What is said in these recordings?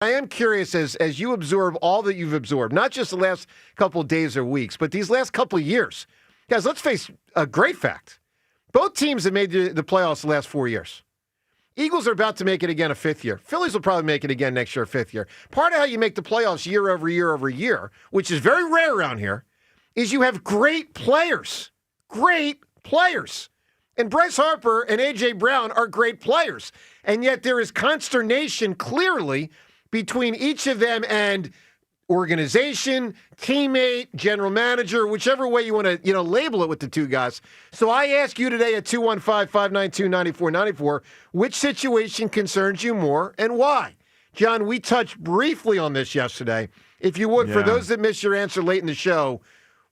I am curious as you absorb all that you've absorbed, not just the last couple of days or weeks, but these last couple of years. Guys, let's face a great fact. Both teams have made the playoffs the last 4 years. Eagles are about to make it again a fifth year. Phillies will probably make it again next year, a fifth year. Part of how you make the playoffs year over year over year, which is very rare around here, is you have great players. Great players. And Bryce Harper and A.J. Brown are great players. And yet there is consternation clearly between each of them and organization, teammate, general manager, whichever way you want to label it with the two guys. So I ask you today at 215-592-9494, which situation concerns you more and why? John, we touched briefly on this yesterday. If you would, for those that missed your answer late in the show,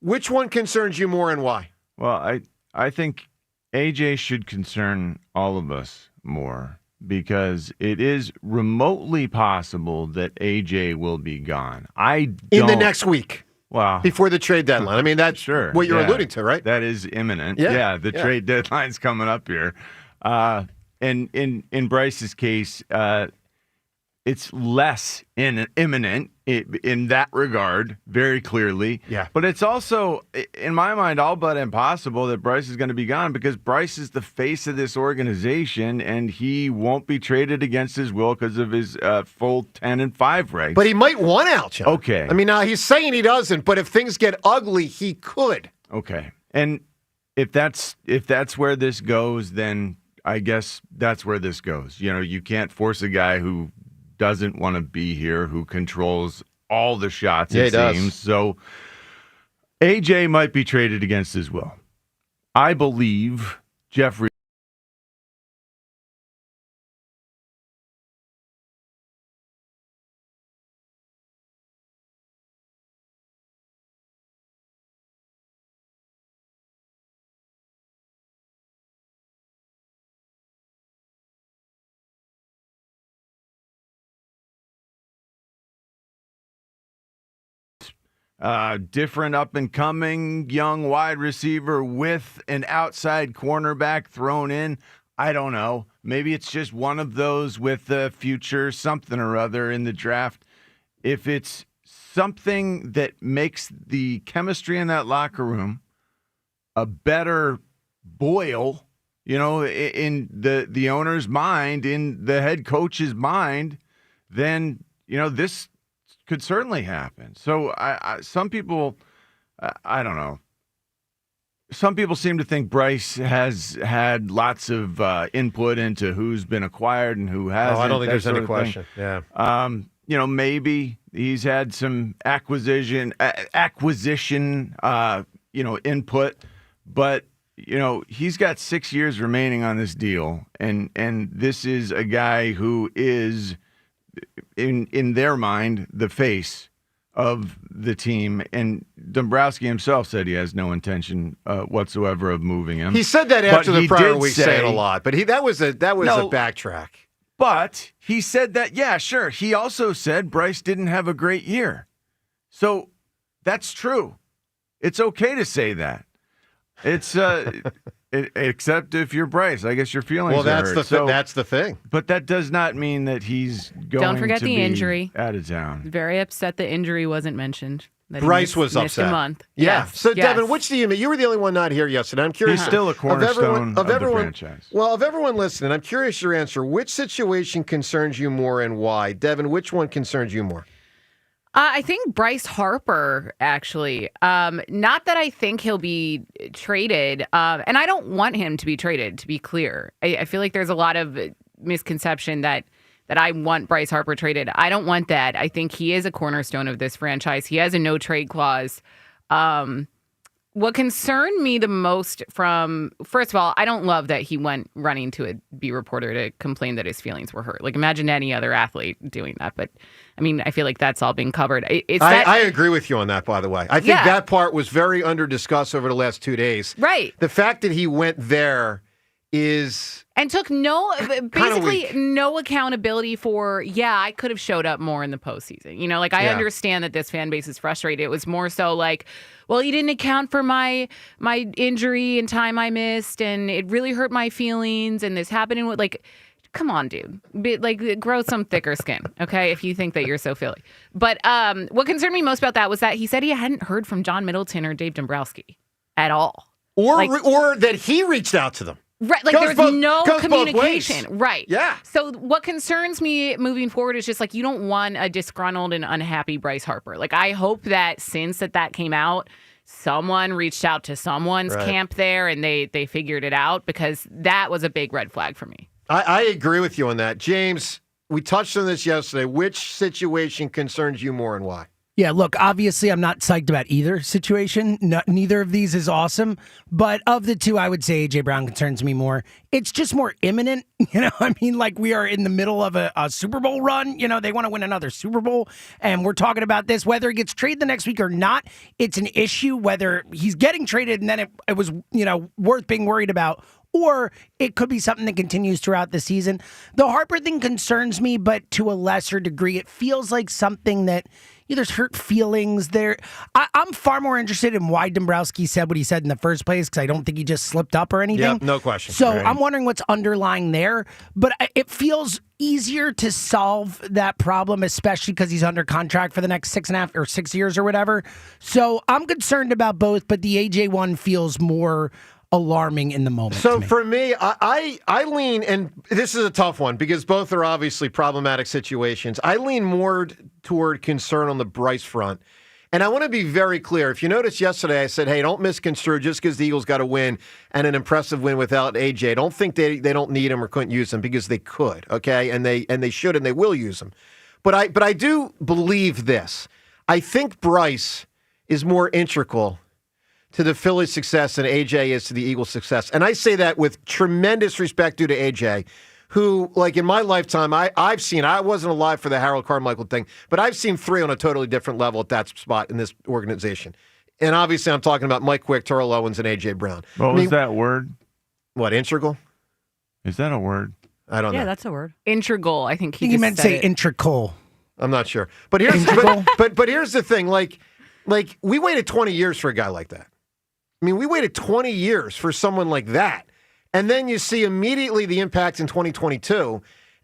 which one concerns you more and why? Well, I think AJ should concern all of us more because it is remotely possible that AJ will be gone. In the next week. Well, before the trade deadline. I mean, that's sure, what you're alluding to, right? That is imminent. The trade deadline's coming up here. And in Bryce's case, it's less imminent in that regard, very clearly. Yeah. But it's also, in my mind, all but impossible that Bryce is going to be gone because Bryce is the face of this organization, and he won't be traded against his will because of his full 10-5 record. But he might want out, John. Okay. I mean, now he's saying he doesn't, but if things get ugly, he could. Okay. And if that's where this goes, then I guess that's where this goes. You know, you can't force a guy who doesn't want to be here, who controls all the shots, it seems. So AJ might be traded against his will. I believe Jeffrey different up-and-coming young wide receiver with an outside cornerback thrown in. I don't know. Maybe it's just one of those with the future something or other in the draft. If it's something that makes the chemistry in that locker room a better boil, in the owner's mind, in the head coach's mind, then, this could certainly happen. So some people, I don't know. Some people seem to think Bryce has had lots of input into who's been acquired and who hasn't. I don't think there's any question. Yeah. Maybe he's had some acquisition, input, but he's got 6 years remaining on this deal, and this is a guy who is, in their mind, the face of the team. And Dombrowski himself said he has no intention whatsoever of moving him. He said that after the prior week, saying a lot, but that was a backtrack. But he said that, yeah, sure. He also said Bryce didn't have a great year. So that's true. It's okay to say that. It's except if you're Bryce, I guess your feelings. Well, that's hurt. That's the thing. But that does not mean that he's going. Don't forget to the be injury. Out of town. Very upset the injury wasn't mentioned. Bryce was upset. A month. Yeah. Yes. So Devin, which do you were the only one not here yesterday. I'm curious. He's still a cornerstone of the franchise. Well, of everyone listening, I'm curious your answer. Which situation concerns you more and why? Devin, which one concerns you more? I think Bryce Harper, actually. Not that I think he'll be traded, and I don't want him to be traded, to be clear. I feel like there's a lot of misconception that I want Bryce Harper traded. I don't want that. I think he is a cornerstone of this franchise. He has a no-trade clause. What concerned me the most first of all, I don't love that he went running to a B reporter to complain that his feelings were hurt. Like, imagine any other athlete doing that. But, I mean, I feel like that's all being covered. I agree with you on that, by the way. I think that part was very under-discussed over the last 2 days. Right. The fact that he went there is... And took no accountability for, I could have showed up more in the postseason. I understand that this fan base is frustrated. It was more so like, well, you didn't account for my injury and time I missed, and it really hurt my feelings, and this happened. Come on, dude. Grow some thicker skin, okay, if you think that you're so Philly. But what concerned me most about that was that he said he hadn't heard from John Middleton or Dave Dombrowski at all. Or that he reached out to them. Right, there's no communication. Right. Yeah. So what concerns me moving forward is just you don't want a disgruntled and unhappy Bryce Harper. I hope that since that came out, someone reached out to someone's camp there and they figured it out, because that was a big red flag for me. I agree with you on that. James, we touched on this yesterday. Which situation concerns you more and why? Yeah, look, obviously I'm not psyched about either situation. Neither of these is awesome. But of the two, I would say A.J. Brown concerns me more. It's just more imminent. We are in the middle of a Super Bowl run. They want to win another Super Bowl. And we're talking about this. Whether he gets traded the next week or not, it's an issue. Whether he's getting traded and then it was, worth being worried about. Or it could be something that continues throughout the season. The Harper thing concerns me, but to a lesser degree. It feels like something that there's hurt feelings there. I'm far more interested in why Dombrowski said what he said in the first place, because I don't think he just slipped up or anything. Yep, no question. So I'm wondering what's underlying there. But it feels easier to solve that problem, especially because he's under contract for the next 6.5 or 6 years or whatever. So I'm concerned about both, but the AJ one feels more alarming in the moment. So for me, I lean, and this is a tough one because both are obviously problematic situations. I lean more toward concern on the Bryce front. And I want to be very clear. If you noticed yesterday, I said, hey, don't misconstrue just because the Eagles got a win and an impressive win without AJ. Don't think they don't need him or couldn't use him, because they could, okay? And they should and they will use him. But I do believe this. I think Bryce is more integral to the Phillies' success than AJ is to the Eagles' success. And I say that with tremendous respect due to AJ, who, in my lifetime, I've seen, I wasn't alive for the Harold Carmichael thing, but I've seen three on a totally different level at that spot in this organization. And obviously I'm talking about Mike Quick, Terrell Owens, and AJ Brown. What was that word? What, integral? Is that a word? I don't know. Yeah, that's a word. Integral, I think he meant to say integral. I'm not sure. But here's but here's the thing, we waited 20 years for a guy like that. We waited 20 years for someone like that. And then you see immediately the impact in 2022,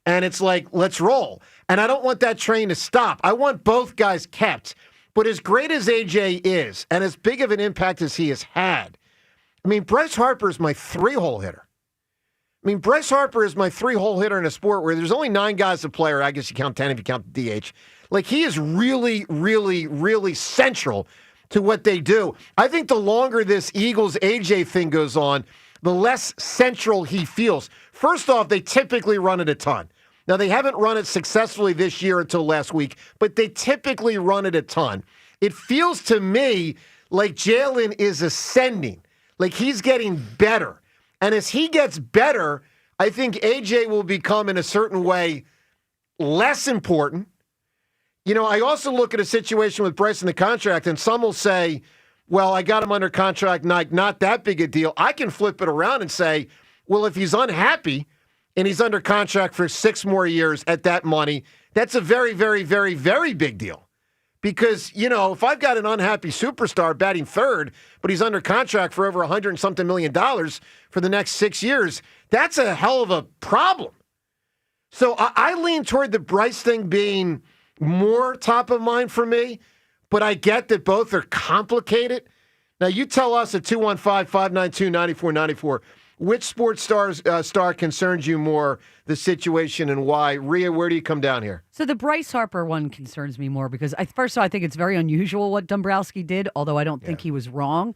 and it's let's roll. And I don't want that train to stop. I want both guys kept. But as great as AJ is, and as big of an impact as he has had, Bryce Harper is my three-hole hitter. Bryce Harper is my three-hole hitter in a sport where there's only 9 guys to play, or I guess you count 10 if you count the DH. He is really, really, really central to what they do. I think the longer this Eagles-AJ thing goes on, the less central he feels. First off, they typically run it a ton. Now, they haven't run it successfully this year until last week, but they typically run it a ton. It feels to me like Jalen is ascending, like he's getting better. And as he gets better, I think AJ will become, in a certain way, less important. I also look at a situation with Bryce in the contract, and some will say, well, I got him under contract, not that big a deal. I can flip it around and say, well, if he's unhappy and he's under contract for 6 more years at that money, that's a very, very, very, very big deal. Because, if I've got an unhappy superstar batting third, but he's under contract for over $100 and something million for the next 6 years, that's a hell of a problem. So I lean toward the Bryce thing being more top of mind for me, but I get that both are complicated. Now, you tell us at 215-592-9494, which sports star concerns you more, the situation, and why? Rhea, where do you come down here? So the Bryce Harper one concerns me more because, first of all, I think it's very unusual what Dombrowski did, although I don't think he was wrong.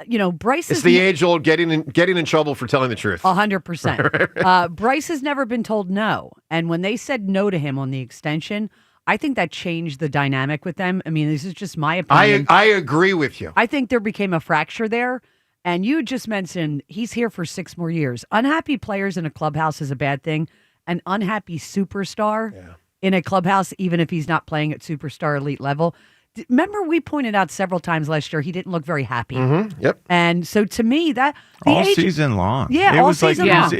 Bryce is... It's the age-old getting in trouble for telling the truth. 100%. Bryce has never been told no. And when they said no to him on the extension, I think that changed the dynamic with them. This is just my opinion. I agree with you. I think there became a fracture there. And you just mentioned he's here for 6 more years. Unhappy players in a clubhouse is a bad thing. An unhappy superstar in a clubhouse, even if he's not playing at superstar elite level. Remember, we pointed out several times last year he didn't look very happy. Mm-hmm. Yep. And so to me, that season long. Yeah, it all was season long.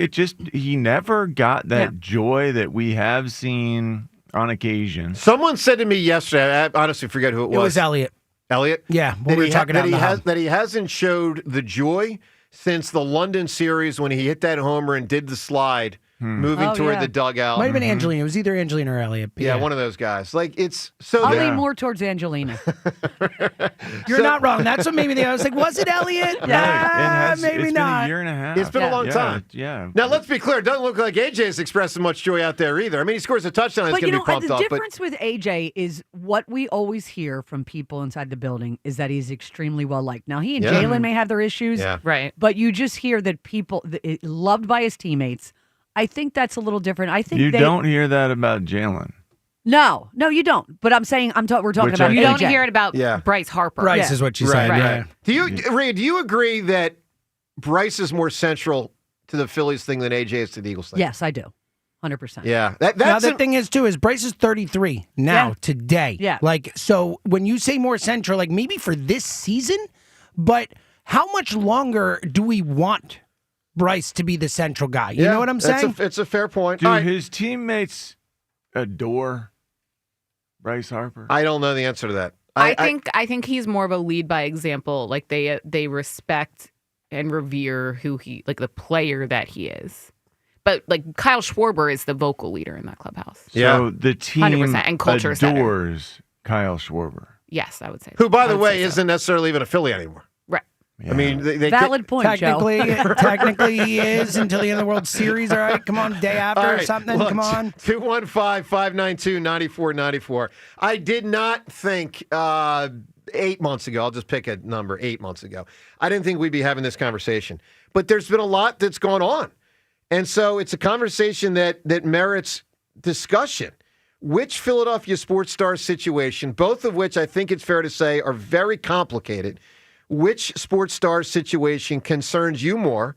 He never got that joy that we have seen on occasion. Someone said to me yesterday, I honestly forget who it was. It was Eliot. Eliot? Yeah, we were talking about that he hasn't showed the joy since the London series when he hit that homer and did the slide moving Oh, toward yeah. the dugout. Might have been Angelina. It was either Angelina or Elliot. but Yeah, one of those guys. Like it's so. I'll that- lean more towards Angelina. You're not wrong. That's what made me think. I was like, was it Elliot? Yeah, maybe it's not. been a year and a half. It's been a long Yeah, time. Yeah. Now let's be clear. It doesn't look like AJ's expressing much joy out there either. I mean, he scores a touchdown. It's But going you to be know, pumped the up. But difference with AJ is what we always hear from people inside the building is that he's extremely well liked. Now, he and Yeah. Jalen may have their issues, Yeah. Right. but you just hear that people loved by his teammates. I think that's a little different. I think You they don't hear that about Jalen. No, you don't. But I'm saying we're talking Which about I You AJ. don't hear it about Yeah. Bryce Harper. Bryce Yeah. is what she Right, said. right. Yeah. do you agree that Bryce is more central to the Phillies thing than AJ is to the Eagles thing? Yes, I do. 100%. Yeah. Now That's the thing is too is Bryce is 33 now Yeah. today. Yeah. Like so when you say more central, like maybe for this season, but how much longer do we want Bryce to be the central guy? You know what I'm saying? It's a fair point. Do All right. his teammates adore Bryce Harper? I don't know the answer to that. I think he's more of a lead by example. Like they respect and revere who he like the player that he is. But like Kyle Schwarber is the vocal leader in that clubhouse. Yeah. So the team 100%, and culture setter. adores Kyle Schwarber. Yes, I would say. who, by I the would way, say so. isn't necessarily even a Philly anymore. Right. Yeah. I mean, they Valid point, Joe. Technically he is until the end of the World Series. All right, come on, day after All or right, something. look, Come on. 215-592-9494. I did not think 8 months ago, I'll just pick a number, 8 months ago, I didn't think we'd be having this conversation. But there's been a lot that's gone on. And so it's a conversation that merits discussion. Which Philadelphia sports star situation, both of which I think it's fair to say are very complicated, which sports star situation concerns you more,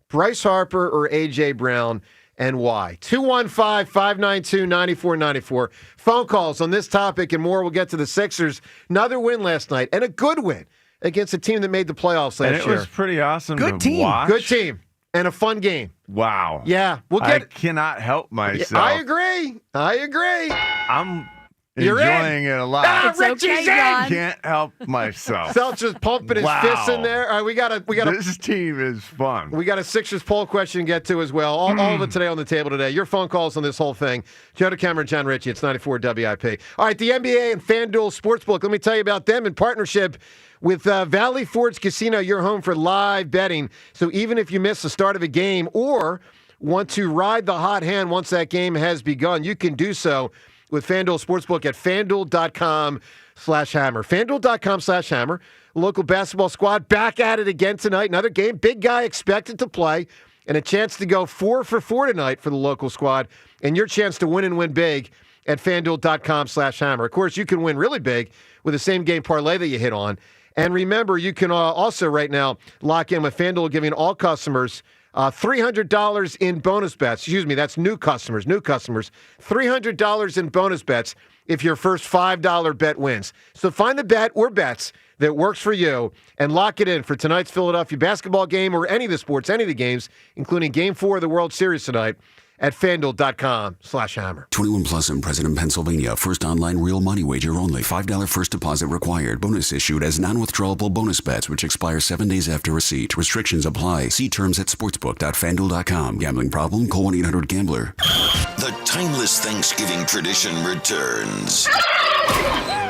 Bryce Harper or A.J. Brown, and why? 215-592-9494. Phone calls on this topic and more. We'll get to the Sixers. Another win last night, and a good win against a team that made the playoffs last And it year. was pretty awesome Good to team. watch. Good team, and a fun game. Wow. Yeah, we'll I get cannot help myself. I agree. I'm You're in. enjoying it a lot. Ah, It's Richie's okay, in! John. Can't help myself. Seltzer's pumping his Wow. fists in there. All right, we got This team is fun. We got a Sixers poll question to get to as well. All of it today on the table today. Your phone calls on this whole thing. Joe DeCamera, John Ritchie. It's 94 WIP. All right, the NBA and FanDuel Sportsbook. Let me tell you about them in partnership with Valley Forge Casino. Your home for live betting. So even if you miss the start of a game or want to ride the hot hand once that game has begun, you can do so with FanDuel Sportsbook at FanDuel.com/hammer. FanDuel.com/hammer. Local basketball squad back at it again tonight. Another game. Big guy expected to play. And a chance to go 4 for 4 tonight for the local squad. And your chance to win and win big at FanDuel.com/hammer. Of course, you can win really big with the same game parlay that you hit on. And remember, you can also right now lock in with FanDuel giving all customers $300 in bonus bets. Excuse me, that's new customers. $300 in bonus bets if your first $5 bet wins. So find the bet or bets that works for you and lock it in for tonight's Philadelphia basketball game or any of the sports, any of the games, including Game 4 of the World Series tonight at FanDuel.com/hammer. 21 plus in President, Pennsylvania. First online real money wager only. $5 first deposit required. Bonus issued as non-withdrawable bonus bets, which expire 7 days after receipt. Restrictions apply. See terms at sportsbook.fanduel.com. Gambling problem? Call 1-800-GAMBLER. The timeless Thanksgiving tradition returns.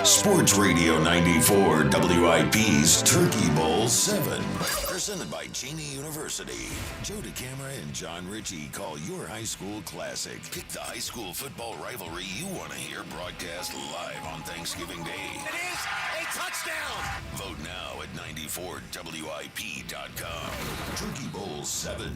Sports Radio 94 WIP's Turkey Bowl 7. Presented by Cheney University. Joe DeCamera and John Ritchie call your high school classic. Pick the high school football rivalry you want to hear broadcast live on Thanksgiving Day. It is a touchdown! Vote now at 94WIP.com. Turkey Bowl 7.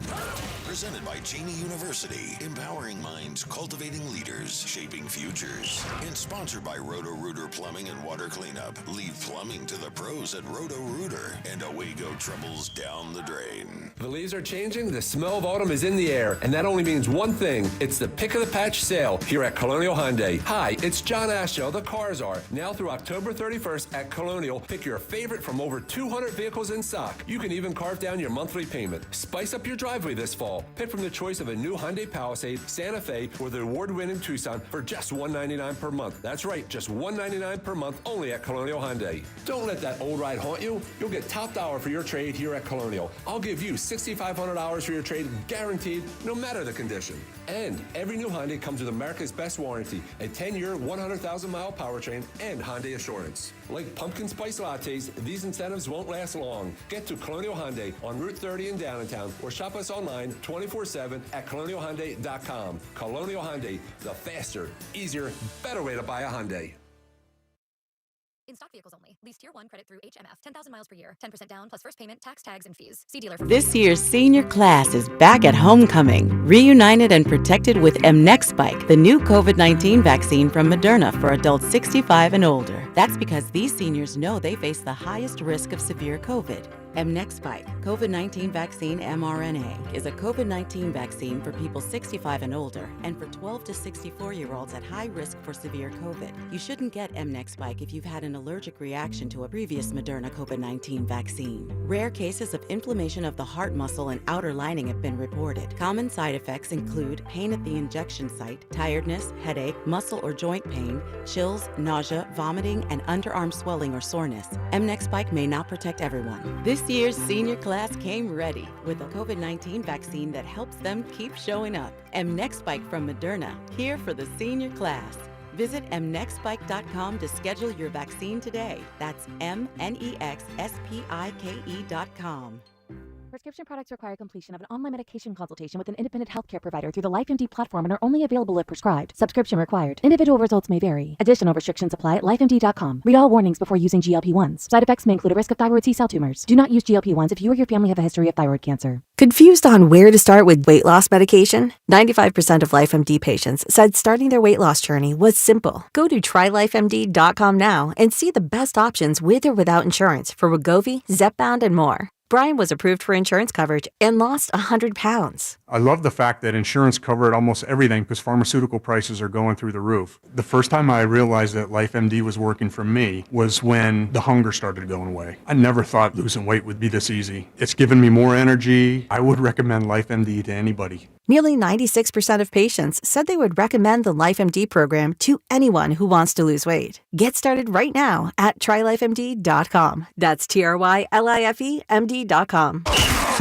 Presented by Cheney University. Empowering minds, cultivating leaders, shaping futures. And sponsored by Roto-Rooter Plumbing and Water Cleanup. Leave plumbing to the pros at Roto-Rooter. And away go troubles down the drain. The leaves are changing, the smell of autumn is in the air, and that only means one thing. It's the Pick of the Patch sale here at Colonial Hyundai. Hi, it's John Asho, the Cars Are, now through October 31st at At Colonial, pick your favorite from over 200 vehicles in stock. You can even carve down your monthly payment. Spice up your driveway this fall. Pick from the choice of a new Hyundai Palisade, Santa Fe, or the award-winning Tucson for just $199 per month. That's right, just $199 per month only at Colonial Hyundai. Don't let that old ride haunt you. You'll get top dollar for your trade here at Colonial. I'll give you $6,500 for your trade, guaranteed, no matter the condition. And every new Hyundai comes with America's best warranty, a 10-year, 100,000-mile powertrain, and Hyundai Assurance. Like pumpkin spice lattes, these incentives won't last long. Get to Colonial Hyundai on Route 30 in downtown or shop us online 24/7 at colonialhyundai.com. Colonial Hyundai, the faster, easier, better way to buy a Hyundai. In stock vehicles only. Lease tier 1 credit through HMF. 10,000 miles per year. 10% down plus first payment, tax, tags, and fees. See dealer for This year's senior class is back at homecoming, reunited and protected with Mnexspike, the new COVID-19 vaccine from Moderna for adults 65 and older. That's because these seniors know they face the highest risk of severe COVID. Mnexspike, COVID-19 vaccine mRNA, is a COVID-19 vaccine for people 65 and older and for 12 to 64-year-olds at high risk for severe COVID. You shouldn't get Mnexspike if you've had an allergic reaction to a previous Moderna COVID-19 vaccine. Rare cases of inflammation of the heart muscle and outer lining have been reported. Common side effects include pain at the injection site, tiredness, headache, muscle or joint pain, chills, nausea, vomiting, and underarm swelling or soreness. Mnexspike may not protect everyone. This year's senior class came ready with a COVID-19 vaccine that helps them keep showing up. Mnexspike from Moderna, here for the senior class. Visit mnexspike.com to schedule your vaccine today. That's mnexspike.com. Prescription products require completion of an online medication consultation with an independent healthcare provider through the LifeMD platform and are only available if prescribed. Subscription required. Individual results may vary. Additional restrictions apply at lifemd.com. Read all warnings before using GLP-1s. Side effects may include a risk of thyroid C-cell tumors. Do not use GLP-1s if you or your family have a history of thyroid cancer. Confused on where to start with weight loss medication? 95% of LifeMD patients said starting their weight loss journey was simple. Go to trylifemd.com now and see the best options with or without insurance for Wegovy, Zepbound, and more. Brian was approved for insurance coverage and lost 100 pounds. I love the fact that insurance covered almost everything because pharmaceutical prices are going through the roof. The first time I realized that LifeMD was working for me was when the hunger started going away. I never thought losing weight would be this easy. It's given me more energy. I would recommend LifeMD to anybody. Nearly 96% of patients said they would recommend the LifeMD program to anyone who wants to lose weight. Get started right now at trylifemd.com. That's TRYLIFEMD.com.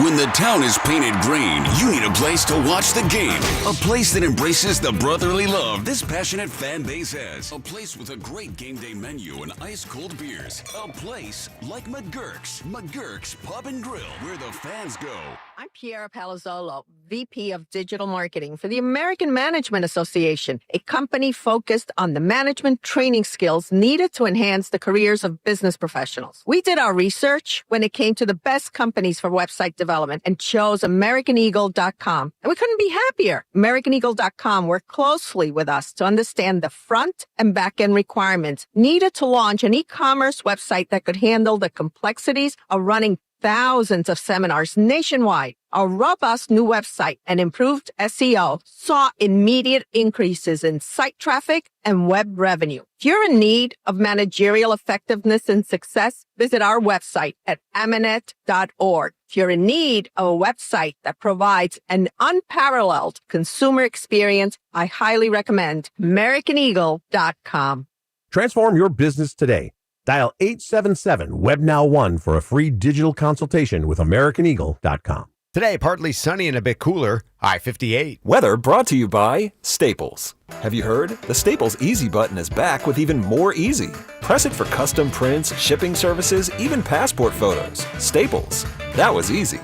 When the town is painted green, you need a place to watch the game. A place that embraces the brotherly love this passionate fan base has. A place with a great game day menu and ice-cold beers. A place like McGurk's. McGurk's Pub and Grill, where the fans go. I'm Piera Palazzolo, VP of Digital Marketing for the American Management Association, a company focused on the management training skills needed to enhance the careers of business professionals. We did our research when it came to the best companies for website development and chose AmericanEagle.com. And we couldn't be happier. AmericanEagle.com worked closely with us to understand the front and back end requirements needed to launch an e-commerce website that could handle the complexities of running thousands of seminars nationwide. Our robust new website and improved SEO saw immediate increases in site traffic and web revenue. If you're in need of managerial effectiveness and success, visit our website at amanet.org. If you're in need of a website that provides an unparalleled consumer experience, I highly recommend AmericanEagle.com. Transform your business today. Dial 877-WebNow1 for a free digital consultation with AmericanEagle.com. Today, partly sunny and a bit cooler, high 58. Weather brought to you by Staples. Have you heard? The Staples Easy button is back with even more easy. Press it for custom prints, shipping services, even passport photos. Staples. That was easy.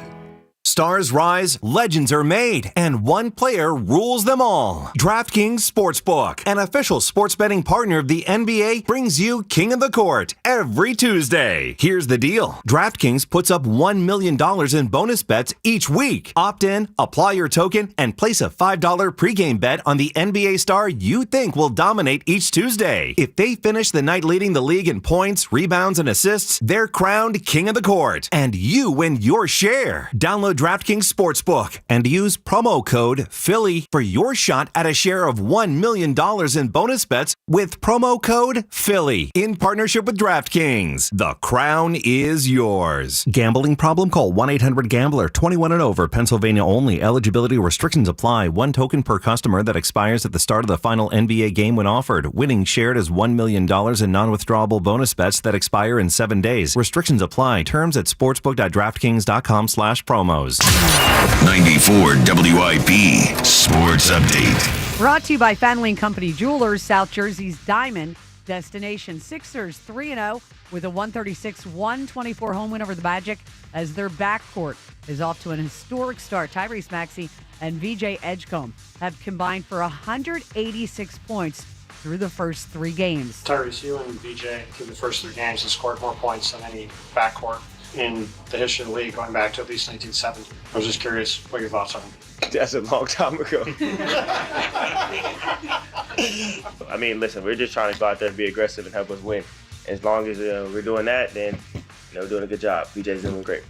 Stars rise, legends are made, and one player rules them all. DraftKings Sportsbook, an official sports betting partner of the NBA, brings you King of the Court every Tuesday. Here's the deal. DraftKings puts up $1 million in bonus bets each week. Opt in, apply your token, and place a $5 pregame bet on the NBA star you think will dominate each Tuesday. If they finish the night leading the league in points, rebounds, and assists, they're crowned King of the Court, and you win your share. Download DraftKings Sportsbook and use promo code Philly for your shot at a share of $1 million in bonus bets with promo code Philly in partnership with DraftKings. The crown is yours. Gambling problem? Call 1-800-GAMBLER. 21 and over. Pennsylvania only. Eligibility restrictions apply. One token per customer that expires at the start of the final NBA game when offered. Winning shared as $1 million in non-withdrawable bonus bets that expire in 7 days. Restrictions apply. Terms at sportsbook.draftkings.com/promos. 94 WIP Sports Update. Brought to you by Family and Company Jewelers, South Jersey's Diamond Destination. Sixers 3-0 with a 136-124 home win over the Magic as their backcourt is off to an historic start. Tyrese Maxey and VJ Edgecombe have combined for 186 points through the first 3 games. Tyrese, you and VJ through the first 3 games have scored more points than any backcourt in the history of the league going back to at least 1970. I was just curious what your thoughts are. That's a long time ago. I mean, listen, we're just trying to go out there and be aggressive and help us win. As long as we're doing that, then we're doing a good job. BJ's doing great.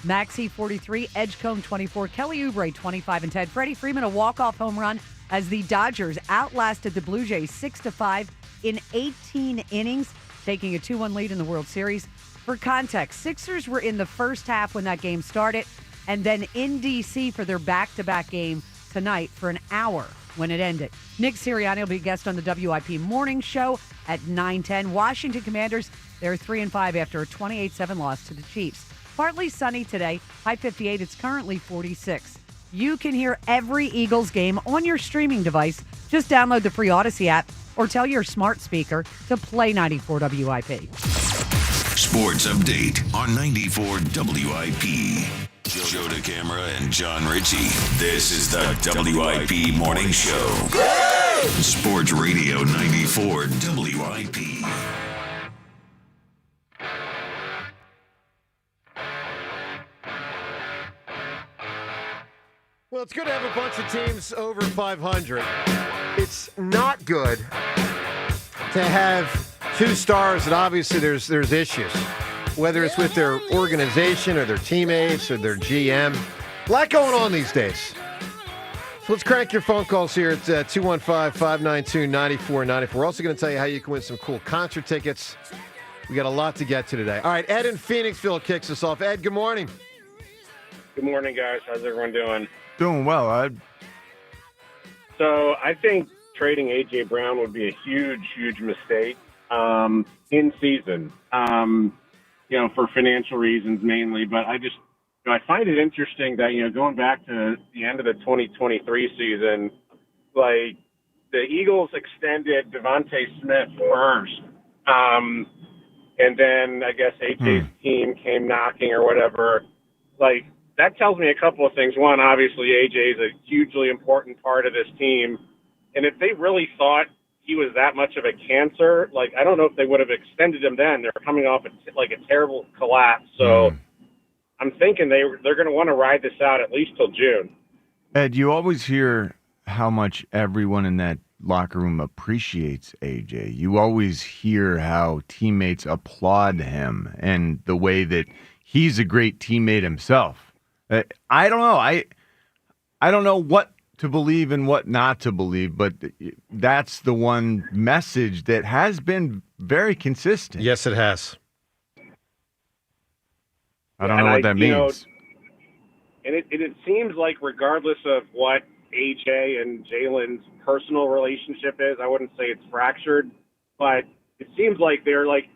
Maxey 43, Edgecombe 24, Kelly Oubre 25 and 10. Freddie Freeman a walk-off home run as the Dodgers outlasted the Blue Jays 6-5 in 18 innings, taking a 2-1 lead in the World Series. For context, Sixers were in the first half when that game started, and then in D.C. for their back-to-back game tonight for an hour when it ended. Nick Sirianni will be a guest on the WIP Morning Show at 9:10. Washington Commanders, they're 3-5 after a 28-7 loss to the Chiefs. Partly sunny today, high 58. It's currently 46. You can hear every Eagles game on your streaming device. Just download the free Odyssey app or tell your smart speaker to play 94 WIP. Sports Update on 94 WIP. Joe DeCamara and John Ritchie. This is the WIP Morning Show. Sports Radio 94 WIP. Well, it's good to have a bunch of teams over 500. It's not good to have 2 stars that obviously there's issues, whether it's with their organization or their teammates or their GM. A lot going on these days. So let's crank your phone calls here at 215-592-9494. We're also going to tell you how you can win some cool concert tickets. We got a lot to get to today. All right, Ed in Phoenixville kicks us off. Ed, good morning. Good morning, guys. How's everyone doing? Doing well, Ed. So I think trading A.J. Brown would be a huge mistake in season, for financial reasons mainly. But I just, I find it interesting that, going back to the end of the 2023 season, like the Eagles extended Devontae Smith first. And then I guess A.J.'s team came knocking or whatever. Like, that tells me a couple of things. One, obviously, A.J. is a hugely important part of this team. And if they really thought he was that much of a cancer, like, I don't know if they would have extended him then. They're coming off a terrible collapse. So I'm thinking they're going to want to ride this out at least till June. Ed, you always hear how much everyone in that locker room appreciates A.J. You always hear how teammates applaud him and the way that he's a great teammate himself. I don't know. I don't know what to believe and what not to believe, but that's the one message that has been very consistent. Yes, it has. I don't know what that means. And it seems like regardless of what A.J. and Jalen's personal relationship is, I wouldn't say it's fractured, but it seems like they're like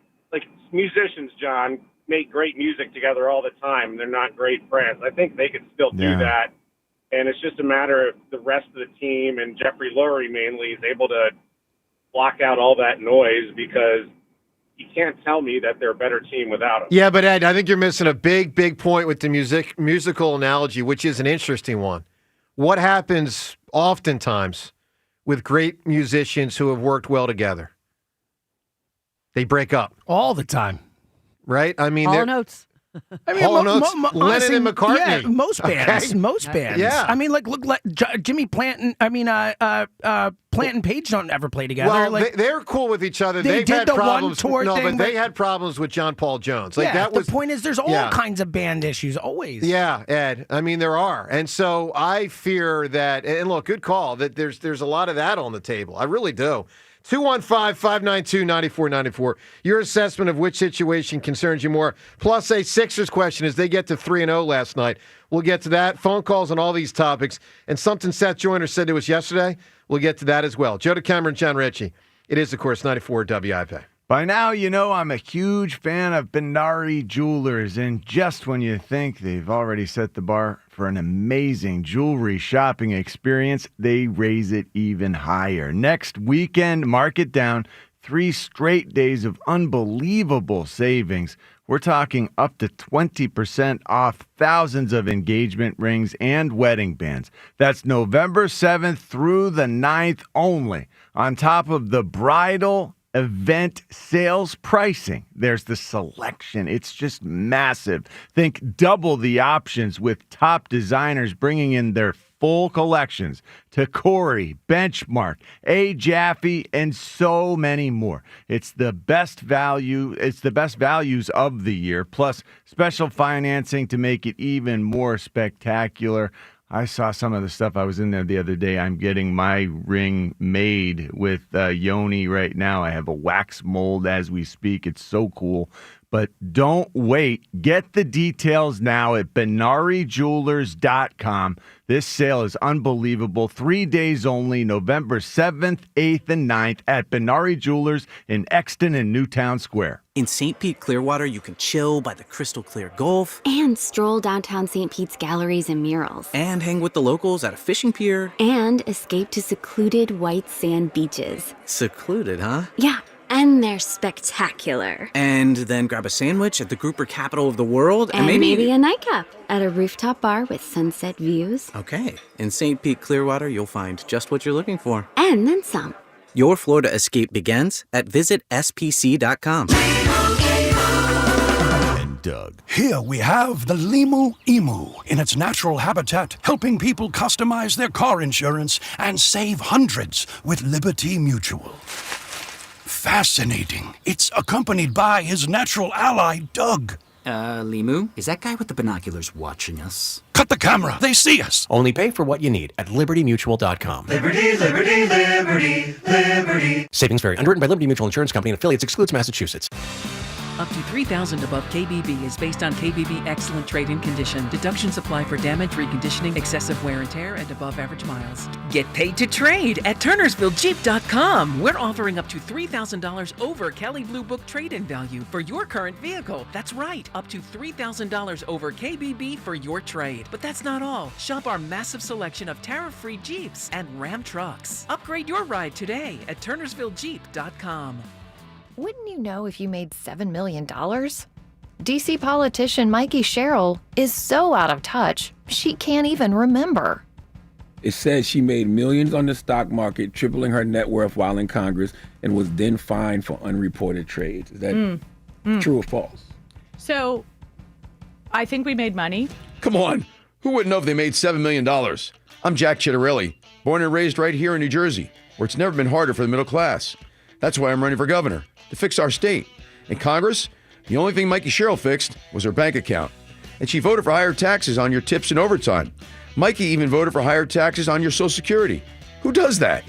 musicians, John, make great music together all the time. They're not great friends. I think they could still do that. And it's just a matter of the rest of the team, and Jeffrey Lurie mainly is able to block out all that noise, because you can't tell me that they're a better team without him. Yeah, but Ed, I think you're missing a big point with the musical analogy, which is an interesting one. What happens oftentimes with great musicians who have worked well together? They break up. All the time. Right? I mean, all notes. I mean, Hall & Oates, Lennon honestly, and McCartney. Yeah, most bands. Okay. Most bands. Yeah. I mean, look, Jimmy Plant and Plant and Page don't ever play together. Well, they're cool with each other. They They've did had the one problems. tour no, thing, but they but- had problems with John Paul Jones. The point is, there's all kinds of band issues, always. Yeah, Ed. I mean, there are. And so I fear that, and look, good call, that there's a lot of that on the table. I really do. 215-592-9494. Your assessment of which situation concerns you more. Plus a Sixers question as they get to 3-0 last night. We'll get to that. Phone calls on all these topics. And something Seth Joyner said to us yesterday, we'll get to that as well. Joe DeCamera and John Ritchie. It is, of course, 94 WIP. By now, you know I'm a huge fan of Benari Jewelers, and just when you think they've already set the bar for an amazing jewelry shopping experience, they raise it even higher. Next weekend, mark it down, 3 straight days of unbelievable savings. We're talking up to 20% off thousands of engagement rings and wedding bands. That's November 7th through the 9th only. On top of the bridal event sales pricing, there's the selection. It's just massive. Think double the options with top designers bringing in their full collections to Corey, Benchmark, A. Jaffe, and so many more. It's the best value. It's the best values of the year, plus special financing to make it even more spectacular. I saw some of the stuff. I was in there the other day. I'm getting my ring made with Yoni right now. I have a wax mold as we speak. It's so cool. But don't wait. Get the details now at BenariJewelers.com. This sale is unbelievable. 3 days only, November 7th, 8th, and 9th at Benari Jewelers in Exton and Newtown Square. In St. Pete, Clearwater, you can chill by the crystal clear Gulf. And stroll downtown St. Pete's galleries and murals. And hang with the locals at a fishing pier. And escape to secluded white sand beaches. Secluded, huh? Yeah, and they're spectacular. And then grab a sandwich at the grouper capital of the world. And maybe a nightcap at a rooftop bar with sunset views. Okay. In St. Pete, Clearwater, you'll find just what you're looking for. And then some. Your Florida escape begins at visitspc.com. And Doug. Here we have the Limu Emu in its natural habitat, helping people customize their car insurance and save hundreds with Liberty Mutual. Fascinating. It's accompanied by his natural ally, Doug. Limu, is that guy with the binoculars watching us? Cut the camera. They see us. Only pay for what you need at libertymutual.com. Liberty, liberty, liberty, liberty. Savings vary. Underwritten by Liberty Mutual Insurance Company and affiliates. Excludes Massachusetts. Up to $3,000 above KBB is based on KBB Excellent Trade-in Condition. Deductions apply for damage, reconditioning, excessive wear and tear, and above average miles. Get paid to trade at TurnersvilleJeep.com. We're offering up to $3,000 over Kelley Blue Book trade-in value for your current vehicle. That's right, up to $3,000 over KBB for your trade. But that's not all. Shop our massive selection of tariff-free Jeeps and Ram trucks. Upgrade your ride today at TurnersvilleJeep.com. Wouldn't you know if you made $7 million? DC politician Mikey Sherrill is so out of touch, she can't even remember. It says she made millions on the stock market, tripling her net worth while in Congress, and was then fined for unreported trades. Is that true or false? So, I think we made money. Come on. Who wouldn't know if they made $7 million? I'm Jack Chittarelli, born and raised right here in New Jersey, where it's never been harder for the middle class. That's why I'm running for governor, to fix our state. In Congress, the only thing Mikey Sherrill fixed was her bank account. And she voted for higher taxes on your tips and overtime. Mikey even voted for higher taxes on your Social Security. Who does that?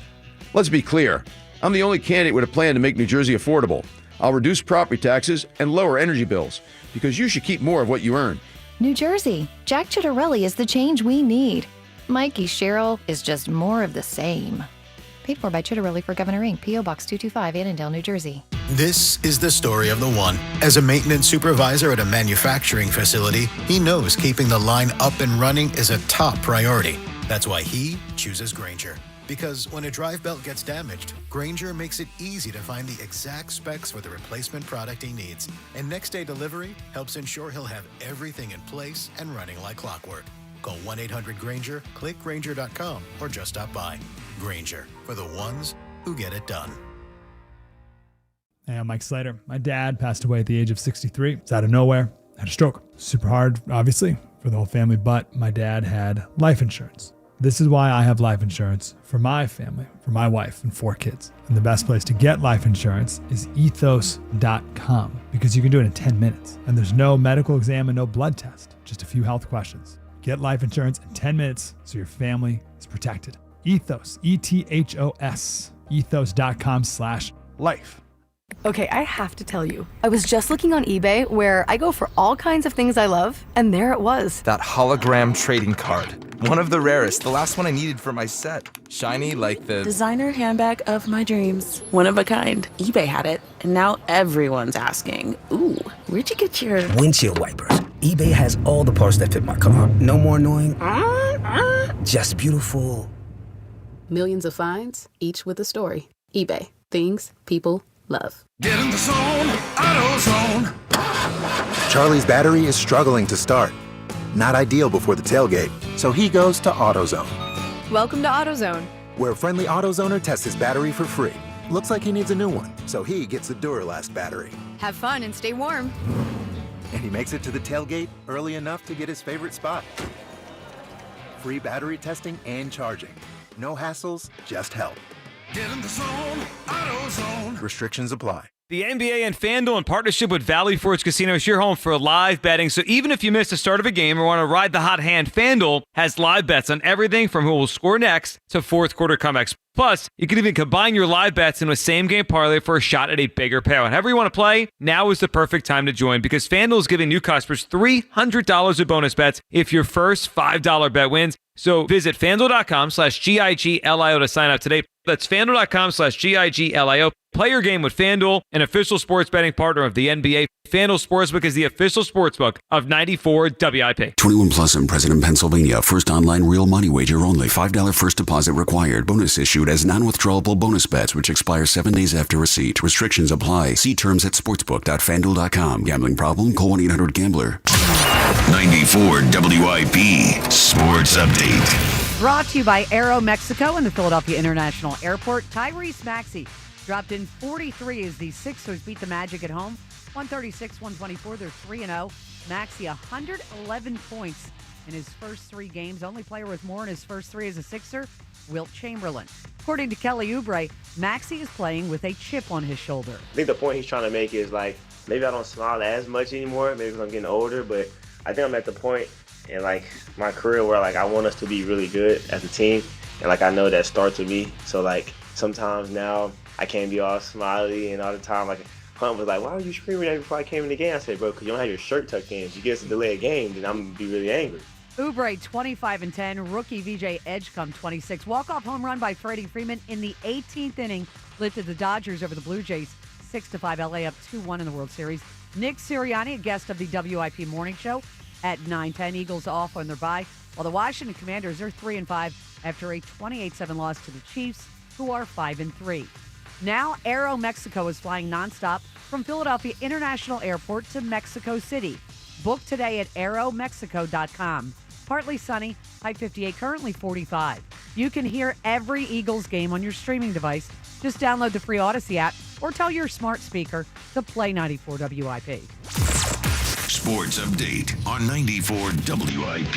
Let's be clear. I'm the only candidate with a plan to make New Jersey affordable. I'll reduce property taxes and lower energy bills, because you should keep more of what you earn. New Jersey, Jack Chittarelli is the change we need. Mikey Sherrill is just more of the same. Paid for by Chittarelli for Governor Inc., P.O. Box 225, Annandale, New Jersey. This is the story of the one. As a maintenance supervisor at a manufacturing facility, he knows keeping the line up and running is a top priority. That's why he chooses Grainger. Because when a drive belt gets damaged, Grainger makes it easy to find the exact specs for the replacement product he needs. And next day delivery helps ensure he'll have everything in place and running like clockwork. Call 1-800-GRAINGER, click Grainger.com, or just stop by. Grainger, for the ones who get it done. Hey, I'm Mike Slater. My dad passed away at the age of 63. It's out of nowhere. had a stroke. Super hard, obviously, for the whole family, but my dad had life insurance. This is why I have life insurance for my family, for my wife and 4 kids. And the best place to get life insurance is ethos.com, because you can do it in 10 minutes. And there's no medical exam and no blood test, just a few health questions. Get life insurance in 10 minutes so your family is protected. Ethos, ETHOS, ethos.com/life. Okay, I have to tell you, I was just looking on eBay where I go for all kinds of things I love, and there it was. That hologram trading card. One of the rarest, the last one I needed for my set. Shiny like the designer handbag of my dreams. One of a kind. eBay had it, and now everyone's asking, ooh, where'd you get your windshield wipers? eBay has all the parts that fit my car. No more annoying, just beautiful. Millions of finds, each with a story. eBay. Things people love. Get in the zone, AutoZone. Charlie's battery is struggling to start. Not ideal before the tailgate, so he goes to AutoZone, Welcome to AutoZone. where a friendly AutoZoner tests his battery for free. Looks like he needs a new one, so he gets the Duralast battery. Have fun and stay warm. And he makes it to the tailgate early enough to get his favorite spot. Free battery testing and charging. No hassles, just help. Get in the zone, AutoZone. Restrictions apply. The NBA and FanDuel, in partnership with Valley Forge Casino, is your home for live betting. So even if you miss the start of a game or want to ride the hot hand, FanDuel has live bets on everything from who will score next to fourth quarter comebacks. Plus, you can even combine your live bets into a same-game parlay for a shot at a bigger payout. However you want to play, now is the perfect time to join, because FanDuel is giving new customers $300 of bonus bets if your first $5 bet wins. So visit FanDuel.com/GIGLIO to sign up today. That's FanDuel.com/GIGLIO. Play your game with FanDuel, an official sports betting partner of the NBA. FanDuel Sportsbook is the official sportsbook of 94 WIP. 21 plus in President, Pennsylvania. First online real money wager only. $5 first deposit required. Bonus issued as non-withdrawable bonus bets, which expire 7 days after receipt. Restrictions apply. See terms at sportsbook.fanduel.com. Gambling problem? Call 1-800-GAMBLER. 94 WIP Sports Update. Brought to you by Aero Mexico and the Philadelphia International Airport. Tyrese Maxey dropped in 43 as the Sixers beat the Magic at home. 136-124. They're 3-0. Maxey, 111 points in his first 3 games. Only player with more in his first 3 as a Sixer, Wilt Chamberlain. According to Kelly Oubre, Maxey is playing with a chip on his shoulder. I think the point he's trying to make is like, maybe I don't smile as much anymore, maybe because I'm getting older, but I think I'm at the point in like my career where like I want us to be really good as a team, and like I know that starts with me. So like sometimes now I can't be all smiley and all the time. Like Hunt was like, "Why were you screaming at me before I came in the game?" I said, "Bro, because you don't have your shirt tucked in. If you get us a delayed game, then I'm gonna be really angry." Oubre 25-10. Rookie VJ Edgecombe 26. Walk-off home run by Freddie Freeman in the 18th inning lifted the Dodgers over the Blue Jays 6-5. LA up 2-1 in the World Series. Nick Sirianni, a guest of the WIP Morning Show at 9:10. Eagles off on their bye, while the Washington Commanders are 3-5 after a 28-7 loss to the Chiefs, who are 5-3. Now, Aero Mexico is flying nonstop from Philadelphia International Airport to Mexico City. Book today at aeromexico.com. Partly sunny, high 58, currently 45. You can hear every Eagles game on your streaming device. Just download the free Odyssey app or tell your smart speaker to play 94 WIP. Sports Update on 94 WIP.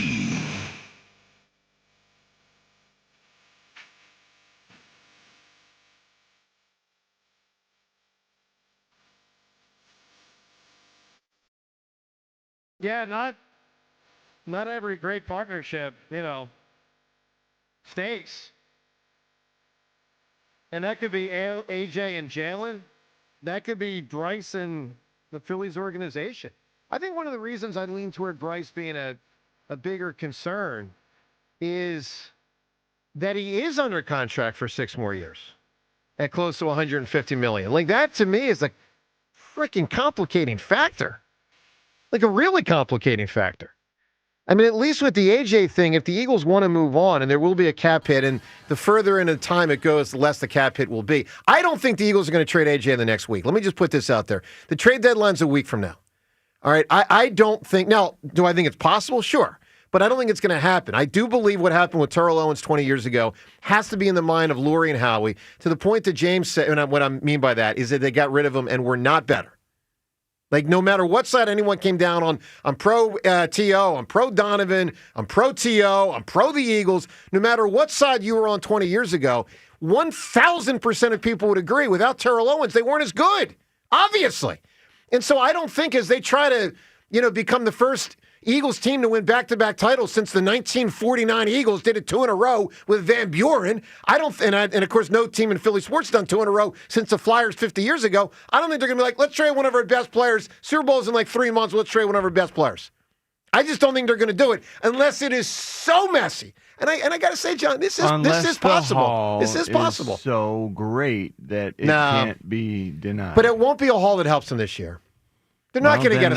Yeah, not every great partnership, stays. And that could be AJ and Jalen. That could be Bryce and the Phillies organization. I think one of the reasons I lean toward Bryce being a bigger concern is that he is under contract for 6 more years at close to $150 million. Like, that to me is a freaking complicating factor. Like a really complicating factor. I mean, at least with the AJ thing, if the Eagles want to move on, and there will be a cap hit, and the further into time it goes, the less the cap hit will be. I don't think the Eagles are going to trade AJ in the next week. Let me just put this out there. The trade deadline's a week from now. All right, I don't think, now, do I think it's possible? Sure. But I don't think it's going to happen. I do believe what happened with Terrell Owens 20 years ago has to be in the mind of Lurie and Howie, to the point that James said, and what I mean by that is that they got rid of him and were not better. Like, no matter what side anyone came down on, I'm pro T.O., I'm pro Donovan, I'm pro T.O., I'm pro the Eagles. No matter what side you were on 20 years ago, 1,000% of people would agree without Terrell Owens, they weren't as good, obviously. And so I don't think as they try to, become the first Eagles team to win back-to-back titles since the 1949 Eagles did it 2 in a row with Van Buren. And of course, no team in Philly sports done 2 in a row since the Flyers 50 years ago. I don't think they're going to be like, let's trade one of our best players. Super Bowl's in like 3 months. Let's trade one of our best players. I just don't think they're going to do it unless it is so messy. And I got to say, John, this is possible. This is possible. So great that it can't be denied. But it won't be a haul that helps them this year. They're not going to get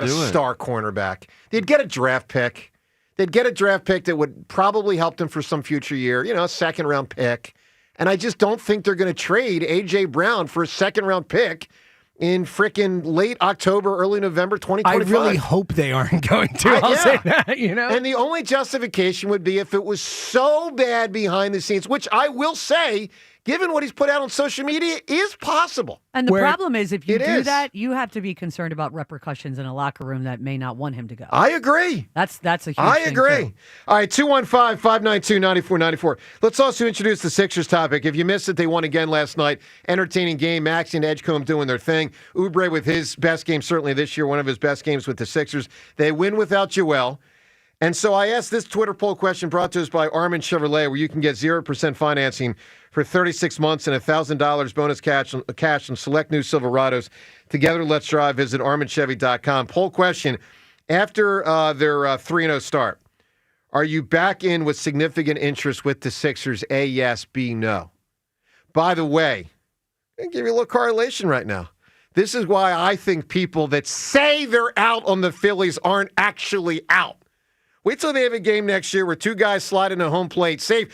a star cornerback. They'd get a draft pick. They'd get a draft pick that would probably help them for some future year, a second-round pick. And I just don't think they're going to trade A.J. Brown for a second-round pick in frickin' late October, early November 2025. I really hope they aren't going to. I'll say that, And the only justification would be if it was so bad behind the scenes, which I will say, given what he's put out on social media, is possible. And the problem is, if you do that, you have to be concerned about repercussions in a locker room that may not want him to go. I agree. That's a huge I thing, agree. too. All right, 215-592-9494. Let's also introduce the Sixers topic. If you missed it, they won again last night. Entertaining game. Maxey and Edgecombe doing their thing. Oubre with his best game certainly this year, one of his best games with the Sixers. They win without Joel. And so I asked this Twitter poll question brought to us by Armin Chevrolet, where you can get 0% financing for 36 months and $1,000 bonus cash on select new Silverados. Together, let's drive. Visit ArminChevy.com. Poll question, after their 3-0 start, are you back in with significant interest with the Sixers? A, yes, B, no. By the way, I'll give you a little correlation right now. This is why I think people that say they're out on the Phillies aren't actually out. Wait till they have a game next year where 2 guys slide into home plate, safe,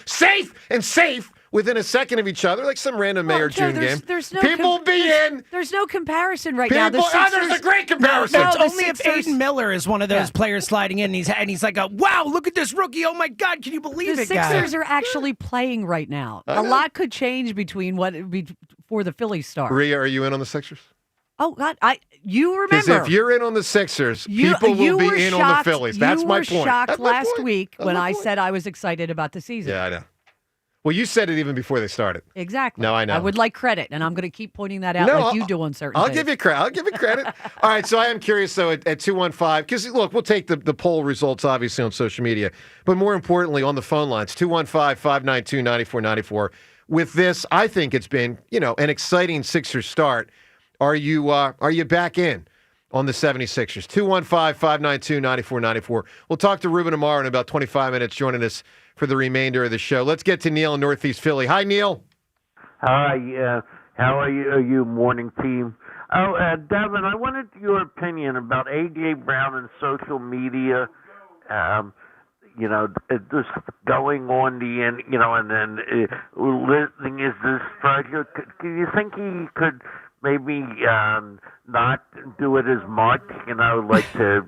within a second of each other, like some random May or June game. People be in. There's no comparison right now. There's a great comparison. It's only if Aiden Miller is one of those players sliding in, and he's like, wow, look at this rookie. Oh, my God, can you believe the it, guys? Sixers are actually playing right now. A lot could change before the Phillies start. Rhea, are you in on the Sixers? Oh, God, you remember. Because if you're in on the Sixers, people will be in on the Phillies. That's my point. You were shocked last week when I said I was excited about the season. Yeah, I know. Well, you said it even before they started. Exactly. No, I know. I would like credit, and I'm going to keep pointing that out like you do on certain things. I'll give you credit. All right, so I am curious, though, at 215, because, look, we'll take the poll results, obviously, on social media, but more importantly, on the phone lines, 215-592-9494. With this, I think it's been, an exciting Sixers start. Are you back in on the 76ers? 215-592-9494. We'll talk to Ruben tomorrow in about 25 minutes, joining us for the remainder of the show. Let's get to Neil in Northeast Philly. Hi, Neil. Hi. How are you, morning team? Oh, Devin, I wanted your opinion about A.J. Brown and social media. Just going on the end, and then listening is this treasure. Do you think he could maybe not do it as much, to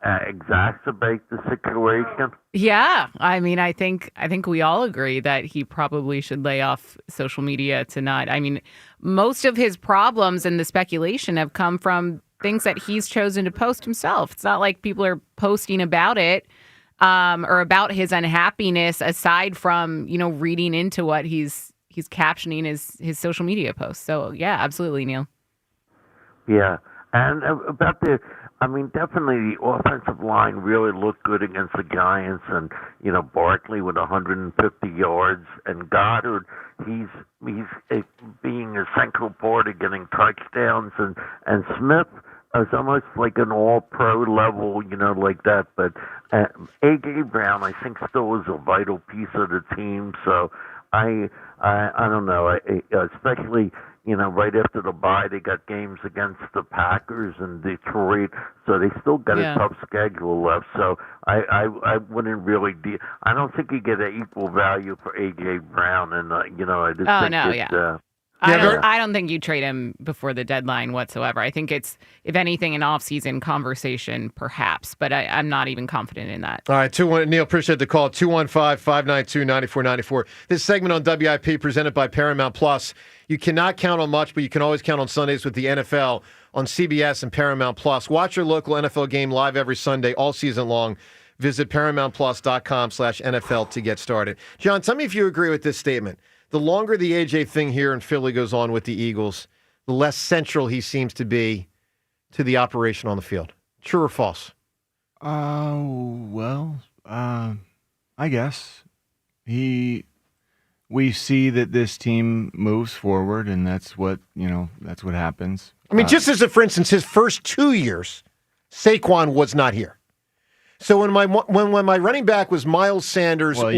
exacerbate the situation? Yeah, I mean, I think we all agree that he probably should lay off social media tonight. I mean, most of his problems and the speculation have come from things that he's chosen to post himself. It's not like people are posting about it or about his unhappiness aside from, reading into what he's captioning his social media posts. So, yeah, absolutely, Neil. Yeah. And about definitely the offensive line really looked good against the Giants. And, Barkley with 150 yards. And Goddard, he's being a central part of getting touchdowns. And Smith is almost like an all-pro level, like that. But A.J. Brown, I think, still is a vital piece of the team. So, I don't know, especially, right after the bye, they got games against the Packers and Detroit, so they still got a tough schedule left. So I wouldn't really I don't think you get an equal value for A.J. Brown, and, I just think I don't think you trade him before the deadline whatsoever. I think it's, if anything, an off-season conversation, perhaps, but I'm not even confident in that. All right, 2-1. Neil, appreciate the call. 215-592-9494. This segment on WIP presented by Paramount Plus. You cannot count on much, but you can always count on Sundays with the NFL on CBS and Paramount Plus. Watch your local NFL game live every Sunday all season long. Visit ParamountPlus.com/NFL to get started. John, tell me if you agree with this statement. The longer the AJ thing here in Philly goes on with the Eagles, the less central he seems to be to the operation on the field. True or false? Well, I guess we see that this team moves forward, and that's what happens. I mean, just as for instance, his first 2 years, Saquon was not here. So when my running back was Miles Sanders or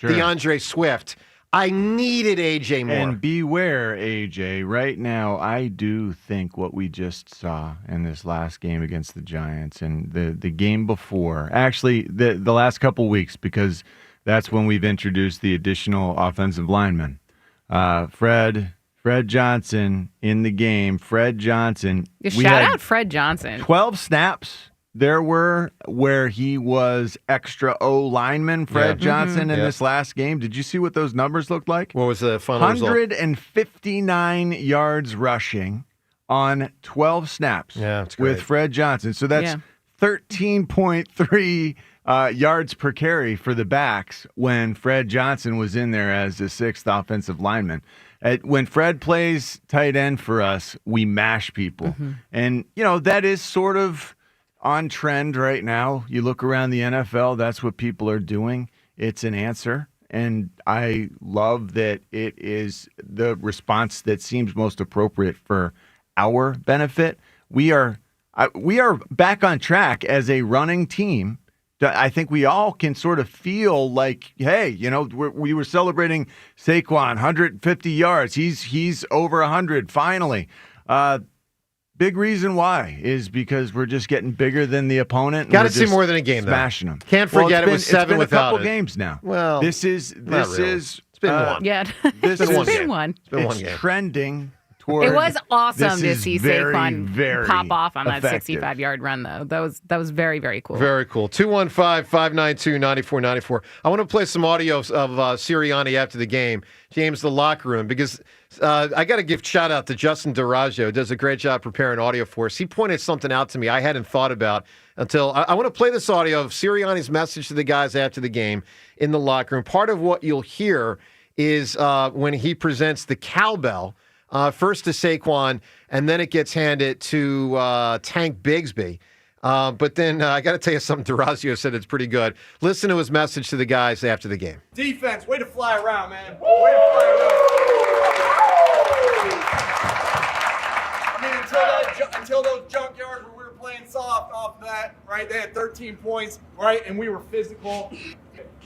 DeAndre Swift, I needed AJ more. And beware, AJ. Right now, I do think what we just saw in this last game against the Giants and the game before, actually the last couple weeks, because that's when we've introduced the additional offensive linemen. Fred Johnson in the game. Fred Johnson. Shout out Fred Johnson. 12 snaps. There were where he was extra O lineman, Fred Johnson, in this last game. Did you see what those numbers looked like? What was the final result? 159 yards rushing on 12 snaps with Fred Johnson. So that's 13.3 yards per carry for the backs when Fred Johnson was in there as the sixth offensive lineman. When Fred plays tight end for us, we mash people. And, that is sort of on trend right now. You look around the NFL, that's what people are doing. It's an answer. And I love that it is the response that seems most appropriate for our benefit. We are back on track as a running team. I think we all can sort of feel like, hey, we were celebrating Saquon, 150 yards. He's over 100 finally. Big reason why is because we're just getting bigger than the opponent. Got to see more than a game, smashing them. Can't forget it was 7 it's been without a couple games now. Well, this is it's been one. Yeah, this it's is been one. It's been one it's game. trending toward. It was awesome to is see very, Saquon very pop off on that effective. 65-yard run, though. That was very, very cool. Very cool. 215-592-9494. I want to play some audio of Sirianni after the game, James, the locker room, because I got to give shout out to Justin DeRaggio, who does a great job preparing audio for us. He pointed something out to me I hadn't thought about until I want to play this audio of Sirianni's message to the guys after the game in the locker room. Part of what you'll hear is when he presents the cowbell, first to Saquon, and then it gets handed to Tank Bigsby. But then I got to tell you something DeRaggio said it's pretty good. Listen to his message to the guys after the game. Defense, way to fly around, man. Way to fly around. I mean, until those junkyards where we were playing soft off that, right? They had 13 points, right? And we were physical.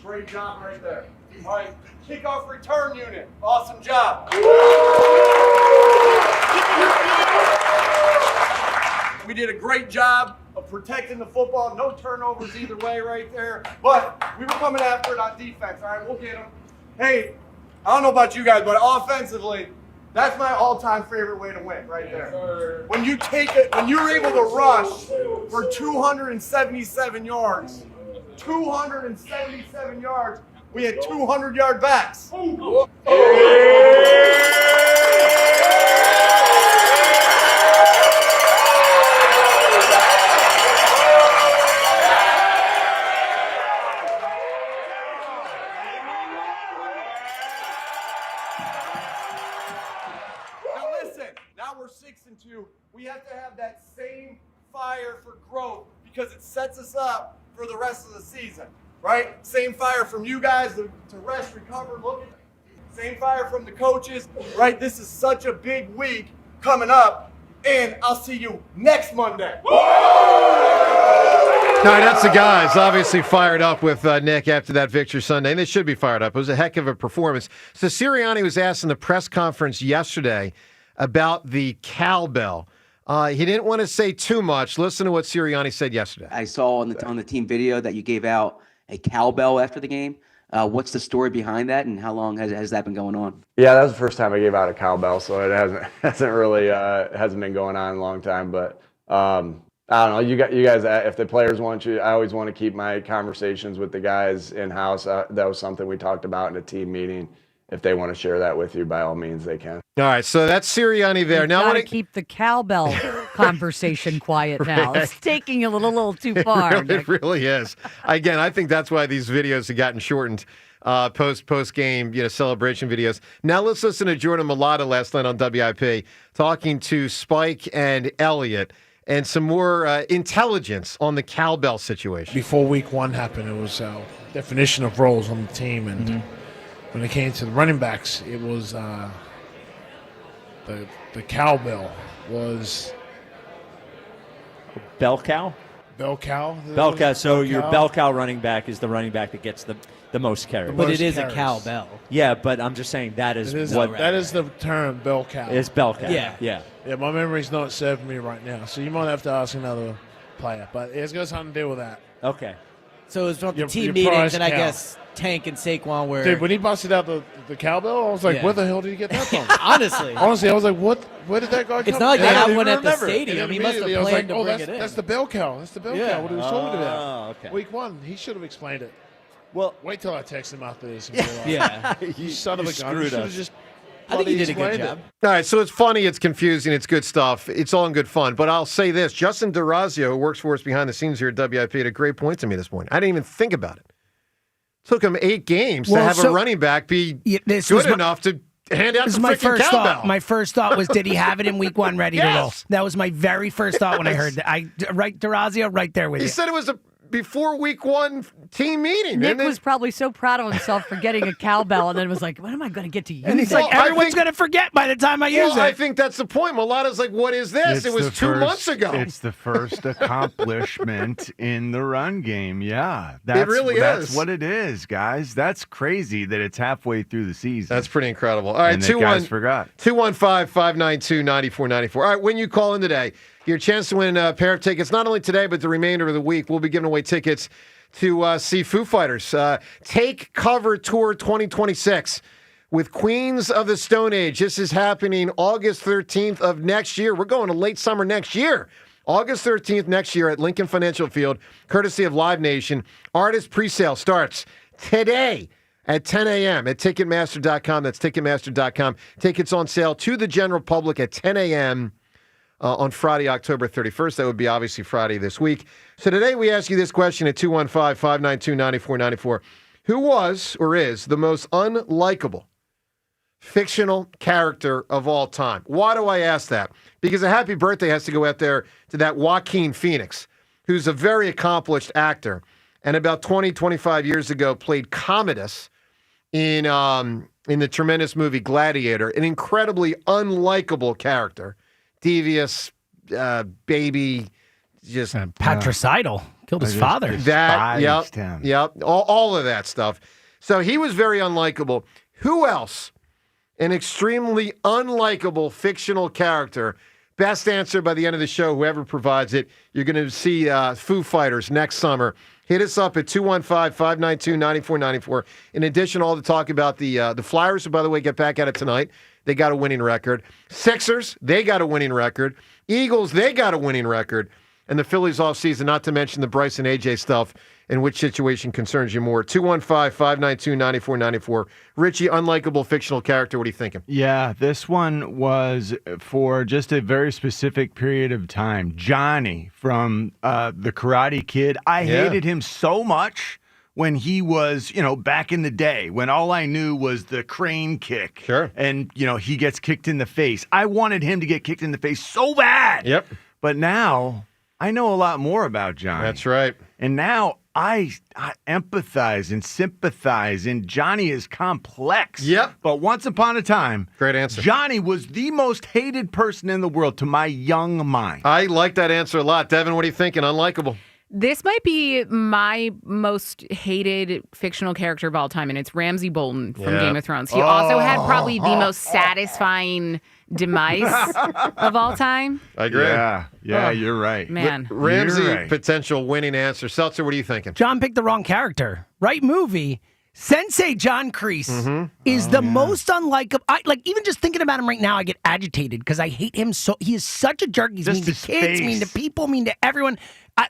Great job right there. All right, kickoff return unit. Awesome job. We did a great job of protecting the football. No turnovers either way right there. But we were coming after it on defense. All right, we'll get them. Hey, I don't know about you guys, but offensively, that's my all-time favorite way to win right there. When you take it, when you're able to rush for 277 yards, 277 yards, we had 200-yard backs. Now we're 6-2. We have to have that same fire for growth because it sets us up for the rest of the season, right? Same fire from you guys to rest, recover, look at it. Same fire from the coaches, right? This is such a big week coming up, and I'll see you next Monday. All right, that's the guys. Obviously fired up with Nick after that victory Sunday, and they should be fired up. It was a heck of a performance. So Sirianni was asked in the press conference yesterday about the cowbell. He didn't want to say too much. Listen to what Sirianni said yesterday. I saw on the team video that you gave out a cowbell after the game. What's the story behind that, and how long has that been going on? Yeah, that was the first time I gave out a cowbell, so it hasn't really hasn't been going on in a long time. But I don't know. You guys, if the players want you, I always want to keep my conversations with the guys in house. That was something we talked about in a team meeting. If they want to share that with you, by all means, they can. All right, so that's Sirianni there. Now, Now, to keep the cowbell conversation quiet now. Right. It's taking a little too far. It really is. Again, I think that's why these videos have gotten shortened. Post game, celebration videos. Now let's listen to Jordan Mailata last night on WIP talking to Spike and Eliot and some more intelligence on the cowbell situation. Before week one happened, it was definition of roles on the team, and when it came to the running backs, it was the cowbell was bell cow. Bell cow. Bell cow. So your bell cow running back is the running back that gets the most carries. But it is a cowbell. Yeah, but I'm just saying that is that is the term, bell cow. It's bell cow. Yeah. Yeah, my memory's not serving me right now, so you might have to ask another player. But it's got something to do with that. Okay. So it was from the Your team prize meetings, and I cow. guess Tank and Saquon were. Dude, when he busted out the cowbell, I was like, Yeah. where the hell did he get that from? Honestly, I was like, what? Where did that guy come It's not like from? they I had didn't one even at the remember. stadium. And He must have immediately I was planned like, to bring that's, it in. That's the bell cow. That's the bell Yeah. cow. What he was talking about. Okay. Week one, he should have explained it. Well, wait till I text him after this. And be like, Yeah. you son of a gun. You should have just. I think he did a good bloody job. explained All right, so it's funny, it's confusing, it's good stuff. It's all in good fun. But I'll say this, Justin DeRazio, who works for us behind the scenes here at WIP, had a great point to me this morning. I didn't even think about it. Took him 8 games to have a running back be good enough to hand out This the is my freaking first cowbell. thought. My first thought was, did he have it in week one ready to go? Yes. That was my very first thought when I heard that. Right, DeRazio, right there with He you. said it was a before week one team meeting. Nick and then- was probably so proud of himself for getting a cowbell, and then was like, when am I going to get to use And he's it? like, everyone's going to forget by the time I use it. I think that's the point. Malata's like, what is this? It's It was the 2 months ago. It's the first accomplishment in the run game. Yeah, really that's is. what it is, guys. That's crazy that it's halfway through the season. That's pretty incredible. All right, and the guys forgot. 215-592-9494. All right, when you call in today, your chance to win a pair of tickets, not only today, but the remainder of the week. We'll be giving away tickets to see Foo Fighters. Take Cover Tour 2026 with Queens of the Stone Age. This is happening August 13th of next year. We're going to late summer next year. August 13th next year at Lincoln Financial Field, courtesy of Live Nation. Artist presale starts today at 10 a.m. at Ticketmaster.com. That's Ticketmaster.com. Tickets on sale to the general public at 10 a.m. On Friday, October 31st. That would be obviously Friday this week. So today we ask you this question at 215-592-9494. Who was or is the most unlikable fictional character of all time? Why do I ask that? Because a happy birthday has to go out there to that Joaquin Phoenix, who's a very accomplished actor, and about 20, 25 years ago played Commodus in the tremendous movie Gladiator, an incredibly unlikable character. Devious, baby, just patricidal. Killed his father. That, yep, all of that stuff. So he was very unlikable. Who else? An extremely unlikable fictional character. Best answer by the end of the show, whoever provides it. You're going to see Foo Fighters next summer. Hit us up at 215-592-9494. In addition, all the talk about the Flyers, who, by the way, get back at it tonight. They got a winning record. Sixers, they got a winning record. Eagles, they got a winning record. And the Phillies off season, not to mention the Bryce and AJ stuff, and which situation concerns you more. 215-592-9494. Richie, unlikable fictional character. What are you thinking? Yeah, this one was for just a very specific period of time. Johnny from The Karate Kid. I hated him so much when he was, back in the day, when all I knew was the crane kick. Sure. And, he gets kicked in the face. I wanted him to get kicked in the face so bad. Yep. But now I know a lot more about Johnny. That's right. And now I empathize and sympathize, and Johnny is complex. Yep. But once upon a time, great answer. Johnny was the most hated person in the world to my young mind. I like that answer a lot. Devin, what are you thinking? Unlikable. This might be my most hated fictional character of all time, and it's Ramsay Bolton from Game of Thrones. He also had probably the most satisfying demise of all time. I agree. Yeah, you're right. Man. Ramsey, You're right. potential winning answer. Seltzer, what are you thinking? John picked the wrong character. Right movie. Sensei John Kreese is the most unlikable. Even just thinking about him right now, I get agitated because I hate him so. He is such a jerk. He's Just mean to his kids, face. mean to people, mean to everyone. I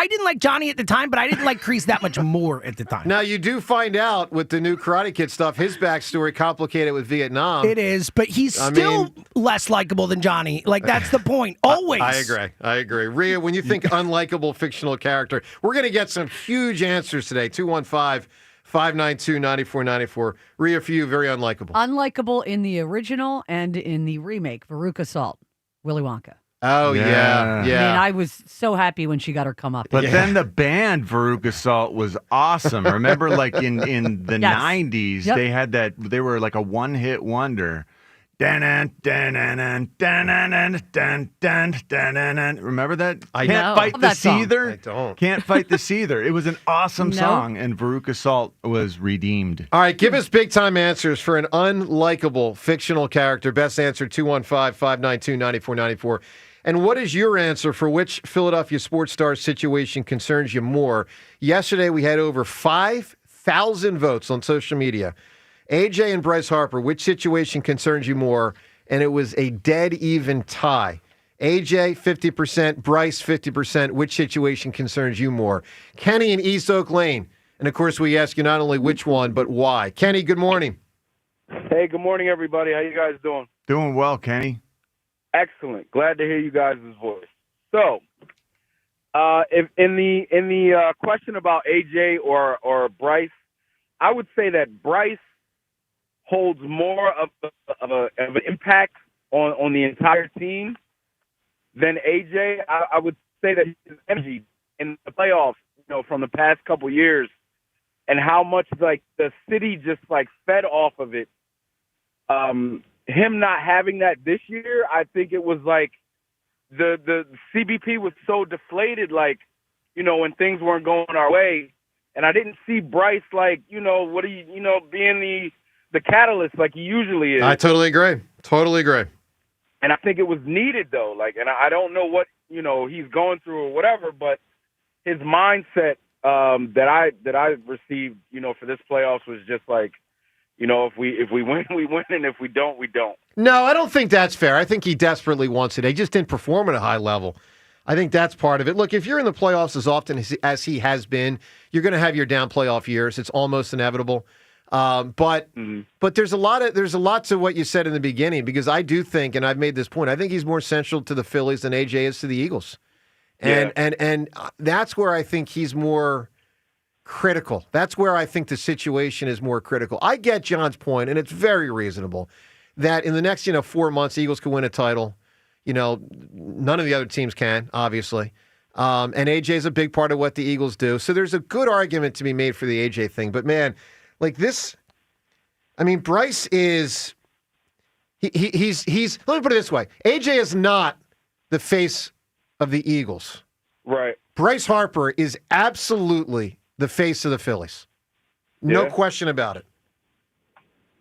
didn't like Johnny at the time, but I didn't like Kreese that much more at the time. Now, you do find out with the new Karate Kid stuff, his backstory complicated with Vietnam. It is, but he's still less likable than Johnny. That's the point. Always. I agree. Rhea, when you think unlikable fictional character, we're going to get some huge answers today. 215-592-9494. Rhea, for you, very unlikable. Unlikable in the original and in the remake, Veruca Salt, Willy Wonka. Oh, yeah. I mean, I was so happy when she got her come up. But then the band Veruca Salt was awesome. Remember, in the Yes. 90s, Yep. they had that. They were like a one-hit wonder. Remember that? I Can't know. fight Love the that song. Seether. I don't. Can't fight the Seether. It was an awesome No. song, and Veruca Salt was redeemed. All right, give us big-time answers for an unlikable fictional character. Best answer, 215-592-9494. And what is your answer for which Philadelphia sports star situation concerns you more? Yesterday, we had over 5,000 votes on social media. AJ and Bryce Harper, which situation concerns you more? And it was a dead even tie. AJ, 50%, Bryce, 50%. Which situation concerns you more? Kenny in East Oak Lane. And, of course, we ask you not only which one, but why. Kenny, good morning. Hey, good morning, everybody. How you guys doing? Doing well, Kenny. Excellent. Glad to hear you guys' voice. So, if in the question about AJ or Bryce, I would say that Bryce holds more of an impact on the entire team than AJ. I would say that his energy in the playoffs, from the past couple years, and how much the city just fed off of it. Him not having that this year, I think it was the CBP was so deflated, when things weren't going our way, and I didn't see Bryce being the catalyst like he usually is. I totally agree. And I think it was needed though. And I don't know what he's going through or whatever, but his mindset that I received for this playoffs was just if we win, we win, and if we don't, we don't. No, I don't think that's fair. I think he desperately wants it. He just didn't perform at a high level. I think that's part of it. Look, if you're in the playoffs as often as he has been, you're going to have your down playoff years. It's almost inevitable. But there's a lot to what you said in the beginning, because I do think, and I've made this point, I think he's more central to the Phillies than AJ is to the Eagles. And that's where I think he's more critical. That's where I think the situation is more critical. I get John's point, and it's very reasonable that in the next 4 months, Eagles could win a title. None of the other teams can, obviously. And AJ is a big part of what the Eagles do. So there's a good argument to be made for the AJ thing. But man, Bryce is he's let me put it this way. AJ is not the face of the Eagles. Right. Bryce Harper is absolutely the face of the Phillies. No question about it.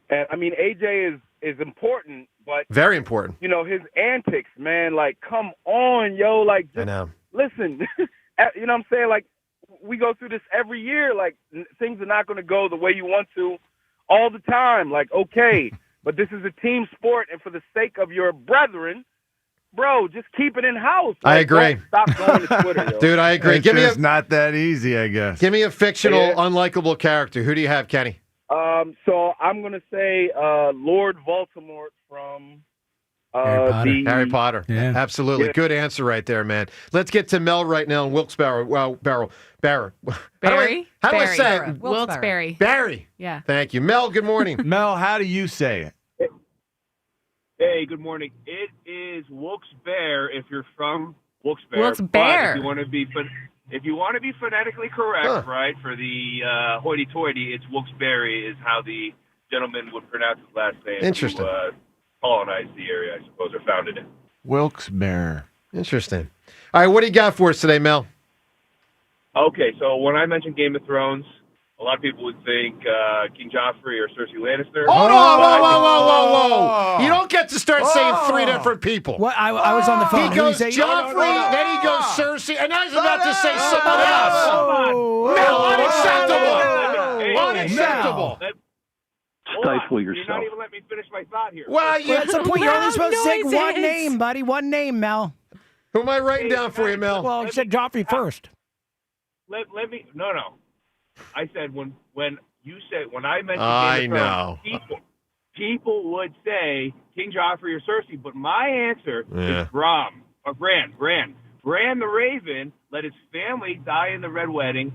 And AJ is important, but very important. His antics, man, come on, yo, I know. Listen, what I'm saying? We go through this every year. Things are not going to go the way you want to all the time. Okay, but this is a team sport, and for the sake of your brethren, bro, just keep it in house. I agree. Don't stop going to Twitter, yo. Dude, I agree. It's not that easy, I guess. Give me a fictional, unlikable character. Who do you have, Kenny? So I'm going to say Lord Voldemort from Harry Potter. Yeah. Absolutely. Yeah. Good answer right there, man. Let's get to Mel right now in Wilkes-Barre. Barrow. How do I say it? Wilkes-Barre. Barry. Yeah. Thank you. Mel, good morning. Mel, how do you say it? Hey, good morning. It is Wilkes-Barre if you're from Wilkes-Barre. Wilkes-Barre. But if you want to be phonetically correct, right, for the hoity-toity, it's Wilkes-Barre is how the gentleman would pronounce his last name. Interesting. Who colonized the area, I suppose, or founded it. Wilkes-Barre. Interesting. All right, what do you got for us today, Mel? Okay, so when I mentioned Game of Thrones, A lot of people would think King Joffrey or Cersei Lannister. Hold on, whoa. You don't get to start saying three different people. What? I was on the phone. He goes Joffrey, then he goes Cersei, and now he's about to say someone else. No, unacceptable. Stifle yourself. You're not even letting me finish my thought here. Well, that's the point. You're only supposed to say one name, buddy. One name, Mel. Who am I writing down for you, Mel? Well, you said Joffrey first. Let me. No. I said when I mentioned I know. people would say King Joffrey or Cersei, but my answer is Bran. Bran the Raven let his family die in the Red Wedding,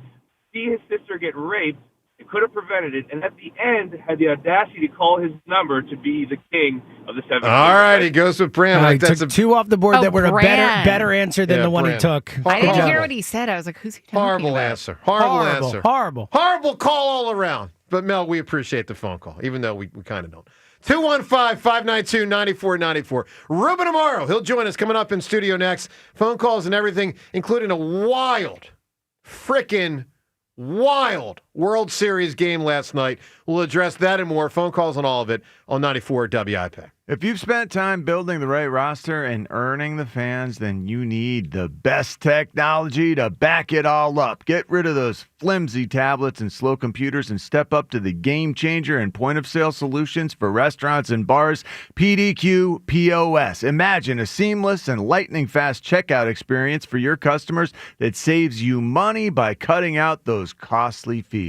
see his sister get raped, and could have prevented it, and at the end had the audacity to call his number to be the king of the Seven. All right, he goes with Bran. I took two off the board that were a better answer than the one he took. I didn't hear what he said. I was like, who's he talking Horrible about? answer. Horrible answer. Horrible call all around. But, Mel, we appreciate the phone call, even though we kind of don't. 215-592-9494. Ruben Amaro, he'll join us coming up in studio next. Phone calls and everything, including a freaking wild World Series game last night. We'll address that and more. Phone calls on all of it on 94 WIP. If you've spent time building the right roster and earning the fans, then you need the best technology to back it all up. Get rid of those flimsy tablets and slow computers and step up to the game changer and point-of-sale solutions for restaurants and bars, PDQ POS. Imagine a seamless and lightning-fast checkout experience for your customers that saves you money by cutting out those costly fees.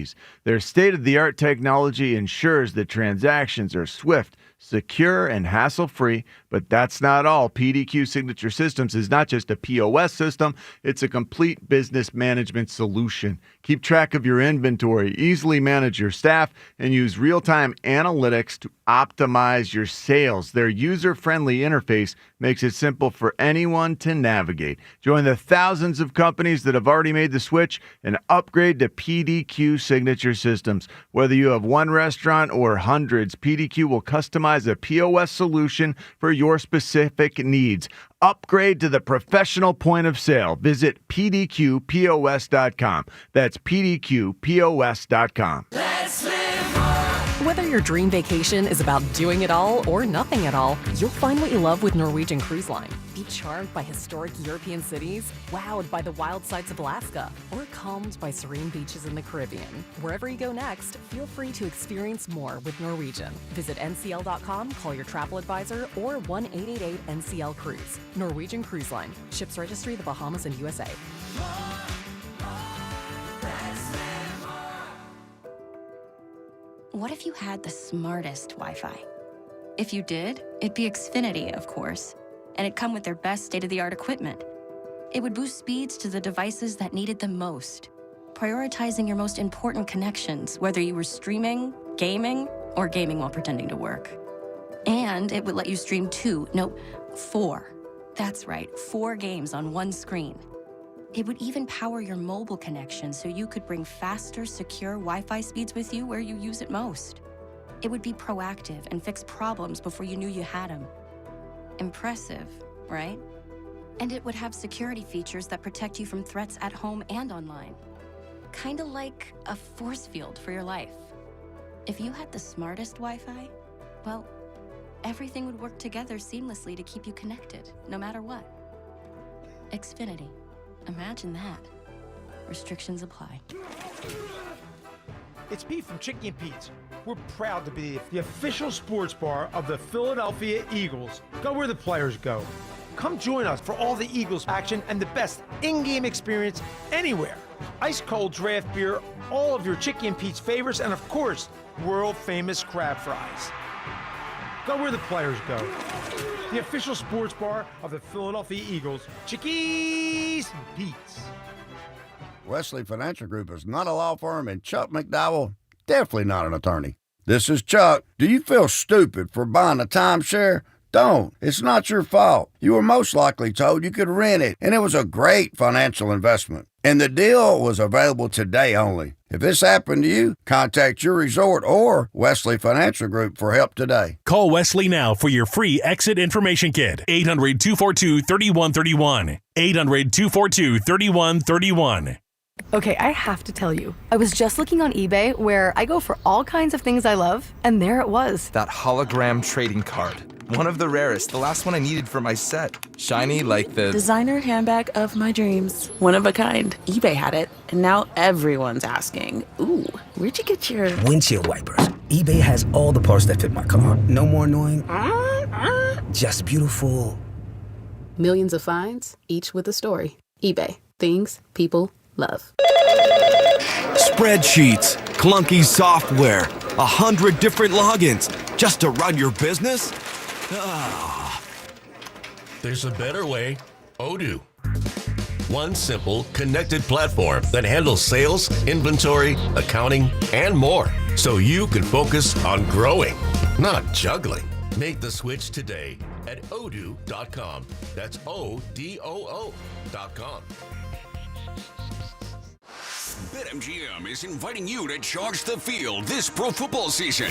Their state-of-the-art technology ensures that transactions are swift, secure, and hassle-free, but that's not all. PDQ Signature Systems is not just a POS system, it's a complete business management solution. Keep track of your inventory, easily manage your staff, and use real-time analytics to optimize your sales. Their user-friendly interface makes it simple for anyone to navigate. Join the thousands of companies that have already made the switch and upgrade to PDQ Signature Systems. Whether you have one restaurant or hundreds, PDQ will customize a POS solution for your specific needs. Upgrade to the professional point of sale. Visit pdqpos.com. That's pdqpos.com. Whether your dream vacation is about doing it all or nothing at all, you'll find what you love with Norwegian Cruise Line. Be charmed by historic European cities, wowed by the wild sights of Alaska, or calmed by serene beaches in the Caribbean. Wherever you go next, feel free to experience more with Norwegian. Visit ncl.com, call your travel advisor, or 1-888-NCL-CRUISE. Norwegian Cruise Line. Ships registry the Bahamas and USA. What if you had the smartest Wi-Fi? If you did, it'd be Xfinity, of course, and it'd come with their best state-of-the-art equipment. It would boost speeds to the devices that needed them most, prioritizing your most important connections, whether you were streaming, gaming, or gaming while pretending to work. And it would let you stream 4. That's right, 4 games on one screen. It would even power your mobile connection so you could bring faster, secure Wi-Fi speeds with you where you use it most. It would be proactive and fix problems before you knew you had them. Impressive, right? And it would have security features that protect you from threats at home and online. Kinda like a force field for your life. If you had the smartest Wi-Fi, well, everything would work together seamlessly to keep you connected, no matter what. Xfinity. Imagine that. Restrictions apply. It's Pete from Chicky and Pete's. We're proud to be the official sports bar of the Philadelphia Eagles. Go where the players go. Come join us for all the Eagles action and the best in-game experience anywhere. Ice cold draft beer, all of your Chicky and Pete's favorites, and of course, world famous crab fries. Go where the players go. The official sports bar of the Philadelphia Eagles, Chickies and Pete's. Wesley Financial Group is not a law firm, and Chuck McDowell, definitely not an attorney. This is Chuck. Do you feel stupid for buying a timeshare? Don't. It's not your fault. You were most likely told you could rent it, and it was a great financial investment. And the deal was available today only. If this happened to you, contact your resort or Wesley Financial Group for help today. Call Wesley now for your free exit information kit. 800-242-3131. 800-242-3131. Okay, I have to tell you, I was just looking on eBay where I go for all kinds of things I love, and there it was. That hologram trading card. One of the rarest, the last one I needed for my set. Shiny like the designer handbag of my dreams. One of a kind. eBay had it, and now everyone's asking, ooh, where'd you get your windshield wipers? eBay has all the parts that fit my car. No more annoying, just beautiful. Millions of finds, each with a story. eBay. Things people love. Spreadsheets, clunky software, 100 different logins just to run your business? Ah. There's a better way. Odoo. One simple, connected platform that handles sales, inventory, accounting, and more, so you can focus on growing, not juggling. Make the switch today at odoo.com. That's ODOO.com. BetMGM is inviting you to charge the field this pro football season.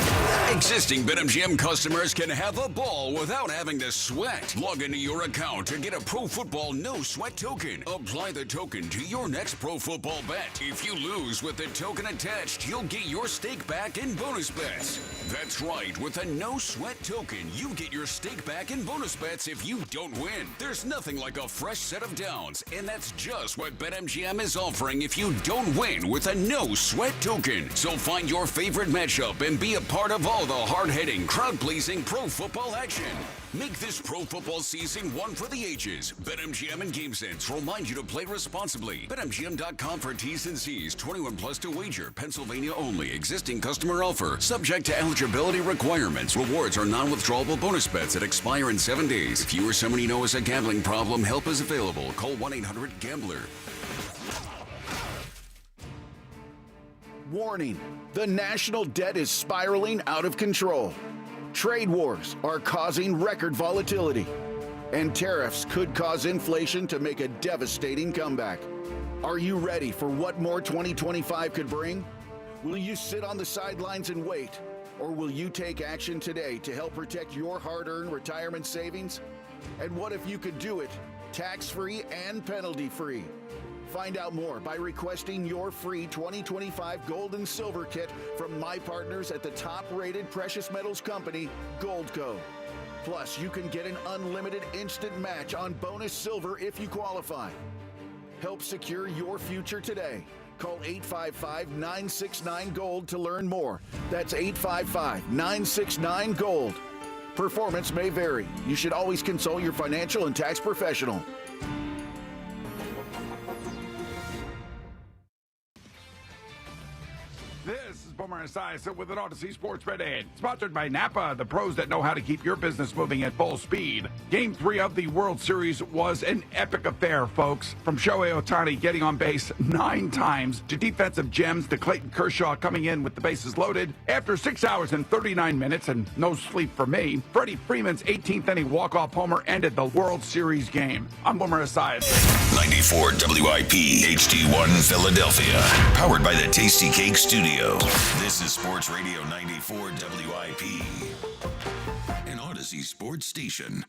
Existing BetMGM customers can have a ball without having to sweat. Log into your account to get a pro football no sweat token. Apply the token to your next pro football bet. If you lose with the token attached, you'll get your stake back in bonus bets. That's right, with a no sweat token, you get your stake back in bonus bets if you don't win. There's nothing like a fresh set of downs, and that's just what BetMGM is offering if you don't win with a no sweat token. So find your favorite matchup and be a part of all the hard-hitting, crowd-pleasing pro football action. Make this pro football season one for the ages. BetMGM and GameSense remind you to play responsibly. BetMGM.com for T's and C's. 21 plus to wager. Pennsylvania only. Existing customer offer. Subject to eligibility requirements. Rewards are non-withdrawable bonus bets that expire in 7 days. If you or someone you know has a gambling problem, help is available. Call 1-800-GAMBLER. Warning, the national debt is spiraling out of control. Trade wars are causing record volatility, and tariffs could cause inflation to make a devastating comeback. Are you ready for what more 2025 could bring? Will you sit on the sidelines and wait, or will you take action today to help protect your hard-earned retirement savings? And what if you could do it tax-free and penalty-free? Find out more by requesting your free 2025 gold and silver kit from my partners at the top-rated precious metals company, Goldco. Plus, you can get an unlimited instant match on bonus silver if you qualify. Help secure your future today. Call 855-969-GOLD to learn more. That's 855-969-GOLD. Performance may vary. You should always consult your financial and tax professional. This is Boomer Esiason with an Odyssey Sports Bet ad. Sponsored by Napa, the pros that know how to keep your business moving at full speed. Game 3 of the World Series was an epic affair, folks. From Shohei Ohtani getting on base 9 times to defensive gems to Clayton Kershaw coming in with the bases loaded. After 6 hours and 39 minutes and no sleep for me, Freddie Freeman's 18th inning walk-off homer ended the World Series game. I'm Boomer Esiason. 94 WIP HD1 Philadelphia. Powered by the Tasty Cake Studio. This is Sports Radio 94 WIP. An Odyssey sports station.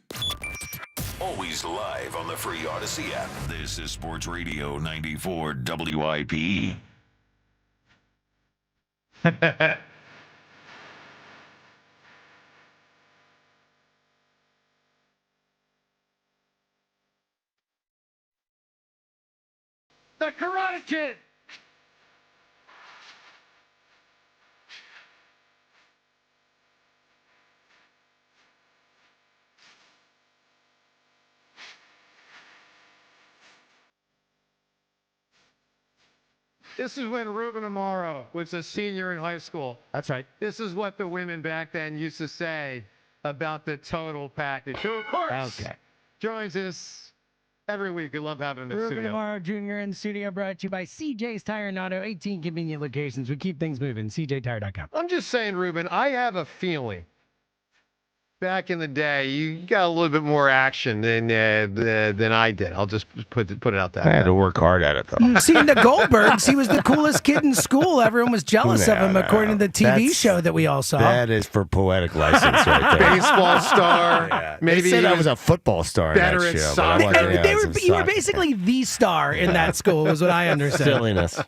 Always live on the free Odyssey app. This is Sports Radio 94 WIP. The Karate Kid! This is when Ruben Amaro was a senior in high school. That's right. This is what the women back then used to say about the total package. Who, of course, joins us every week. We love having him in the Ruben studio. Amaro Jr. in the studio, brought to you by CJ's Tire and Auto, 18 convenient locations. We keep things moving. CJTire.com. I'm just saying, Ruben, I have a feeling back in the day, you got a little bit more action than I did. I'll just put it out that I had way. to work hard at it, though. You've seen the Goldbergs. He was the coolest kid in school. Everyone was jealous of him, according to the TV show that we all saw. That is for poetic license right there. Baseball star. Maybe they said I was a football star in that better at show. soccer. You were basically the star in that school, is what I understood. Silliness.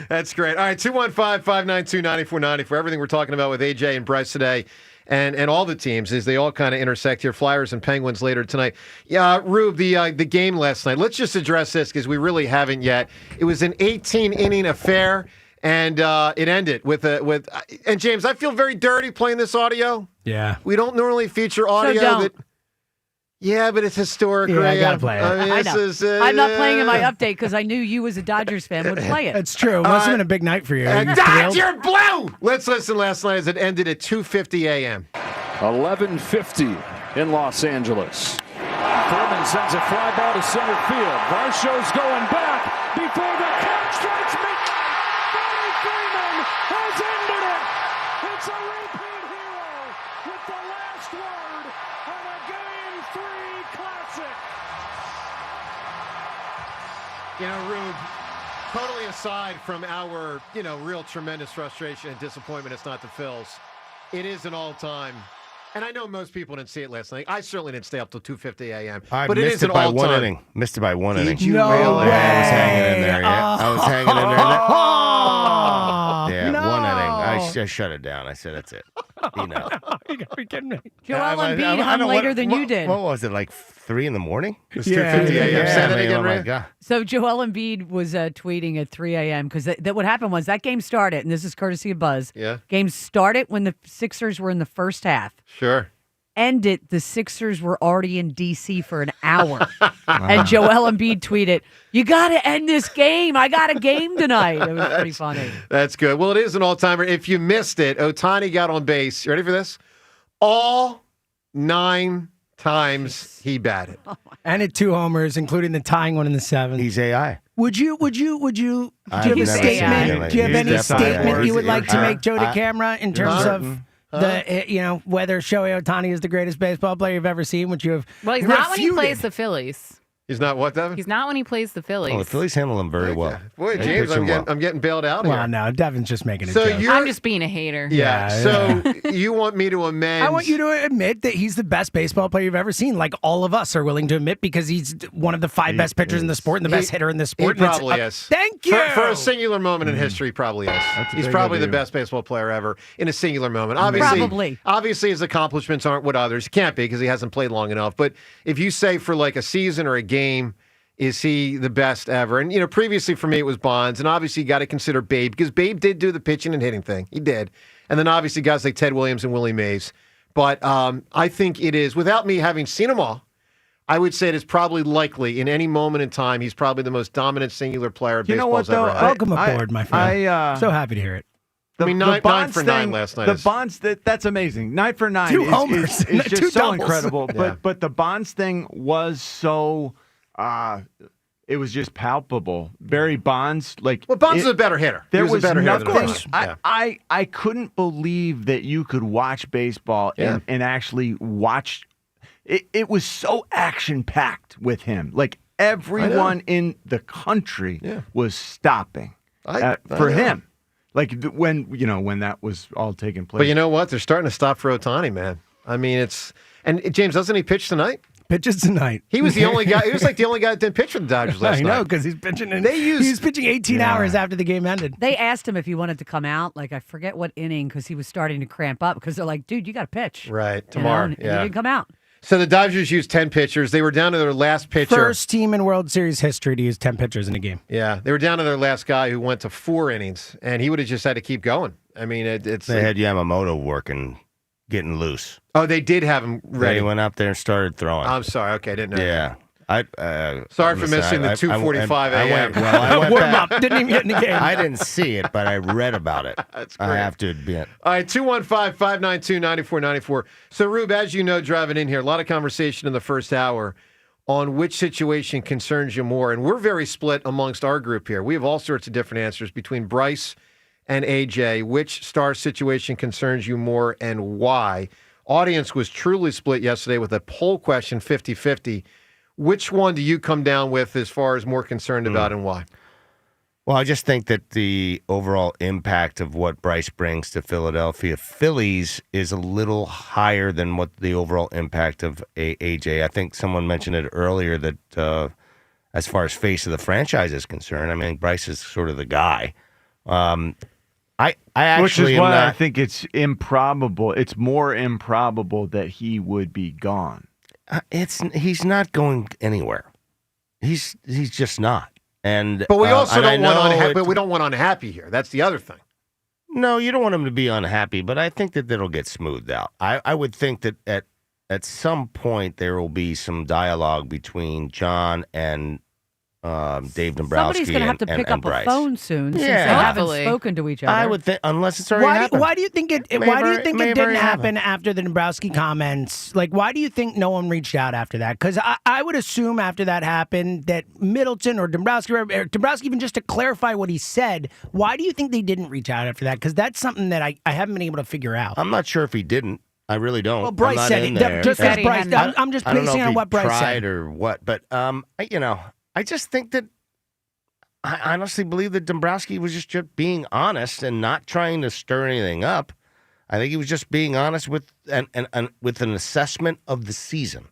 That's great. All right, 215-592-9490 for everything we're talking about with AJ and Bryce today. And all the teams, as they all kind of intersect here. Flyers and Penguins later tonight. Yeah, Rube, the game last night. Let's just address this because we really haven't yet. It was an 18-inning affair, and it ended with. And James, I feel very dirty playing this audio. Yeah, we don't normally feature audio that. Yeah, but it's historic. Yeah, I gotta play it. I know. I'm not playing in my update because I knew you as a Dodgers fan would play it. That's true. It must have been a big night for you. Dodger blue! Let's listen last night as it ended at 2:50 a.m. 11:50 in Los Angeles. Thurman sends a fly ball to center field. Varsho's going back before the catch strikes me. Freddie Freeman has ended it. It's a repeat hero with the last word on a Game 3 classic. You know, Rube, totally aside from our, real tremendous frustration and disappointment, it's not the Phils. It is an all-time. And I know most people didn't see it last night. I certainly didn't stay up till 2:50 a.m. But it is an all-time. One inning. Missed it by one inning. Did you really? I was hanging in there. Yeah, I was hanging in there. Yeah, 1 inning. I shut it down. I said, that's it. Enough. You gotta be kidding me. Joel Embiid hung later than you did. What was it, like 3 in the morning? It was 2:50 a.m. Say that again, oh my God. So Joel Embiid was tweeting at 3 a.m. because what happened was that game started, and this is courtesy of Buzz. Yeah. Game started when the Sixers were in the first half. Sure. Ended, the Sixers were already in D.C. for an hour. And Joel Embiid tweeted, "You got to end this game. I got a game tonight." It was pretty funny. That's good. Well, it is an all-timer. If you missed it, Ohtani got on base. You ready for this? All 9 times he batted. And hit 2 homers, including the tying one in the 7th. He's AI. Would you do you have a statement? Do you have any statement you would like to make, Joe, to camera, in terms of whether Shohei Ohtani is the greatest baseball player you've ever seen? Which you have Well, he's not when he plays the Phillies. He's not what, Devin? He's not when he plays the Phillies. Oh, the Phillies handle him very well. Boy, James, I'm getting bailed out here. Well, no, Devin's just making a So joke. I'm just being a hater. Yeah. So you want me to amend? I want you to admit that he's the best baseball player you've ever seen, like all of us are willing to admit, because he's one of the 5 best pitchers in the sport and the best hitter in the sport. He probably is. Thank you. For a singular moment in history, probably is. He's probably the best baseball player ever in a singular moment. Obviously, his accomplishments aren't what others. He can't be because he hasn't played long enough. But if you say for like a season or a game, is he the best ever? And, previously for me, it was Bonds. And obviously, you got to consider Babe, because Babe did do the pitching and hitting thing. He did. And then obviously guys like Ted Williams and Willie Mays. But I think it is, without me having seen them all, I would say it is probably likely in any moment in time, he's probably the most dominant singular player baseball's ever had. Welcome aboard, my friend. So happy to hear it. Nine for 9 last night. The Bonds, that's amazing. 9 for 9 2 homers. is just 2 so doubles. incredible. Yeah. But the Bonds thing was so... it was just palpable. Barry Bonds, Bonds is a better hitter. There He was a better hitter nothing. than Ohtani. I couldn't believe that you could watch baseball and actually watch. It was so action packed with him. Like everyone in the country was stopping for him. Like when that was all taking place. But you know what? They're starting to stop for Ohtani, man. I mean, and James, doesn't he pitch tonight? Pitches tonight. He was the only guy. He was like the only guy that didn't pitch for the Dodgers last night. I know, because he's pitching. He's pitching 18 hours after the game ended. They asked him if he wanted to come out. Like, I forget what inning, because he was starting to cramp up. Because they're like, "Dude, you got to pitch right tomorrow." And he didn't come out. So the Dodgers used 10 pitchers. They were down to their last pitcher. First team in World Series history to use 10 pitchers in a game. Yeah, they were down to their last guy, who went to 4 innings, and he would have just had to keep going. I mean, it's they had Yamamoto working, getting loose. Oh, they did have him ready. He went up there and started throwing. I'm sorry. Okay, I didn't know. Yeah. Sorry for missing the 2:45 a.m. I went warm back. up. Didn't even get in the game. I didn't see it, but I read about it. That's great. I have to admit. All right, 215-592-9494. So, Rube, as you know, driving in here, a lot of conversation in the first hour on which situation concerns you more. And we're very split amongst our group here. We have all sorts of different answers between Bryce and AJ. Which star situation concerns you more and why? audience was truly split yesterday with a poll question 50-50. Which one do you come down with as far as more concerned about and why? Well, I just think that the overall impact of what Bryce brings to Philadelphia Phillies is a little higher than what the overall impact of AJ. I think someone mentioned it earlier that as far as face of the franchise is concerned, I mean, Bryce is sort of the guy. I actually, which is why I think it's improbable. It's more improbable that he would be gone. He's not going anywhere. He's just not. But we also don't want unhappy. But we don't want unhappy here. That's the other thing. No, you don't want him to be unhappy. But I think that it'll get smoothed out. I would think that at some point there will be some dialogue between John and Dave Dombrowski. Somebody's going to have to pick up Bryce. a phone soon since they haven't spoken to each other. I would think, unless it's already happened. Why do you think it didn't happen after the Dombrowski comments? Like, why do you think no one reached out after that? Because I would assume after that happened that Middleton or Dombrowski, even just to clarify what he said, why do you think they didn't reach out after that? Because that's something that I haven't been able to figure out. I'm not sure if he didn't. I really don't. Well, Bryce said it. I'm just basing on what Bryce said. Or what, but I just think that I honestly believe that Dombrowski was just being honest and not trying to stir anything up. I think he was just being honest with with an assessment of the season,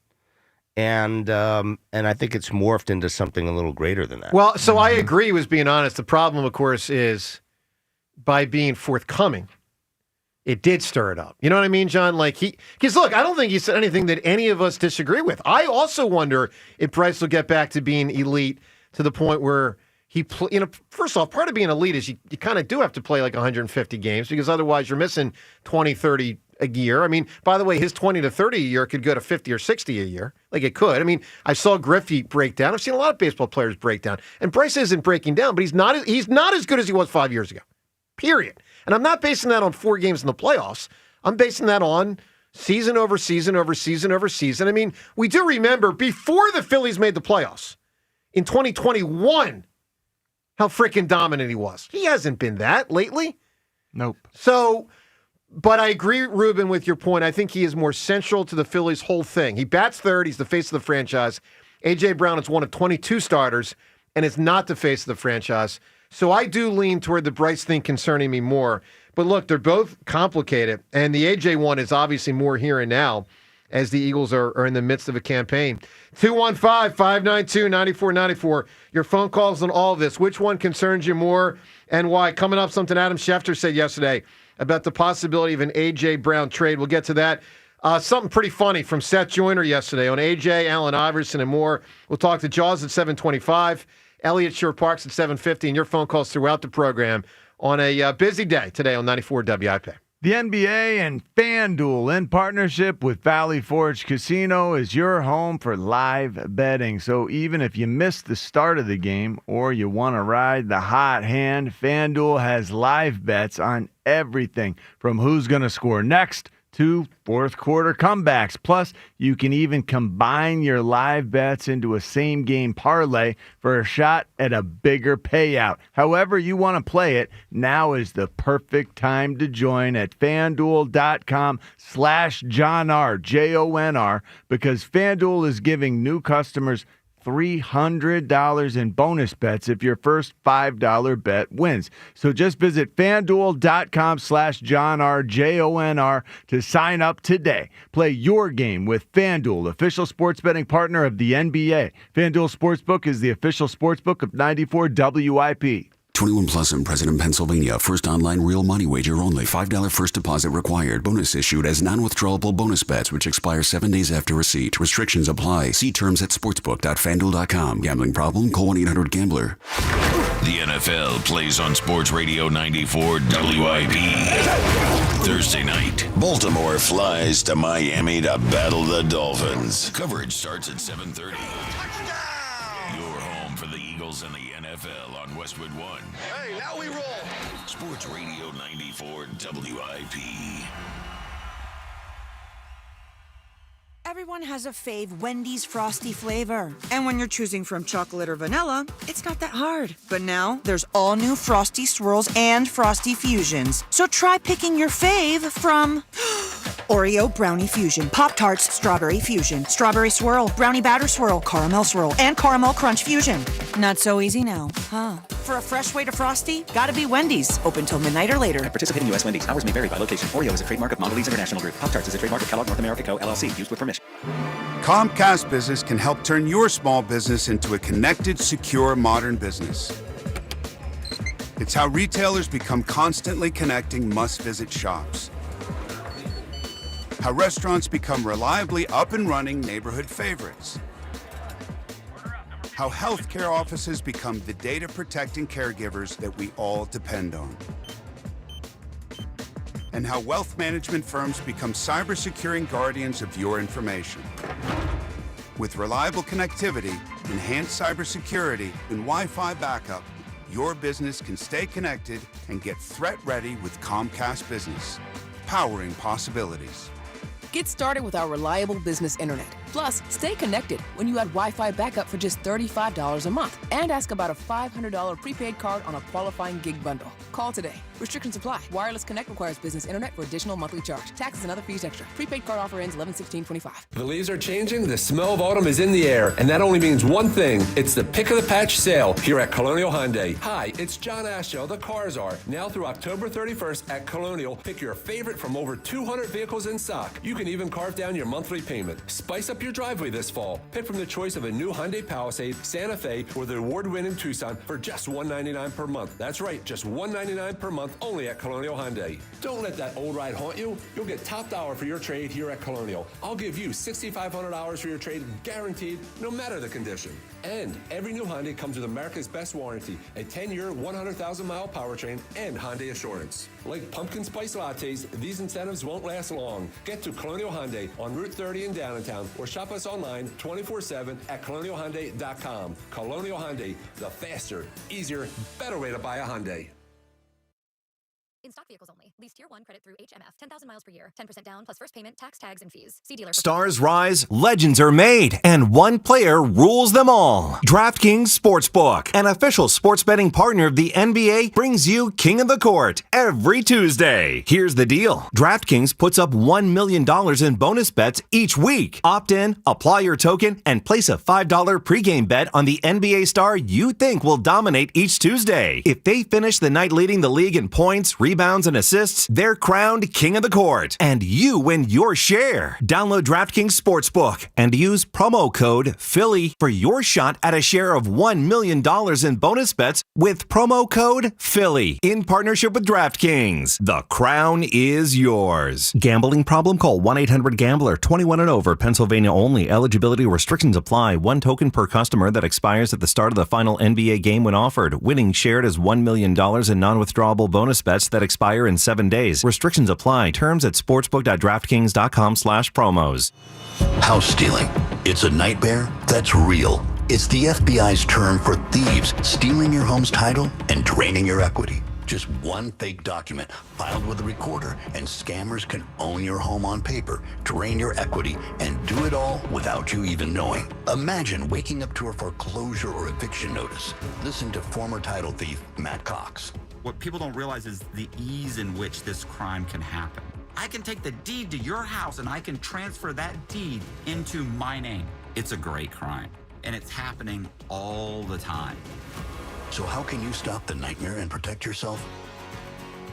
and I think it's morphed into something a little greater than that. Well, so I agree with being honest. The problem, of course, is by being forthcoming, it did stir it up. You know what I mean, John? Because look, I don't think he said anything that any of us disagree with. I also wonder if Bryce will get back to being elite to the point where first off, part of being elite is you kind of do have to play like 150 games because otherwise you're missing 20, 30 a year. I mean, by the way, his 20 to 30 a year could go to 50 or 60 a year. Like it could. I mean, I saw Griffey break down. I've seen a lot of baseball players break down. And Bryce isn't breaking down, but he's not as good as he was 5 years ago. Period. And I'm not basing that on 4 games in the playoffs. I'm basing that on season over season over season over season. I mean, we do remember before the Phillies made the playoffs in 2021 how freaking dominant he was. He hasn't been that lately. Nope. So, but I agree, Ruben, with your point. I think he is more central to the Phillies' whole thing. He bats third. He's the face of the franchise. A.J. Brown is one of 22 starters and is not the face of the franchise. So I do lean toward the Bryce thing concerning me more. But look, they're both complicated. And the AJ one is obviously more here and now as the Eagles are in the midst of a campaign. 215-592-9494. Your phone calls on all of this. Which one concerns you more and why? Coming up, something Adam Schefter said yesterday about the possibility of an A.J. Brown trade. We'll get to that. Something pretty funny from Seth Joyner yesterday on A.J., Allen Iverson, and more. We'll talk to Jaws at 7:25. Eliot Shorr-Parks at 7:50, and your phone calls throughout the program on a busy day today on 94 WIP. The NBA and FanDuel in partnership with Valley Forge Casino is your home for live betting. So even if you missed the start of the game or you want to ride the hot hand, FanDuel has live bets on everything from who's going to score next to fourth quarter comebacks. Plus, you can even combine your live bets into a same game parlay for a shot at a bigger payout. However you want to play it, now is the perfect time to join at FanDuel.com/JohnR, JONR, because FanDuel is giving new customers $300 in bonus bets if your first $5 bet wins. So just visit FanDuel.com/JohnR, JONR to sign up today. Play your game with FanDuel, official sports betting partner of the NBA. FanDuel Sportsbook is the official sportsbook of 94 WIP. 21 plus in President, Pennsylvania. First online real money wager only. $5 first deposit required. Bonus issued as non-withdrawable bonus bets, which expire 7 days after receipt. Restrictions apply. See terms at sportsbook.fanduel.com. Gambling problem? Call 1-800-GAMBLER. The NFL plays on Sports Radio 94 WIP. Thursday night, Baltimore flies to Miami to battle the Dolphins. Coverage starts at 7:30. Your home for the Eagles and the NFL on Westwood One. Hey, now we roll. Sports Radio 94 WIP. Everyone has a fave Wendy's Frosty flavor. And when you're choosing from chocolate or vanilla, it's not that hard. But now, there's all new Frosty Swirls and Frosty Fusions. So try picking your fave from Oreo Brownie Fusion, Pop-Tarts Strawberry Fusion, Strawberry Swirl, Brownie Batter Swirl, Caramel Swirl, and Caramel Crunch Fusion. Not so easy now, huh? For a fresh way to Frosty, gotta be Wendy's. Open till midnight or later. At participating U.S. Wendy's. Hours may vary by location. Oreo is a trademark of Mondelez International Group. Pop-Tarts is a trademark of Kellogg North America Co., LLC. Used with permission. Comcast Business can help turn your small business into a connected, secure, modern business. It's how retailers become constantly connecting must-visit shops. How restaurants become reliably up and running neighborhood favorites. How healthcare offices become the data protecting caregivers that we all depend on. And how wealth management firms become cyber-securing guardians of your information. With reliable connectivity, enhanced cybersecurity, and Wi-Fi backup, your business can stay connected and get threat-ready with Comcast Business, powering possibilities. Get started with our reliable business internet. Plus, stay connected when you add Wi-Fi backup for just $35 a month. And ask about a $500 prepaid card on a qualifying gig bundle. Call today. Restrictions apply. Wireless Connect requires business internet for additional monthly charge. Taxes and other fees extra. Prepaid card offer ends 11/16/25. The leaves are changing, the smell of autumn is in the air, and that only means one thing. It's the Pick of the Patch sale here at Colonial Hyundai. Hi, it's John Asho, the Car Czar. Now through October 31st at Colonial, pick your favorite from over 200 vehicles in stock. You can even carve down your monthly payment. Spice up your driveway this fall. Pick from the choice of a new Hyundai Palisade, Santa Fe, or the award-winning Tucson for just $199 per month. That's right, just $199 per month only at Colonial Hyundai. Don't let that old ride haunt you. You'll get top dollar for your trade here at Colonial. I'll give you $6,500 for your trade, guaranteed, no matter the condition. And every new Hyundai comes with America's best warranty, a 10-year, 100,000-mile powertrain, and Hyundai Assurance. Like pumpkin spice lattes, these incentives won't last long. Get to Colonial Hyundai on Route 30 in downtown or shop us online 24/7 at colonialhyundai.com. Colonial Hyundai, the faster, easier, better way to buy a Hyundai. In stock vehicles only. Lease tier 1 credit through HMF. 10,000 miles per year. 10% down plus first payment, tax, tags, and fees. See dealer. Stars rise, legends are made, and one player rules them all. DraftKings Sportsbook, an official sports betting partner of the NBA, brings you King of the Court every Tuesday. Here's the deal. DraftKings puts up $1 million in bonus bets each week. Opt in, apply your token, and place a $5 pregame bet on the NBA star you think will dominate each Tuesday. If they finish the night leading the league in points, rebounds, and assists, they're crowned King of the Court, and you win your share. Download DraftKings Sportsbook and use promo code Philly for your shot at a share of $1 million in bonus bets with promo code Philly in partnership with DraftKings. The crown is yours. Gambling problem? Call 1-800-GAMBLER. 21 and over. Pennsylvania only. Eligibility restrictions apply. One token per customer that expires at the start of the final NBA game when offered. Winning shared as $1 million in non-withdrawable bonus bets that expire in 7 days. Restrictions apply. Terms at sportsbook.draftkings.com/promos. House stealing. It's a nightmare that's real. It's the FBI's term for thieves stealing your home's title and draining your equity. Just one fake document filed with a recorder, and scammers can own your home on paper, drain your equity, and do it all without you even knowing. Imagine waking up to a foreclosure or eviction notice. Listen to former title thief Matt Cox. What people don't realize is the ease in which this crime can happen. I can take the deed to your house and I can transfer that deed into my name. It's a great crime, and it's happening all the time. So how can you stop the nightmare and protect yourself?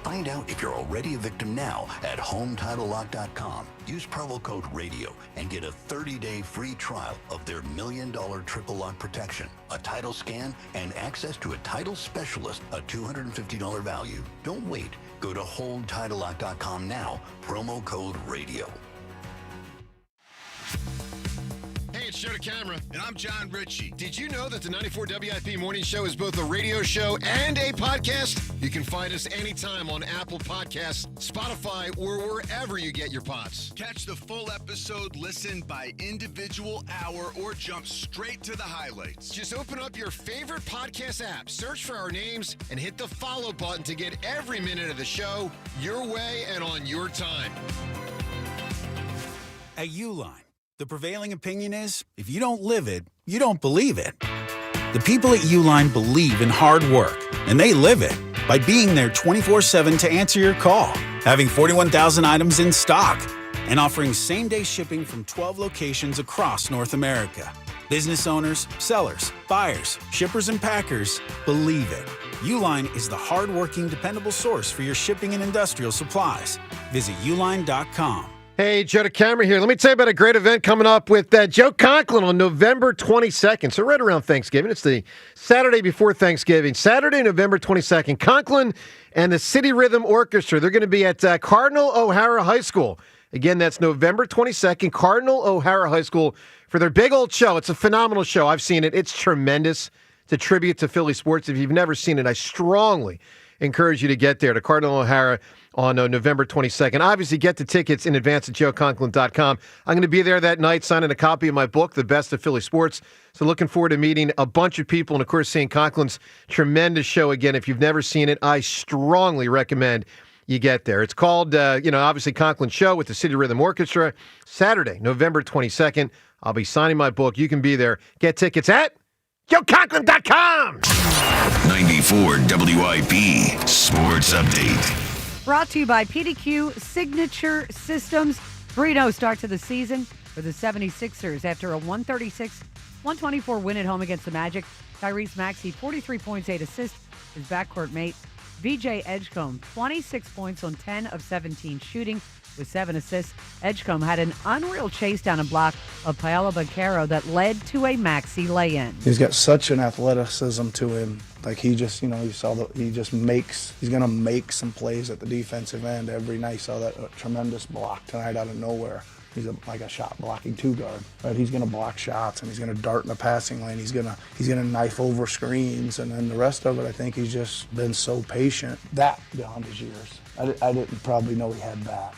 Find out if you're already a victim now at HomeTitleLock.com. Use promo code RADIO and get a 30-day free trial of their $1 million triple lock protection, a title scan, and access to a title specialist, a $250 value. Don't wait. Go to HoldTitleLock.com now. Promo code RADIO. Hey, it's Joe DeCamera, and I'm John Ritchie. Did you know that the 94 WIP Morning Show is both a radio show and a podcast? You can find us anytime on Apple Podcasts, Spotify, or wherever you get your pods. Catch the full episode, listen by individual hour, or jump straight to the highlights. Just open up your favorite podcast app, search for our names, and hit the follow button to get every minute of the show your way and on your time. At Uline, the prevailing opinion is, if you don't live it, you don't believe it. The people at Uline believe in hard work, and they live it by being there 24/7 to answer your call, having 41,000 items in stock, and offering same-day shipping from 12 locations across North America. Business owners, sellers, buyers, shippers, and packers believe it. Uline is the hard-working, dependable source for your shipping and industrial supplies. Visit uline.com. Hey, Joe DeCamera here. Let me tell you about a great event coming up with Joe Conklin on November 22nd. So right around Thanksgiving. It's the Saturday before Thanksgiving. Saturday, November 22nd. Conklin and the City Rhythm Orchestra. They're going to be at Cardinal O'Hara High School. Again, that's November 22nd, Cardinal O'Hara High School for their big old show. It's a phenomenal show. I've seen it. It's tremendous. It's a tribute to Philly sports. If you've never seen it, I strongly encourage you to get there to Cardinal O'Hara on November 22nd. Obviously, get the tickets in advance at joeconklin.com. I'm going to be there that night signing a copy of my book, The Best of Philly Sports. So looking forward to meeting a bunch of people and, of course, seeing Conklin's tremendous show again. If you've never seen it, I strongly recommend you get there. It's called, obviously, Conklin Show with the City Rhythm Orchestra. Saturday, November 22nd. I'll be signing my book. You can be there. Get tickets at joeconklin.com. 94 WIP Sports Update. Brought to you by PDQ Signature Systems. 3-0 start to the season for the 76ers after a 136-124 win at home against the Magic. Tyrese Maxey, 43 points, 8 assists. His backcourt mate, VJ Edgecombe, 26 points on 10 of 17 shooting with 7 assists. Edgecombe had an unreal chase down and block of Paolo Banchero that led to a Maxey lay-in. He's got such an athleticism to him. Like he just, you saw that he's going to make some plays at the defensive end every night. You saw that tremendous block tonight out of nowhere. He's like a shot blocking two guard, right? He's going to block shots and he's going to dart in the passing lane. He's going to knife over screens, and then the rest of it, I think he's just been so patient. That beyond his years, I didn't probably know he had that.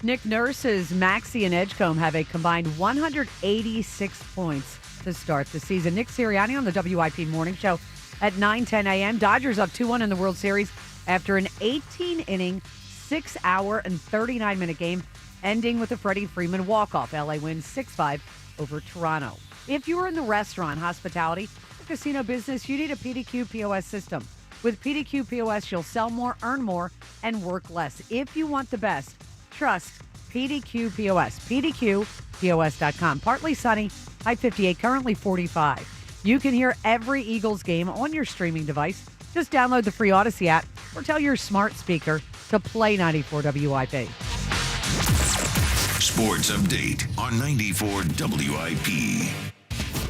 Nick Nurse's Maxey and Edgecombe have a combined 186 points to start the season. Nick Sirianni on the WIP Morning Show at 9:10 a.m. Dodgers up 2-1 in the World Series after an 18-inning, 6-hour, and 39-minute game, ending with a Freddie Freeman walk-off. LA wins 6-5 over Toronto. If you are in the restaurant, hospitality, or casino business, you need a PDQ POS system. With PDQ POS, you'll sell more, earn more, and work less. If you want the best, trust PDQ POS. PDQPOS.com. Partly sunny, high 58, currently 45. You can hear every Eagles game on your streaming device. Just download the free Odyssey app or tell your smart speaker to play 94 WIP. Sports Update on 94 WIP.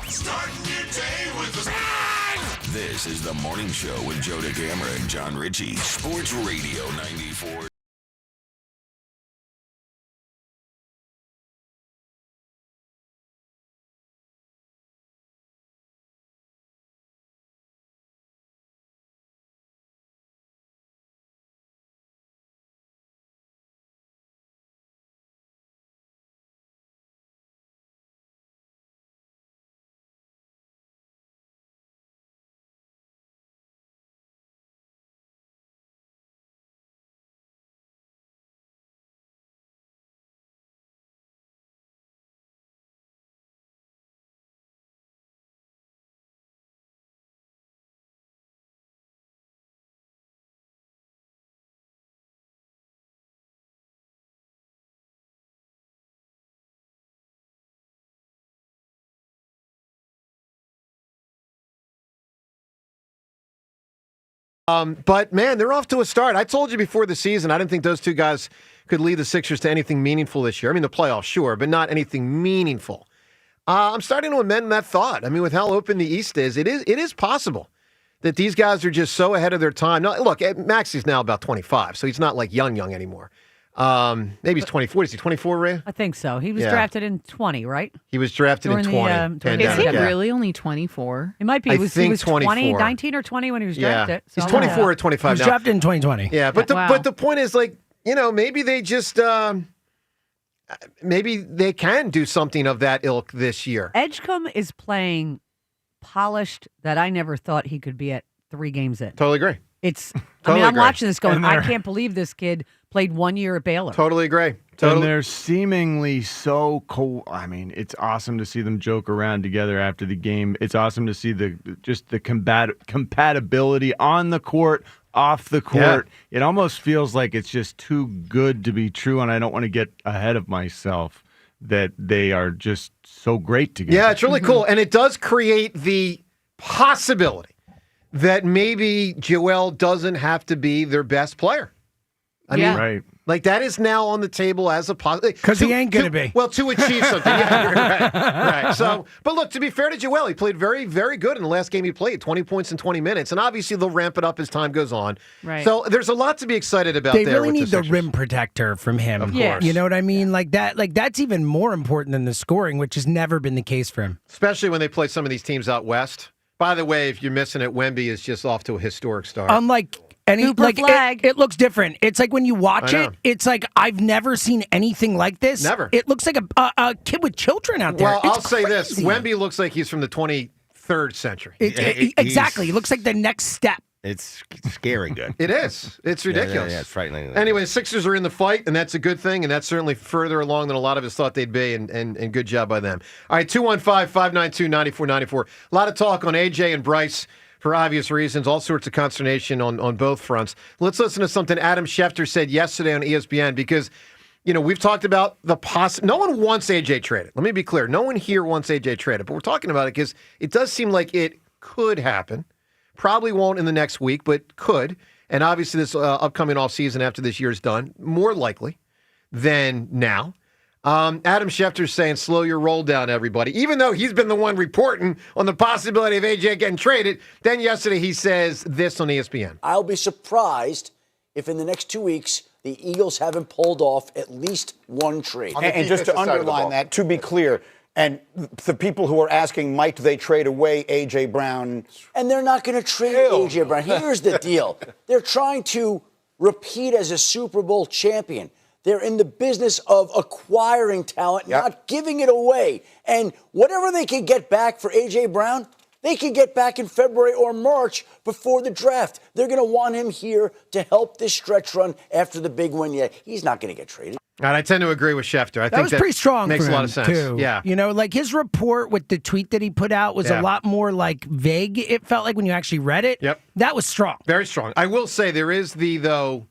Starting your day with a bang! This is the Morning Show with Joe DeCamera and John Ritchie. Sports Radio 94. But, man, they're off to a start. I told you before the season, I didn't think those two guys could lead the Sixers to anything meaningful this year. I mean, the playoffs, sure, but not anything meaningful. I'm starting to amend that thought. I mean, with how open the East is, it is possible that these guys are just so ahead of their time. Now, look, Maxey's now about 25, so he's not like young anymore. Maybe he's 24. Is he 24, Ray? I think so. He was drafted in 20, right? He was drafted in 20. Is he really only 24? It might be. He was 20, 19 or 20 when he was drafted. He's 24 or 25 now. He was drafted in 2020. Yeah, but the point is, like, maybe they just maybe they can do something of that ilk this year. Edgecombe is playing polished that I never thought he could be at 3 games in. Totally agree. I'm watching this going, I can't believe this kid played 1 year at Baylor. Totally agree. And they're seemingly so cool. I mean, it's awesome to see them joke around together after the game. It's awesome to see the compatibility on the court, off the court, it almost feels like it's just too good to be true, and I don't want to get ahead of myself that they are just so great together. Yeah, it's really cool. And it does create the possibility that maybe Joel doesn't have to be their best player. I mean, right. Like that is now on the table as a possibility. Because he ain't going to be. Well, to achieve something. Yeah, right. So, but look, to be fair to Joel, he played very, very good in the last game he played, 20 points in 20 minutes. And obviously they'll ramp it up as time goes on. Right. So there's a lot to be excited about they there. really with need the Sixers. rim protector from him. Of course. You know what I mean? Like that's even more important than the scoring, which has never been the case for him. Especially when they play some of these teams out west. By the way, if you're missing it, Wemby is just off to a historic start. Unlike any, Cooper flag. it looks different. It's like when you watch I it, know. it's like I've never seen anything like this. Never. It looks like a kid with children out there. Well, It's I'll say this. crazy. Wemby looks like he's from the 23rd century. Exactly. It looks like the next step. It's scary good. It is. It's ridiculous. Yeah, it's frightening. Anyway, the Sixers are in the fight, and that's a good thing, and that's certainly further along than a lot of us thought they'd be, and good job by them. All right, 215-592-9494. A lot of talk on AJ and Bryce for obvious reasons, all sorts of consternation on both fronts. Let's listen to something Adam Schefter said yesterday on ESPN, because, you know, we've talked about no one wants AJ traded. Let me be clear. No one here wants AJ traded, but we're talking about it because it does seem like it could happen. Probably won't in the next week, but could. And obviously this upcoming offseason after this year's done, more likely than now. Adam Schefter's saying, slow your roll down, everybody. Even though he's been the one reporting on the possibility of AJ getting traded, then yesterday he says this on ESPN. I'll be surprised if in the next 2 weeks the Eagles haven't pulled off at least one trade. And just to underline that, to be clear, and the people who are asking, might they trade away A.J. Brown? And they're not going to trade A.J. Brown. Here's the deal. They're trying to repeat as a Super Bowl champion. They're in the business of acquiring talent, not giving it away. And whatever they can get back for A.J. Brown, they can get back in February or March before the draft. They're going to want him here to help this stretch run after the big win. Yeah, he's not going to get traded. And I tend to agree with Schefter. I That think was that pretty strong makes for a lot him, of sense. too. Yeah. You know, like his report with the tweet that he put out was a lot more like vague. It felt like when you actually read it. Yep. That was strong. Very strong. I will say there is though,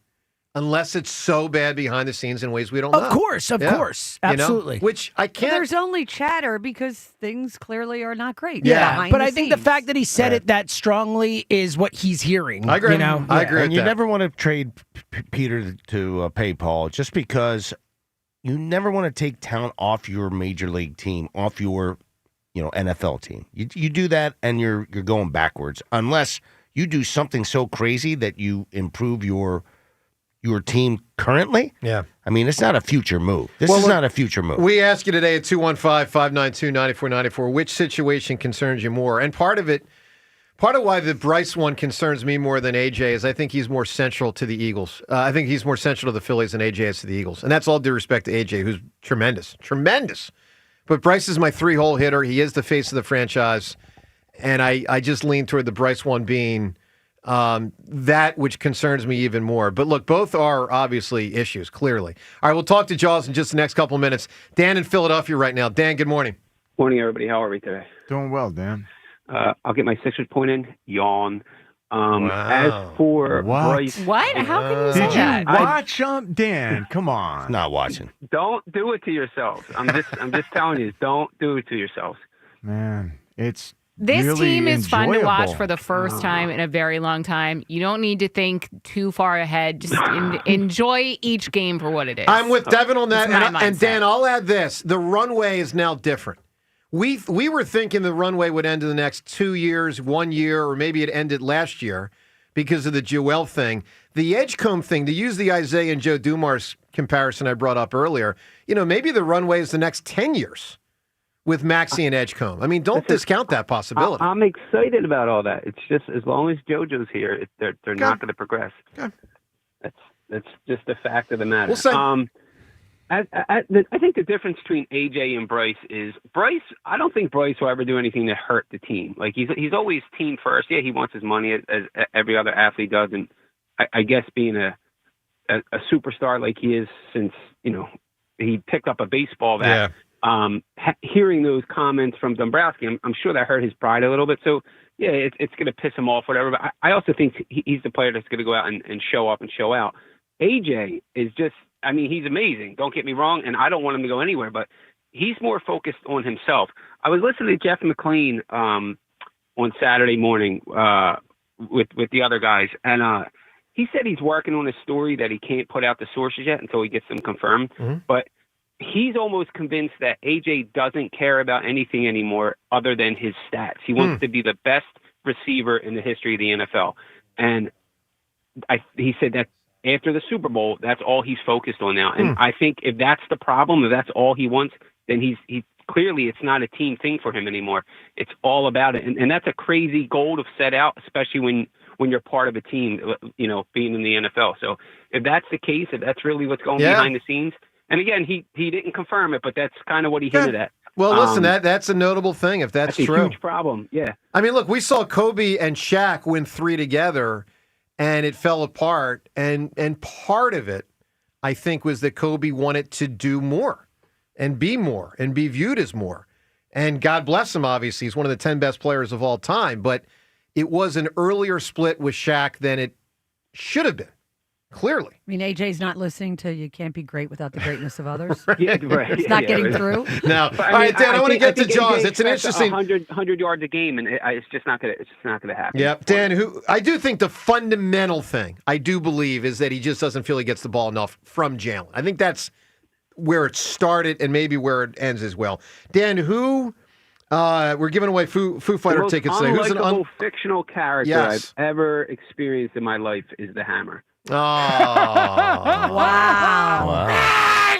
unless it's so bad behind the scenes in ways we don't know. Of course. You know? Absolutely. Which I can't. There's only chatter because things clearly are not great. Yeah, behind but the I think the scenes. fact that he said it that strongly is what he's hearing. I agree. You know? I agree And with you that. never want to trade Peter to pay Paul, just because you never want to take talent off your major league team, off your NFL team. You do that and you're going backwards, unless you do something so crazy that you improve your team currently. Yeah. I mean, it's not a future move. This Well, is look, not a future move. We ask you today at 215-592-9494, which situation concerns you more? And part of why the Bryce one concerns me more than AJ is I think he's more central to the Eagles. I think he's more central to the Phillies than AJ is to the Eagles. And that's all due respect to AJ, who's tremendous. Tremendous. But Bryce is my three-hole hitter. He is the face of the franchise. And I just lean toward the Bryce one being that which concerns me even more. But look, both are obviously issues, clearly. All right, we'll talk to Jaws in just the next couple of minutes. Dan in Philadelphia right now. Dan, good morning. Morning, everybody. How are we today? Doing well, Dan. I'll get my Sixers point in. Yawn. As for Bryce, What? How can you say Did that? you watch Dan? Come on. Not watching. Don't do it to yourselves. I'm just telling you, don't do it to yourselves. Man, it's This really team is fun to watch enjoyable. for the first time in a very long time. You don't need to think too far ahead. Just enjoy each game for what it is. I'm with Devin on that. That's my And mindset. Dan, I'll add this. The runway is now different. We were thinking the runway would end in the next 2 years, 1 year, or maybe it ended last year because of the Joel thing. The Edgecombe thing, to use the Isaiah and Joe Dumars comparison I brought up earlier, maybe the runway is the next 10 years with Maxey and Edgecombe. I mean, don't discount that possibility. I'm excited about all that. It's just as long as JoJo's here, they're not going to progress. That's just a fact of the matter. We'll say- I think the difference between AJ and Bryce is Bryce. I don't think Bryce will ever do anything to hurt the team. Like he's always team first. Yeah, he wants his money as every other athlete does, and I guess being a superstar like he is since he picked up a baseball bat. Hearing those comments from Dombrowski, I'm sure that hurt his pride a little bit. So yeah, it's going to piss him off, whatever. But I also think he's the player that's going to go out and show up and show out. AJ is just, I mean, he's amazing. Don't get me wrong, and I don't want him to go anywhere, but he's more focused on himself. I was listening to Jeff McLean on Saturday morning with the other guys, and he said he's working on a story that he can't put out the sources yet until he gets them confirmed. Mm-hmm. But he's almost convinced that AJ doesn't care about anything anymore other than his stats. He wants to be the best receiver in the history of the NFL. And he said that after the Super Bowl, that's all he's focused on now. And I think if that's the problem, if that's all he wants, then he clearly it's not a team thing for him anymore. It's all about it. And that's a crazy goal to set out, especially when you're part of a team, you know, being in the NFL. So if that's the case, if that's really what's going behind the scenes, and again, he didn't confirm it, but that's kind of what he hinted at. Well, listen, that's a notable thing if that's true. A huge problem, yeah. I mean, look, we saw Kobe and Shaq win 3 together, and it fell apart. And part of it, I think, was that Kobe wanted to do more and be viewed as more. And God bless him, obviously. He's one of the 10 best players of all time. But it was an earlier split with Shaq than it should have been. Clearly. I mean, AJ's not listening to You Can't Be Great Without the Greatness of Others. Yeah, right. It's not getting through. No. All right, Dan, I want to get to Jaws. It's an interesting 100 yards a game, and it's just not going to happen. Yeah, Dan, I do think the fundamental thing I do believe is that he just doesn't feel he gets the ball enough from Jalen. I think that's where it started and maybe where it ends as well. Dan, we're giving away Foo Fighter tickets today. Who's an fictional character I've ever experienced in my life is the Hammer. Oh. Wow.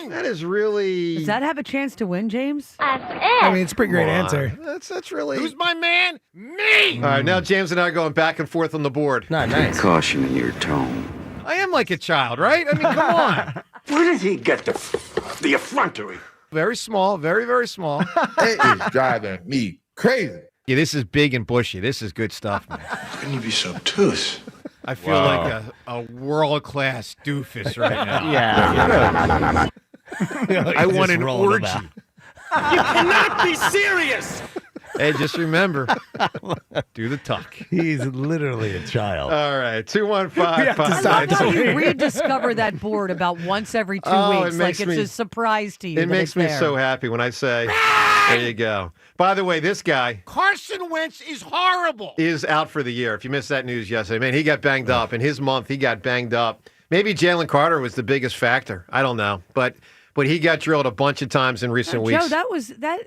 That is really... Does that have a chance to win, James? I mean, it's a pretty great answer. That's really... Who's my man? Me! All right, now James and I are going back and forth on the board. Nice. Caution in your tone. I am like a child, right? I mean, come on. Where did he get the effrontery? Very small, very, very small. It is driving me crazy. Yeah, this is big and bushy. This is good stuff, man. Can you be so obtuse? I feel like a world-class doofus right now. Yeah. I want an orgy. You cannot be serious! Hey, just remember, do the tuck. He's literally a child. All right, 215. I love how you rediscover that board about once every 2 weeks. Like it's a surprise to you. It makes me so happy when I say, there you go. By the way, this guy, Carson Wentz is horrible. Is out for the year. If you missed that news yesterday, man, he got banged up. In his month, he got banged up. Maybe Jalen Carter was the biggest factor. I don't know. But he got drilled a bunch of times in recent weeks. Joe,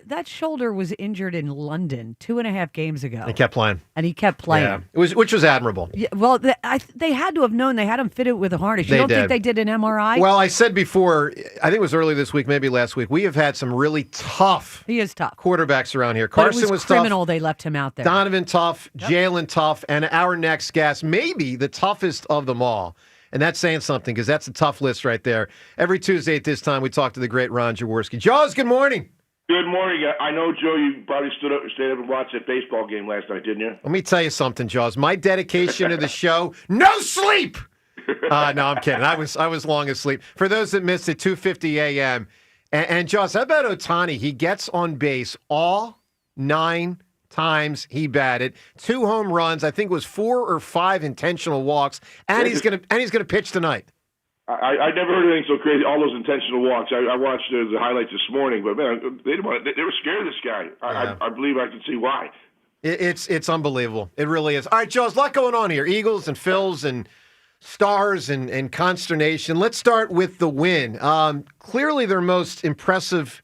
that shoulder was injured in London 2.5 games ago. He kept playing. And he kept playing. Yeah. Which was admirable. Yeah, well, they had to have known. They had him fitted with a harness. You don't think they did an MRI? Well, I said before, I think it was early this week, maybe last week, we have had some really tough quarterbacks around here. Carson was criminal tough. They left him out there. Donovan tough, Jalen tough, and our next guest, maybe the toughest of them all. And that's saying something because that's a tough list right there. Every Tuesday at this time, we talk to the great Ron Jaworski. Jaws, good morning. Good morning. I know, Joe, you probably stayed up and watched that baseball game last night, didn't you? Let me tell you something, Jaws. My dedication to the show, no sleep. No, I'm kidding. I was long asleep. For those that missed it, 2:50 a.m. And Jaws, how about Ohtani? He gets on base all 9 times he batted, 2 home runs. I think it was 4 or 5 intentional walks, and he's gonna pitch tonight. I never heard anything so crazy. All those intentional walks. I watched the highlights this morning, but man, they were scared of this guy. I believe I can see why. It's unbelievable. It really is. All right, Joe, there's a lot going on here. Eagles and Phils and Stars and consternation. Let's start with the win. Clearly, their most impressive.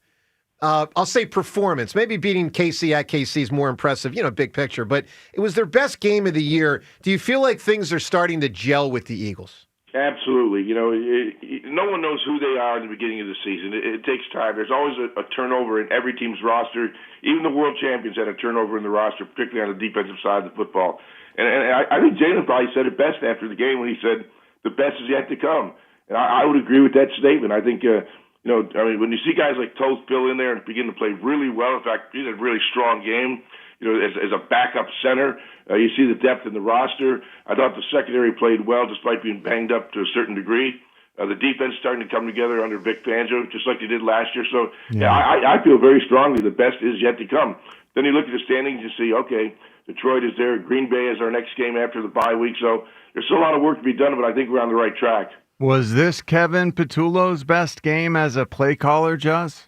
I'll say performance. Maybe beating KC at KC is more impressive, big picture. But it was their best game of the year. Do you feel like things are starting to gel with the Eagles? Absolutely. No one knows who they are in the beginning of the season. It takes time. There's always a turnover in every team's roster. Even the world champions had a turnover in the roster, particularly on the defensive side of the football. And I think Jalen probably said it best after the game when he said, the best is yet to come. And I would agree with that statement. I think, when you see guys like Toth Bill in there and begin to play really well, in fact, he had a really strong game, as a backup center, you see the depth in the roster. I thought the secondary played well despite being banged up to a certain degree. The defense starting to come together under Vic Fangio, just like they did last year. So, I feel very strongly the best is yet to come. Then you look at the standings and see, okay, Detroit is there. Green Bay is our next game after the bye week. So there's still a lot of work to be done, but I think we're on the right track. Was this Kevin Patullo's best game as a play caller, Jaws?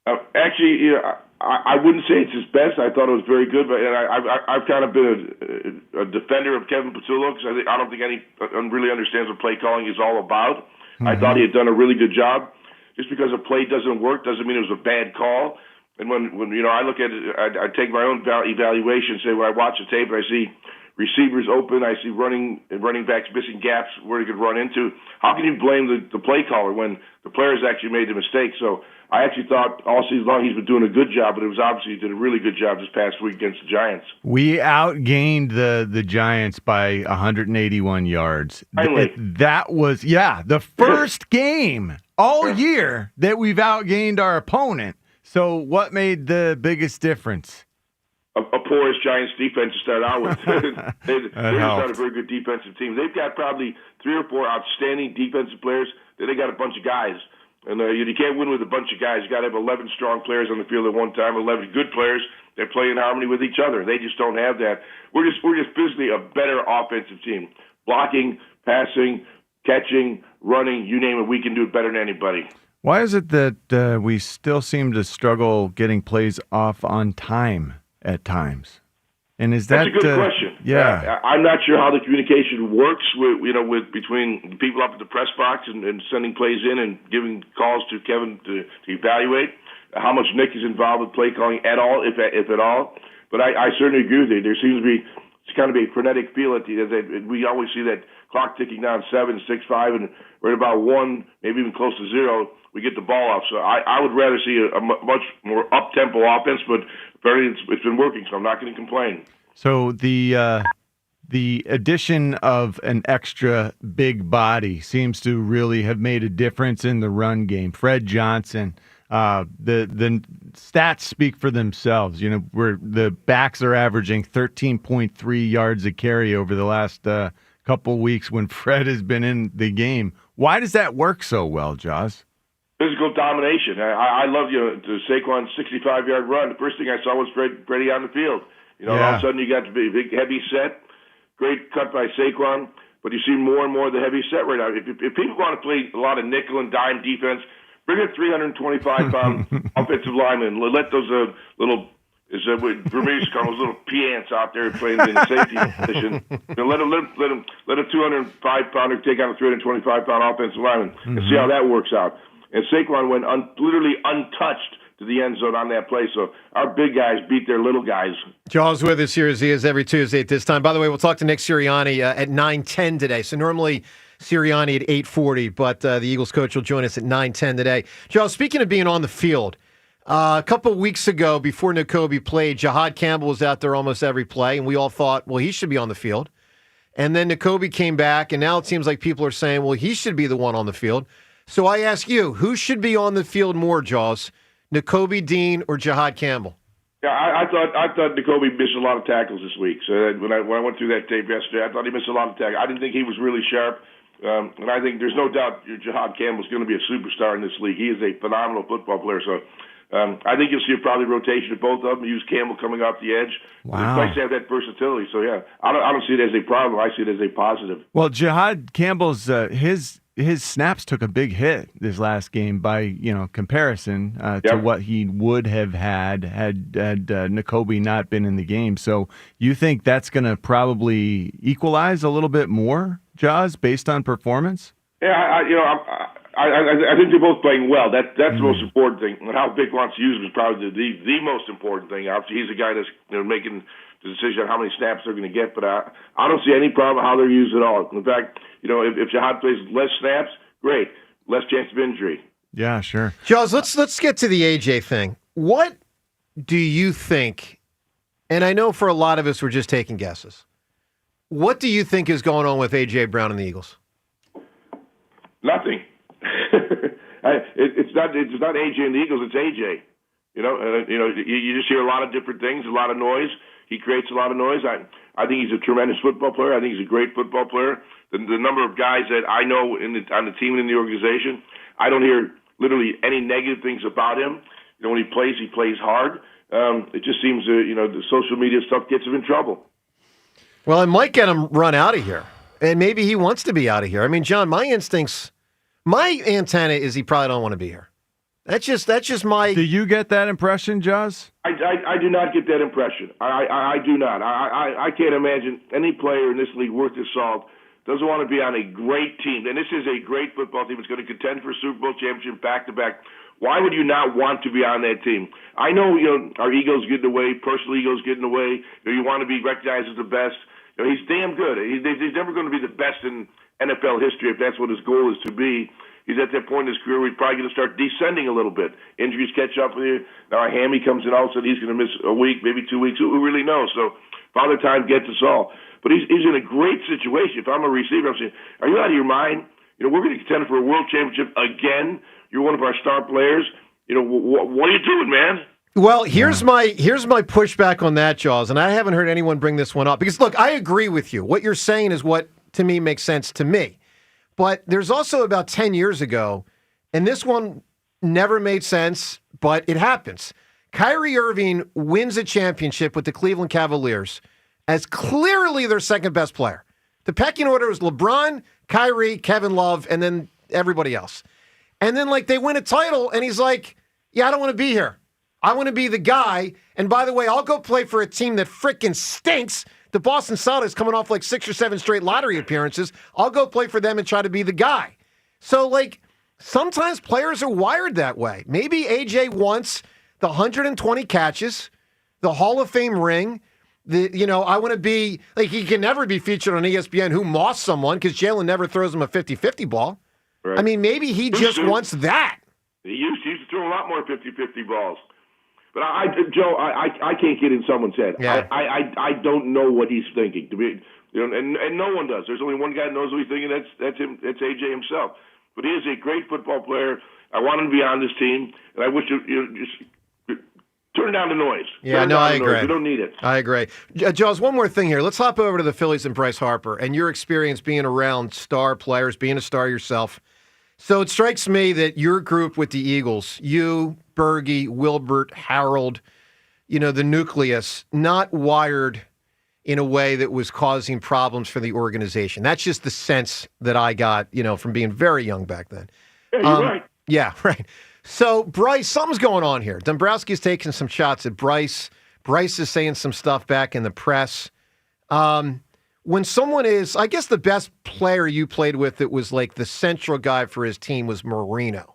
Actually, I wouldn't say it's his best. I thought it was very good, but I've kind of been a defender of Kevin Patullo because I don't think anyone really understands what play calling is all about. Mm-hmm. I thought he had done a really good job. Just because a play doesn't work doesn't mean it was a bad call. And when I look at it, I take my own evaluation. Say when I watch the tape and I see receivers open, I see running backs missing gaps where he could run into. How can you blame the play caller when the players actually made the mistake? So I actually thought all season long he's been doing a good job, but it was obviously he did a really good job this past week against the Giants. We outgained the Giants by 181 yards. Finally. That was, the first game all year that we've outgained our opponent. So what made the biggest difference? A porous Giants defense to start out with. They're not a very good defensive team. They've got probably 3 or 4 outstanding defensive players. Then they got a bunch of guys. And you can't win with a bunch of guys. You got to have 11 strong players on the field at one time, 11 good players that play in harmony with each other. They just don't have that. We're just physically a better offensive team. Blocking, passing, catching, running, you name it, we can do it better than anybody. Why is it that we still seem to struggle getting plays off on time at times? And is that That's a good question. Yeah, I'm not sure how the communication works with between the people up at the press box and sending plays in and giving calls to Kevin to evaluate. How much Nick is involved with play calling at all, if at all. But I certainly agree with you. There seems to be kind of a frenetic feel at we always see that clock ticking down 7, 6, 5, and right about 1, maybe even close to 0, we get the ball off. So I would rather see a much more up-tempo offense, but apparently it's been working, so I'm not going to complain. So the addition of an extra big body seems to really have made a difference in the run game. Fred Johnson, the stats speak for themselves. You know, where the backs are averaging 13.3 yards a carry over the last couple weeks when Fred has been in the game. Why does that work so well, Jaws? Physical domination. I love the Saquon 65-yard run. The first thing I saw was Freddie on the field. All of a sudden you got the big heavy set, great cut by Saquon, but you see more and more of the heavy set right now. If people want to play a lot of nickel and dime defense, bring a 325-pound offensive lineman. Let those little, for me, those little peants out there playing in the safety position. Let a 205-pounder take on a 325-pound offensive lineman and see how that works out. And Saquon went literally untouched to the end zone on that play. So our big guys beat their little guys. Jaws with us here as he is every Tuesday at this time. By the way, we'll talk to Nick Sirianni at 9:10 today. So normally Sirianni at 8:40, but the Eagles coach will join us at 9:10 today. Jaws, speaking of being on the field, a couple of weeks ago before Nakobe played, Jahad Campbell was out there almost every play, and we all thought, well, he should be on the field. And then Nakobe came back, and now it seems like people are saying, well, he should be the one on the field. So I ask you, who should be on the field more, Jaws? Nakobe Dean or Jahad Campbell? Yeah, I thought Nakobe missed a lot of tackles this week. So when I went through that tape yesterday, I thought he missed a lot of tackles. I didn't think he was really sharp. And I think there's no doubt Jahad Campbell's going to be a superstar in this league. He is a phenomenal football player. So I think you'll see probably rotation of both of them. Use Campbell coming off the edge. Wow. It's nice to have that versatility. So, yeah, I don't see it as a problem. I see it as a positive. Well, Jahad Campbell's his snaps took a big hit this last game by comparison to what he would have had Nakobe not been in the game. So you think that's going to probably equalize a little bit more, Jaws, based on performance? Yeah, I think they're both playing well. That's the most important thing. And how Vic wants to use him is probably the most important thing. Obviously, he's the guy that's making the decision on how many snaps they're going to get. But I don't see any problem how they're used at all. In fact, if Jahad plays less snaps, great, less chance of injury. Yeah, sure. Jaws, let's get to the AJ thing. What do you think? And I know for a lot of us, we're just taking guesses. What do you think is going on with AJ Brown and the Eagles? Nothing. It's not AJ and the Eagles. It's AJ. You just hear a lot of different things, a lot of noise. He creates a lot of noise. I think he's a tremendous football player. I think he's a great football player. The number of guys that I know on the team and in the organization, I don't hear literally any negative things about him. When he plays hard. It just seems, the social media stuff gets him in trouble. Well, it might get him run out of here. And maybe he wants to be out of here. I mean, John, my antenna is he probably don't want to be here. That's just my... Do you get that impression, Jaws? I do not get that impression. I do not. I can't imagine any player in this league worth his salt doesn't want to be on a great team. And this is a great football team. It's going to contend for a Super Bowl championship back-to-back. Why would you not want to be on that team? I know, our egos get in the way, personal egos get in the way. You want to be recognized as the best. He's damn good. He's never going to be the best in NFL history if that's what his goal is to be. He's at that point in his career where he's probably going to start descending a little bit. Injuries catch up with you. Now a hammy comes in, all of a sudden he's going to miss a week, maybe 2 weeks. Who really knows? So Father Time gets us all. But he's in a great situation. If I'm a receiver, I'm saying, are you out of your mind? We're going to contend for a world championship again. You're one of our star players. What are you doing, man? Well, here's my pushback on that, Jaws, and I haven't heard anyone bring this one up. Because, look, I agree with you. What you're saying is what, to me, makes sense to me. But there's also about 10 years ago, and this one never made sense, but it happens. Kyrie Irving wins a championship with the Cleveland Cavaliers as clearly their second best player. The pecking order was LeBron, Kyrie, Kevin Love, and then everybody else. And then, they win a title, and he's like, yeah, I don't want to be here. I want to be the guy. And by the way, I'll go play for a team that freaking stinks. The Boston Celtics coming off 6 or 7 straight lottery appearances. I'll go play for them and try to be the guy. So, sometimes players are wired that way. Maybe AJ wants the 120 catches, the Hall of Fame ring. I want to be, he can never be featured on ESPN who mossed someone because Jalen never throws him a 50-50 ball. Right. I mean, maybe he just wants that. He used to throw a lot more 50-50 balls. But Joe, I can't get in someone's head. Yeah. I don't know what he's thinking. And no one does. There's only one guy who knows what he's thinking. That's him. That's AJ himself. But he is a great football player. I want him to be on this team, and I wish just turn down the noise. Yeah, no, I agree. We don't need it. I agree. Jaws, one more thing here. Let's hop over to the Phillies and Bryce Harper and your experience being around star players, being a star yourself. So it strikes me that your group with the Eagles, you, Bergie, Wilbert, Harold, the nucleus, not wired in a way that was causing problems for the organization. That's just the sense that I got, from being very young back then. Yeah, you're right. Yeah, right. So, Bryce, something's going on here. Dombrowski's taking some shots at Bryce. Bryce is saying some stuff back in the press. When someone is, I guess the best player you played with that was the central guy for his team was Marino.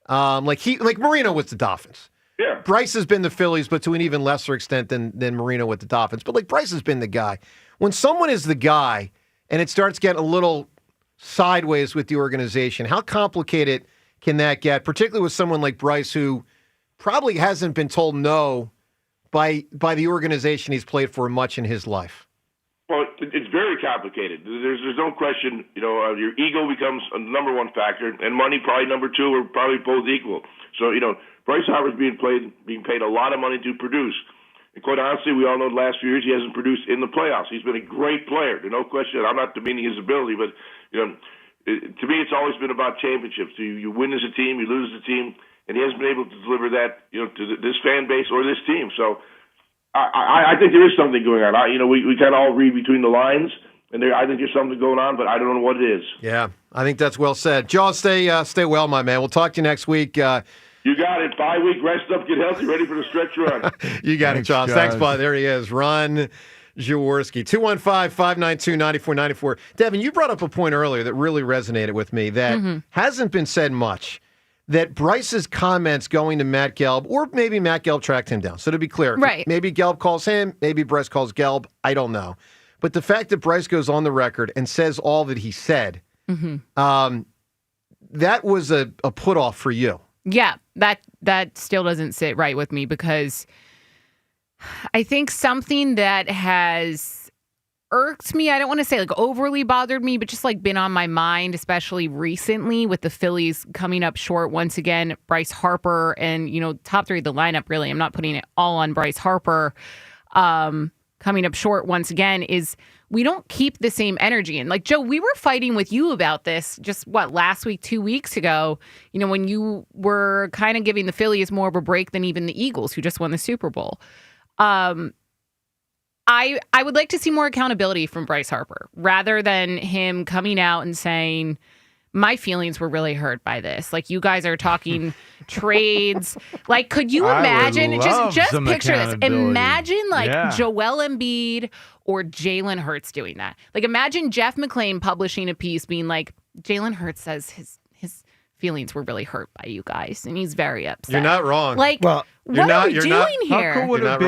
Marino with the Dolphins. Yeah. Bryce has been the Phillies, but to an even lesser extent than Marino with the Dolphins. But Bryce has been the guy. When someone is the guy and it starts getting a little sideways with the organization, how complicated can that get, particularly with someone like Bryce who probably hasn't been told no by the organization he's played for much in his life? Well, it's very complicated. There's no question, your ego becomes a number one factor, and money probably number two, or probably both equal. So, Bryce Harper's being paid a lot of money to produce. And quite honestly, we all know the last few years he hasn't produced in the playoffs. He's been a great player. There's no question. I'm not demeaning his ability, but, to me, it's always been about championships. You win as a team, you lose as a team, and he hasn't been able to deliver that, to this fan base or this team. So, I think there is something going on. We kind of all read between the lines, and I think there's something going on, but I don't know what it is. Yeah, I think that's well said. Jaws, stay well, my man. We'll talk to you next week. You got it. 5 week rest up, get healthy, ready for the stretch run. You got it, Jaws. Thanks, bud. There he is, Ron Jaworski. 215-592-9494. Devin, you brought up a point earlier that really resonated with me that hasn't been said much. That Bryce's comments going to Matt Gelb, or maybe Matt Gelb tracked him down. So to be clear, right. Maybe Gelb calls him, maybe Bryce calls Gelb. I don't know. But the fact that Bryce goes on the record and says all that he said, that was a put-off for you. Yeah, that still doesn't sit right with me because I think something that has irked me, I don't want to say overly bothered me, but just been on my mind, especially recently with the Phillies coming up short once again. Bryce Harper and, top three of the lineup, really. I'm not putting it all on Bryce Harper. Coming up short once again is we don't keep the same energy. And like, Joe, we were fighting with you about this just last week, 2 weeks ago, when you were kind of giving the Phillies more of a break than even the Eagles, who just won the Super Bowl. I would like to see more accountability from Bryce Harper rather than him coming out and saying, my feelings were really hurt by this. Like, you guys are talking trades. Like, could you imagine? Just picture this. Imagine Joel Embiid or Jalen Hurts doing that. Like, imagine Jeff McClain publishing a piece being like, Jalen Hurts says his feelings were really hurt by you guys, and he's very upset. You're not wrong. Like, what are we doing here? How cool would it be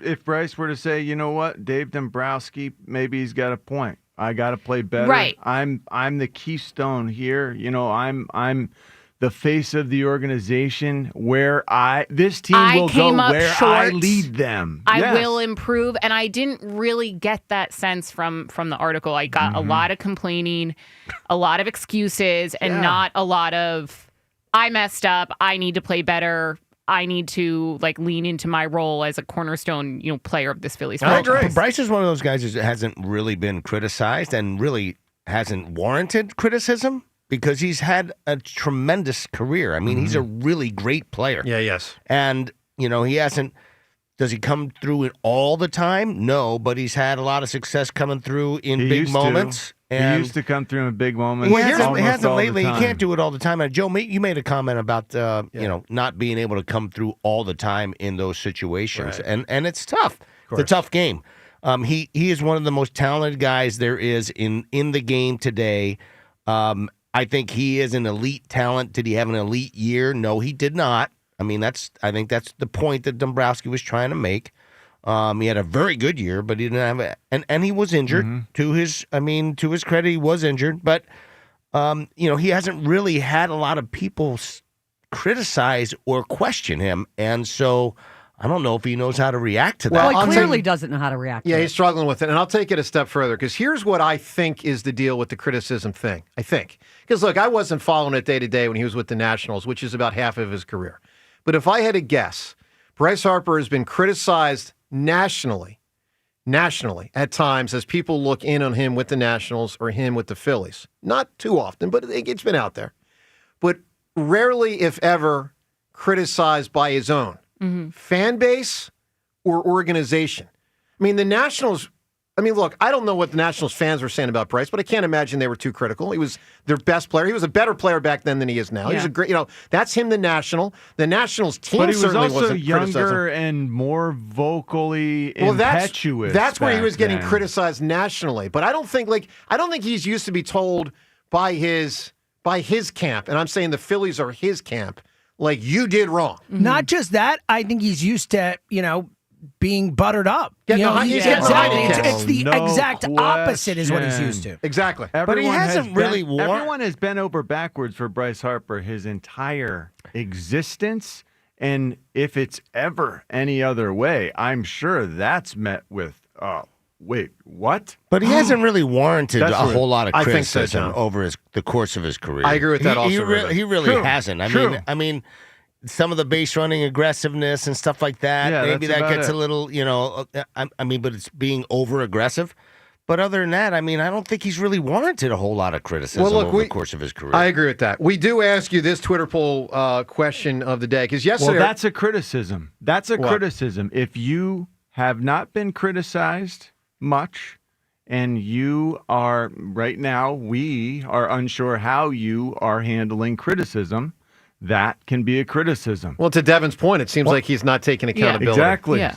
if Bryce were to say, you know what, Dave Dombrowski, maybe he's got a point. I got to play better. Right. I'm the keystone here. I'm the face of the organization where this team will go where I lead them. I will improve. And I didn't really get that sense from the article. I got a lot of complaining, a lot of excuses, and not a lot of, I messed up, I need to play better, I need to lean into my role as a cornerstone, player of this Phillies franchise. Bryce is one of those guys who hasn't really been criticized and really hasn't warranted criticism because he's had a tremendous career. I mean, he's a really great player. Yeah, yes. And, he hasn't. Does he come through it all the time? No, but he's had a lot of success coming through in big moments. And he used to come through in big moments. He hasn't lately. He can't do it all the time. And Joe, you made a comment about not being able to come through all the time in those situations, and it's tough. It's a tough game. He is one of the most talented guys there is in the game today. I think he is an elite talent. Did he have an elite year? No, he did not. I mean, I think that's the point that Dombrowski was trying to make. He had a very good year, but he didn't have it, and he was injured. To his credit, he was injured, but he hasn't really had a lot of people criticize or question him, and so I don't know if he knows how to react to that. Well, he clearly doesn't know how to react. Yeah, he's struggling with it, and I'll take it a step further because here's what I think is the deal with the criticism thing. I think because look, I wasn't following it day to day when he was with the Nationals, which is about half of his career. But if I had to guess, Bryce Harper has been criticized nationally at times as people look in on him with the Nationals or him with the Phillies. Not too often, but it's been out there. But rarely, if ever, criticized by his own fan base or organization. I mean, the Nationals, look, I don't know what the Nationals fans were saying about Bryce, but I can't imagine they were too critical. He was their best player. He was a better player back then than he is now. He was a great, that's him, the Nationals team. But he was certainly also wasn't younger and more vocally impetuous. That's where he was getting criticized nationally. But I don't think he's used to be told by his camp, and I'm saying the Phillies are his camp, like you did wrong. Not just that, I think he's used to, being buttered up. It's the exact opposite is what he's used to. Exactly. But he hasn't really won. Everyone has bent over backwards for Bryce Harper his entire existence. And if it's ever any other way, I'm sure that's met with, wait, what? But he hasn't really warranted a whole lot of criticism so, over the course of his career. I agree with that He really hasn't. I mean, some of the base running aggressiveness and stuff like that, maybe that gets a little, but it's being over aggressive. But other than that, I don't think he's really warranted a whole lot of criticism over the course of his career. I agree with that. We do ask you this Twitter poll question of the day because yesterday. Well, that's a criticism. Criticism. If you have not been criticized much, and you are right now, we are unsure how you are handling criticism. That can be a criticism. Well, to Devin's point, it seems like he's not taking accountability. Exactly. Yeah.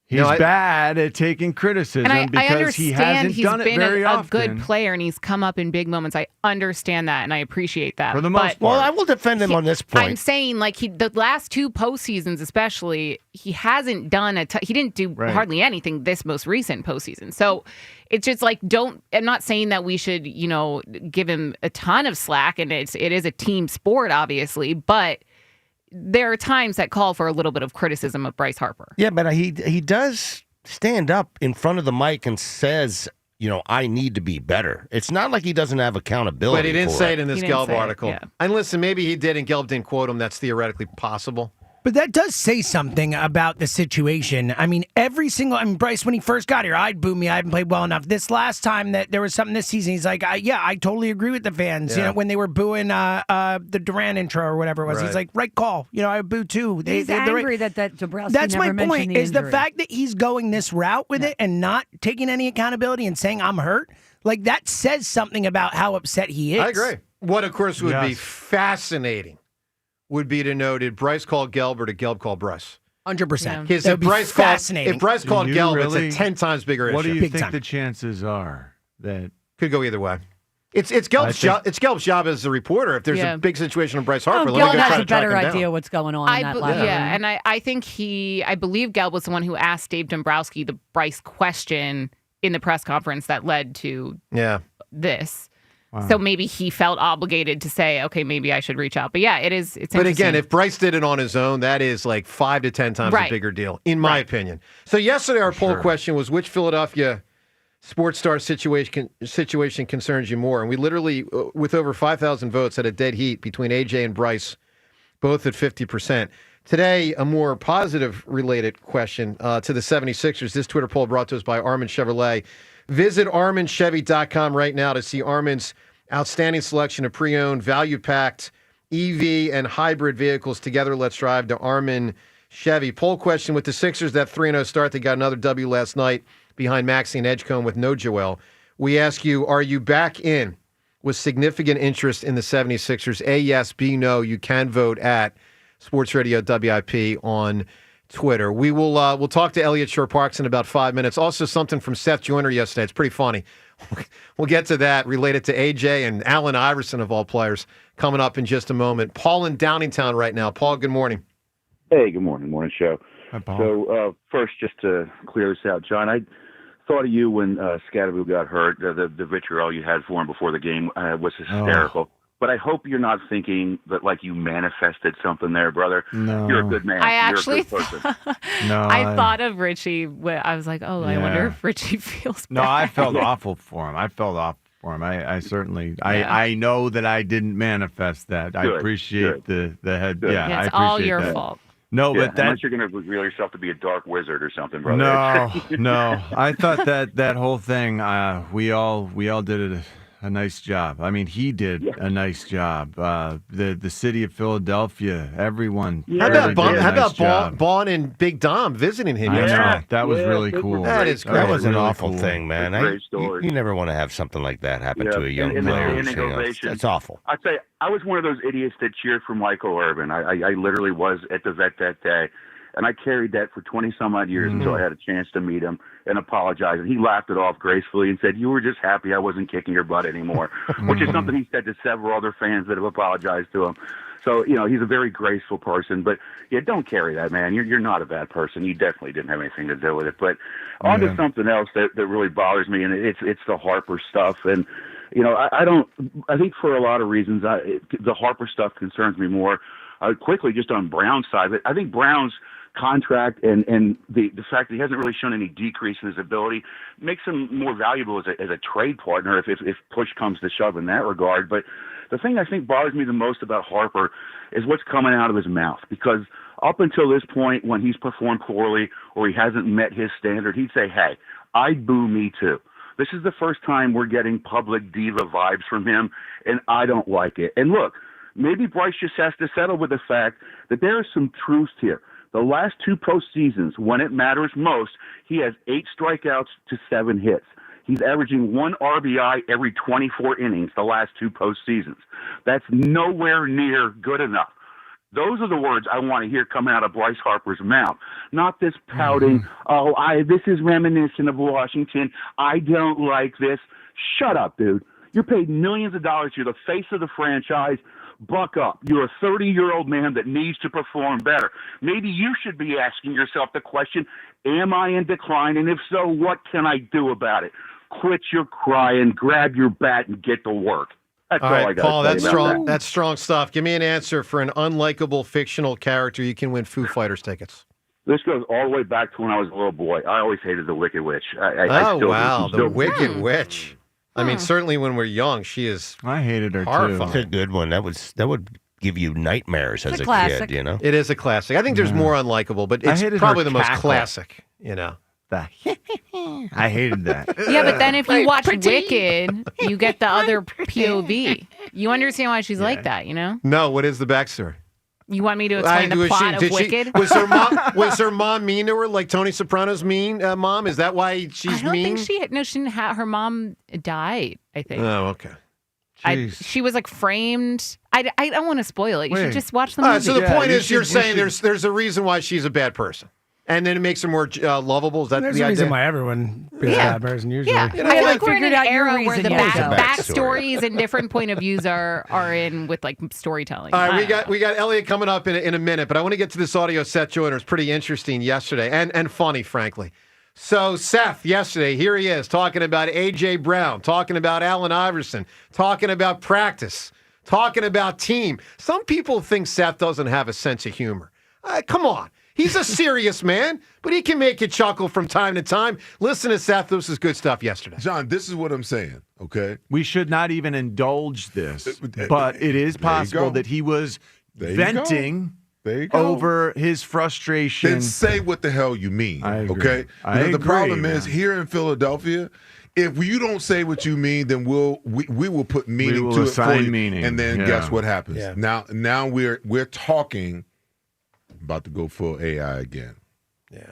He's bad at taking criticism because he hasn't done it very often. He's been a good player and he's come up in big moments. I understand that and I appreciate that. For the most part. Well, I will defend him on this point. I'm saying the last two postseasons especially, he hasn't done he didn't do hardly anything this most recent postseason. So it's just I'm not saying that we should, give him a ton of slack, and it is a team sport, obviously, but there are times that call for a little bit of criticism of Bryce Harper. Yeah, but he does stand up in front of the mic and says, I need to be better. It's not like he doesn't have accountability. But he didn't say it in this Gelb article. Yeah. And listen, maybe he did and Gelb didn't quote him. That's theoretically possible. But that does say something about the situation. I mean, Bryce, when he first got here, I'd boo me. I haven't played well enough. This last time that there was something this season, he's like, I totally agree with the fans. Yeah. When they were booing the Durant intro or whatever it was, he's like, right call. I boo too. He's angry that Dombrowski That's never my point. mentioned the Is the injury. fact that he's going this route with it and not taking any accountability and saying I'm hurt. Like that says something about how upset he is. I agree. What, of course, would be fascinating would be to know, did Bryce call Gelb or did Gelb call Bryce? 100%. Because That if would be Bryce fascinating. If Bryce called Gelb, really- it's a 10 times bigger issue. What do you Big think time. the chances are that Could go either way. It's Gelb's job. It's Gelb's job as a reporter. If there's a big situation on Bryce Harper, let me Gelb go try has to a track better him down. idea what's going on in that locker room. Yeah, and I think I believe Gelb was the one who asked Dave Dombrowski the Bryce question in the press conference that led to this. Wow. So maybe he felt obligated to say, okay, maybe I should reach out. But yeah, it's But again, interesting. if Bryce did it on his own, that is like 5 to 10 times a Right. bigger deal, in my opinion. So yesterday, our poll question was, which Philadelphia sports star situation concerns you more? And we literally, with over 5,000 votes, had a dead heat between AJ and Bryce, both at 50%. Today, a more positive-related question to the 76ers. This Twitter poll brought to us by Armin Chevrolet. Visit ArminChevy.com right now to see Armin's outstanding selection of pre-owned, value-packed EV and hybrid vehicles. Together, let's drive to Armin Chevy. Poll question with the Sixers, that 3-0 start. They got another W last night behind Maxey and Edgecombe with no Joel. We ask you, are you back in with significant interest in the 76ers? A, yes. B, no. You can vote at Sports Radio WIP on Twitter. We will we'll talk to Eliot Shorr-Parks in about 5 minutes. Also, something from Seth Joyner yesterday. It's pretty funny. We'll get to that related to AJ and Allen Iverson, of all players, coming up in just a moment. Paul in Downingtown right now. Paul, good morning. Hey, good morning. Morning show. Hi, Paul. So first, just to clear this out, John, I thought of you when Scatterville got hurt. The vitriol you had for him before the game was hysterical. But I hope you're not thinking that like you manifested something there, brother. No. You're a good man. I You're actually a good person. I thought of Richie. I was like, I wonder if Richie feels bad. No, I felt awful for him. I certainly, I know that I didn't manifest that. I Good, appreciate the head. Good. Yeah, I It's appreciate all your that. fault. No, Yeah, but that unless you're going to reveal yourself to be a dark wizard or something, brother. No. I thought that whole thing. We all did a nice job. I mean, he did a nice job. The city of Philadelphia, everyone. How about nice job. Baun and Big Dom visiting him? I yesterday? know. That was really cool. That is That was an really awful cool. thing, man. Great story. You never want to have something like that happen to a young and player. the standing ovation. That's awful. I say I was one of those idiots that cheered for Michael Irvin. I literally was at the vet that day, and I carried that for 20 some odd years until I had a chance to meet him and apologize. And he laughed it off gracefully and said, "You were just happy I wasn't kicking your butt anymore," which is something he said to several other fans that have apologized to him. So, he's a very graceful person, but don't carry that, man. You're not a bad person. You definitely didn't have anything to do with it. But on to something else that really bothers me, and it's the Harper stuff. And, I think for a lot of reasons, the Harper stuff concerns me more. Quickly, just on Brown's side, but I think Brown's contract and the fact that he hasn't really shown any decrease in his ability makes him more valuable as a trade partner if push comes to shove in that regard. But the thing I think bothers me the most about Harper is what's coming out of his mouth, because up until this point, when he's performed poorly or he hasn't met his standard, he'd say, "Hey, I'd boo me too." This is the first time we're getting public diva vibes from him, and I don't like it. And look, maybe Bryce just has to settle with the fact that there is some truth here. The last 2 postseasons, when it matters most, he has 8 strikeouts to 7 hits. He's averaging 1 RBI every 24 innings the last 2 postseasons. That's nowhere near good enough. Those are the words I want to hear coming out of Bryce Harper's mouth, not this pouting, this is reminiscent of Washington. I don't like this. Shut up, dude. You're paid millions of dollars. You're the face of the franchise. Buck up. You're a 30-year-old man that needs to perform better. Maybe you should be asking yourself the question, am I in decline? And if so, what can I do about it? Quit your crying, grab your bat, and get to work. That's all I got Paul, to say that's about strong. that. That's strong stuff. Give me an answer for an unlikable fictional character you can win Foo Fighters tickets. This goes all the way back to when I was a little boy. I always hated the Wicked Witch. The Wicked Witch. I mean, certainly when we're young, she is. I hated her horrifying. It's a good one. That would give you nightmares as a classic. kid, you know? It is a classic. I think there's more unlikable, but it's hated probably her the most cackle. classic, you know. I hated that. Yeah, but then if you watch Wicked, you get the other POV. You understand why she's like that, you know? No, what is the backstory? You want me to explain the plot of Wicked? Was her mom mean to her like Tony Soprano's mean mom? Is that why she's I don't mean? think she didn't have, her mom died, I think. Oh, okay. She was like framed. I don't want to spoil it. You should just watch the All movie. right, so the point is you're saying there's a reason why she's a bad person. And then it makes her more lovable. Is that There's the a idea? reason why everyone is a bad person usually. Yeah, You know, I feel like like we're in an figured out your era where the reason yesterday. backstories and different point of views are in with like storytelling. All right, we got Eliot coming up in a minute, but I want to get to this audio Seth Joyner. It was pretty interesting yesterday and funny, frankly. So Seth, yesterday, here he is talking about A.J. Brown, talking about Allen Iverson, talking about practice, talking about team. Some people think Seth doesn't have a sense of humor. Come on. He's a serious man, but he can make you chuckle from time to time. Listen to Seth. This is good stuff yesterday. John, this is what I'm saying, okay? We should not even indulge this, but it is possible that he was venting over his frustration. Then say what the hell you mean, I agree. okay? I Because the agree, problem is man. here in Philadelphia, if you don't say what you mean, then we will put meaning will to it for assign you. meaning. And then Yeah. guess what happens? Yeah. Now we're talking about to go full AI again. Yeah.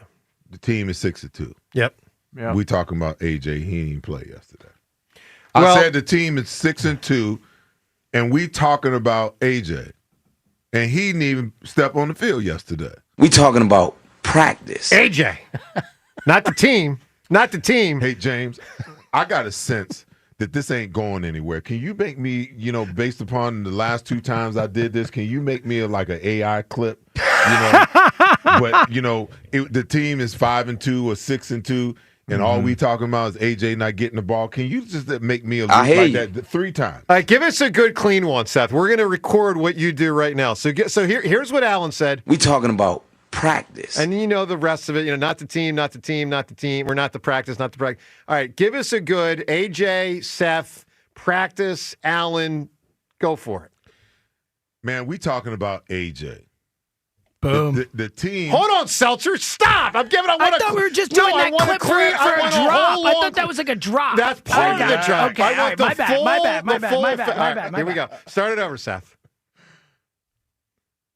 The team is 6-2. Yep. Yeah. We talking about AJ. He didn't even play yesterday. Well- I said the team is 6-2, and we talking about AJ, and he didn't even step on the field yesterday. We talking about practice. AJ. Not the team. Not the team. Hey, James, I got a sense that this ain't going anywhere. Can you make me, based upon the last 2 times I did this, can you make me like an AI clip? But the team is 5-2 or 6-2, and all we talking about is AJ not getting the ball. Can you just make me a loop like that 3 times? All right, give us a good clean one, Seth. We're going to record what you do right now. So here's what Allen said. We talking about practice. And you know the rest of it, not the team, not the team, not the team. We're not the practice, not the practice. All right, give us a good AJ, Seth, practice, Allen. Go for it. Man, we talking about AJ. Boom. The team. Hold on, Seltzer. Stop. I'm giving. I thought we were just doing that clip for a drop. I thought that was like a drop. That's part of the drop. Okay, all right, my bad. Here we go. Start it over, Seth.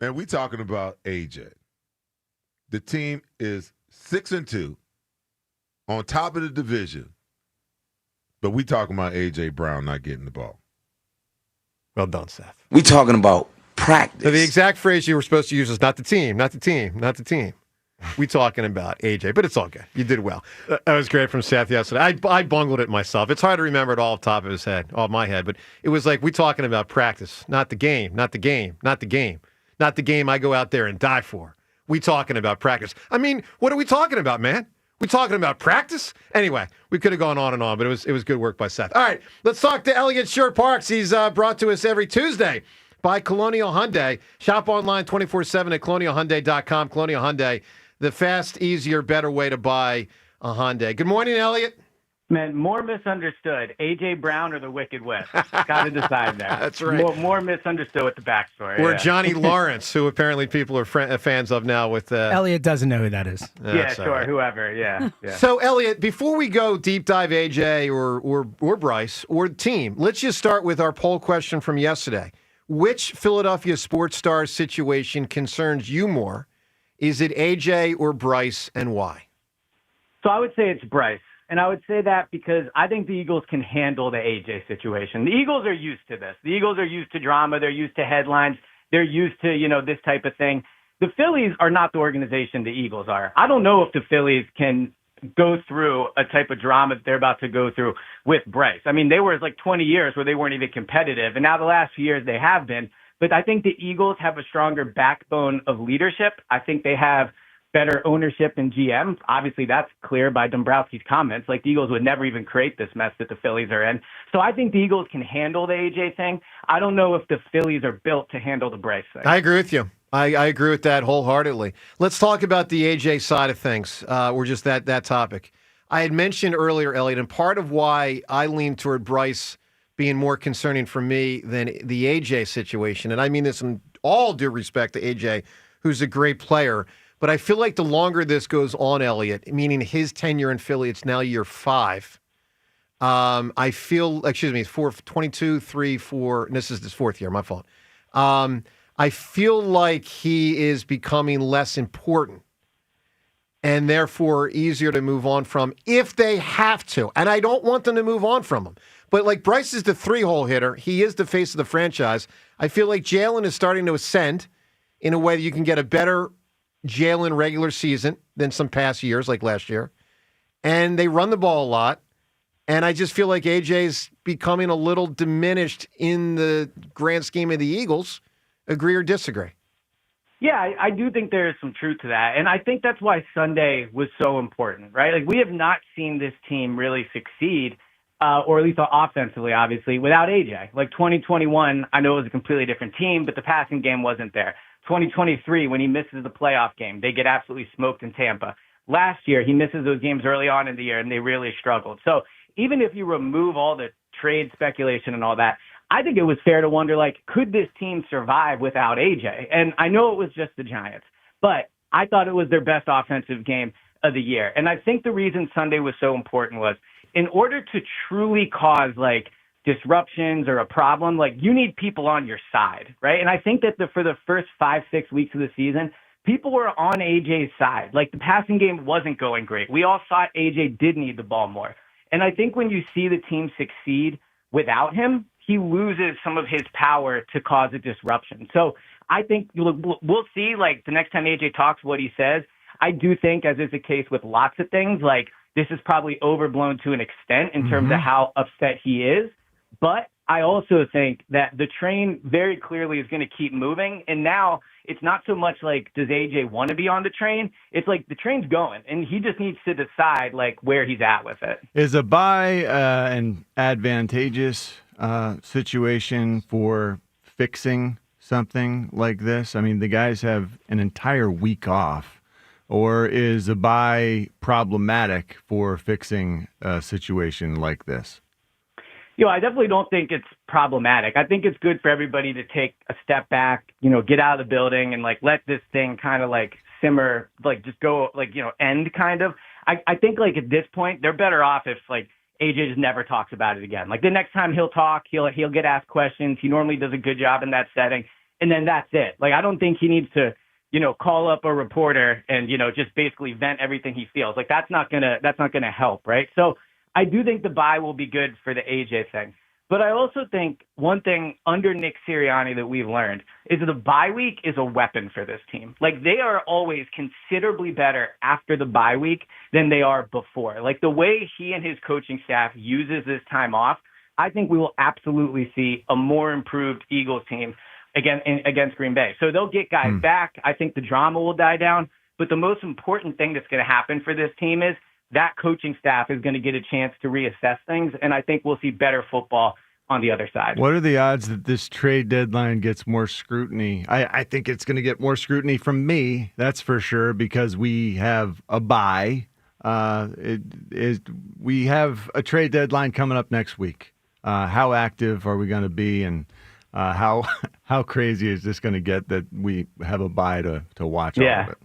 Man, we talking about AJ. The team is 6-2 on top of the division, but we talking about AJ Brown not getting the ball. Well done, Seth. We talking about practice. So the exact phrase you were supposed to use is not the team, not the team, not the team. We talking about AJ, but it's all good. You did well. That was great from Seth yesterday. I bungled it myself. It's hard to remember it all off the top of his head, off my head, but it was like we talking about practice, not the game, not the game, not the game, not the game I go out there and die for. We talking about practice. I mean, what are we talking about, man? We talking about practice? Anyway, we could have gone on and on, but it was good work by Seth. All right, let's talk to Eliot Shorr-Parks. He's brought to us every Tuesday by Colonial Hyundai. Shop online 24/7 at colonialhyundai.com. Colonial Hyundai, the fast, easier, better way to buy a Hyundai. Good morning, Eliot. Man, more misunderstood, A.J. Brown or the Wicked West? Got to decide there. That's right. More misunderstood with the backstory. Or yeah. Johnny Lawrence, who apparently people are fans of now with... Eliot doesn't know who that is. Yeah, sure, right. Whoever, yeah. So, Eliot, before we go deep dive AJ or Bryce or team, let's just start with our poll question from yesterday. Which Philadelphia sports star situation concerns you more? Is it AJ or Bryce, and why? So I would say it's Bryce. And I would say that because I think the Eagles can handle the AJ situation. The Eagles are used to this. The Eagles are used to drama. They're used to headlines. They're used to, this type of thing. The Phillies are not the organization the Eagles are. I don't know if the Phillies can go through a type of drama that they're about to go through with Bryce. I mean, they were like 20 years where they weren't even competitive. And now the last few years they have been. But I think the Eagles have a stronger backbone of leadership. I think they have better ownership and GM. Obviously, that's clear by Dombrowski's comments. Like, the Eagles would never even create this mess that the Phillies are in. So I think the Eagles can handle the AJ thing. I don't know if the Phillies are built to handle the Bryce thing. I agree with you. I agree with that wholeheartedly. Let's talk about the AJ side of things, or just that topic. I had mentioned earlier, Eliot, and part of why I lean toward Bryce being more concerning for me than the AJ situation. And I mean this in all due respect to AJ, who's a great player. But I feel like the longer this goes on, Eliot, meaning his tenure in Philly, it's now year 5. I feel, 22, 3, 4, and this is his 4th year, my fault. I feel like he is becoming less important and therefore easier to move on from if they have to. And I don't want them to move on from him. But like Bryce is the 3-hole hitter. He is the face of the franchise. I feel like Jalen is starting to ascend in a way that you can get a better Jalen regular season than some past years like last year. And they run the ball a lot. And I just feel like AJ's becoming a little diminished in the grand scheme of the Eagles. Agree or disagree? Yeah, I do think there is some truth to that. And I think that's why Sunday was so important, right? Like, we have not seen this team really succeed, or at least offensively, obviously, without AJ. Like 2021, I know it was a completely different team, but the passing game wasn't there. 2023, when he misses the playoff game, they get absolutely smoked in Tampa. Last year, he misses those games early on in the year, and they really struggled. So even if you remove all the trade speculation and all that, I think it was fair to wonder, like, could this team survive without AJ? And I know it was just the Giants, but I thought it was their best offensive game of the year. And I think the reason Sunday was so important was in order to truly cause, like, disruptions or a problem, like, you need people on your side, right? And I think that for the first 5-6 weeks of the season, people were on AJ's side. Like, the passing game wasn't going great. We all thought AJ did need the ball more. And I think when you see the team succeed without him, he loses some of his power to cause a disruption. So I think we'll see, like, the next time AJ talks, what he says. I do think, as is the case with lots of things, like, this is probably overblown to an extent in terms of how upset he is. But I also think that the train very clearly is going to keep moving. And now it's not so much like, does AJ want to be on the train? It's like the train's going, and he just needs to decide, like, where he's at with it. Is a bye an advantageous situation for fixing something like this? I mean, the guys have an entire week off. Or is a bye problematic for fixing a situation like this? I definitely don't think it's problematic. I think it's good for everybody to take a step back, get out of the building and, like, let this thing kind of, like, simmer, like, just go, like, end kind of. I think, like, at this point, they're better off if, like, AJ just never talks about it again. Like, the next time he'll talk, he'll get asked questions. He normally does a good job in that setting, and then that's it. Like, I don't think he needs to, call up a reporter and, just basically vent everything he feels. Like, that's not gonna help, right? So I do think the bye will be good for the AJ thing. But I also think one thing under Nick Sirianni that we've learned is that the bye week is a weapon for this team. Like, they are always considerably better after the bye week than they are before. Like, the way he and his coaching staff uses this time off, I think we will absolutely see a more improved Eagles team against Green Bay. So they'll get guys back. I think the drama will die down. But the most important thing that's going to happen for this team is that coaching staff is going to get a chance to reassess things, and I think we'll see better football on the other side. What are the odds that this trade deadline gets more scrutiny? I think it's going to get more scrutiny from me, that's for sure, because we have a bye. We have a trade deadline coming up next week. How active are we going to be, and how crazy is this going to get that we have a bye to watch all of it?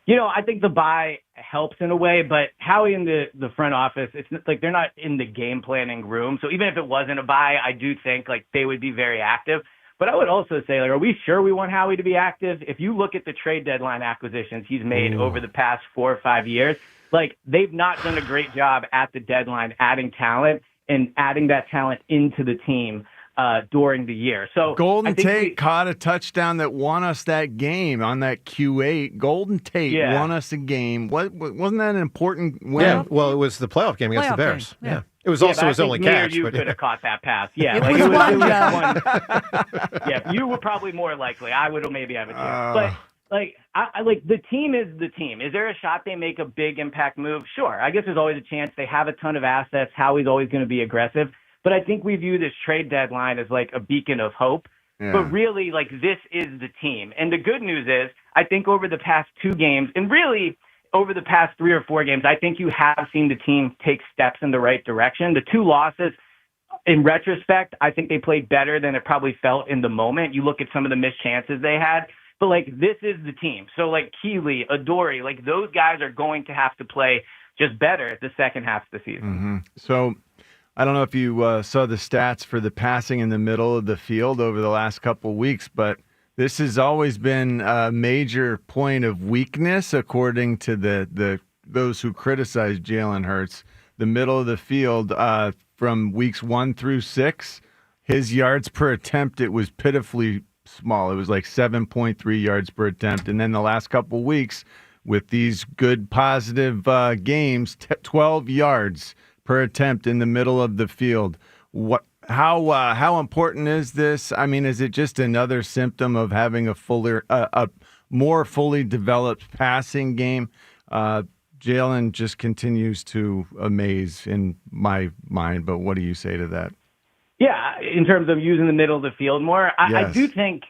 I think the bye helps in a way, but Howie and the front office, it's like they're not in the game planning room. So even if it wasn't a bye, I do think, like, they would be very active. But I would also say, like, are we sure we want Howie to be active? If you look at the trade deadline acquisitions he's made over the past 4 or 5 years, like, they've not done a great job at the deadline adding talent and adding that talent into the team during the year. So Golden Tate caught a touchdown that won us that game on that Q8. Golden Tate won us a game. Wasn't that an important win? Yeah, well, it was the playoff game against the Bears. Yeah. It was also his only catch. You could have caught that pass. Yeah, it was one. Yeah, you were probably more likely. I would have maybe have a chance. But like, I like, the team is the team. Is there a shot they make a big impact move? Sure. I guess there's always a chance. They have a ton of assets. Howie's always going to be aggressive. But I think we view this trade deadline as like a beacon of hope. Yeah. But really, like, this is the team. And the good news is, I think over the past 2 games, and really over the past 3 or 4 games, I think you have seen the team take steps in the right direction. The 2 losses in retrospect, I think they played better than it probably felt in the moment. You look at some of the missed chances they had, but like this is the team. So like Keeley, Adoree, like those guys are going to have to play just better the second half of the season. Mm-hmm. So I don't know if you saw the stats for the passing in the middle of the field over the last couple of weeks, but this has always been a major point of weakness, according to those who criticize Jalen Hurts. The middle of the field, from weeks 1 through 6, his yards per attempt, it was pitifully small. It was like 7.3 yards per attempt. And then the last couple of weeks, with these good positive games, 12 yards per attempt in the middle of the field. How important is this? I mean, is it just another symptom of having a more fully developed passing game? Jalen just continues to amaze in my mind, but what do you say to that? Yeah, in terms of using the middle of the field more, I do think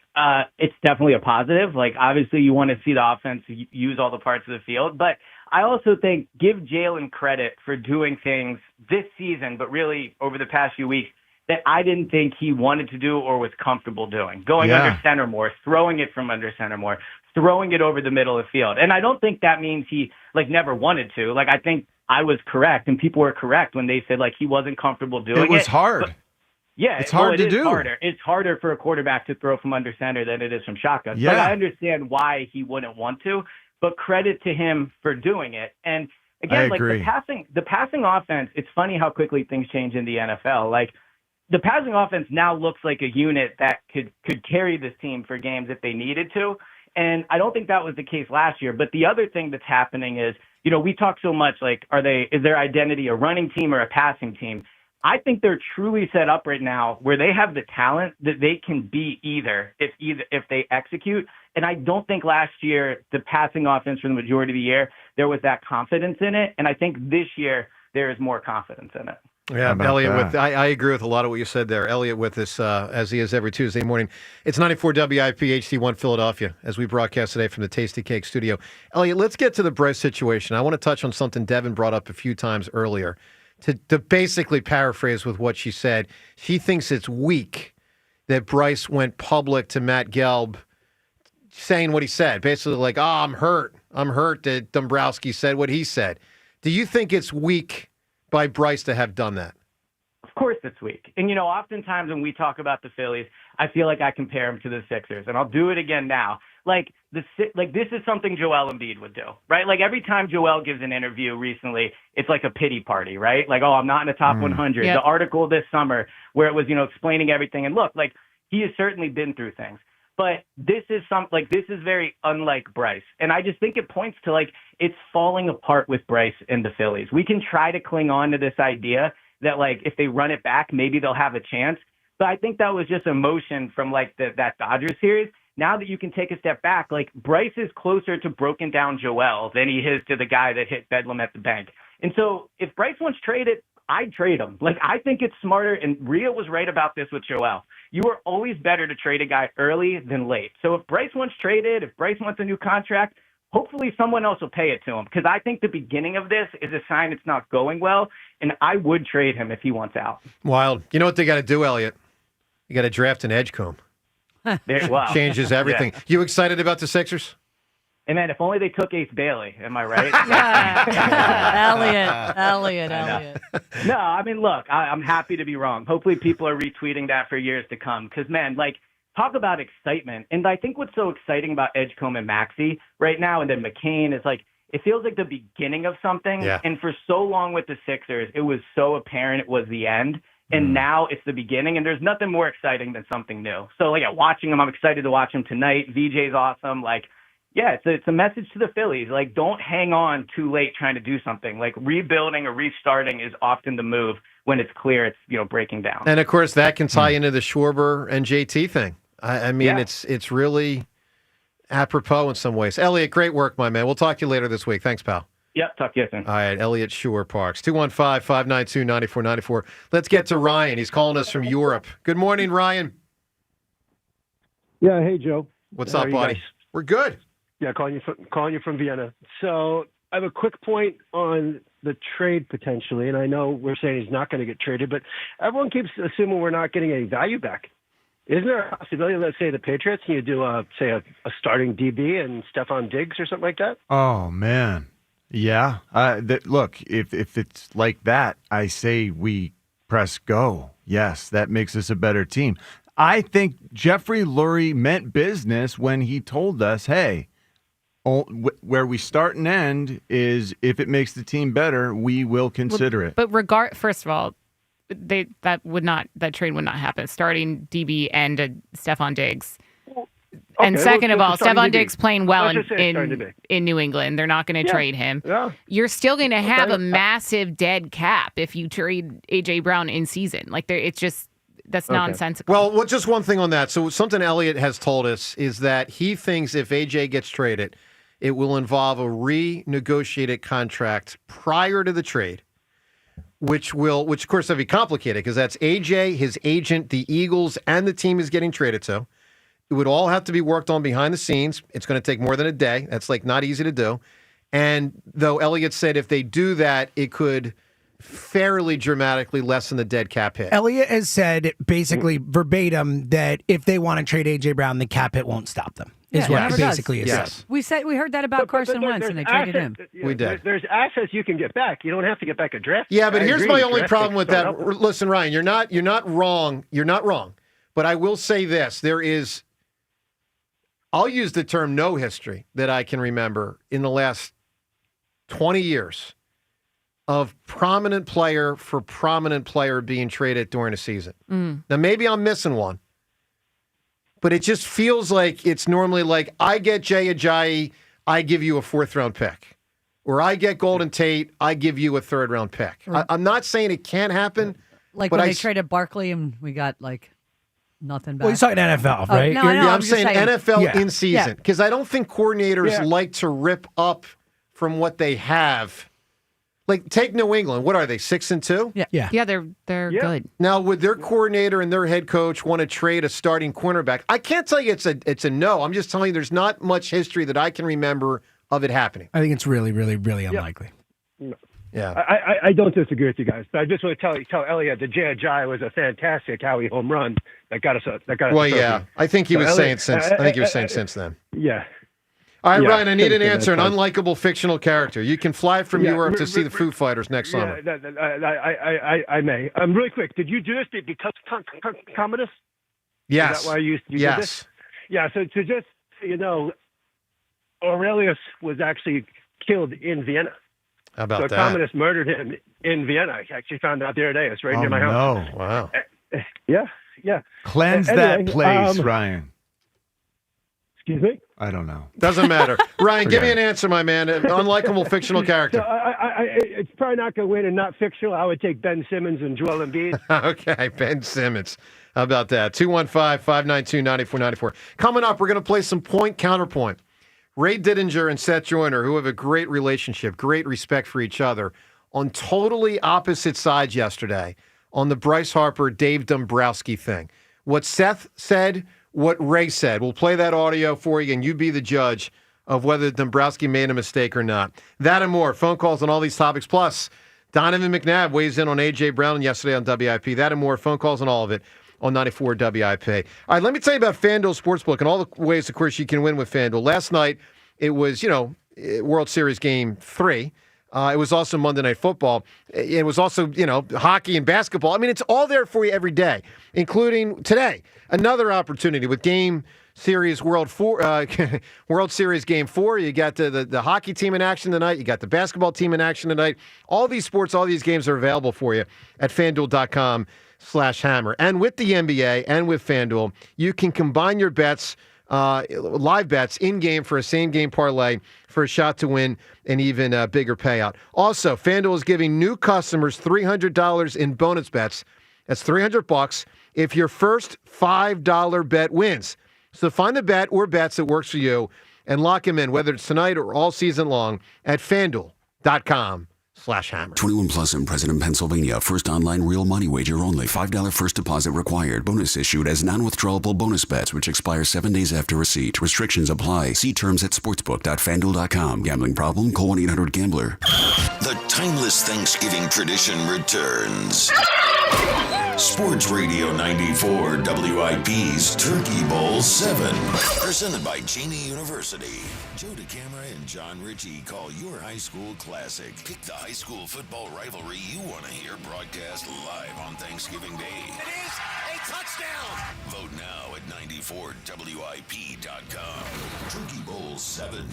it's definitely a positive. Like, obviously, you want to see the offense use all the parts of the field, but I also think give Jalen credit for doing things this season, but really over the past few weeks, that I didn't think he wanted to do or was comfortable doing. Going under center more, throwing it from under center more, throwing it over the middle of the field. And I don't think that means he, like, never wanted to. Like, I think I was correct, and people were correct when they said, like, he wasn't comfortable doing it. It was hard. But, yeah, it's hard to do. Harder. It's harder for a quarterback to throw from under center than it is from shotgun. Yeah. But I understand why he wouldn't want to, but credit to him for doing it. And again, like the passing offense, it's funny how quickly things change in the NFL. Like, the passing offense now looks like a unit that could carry this team for games if they needed to. And I don't think that was the case last year. But the other thing that's happening is, you know, we talk so much like, is their identity a running team or a passing team? I think they're truly set up right now where they have the talent that they can be either if they execute. And I don't think last year, the passing offense for the majority of the year, there was that confidence in it. And I think this year there is more confidence in it. Yeah, Eliot, I agree with a lot of what you said there. Eliot with us, as he is every Tuesday morning. It's 94 WIP HD1 Philadelphia, as we broadcast today from the Tasty Cake studio. Eliot, let's get to the Bryce situation. I want to touch on something Devin brought up a few times earlier. To basically paraphrase with what she said, she thinks it's weak that Bryce went public to Matt Gelb saying what he said. Basically like, oh, I'm hurt. I'm hurt that Dombrowski said what he said. Do you think it's weak by Bryce to have done that? Of course it's weak. And, you know, oftentimes when we talk about the Phillies, I feel like I compare them to the Sixers, and I'll do it again now. Like, this is something Joel Embiid would do, right? Like, every time Joel gives an interview recently, it's like a pity party, right? Like, oh, I'm not in the top 100. Yep. The article this summer where it was, you know, explaining everything. And look, like, he has certainly been through things. But this is this is very unlike Bryce. And I just think it points to, like, it's falling apart with Bryce and the Phillies. We can try to cling on to this idea that, like, if they run it back, maybe they'll have a chance. But I think that was just emotion from, like, that Dodgers series. Now that you can take a step back, like, Bryce is closer to broken down Joel than he is to the guy that hit Bedlam at the bank. And so if Bryce wants traded, I'd trade him. Like, I think it's smarter, and Rhea was right about this with Joel. You are always better to trade a guy early than late. So if Bryce wants traded, if Bryce wants a new contract, hopefully someone else will pay it to him, because I think the beginning of this is a sign it's not going well, and I would trade him if he wants out. Wild. You know what they got to do, Eliot? You got to draft an Edgecombe. Wow. Changes everything. Yeah. You excited about the Sixers? And man, if only they took Ace Bailey. Am I right? Eliot. No, I mean, look, I'm happy to be wrong. Hopefully people are retweeting that for years to come. Because, man, like, talk about excitement. And I think what's so exciting about Edgecombe and Maxey right now, and then McCain, is, like, it feels like the beginning of something. Yeah. And for so long with the Sixers, it was so apparent it was the end. And now it's the beginning, and there's nothing more exciting than something new. So, like, watching him, I'm excited to watch him tonight. VJ's awesome. Like, yeah, it's a message to the Phillies. Like, don't hang on too late trying to do something. Like, rebuilding or restarting is often the move when it's clear it's, you know, breaking down. And, of course, that can tie into the Schwarber and JT thing. I mean, it's really apropos in some ways. Eliot, great work, my man. We'll talk to you later this week. Thanks, pal. Yep, talk to you soon. All right, Eliot Shorr-Parks, 215-592-9494. Let's get to Ryan. He's calling us from Europe. Good morning, Ryan. Yeah, hey, Joe. What's How up, are you buddy? guys? We're good. Yeah, calling you from Vienna. So I have a quick point on the trade potentially, and I know we're saying he's not going to get traded, but everyone keeps assuming we're not getting any value back. Isn't there a possibility, let's say the Patriots, you do a starting DB and Stephon Diggs or something like that? Oh, man. Yeah. Look, if it's like that, I say we press go. Yes, that makes us a better team. I think Jeffrey Lurie meant business when he told us, hey, where we start and end is if it makes the team better, we will consider it. But first of all, that trade would not happen. Starting DB and Stephon Diggs. And second of all, Stephon Diggs playing well in New England. They're not going to trade him. Yeah. You're still going to have a massive dead cap if you trade A.J. Brown in season. Like it's just that's nonsensical. Well, just one thing on that. So something Eliot has told us is that he thinks if A.J. gets traded, it will involve a renegotiated contract prior to the trade, which of course will be complicated because that's A.J., his agent, the Eagles, and the team is getting traded to. It would all have to be worked on behind the scenes. It's going to take more than a day. That's not easy to do. And though Eliot said if they do that, it could fairly dramatically lessen the dead cap hit. Eliot has said basically verbatim that if they want to trade A.J. Brown, the cap hit won't stop them. Is what basically it says. We heard that about Carson Wentz, and they traded him. We did. There's assets you can get back. You don't have to get back a draft. Yeah, but here's my only problem with that. Listen, Ryan, you're not wrong. You're not wrong. But I will say this: I'll use the term no history that I can remember in the last 20 years of prominent player for prominent player being traded during a season. Now, maybe I'm missing one. But it just feels like it's normally like, I get Jay Ajayi, I give you a 4th-round pick. Or I get Golden Tate, I give you a 3rd-round pick. I'm not saying it can't happen. Like when they traded Barkley and we got nothing back. Well, he's talking NFL, right? I'm saying NFL in season. Because I don't think coordinators like to rip up from what they have. Like, take New England. What are they, 6-2? Yeah, they're good. Now, would their coordinator and their head coach want to trade a starting cornerback? I can't tell you it's a no. I'm just telling you there's not much history that I can remember of it happening. I think it's really, really, really unlikely. Yeah. I don't disagree with you guys, but I just want to tell Eliot that Jay Ajayi was a fantastic Howie home run that got us. Well, yeah. I think he was saying since then. Yeah. All right, Ryan, I need an answer. An unlikable fictional character. You can fly from Europe to see the Foo Fighters next summer. I may. Really quick, did you do this because Commodus? Yes. Is that why you did this? Yeah, so to just, Aurelius was actually killed in Vienna. How about that? So Commodus murdered him in Vienna. I actually found out the other day. It's right near my house. No. Wow. Yeah. Cleanse that place, Ryan. Excuse me? I don't know. Doesn't matter. Ryan, give me an answer, my man. An unlikable fictional character. So it's probably not going to win and not fictional. I would take Ben Simmons and Joel Embiid. Okay, Ben Simmons. How about that? 215-592-9494. Coming up, we're going to play some point counterpoint. Ray Didinger and Seth Joyner, who have a great relationship, great respect for each other, on totally opposite sides yesterday on the Bryce Harper, Dave Dombrowski thing. What Seth said, what Ray said. We'll play that audio for you, and you be the judge of whether Dombrowski made a mistake or not. That and more. Phone calls on all these topics. Plus, Donovan McNabb weighs in on A.J. Brown yesterday on WIP. That and more. Phone calls on all of it on 94 WIP. All right, let me tell you about FanDuel Sportsbook and all the ways, of course, you can win with FanDuel. Last night, it was, World Series Game 3. It was also Monday Night Football. It was also, hockey and basketball. I mean, it's all there for you every day, including today. Another opportunity with Game Series World Series Game 4. You got the hockey team in action tonight. You got the basketball team in action tonight. All these sports, all these games are available for you at FanDuel.com/hammer. And with the NBA and with FanDuel, you can combine your bets, live bets in-game for a same-game parlay for a shot to win an even bigger payout. Also, FanDuel is giving new customers $300 in bonus bets. That's $300 if your first $5 bet wins. So find a bet or bets that works for you and lock them in, whether it's tonight or all season long, at FanDuel.com/hammer. /hammer. 21 plus and present in Pennsylvania. First online real money wager only. $5 first deposit required. Bonus issued as non-withdrawable bonus bets, which expire 7 days after receipt. Restrictions apply. See terms at sportsbook.fanduel.com. Gambling problem? Call 1-800-GAMBLER. The timeless Thanksgiving tradition returns. Sports Radio 94 WIP's Turkey Bowl 7. Presented by Cheney University. Joe DeCamara and John Ritchie call your high school classic. Pick the high school football rivalry you want to hear broadcast live on Thanksgiving Day. It is a touchdown. Vote now at 94WIP.com. Turkey Bowl 7.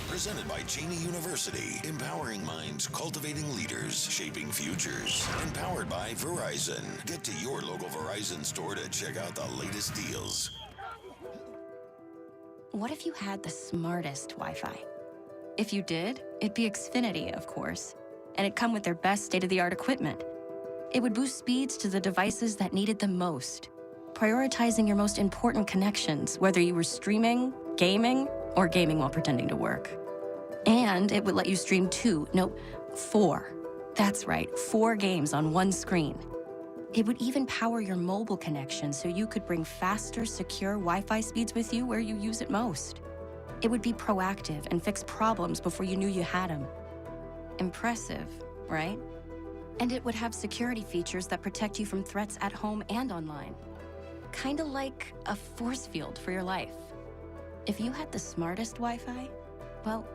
Presented by Cheney University. Empowering minds, cultivating leaders, shaping futures. Empowered by Verizon. Get to your local Verizon store to check out the latest deals. What if you had the smartest Wi-Fi? If you did, it'd be Xfinity, of course, and it'd come with their best state-of-the-art equipment. It would boost speeds to the devices that needed them most, prioritizing your most important connections, whether you were streaming, gaming, or gaming while pretending to work. And it would let you stream 4. That's right, 4 games on one screen. It would even power your mobile connection so you could bring faster, secure Wi-Fi speeds with you where you use it most. It would be proactive and fix problems before you knew you had them. Impressive, right? And it would have security features that protect you from threats at home and online. Kinda like a force field for your life. If you had the smartest Wi-Fi, well,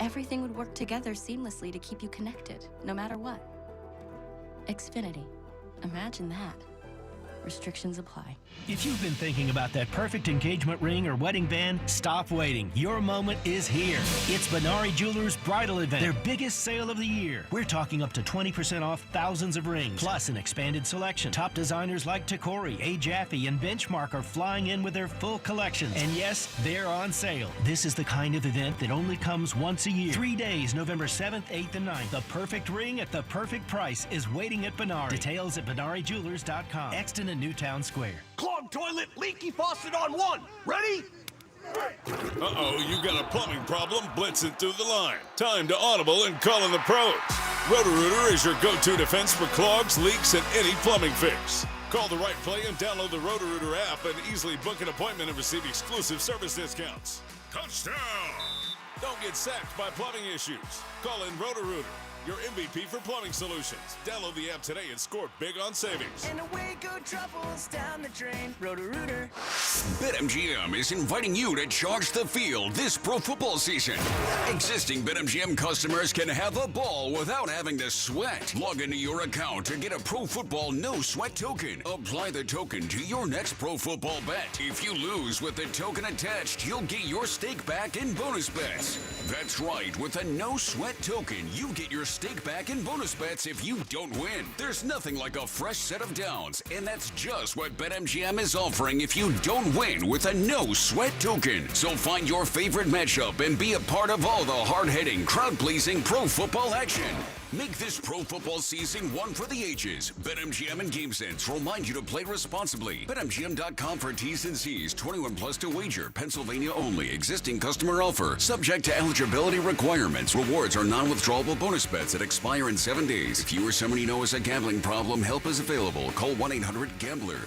everything would work together seamlessly to keep you connected, no matter what. Xfinity. Imagine that. Restrictions apply. If you've been thinking about that perfect engagement ring or wedding band, stop waiting. Your moment is here. It's Benari Jewelers' bridal event, their biggest sale of the year. We're talking up to 20% off thousands of rings, plus an expanded selection. Top designers like Tacori, A. Jaffe, and Benchmark are flying in with their full collections. And yes, they're on sale. This is the kind of event that only comes once a year. 3 days, November 7th, 8th, and 9th. The perfect ring at the perfect price is waiting at Benari. Details at BenariJewelers.com. Exton and Newtown Square. Clogged toilet, leaky faucet on 1. Ready? Uh-oh, you got a plumbing problem blitzing through the line. Time to audible and call in the pros. Roto-Rooter is your go-to defense for clogs, leaks, and any plumbing fix. Call the right play and download the Roto-Rooter app and easily book an appointment and receive exclusive service discounts. Touchdown! Don't get sacked by plumbing issues. Call in Roto-Rooter, your MVP for plumbing solutions. Download the app today and score big on savings. And away go troubles down the drain. Roto-Rooter. BetMGM is inviting you to charge the field this pro football season. Existing BetMGM customers can have a ball without having to sweat. Log into your account to get a pro football no sweat token. Apply the token to your next pro football bet. If you lose with the token attached, you'll get your stake back in bonus bets. That's right, with a no sweat token, you get your stake back in bonus bets if you don't win. There's nothing like a fresh set of downs, and that's just what BetMGM is offering if you don't win with a no sweat token. So find your favorite matchup and be a part of all the hard-hitting, crowd-pleasing pro football action. Make this pro football season one for the ages. BetMGM and GameSense remind you to play responsibly. BetMGM.com for T's and C's. 21 plus to wager. Pennsylvania only. Existing customer offer. Subject to eligibility requirements. Rewards are non-withdrawable bonus bets that expire in 7 days. If you or someone you know has a gambling problem, help is available. Call 1-800-GAMBLER.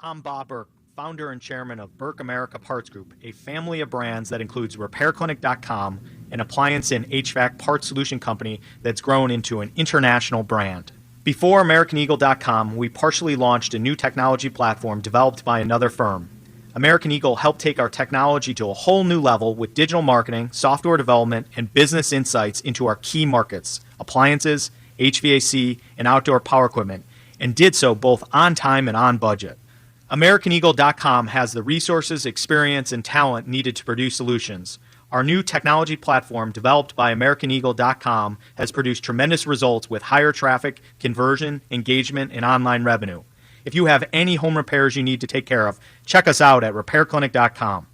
I'm Bob Burke, founder and chairman of Burke America Parts Group, a family of brands that includes RepairClinic.com, an appliance and HVAC parts solution company that's grown into an international brand. Before AmericanEagle.com, we partially launched a new technology platform developed by another firm. American Eagle helped take our technology to a whole new level with digital marketing, software development, and business insights into our key markets, appliances, HVAC, and outdoor power equipment, and did so both on time and on budget. AmericanEagle.com has the resources, experience, and talent needed to produce solutions. Our new technology platform, developed by AmericanEagle.com, has produced tremendous results with higher traffic, conversion, engagement, and online revenue. If you have any home repairs you need to take care of, check us out at RepairClinic.com.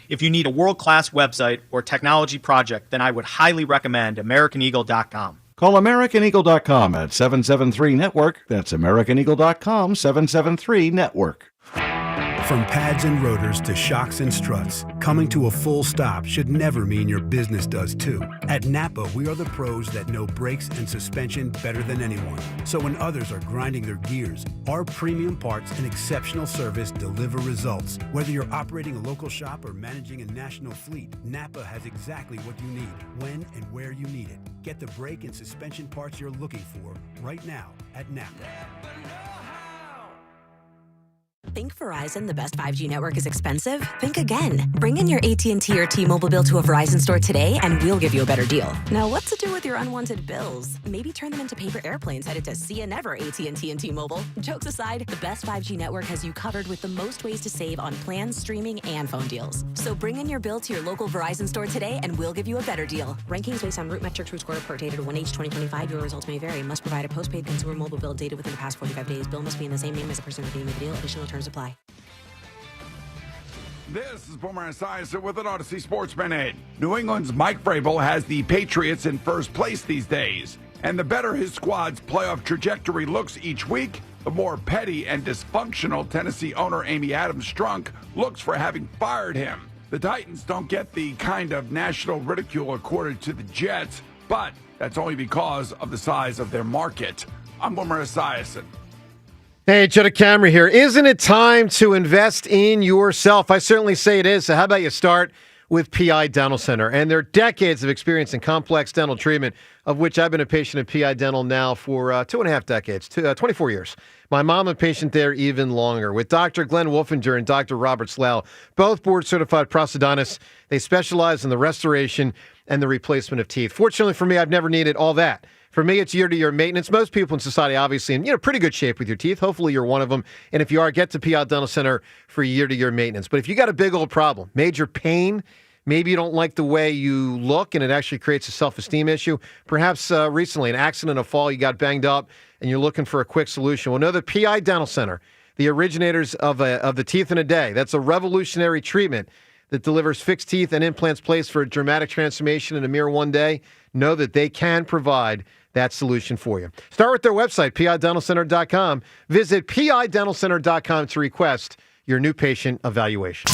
If you need a world-class website or technology project, then I would highly recommend AmericanEagle.com. Call AmericanEagle.com at 773-NETWORK. That's AmericanEagle.com, 773-NETWORK. From pads and rotors to shocks and struts, coming to a full stop should never mean your business does too. At Napa, we are the pros that know brakes and suspension better than anyone. So when others are grinding their gears, our premium parts and exceptional service deliver results. Whether you're operating a local shop or managing a national fleet, Napa has exactly what you need, when and where you need it. Get the brake and suspension parts you're looking for right now at Napa. Think Verizon, the best 5G network, is expensive? Think again. Bring in your AT&T or T-Mobile bill to a Verizon store today and we'll give you a better deal. Now, what to do with your unwanted bills? Maybe turn them into paper airplanes headed to see you never AT&T and T-Mobile. Jokes aside, the best 5G network has you covered with the most ways to save on plans, streaming, and phone deals. So bring in your bill to your local Verizon store today and we'll give you a better deal. Rankings based on root metrics, root score per data to 1H 2025. Your results may vary. Must provide a postpaid consumer mobile bill dated within the past 45 days. Bill must be in the same name as the person redeeming the deal. Additional terms apply. This is Boomer Esiason with an Odyssey Sports Minute. New England's Mike Vrabel has the Patriots in first place these days. And the better his squad's playoff trajectory looks each week, the more petty and dysfunctional Tennessee owner Amy Adams Strunk looks for having fired him. The Titans don't get the kind of national ridicule accorded to the Jets, but that's only because of the size of their market. I'm Boomer Esiason. Hey, Joe DeCamera here. Isn't it time to invest in yourself? I certainly say it is. So how about you start with PI Dental Center and their decades of experience in complex dental treatment, of which I've been a patient at PI Dental now for 2.5 decades, 24 years. My mom a patient there even longer. With Dr. Glenn Wolfinger and Dr. Robert Slough, both board-certified prosthodontists. They specialize in the restoration and the replacement of teeth. Fortunately for me, I've never needed all that. For me, it's year-to-year maintenance. Most people in society, obviously, in pretty good shape with your teeth. Hopefully, you're one of them. And if you are, get to PI Dental Center for year-to-year maintenance. But if you got a big old problem, major pain, maybe you don't like the way you look, and it actually creates a self-esteem issue. Perhaps recently, an accident, a fall, you got banged up, and you're looking for a quick solution. Well, know the PI Dental Center, the originators of the teeth in a day. That's a revolutionary treatment that delivers fixed teeth and implants placed for a dramatic transformation in a mere one day. Know that they can provide that solution for you. Start with their website, pidentalcenter.com. Visit pidentalcenter.com to request your new patient evaluation.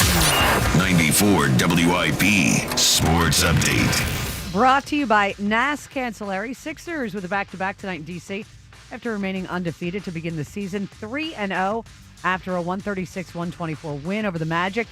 94 WIP Sports Update. Brought to you by NAS Cancelleri. Sixers with a back-to-back tonight in D.C. after remaining undefeated to begin the season 3-0 after a 136-124 win over the Magic.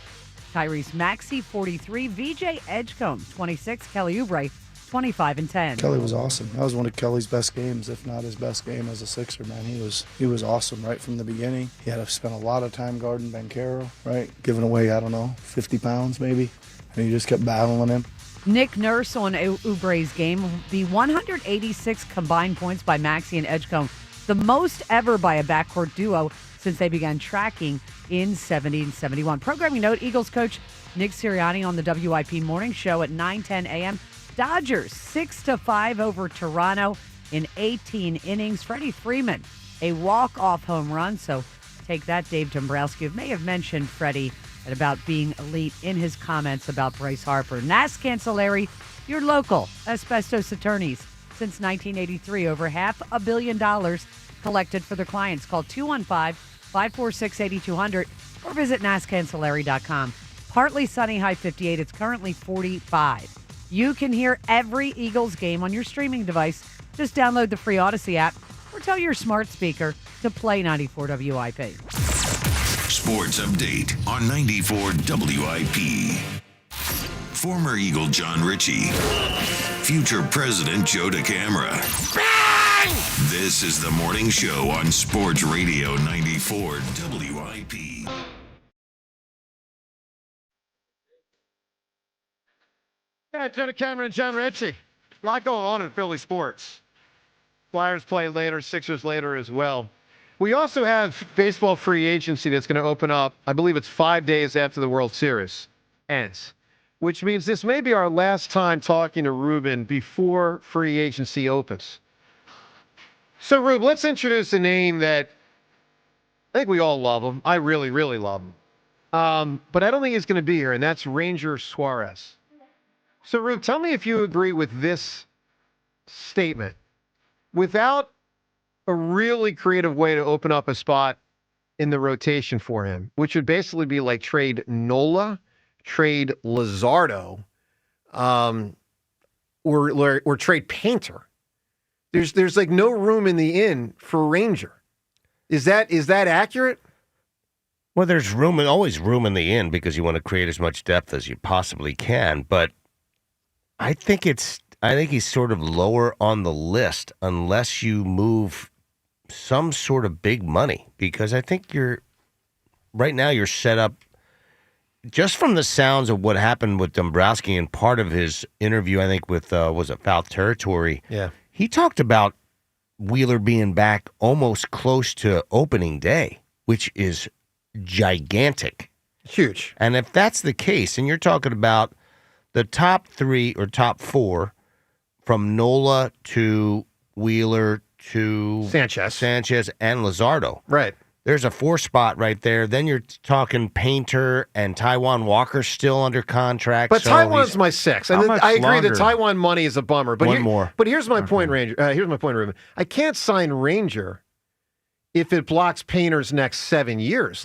Tyrese Maxey, 43. VJ Edgecombe, 26. Kelly Oubre, 25 and 10. Kelly was awesome. That was one of Kelly's best games, if not his best game as a Sixer, man. He was awesome right from the beginning. He had to spend a lot of time guarding Banchero, right? Giving away, 50 pounds maybe. And he just kept battling him. Nick Nurse on Oubre's game. The 186 combined points by Maxey and Edgecombe, the most ever by a backcourt duo since they began tracking in 70 and 71. Programming note, Eagles coach Nick Sirianni on the WIP Morning Show at 9:10 a.m. Dodgers 6-5 over Toronto in 18 innings. Freddie Freeman, a walk-off home run. So take that, Dave Dombrowski. May have mentioned Freddie and about being elite in his comments about Bryce Harper. NAS Cancelleri, your local asbestos attorneys. Since 1983, over $500 million collected for their clients. Call 215-546-8200 or visit nascancelleri.com. Partly sunny, high 58. It's currently 45. You can hear every Eagles game on your streaming device. Just download the free Odyssey app or tell your smart speaker to play 94 WIP. Sports Update on 94 WIP. Former Eagle John Ritchie. Future President Joe DeCamera. This is the morning show on Sports Radio 94 WIP. Yeah, Joe DeCamera and John Ritchie. A lot going on in Philly sports. Flyers play later, Sixers later as well. We also have baseball free agency that's going to open up, I believe it's 5 days after the World Series ends, which means this may be our last time talking to Ruben before free agency opens. So, Rube, let's introduce a name that I think we all love him. I really, really love him. But I don't think he's going to be here, and that's Ranger Suarez. So, Rube, tell me if you agree with this statement. Without a really creative way to open up a spot in the rotation for him, which would basically be like trade Nola, trade Luzardo, or trade Painter. There's like no room in the inn for Ranger. Is that accurate? Well, there's always room in the inn because you want to create as much depth as you possibly can. But I think he's sort of lower on the list unless you move some sort of big money, because I think right now you're set up just from the sounds of what happened with Dombrowski and part of his interview, I think with was it Foul Territory? Yeah. He talked about Wheeler being back almost close to opening day, which is gigantic. Huge. And if that's the case, and you're talking about the top 3 or top 4 from Nola to Wheeler to Sanchez and Luzardo. Right. There's a 4 spot right there. Then you're talking Painter and Taijuan Walker still under contract. But so Taiwan's my 6. And I agree longer? that Taiwan money is a bummer. But One more. But here's my point, Ranger. Here's my point, Ruben. I can't sign Ranger if it blocks Painter's next 7 years.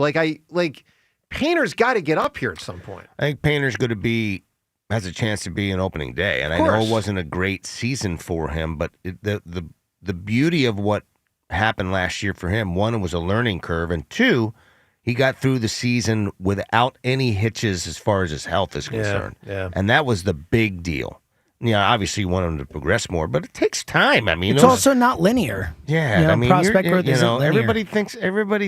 Painter's got to get up here at some point. I think Painter's going to has a chance to be an opening day. And I know it wasn't a great season for him, but the beauty of what happened last year for him, one, it was a learning curve, and 2, he got through the season without any hitches as far as his health is concerned. Yeah. And that was the big deal. Obviously you want him to progress more, but it takes time. I mean, it's also not linear. Yeah, I mean, prospect growth isn't linear. Everybody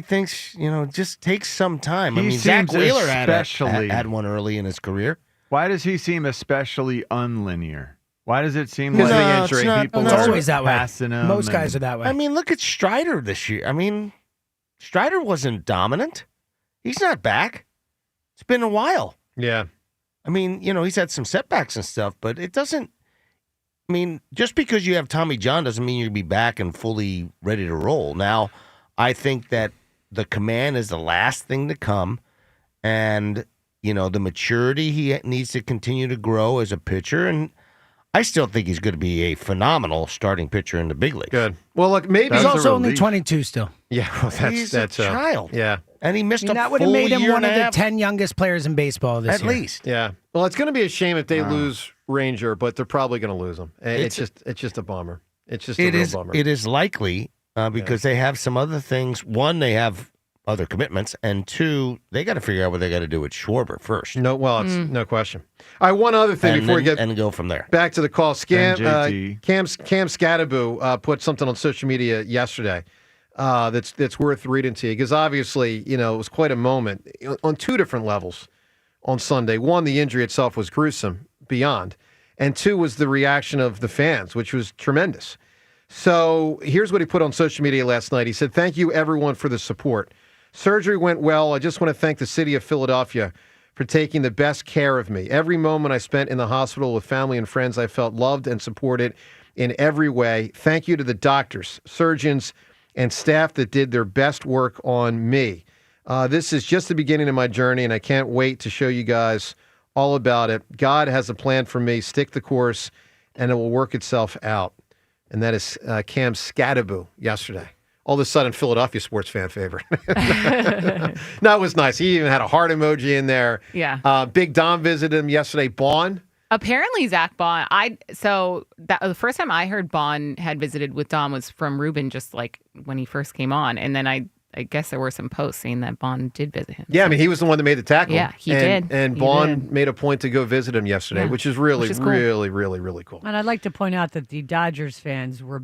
thinks, just takes some time. He Zach seems Wheeler especially- had one early in his career. Why does he seem especially unlinear? Why does it seem Because like of the injury. people It's are always that way. passing him? Most guys are that way. I mean, look at Strider this year. I mean, Strider wasn't dominant. He's not back. It's been a while. Yeah. I mean, he's had some setbacks and stuff, but it doesn't. I mean, just because you have Tommy John doesn't mean you'll be back and fully ready to roll. Now, I think that the command is the last thing to come, and the maturity he needs to continue to grow as a pitcher, and I still think he's going to be a phenomenal starting pitcher in the big league. Good. Well, look, maybe he's also only 22 still. Yeah, well, he's a child. Yeah. And he missed that a would have full made him year one and of a the half. 10 youngest players in baseball this year. At least. Yeah. Well, it's going to be a shame if they lose Ranger, but they're probably going to lose him. It's just a bummer. It's just a real bummer. It is likely because they have some other things. One, they have other commitments, and 2, they got to figure out what they got to do with Schwarber first. No, well, it's no question. All right, one other thing before we get and go from there. Back to the call. Cam JT. Scadaboo put something on social media yesterday that's worth reading to you, because obviously, it was quite a moment on 2 different levels on Sunday. 1, the injury itself was gruesome beyond, and 2 was the reaction of the fans, which was tremendous. So here's what he put on social media last night. He said, "Thank you, everyone, for the support. Surgery went well. I just want to thank the city of Philadelphia for taking the best care of me. Every moment I spent in the hospital with family and friends, I felt loved and supported in every way. Thank you to the doctors, surgeons, and staff that did their best work on me. This is just the beginning of my journey, and I can't wait to show you guys all about it. God has a plan for me. Stick the course, and it will work itself out." And that is Cam Scadaboo yesterday. All of a sudden, Philadelphia sports fan favorite. No, it was nice. He even had a heart emoji in there. Yeah. Big Dom visited him yesterday. Bond. Apparently, Zach Bond. The first time I heard Bond had visited with Dom was from Ruben, just like when he first came on, and then I guess there were some posts saying that Bond did visit him. Yeah, I mean, he was the one that made the tackle. Yeah, he did. And Bond made a point to go visit him yesterday, which is really, Which is cool. really, really, really cool. And I'd like to point out that the Dodgers fans were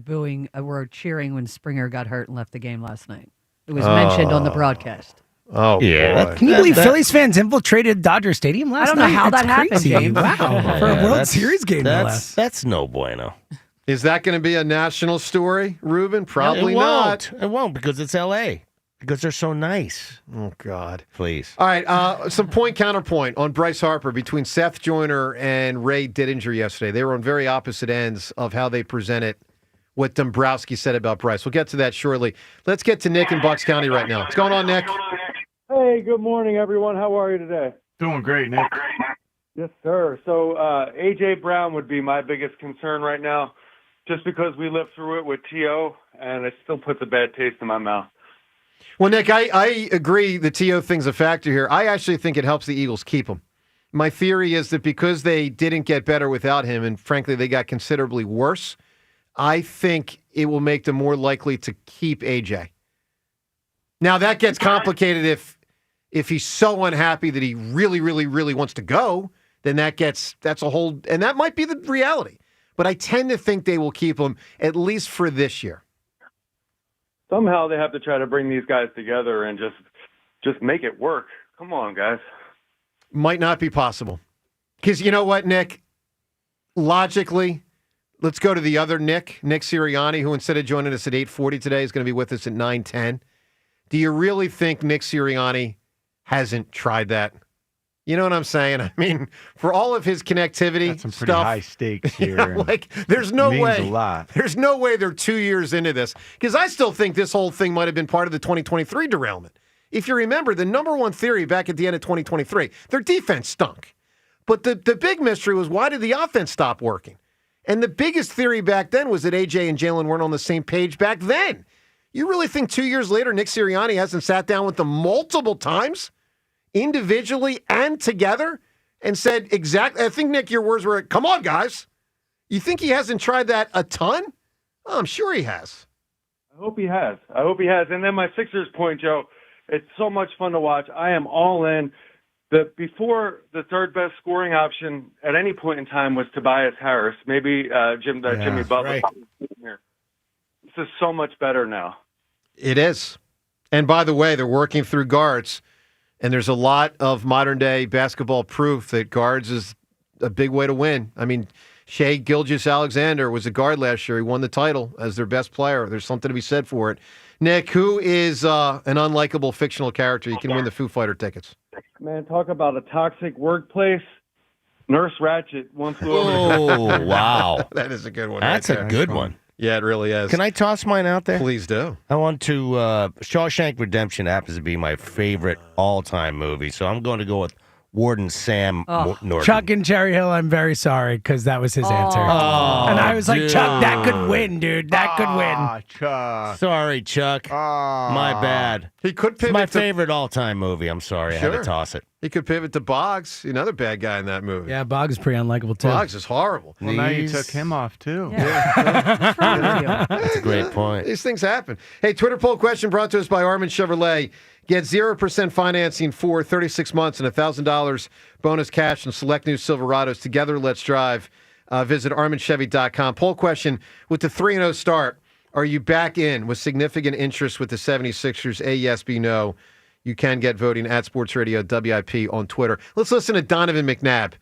cheering when Springer got hurt and left the game last night. It was mentioned on the broadcast. Oh, yeah. boy. Can you believe Phillies fans infiltrated Dodger Stadium last night? I don't know how That's that happened, crazy. James. Wow. For a World Series game, no less. That's no bueno. Is that going to be a national story, Ruben? Probably it not. Won't. It won't, because it's L.A. Because they're so nice. Oh, God. Please. All right, some point-counterpoint on Bryce Harper between Seth Joyner and Ray Dittinger yesterday. They were on very opposite ends of how they presented what Dombrowski said about Bryce. We'll get to that shortly. Let's get to Nick in Bucks County right now. What's going on, Nick? Hey, good morning, everyone. How are you today? Doing great, Nick. Yes, sir. So A.J. Brown would be my biggest concern right now, just because we lived through it with T.O., and it still puts a bad taste in my mouth. Well, Nick, I agree the T.O. thing's a factor here. I actually think it helps the Eagles keep him. My theory is that because they didn't get better without him, and frankly, they got considerably worse, I think it will make them more likely to keep AJ. Now, that gets complicated if he's so unhappy that he really, really, really wants to go, then that's a whole, and that might be the reality. But I tend to think they will keep him, at least for this year. Somehow they have to try to bring these guys together and just make it work. Come on, guys. Might not be possible. Because you know what, Nick? Logically, let's go to the other Nick Sirianni, who instead of joining us at 8:40 today is going to be with us at 9:10. Do you really think Nick Sirianni hasn't tried that? You know what I'm saying? I mean, for all of his connectivity, that's some pretty stuff, high stakes here. There's no means way. A lot. There's no way they're 2 years into this. Because I still think this whole thing might have been part of the 2023 derailment. If you remember, the number one theory back at the end of 2023, their defense stunk. But the big mystery was, why did the offense stop working? And the biggest theory back then was that AJ and Jalen weren't on the same page back then. You really think 2 years later, Nick Sirianni hasn't sat down with them multiple times, individually and together, and said exactly, I think, Nick, your words were, come on, guys. You think he hasn't tried that a ton? Oh, I'm sure he has. I hope he has. And then my Sixers point, Joe, it's so much fun to watch. I am all in. Before the third best scoring option at any point in time was Tobias Harris, maybe Jimmy Butler. Right. This is so much better now. It is. And by the way, they're working through guards, and there's a lot of modern-day basketball proof that guards is a big way to win. I mean, Shai Gilgeous-Alexander was a guard last year. He won the title as their best player. There's something to be said for it. Nick, who is an unlikable fictional character? You can win the Foo Fighter tickets. Man, talk about a toxic workplace. Nurse Ratched once flew over. Oh, wow. That is a good one. That's a good one. Yeah, it really is. Can I toss mine out there? Please do. I want to. Shawshank Redemption happens to be my favorite all-time movie, so I'm going to go with Warden Sam Norton. Chuck and Cherry Hill, I'm very sorry, because that was his answer. And I was like, Chuck, that could win, dude. That could win. Chuck. Sorry, Chuck. My bad. He could pivot It's my favorite all-time movie. I'm sorry. I had to toss it. He could pivot to Boggs, another bad guy in that movie. Yeah, Boggs is pretty unlikable, too. Boggs is horrible. Well, now you took him off, too. That's a great point. These things happen. Hey, Twitter poll question brought to us by Armin Chevrolet. Get 0% financing for 36 months and $1,000 bonus cash and select new Silverados. Together, let's drive. Visit ArminChevy.com. Poll question, with the 3-0 start, are you back in with significant interest with the 76ers? A, yes, B, no. You can get voting at Sports Radio WIP on Twitter. Let's listen to Donovan McNabb.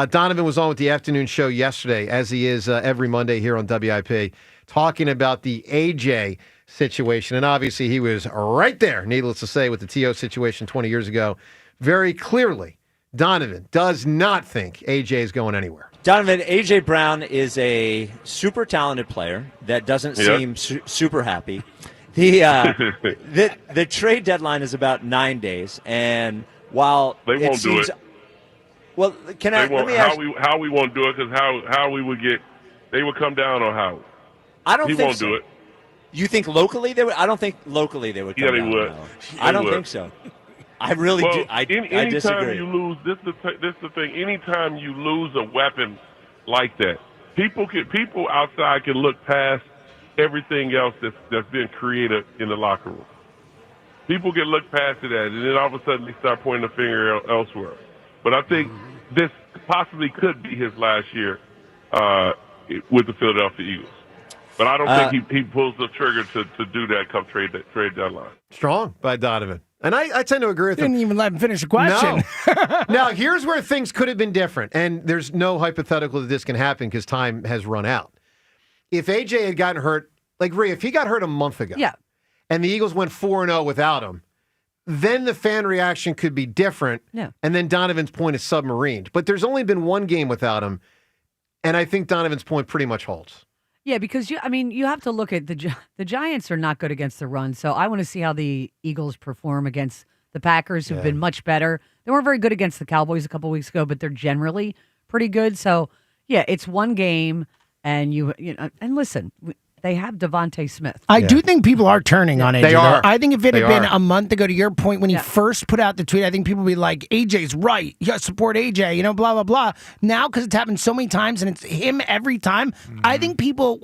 Donovan was on with the afternoon show yesterday, as he is every Monday here on WIP, talking about the AJ situation. And obviously he was right there, needless to say, with the T.O. situation 20 years ago. Very clearly, Donovan does not think AJ is going anywhere. Donovan, A.J. Brown is a super talented player that doesn't seem super happy. The trade deadline is about 9 days, and while they won't do it. Well, let me ask how we won't do it, because how we would get, they would come down on how. I don't think won't so. do it. You think locally they would? I don't think locally they would come Yeah, they down. would. No. They I don't would. think so. I really do. I Anytime disagree. you lose, this is the thing. Anytime you lose a weapon like that, people outside can look past everything else that's been created in the locker room. People can look past it, and then all of a sudden they start pointing the finger elsewhere. But I think this possibly could be his last year with the Philadelphia Eagles. But I don't think he pulls the trigger to do that come trade deadline. Strong by Donovan. And I tend to agree with him. Didn't even let him finish the question. No. Now, here's where things could have been different. And there's no hypothetical that this can happen because time has run out. If AJ had gotten hurt, like Rhea, if he got hurt a month ago, and the Eagles went 4-0 without him, then the fan reaction could be different. Yeah. And then Donovan's point is submarined. But there's only been one game without him, and I think Donovan's point pretty much holds. Yeah, because you have to look at the Giants are not good against the run, so I want to see how the Eagles perform against the Packers, who've been much better. They weren't very good against the Cowboys a couple weeks ago, but they're generally pretty good. So yeah, it's one game, and and listen, they have Devontae Smith. I do think people are turning on AJ. They are. I think if it had They been are. a month ago, to your point, when he first put out the tweet, I think people would be like, AJ's right. You got to support AJ, blah, blah, blah. Now, because it's happened so many times and it's him every time, I think people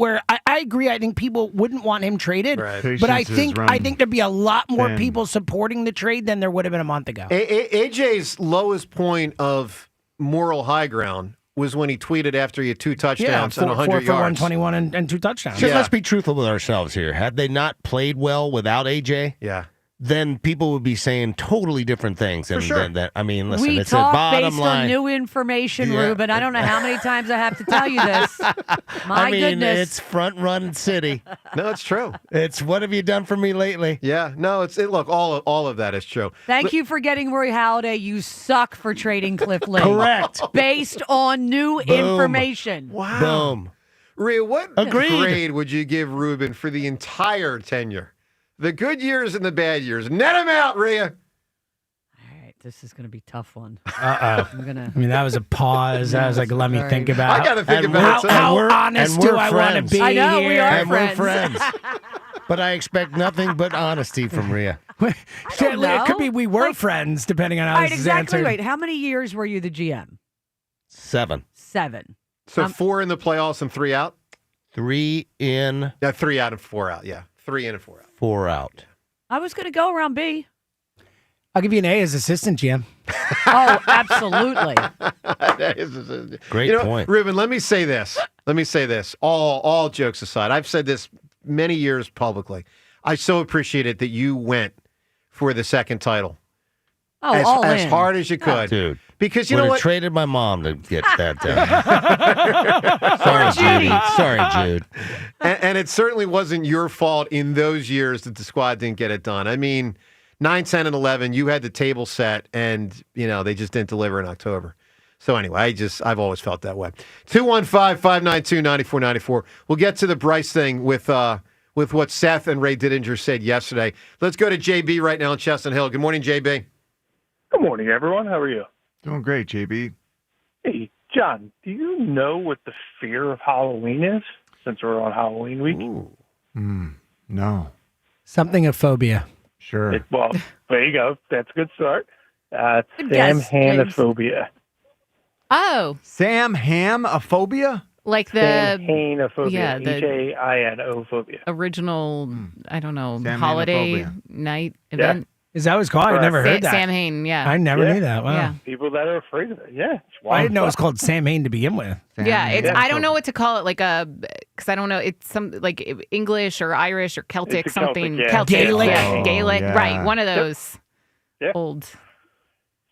I agree, I think people wouldn't want him traded. Right. But I think there'd be a lot more people supporting the trade than there would have been a month ago. AJ's lowest point of moral high ground was when he tweeted after he had 2 touchdowns and 100 4 for yards. 121 and 2 touchdowns. So let's be truthful with ourselves here. Had they not played well without AJ, then people would be saying totally different things. And sure. that, I mean, listen, We it's a talk bottom based line. on new information, Ruben. I don't know how many times I have to tell you this. My I mean, goodness. it's front run city. No, it's true. It's what have you done for me lately? Yeah, no, look, all of that is true. Thank you for getting Roy Halladay. You suck for trading Cliff Lee. Correct. Based on new information. Wow. Boom. Rhea, what Agreed. grade would you give Ruben for the entire tenure? The good years and the bad years. Net them out, Rhea. All right, this is going to be a tough one. Uh-oh. I'm gonna. I mean, that was a pause. I was like, let me Sorry. think about I got to think about it. how we're- honest and do we're I want to friends. be I know, here? we are And friends. we're friends. But I expect nothing but honesty from Rhea. don't know. It could be we were friends, depending on how All right, this is exactly. answered. Wait, how many years were you the GM? 7. 7. So 4 in the playoffs and 3 out? 3 in. Yeah, 3 out and 4 out. Yeah, 3 in and 4 out. 4 out. I was going to go around B. I'll give you an A as assistant GM. Oh, absolutely. Great point. Ruben, let me say this. All jokes aside, I've said this many years publicly. I so appreciate it that you went for the second title. Oh, as all in. hard as you could. Dude. Because you Would know have what? traded my mom to get that done. Sorry, Judy. Sorry, Jude. And it certainly wasn't your fault in those years that the squad didn't get it done. I mean, 9, 10, and 11, you had the table set, and, they just didn't deliver in October. So anyway, I've always felt that way. 215-592-9494. We'll get to the Bryce thing with what Seth and Ray Didinger said yesterday. Let's go to JB right now in Chestnut Hill. Good morning, JB. Good morning, everyone. How are you? Doing great, JB. Hey, John, do you know what the fear of Halloween is, since we're on Halloween week? No. Something of phobia. Sure. Well, there you go. That's a good start. Good Sam guess, James. Hanophobia. Oh, Sam Ham-ophobia? like the Hanophobia. yeah, the H-A-I-N-O-phobia. original, I don't know, Sam holiday Hanophobia. night event. Is that what it's called? I never heard that. Sam Hain, yeah. I never knew that. Wow. Yeah. People that are afraid of it. Yeah. It's I wild didn't know it was stuff. called Sam Hain to begin with. Yeah, it's. Yeah. I don't know what to call it, because I don't know. It's some like English or Irish or Celtic, It's a Celtic, something. yeah. Celtic, Gaelic. yeah, Gaelic, yeah. right? One of those Yeah. old.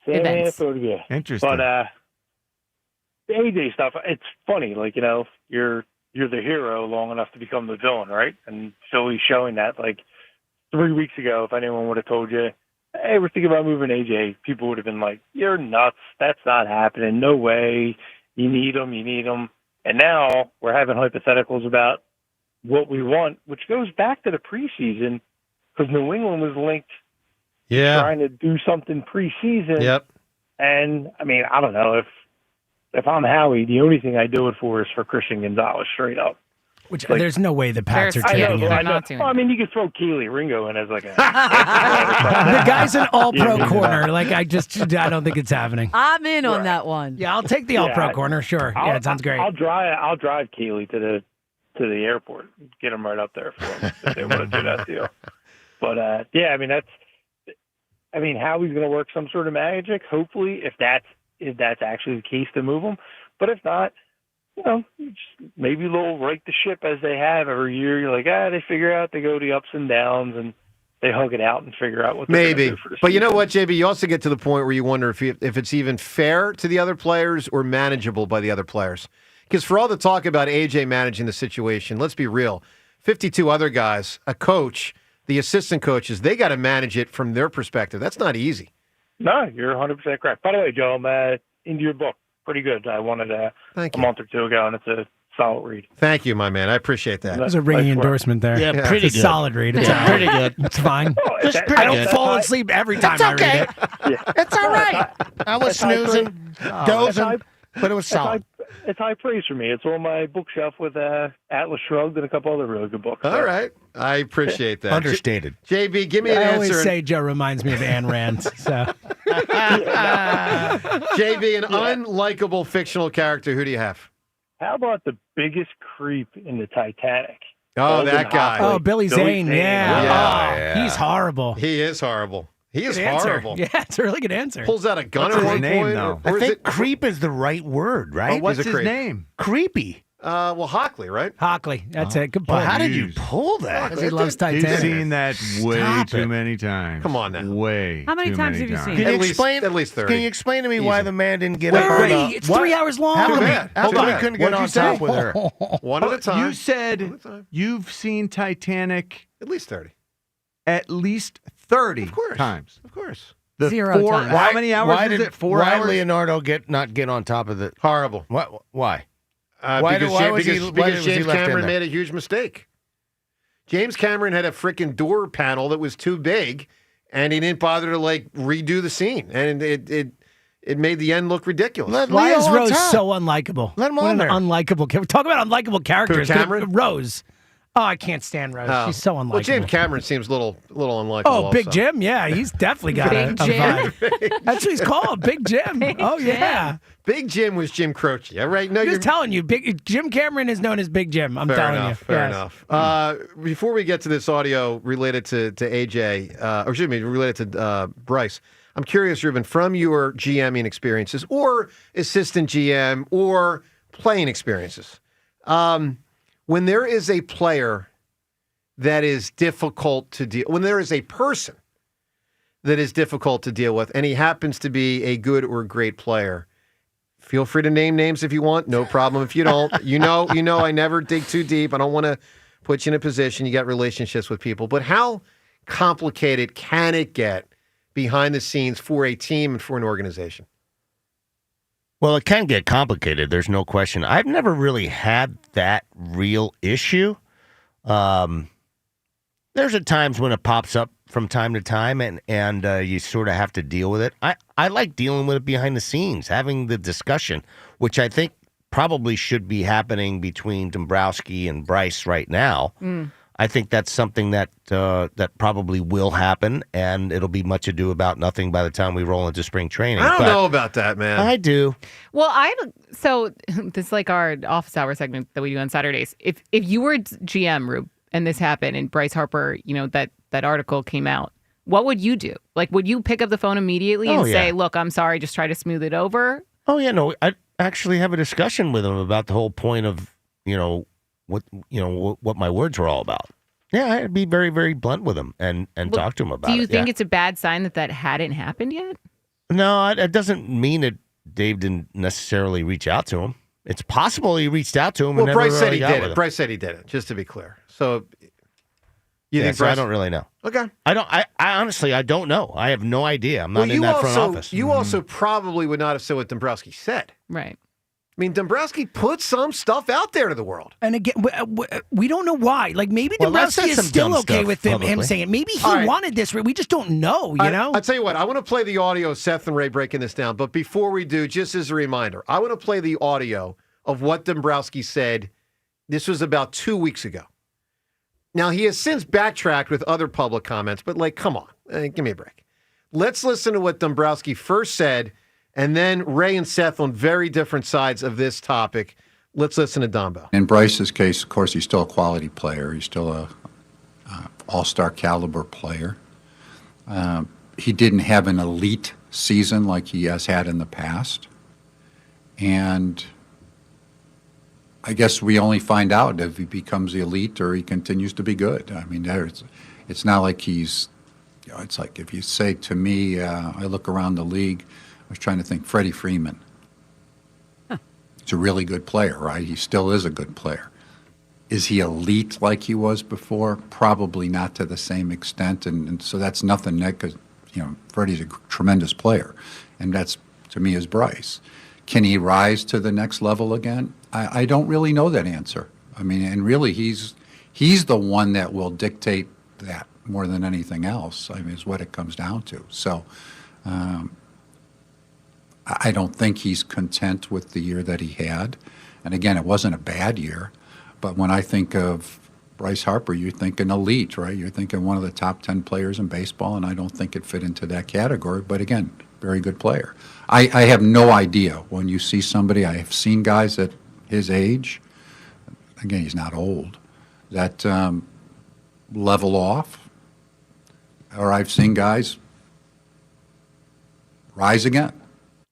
Sam events. Hanophobia. Interesting. But the AJ stuff, it's funny. Like, you're the hero long enough to become the villain, right? And Philly's showing that. Like 3 weeks ago, if anyone would have told you, hey, we're thinking about moving AJ, people would have been like, you're nuts. That's not happening. No way. You need him. And now we're having hypotheticals about what we want, which goes back to the preseason, because New England was linked trying to do something preseason. Yep. And, I mean, I don't know. If I'm Howie, the only thing I do it for is for Christian Gonzalez, straight up. Which Like- there's no way the Pats are There's- taking yeah, him. they're not doing Well, I mean, you could throw Keely Ringo in as like a... The guy's an all-pro Yeah. corner. Like, I don't think it's happening. I'm in on that one. Yeah, I'll take the all-pro Yeah, corner. Sure. Yeah, it sounds great. I'll drive Keely to the airport, get him right up there for him if they want to do that deal. But yeah, I mean, Howie's going to work some sort of magic. Hopefully, if that's actually the case, to move him. But if not, just maybe they'll right the ship as they have every year. You're like, they figure out, they go the ups and downs, and they hug it out and figure out what they're Maybe. gonna do for the But you know season. what, JB? You also get to the point where you wonder if it's even fair to the other players or manageable by the other players. Because for all the talk about AJ managing the situation, let's be real. 52 other guys, a coach, the assistant coaches, they got to manage it from their perspective. That's not easy. No, you're 100% correct. By the way, Joe, I'm into your book. Pretty good. I wanted a month or two ago, and it's a solid read. Thank you, my man. I appreciate that. That was a ringing endorsement there. Yeah, pretty It's a good. solid read. It's all right. Pretty good. It's fine. It's pretty I don't good. fall asleep every time I read it. It's all right. I was snoozing, dozing, but it was solid. it's high praise for me. It's on my bookshelf with Atlas Shrugged and a couple other really good books. All right. I appreciate that. Understated. JB, give me an I answer. always say Joe reminds me of Ayn Rand. So, JB, an unlikable fictional character. Who do you have? How about the biggest creep in the Titanic? Oh, that guy. Oh, Billy Zane. Yeah. He's horrible. He is horrible. He is Good answer. horrible. Yeah, it's a really good answer. Pulls out a gun What's at his one name, point. though? I Or is think it creep is the right word, right? What's He's a his creep. name? Creepy. Well, Hockley, right? Hockley. That's it. Good Well, point. how did you pull that? Because he loves He's Titanic. seen that way Stop too it. many times. Come on now. Way. How many too times many have you seen Can it? you At least- explain? at least 30. Can you explain to me why Easy. the man didn't get up? 30. on It's what? 3 hours long. How Too come, bad. how Too come he bad. couldn't get What'd on you say? top with her? One at a time. You said you've seen Titanic At least 30. at least 30 Of course. times. Of course. The 0 four, times. How many hours Why is did it? 4 why hours? Leonardo not get on top of the? Horrible. Why? Because why was he James left in Cameron there? made a huge mistake. James Cameron had a freaking door panel that was too big, and he didn't bother to redo the scene, and it made the end look ridiculous. Why Leo is on Rose top. so unlikable? Let him What on an there. unlikable character. Talk about unlikable characters. Cameron? Rose. Oh, I can't stand Rose. Oh. She's so unlikable. Well, James Cameron seems a little unlikable. Oh, Big also. Jim? Yeah, he's definitely got Big a Jim. vibe. That's what he's called, Big Jim. Oh, yeah. Big Jim was Jim Croce. All right, no, I'm you're just telling you, Jim Cameron is known as Big Jim. I'm fair telling enough. you. Fair Yes. enough. Before we get to this audio related to AJ, or excuse me, related to Bryce, I'm curious, Ruben, from your GMing experiences or assistant GM or playing experiences, when there is a player that is difficult to deal, when there is a person that is difficult to deal with, and he happens to be a good or great player, feel free to name names if you want. No problem if you don't. You know, I never dig too deep. I don't want to put you in a position. You got relationships with people. But how complicated can it get behind the scenes for a team and for an organization? Well, it can get complicated. There's no question. I've never really had that real issue. There's at times when it pops up from time to time, and you sort of have to deal with it. I like dealing with it behind the scenes, having the discussion, which I think probably should be happening between Dombrowski and Bryce right now. I think that's something that probably will happen, and it'll be much ado about nothing by the time we roll into spring training. I don't But know about that, man. I do. Well, so this is like our office hour segment that we do on Saturdays. If you were GM, Rube, and this happened, and Bryce Harper, that article came out, what would you do? Like, would you pick up the phone immediately and say, "Look, I'm sorry, just try to smooth it over"? Oh yeah, no, I actually have a discussion with him about the whole point of what my words were all about. Yeah, I'd be very, very blunt with him and talk to him about it. Do you think yeah. it's a bad sign that hadn't happened yet? No, it doesn't mean that Dave didn't necessarily reach out to him. It's possible he reached out to him. Well, and never Bryce said really he got did with it. him. Bryce said he did it, just to be clear. So you Yeah, think so Bryce? I don't really know. Okay. I honestly, I don't know. I have no idea. I'm not in that front office. You also probably would not have said what Dombrowski said. Right. I mean, Dombrowski put some stuff out there to the world. And again, we don't know why. Like, maybe Well, I Dombrowski said is some still dumb okay stuff with him publicly. saying it. Maybe he All right. wanted this. We just don't know, you know? I'll tell you what, I want to play the audio of Seth and Ray breaking this down. But before we do, just as a reminder, I want to play the audio of what Dombrowski said. This was about 2 weeks ago. Now, he has since backtracked with other public comments, but come on, give me a break. Let's listen to what Dombrowski first said, and then Ray and Seth on very different sides of this topic. Let's listen to Dombo. In Bryce's case, of course, he's still a quality player. He's still a all-star caliber player. He didn't have an elite season like he has had in the past. And I guess we only find out if he becomes elite or he continues to be good. I mean, it's not like he's, it's like if you say to me, I look around the league, I was trying to think Freddie Freeman. He's a really good player, right? He still is a good player. Is he elite like he was before? Probably not to the same extent, and so that's nothing, Nick, because, Freddie's a tremendous player, and that's, to me, is Bryce. Can he rise to the next level again? I don't really know that answer. I mean, and really, he's the one that will dictate that more than anything else. I mean, is what it comes down to. So I don't think he's content with the year that he had. And again, it wasn't a bad year. But when I think of Bryce Harper, you think an elite, right? You're thinking one of the top 10 players in baseball, and I don't think it fit into that category. But again, very good player. I have no idea when you see somebody. I have seen guys at his age, again, he's not old, that level off. Or I've seen guys rise again.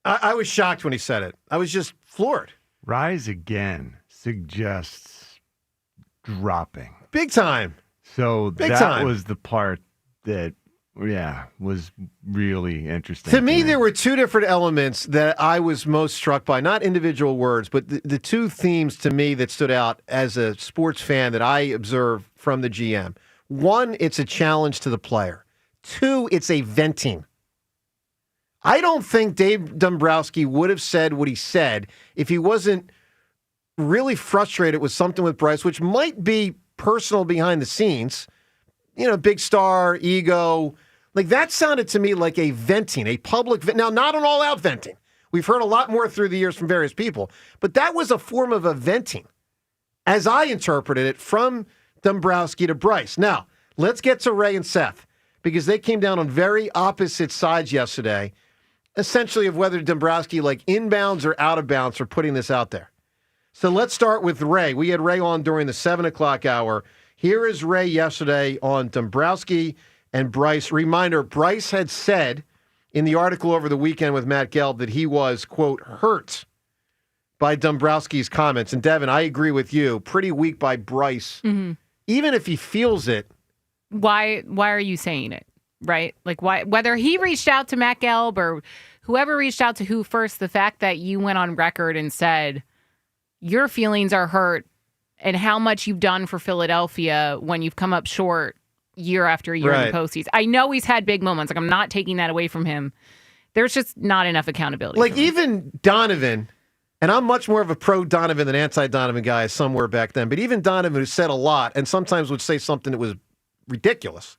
I was shocked when he said it. I was just floored. Rise again suggests dropping. Big time. So Big that time. was the part that, was really interesting. To me, there were two different elements that I was most struck by, not individual words, but the two themes to me that stood out as a sports fan that I observed from the GM. One, it's a challenge to the player. Two, it's a venting. I don't think Dave Dombrowski would have said what he said if he wasn't really frustrated with something with Bryce, which might be personal behind the scenes. Big star, ego. Like that sounded to me like a venting, a public Now, not an all-out venting. We've heard a lot more through the years from various people. But that was a form of a venting, as I interpreted it, from Dombrowski to Bryce. Now, let's get to Ray and Seth, because they came down on very opposite sides yesterday, essentially of whether Dombrowski inbounds or out of bounds for putting this out there. So let's start with Ray. We had Ray on during the 7 o'clock hour. Here is Ray yesterday on Dombrowski and Bryce. Reminder, Bryce had said in the article over the weekend with Matt Gelb that he was, quote, hurt by Dombrowski's comments. And Devin, I agree with you. Pretty weak by Bryce. Mm-hmm. Even if he feels it. Why are you saying it? Right? Why? Whether he reached out to Matt Gelb or whoever reached out to who first, the fact that you went on record and said your feelings are hurt and how much you've done for Philadelphia when you've come up short year after year in the postseason. I know he's had big moments. I'm not taking that away from him. There's just not enough accountability. Even Donovan, and I'm much more of a pro-Donovan than anti-Donovan guy somewhere back then, but even Donovan, who said a lot and sometimes would say something that was ridiculous,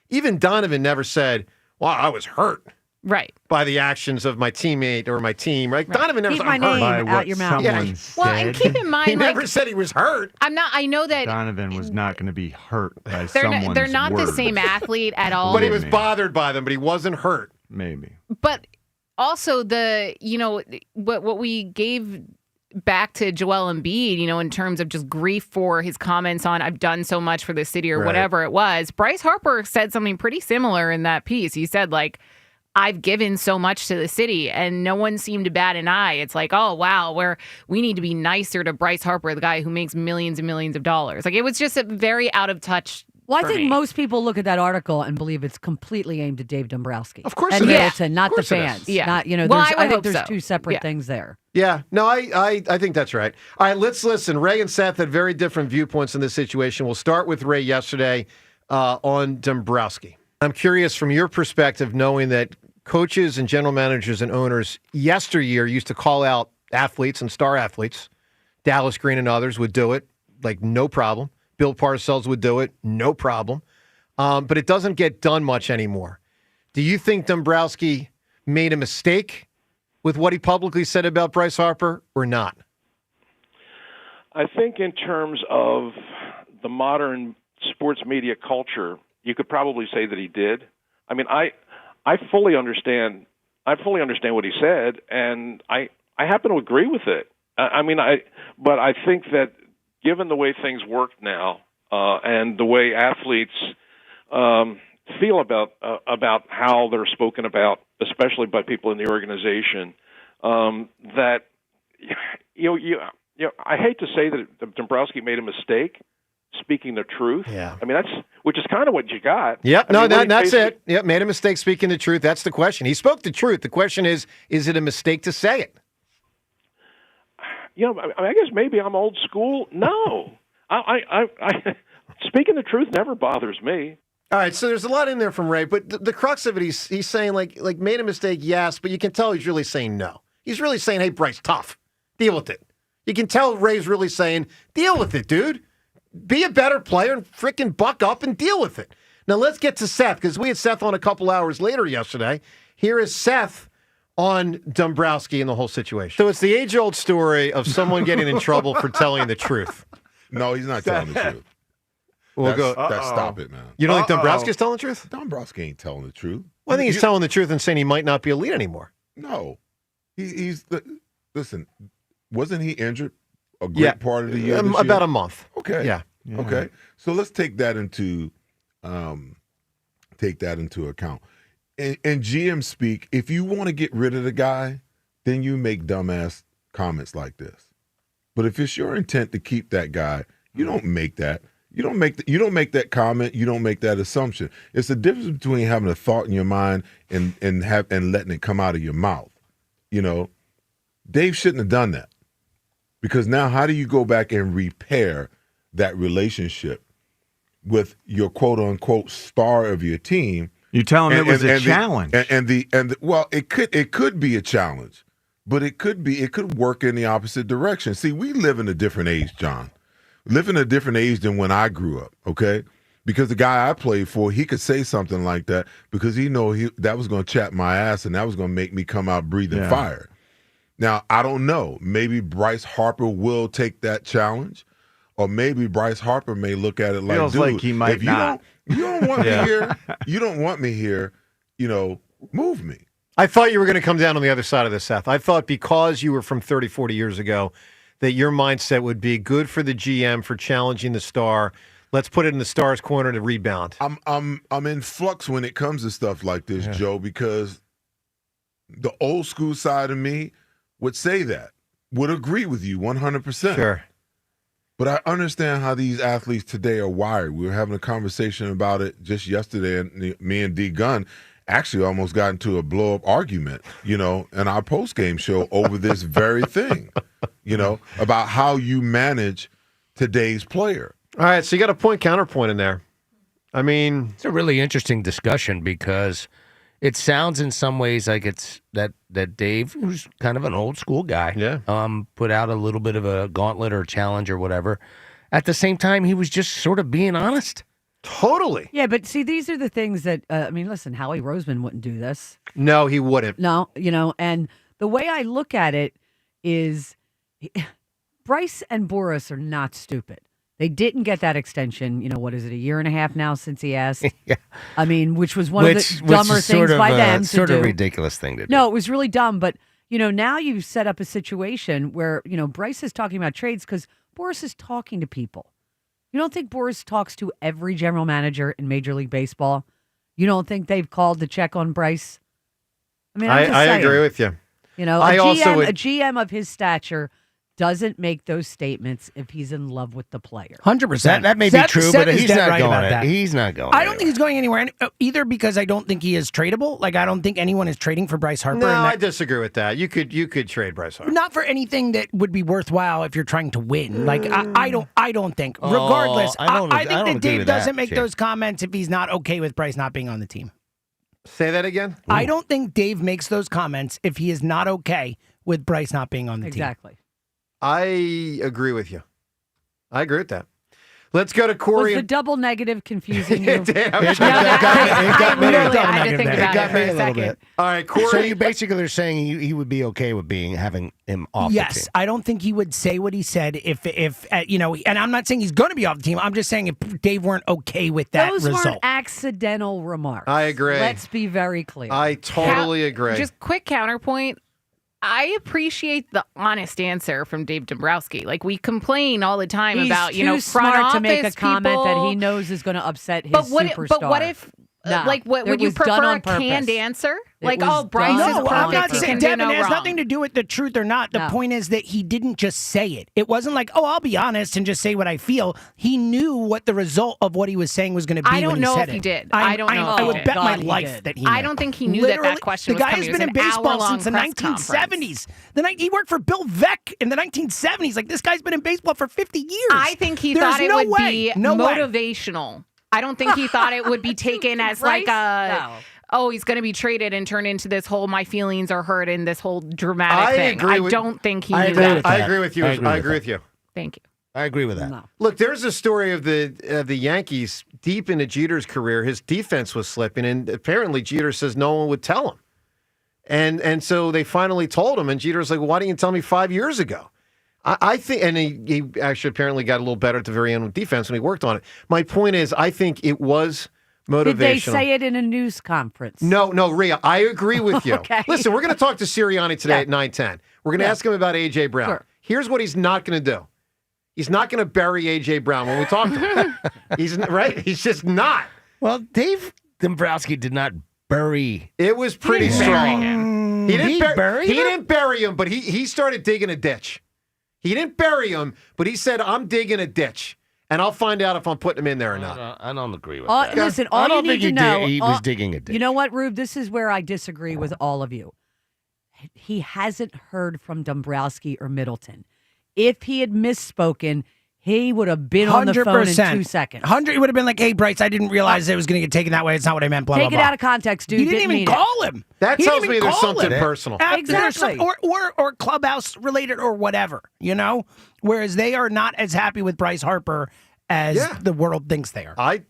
even Donovan never said, well, I was hurt. Right. By the actions of my teammate or my team, right? Donovan never Keep said, my I'm name hurt. out your mouth. Yeah. Well, and keep in mind, he never said he was hurt. I know that Donovan was not going to be hurt by they're someone's they're not words. the same athlete at all. But he was bothered by them, but he wasn't hurt. Maybe. But also what we gave back to Joel Embiid, in terms of just grief for his comments on I've done so much for the city or whatever it was. Bryce Harper said something pretty similar in that piece. He said I've given so much to the city and no one seemed to bat an eye. It's oh wow, we need to be nicer to Bryce Harper, the guy who makes millions and millions of dollars. It was just a very out of touch. Well, I think most people look at that article and believe it's completely aimed at Dave Dombrowski. Of course and it is. Middleton, not the Of course it fans. is. Yeah. Not, Well, I think hope there's so. two separate Yeah. things there. Yeah, no, I think that's right. All right, let's listen. Ray and Seth had very different viewpoints in this situation. We'll start with Ray yesterday on Dombrowski. I'm curious from your perspective, knowing that coaches and general managers and owners yesteryear used to call out athletes and star athletes. Dallas Green and others would do it, no problem. Bill Parcells would do it, no problem. But it doesn't get done much anymore. Do you think Dombrowski made a mistake with what he publicly said about Bryce Harper or not? I think in terms of the modern sports media culture, you could probably say that he did. I mean, I fully understand. I fully understand what he said, and I happen to agree with it. But I think that given the way things work now and the way athletes feel about how they're spoken about, especially by people in the organization, that I hate to say that Dombrowski made a mistake speaking the truth. Yeah. I mean, which is kind of what you got. Yep. That's it. Yep. Made a mistake speaking the truth. That's the question. He spoke the truth. The question is it a mistake to say it? I guess maybe I'm old school. No, I speaking the truth never bothers me. All right, so there's a lot in there from Ray, but the crux of it, he's saying like made a mistake, yes, but you can tell he's really saying no. He's really saying, hey, Bryce, tough. Deal with it. You can tell Ray's really saying, deal with it, dude. Be a better player and freaking buck up and deal with it. Now let's get to Seth, because we had Seth on a couple hours later yesterday. Here is Seth on Dombrowski and the whole situation. So it's the age-old story of someone getting in trouble for telling the truth. No, he's not telling the truth. Stop it, man. You don't think Dombrowski's telling the truth? Dombrowski ain't telling the truth. Well, I think he's telling the truth and saying he might not be elite anymore. No. Listen, wasn't he injured a great part of the year? About a month. Okay. Yeah. Okay. So let's take that into account. And GM speak, if you want to get rid of the guy, then you make dumbass comments like this. But if it's your intent to keep that guy, you don't make that. You don't make that comment. You don't make that assumption. It's the difference between having a thought in your mind and letting it come out of your mouth. You know, Dave shouldn't have done that, because now how do you go back and repair that relationship with your quote unquote star of your team? You tell him it was a challenge. Well, it could be a challenge, but it could work in the opposite direction. See, we live in a different age, John. Live in a different age than when I grew up, okay? Because the guy I played for, he could say something like that because he know that was going to chap my ass and that was going to make me come out breathing fire. Now, I don't know. Maybe Bryce Harper will take that challenge, or maybe Bryce Harper may look at it like, feels dude, like he might not. You don't want me here. You don't want me here. You know, move me. I thought you were going to come down on the other side of this, Seth. I thought because you were from 30, 40 years ago that your mindset would be good for the GM for challenging the star. Let's put it in the star's corner to rebound. I'm in flux when it comes to stuff like this, Joe, because the old school side of me would say that, would agree with you 100%. Sure. But I understand how these athletes today are wired. We were having a conversation about it just yesterday, and me and D Gunn actually almost got into a blow-up argument, you know, in our post-game show over this very thing, you know, about how you manage today's player. All right, so you got a point-counterpoint in there. I mean, it's a really interesting discussion because it sounds in some ways like it's that Dave, who's kind of an old school guy, put out a little bit of a gauntlet or challenge or whatever. At the same time, he was just sort of being honest. Totally. Yeah, but see, these are the things that, I mean, listen, Howie Roseman wouldn't do this. No, he wouldn't. No, you know, and the way I look at it is Bryce and Boris are not stupid. They didn't get that extension, you know, what is it, a year and a half now since he asked? Yeah. I mean, which was one of the dumber things by them to sort do. of ridiculous thing to do. No, it was really dumb, but, you know, now you've set up a situation where, you know, Bryce is talking about trades because Boris is talking to people. You don't think Boris talks to every general manager in Major League Baseball? You don't think they've called to check on Bryce? I mean, I'm just I saying. agree with you. You know, a GM of his stature doesn't make those statements if he's in love with the player. 100%. That may be true, but he's not going it. He's not going. I don't think he's going anywhere either because I don't think he is tradable. Like I don't think anyone is trading for Bryce Harper. No, I disagree with that. You could trade Bryce Harper. Not for anything that would be worthwhile if you're trying to win. Like I don't think. Regardless, I think that Dave doesn't make those comments if he's not okay with Bryce not being on the team. Say that again? I don't think Dave makes those comments if he is not okay with Bryce not being on the team. Exactly. I agree with you. I agree with that. Let's go to Corey. Was the double negative confusing you? It got me a little bit. All right, Corey. So you basically are saying he would be okay with having him off the team? Yes, I don't think he would say what he said if you know, and I'm not saying he's going to be off the team. I'm just saying if Dave weren't okay with that Those result. weren't accidental remarks. I agree. Let's be very clear. I totally agree. Just quick counterpoint. I appreciate the honest answer from Dave Dombrowski. Like we complain all the time He's about, you too know, front smart office to make a comment people. that he knows is going to upset his superstar. But what if, No, like, what, it would you was done prefer on a canned purpose. answer? It Like, was oh, Bryce done is on perfect. I'm not He saying, can do Devin, no it has wrong. nothing to do with the truth or not. The No. point is that he didn't just say it. It wasn't like, oh, I'll be honest and just say what I feel. He knew what the result of what he was saying was going to be. I don't when know he said if he it. did. I don't know if I he would did. bet my God, he life did. that he knew. I don't think he knew that question the was guy coming. has It was been in an baseball hour-long since the press 1970s. He worked for Bill Veeck in the 1970s. Like, this guy's been in baseball for 50 years. I think he There's thought it no would way. be No way. motivational. I don't think he thought it would be taken as like a, oh, he's going to be traded and turn into this whole my feelings are hurt and this whole dramatic thing. I don't think he knew that. I agree with you. I agree with you. Thank you. I agree with that. No. Look, there's a story of the Yankees deep into Jeter's career. His defense was slipping, and apparently Jeter says no one would tell him. And so they finally told him, and Jeter's like, well, why didn't you tell me 5 years ago? I think, and he actually apparently got a little better at the very end with defense when he worked on it. My point is, I think it was motivational. Did they say it in a news conference? No, Rhea, I agree with you. Okay. Listen, we're going to talk to Sirianni today at 9:10. We're going to ask him about A.J. Brown. Sure. Here's what he's not going to do. He's not going to bury A.J. Brown when we talk to him. He's right. He's just not. Well, Dave Dombrowski did not bury. It was pretty strong. He didn't bury him, but he started digging a ditch. He didn't bury him, but he said, I'm digging a ditch, and I'll find out if I'm putting him in there or not. I don't agree with that. Listen, all I don't you need think to know. he was digging a ditch. You know what, Rube? This is where I disagree with all of you. He hasn't heard from Dombrowski or Middleton. If he had misspoken, he would have been on the phone in 2 seconds. 100. He would have been like, "Hey, Bryce, I didn't realize it was going to get taken that way. It's not what I meant." Blah, Take blah, it blah. out of context, dude. He didn't even mean call him. That He tells didn't me even there's call something him. personal. Exactly. Or clubhouse related or whatever, you know? Whereas they are not as happy with Bryce Harper as the world thinks they are. I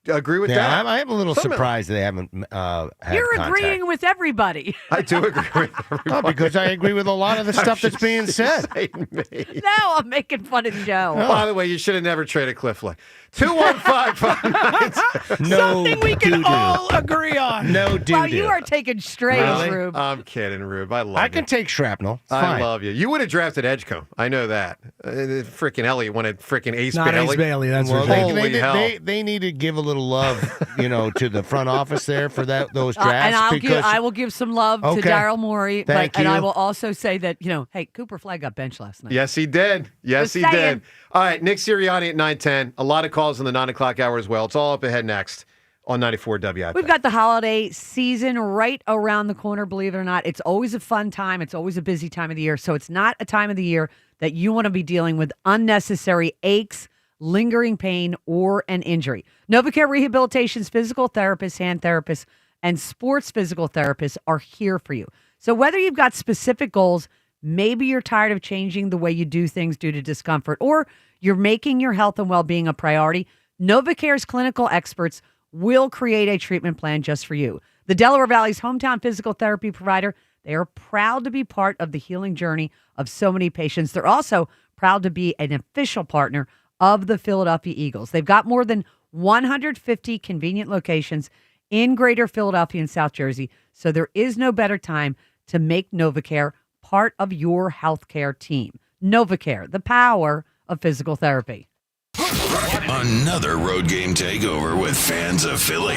agree with that. I am a little surprised they haven't had You're contact. agreeing with everybody. I do agree with everybody. Oh, because I agree with a lot of the stuff that's being said. Now I'm making fun of Joe. By the way, you should have never traded Cliff Lee. 215-599. Something we can all agree on. No doo-doo. Wow, you are taking strays, Rube. I'm kidding, Rube. I love you. I can take shrapnel. It's I fine. love you. You would have drafted Edgecombe. I know that. Freaking Elliott wanted freaking Ace Not Bailey. Ace Bailey, that's Well, Holy they need to give a little love, to the front office there for those drafts. And because I will give some love to Okay. Daryl Morey. Thank And I you. will also say that, hey, Cooper Flagg got benched last night. Yes, he did. Yes, Just he saying. did. All right, Nick Sirianni at 9:10. A lot of calls in the 9 o'clock hour as well. It's all up ahead next on 94 WIP. We've got the holiday season right around the corner, believe it or not. It's always a fun time. It's always a busy time of the year. So it's not a time of the year that you want to be dealing with unnecessary aches, lingering pain, or an injury. NovaCare Rehabilitation's physical therapists, hand therapists, and sports physical therapists are here for you. So whether you've got specific goals, maybe you're tired of changing the way you do things due to discomfort, or you're making your health and well-being a priority, NovaCare's clinical experts will create a treatment plan just for you. The Delaware Valley's hometown physical therapy provider, they are proud to be part of the healing journey of so many patients. They're also proud to be an official partner of the Philadelphia Eagles. They've got more than 150 convenient locations in Greater Philadelphia and South Jersey, so there is no better time to make NovaCare part of your healthcare team. NovaCare, the power of physical therapy. Another road game takeover with fans of Philly.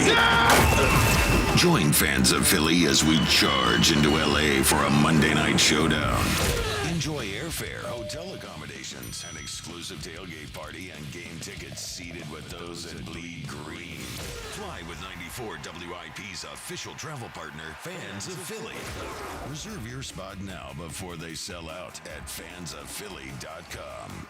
Join fans of Philly as we charge into LA for a Monday night showdown. Enjoy airfare, hotel accommodations, an exclusive tailgate party, and game tickets seated with those in bleed green. Fly with 94 WIP's official travel partner, Fans of Philly. Reserve your spot now before they sell out at fansofphilly.com.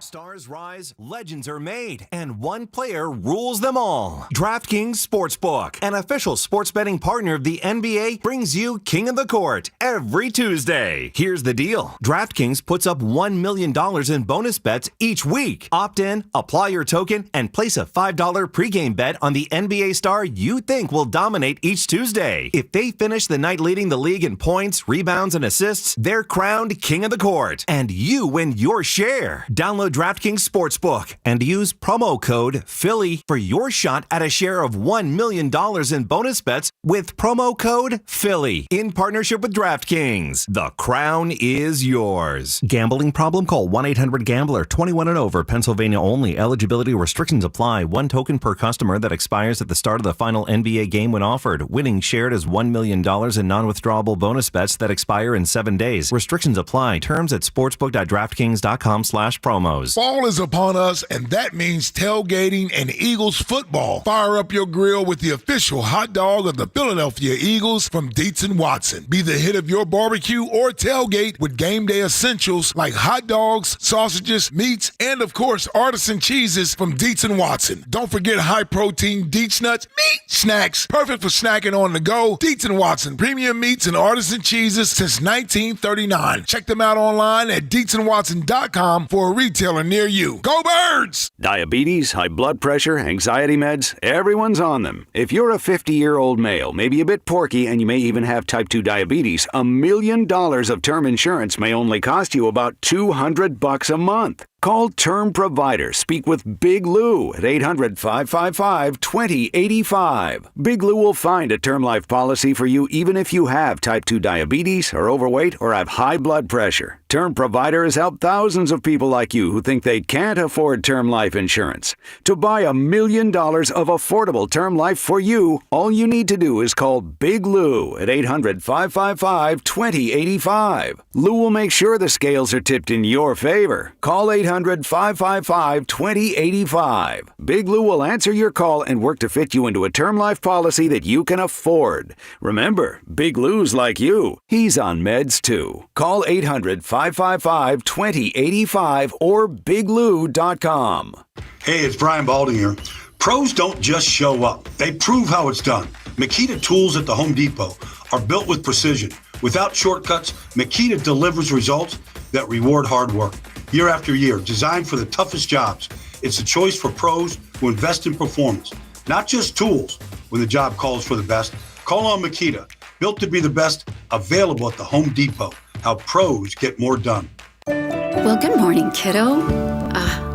Stars rise, legends are made, and one player rules them all. DraftKings Sportsbook, an official sports betting partner of the NBA, brings you King of the Court every Tuesday. Here's the deal. DraftKings puts up $1 million in bonus bets each week. Opt in, apply your token, and place a $5 pregame bet on the NBA star you think will dominate each Tuesday. If they finish the night leading the league in points, rebounds, and assists, they're crowned King of the Court, and you win your share. Download DraftKings Sportsbook and use promo code Philly for your shot at a share of $1 million in bonus bets with promo code Philly in partnership with DraftKings. The crown is yours. Gambling problem? Call 1-800-GAMBLER. 21 and over. Pennsylvania only. Eligibility restrictions apply. One token per customer that expires at the start of the final NBA game when offered. Winning shared as $1 million in non-withdrawable bonus bets that expire in 7 days. Restrictions apply. Terms at sportsbook.draftkings.com/promos. Fall is upon us, and that means tailgating and Eagles football. Fire up your grill with the official hot dog of the Philadelphia Eagles from Dietz & Watson. Be the hit of your barbecue or tailgate with game day essentials like hot dogs, sausages, meats, and of course, artisan cheeses from Dietz & Watson. Don't forget high-protein Dietz nuts, meat snacks, perfect for snacking on the go. Dietz & Watson, premium meats and artisan cheeses since 1939. Check them out online at DietzandWatson.com for a retail retailer near you. Go Birds! Diabetes, high blood pressure, anxiety meds, everyone's on them. If you're a 50-year-old male, maybe a bit porky, and you may even have type 2 diabetes, $1 million of term insurance may only cost you about $200 a month. Call Term Provider. Speak with Big Lou at 800-555-2085. Big Lou will find a term life policy for you even if you have type 2 diabetes, are overweight, or have high blood pressure. Term Provider has helped thousands of people like you who think they can't afford term life insurance. To buy $1 million of affordable term life for you, all you need to do is call Big Lou at 800-555-2085. Lou will make sure the scales are tipped in your favor. Call 800-555-2085. Big Lou will answer your call and work to fit you into a term life policy that you can afford. Remember, Big Lou's like you. He's on meds too. Call 800-555-2085 or biglou.com. Hey, it's Brian Balding here. Pros don't just show up. They prove how it's done. Makita tools at the Home Depot are built with precision. Without shortcuts, Makita delivers results that reward hard work. Year after year, designed for the toughest jobs. It's a choice for pros who invest in performance, not just tools. When the job calls for the best, call on Makita. Built to be the best, available at the Home Depot. How pros get more done. Well, good morning, kiddo.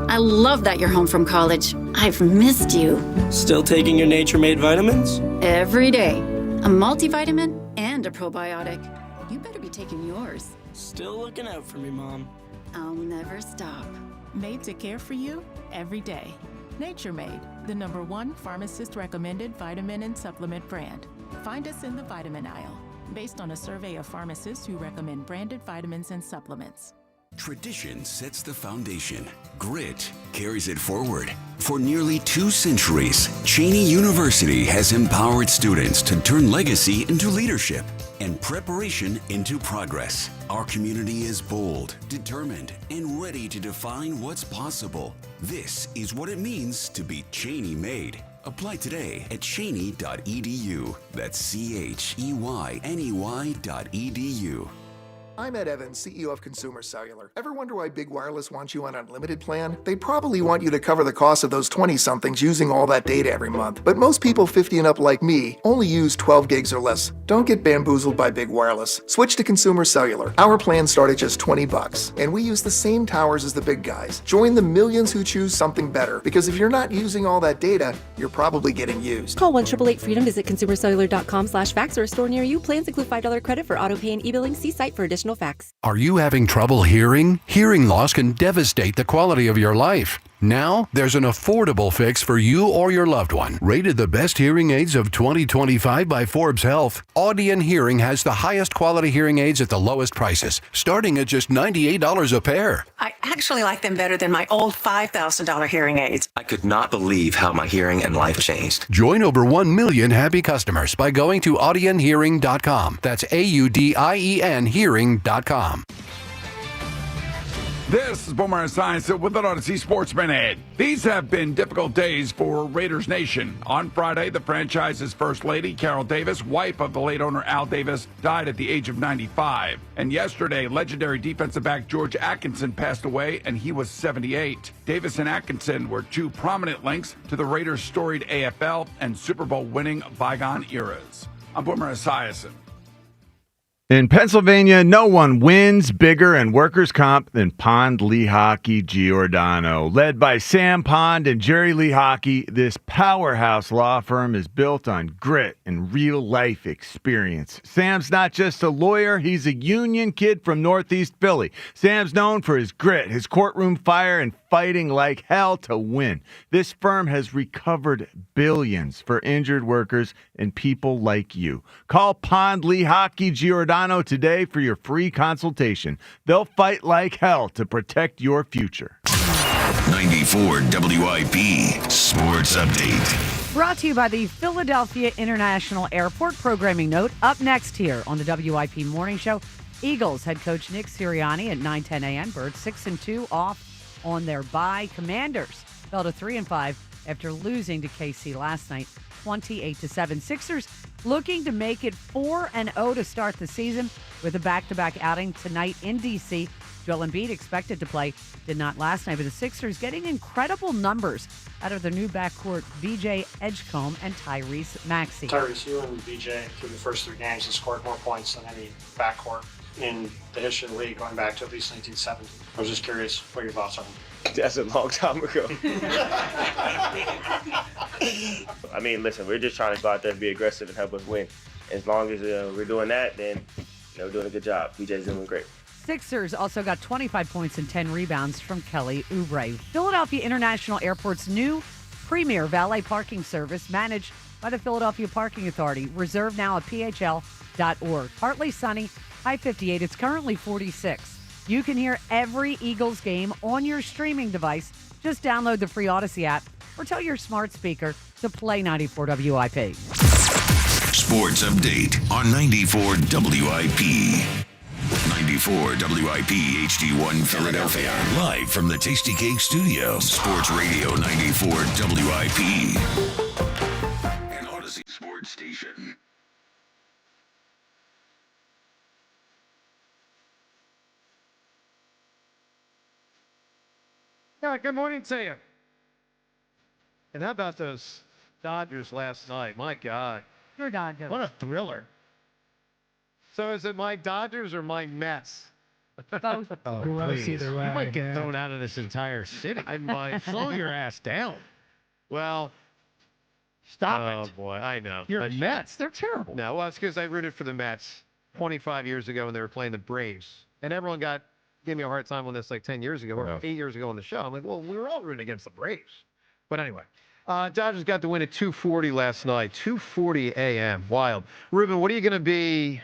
I love that you're home from college. I've missed you. Still taking your Nature-Made vitamins? Every day. A multivitamin and a probiotic. You better be taking yours. Still looking out for me, Mom. I'll never stop. Made to care for you every day. Nature-Made, the #1 pharmacist-recommended vitamin and supplement brand. Find us in the vitamin aisle, based on a survey of pharmacists who recommend branded vitamins and supplements. Tradition sets the foundation. Grit carries it forward. For nearly 2 centuries, Cheney University has empowered students to turn legacy into leadership and preparation into progress. Our community is bold, determined, and ready to define what's possible. This is what it means to be Cheney made. Apply today at cheney.edu. That's CHEYNEY.edu. I'm Ed Evans, CEO of Consumer Cellular. Ever wonder why Big Wireless wants you on an unlimited plan? They probably want you to cover the cost of those 20-somethings using all that data every month. But most people 50 and up like me only use 12 gigs or less. Don't get bamboozled by Big Wireless. Switch to Consumer Cellular. Our plans start at just $20, and we use the same towers as the big guys. Join the millions who choose something better, because if you're not using all that data, you're probably getting used. Call 1-888-FREEDOM, visit consumercellular.com/fax or a store near you. Plans include $5 credit for auto pay and e-billing. See site for additional facts. Are you having trouble hearing? Hearing loss can devastate the quality of your life. Now, there's an affordable fix for you or your loved one. Rated the best hearing aids of 2025 by Forbes Health, Audion Hearing has the highest quality hearing aids at the lowest prices, starting at just $98 a pair. I actually like them better than my old $5,000 hearing aids. I could not believe how my hearing and life changed. Join over 1 million happy customers by going to audionhearing.com. That's AUDIEN hearing.com. This is Boomer Esiason with an Odyssey Sportsman Ed. These have been difficult days for Raiders Nation. On Friday, the franchise's first lady, Carol Davis, wife of the late owner Al Davis, died at the age of 95. And yesterday, legendary defensive back George Atkinson passed away, and he was 78. Davis and Atkinson were 2 prominent links to the Raiders' storied AFL and Super Bowl winning bygone eras. I'm Boomer Esiason. In Pennsylvania, no one wins bigger in workers' comp than Pond Lehocky Giordano. Led by Sam Pond and Jerry Lehocky, this powerhouse law firm is built on grit and real-life experience. Sam's not just a lawyer, he's a union kid from Northeast Philly. Sam's known for his grit, his courtroom fire, and fighting like hell to win. This firm has recovered billions for injured workers and people like you. Call Pond Lehocky Giordano today for your free consultation. They'll fight like hell to protect your future. 94 WIP Sports Update. Brought to you by the Philadelphia International Airport. Programming note up next here on the WIP Morning Show. Eagles head coach Nick Sirianni at 9:10 a.m. Birds 6-2 off on their bye. Commanders fell to 3-5 after losing to KC last night, 28-7. Sixers looking to make it 4-0 to start the season with a back-to-back outing tonight in D.C. Joel Embiid expected to play, did not last night, but the Sixers getting incredible numbers out of their new backcourt, BJ Edgecombe and Tyrese Maxey. Tyrese, you and BJ through the first 3 games have scored more points than any backcourt in the history of the league, going back to at least 1970. I was just curious what your thoughts are. That's a long time ago. I mean, listen, we're just trying to go out there and be aggressive and help us win. As long as we're doing that, then we're doing a good job. BJ's doing great. Sixers also got 25 points and 10 rebounds from Kelly Oubre. Philadelphia International Airport's new premier valet parking service managed by the Philadelphia Parking Authority. Reserve now at phl.org. Partly sunny, high 58. It's currently 46. You can hear every Eagles game on your streaming device. Just download the free Odyssey app or tell your smart speaker to play 94 WIP. Sports update on 94 WIP. 94 WIP HD1 Philadelphia. Live from the Tasty Cake Studio. Sports Radio 94 WIP. An Odyssey Sports Station. Yeah, good morning to you. And how about those Dodgers last night? My God. Your Dodgers. What a thriller. So is it my Dodgers or my Mets? Both. Gross either way. You might get thrown out of this entire city. I might. Slow your ass down. Well, Stop it. oh boy, I know. Your Mets, they're terrible. No, well, it's because I rooted for the Mets 25 years ago when they were playing the Braves. And everyone gave me a hard time on this like 10 years ago or 8 years ago on the show. I'm like, well, we were all rooting against the Braves. But anyway, Dodgers got the win at 2:40 last night. 2:40 a.m. Wild. Ruben, what are you going to be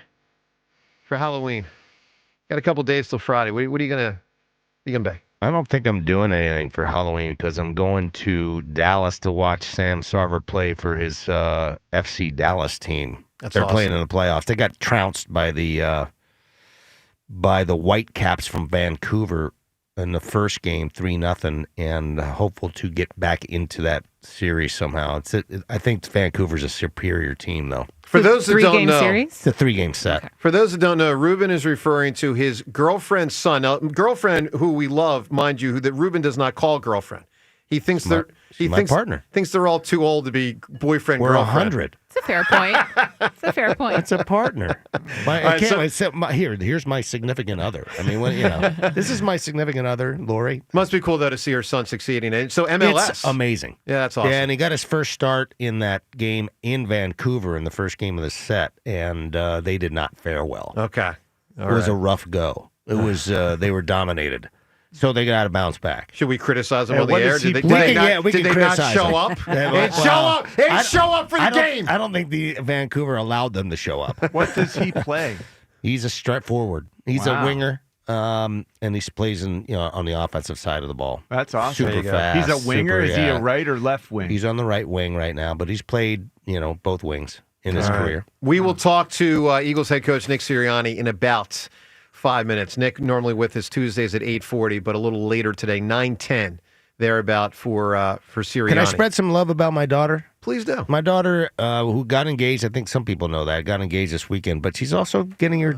for Halloween? Got a couple days till Friday. What are you going to be? I don't think I'm doing anything for Halloween because I'm going to Dallas to watch Sam Sarver play for his FC Dallas team. They're awesome. playing in the playoffs. They got trounced by the Whitecaps from Vancouver in the first game, 3-0, and hopeful to get back into that series somehow. I think Vancouver's a superior team, though. For those that don't know, series? It's a 3-game set. Okay. For those that don't know, Ruben is referring to his girlfriend's son. Now, girlfriend, who we love, mind you, who that Ruben does not call girlfriend. He thinks my partner. Thinks they're all too old to be boyfriend We're girlfriend. 100. It's a fair point. It's a fair point. That's a partner. Here's my significant other. I mean, this is my significant other, Lori. Must be cool though to see her son succeeding. And so MLS, It's amazing. Yeah, that's awesome. Yeah, and he got his first start in that game in Vancouver in the first game of the set, and they did not fare well. Okay, It was a rough go. It was they were dominated. So they got to bounce back. Should we criticize him Yeah, on the what air? does he Did play? they not show up? They didn't show up. They didn't show up for the game. I don't think the Vancouver allowed them to show up. What does he play? He's a straight forward. He's Wow. a winger, and he plays on the offensive side of the ball. That's awesome. Super fast. He's a winger. super- Is he a yeah. right or left wing? He's on the right wing right now, but he's played both wings in his career. We will talk to Eagles head coach Nick Sirianni in about 5 minutes. Nick normally with us Tuesdays at 8:40, but a little later today, 9:10, thereabout for Sirianni. Can I spread some love about my daughter? Please do. My daughter, who got engaged, I think some people know that, got engaged this weekend, but she's also having her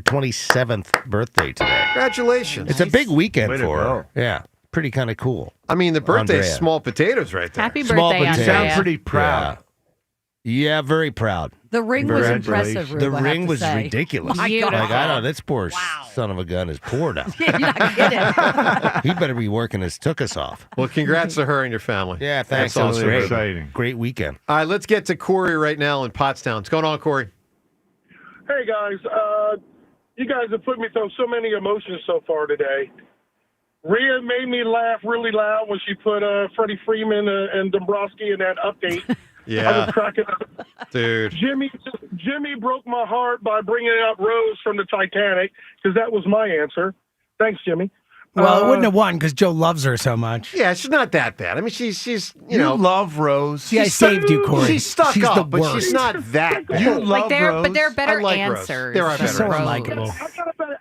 27th birthday today. Congratulations. It's a big weekend Way to for her. go. Yeah, pretty kind of cool. I mean, the birthday's Andrea. small potatoes right there. Happy Small birthday, potatoes. You sound Andrea. pretty proud. Yeah, very proud. The ring was Congratulations. impressive, Rube, The I have ring to was say. ridiculous. My Beautiful. God. Like, I don't know, this poor son of a gun is poor now. You're not kidding. He better be working his took us off. Well, congrats to her and your family. Yeah, thanks. That's awesome. Great. Exciting. Great weekend. All right, let's get to Corey right now in Pottstown. What's going on, Corey? Hey, guys. You guys have put me through so many emotions so far today. Rhea made me laugh really loud when she put Freddie Freeman and Dombrowski in that update. I Yeah, was cracking up. dude. Jimmy broke my heart by bringing up Rose from the Titanic because that was my answer. Thanks, Jimmy. Well, it wouldn't have won because Joe loves her so much. Yeah, she's not that bad. I mean, she's You love Rose. See, I saved you, Corey. She's stuck She's up, the but she's worst. not that bad. You love But Rose. there are better I like Rose. answers. There are than better so Rose. unlikable.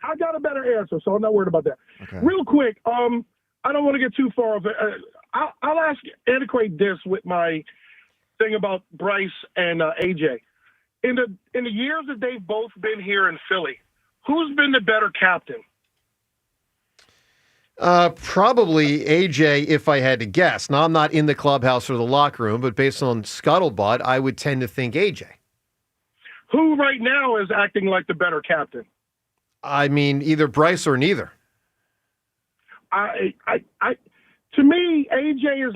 I got a better answer, so I'm not worried about that. Okay. Real quick, I don't want to get too far off it. I'll ask antiquate this with my thing about Bryce and AJ. In the years that they've both been here in Philly, who's been the better captain? Probably AJ, if I had to guess. Now, I'm not in the clubhouse or the locker room, but based on scuttlebutt, I would tend to think AJ. Who right now is acting like the better captain? I mean, either Bryce or neither. To me, AJ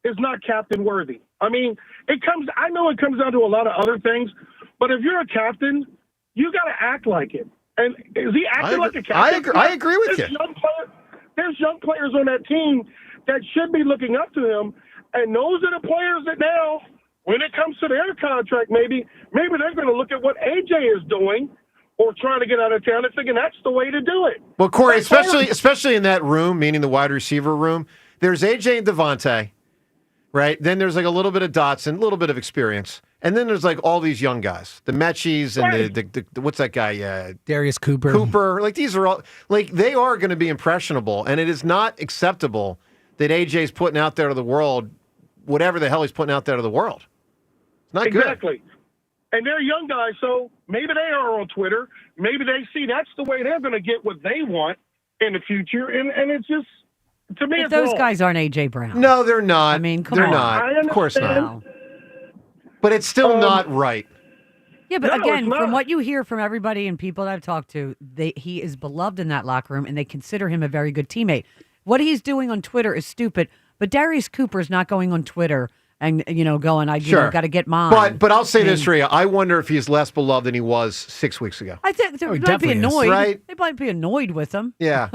is not captain worthy. I mean, I know it comes down to a lot of other things, but if you're a captain, you got to act like it. And is he acting like a captain? I agree with you. There's young players on that team that should be looking up to him, and those are the players that now, when it comes to their contract, maybe they're going to look at what AJ is doing or trying to get out of town and thinking that's the way to do it. Well, Corey, especially in that room, meaning the wide receiver room, there's AJ and Devontae, right? Then there's like a little bit of Dotson, a little bit of experience. And then there's like all these young guys, the Mechis and the what's that guy? Darius Cooper. Like these are all, like they are going to be impressionable. And it is not acceptable that AJ's putting out there to the world, whatever the hell he's putting out there to the world. It's not good. Exactly. And they're young guys, so maybe they are on Twitter. Maybe they see that's the way they're going to get what they want in the future. And it's just, to me, But it's those wrong. guys aren't AJ Brown. No, they're not. I mean, come they're on. not. Of course not. But it's still not right. Yeah, but No, again, it's not. from what you hear from everybody and people that I've talked to, he is beloved in that locker room, and they consider him a very good teammate. What he's doing on Twitter is stupid, but Darius Cooper is not going on Twitter and going, got to get mine. But I'll say this, Rhea. I wonder if he's less beloved than he was 6 weeks ago. I think they might be definitely is. annoyed. Right? They might be annoyed with him. Yeah.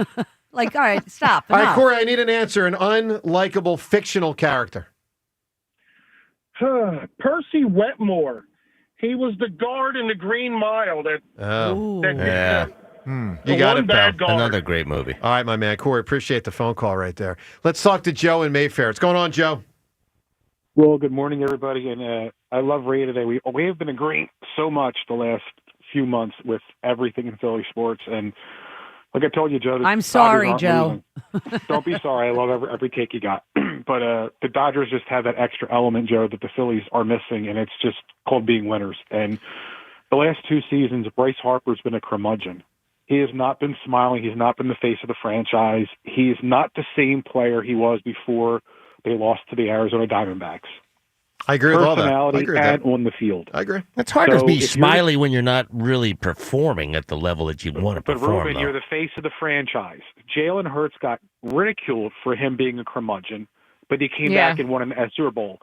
Like, all right, stop. All right, enough. Corey, I need an answer. An unlikable fictional character. Percy Wetmore. He was the guard in the Green Mile. Yeah. You got it, pal. Another great movie. All right, my man. Corey, appreciate the phone call right there. Let's talk to Joe in Mayfair. What's going on, Joe? Well, good morning, everybody, and I love Ray today. We have been agreeing so much the last few months with everything in Philly sports, and like I told you, Joe, the I'm Dodgers sorry, aren't Joe. losing. Don't be sorry. I love every take you got, but the Dodgers just have that extra element, Joe, that the Phillies are missing, and it's just called being winners. And the last two seasons, Bryce Harper's been a curmudgeon. He has not been smiling. He's not been the face of the franchise. He is not the same player he was before they lost to the Arizona Diamondbacks. I agree with all that. Personality I agree with and that. on the field. I agree. It's hard So to be if you're smiley when you're not really performing at the level that you want to But perform. Ruben, you're the face of the franchise. Jalen Hurts got ridiculed for him being a curmudgeon, but he came back and won a Super Bowl.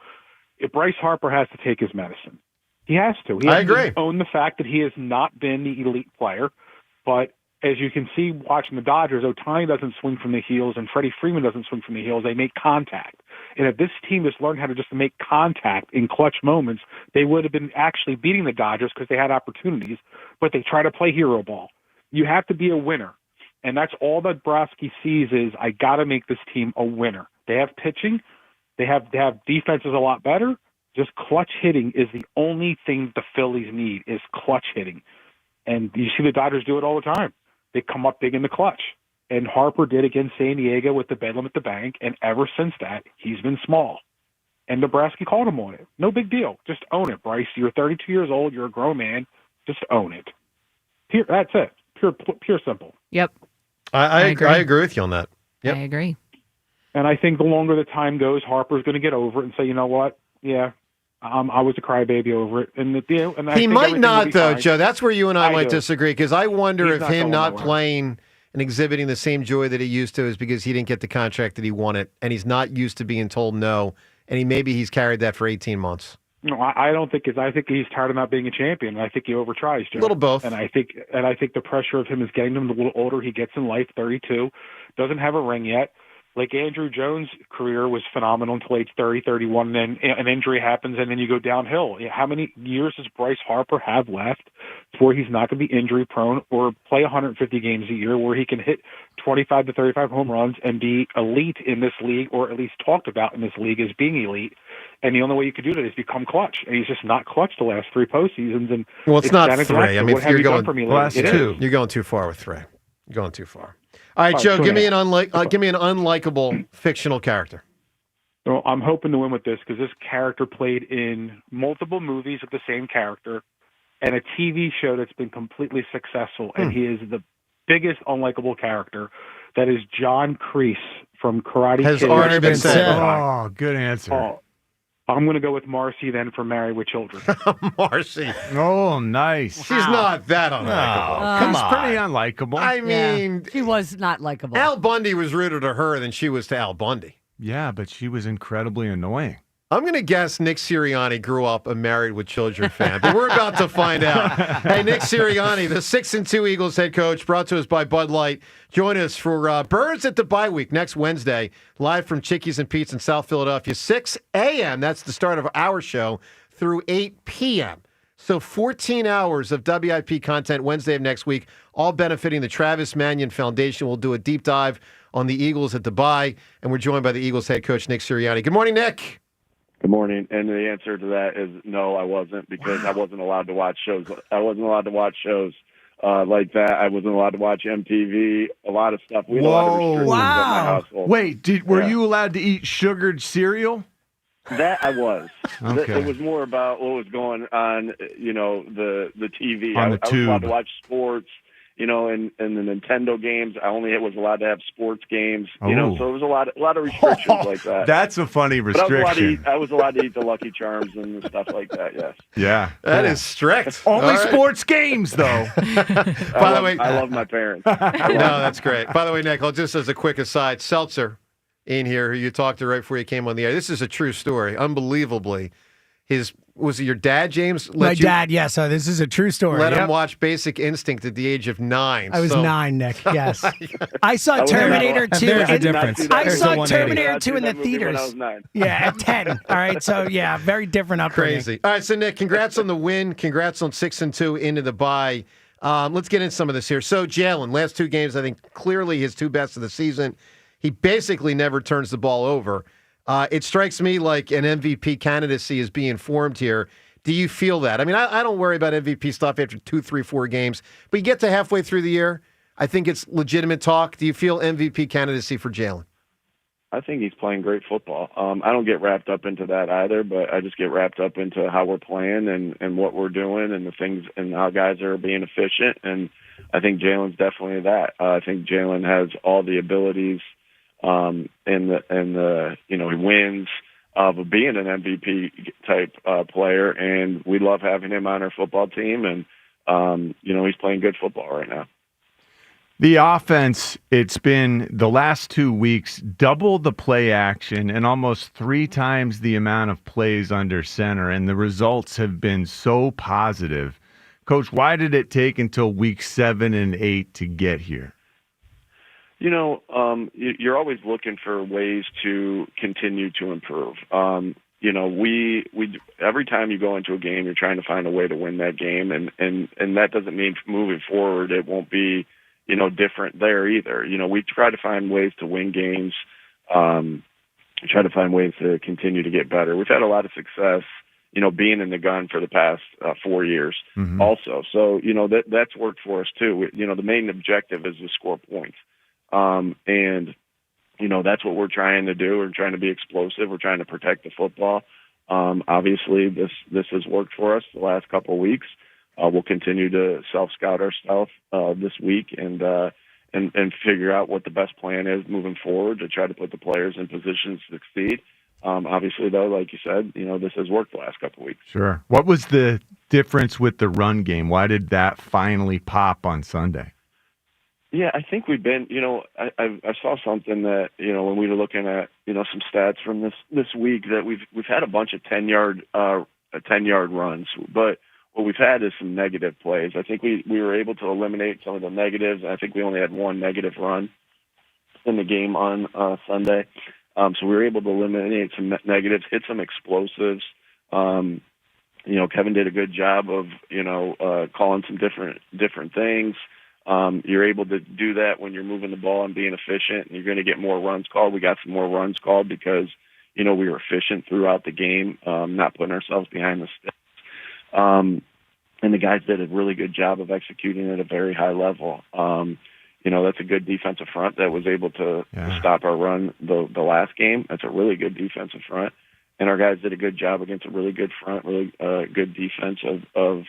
If Bryce Harper has to take his medicine. He has to. He has I agree. to own the fact that he has not been the elite player, but as you can see watching the Dodgers, Ohtani doesn't swing from the heels and Freddie Freeman doesn't swing from the heels. They make contact. And if this team just learned how to just make contact in clutch moments, they would have been actually beating the Dodgers because they had opportunities, but they try to play hero ball. You have to be a winner. And that's all that Brosky sees is, I got to make this team a winner. They have pitching. They have defenses a lot better. Just clutch hitting is the only thing the Phillies need is clutch hitting. And you see the Dodgers do it all the time. They come up big in the clutch. And Harper did against San Diego with the bedlam at the bank, and ever since that, he's been small. And Nebraska called him on it. No big deal. Just own it, Bryce. You're 32 years old. You're a grown man. Just own it. That's it. Pure simple. Yep. I agree with you on that. Yep. I agree. And I think the longer the time goes, Harper's going to get over it and say, you know what? Yeah, I was a crybaby over it. And he might not, though, Joe. That's where you and I might do. disagree, because I wonder He's if not him going not nowhere. playing and exhibiting the same joy that he used to is because he didn't get the contract that he wanted, and he's not used to being told no, and maybe he's carried that for 18 months. No, I don't think I think he's tired of not being a champion. And I think he overtries, Joe. A little both. And I think the pressure of him is getting him a little older. He gets in life, 32, doesn't have a ring yet. Like Andrew Jones' career was phenomenal until age 30, 31, and then an injury happens, and then you go downhill. How many years does Bryce Harper have left before he's not going to be injury-prone or play 150 games a year where he can hit 25 to 35 home runs and be elite in this league, or at least talked about in this league as being elite? And the only way you could do that is become clutch. And he's just not clutch the last three postseasons. And Well, it's not kinda three. neglected. I mean, What if have you're you done going for me last lately? It two, is. you're going too far with three. You're going too far. All right, All right, Joe, two give and a me half. give me an unlikable fictional character. Well, I'm hoping to win with this because this character played in multiple movies with the same character and a TV show that's been completely successful. And he is the biggest unlikable character That is John Kreese from Karate Has Kid. already been said. Oh, good answer. Oh, I'm going to go with Marcy then for Married with Children. Marcy. Oh, nice. She's not that unlikable. She's pretty unlikable. I mean, she was not likable. Al Bundy was ruder to her than she was to Al Bundy. Yeah, but she was incredibly annoying. I'm going to guess Nick Sirianni grew up a Married with Children fan, but we're about to find out. Hey, Nick Sirianni, the 6-2 Eagles head coach, brought to us by Bud Light. Join us for Birds at the Bye Week next Wednesday, live from Chickies and Pete's in South Philadelphia, 6 a.m. That's the start of our show through 8 p.m. So 14 hours of WIP content Wednesday of next week, all benefiting the Travis Mannion Foundation. We'll do a deep dive on the Eagles at the Bye, and we're joined by the Eagles head coach, Nick Sirianni. Good morning, Nick. Good morning. And the answer to that is no, I wasn't, because I wasn't allowed to watch shows. I wasn't allowed to watch shows like that. I wasn't allowed to watch MTV, a lot of stuff. We had a lot of restrictions at my household. Wait, were you allowed to eat sugared cereal? That I was. Okay. It was more about what was going on, the TV. On the I was allowed tube. to watch sports, and the Nintendo games. I only was allowed to have sports games, so it was a lot of restrictions like that. That's a funny But restriction. I was allowed to eat the Lucky Charms and stuff like that, yes. Yeah. That is strict. Only All right. sports games, though. By the way, I love my parents. No, that's great. By the way, Nick, just as a quick aside, Seltzer in here, who you talked to right before you came on the air. This is a true story. Unbelievably. Was it your dad, James? My dad, yes. So this is a true story. Let him Yep. watch Basic Instinct at the age of 9. I was 9, Nick. Yes. I saw Terminator 2. There's a difference. I There's saw a 180. Terminator 2 in the theaters. Yeah, at 10. All right. So, yeah, very different upbringing. Crazy. All right, so Nick, congrats on the win. Congrats on 6-2 into the bye. Let's get into some of this here. So Jalen, last 2 games, I think clearly his 2 best of the season. He basically never turns the ball over. It strikes me like an MVP candidacy is being formed here. Do you feel that? I mean, I don't worry about MVP stuff after 2, 3, 4 games, but you get to halfway through the year, I think it's legitimate talk. Do you feel MVP candidacy for Jalen? I think he's playing great football. I don't get wrapped up into that either, but I just get wrapped up into how we're playing and what we're doing and the things and how guys are being efficient. And I think Jalen's definitely that. I think Jalen has all the abilities and he wins of being an MVP type player, and we love having him on our football team. And he's playing good football right now. The offense, it's been the last 2 weeks, double the play action and almost 3 times the amount of plays under center, and the results have been so positive. Coach, why did it take until week 7 and 8 to get here? You're always looking for ways to continue to improve. We every time you go into a game, you're trying to find a way to win that game, and that doesn't mean moving forward it won't be, different there either. We try to find ways to win games, try to find ways to continue to get better. We've had a lot of success, being in the gun for the past 4 years also. So, that's worked for us too. The main objective is to score points. That's what we're trying to do. We're trying to be explosive. We're trying to protect the football. Obviously, this has worked for us the last couple of weeks. We'll continue to self-scout ourselves this week and figure out what the best plan is moving forward to try to put the players in positions to succeed. Obviously, though, like you said, this has worked the last couple of weeks. Sure. What was the difference with the run game? Why did that finally pop on Sunday? Yeah, I think we've been, I saw something that, when we were looking at, some stats from this week that we've had a bunch of 10-yard runs, but what we've had is some negative plays. I think we were able to eliminate some of the negatives. I think we only had 1 negative run in the game on Sunday. So we were able to eliminate some negatives, hit some explosives. Kevin did a good job of, calling some different things. You're able to do that when you're moving the ball and being efficient, and you're going to get more runs called. We got some more runs called because, we were efficient throughout the game, not putting ourselves behind the sticks. And the guys did a really good job of executing at a very high level. That's a good defensive front that was able to stop our run the last game. That's a really good defensive front. And our guys did a good job against a really good front, really good defense of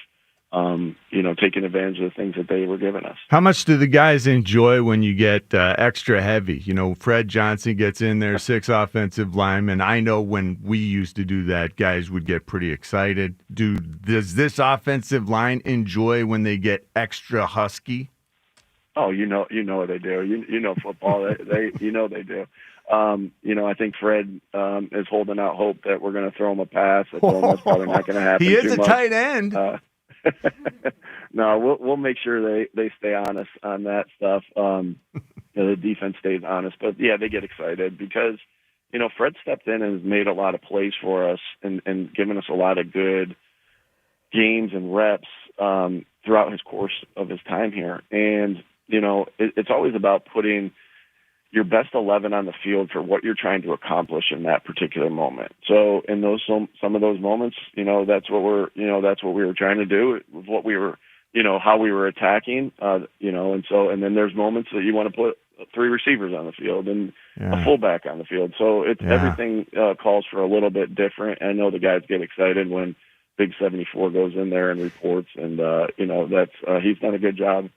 taking advantage of the things that they were giving us. How much do the guys enjoy when you get extra heavy? Fred Johnson gets in there, 6 offensive linemen. I know when we used to do that, guys would get pretty excited. Does this offensive line enjoy when they get extra husky? Oh, you know they do. You know football. they they do. I think Fred is holding out hope that we're going to throw him a pass. That's probably not going to happen. He is too a much. tight end. No, we'll make sure they stay honest on that stuff. The defense stays honest, but yeah, they get excited because Fred stepped in and has made a lot of plays for us and given us a lot of good games and reps throughout his course of his time here. And it's always about putting your best 11 on the field for what you're trying to accomplish in that particular moment. So in some of those moments, that's what we were trying to do, what we were, how we were attacking, and then there's moments that you want to put 3 receivers on the field and a fullback on the field. So everything calls for a little bit different. I know the guys get excited when Big 74 goes in there and reports, and he's done a good job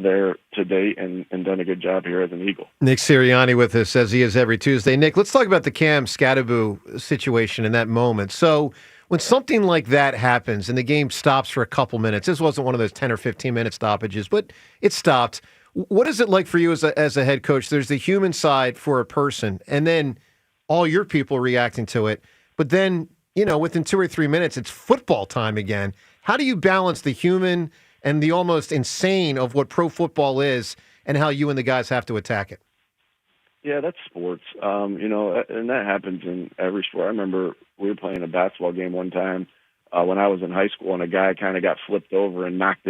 there to date and done a good job here as an Eagle. Nick Sirianni with us, as he is every Tuesday. Nick, let's talk about the Cam Scatterboo situation in that moment. So when something like that happens and the game stops for a couple minutes, this wasn't one of those 10 or 15-minute stoppages, but it stopped. What is it like for you as a head coach? There's the human side for a person, and then all your people reacting to it. But then, within 2 or 3 minutes, it's football time again. How do you balance the human and the almost insane of what pro football is and how you and the guys have to attack it? Yeah, that's sports. And that happens in every sport. I remember we were playing a basketball game one time when I was in high school, and a guy kind of got flipped over and knocked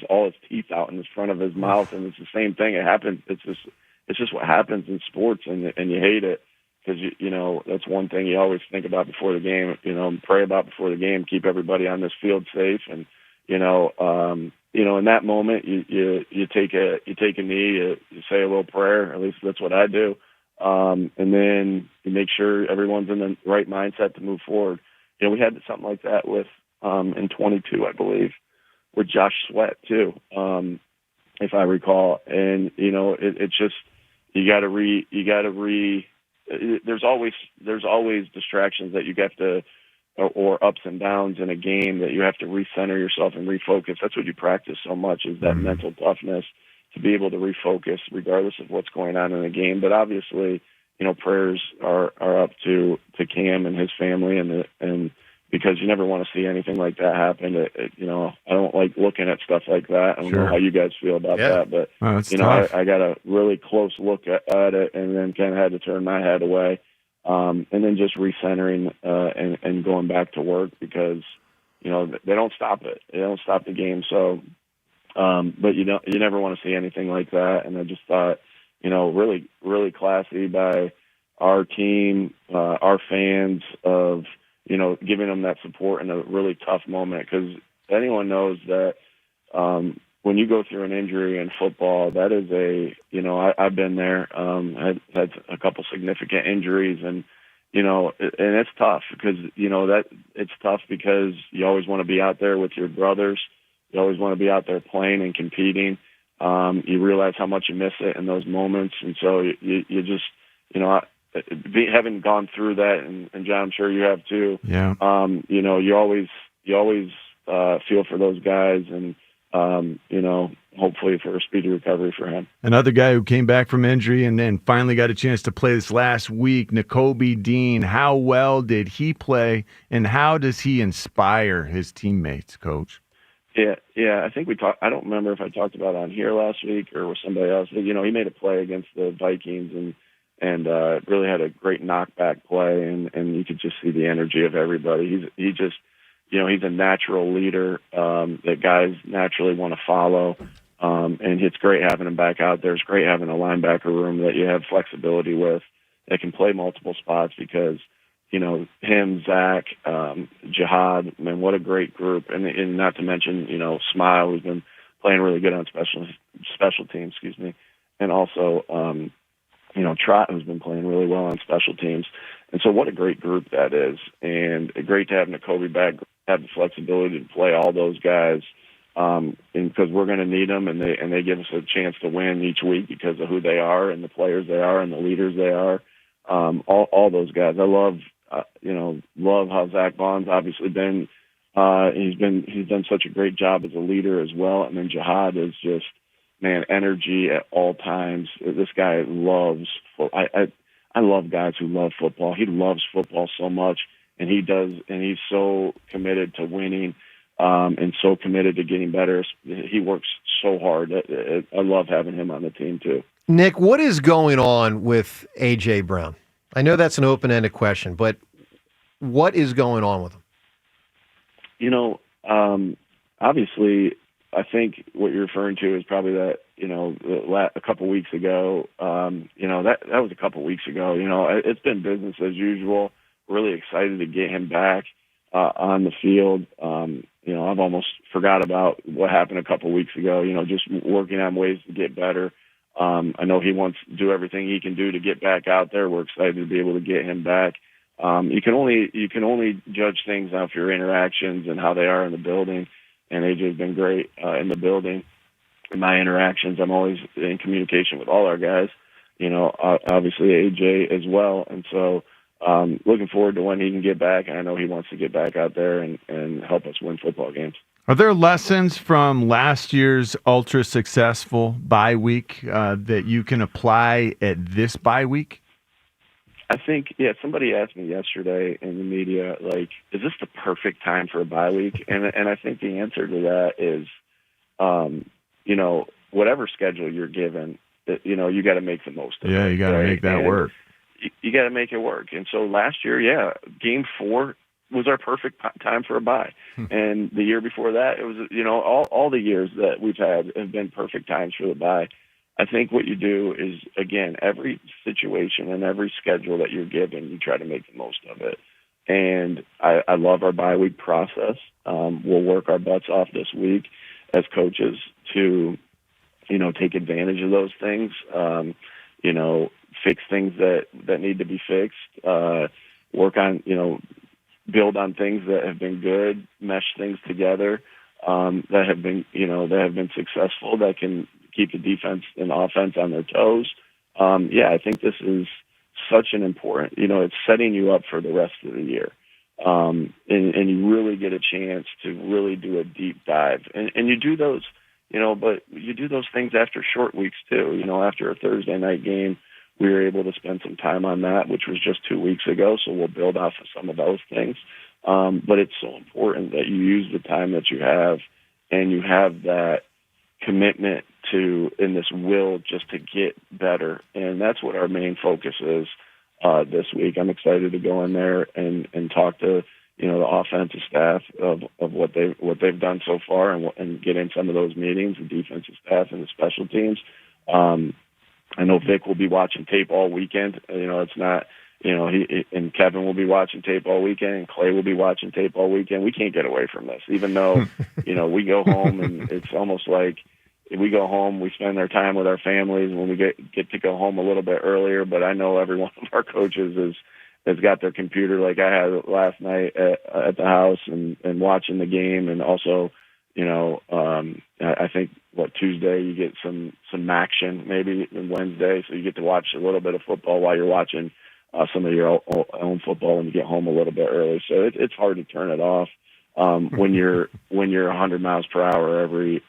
all his teeth out in the front of his mouth, and it's the same thing. It happens. It's just what happens in sports, and you hate it because that's one thing you always think about before the game. Pray about before the game, keep everybody on this field safe, and in that moment, you take a knee, you say a little prayer. At least that's what I do, and then you make sure everyone's in the right mindset to move forward. We had something like that with in 22, I believe, with Josh Sweat too, if I recall. And it's just you got to there's always distractions that you have to. Or ups and downs in a game that you have to recenter yourself and refocus. That's what you practice so much, is that mental toughness to be able to refocus regardless of what's going on in the game. But obviously, prayers are up to Cam and his family, and because you never want to see anything like that happen. I don't like looking at stuff like that. I don't know how you guys feel about that, but I got a really close look at it, and then kind of had to turn my head away. And then just recentering and going back to work because they don't stop it. They don't stop the game. So, but you never want to see anything like that. And I just thought, really, really classy by our team, our fans of giving them that support in a really tough moment. Because anyone knows that when you go through an injury in football, that is I've been there. I've had a couple significant injuries, and and it's tough because it's tough because you always want to be out there with your brothers. You always want to be out there playing and competing. You realize how much you miss it in those moments, and so you just having gone through that, and John, I'm sure you have too. Yeah. You always feel for those guys, and hopefully for a speedy recovery for him. Another guy who came back from injury and then finally got a chance to play this last week, Nakobe Dean. How well did he play, and how does he inspire his teammates, Coach? Yeah. I think we talked. I don't remember if I talked about it on here last week or with somebody else. He made a play against the Vikings and really had a great knockback play, and you could just see the energy of everybody. He's a natural leader that guys naturally want to follow, and it's great having him back out there. It's great having a linebacker room that you have flexibility with that can play multiple spots because, him, Zach, Jihad, man, what a great group. And not to mention, Smile, who's been playing really good on special teams, and also, Trot, who's been playing really well on special teams. And so what a great group that is, and great to have Nakobe back. have the flexibility to play all those guys, and because we're going to need them, and they give us a chance to win each week because of who they are and the players they are and the leaders they are. All those guys. I love how Zach Vaughn's obviously been. He's done such a great job as a leader as well, and then Jihad is just, man, energy at all times. This guy loves. I love guys who love football. He loves football so much, and he does, and he's so committed to winning, and so committed to getting better. He works so hard. I love having him on the team too. Nick, what is going on with A.J. Brown? I know that's an open-ended question, but what is going on with him? Obviously, I think what you're referring to is probably that, a couple weeks ago. That was a couple weeks ago. It's been business as usual. Really excited to get him back on the field. I've almost forgot about what happened a couple weeks ago. Just working on ways to get better. I know he wants to do everything he can do to get back out there. We're excited to be able to get him back. You can only judge things off your interactions and how they are in the building. And AJ's been great in the building. In my interactions, I'm always in communication with all our guys. Obviously AJ as well. And so looking forward to when he can get back. And I know he wants to get back out there and help us win football games. Are there lessons from last year's ultra successful bye week that you can apply at this bye week? I think, somebody asked me yesterday in the media, is this the perfect time for a bye week? And I think the answer to that is, whatever schedule you're given, you got to make the most of it. Yeah, you got to make that work. You got to make it work. And so last year, game 4 was our perfect time for a bye. And the year before that, it was, all the years that we've had have been perfect times for the bye. I think what you do is, again, every situation and every schedule that you're given, you try to make the most of it. And I love our bye week process. We'll work our butts off this week as coaches to, take advantage of those things, fix things that need to be fixed, work on, build on things that have been good, mesh things together that have been successful, that can keep the defense and offense on their toes. I think this is such an important, it's setting you up for the rest of the year. And you really get a chance to really do a deep dive. And you do those, but you do those things after short weeks too. After a Thursday night game, we were able to spend some time on that, which was just 2 weeks ago. So we'll build off of some of those things. But it's so important that you use the time that you have, and you have that commitment to, in this will just to get better. And that's what our main focus is this week. I'm excited to go in there and talk to, the offensive staff of what they've done so far, and get in some of those meetings, the defensive staff and the special teams. I know Vic will be watching tape all weekend. It's not, he and Kevin will be watching tape all weekend, and Clay will be watching tape all weekend. We can't get away from this, even though, we go home and it's almost like we go home, we spend our time with our families when we get to go home a little bit earlier. But I know every one of our coaches has got their computer like I had last night at the house and watching the game. And also, I think Tuesday you get some action, maybe, and Wednesday, so you get to watch a little bit of football while you're watching some of your own football when you get home a little bit early. So it's hard to turn it off when you're 100 miles per hour every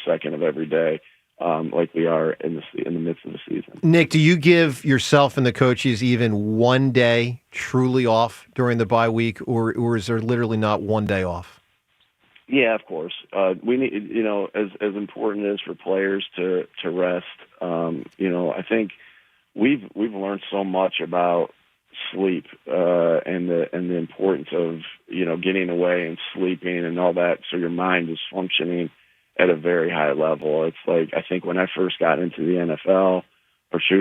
second of every day, like we are in the midst of the season. Nick, do you give yourself and the coaches even one day truly off during the bye week, or is there literally not one day off? Yeah, of course. We need, as important it is for players to rest. I think we've learned so much about sleep and the importance of getting away and sleeping and all that, so your mind is functioning at a very high level. It's like, I think when I first got into the NFL,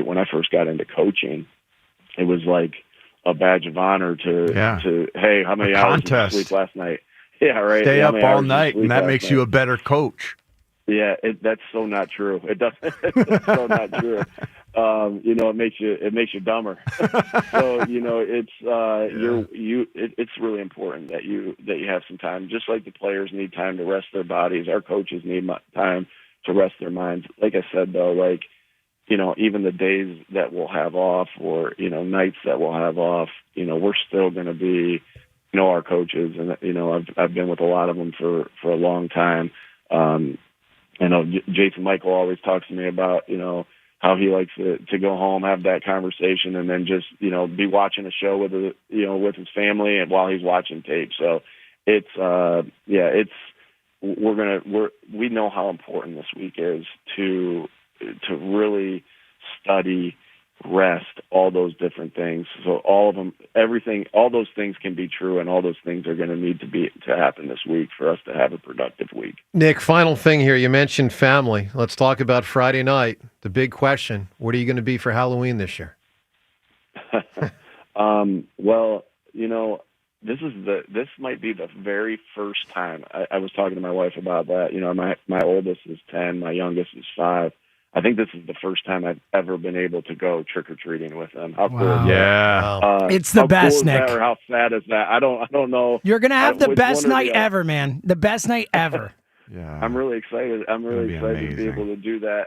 when I first got into coaching, it was like a badge of honor to hey, how many hours did you sleep last night? Yeah, right. Stay up all night, and that makes you a better coach. Yeah, that's so not true. It doesn't. It's so not true. it makes you dumber. So it's really important that you have some time. Just like the players need time to rest their bodies, our coaches need time to rest their minds. Like I said, though, even the days that we'll have off, or nights that we'll have off, we're still going to be our coaches, and I've been with a lot of them for a long time. I know Jason Michael always talks to me about how he likes to go home, have that conversation, and then just be watching a show with his family and while he's watching tape. So we know how important this week is to really study, rest, all those different things. So all of them, everything, all those things can be true, and all those things are going to need to happen this week for us to have a productive week. Nick, final thing here. You mentioned family. Let's talk about Friday night. The big question: what are you going to be for Halloween this year? Well, this might be the very first time. I was talking to my wife about that. My oldest is 10, my youngest is 5. I think this is the first time I've ever been able to go trick-or-treating with them. How cool is that? Yeah. It's the best, cool is Nick. That, or how sad is that? I don't know. You're going to have the best night ever, man. The best night ever. Yeah. I'm really excited. I'm really excited to be able to do that.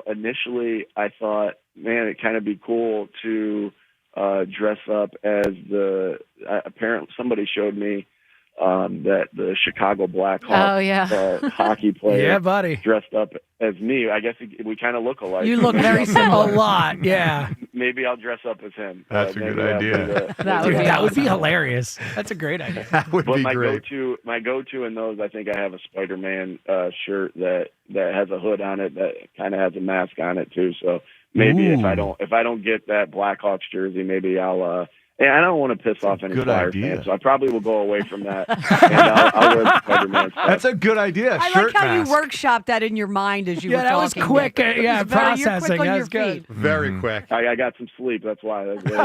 Initially I thought, man, it'd kind of be cool to dress up as apparently somebody showed me that the Chicago Blackhawks hockey player dressed up as me. I guess we kind of look alike. You look very similar. A lot, yeah. Maybe I'll dress up as him. That's a good idea. That would be hilarious. That's a great idea. That would be my great. My go-to in those, I think I have a Spider-Man shirt that has a hood on it that kind of has a mask on it too. So maybe if I don't get that Blackhawks jersey, maybe I'll. And I don't want to piss off any Flyers fans, so I probably will go away from that. And I'll wear the Spider-Man stuff. That's a good idea. I Shirt like how mask. you workshop that in your mind as you were talking. Yeah, that was quick. You're Processing. quick on That your was good. feet. Very quick. I got some sleep. That's why. Good for you.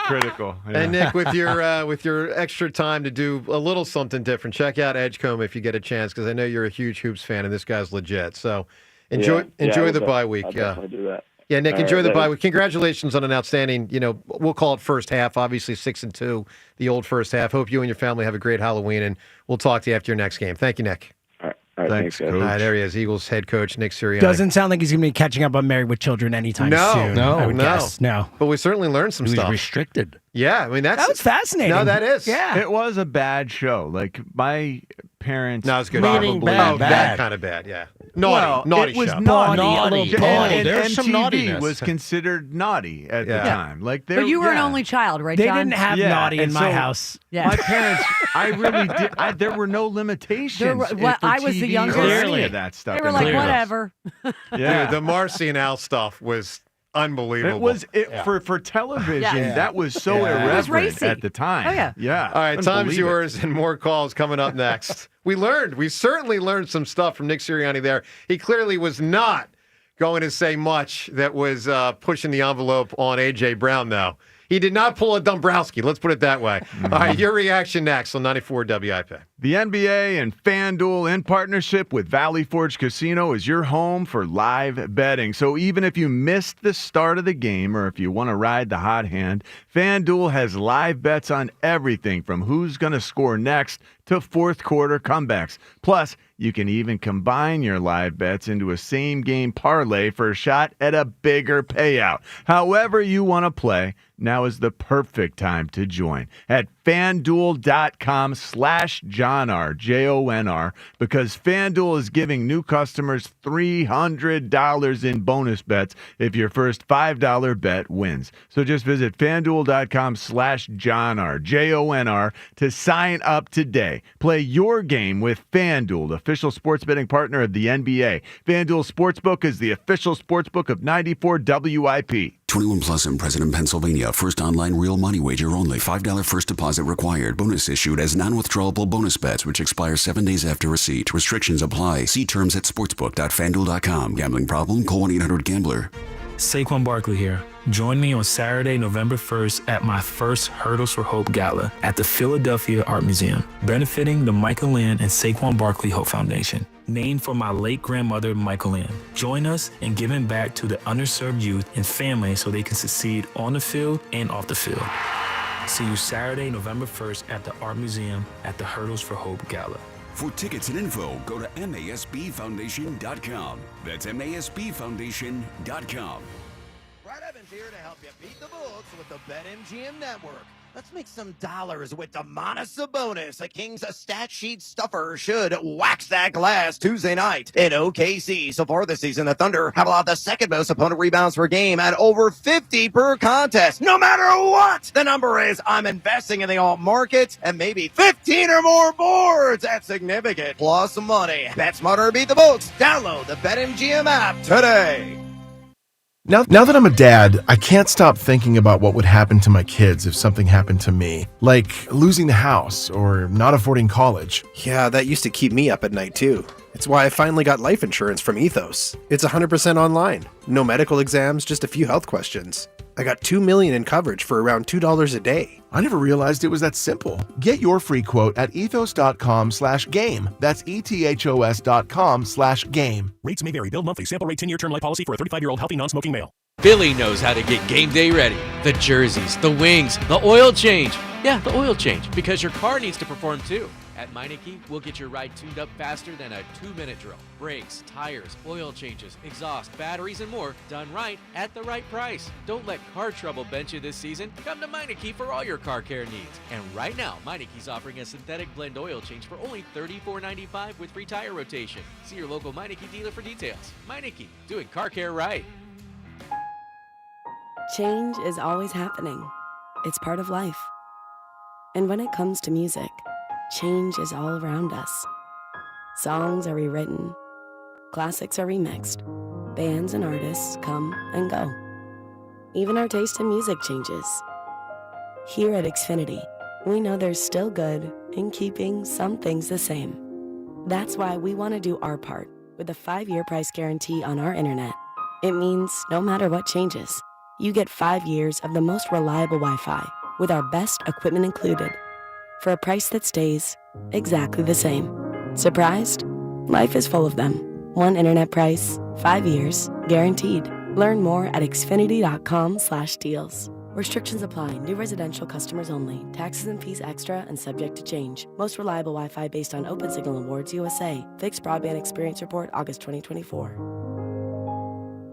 Critical. Yeah. And Nick, with your extra time to do a little something different, check out Edgecombe if you get a chance, because I know you're a huge hoops fan and this guy's legit. So enjoy the bye week. I'll definitely do that. Yeah, Nick, All enjoy right, the bye later. week. Congratulations on an outstanding, we'll call it first half, obviously 6-2, the old first half. Hope you and your family have a great Halloween, and we'll talk to you after your next game. Thank you, Nick. All right, thanks, guys. All right, there he is, Eagles head coach Nick Sirianni. Doesn't sound like he's going to be catching up on Married with Children anytime soon. I would guess. No. But we certainly learned some He was stuff. restricted. Yeah, I mean, that was fascinating. No, that is. Yeah. It was a bad show. Like, my parents No, it's good. Meaning probably... bad. That kind of bad, yeah. Naughty it was show. naughty. Naughty. And There's some MTV naughtiness. was considered naughty at the Yeah. time. Like, But you were an only child, right, They John? didn't have naughty in and my so house. Yeah. My parents, I really did. There were no limitations. I was the TV youngest. or any Clearly. of that stuff. They were in my like, house. whatever. Yeah. Dude, the Marcy and Al stuff was unbelievable. It was for television. Yeah. That was so Yeah. irreverent It was racy. at the time. Oh, yeah. yeah. All right, Couldn't time's believe it. yours and more calls coming up next. We certainly learned some stuff from Nick Sirianni there. He clearly was not going to say much that was pushing the envelope on A.J. Brown, though. He did not pull a Dombrowski, let's put it that way. All right, your reaction next on 94 WIP. The NBA and FanDuel in partnership with Valley Forge Casino is your home for live betting. So even if you missed the start of the game or if you want to ride the hot hand, FanDuel has live bets on everything from who's going to score next to fourth quarter comebacks. Plus, you can even combine your live bets into a same-game parlay for a shot at a bigger payout. However you want to play, now is the perfect time to join at FanDuel.com/JohnR, JONR, because FanDuel is giving new customers $300 in bonus bets if your first $5 bet wins. So just visit FanDuel.com/JohnR, JONR, to sign up today. Play your game with FanDuel, the official sports betting partner of the NBA. FanDuel Sportsbook is the official sportsbook of 94 WIP. 21 plus and present in Pennsylvania. First online real money wager only. $5 first deposit required. Bonus issued as non-withdrawable bonus bets, which expire 7 days after receipt. Restrictions apply. See terms at sportsbook.fanduel.com. Gambling problem? Call 1-800-GAMBLER. Saquon Barkley here. Join me on Saturday, November 1st at my first Hurdles for Hope Gala at the Philadelphia Art Museum, benefiting the Michael Land and Saquon Barkley Hope Foundation, named for my late grandmother, Michael Land. Join us in giving back to the underserved youth and families so they can succeed on the field and off the field. See you Saturday, November 1st at the Art Museum at the Hurdles for Hope Gala. For tickets and info, go to masbfoundation.com. That's masbfoundation.com. Brad Evans here to help you beat the books with the BetMGM Network. Let's make some dollars with the Sabonis. The Kings stat sheet stuffer should wax that glass Tuesday night in OKC. So far this season, the Thunder have allowed the second most opponent rebounds per game at over 50 per contest. No matter what the number is, I'm investing in the alt market and maybe 15 or more boards. That's significant. Plus money. Bet smarter, beat the books. Download the BetMGM app today. Now that I'm a dad, I can't stop thinking about what would happen to my kids if something happened to me, like losing the house or not affording college. Yeah, that used to keep me up at night too. It's why I finally got life insurance from Ethos. It's 100% online. No medical exams, just a few health questions. I got $2 million in coverage for around $2 a day. I never realized it was that simple. Get your free quote at ethos.com/game. That's ethos.com/game. Rates may vary. Billed monthly. Sample rate 10-year term life policy for a 35-year-old healthy non-smoking male. Philly knows how to get game day ready. The jerseys, the wings, the oil change. Yeah, the oil change, because your car needs to perform too. At Meineke, we'll get your ride tuned up faster than a 2-minute drill. Brakes, tires, oil changes, exhaust, batteries, and more done right at the right price. Don't let car trouble bench you this season. Come to Meineke for all your car care needs. And right now, Meineke's offering a synthetic blend oil change for only $34.95 with free tire rotation. See your local Meineke dealer for details. Meineke, doing car care right. Change is always happening. It's part of life. And when it comes to music, change is all around us. Songs are rewritten. Classics are remixed. Bands and artists come and go. Even our taste in music changes. Here at Xfinity, we know there's still good in keeping some things the same. That's why we want to do our part with a 5-year price guarantee on our internet. It means no matter what changes, you get 5 years of the most reliable Wi-Fi with our best equipment included, for a price that stays exactly the same. Surprised? Life is full of them. One internet price, 5 years, guaranteed. Learn more at xfinity.com/deals. Restrictions apply. New residential customers only. Taxes and fees extra and subject to change. Most reliable Wi-Fi based on Open Signal Awards USA. Fixed Broadband Experience Report, August 2024.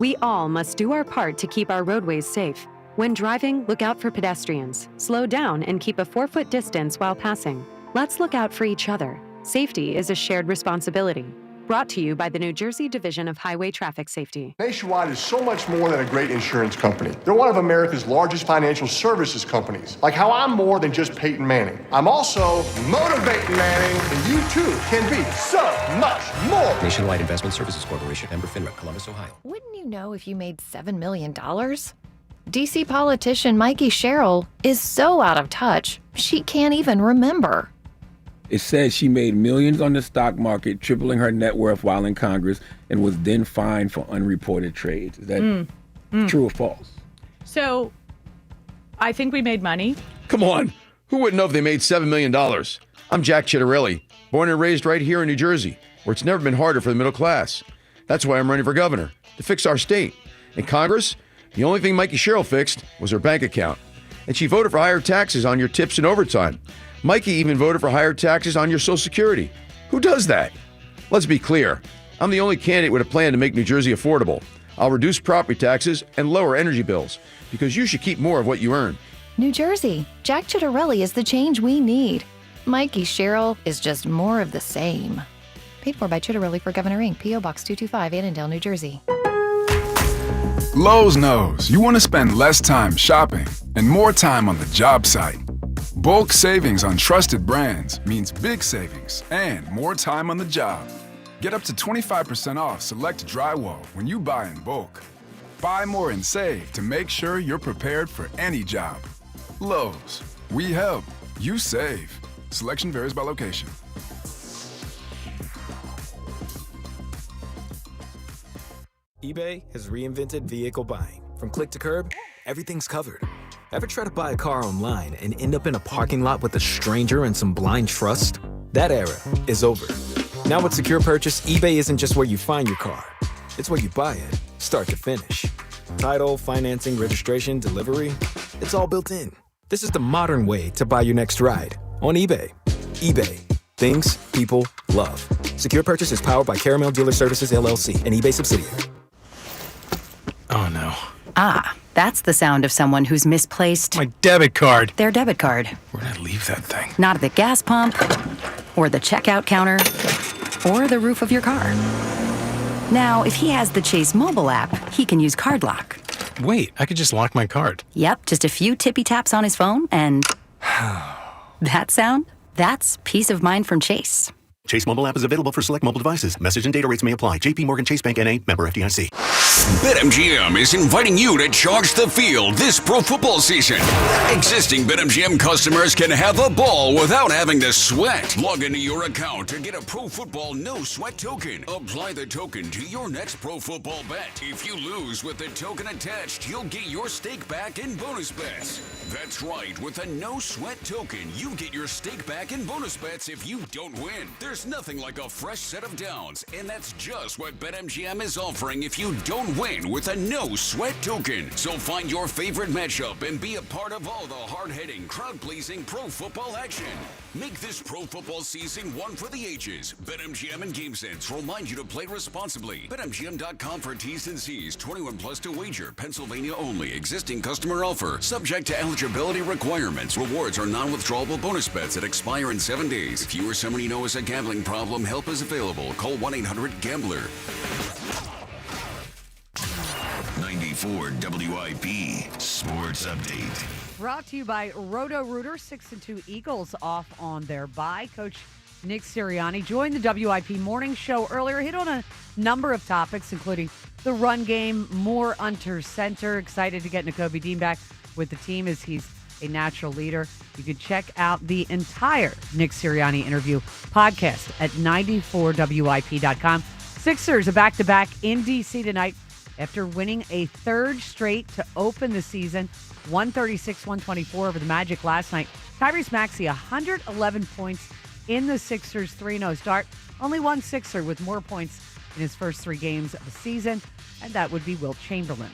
We all must do our part to keep our roadways safe. When driving, look out for pedestrians. Slow down and keep a 4-foot distance while passing. Let's look out for each other. Safety is a shared responsibility. Brought to you by the New Jersey Division of Highway Traffic Safety. Nationwide is so much more than a great insurance company. They're one of America's largest financial services companies. Like how I'm more than just Peyton Manning. I'm also motivating Manning, and you too can be so much more. Nationwide Investment Services Corporation, member FINRA, Columbus, Ohio. Wouldn't you know if you made $7 million? D.C. politician Mikey Sherrill is so out of touch, she can't even remember. It says she made millions on the stock market, tripling her net worth while in Congress, and was then fined for unreported trades. Is that true or false? So, I think we made money. Come on. Who wouldn't know if they made $7 million? I'm Jack Chittarelli, born and raised right here in New Jersey, where it's never been harder for the middle class. That's why I'm running for governor, to fix our state. In Congress, the only thing Mikey Sherrill fixed was her bank account. And she voted for higher taxes on your tips and overtime. Mikey even voted for higher taxes on your Social Security. Who does that? Let's be clear. I'm the only candidate with a plan to make New Jersey affordable. I'll reduce property taxes and lower energy bills, because you should keep more of what you earn. New Jersey, Jack Chittarelli is the change we need. Mikey Sherrill is just more of the same. Paid for by Chittarelli for Governor Inc., P.O. Box 225, Annandale, New Jersey. Lowe's knows you want to spend less time shopping and more time on the job site. Bulk savings on trusted brands means big savings and more time on the job. Get up to 25% off select drywall when you buy in bulk. Buy more and save to make sure you're prepared for any job. Lowe's, we help, you save. Selection varies by location. eBay has reinvented vehicle buying. From click to curb everything's covered. Ever try to buy a car online and end up in a parking lot with a stranger and some blind trust? That era is over. Now with Secure Purchase, eBay isn't just where you find your car. It's where you buy it, start to finish. Title, financing, registration, delivery, it's all built in. This is the modern way to buy your next ride on eBay. eBay. Things people love. Secure Purchase is powered by Caramel Dealer Services, LLC, an eBay subsidiary. Oh, no. Ah, that's the sound of someone who's misplaced My debit card. their debit card. Where'd I leave that thing? Not at the gas pump, or the checkout counter, or the roof of your car. Now, if he has the Chase mobile app, he can use Card Lock. Wait, I could just lock my card. Yep, just a few tippy taps on his phone, and that sound? That's peace of mind from Chase. Chase mobile app is available for select mobile devices. Message and data rates may apply. JP Morgan Chase Bank N.A. member FDIC. BetMGM is inviting you to charge the field this pro football season. Existing BetMGM customers can have a ball without having to sweat. Log into your account to get a pro football no sweat token. Apply the token to your next pro football bet. If you lose with the token attached, you'll get your stake back in bonus bets. That's right, with a no sweat token, you get your stake back in bonus bets if you don't win. There's nothing like a fresh set of downs, and that's just what BetMGM is offering if you don't win with a no sweat token. So find your favorite matchup and be a part of all the hard-hitting, crowd-pleasing pro football action. Make this pro football season one for the ages. BetMGM and GameSense remind you to play responsibly. BetMGM.com for T's and C's. 21 plus to wager. Pennsylvania only. Existing customer offer. Subject to eligibility requirements. Rewards are non-withdrawable bonus bets that expire in 7 days. If you or someone you know has a gambling problem, help is available. Call 1-800-GAMBLER. 94 WIP Sports Update. Brought to you by Roto-Rooter. 6-2 Eagles off on their bye. Coach Nick Sirianni joined the WIP morning show earlier. Hit on a number of topics, including the run game, more under center. Excited to get Nakobe Dean back with the team as he's a natural leader. You can check out the entire Nick Sirianni interview podcast at 94WIP.com. Sixers are back-to-back in D.C. tonight after winning a third straight to open the season, 136-124 over the Magic last night. Tyrese Maxey, 111 points in the Sixers' 3-0 start. Only one Sixer with more points in his first 3 games of the season, and that would be Wilt Chamberlain.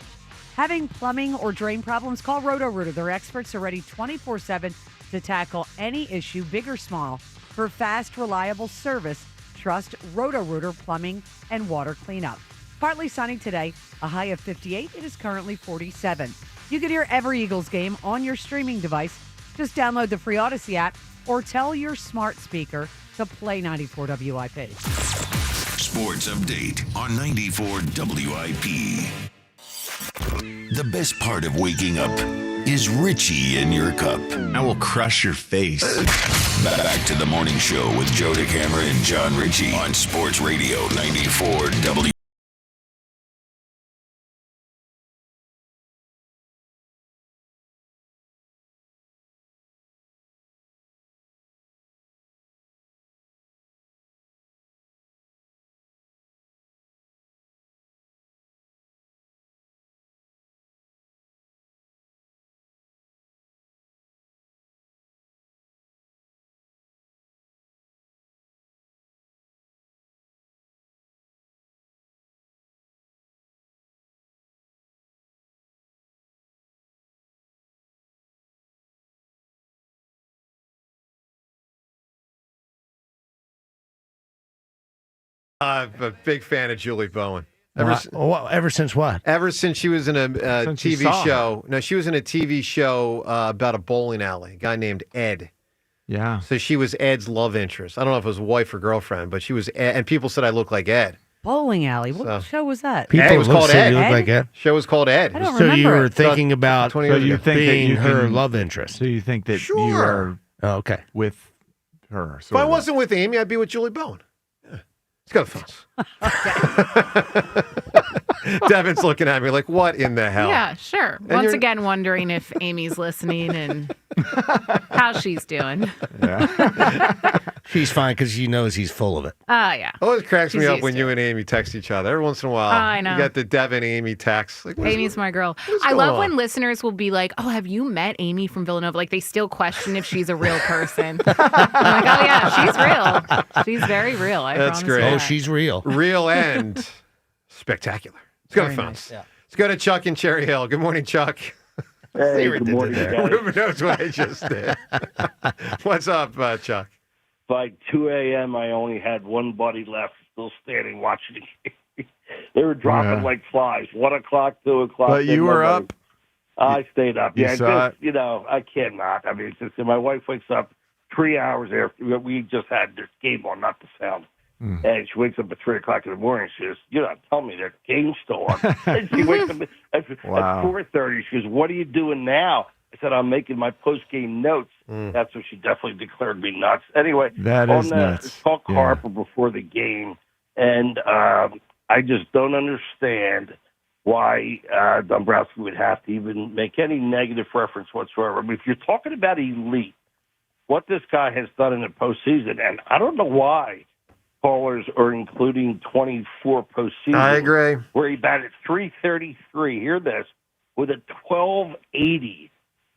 Having plumbing or drain problems? Call Roto-Rooter. Their experts are ready 24/7 to tackle any issue, big or small. For fast, reliable service, trust Roto-Rooter Plumbing and Water Cleanup. Partly sunny today, a high of 58. It is currently 47. You can hear every Eagles game on your streaming device. Just download the free Odyssey app or tell your smart speaker to play 94 WIP. Sports Update on 94 WIP. The best part of waking up is Richie in your cup. I will crush your face. Back to the morning show with Joe DeCamera and John Ritchie on Sports Radio 94 WIP. I'm a big fan of Julie Bowen. Ever since what? Ever since she was in a Since you TV saw show. No, she was in a TV show about a bowling alley, a guy named Ed. Yeah. So she was Ed's love interest. I don't know if it was wife or girlfriend, but she was Ed, and people said I look like Ed. Bowling alley. What show was that? It was called Ed. You look like Ed. Show was called Ed. I don't So remember you were it. thinking about 20 years ago. being her love interest. So you think that Sure. you are okay with her? If I wasn't with Amy, I'd be with Julie Bowen. Yeah. It's got a fence. Devin's looking at me like, what in the hell? Yeah, sure. And Once you're- again, wondering if Amy's listening and how she's doing. She's fine because she knows he's full of it. Oh, yeah. Always cracks She's me up used when to you and Amy text each other. Every once in a while, I know. you got the Devin Amy text. Like, Amy's my girl. I going love on? when listeners will be like, "Oh, have you met Amy from Villanova?" Like they still question if she's a real person. I'm like, "Oh yeah, she's real. She's very real." I That's promise great. you Oh, that. she's real. Real and spectacular. Let's go to Very phones. nice. Let's go to Chuck in Cherry Hill. Good morning, Chuck. Hey, good morning, guys. Ruben knows what I just did. What's up, Chuck? By 2 a.m., I only had one buddy left, still standing watching the game. They were dropping like flies. 1 o'clock, 2 o'clock. But you were nobody. up. I stayed up. You Yeah, saw just, I cannot. I mean, it's just my wife wakes up 3 hours after we just had this game on, not the sound. And she wakes up at 3 o'clock in the morning. She says, "You're not telling me that game's still on." And she wakes up at 4:30. She goes, "What are you doing now?" I said, "I'm making my post-game notes." That's when she definitely declared me nuts. Anyway, That is nuts. Talk Yeah. Harper before the game, and I just don't understand why Dombrowski would have to even make any negative reference whatsoever. I mean, if you're talking about elite, what this guy has done in the postseason, and I don't know why callers are including 24 postseason. I agree. Where he batted .333. Hear this, with a 1280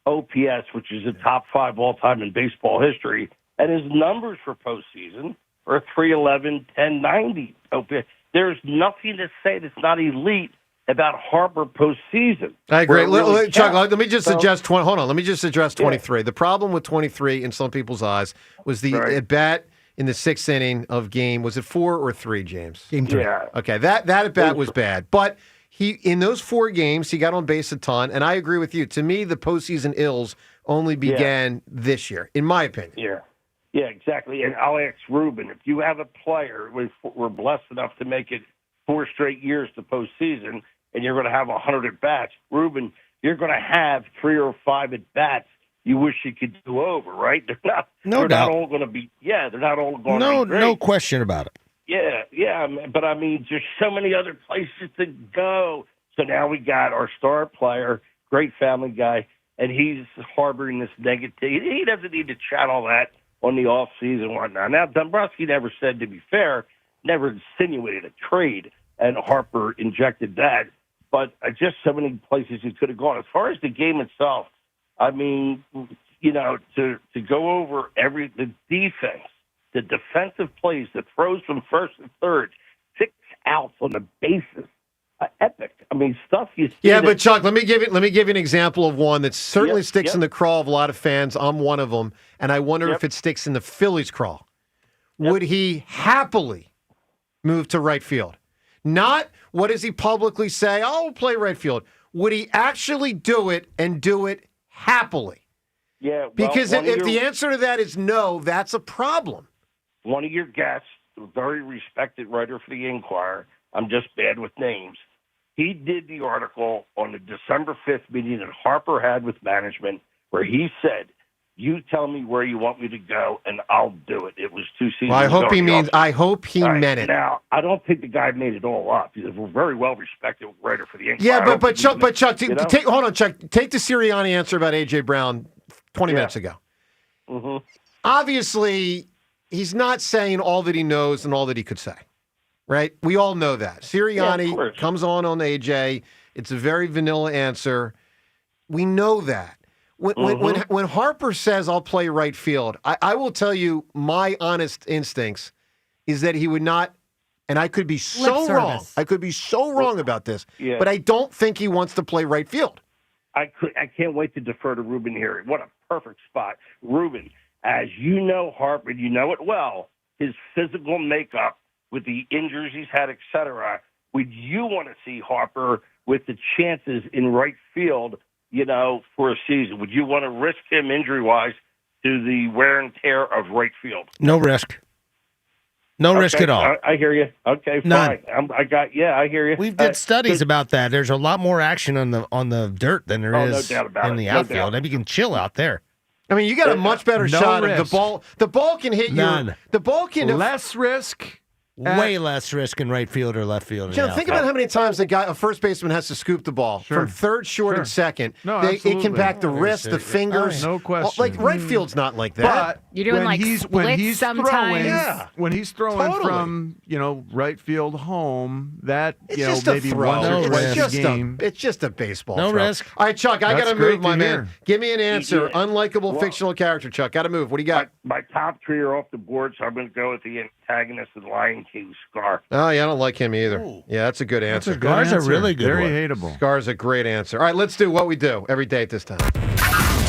OPS, which is a top 5 all time in baseball history, and his numbers for postseason are 311, 1090 OPS. There's nothing to say that's not elite about Harper postseason. I agree. Where it really Chuck, counts. let me just So- suggest 20. Hold on. Let me just address 23. The problem with 23 in some people's eyes was the at bat in the 6th inning of game. Was it 4 or 3, James? Game 3. Yeah. Okay, that at bat was bad. But he in those 4 games, he got on base a ton. And I agree with you. To me, the postseason ills only began this year, in my opinion. Yeah, exactly. And I'll ask Ruben, if you have a player, we're blessed enough to make it 4 straight years to postseason, and you're going to have 100 at-bats, Ruben, you're going to have 3 or 5 at-bats you wish you could do over, right? They're not. No they're doubt. not all going to be. Yeah, they're not all going to be great. No question about it. Yeah, but I mean, there's so many other places to go. So now we got our star player, great family guy, and he's harboring this negativity. He doesn't need to channel that on the off season and whatnot. Now, Dombrowski never said, to be fair, never insinuated a trade, and Harper injected that. But just so many places he could have gone. As far as the game itself, I mean, to go over the defense, the defensive plays, the throws from first and third, 6 outs on the bases, epic. I mean, stuff you see. Yeah, but Chuck, let me give you an example of one that certainly sticks in the craw of a lot of fans. I'm one of them, and I wonder if it sticks in the Phillies' craw. Would he happily move to right field? Not what does he publicly say? Oh, we'll play right field. Would he actually do it and do it happily? Yeah, well, because if the answer to that is no, that's a problem. One of your guests, a very respected writer for the Inquirer, I'm just bad with names, he did the article on the December 5th meeting that Harper had with management where he said, "You tell me where you want me to go, and I'll do it." It was 2 seasons Well, I hope ago. I hope he meant it. Now, I don't think the guy made it all up. He's a very well-respected writer for the Inquirer. Yeah, but Chuck, hold on, Chuck. Take the Sirianni answer about A.J. Brown 20 minutes ago. Mm-hmm. Obviously, he's not saying all that he knows and all that he could say, right? We all know that. Sirianni comes on AJ. It's a very vanilla answer. We know that. When Harper says, "I'll play right field," I will tell you my honest instincts is that he would not, and I could be so wrong. I could be so wrong about this, but I don't think he wants to play right field. I can't wait to defer to Ruben here. What a perfect spot. Ruben, as you know Harper, you know it well, his physical makeup with the injuries he's had, et cetera, would you want to see Harper with the chances in right field, for a season? Would you want to risk him injury-wise to the wear and tear of right field? No risk. No risk at all. I hear you. Okay, None. fine. I hear you. We did studies about that. There's a lot more action on the dirt than there is no doubt about in the it. No outfield. doubt. Maybe you can chill out there. I mean, you got a much better No shot risk. of the ball. The ball can hit None. you. The ball can less risk Way less risk in right field or left field. John, think about how many times a first baseman has to scoop the ball from third, short, and second. No, it can absolutely. back the wrist, the fingers. No question. Like right field's not like that. But You're doing like splits sometimes. When he's throwing from right field home, that It's you just know a maybe throw. once or twice It's a just game. it's just a baseball. No throw. risk. All right, Chuck, I That's got to great move, my to man. hear. Give me an answer. Yeah. Unlikable fictional character, Chuck. Got to move. What do you got? My top three are off the board, so I'm going to go with the antagonist of the Lion King, Scar. Oh, yeah, I don't like him either. Yeah, that's a good answer. That's a good Scar's answer. a really good Very one. hateable. Scar's a great answer. All right, let's do what we do every day at this time.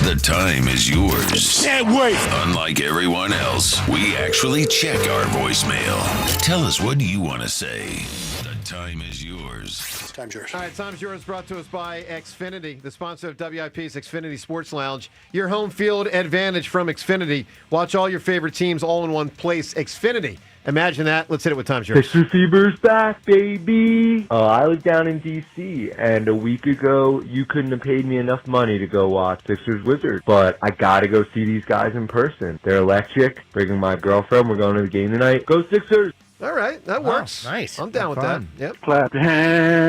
The time is yours. Can't wait. Unlike everyone else, we actually check our voicemail. Tell us what you want to say. The time is yours. Time's yours. All right, Time's Yours brought to us by Xfinity, the sponsor of WIP's Xfinity Sports Lounge. Your home field advantage from Xfinity. Watch all your favorite teams all in one place. Xfinity. Imagine that. Let's hit it with Time's Yours. Sixers Fever's back, baby. I live down in D.C., and a week ago, you couldn't have paid me enough money to go watch Sixers Wizards. But I got to go see these guys in person. They're electric. Bringing my girlfriend. We're going to the game tonight. Go Sixers! All right, that works. Nice. I'm down with that. Yep. Clap your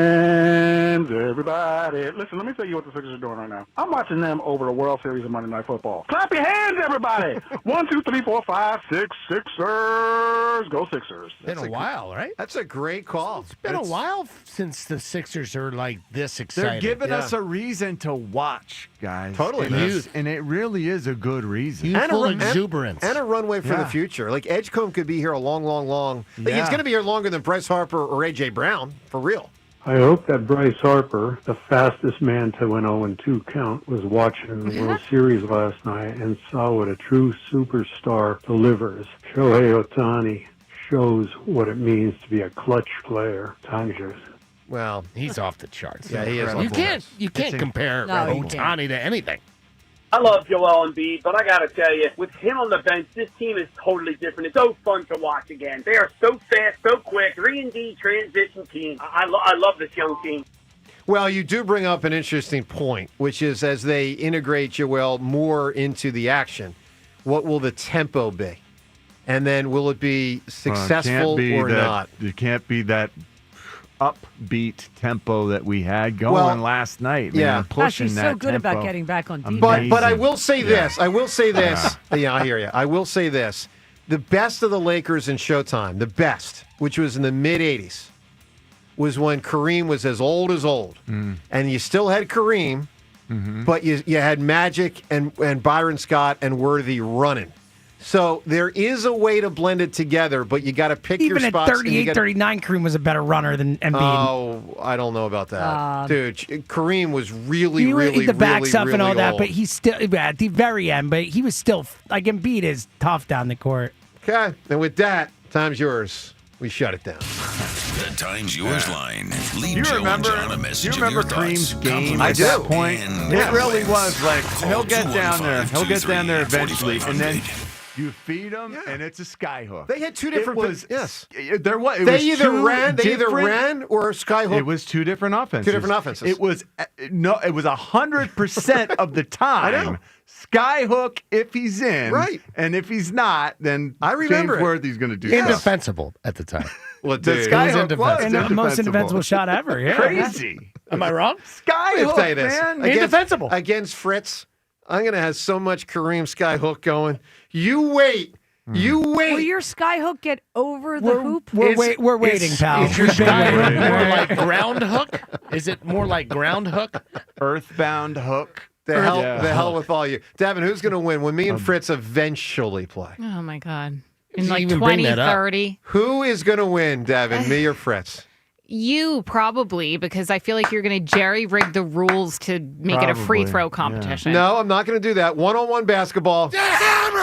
hands, everybody. Listen, let me tell you what the Sixers are doing right now. I'm watching them over the World Series of Monday Night Football. Clap your hands, everybody. 1, 2, 3, 4, 5, 6, Sixers. Go Sixers. Been a while, right? That's a great call. It's been a while since the Sixers are like this They're excited. giving us a reason to watch, guys. Totally, and, man. and it really is a good reason. Youthful And a- exuberance. And a runway for the Yeah. future. Like Edgecombe could be here a long, long, long. Like, he's Yeah. going to be here longer than Bryce Harper or A.J. Brown, for real. I hope that Bryce Harper, the fastest man to an 0-2 count, was watching the World Series last night and saw what a true superstar delivers. Shohei Ohtani shows what it means to be a clutch player. Time's yours. Well, He's off the charts. Yeah, he is You off the can't charts. compare No, you Ohtani to anything. I love Joel Embiid, but I got to tell you, with him on the bench, this team is totally different. It's so fun to watch again. They are so fast, so quick. 3-and-D transition team. I love this young team. Well, you do bring up an interesting point, which is as they integrate Joel more into the action, what will the tempo be? And then will it be successful or not? It can't be that upbeat tempo that we had going last night. Man, yeah. pushing Gosh, he's that so good tempo. about getting back on defense. But I will say this. I will say this. Yeah, I hear you. I will say this. The best of the Lakers in Showtime, the best, which was in the mid-'80s, was when Kareem was as old. And you still had Kareem, but you had Magic and Byron Scott and Worthy running. So there is a way to blend it together, but you got to pick your Even spots. at 38, 39, Kareem was a better runner than Embiid. Oh, I don't know about that. Dude, Kareem was really the back stuff really and all that, old. but he's still at the very end. But he was still like Embiid is tough down the court. Okay, and with that, time's yours. We shut it down. The Time's Yours line. Leave You Joe remember? and John a message Do you remember of your Kareem's thoughts, game compliments, at that point? and It really wins. was like Call he'll get down there. He'll get down there 215-23-4500. eventually, and then you feed him, and it's a sky hook. They had two different. It was yes. There was. It They was either two ran. They either different- ran or skyhook. It was two different offenses. Two different offenses. It was no. It was 100% of the time. I know. Skyhook if he's in, Right. And if he's not, then I remember James it. Worthy's going to do that. Indefensible at the time. Well, The dude, skyhook was And the most indefensible shot ever. Yeah. Crazy. Am I wrong? I'll Skyhook, tell you this. man. Indefensible. Against Fritz, I'm going to have so much Kareem skyhook going. You wait. You wait. Will your skyhook get over the hoop? We're waiting, pal. Is your We've been skyhook waiting. more like ground hook? Is it more like ground hook? Earthbound hook. The hell, Yeah. the hell with all you. Devin, who's going to win when me and Fritz eventually play? Oh my God. Did In you like even bring that up? 2030. Who is going to win, Devin, me or Fritz? You probably, because I feel like you're going to jerry-rig the rules to make it a free Probably, throw competition. No, I'm not going to do that. One-on-one basketball.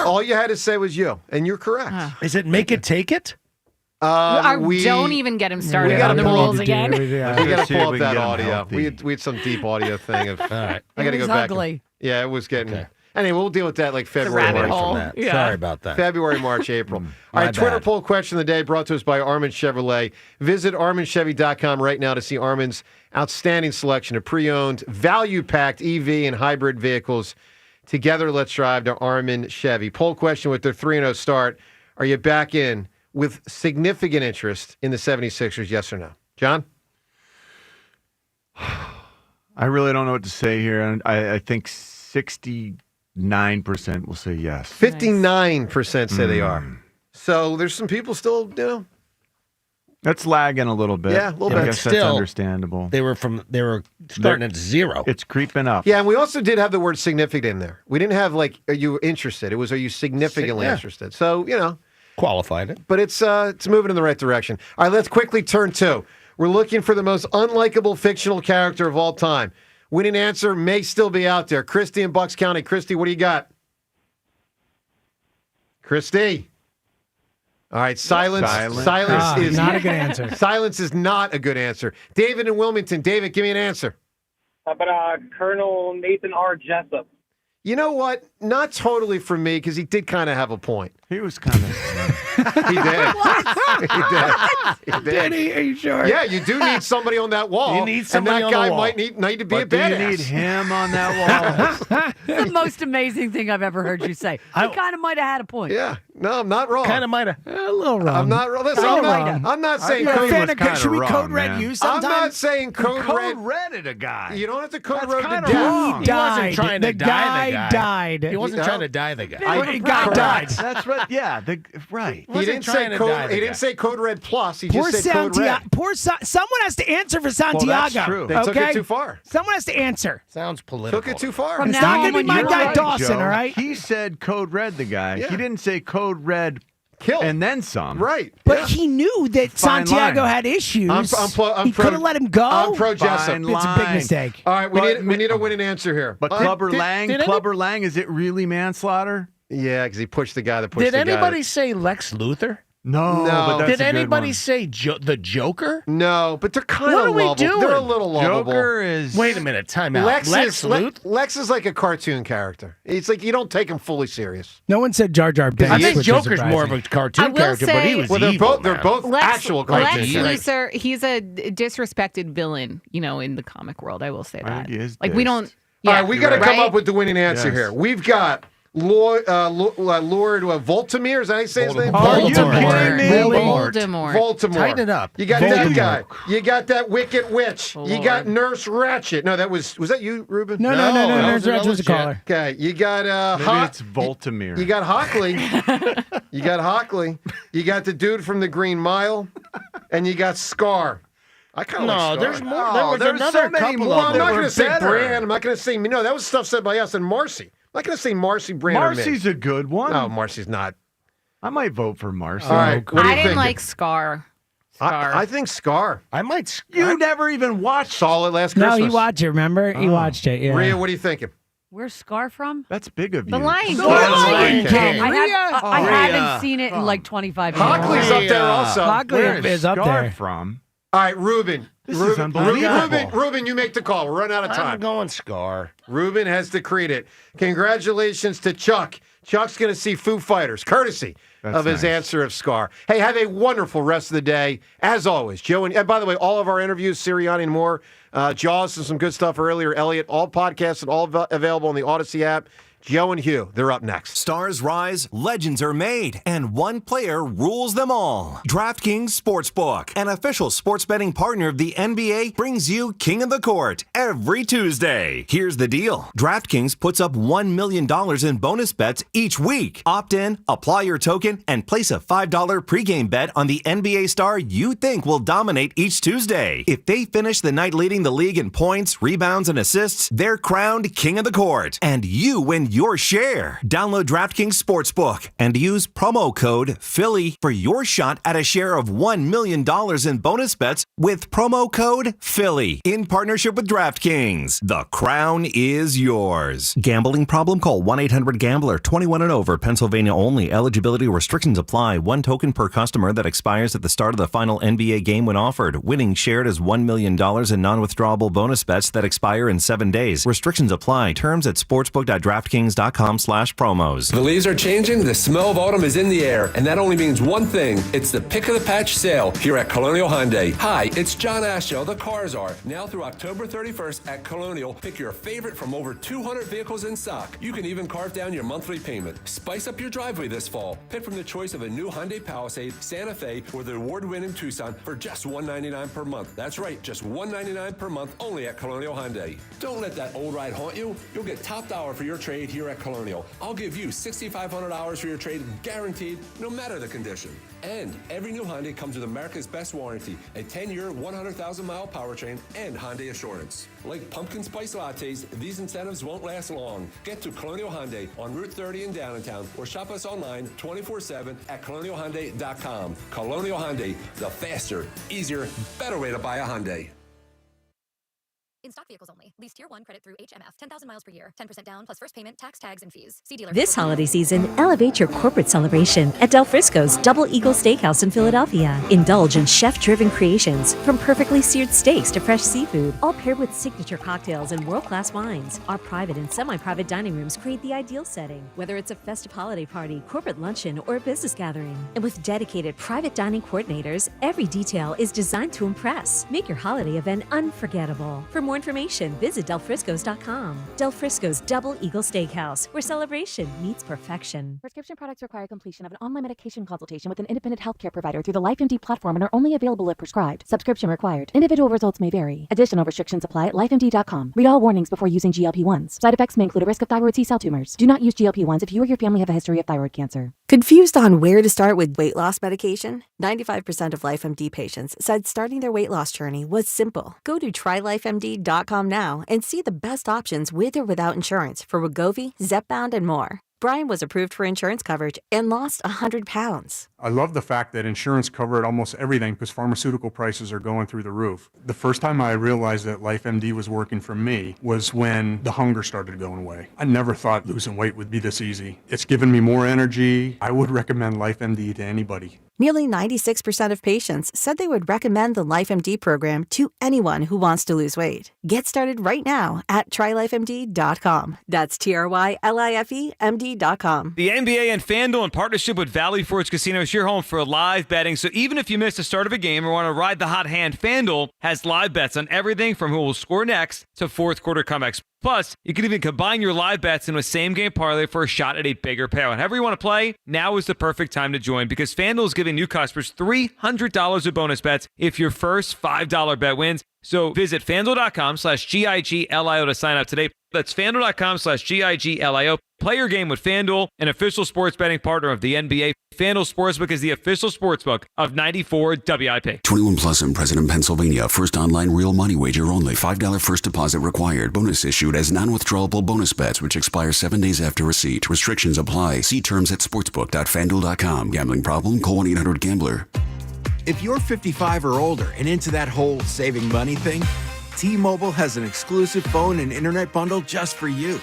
All you had to say was you, and you're correct. Is it make it take it? Don't even get him started gotta on the pull rules up- again. We got to see if pull we up can that get 'em audio. healthy. We had some deep audio thing of. All right. I got to It go was back. ugly. Yeah, it was getting. Anyway, we'll deal with that like February, rabbit March. hole. From that. Yeah. Sorry about that. February, March, April. All My right, Twitter bad. poll question of the day brought to us by Armin Chevrolet. Visit ArminChevy.com right now to see Armin's outstanding selection of pre-owned, value-packed EV and hybrid vehicles. Together, let's drive to Armin Chevy. Poll question with their 3-0 start. Are you back in with significant interest in the 76ers, yes or no? John? I really don't know what to say here. And I think 69% will say yes. 59% say they are. So there's some people still, That's lagging a little bit. Yeah, a little bit. I guess that's understandable. They were starting at 0. It's creeping up. Yeah, and we also did have the word significant in there. We didn't have are you interested? It was, are you significantly interested? So, qualified it. But it's moving in the right direction. All right, let's quickly turn to. We're looking for the most unlikable fictional character of all time. Winning answer may still be out there. Christy in Bucks County. Christy, what do you got? Christy. All right, silence is not a good answer. Silence is not a good answer. David in Wilmington. David, give me an answer. How about Colonel Nathan R. Jessup? You know what? Not totally for me, because he did kind of have a point. He was kind of... He did. He did. Did he? Are you sure? Yeah, you do need somebody on that wall. You need somebody and on that guy the wall. might need to be a badass. You need him on that wall. The most amazing thing I've ever heard you say. He kind of might have had a point. Yeah. No, I'm not wrong. Kind of might have. A little wrong. I'm not wrong. Listen, I'm not saying You're a code fan was of kind Should we wrong, code red man. you I'm sometime? not saying code red. Red-ed a guy. You don't have to code That's red to kinda death. wrong. He wasn't Died. trying to The die the guy guy. died. He wasn't No. trying to die the guy. The guy died. That's right. Yeah, right. He didn't say code. He didn't say code red plus. He just said code red. Someone has to answer for Santiago. that's true. They took okay? it too far. Someone has to answer. Sounds political. Took it too far. From It's now not on, going to be when my you're guy right, Dawson, Joe. all right? He said code red, the guy. Yeah. He didn't say code red Kill. and then some. Right. But Yeah. he knew that Fine Santiago line. had issues. I'm he could have let him go. I'm pro Jessup. Fine It's a big line. mistake. All right, But we need a winning answer here. But Clubber Lang, did Clubber Lang, is it really manslaughter? Yeah, because he pushed the guy that pushed Did the guy. anybody say Lex Luthor? No, No. but that's Did a good anybody one. say the Joker? No, but they're kind What of are we lovable. doing? They're a little lovable. Joker is... Wait a minute, time out. Lex Luthor? Lex is like a cartoon character. It's like you don't take him fully serious. No one said Jar Jar Binks. I think which is Joker's more of a cartoon I will character, but he say- was Well, they're evil, they're man. both actual cartoon Lex characters. Luthor, he's a disrespected villain, in the comic world. I will say I that. think he is Like we dissed. don't. All right, we got to come right? up with the winning answer Yes. here. We've got Lord Voltimir. Is that how you say his name? Are you kidding me? Voldemort. Tighten it up. You got that Voldemort. guy. You got that Wicked Witch. You Lord. got Nurse Ratchet. No, was that you, Ruben? No. that Nurse was Ratchet was a legit. caller. Okay, you got Maybe it's Voltimir. You got Hockley. You got Hockley. You got the dude from the Green Mile, and you got Scar. I kind of like Scar. there's more. Oh, there was there's another so many couple more. Well, of I'm them. not were going to say better. Brand. I'm not going to say no. That was stuff said by us and Marcy. I'm not going to say Marcy, Brand, or Marcy's Mick. a good one. No, Marcy's not. I might vote for Marcy. All right, what are you I didn't thinking? like Scar. I think Scar. I might. You never even watched. Saw it last No, Christmas. he watched it, remember? He watched it, yeah. Rhea, what are you thinking? Where's Scar from? That's big of you. The Lion The King. Lion King. I haven't seen it in like 25 years. Hockley's up there also. Hockley Where is up Scar there. from? All right, Ruben. This is Ruben, unbelievable. Ruben, you make the call. We're running out of I'm time. going Scar. Ruben has decreed it. Congratulations to Chuck. Chuck's going to see Foo Fighters, courtesy That's of his nice. answer of Scar. Hey, have a wonderful rest of the day. As always, Joe and by the way, all of our interviews, Sirianni and more, Jaws and some good stuff earlier, Elliot, all podcasts and all available on the Odyssey app. Joe and Hugh, they're up next. Stars rise, legends are made, and one player rules them all. DraftKings Sportsbook, an official sports betting partner of the NBA, brings you King of the Court every Tuesday. Here's the deal. DraftKings puts up $1 million in bonus bets each week. Opt in, apply your token, and place a $5 pregame bet on the NBA star you think will dominate each Tuesday. If they finish the night leading the league in points, rebounds, and assists, they're crowned King of the Court, and you win your share. Download DraftKings Sportsbook and use promo code Philly for your shot at a share of $1 million in bonus bets with promo code Philly in partnership with DraftKings. The crown is yours. Gambling problem? Call 1-800-GAMBLER. 21 and over. Pennsylvania only. Eligibility restrictions apply. One token per customer that expires at the start of the final NBA game when offered. Winning shared as $1 million in non-withdrawable bonus bets that expire in 7 days. Restrictions apply. Terms at sportsbook.draftkings.com. DraftKings.com/promos. The leaves are changing, the smell of autumn is in the air, and that only means one thing. It's the Pick of the Patch sale here at Colonial Hyundai. Hi, it's John Ashdale, the Car Czar. Now through October 31st at Colonial, pick your favorite from over 200 vehicles in stock. You can even carve down your monthly payment. Spice up your driveway this fall. Pick from the choice of a new Hyundai Palisade, Santa Fe, or the award-winning Tucson for just $199 per month. That's right, just $199 per month only at Colonial Hyundai. Don't let that old ride haunt you. You'll get top dollar for your trade here at Colonial. I'll give you $6,500 for your trade, guaranteed, no matter the condition. And every new Hyundai comes with America's best warranty, a 10-year, 100,000-mile powertrain, and Hyundai Assurance. Like pumpkin spice lattes, these incentives won't last long. Get to Colonial Hyundai on Route 30 in downtown, or shop us online 24/7 at colonialhyundai.com. Colonial Hyundai, the faster, easier, better way to buy a Hyundai. In stock vehicles only. Lease tier 1 credit through HMF. 10,000 miles per year. 10% down plus first payment, tax, tags, and fees. See dealer. This holiday season, elevate your corporate celebration at Del Frisco's Double Eagle Steakhouse in Philadelphia. Indulge in chef-driven creations, from perfectly seared steaks to fresh seafood, all paired with signature cocktails and world-class wines. Our private and semi-private dining rooms create the ideal setting, whether it's a festive holiday party, corporate luncheon, or a business gathering. And with dedicated private dining coordinators, every detail is designed to impress. Make your holiday event unforgettable. For more information, visit delfriscos.com. Del Frisco's Double Eagle Steakhouse, where celebration meets perfection. Prescription products require completion of an online medication consultation with an independent healthcare provider through the LifeMD platform and are only available if prescribed. Subscription required. Individual results may vary. Additional restrictions apply at lifemd.com. Read all warnings before using GLP-1s. Side effects may include a risk of thyroid C-cell tumors. Do not use GLP-1s if you or your family have a history of thyroid cancer. Confused on where to start with weight loss medication? 95% of LifeMD patients said starting their weight loss journey was simple. Go to trylifemd.com now and see the best options with or without insurance for Wegovy, Zepbound, and more. Brian was approved for insurance coverage and lost 100 pounds. I love the fact that insurance covered almost everything because pharmaceutical prices are going through the roof. The first time I realized that LifeMD was working for me was when the hunger started going away. I never thought losing weight would be this easy. It's given me more energy. I would recommend LifeMD to anybody. Nearly 96% of patients said they would recommend the LifeMD program to anyone who wants to lose weight. Get started right now at trylifemd.com. That's TRYLIFEMD.com. The NBA and FanDuel, in partnership with Valley Forge Casino, is your home for live betting. So even if you missed the start of a game or want to ride the hot hand, FanDuel has live bets on everything from who will score next to fourth quarter comebacks. Plus, you can even combine your live bets into a same-game parlay for a shot at a bigger payout. However you want to play, now is the perfect time to join because FanDuel is giving new customers $300 of bonus bets if your first $5 bet wins. So visit FanDuel.com/GIGLIO to sign up today. That's FanDuel.com/GIGLIO. Play your game with FanDuel, an official sports betting partner of the NBA. FanDuel Sportsbook is the official sportsbook of 94 WIP. 21 plus in President, Pennsylvania. First online real money wager only. $5 first deposit required. Bonus issued as non-withdrawable bonus bets, which expire 7 days after receipt. Restrictions apply. See terms at sportsbook.fanduel.com. Gambling problem? Call 1-800-GAMBLER. If you're 55 or older and into that whole saving money thing, T-Mobile has an exclusive phone and internet bundle just for you.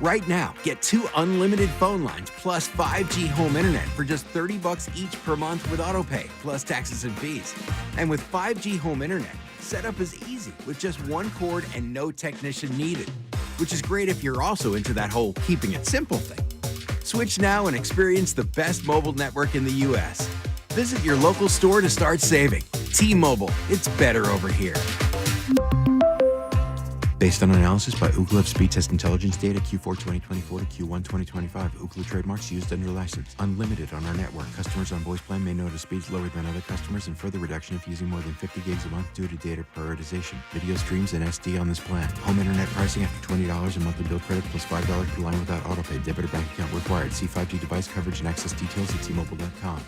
Right now, get 2 unlimited phone lines plus 5G home internet for just $30 each per month with autopay, plus taxes and fees. And with 5G home internet, setup is easy with just 1 cord and no technician needed, which is great if you're also into that whole keeping it simple thing. Switch now and experience the best mobile network in the U.S. Visit your local store to start saving. T-Mobile, it's better over here. Based on analysis by Ookla Speed Test Intelligence data Q4 2024 to Q1 2025. Ookla trademarks used under license. Unlimited on our network. Customers on voice plan may notice speeds lower than other customers and further reduction if using more than 50 gigs a month due to data prioritization. Video streams and SD on this plan. Home internet pricing after $20 a monthly bill credit plus $5 per line without autopay. Debit or bank account required. See 5G device coverage and access details at T-Mobile.com.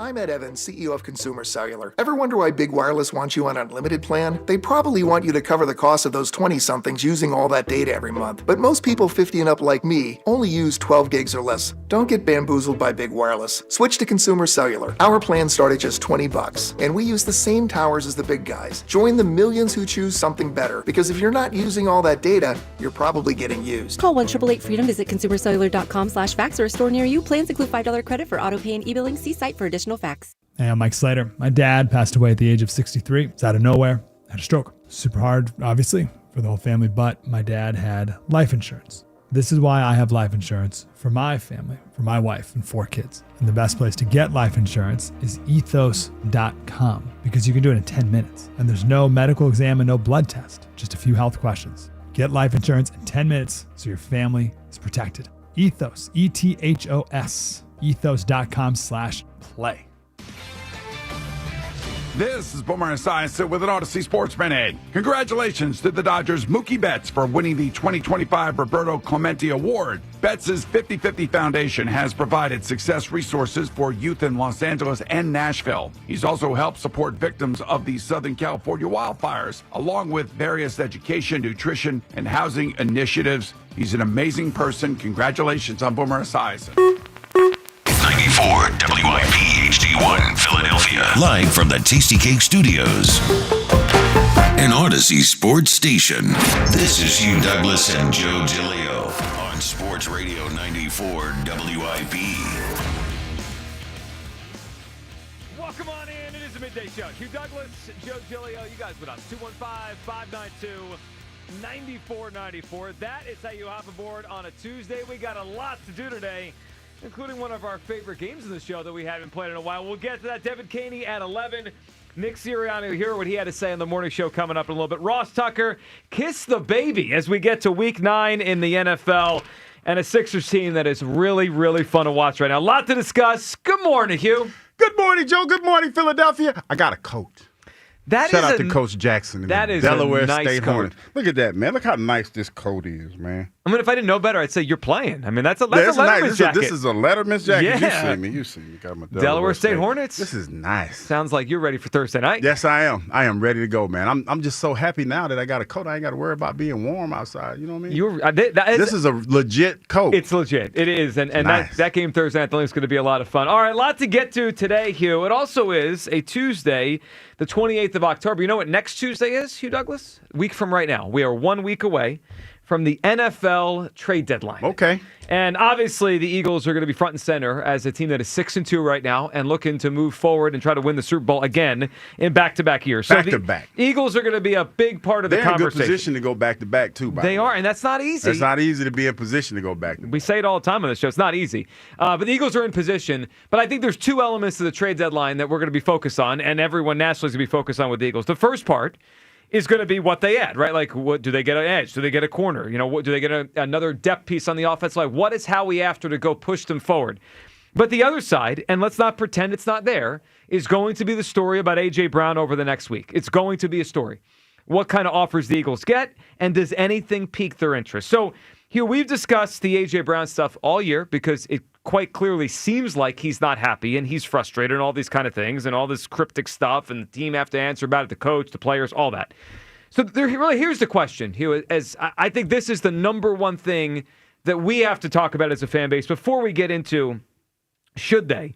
I'm Ed Evans, CEO of Consumer Cellular. Ever wonder why Big Wireless wants you on an unlimited plan? They probably want you to cover the cost of those 20-somethings using all that data every month. But most people 50 and up like me only use 12 gigs or less. Don't get bamboozled by Big Wireless. Switch to Consumer Cellular. Our plans start at just $20, and we use the same towers as the big guys. Join the millions who choose something better, because if you're not using all that data, you're probably getting used. Call 1-888-FREEDOM, visit consumercellular.com/facts or a store near you. Plans include $5 credit for autopay and e-billing. See site for additional facts. Hey, I'm Mike Slater. My dad passed away at the age of 63. It's out of nowhere. Had a stroke. Super hard, obviously, for the whole family, but my dad had life insurance. This is why I have life insurance for my family, for my wife and 4 kids. And the best place to get life insurance is ethos.com, because you can do it in 10 minutes. And there's no medical exam and no blood test, just a few health questions. Get life insurance in 10 minutes so your family is protected. Ethos, ETHOS, ethos.com/play. This is Boomer Esiason with an Odyssey Sports Minute. Congratulations to the Dodgers' Mookie Betts for winning the 2025 Roberto Clemente Award. Betts' 50/50 Foundation has provided success resources for youth in Los Angeles and Nashville. He's also helped support victims of the Southern California wildfires, along with various education, nutrition, and housing initiatives. He's an amazing person. Congratulations on Boomer Esiason. 94 WIP HD1 Philadelphia. Live from the Tasty Cake Studios. An Odyssey sports station. This is Hugh Douglas and Joe Giglio on Sports Radio 94 WIP. Welcome on in. It is a midday show. Hugh Douglas, Joe Giglio. You guys with us. 215-592-9494. That is how you hop aboard on a Tuesday. We got a lot to do today, including one of our favorite games of the show that we haven't played in a while. We'll get to that. Devin Caney at 11. Nick Sirianni will hear what he had to say on the morning show coming up in a little bit. Ross Tucker, kiss the baby as we get to week 9 in the NFL and a Sixers team that is really, really fun to watch right now. A lot to discuss. Good morning, Hugh. Good morning, Joe. Good morning, Philadelphia. I got a coat. Shout out to Coach Jackson. That is Delaware a nice State coat. Hornets. Look at that, man. Look how nice this coat is, man. I mean, if I didn't know better, I'd say you're playing. I mean, that's a Nice. Letterman's jacket. This is a Letterman's jacket. Yeah. You see me. Got my Delaware State Hornets. This is nice. Sounds like you're ready for Thursday night. Yes, I am. I am ready to go, man. I'm just so happy now that I got a coat. I ain't got to worry about being warm outside. You know what I mean? This is a legit coat. It's legit. It is. And Nice. that game Thursday night, I think is going to be a lot of fun. All right, a lot to get to today, Hugh. It also is a Tuesday, the 28th of October. You know what next Tuesday is, Hugh Douglas? A week from right now. We are 1 week away from the NFL trade deadline. Okay. And obviously, the Eagles are going to be front and center as a team that is 6-2 right now and looking to move forward and try to win the Super Bowl again in back-to-back years. So Back-to-back. the Eagles are going to be a big part of the They're in conversation. good position to go back-to-back, too, by the way. They are, and that's not easy. It's not easy to be in position to go back-to-back. We say it all the time on this show. It's not easy. But the Eagles are in position. But I think there's 2 elements to the trade deadline that we're going to be focused on, and everyone nationally is going to be focused on with the Eagles. The first part is going to be what they add, right? Like, what do they get an edge? Do they get a corner? You know, what do they get another depth piece on the offense? Like, what is Howie after to go push them forward? But the other side, and let's not pretend it's not there, is going to be the story about A.J. Brown over the next week. It's going to be a story. What kind of offers the Eagles get, and does anything pique their interest? So, Hugh, we've discussed the A.J. Brown stuff all year because it quite clearly seems like he's not happy and he's frustrated and all these kind of things and all this cryptic stuff and the team have to answer about it, the coach, the players, all that. So here's the question, Hugh, as I think this is the number one thing that we have to talk about as a fan base before we get into should they.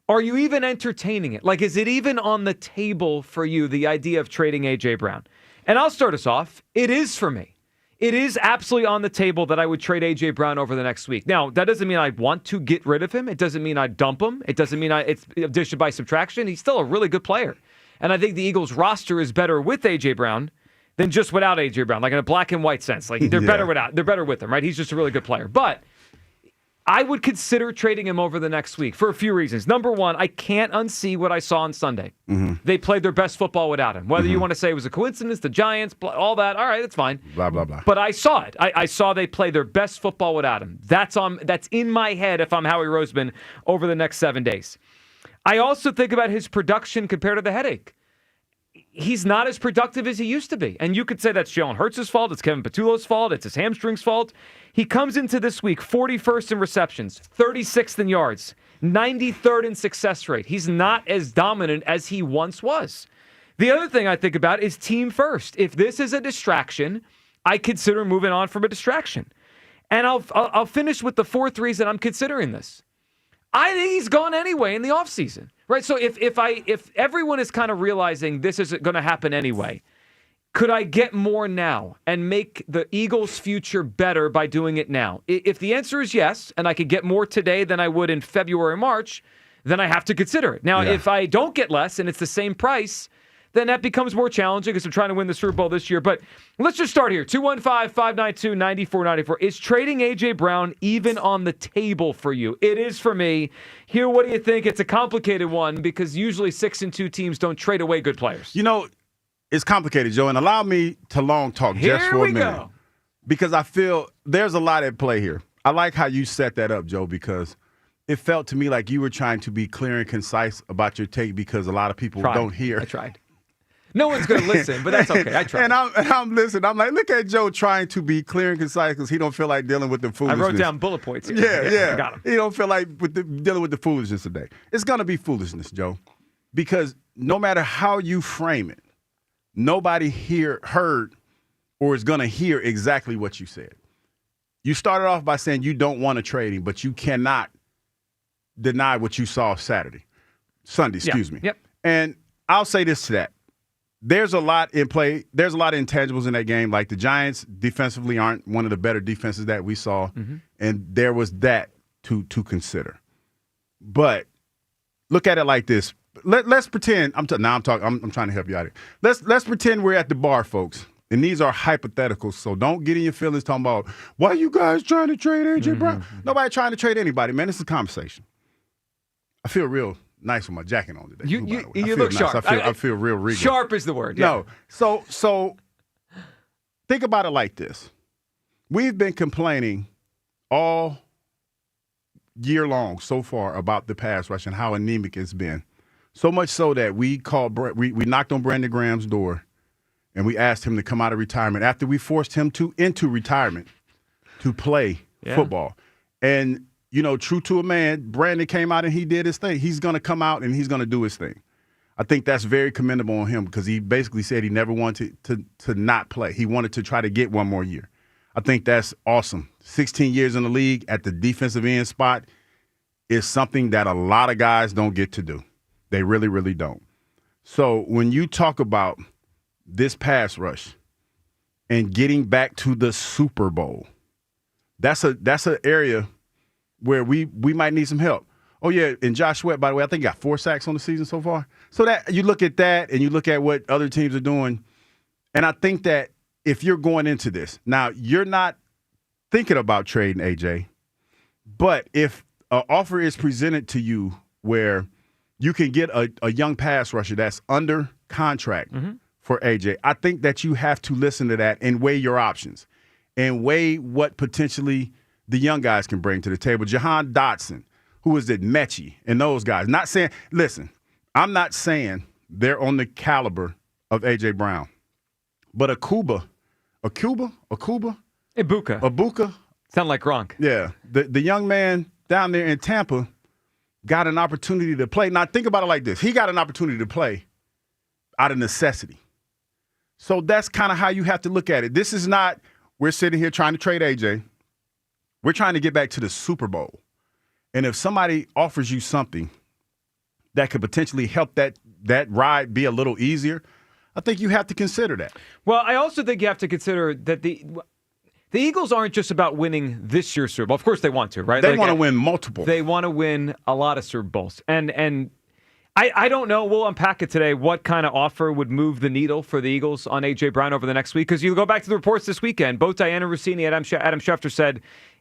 Are you even entertaining it? Like, is it even on the table for you, the idea of trading A.J. Brown? And I'll start us off. It is for me. It is absolutely on the table that I would trade A.J. Brown over the next week. Now, that doesn't mean I want to get rid of him. It doesn't mean I dump him. It doesn't mean it's addition by subtraction. He's still a really good player. And I think the Eagles roster is better with A.J. Brown than just without A.J. Brown, like in a black and white sense. Like they're better with him, right? He's just a really good player. But I would consider trading him over the next week for a few reasons. Number one, I can't unsee what I saw on Sunday. Mm-hmm. They played their best football without him. Whether you want to say it was a coincidence, the Giants, all that, all right, that's fine. Blah, blah, blah. But I saw it. I saw they play their best football without him. That's in my head if I'm Howie Roseman over the next 7 days. I also think about his production compared to the headache. He's not as productive as he used to be. And you could say that's Jalen Hurts' fault, it's Kevin Patullo's fault, it's his hamstring's fault. He comes into this week 41st in receptions, 36th in yards, 93rd in success rate. He's not as dominant as he once was. The other thing I think about is team first. If this is a distraction, I consider moving on from a distraction. And I'll finish with the 4th reason I'm considering this. I think he's gone anyway in the offseason. Right, so if everyone is kind of realizing this isn't going to happen anyway, could I get more now and make the Eagles' future better by doing it now? If the answer is yes, and I could get more today than I would in February or March, then I have to consider it. Now, if I don't get less and it's the same price, then that becomes more challenging because I'm trying to win the Super Bowl this year. But let's just start here. 215-592-9494. Is trading A.J. Brown even on the table for you? It is for me. Here, what do you think? It's a complicated one because usually 6-2 teams don't trade away good players. It's complicated, Joe, and allow me to long talk just for a minute. Go. Because I feel there's a lot at play here. I like how you set that up, Joe, because it felt to me like you were trying to be clear and concise about your take because a lot of people don't hear. I tried. No one's going to listen, but that's okay. I tried. And I'm listening. I'm like, look at Joe trying to be clear and concise because he don't feel like dealing with the foolishness. I wrote down bullet points here. Yeah. I got him. He don't feel like dealing with the foolishness today. It's going to be foolishness, Joe, because no matter how you frame it, nobody heard or is going to hear exactly what you said. You started off by saying you don't want to trade him, but you cannot deny what you saw Sunday, excuse me. Yep. And I'll say this to that. There's a lot in play. There's a lot of intangibles in that game. Like the Giants defensively aren't one of the better defenses that we saw. Mm-hmm. And there was that to consider. But look at it like this. Let's pretend I'm trying to help you out here. Let's pretend we're at the bar, folks. And these are hypotheticals, so don't get in your feelings talking about why are you guys trying to trade A.J. Brown? Nobody trying to trade anybody, man. This is a conversation. I feel real nice with my jacket on today. You look nice. sharp. I feel real regal. Sharp is the word. Yeah. No. So think about it like this. We've been complaining all year long so far about the pass rush and how anemic it's been. So much so that we knocked on Brandon Graham's door and we asked him to come out of retirement after we forced him into retirement to play football. And, true to a man, Brandon came out and he did his thing. He's going to come out and he's going to do his thing. I think that's very commendable on him because he basically said he never wanted to not play. He wanted to try to get one more year. I think that's awesome. 16 years in the league at the defensive end spot is something that a lot of guys don't get to do. They really, really don't. So when you talk about this pass rush and getting back to the Super Bowl, that's an area where we might need some help. Oh, yeah, and Josh Sweat, by the way, I think he got 4 sacks on the season so far. So that you look at that and you look at what other teams are doing, and I think that if you're going into this, now you're not thinking about trading AJ, but if an offer is presented to you where you can get a young pass rusher that's under contract for AJ, I think that you have to listen to that and weigh your options and weigh what potentially the young guys can bring to the table. Jahan Dotson, who is it, Mechie, and those guys. I'm not saying they're on the caliber of AJ Brown, but Ibuka. Sound like Gronk. Yeah, the young man down there in Tampa got an opportunity to play. Now, think about it like this. He got an opportunity to play out of necessity. So that's kind of how you have to look at it. This is not, we're sitting here trying to trade AJ. We're trying to get back to the Super Bowl. And if somebody offers you something that could potentially help that ride be a little easier, I think you have to consider that. Well, I also think you have to consider that the Eagles aren't just about winning this year's Super Bowl. Of course they want to, right? They want to win multiple. They want to win a lot of Super Bowls. And I don't know. We'll unpack it today. What kind of offer would move the needle for the Eagles on A.J. Brown over the next week? Because you go back to the reports this weekend. Both Diana Rossini and Adam Schefter said,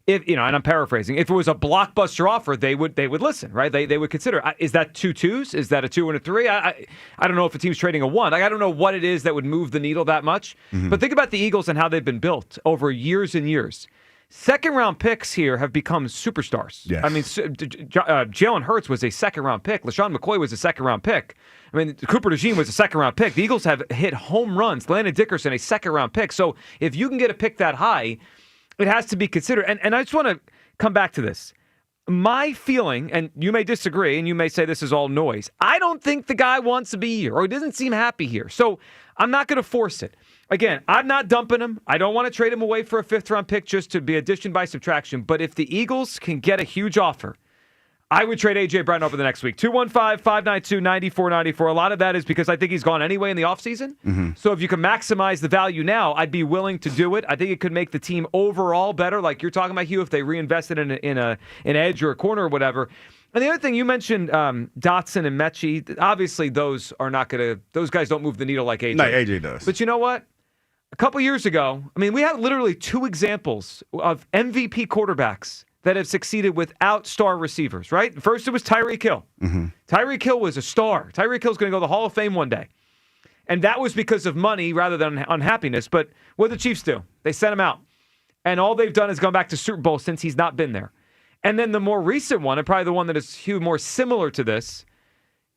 and I'm paraphrasing, if it was a blockbuster offer, they would listen, right? They would consider. Is that 2 2s? Is that a 2 and a 3? I don't know if a team's trading a 1. I don't know what it is that would move the needle that much. Mm-hmm. But think about the Eagles and how they've been built over years and years. Second-round picks here have become superstars. Yes. I mean, Jalen Hurts was a second-round pick. LaShawn McCoy was a second-round pick. I mean, Cooper DeJean was a second-round pick. The Eagles have hit home runs. Landon Dickerson, a second-round pick. So if you can get a pick that high, it has to be considered. And I just want to come back to this. My feeling, and you may disagree, and you may say this is all noise, I don't think the guy wants to be here, or he doesn't seem happy here. So I'm not going to force it. Again, I'm not dumping him. I don't want to trade him away for a 5th-round pick just to be addition by subtraction. But if the Eagles can get a huge offer, I would trade A.J. Brown over the next week. 215-592-9494. A lot of that is because I think he's gone anyway in the offseason. Mm-hmm. So if you can maximize the value now, I'd be willing to do it. I think it could make the team overall better, like you're talking about, Hugh, if they reinvested in an edge or a corner or whatever. And the other thing you mentioned, Dotson and Mechie. Obviously, those guys don't move the needle like AJ. No, AJ does. But you know what? A couple years ago, I mean, we had literally 2 examples of MVP quarterbacks that have succeeded without star receivers, right? First, it was Tyreek Hill. Mm-hmm. Tyreek Hill was a star. Tyreek Hill's going to go to the Hall of Fame one day. And that was because of money rather than unhappiness. But what did the Chiefs do? They sent him out. And all they've done is gone back to Super Bowl since he's not been there. And then the more recent one, and probably the one that is more similar to this,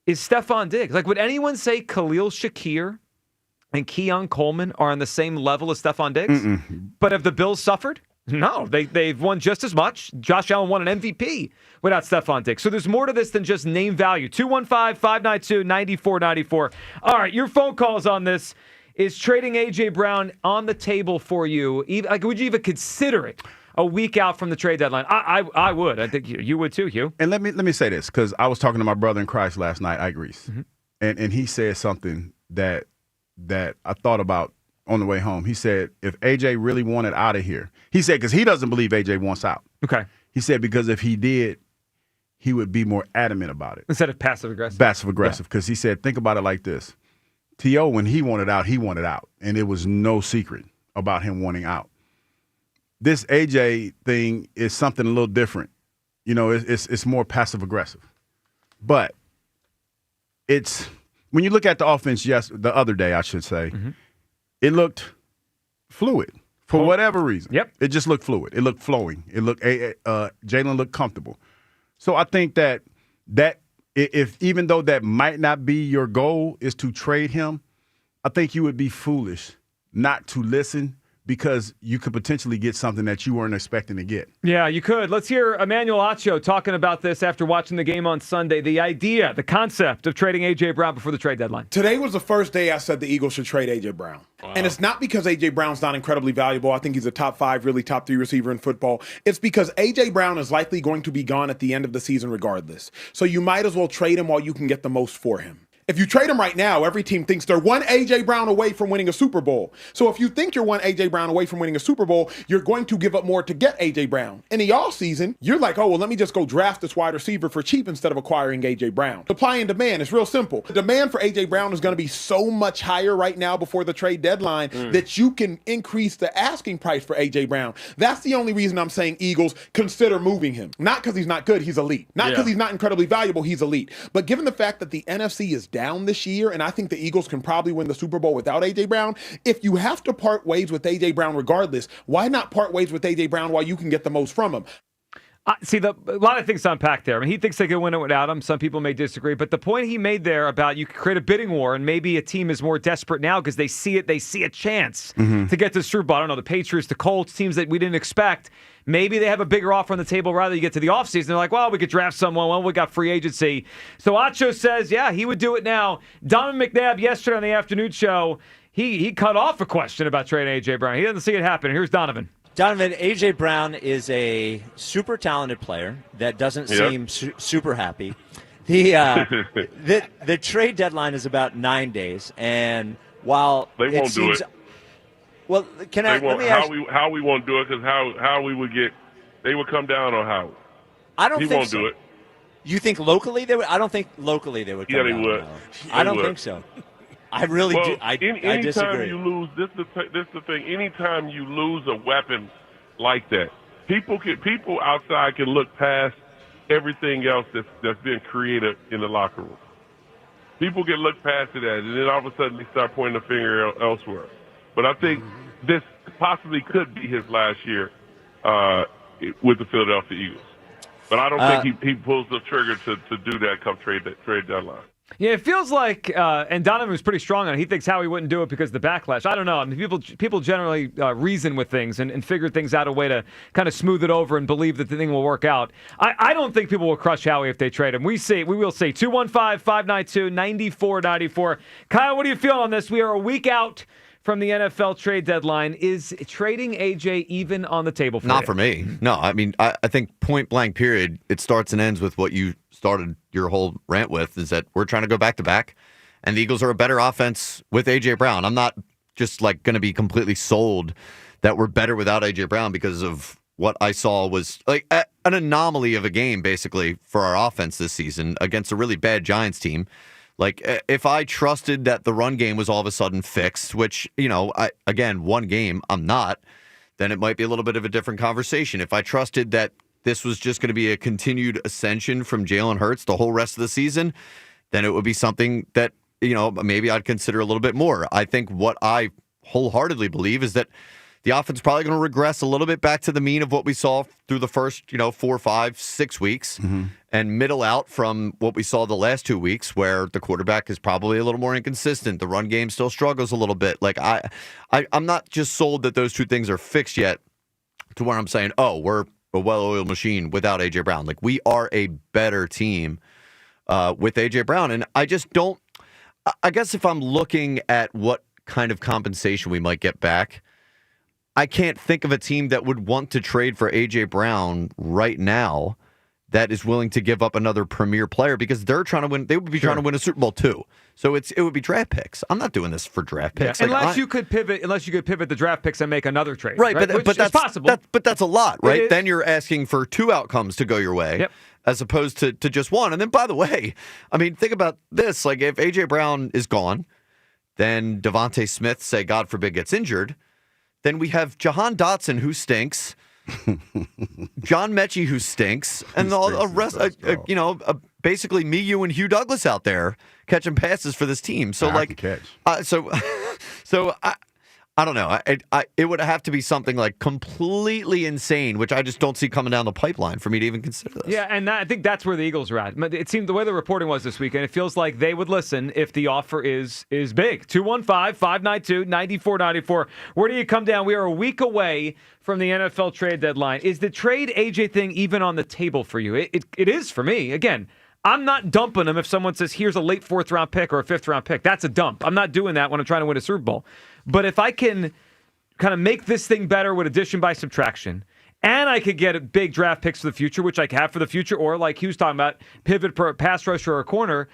is Stephon Diggs. Like, would anyone say Khalil Shakir and Keon Coleman are on the same level as Stephon Diggs? Mm-mm. But have the Bills suffered? No, they've won just as much. Josh Allen won an MVP without Stephon Diggs. So there's more to this than just name value. 215-592-9494. All right, your phone calls on this. Is trading A.J. Brown on the table for you? Would you even consider it a week out from the trade deadline? I would. I think you would too, Hugh. And let me say this, because I was talking to my brother in Christ last night, Ike Reese, and he said something that I thought about on the way home. He said, if A.J. really wanted out of here, he said, because he doesn't believe A.J. wants out. Okay. He said, because if he did, he would be more adamant about it. Instead of passive-aggressive. Passive-aggressive, because he said, think about it like this. T.O., when he wanted out, and it was no secret about him wanting out. This A.J. thing is something a little different. You know, it's more passive-aggressive. But it's when you look at the offense, the other day, I should say, it looked fluid for whatever reason. Yep. It just looked fluid. It looked flowing. It looked Jalen looked comfortable. So I think that if even though that might not be your goal is to trade him, I think you would be foolish not to listen, because you could potentially get something that you weren't expecting to get. Yeah, you could. Let's hear Emmanuel Acho talking about this after watching the game on Sunday. The idea, the concept of trading A.J. Brown before the trade deadline. Today was the first day I said the Eagles should trade A.J. Brown. Wow. And it's not because A.J. Brown's not incredibly valuable. I think he's a top 5, really top 3 receiver in football. It's because A.J. Brown is likely going to be gone at the end of the season regardless. So you might as well trade him while you can get the most for him. If you trade him right now, every team thinks they're one A.J. Brown away from winning a Super Bowl. So if you think you're one A.J. Brown away from winning a Super Bowl, you're going to give up more to get A.J. Brown. In the offseason, you're like, oh, well, let me just go draft this wide receiver for cheap instead of acquiring A.J. Brown. Supply and demand is real simple. The demand for A.J. Brown is going to be so much higher right now before the trade deadline that you can increase the asking price for A.J. Brown. That's the only reason I'm saying Eagles consider moving him. Not because he's not good, he's elite. Not because he's not incredibly valuable, he's elite. But given the fact that the NFC is down this year, and I think the Eagles can probably win the Super Bowl without A.J. Brown, if you have to part ways with A.J. Brown regardless, why not part ways with A.J. Brown while you can get the most from him? See, a lot of things to unpack there. I mean, he thinks they can win it without him. Some people may disagree. But the point he made there about you could create a bidding war, and maybe a team is more desperate now because they see a chance to get to the Super Bowl. I don't know, the Patriots, the Colts, teams that we didn't expect. Maybe they have a bigger offer on the table rather you get to the offseason. They're like, well, we could draft someone. Well, we got free agency. So Acho says, yeah, he would do it now. Donovan McNabb yesterday on the afternoon show, he cut off a question about trading A.J. Brown. He doesn't see it happen. Here's Donovan. Donovan, A.J. Brown is a super talented player that doesn't seem super happy. The trade deadline is about 9 days, and while they won't do it. Well, let me ask how we won't do it, because how we would get, they would come down on how. I don't he think won't so. do it. You think locally they would? I don't think locally they would come down. Yeah, they would. I don't think so. I really do. I disagree. Anytime you lose, this is the thing. Anytime you lose a weapon like that, people outside can look past everything else that's been created in the locker room. People can look past that, and then all of a sudden they start pointing the finger elsewhere. But I think this possibly could be his last year with the Philadelphia Eagles. But I don't think he pulls the trigger to do that come trade deadline. Yeah, it feels like, and Donovan was pretty strong on it. He thinks Howie wouldn't do it because of the backlash. I don't know. I mean, people generally reason with things and figure things out a way to kind of smooth it over and believe that the thing will work out. I don't think people will crush Howie if they trade him. We will see. 215-592-9494. Kyle, what do you feel on this? We are a week out from the NFL trade deadline. Is trading AJ even on the table for you? Not for me. No, I mean, I think point blank period, it starts and ends with what you started your whole rant with, is that we're trying to go back to back, and the Eagles are a better offense with AJ Brown. I'm not just like going to be completely sold that we're better without AJ Brown because of what I saw was like an anomaly of a game, basically, for our offense this season against a really bad Giants team. Like, if I trusted that the run game was all of a sudden fixed, which, again, one game, I'm not, then it might be a little bit of a different conversation. If I trusted that this was just going to be a continued ascension from Jalen Hurts the whole rest of the season, then it would be something that, maybe I'd consider a little bit more. I think what I wholeheartedly believe is that the offense is probably going to regress a little bit back to the mean of what we saw through the first, 4, 5, 6 weeks, and middle out from what we saw the last 2 weeks, where the quarterback is probably a little more inconsistent. The run game still struggles a little bit. Like I'm not just sold that those two things are fixed yet, to where I'm saying, oh, we're a well-oiled machine without A.J. Brown. Like, we are a better team with A.J. Brown, and I just don't. I guess if I'm looking at what kind of compensation we might get back, I can't think of a team that would want to trade for A.J. Brown right now that is willing to give up another premier player, because they're trying to win. They would be trying to win a Super Bowl too. So it would be draft picks. I'm not doing this for draft picks. Yeah, unless you could pivot the draft picks and make another trade. Right? But that's possible. But that's a lot, right? Then you're asking for 2 outcomes to go your way, as opposed to just one. And then, by the way, I mean, think about this. Like, if A.J. Brown is gone, then Devontae Smith, say God forbid, gets injured. Then we have Jahan Dotson, who stinks, John Mechie, who stinks, and all the rest, basically me, you, and Hugh Douglas out there catching passes for this team. So, I don't know. It would have to be something like completely insane, which I just don't see coming down the pipeline for me to even consider this. Yeah, and I think that's where the Eagles are at. It seemed the way the reporting was this weekend, it feels like they would listen if the offer is big. 215-592-9494. Where do you come down? We are a week away from the NFL trade deadline. Is the trade AJ thing even on the table for you? It is for me. Again, I'm not dumping them if someone says, here's a late 4th-round pick or a 5th-round pick. That's a dump. I'm not doing that when I'm trying to win a Super Bowl. But if I can kind of make this thing better with addition by subtraction, and I could get big draft picks for the future, which I have for the future, or like he was talking about, pivot for a pass rusher or a corner,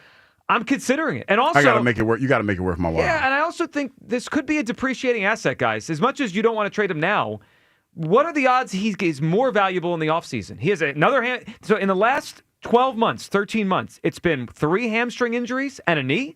I'm considering it. And also, I got to make it work. You got to make it worth my while. Yeah, and I also think this could be a depreciating asset, guys. As much as you don't want to trade him now, what are the odds he's more valuable in the offseason? He has another hand. So in the last 12 months, 13 months, it's been 3 hamstring injuries and a knee.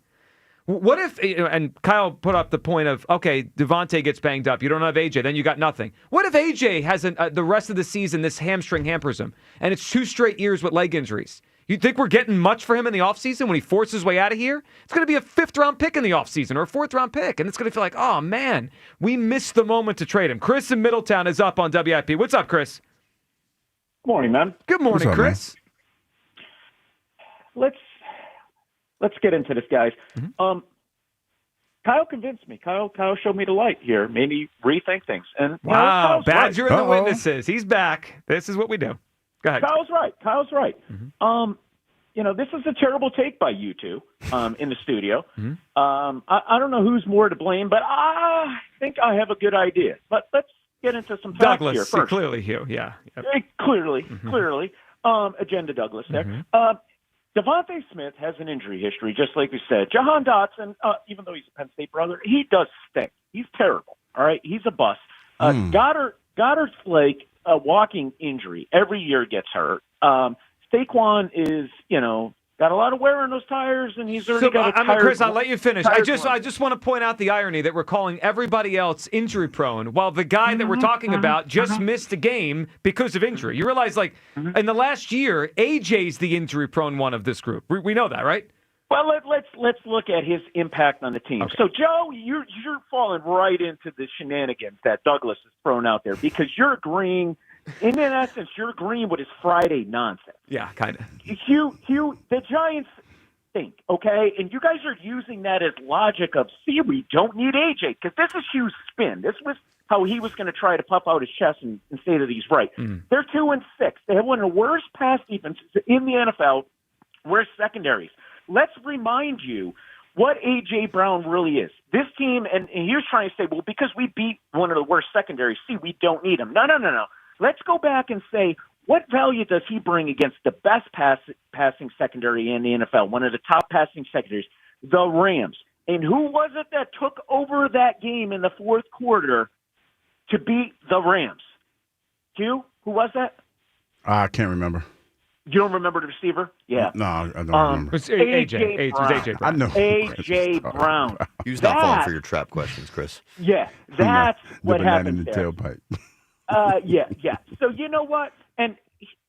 What if, and Kyle put up the point of, okay, Devontae gets banged up. You don't have AJ, then you got nothing. What if AJ has the rest of the season, this hamstring hampers him, and it's 2 straight years with leg injuries? You think we're getting much for him in the offseason when he forces his way out of here? It's going to be a 5th-round pick in the offseason or a 4th-round pick, and it's going to feel like, oh, man, we missed the moment to trade him. Chris in Middletown is up on WIP. What's up, Chris? Good morning, man. Good morning, up, Chris. Man? Let's get into this, guys. Kyle convinced me. Kyle showed me the light here, made me rethink things. And wow, Badger right. and the witnesses. He's back. This is what we do. Go ahead. Kyle's right. This is a terrible take by you two in the studio. I don't know who's more to blame, but I think I have a good idea. But let's get into some facts Douglas, here first. Clearly, Hugh. Yeah. Yep. Clearly. Agenda Douglas there. Devontae Smith has an injury history, just like we said. Jahan Dotson, even though he's a Penn State brother, he does stink. He's terrible. All right, he's a bust. Goddard's like a walking injury. Every year gets hurt. Saquon is, got a lot of wear on those tires, and he's already got a tire. Chris, I'll let you finish. I just want to point out the irony that we're calling everybody else injury prone, while the guy that we're talking about just missed a game because of injury. You realize, in the last year, AJ's the injury prone one of this group. We know that, right? Well, let's look at his impact on the team. Okay. So, Joe, you're falling right into the shenanigans that Douglas has thrown out there, because you're agreeing. In essence, you're agreeing with his Friday nonsense. Yeah, kind of. Hugh, the Giants stink, okay? And you guys are using that as logic of, see, we don't need AJ, because this is Hugh's spin. This was how he was going to try to puff out his chest and say that he's right. They're 2-6. They have one of the worst pass defenses in the NFL, worst secondaries. Let's remind you what A.J. Brown really is. This team, and he was trying to say, well, because we beat one of the worst secondaries, see, we don't need him. No. Let's go back and say, what value does he bring against the best passing secondary in the NFL, one of the top passing secondaries, the Rams? And who was it that took over that game in the fourth quarter to beat the Rams? Hugh, Who was that? I can't remember. You don't remember the receiver? Yeah. No, I don't remember. It's AJ. It was AJ Brown. I know. AJ Brown. He was not falling for your trap questions, Chris. Yeah, that's what Dipping that happened in the there. tailpipe. Yeah. So you know what? And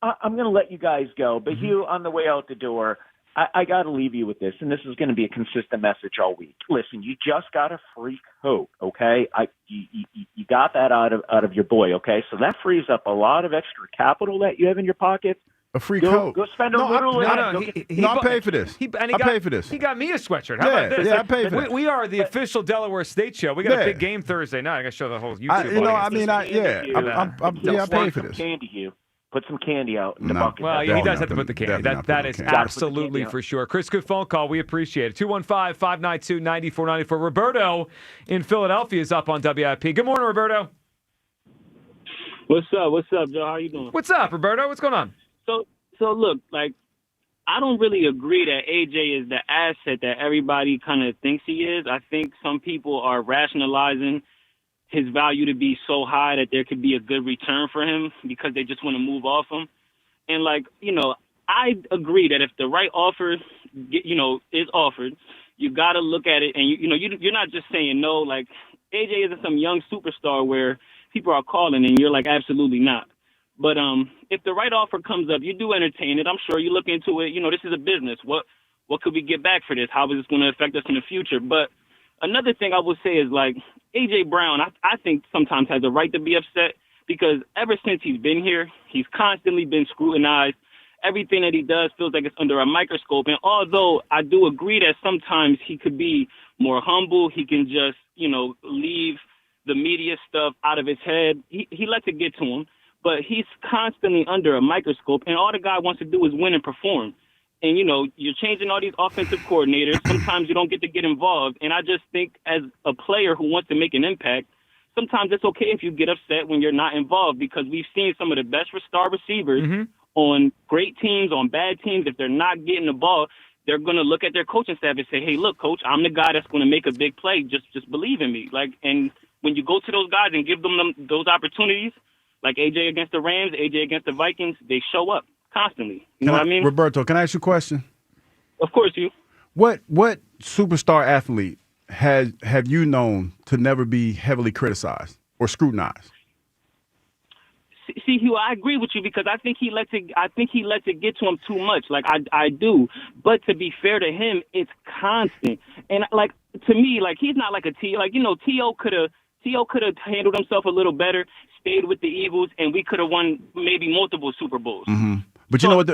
I'm going to let you guys go, but Hugh, on the way out the door, I got to leave you with this, and this is going to be a consistent message all week. Listen, you just got a free coat, okay? You got that out of your boy, okay? So that frees up a lot of extra capital that you have in your pocket. A free coat. Go spend a little. I paid for this. I paid for this. He got me a sweatshirt. How about this? Yeah, I paid for it. We are the official Delaware State show. We got a big game Thursday night. I got to show the whole YouTube. I paid for this. Candy, Hugh. Put some candy out in the bucket. Well, he does have to put the candy. That is absolutely for sure. Chris, good phone call. We appreciate it. 215-592-9494. Roberto in Philadelphia is up on WIP. Good morning, Roberto. What's up, Joe? How you doing? What's up, Roberto? What's going on? So look, like, I don't really agree that AJ is the asset that everybody kind of thinks he is. I think some people are rationalizing his value to be so high that there could be a good return for him because they just want to move off him. And, like, I agree that if the right offer, is offered, you got to look at it. And, you're not just saying no. Like, AJ isn't some young superstar where people are calling and you're like, absolutely not. But if the right offer comes up, you do entertain it. I'm sure you look into it. This is a business. What could we get back for this? How is this going to affect us in the future? But another thing I would say is, like, A.J. Brown, I think sometimes has a right to be upset because ever since he's been here, he's constantly been scrutinized. Everything that he does feels like it's under a microscope. And although I do agree that sometimes he could be more humble, he can just, leave the media stuff out of his head. He lets it get to him. But he's constantly under a microscope, and all the guy wants to do is win and perform. And, you're changing all these offensive coordinators. Sometimes you don't get to get involved. And I just think as a player who wants to make an impact, sometimes it's okay if you get upset when you're not involved because we've seen some of the best star receivers on great teams, on bad teams. If they're not getting the ball, they're going to look at their coaching staff and say, hey, look, coach, I'm the guy that's going to make a big play. Just believe in me. And when you go to those guys and give them those opportunities, like AJ against the Rams, AJ against the Vikings, they show up constantly. You know what I mean? Roberto, can I ask you a question? Of course, you. What superstar athlete have you known to never be heavily criticized or scrutinized? See, Hugh, I agree with you because I think he lets it get to him too much. Like I do. But to be fair to him, it's constant. And like to me, like he's not like a T. Like T.O. could have handled himself a little better, stayed with the Eagles, and we could have won maybe multiple Super Bowls. Mm-hmm. But you know what?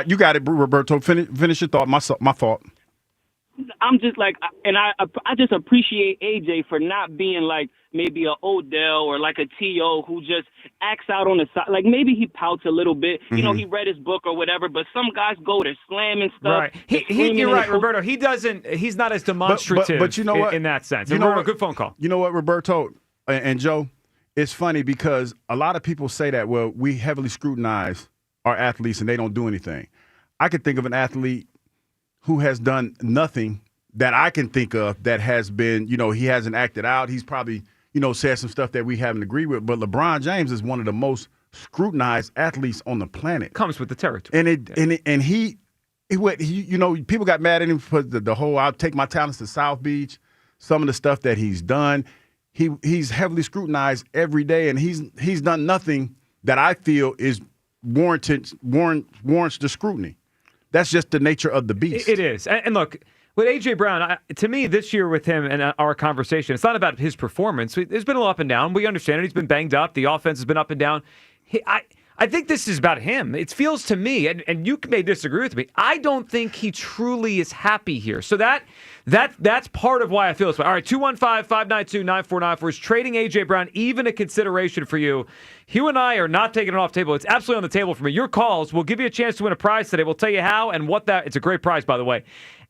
You got it, Roberto. Finish your thought. My thought. I'm just like, and I just appreciate AJ for not being like maybe a Odell or like a T.O. who just acts out on the side. Like maybe he pouts a little bit. Mm-hmm. He read his book or whatever, but some guys go to slamming stuff. Right. You're right, Roberto. He's not as demonstrative but you know what? In that sense. Good phone call. You know what, Roberto and Joe? It's funny because a lot of people say that, well, we heavily scrutinize our athletes and they don't do anything. I could think of an athlete who has done nothing that I can think of that has been, he hasn't acted out. He's probably, said some stuff that we haven't agreed with. But LeBron James is one of the most scrutinized athletes on the planet. Comes with the territory. And he people got mad at him for the whole, I'll take my talents to South Beach, some of the stuff that he's done. He's heavily scrutinized every day, and he's done nothing that I feel is warrants the scrutiny. That's just the nature of the beast. It is. And look, with A.J. Brown, to me, this year with him and our conversation, it's not about his performance. There's been a little up and down. We understand it. He's been banged up. The offense has been up and down. I think this is about him. It feels to me, and you may disagree with me, I don't think he truly is happy here. So that's part of why I feel this way. All right, 215-592-9494. Is trading A.J. Brown even a consideration for you? Hugh and I are not taking it off the table. It's absolutely on the table for me. Your calls will give you a chance to win a prize today. We'll tell you how and what that – it's a great prize, by the way.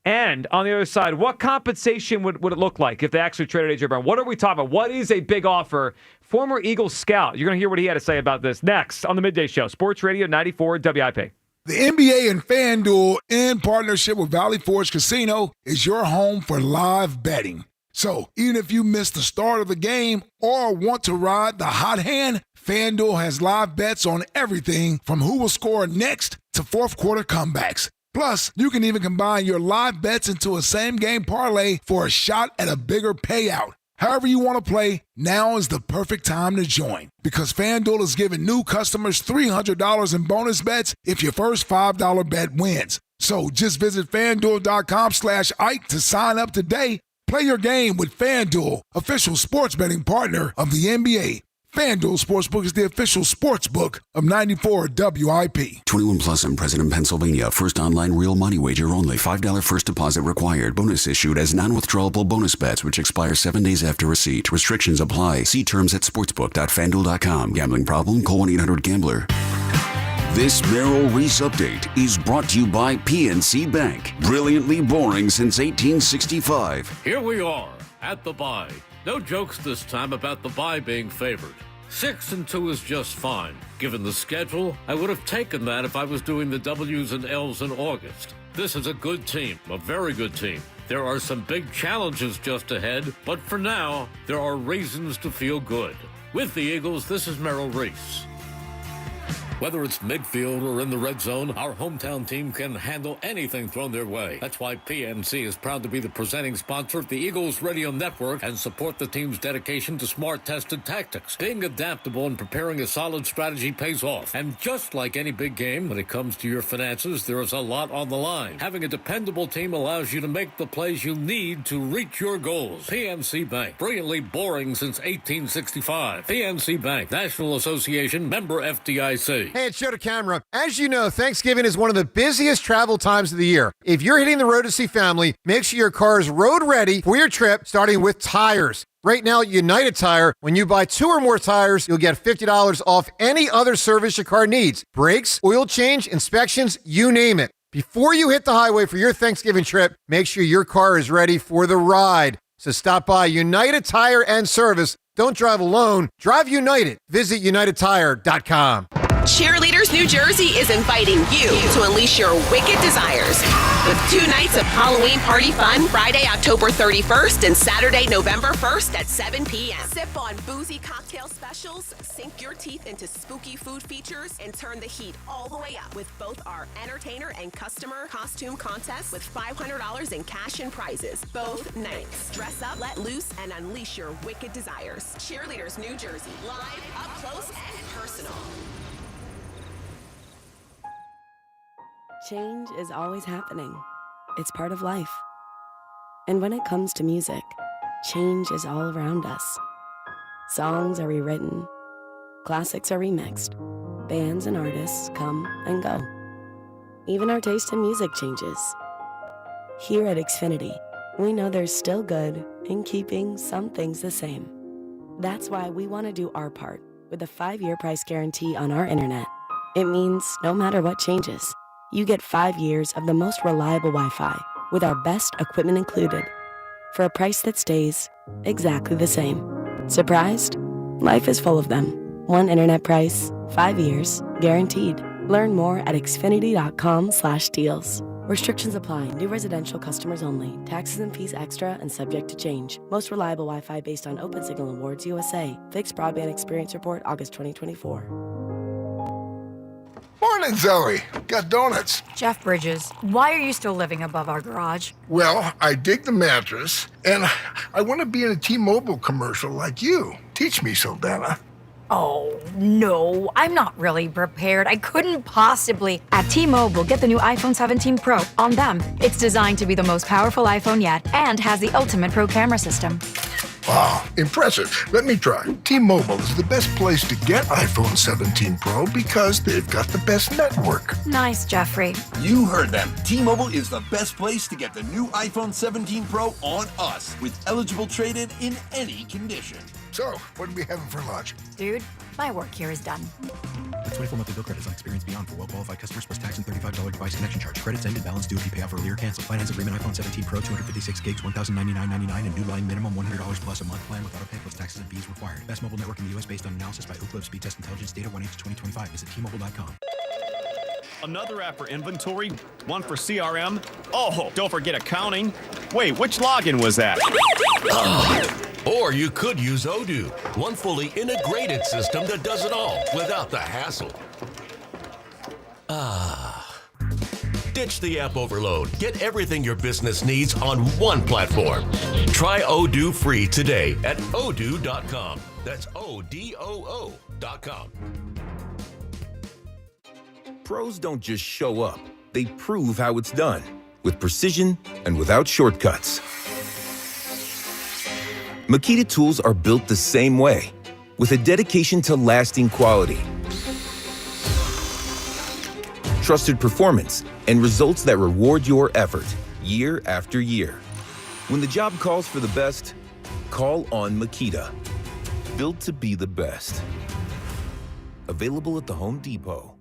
And on the other side, what compensation would it look like if they actually traded A.J. Brown? What are we talking about? What is a big offer? Former Eagles scout. You're going to hear what he had to say about this next on the Midday Show. Sports Radio 94 WIP. The NBA and FanDuel, in partnership with Valley Forge Casino, is your home for live betting. So, even if you missed the start of the game or want to ride the hot hand, FanDuel has live bets on everything from who will score next to fourth quarter comebacks. Plus, you can even combine your live bets into a same-game parlay for a shot at a bigger payout. However you want to play, now is the perfect time to join because FanDuel is giving new customers $300 in bonus bets if your first $5 bet wins. So just visit FanDuel.com/Ike to sign up today. Play your game with FanDuel, official sports betting partner of the NBA. FanDuel Sportsbook is the official sportsbook of 94 WIP. 21 plus and present in Pennsylvania. First online real money wager only. $5 first deposit required. Bonus issued as non-withdrawable bonus bets, which expire 7 days after receipt. Restrictions apply. See terms at sportsbook.fanduel.com. Gambling problem? Call 1-800-GAMBLER. This Merrill Reese update is brought to you by PNC Bank. Brilliantly boring since 1865. Here we are at the bye. No jokes this time about the bye being favored. 6-2 is just fine. Given the schedule, I would have taken that if I was doing the W's and L's in August. This is a good team, a very good team. There are some big challenges just ahead, but for now, there are reasons to feel good. With the Eagles, this is Merrill Reese. Whether it's midfield or in the red zone, our hometown team can handle anything thrown their way. That's why PNC is proud to be the presenting sponsor of the Eagles Radio Network and support the team's dedication to smart, tested tactics. Being adaptable and preparing a solid strategy pays off. And just like any big game, when it comes to your finances, there is a lot on the line. Having a dependable team allows you to make the plays you need to reach your goals. PNC Bank, brilliantly boring since 1865. PNC Bank, National Association, member FDIC. Hey, it's Joe DeCamera. As you know, Thanksgiving is one of the busiest travel times of the year. If you're hitting the road to see family, make sure your car is road ready for your trip, starting with tires. Right now at United Tire, when you buy 2 or more tires, you'll get $50 off any other service your car needs. Brakes, oil change, inspections, you name it. Before you hit the highway for your Thanksgiving trip, make sure your car is ready for the ride. So stop by United Tire and Service. Don't drive alone. Drive United. Visit UnitedTire.com. Cheerleaders New Jersey is inviting you to unleash your wicked desires with 2 nights of Halloween party fun, Friday, October 31st and Saturday, November 1st at 7 p.m. Sip on boozy cocktail specials, sink your teeth into spooky food features, and turn the heat all the way up with both our entertainer and customer costume contests with $500 in cash and prizes. Both nights. Dress up, let loose, and unleash your wicked desires. Cheerleaders New Jersey. Live, up close, and personal. Change is always happening. It's part of life. And when it comes to music, change is all around us. Songs are rewritten, classics are remixed, bands and artists come and go. Even our taste in music changes. Here at Xfinity, we know there's still good in keeping some things the same. That's why we want to do our part with a 5-year price guarantee on our internet. It means no matter what changes, you get 5 years of the most reliable Wi-Fi with our best equipment included for a price that stays exactly the same. Surprised? Life is full of them. One internet price, 5 years, guaranteed. Learn more at xfinity.com/deals. Restrictions apply. New residential customers only. Taxes and fees extra and subject to change. Most reliable Wi-Fi based on OpenSignal Awards USA. Fixed Broadband Experience Report, August 2024. Morning, Zoe. Got donuts. Jeff Bridges, why are you still living above our garage? Well, I dig the mattress, and I want to be in a T-Mobile commercial like you. Teach me, Saldana. Oh, no, I'm not really prepared. I couldn't possibly. At T-Mobile, get the new iPhone 17 Pro on them. It's designed to be the most powerful iPhone yet and has the ultimate pro camera system. Wow, impressive. Let me try. T-Mobile is the best place to get iPhone 17 Pro because they've got the best network. Nice, Jeffrey. You heard them. T-Mobile is the best place to get the new iPhone 17 Pro on us with eligible trade-in in any condition. So, what are we having for lunch? Dude, my work here is done. The 24 monthly bill credits on Experience Beyond for well-qualified customers plus tax and $35 device connection charge. Credits ended, balance due if you pay off early or cancel. Finance agreement iPhone 17 Pro, 256 gigs, $1,099.99 and new line minimum $100 plus a month plan with auto pay plus taxes and fees required. Best mobile network in the U.S. based on analysis by Ookla Speed Test Intelligence data 1/8/2025. Visit T-Mobile.com. Another app for inventory, one for CRM. Oh, don't forget accounting. Wait, which login was that? Or you could use Odoo, one fully integrated system that does it all without the hassle. Ditch the app overload. Get everything your business needs on one platform. Try Odoo free today at odoo.com. That's ODOO.com. Pros don't just show up. They prove how it's done, with precision and without shortcuts. Makita tools are built the same way, with a dedication to lasting quality, trusted performance, and results that reward your effort year after year. When the job calls for the best, call on Makita. Built to be the best. Available at the Home Depot.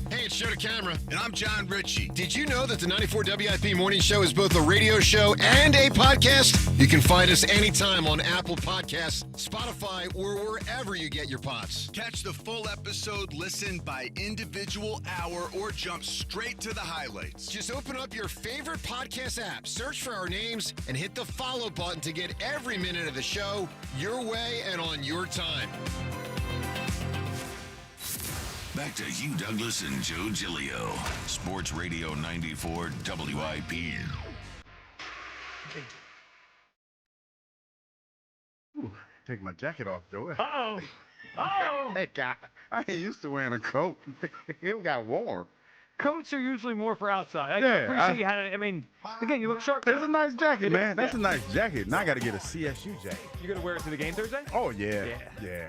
Hey, it's Show to Camera. And I'm John Ritchie. Did you know that the 94 WIP Morning Show is both a radio show and a podcast? You can find us anytime on Apple Podcasts, Spotify, or wherever you get your pods. Catch the full episode, listen by individual hour, or jump straight to the highlights. Just open up your favorite podcast app, search for our names, and hit the follow button to get every minute of the show your way and on your time. Back to Hugh Douglas and Joe Giglio. Sports Radio 94 WIP. Ooh, take my jacket off, Joe. Uh-oh. Oh. Hey, guy, I ain't used to wearing a coat. It got warm. Coats are usually more for outside. I Yeah, appreciate you had it. I mean, again, you look sharp. That's a nice jacket, man. That's a nice jacket. Now I got to get a CSU jacket. You gonna wear it to the game Thursday? Oh, yeah.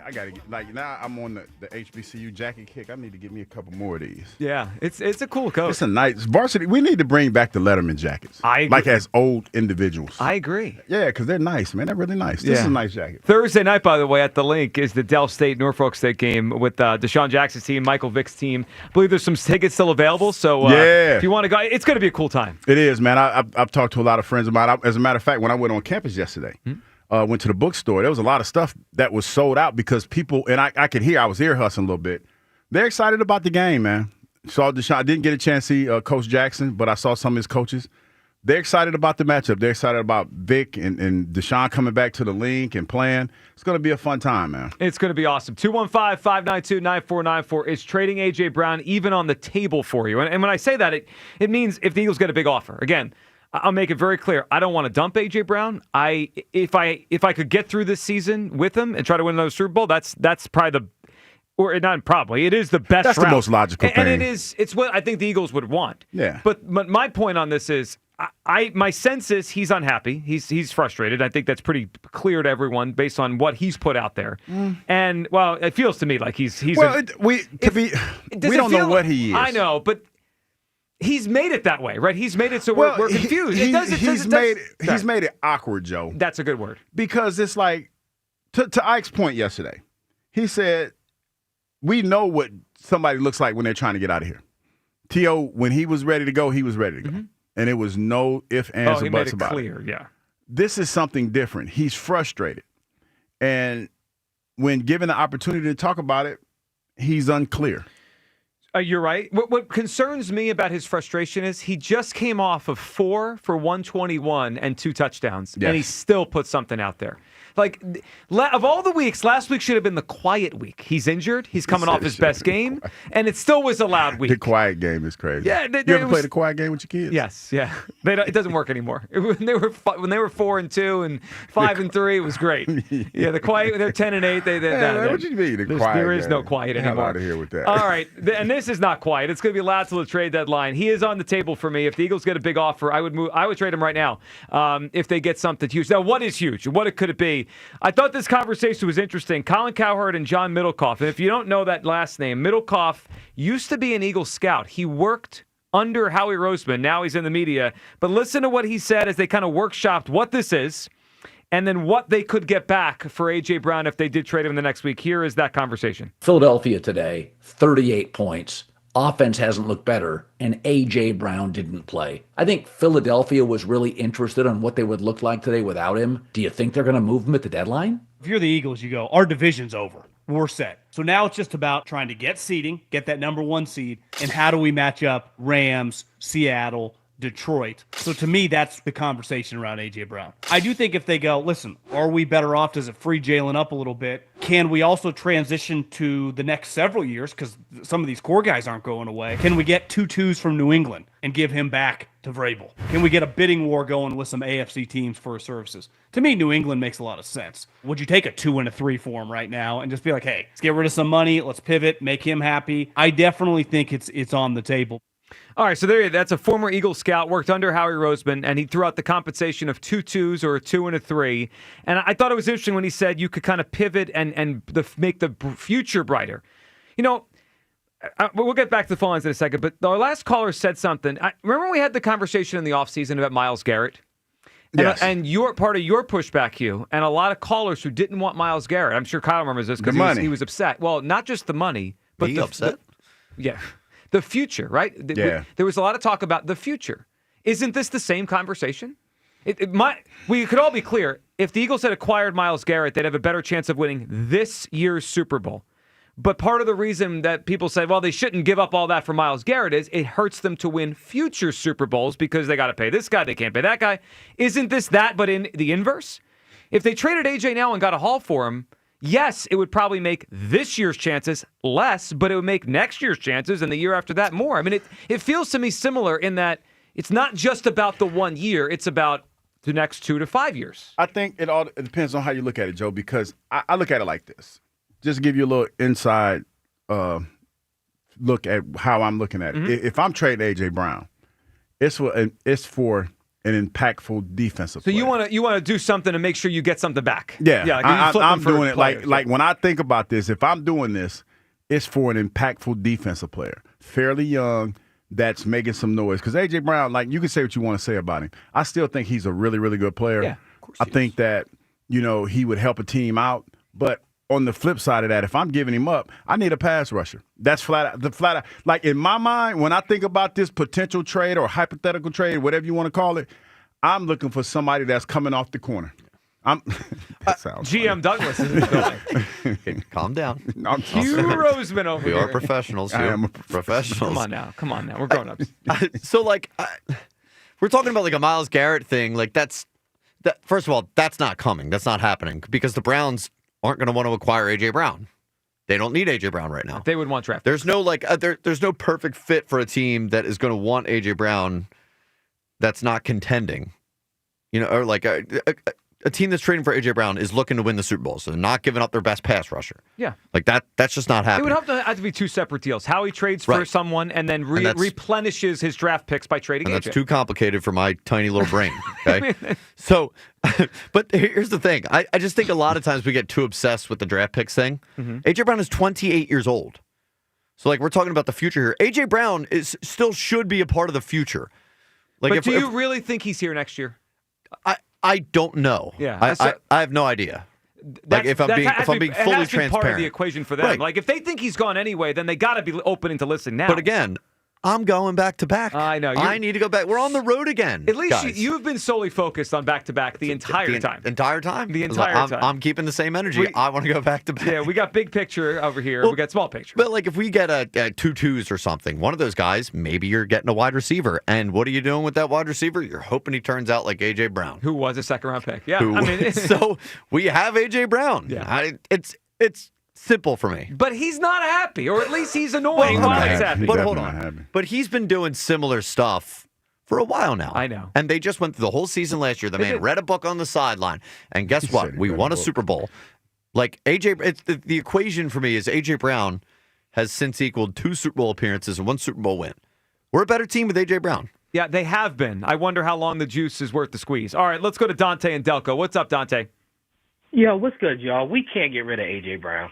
I got to get, like, now I'm on the HBCU jacket kick. I need to get me a couple more of these. Yeah, it's a cool coat. It's a nice varsity. We need to bring back the Letterman jackets. Like as old individuals. I agree. Yeah, because they're nice, man. They're really nice. This is a nice jacket. Thursday night, by the way, at the Link is the Dell State Norfolk State game with Deshaun Jackson's team, Michael Vick's team. I believe there's some tickets still available, so if you want to go, it's going to be a cool time. It is, man. I've talked to a lot of friends about it. As a matter of fact, when I went on campus yesterday, went to the bookstore, there was a lot of stuff that was sold out because people, and I could hear, I was ear hustling a little bit. They're excited about the game, man. Saw Deshaun. I didn't get a chance to see Coach Jackson, but I saw some of his coaches. They're excited about the matchup. They're excited about Vic and Deshaun coming back to the Link and playing. It's going to be a fun time, man. It's going to be awesome. 215-592-9494 is trading A.J. Brown even on the table for you. And when I say that, it means if the Eagles get a big offer. Again, I'll make it very clear. I don't want to dump A.J. Brown. If I could get through this season with him and try to win another Super Bowl, that's probably it is the best That's route. the most logical thing. And it's what I think the Eagles would want. Yeah. But my point on this is, my sense is he's unhappy. He's frustrated. I think that's pretty clear to everyone based on what he's put out there. And well, it feels to me like he's. Well, we don't know what he is. I know, but he's made it that way, right? He's made it so we're confused. He's made it awkward, Joe. That's a good word. Because it's like to Ike's point yesterday. He said, "We know what somebody looks like when they're trying to get out of here." T.O., when he was ready to go, he was ready to go. And it was no ifs, ands, or buts about it. He made it clear, yeah. This is something different. He's frustrated. And when given the opportunity to talk about it, he's unclear. You're right. What concerns me about his frustration is he just came off of 4 for 121 and 2 touchdowns, and he still put something out there. Like, of all the weeks, last week should have been the quiet week. He's injured. He's coming off his best game, and it still was a loud week. The quiet game is crazy. Yeah, you ever play the quiet game with your kids? Yes, yeah. It doesn't work anymore. When they were 4-2 and 5-3, it was great. Yeah, the quiet. They're 10-8. What you mean? There is no quiet anymore. Out of here with that. All right, and this is not quiet. It's going to be loud till the trade deadline. He is on the table for me. If the Eagles get a big offer, I would trade him right now. If they get something huge. Now, what is huge? What could it be? I thought this conversation was interesting. Colin Cowherd and John Middlecoff. And if you don't know that last name, Middlecoff used to be an Eagle scout. He worked under Howie Roseman. Now he's in the media. But listen to what he said as they kind of workshopped what this is and then what they could get back for A.J. Brown if they did trade him the next week. Here is that conversation. Philadelphia today, 38 points. Offense hasn't looked better, and A.J. Brown didn't play. I think Philadelphia was really interested on what they would look like today without him. Do you think they're going to move him at the deadline? If you're the Eagles, you go, our division's over. we're set. So now it's just about trying to get seeding, get that number 1 seed, and how do we match up Rams, Seattle, Detroit. So to me, that's the conversation around A.J. Brown. I do think if they go, listen, are we better off? Does it free Jalen up a little bit? Can we also transition to the next several years? Because some of these core guys aren't going away. Can we get 2-2s from New England and give him back to Vrabel? Can we get a bidding war going with some AFC teams for his services? To me, New England makes a lot of sense. Would you take a 2 and a 3 for him right now and just be like, hey, let's get rid of some money, let's pivot, make him happy? I definitely think it's on the table. All right, so that's a former Eagle scout, worked under Howie Roseman, and he threw out the compensation of 2 2s or a 2 and a 3. And I thought it was interesting when he said you could kind of pivot and make the future brighter. You know, we'll get back to the phone lines in a second, but our last caller said something. Remember we had the conversation in the offseason about Myles Garrett? Yes. And your part of your pushback, Hugh, and a lot of callers who didn't want Myles Garrett. I'm sure Kyle remembers this because he was upset. Well, not just the money, but upset. Yeah. The future, right? Yeah. There was a lot of talk about the future. Isn't this the same conversation? We could all be clear. If the Eagles had acquired Myles Garrett, they'd have a better chance of winning this year's Super Bowl. But part of the reason that people say, well, they shouldn't give up all that for Myles Garrett is it hurts them to win future Super Bowls because they got to pay this guy, they can't pay that guy. Isn't this that, but in the inverse? If they traded AJ now and got a haul for him, yes, it would probably make this year's chances less, but it would make next year's chances and the year after that more. I mean, it feels to me similar in that it's not just about the 1 year, it's about the next 2 to 5 years. I think it depends on how you look at it, Joe, because I look at it like this. Just to give you a little inside look at how I'm looking at it. Mm-hmm. If I'm trading A.J. Brown, it's for an impactful defensive player. So you want to do something to make sure you get something back. Yeah, I'm doing it like when I think about this, if I'm doing this, it's for an impactful defensive player. Fairly young, that's making some noise. Because A.J. Brown, like you can say what you want to say about him. I still think he's a really, really good player. Yeah, of course I think that, he would help a team out. But on the flip side of that, if I'm giving him up, I need a pass rusher. That's flat out. Like in my mind, when I think about this potential trade or hypothetical trade, whatever you want to call it, I'm looking for somebody that's coming off the corner. That sounds GM funny. Douglas is in the building. Calm down. Hugh Roseman over here. We are professionals here. I am professionals. Come on now. We're grown ups. So we're talking about like a Myles Garrett thing. Like first of all, that's not coming. That's not happening because the Browns aren't going to want to acquire A.J. Brown. They don't need A.J. Brown right now. They would want draft. There's no there's no perfect fit for a team that is going to want A.J. Brown that's not contending. Or like a team that's trading for A.J. Brown is looking to win the Super Bowl, so they're not giving up their best pass rusher. Yeah. Like that's just not happening. It would have to be two separate deals. How he trades for someone and then replenishes his draft picks by trading and AJ. That's too complicated for my tiny little brain. Okay. So, but here's the thing. I just think a lot of times we get too obsessed with the draft picks thing. Mm-hmm. A.J. Brown is 28 years old. So we're talking about the future here. A.J. Brown still should be a part of the future. But do you really think he's here next year? I don't know. Yeah, I have no idea. If I'm being fully transparent, part of the equation for them. Right. Like if they think he's gone anyway, then they got to be opening to listen now. But again, I'm going back to back. I know. I need to go back. We're on the road again. At least you've been solely focused on back to back the entire time. The entire time. I'm keeping the same energy. I want to go back to back. Yeah, we got big picture over here. We got small picture. But if we get a 2-2s or something, one of those guys, maybe you're getting a wide receiver. And what are you doing with that wide receiver? You're hoping he turns out like A.J. Brown, who was a second-round pick. Yeah, so we have A.J. Brown. Yeah, it's simple for me. But he's not happy, or at least he's annoying while he's happy. But hold on. But he's been doing similar stuff for a while now. I know. And they just went through the whole season last year. The man read a book on the sideline. And guess what? We won a Super Bowl. Like AJ, the equation for me is AJ Brown has since equaled 2 Super Bowl appearances and 1 Super Bowl win. We're a better team with AJ Brown. Yeah, they have been. I wonder how long the juice is worth the squeeze. All right, let's go to Dante and Delco. What's up, Dante? Yo, what's good, y'all? We can't get rid of AJ Brown.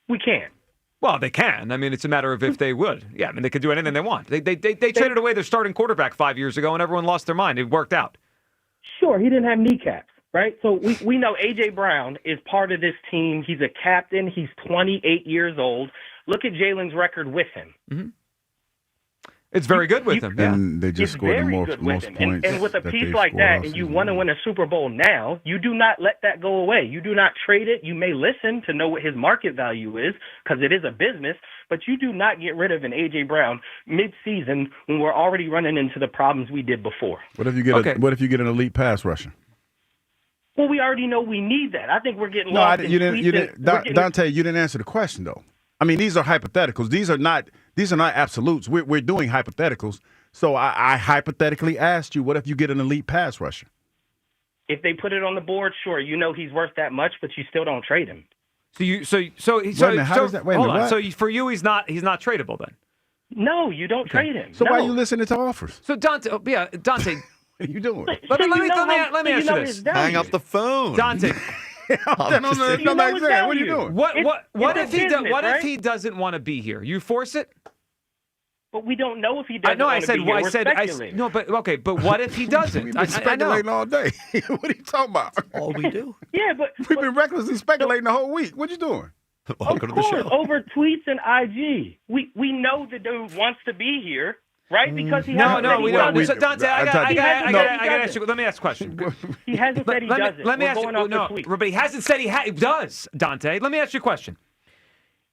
We can't. Well, they can. I mean, it's a matter of if they would. Yeah, I mean, they could do anything they want. They traded away their starting quarterback 5 years ago, and everyone lost their mind. It worked out. Sure, he didn't have kneecaps, right? So we know A.J. Brown is part of this team. He's a captain. He's 28 years old. Look at Jalen's record with him. Mm-hmm. It's very good with him. Yeah. And they just It's scored the very most good with him. points. And with a that piece they've like scored that, all and you season want to long. win a Super Bowl now, you do not let that go away. You do not trade it. You may listen to know what his market value is because it is a business, but you do not get rid of an A.J. Brown mid-season when we're already running into the problems we did before. What if you get what if you get an elite pass rusher? Well, we already know we need that. I think we're getting No, lost. you didn't. Dante, you didn't answer the question though. I mean, these are hypotheticals. These are not absolutes. We're doing hypotheticals. So I hypothetically asked you, what if you get an elite pass rusher? If they put it on the board, sure, you know he's worth that much, but you still don't trade him. So Wait a minute, how does that? Wait a hold minute, on. what? So for you, he's not tradable then. No, you don't trade him. So no. why are you listening to offers? So Dante, Dante. What are you doing? Let me ask you this. Hang up the phone. Dante. What are you doing? What if he doesn't want to be here? You force it? But we don't know if he doesn't. I said no, but okay, but what if he doesn't? We've been speculating all day. What are you talking about? All we do. Yeah, but we've been recklessly speculating the whole week. What you doing? Welcome of to the course, show. over tweets and IG, we know the dude wants to be here, right? Because he No, hasn't we said don't. he So doesn't. Dante, I gotta ask you. Let me ask a question. He hasn't said he doesn't. Let me We're ask you. going off No, this week. but he hasn't said he does. Dante, let me ask you a question.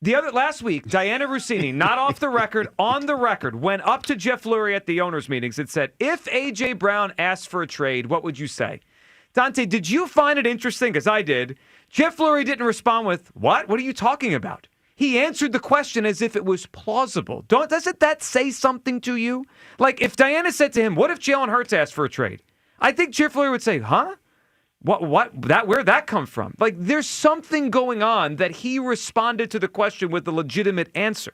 Last week, Diana Rossini, not off the record, on the record, went up to Jeff Lurie at the owners' meetings and said, if A.J. Brown asked for a trade, what would you say? Dante, did you find it interesting? Because I did. Jeff Lurie didn't respond with, what? What are you talking about? He answered the question as if it was plausible. Doesn't that say something to you? Like, if Diana said to him, what if Jalen Hurts asked for a trade? I think Jeff Lurie would say, huh? Where'd that come from? Like, there's something going on that he responded to the question with a legitimate answer.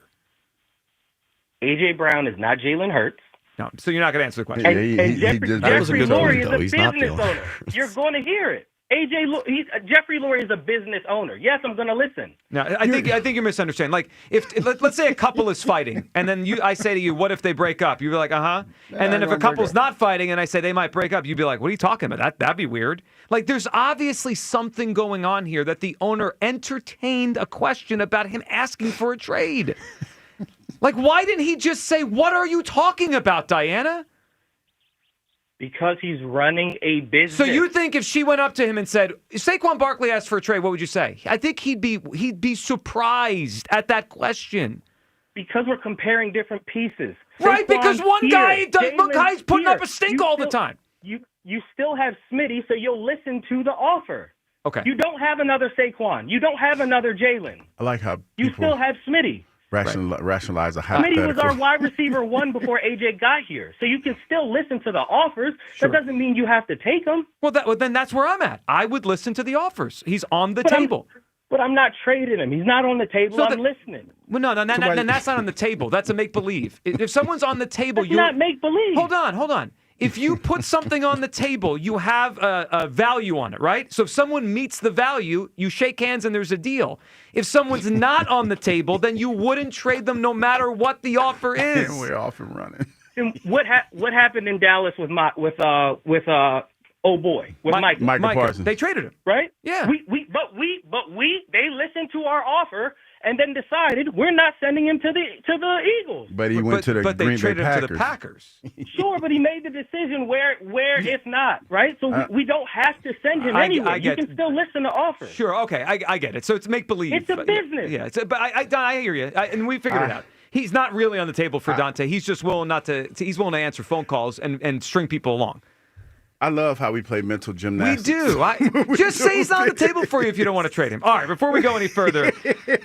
A.J. Brown is not Jalen Hurts. No, so you're not going to answer the question. And Jeffrey Lurie is a He's not business the owner. You're going to hear it. Jeffrey Lurie is a business owner. Yes, I'm going to listen. No, I think you're misunderstanding. Like, let's say a couple is fighting, and then I say to you, "What if they break up?" You'd be like, "Uh huh." And then if a couple's not fighting, and I say they might break up, you'd be like, "What are you talking about? That'd be weird." Like, there's obviously something going on here that the owner entertained a question about him asking for a trade. Like, why didn't he just say, "What are you talking about, Diana?" Because he's running a business. So you think if she went up to him and said, Saquon Barkley asked for a trade, what would you say? I think he'd be surprised at that question. Because we're comparing different pieces. Right, because one guy's putting up a here. stink all the time. You still have Smitty, so you'll listen to the offer. Okay. You don't have another Saquon. You don't have another Jalen. I like how You still have Smitty. rationalize a Smitty hypothetical. was our wide receiver one before AJ got here, so you can still listen to the offers. That doesn't mean you have to take them. Well, then that's where I'm at. I would listen to the offers. He's on the table. But I'm not trading him. He's not on the table. So I'm listening. Well, no, that's not on the table. That's a make-believe. If someone's on the table, That's not make-believe. Hold on. If you put something on the table, you have a value on it, right? So if someone meets the value, you shake hands and there's a deal. If someone's not on the table, then you wouldn't trade them no matter what the offer is. We're off and running. And what happened in Dallas with Michael Parsons? They traded him, right? Yeah. They listened to our offer and then decided we're not sending him to the Eagles. But he went to the but they Green Bay traded him Packers. to the Packers. Sure, but he made the decision where if not, right? So we don't have to send him anyway. You can still listen to offers. Sure, okay, I get it. So it's make believe. It's a business. Yeah, but I hear you, and we figured it out. He's not really on the table for Dante. He's just willing he's willing to answer phone calls and string people along. I love how we play mental gymnastics. We do. Just say he's on the table for you if you don't want to trade him. All right, before we go any further,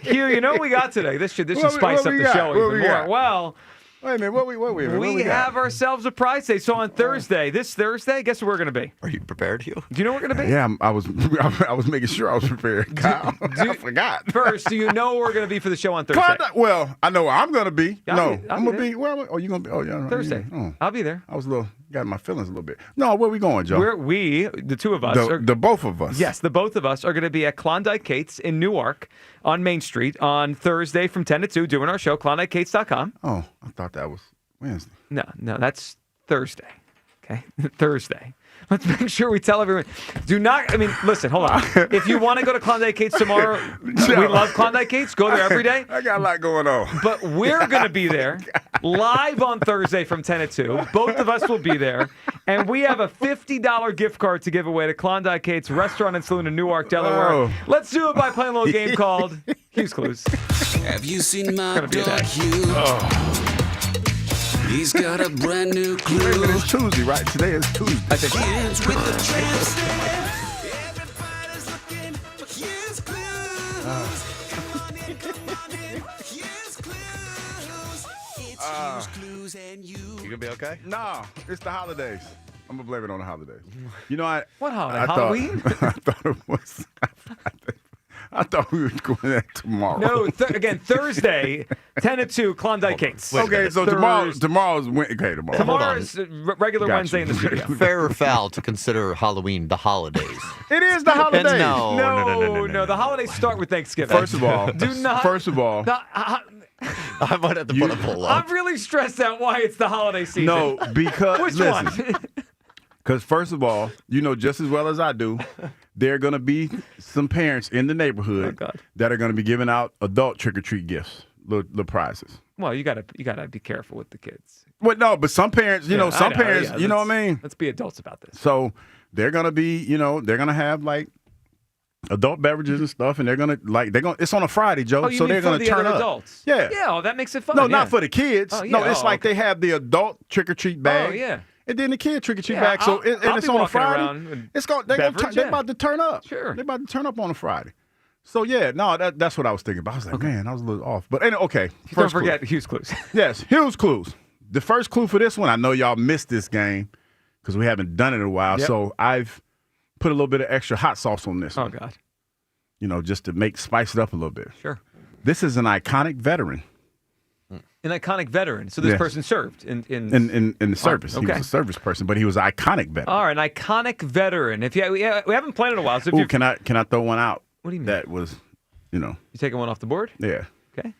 here, you know what we got today? This should spice up the show even more. Well, wait a minute. What we have ourselves a prize day. So on Thursday, guess where we're going to be? Are you prepared, Hugh? Do you know where we're going to be? Yeah, I was making sure I was prepared. Kyle, I forgot. First, do you know where we're going to be for the show on Thursday? Well, I know where I'm going to be. I'm going to be. Where am I? Oh, you going to be? Oh, yeah. Thursday. Yeah. I'll be there. I was got my feelings a little bit. No, where we going, Joe? The two of us. The both of us. Yes, the both of us are going to be at Klondike Kate's in Newark on Main Street on Thursday from 10 to 2 doing our show, KlondikeKates.com. Oh, I thought that was Wednesday. No, that's Thursday. Okay, Thursday. Let's make sure we tell everyone. Do not. I mean, listen. Hold on. If you want to go to Klondike Kate's tomorrow, we love Klondike Kate's. Go there every day. I got a lot going on. But we're going to be there live on Thursday from 10 to 2. Both of us will be there. And we have a $50 gift card to give away to Klondike Kate's Restaurant and Saloon in Newark, Delaware. Oh. Let's do it by playing a little game called Hughes Clues. Have you seen my dog Hugh? He's got a brand new clue. Wait a minute, it's Tuesday, right? Today is Tuesday. I think Kids with the transit. Everybody's looking for Hughes Clues. Come on in. Hughes Clues. It's Hughes Clues and you. You gonna be okay? No, it's the holidays. I'm gonna blame it on the holidays. You know, What holiday? I Halloween? I thought it was. I thought we were going there tomorrow. No, again, Thursday, 10 to 2, Klondike Kate's. Okay, so tomorrow's okay. Tomorrow's regular Got Wednesday you. in the studio. Fair or foul to consider Halloween the holidays? It is the holidays. No, the holidays start with Thanksgiving. First of all, do not. I might have to put a poll up. I'm really stressed out why it's the holiday season. No, because Which listen, one? because first of all, you know just as well as I do, there are going to be some parents in the neighborhood that are going to be giving out adult trick or treat gifts, little prizes. Well, you gotta be careful with the kids. Well, no, but some parents, some parents, you know what I mean. Let's be adults about this. So they're going to be, they're going to have like adult beverages and stuff, and they're going to it's on a Friday, Joe. Oh, you so mean they're for going the to turn other up. adults? Yeah. Yeah, oh, that makes it fun. No, yeah. not for the kids. Oh, yeah. No, it's like okay. they have the adult trick or treat bag. Oh, yeah. And then the kid trick or treat Yeah, bag. So I'll it's be on a walking Friday. around with They're beverage, about to turn up. Sure. They're about to turn up on a Friday. So yeah, no, that's what I was thinking about. I was like, man, I was a little off. But anyway, okay. Don't forget Hughes Clues. Yes, Hughes Clues. The first clue for this one, I know y'all missed this game because we haven't done it in a while. Yep. So I've put a little bit of extra hot sauce on this. Oh God. Just to spice it up a little bit. Sure. This is an iconic veteran. An iconic veteran. So this Yes. person served in the service. okay. He was a service person, but he was an iconic veteran. All right, an iconic veteran. If we haven't played in a while, so if Ooh, you can I throw one out? What do you mean? That was, You taking one off the board? Yeah. Okay.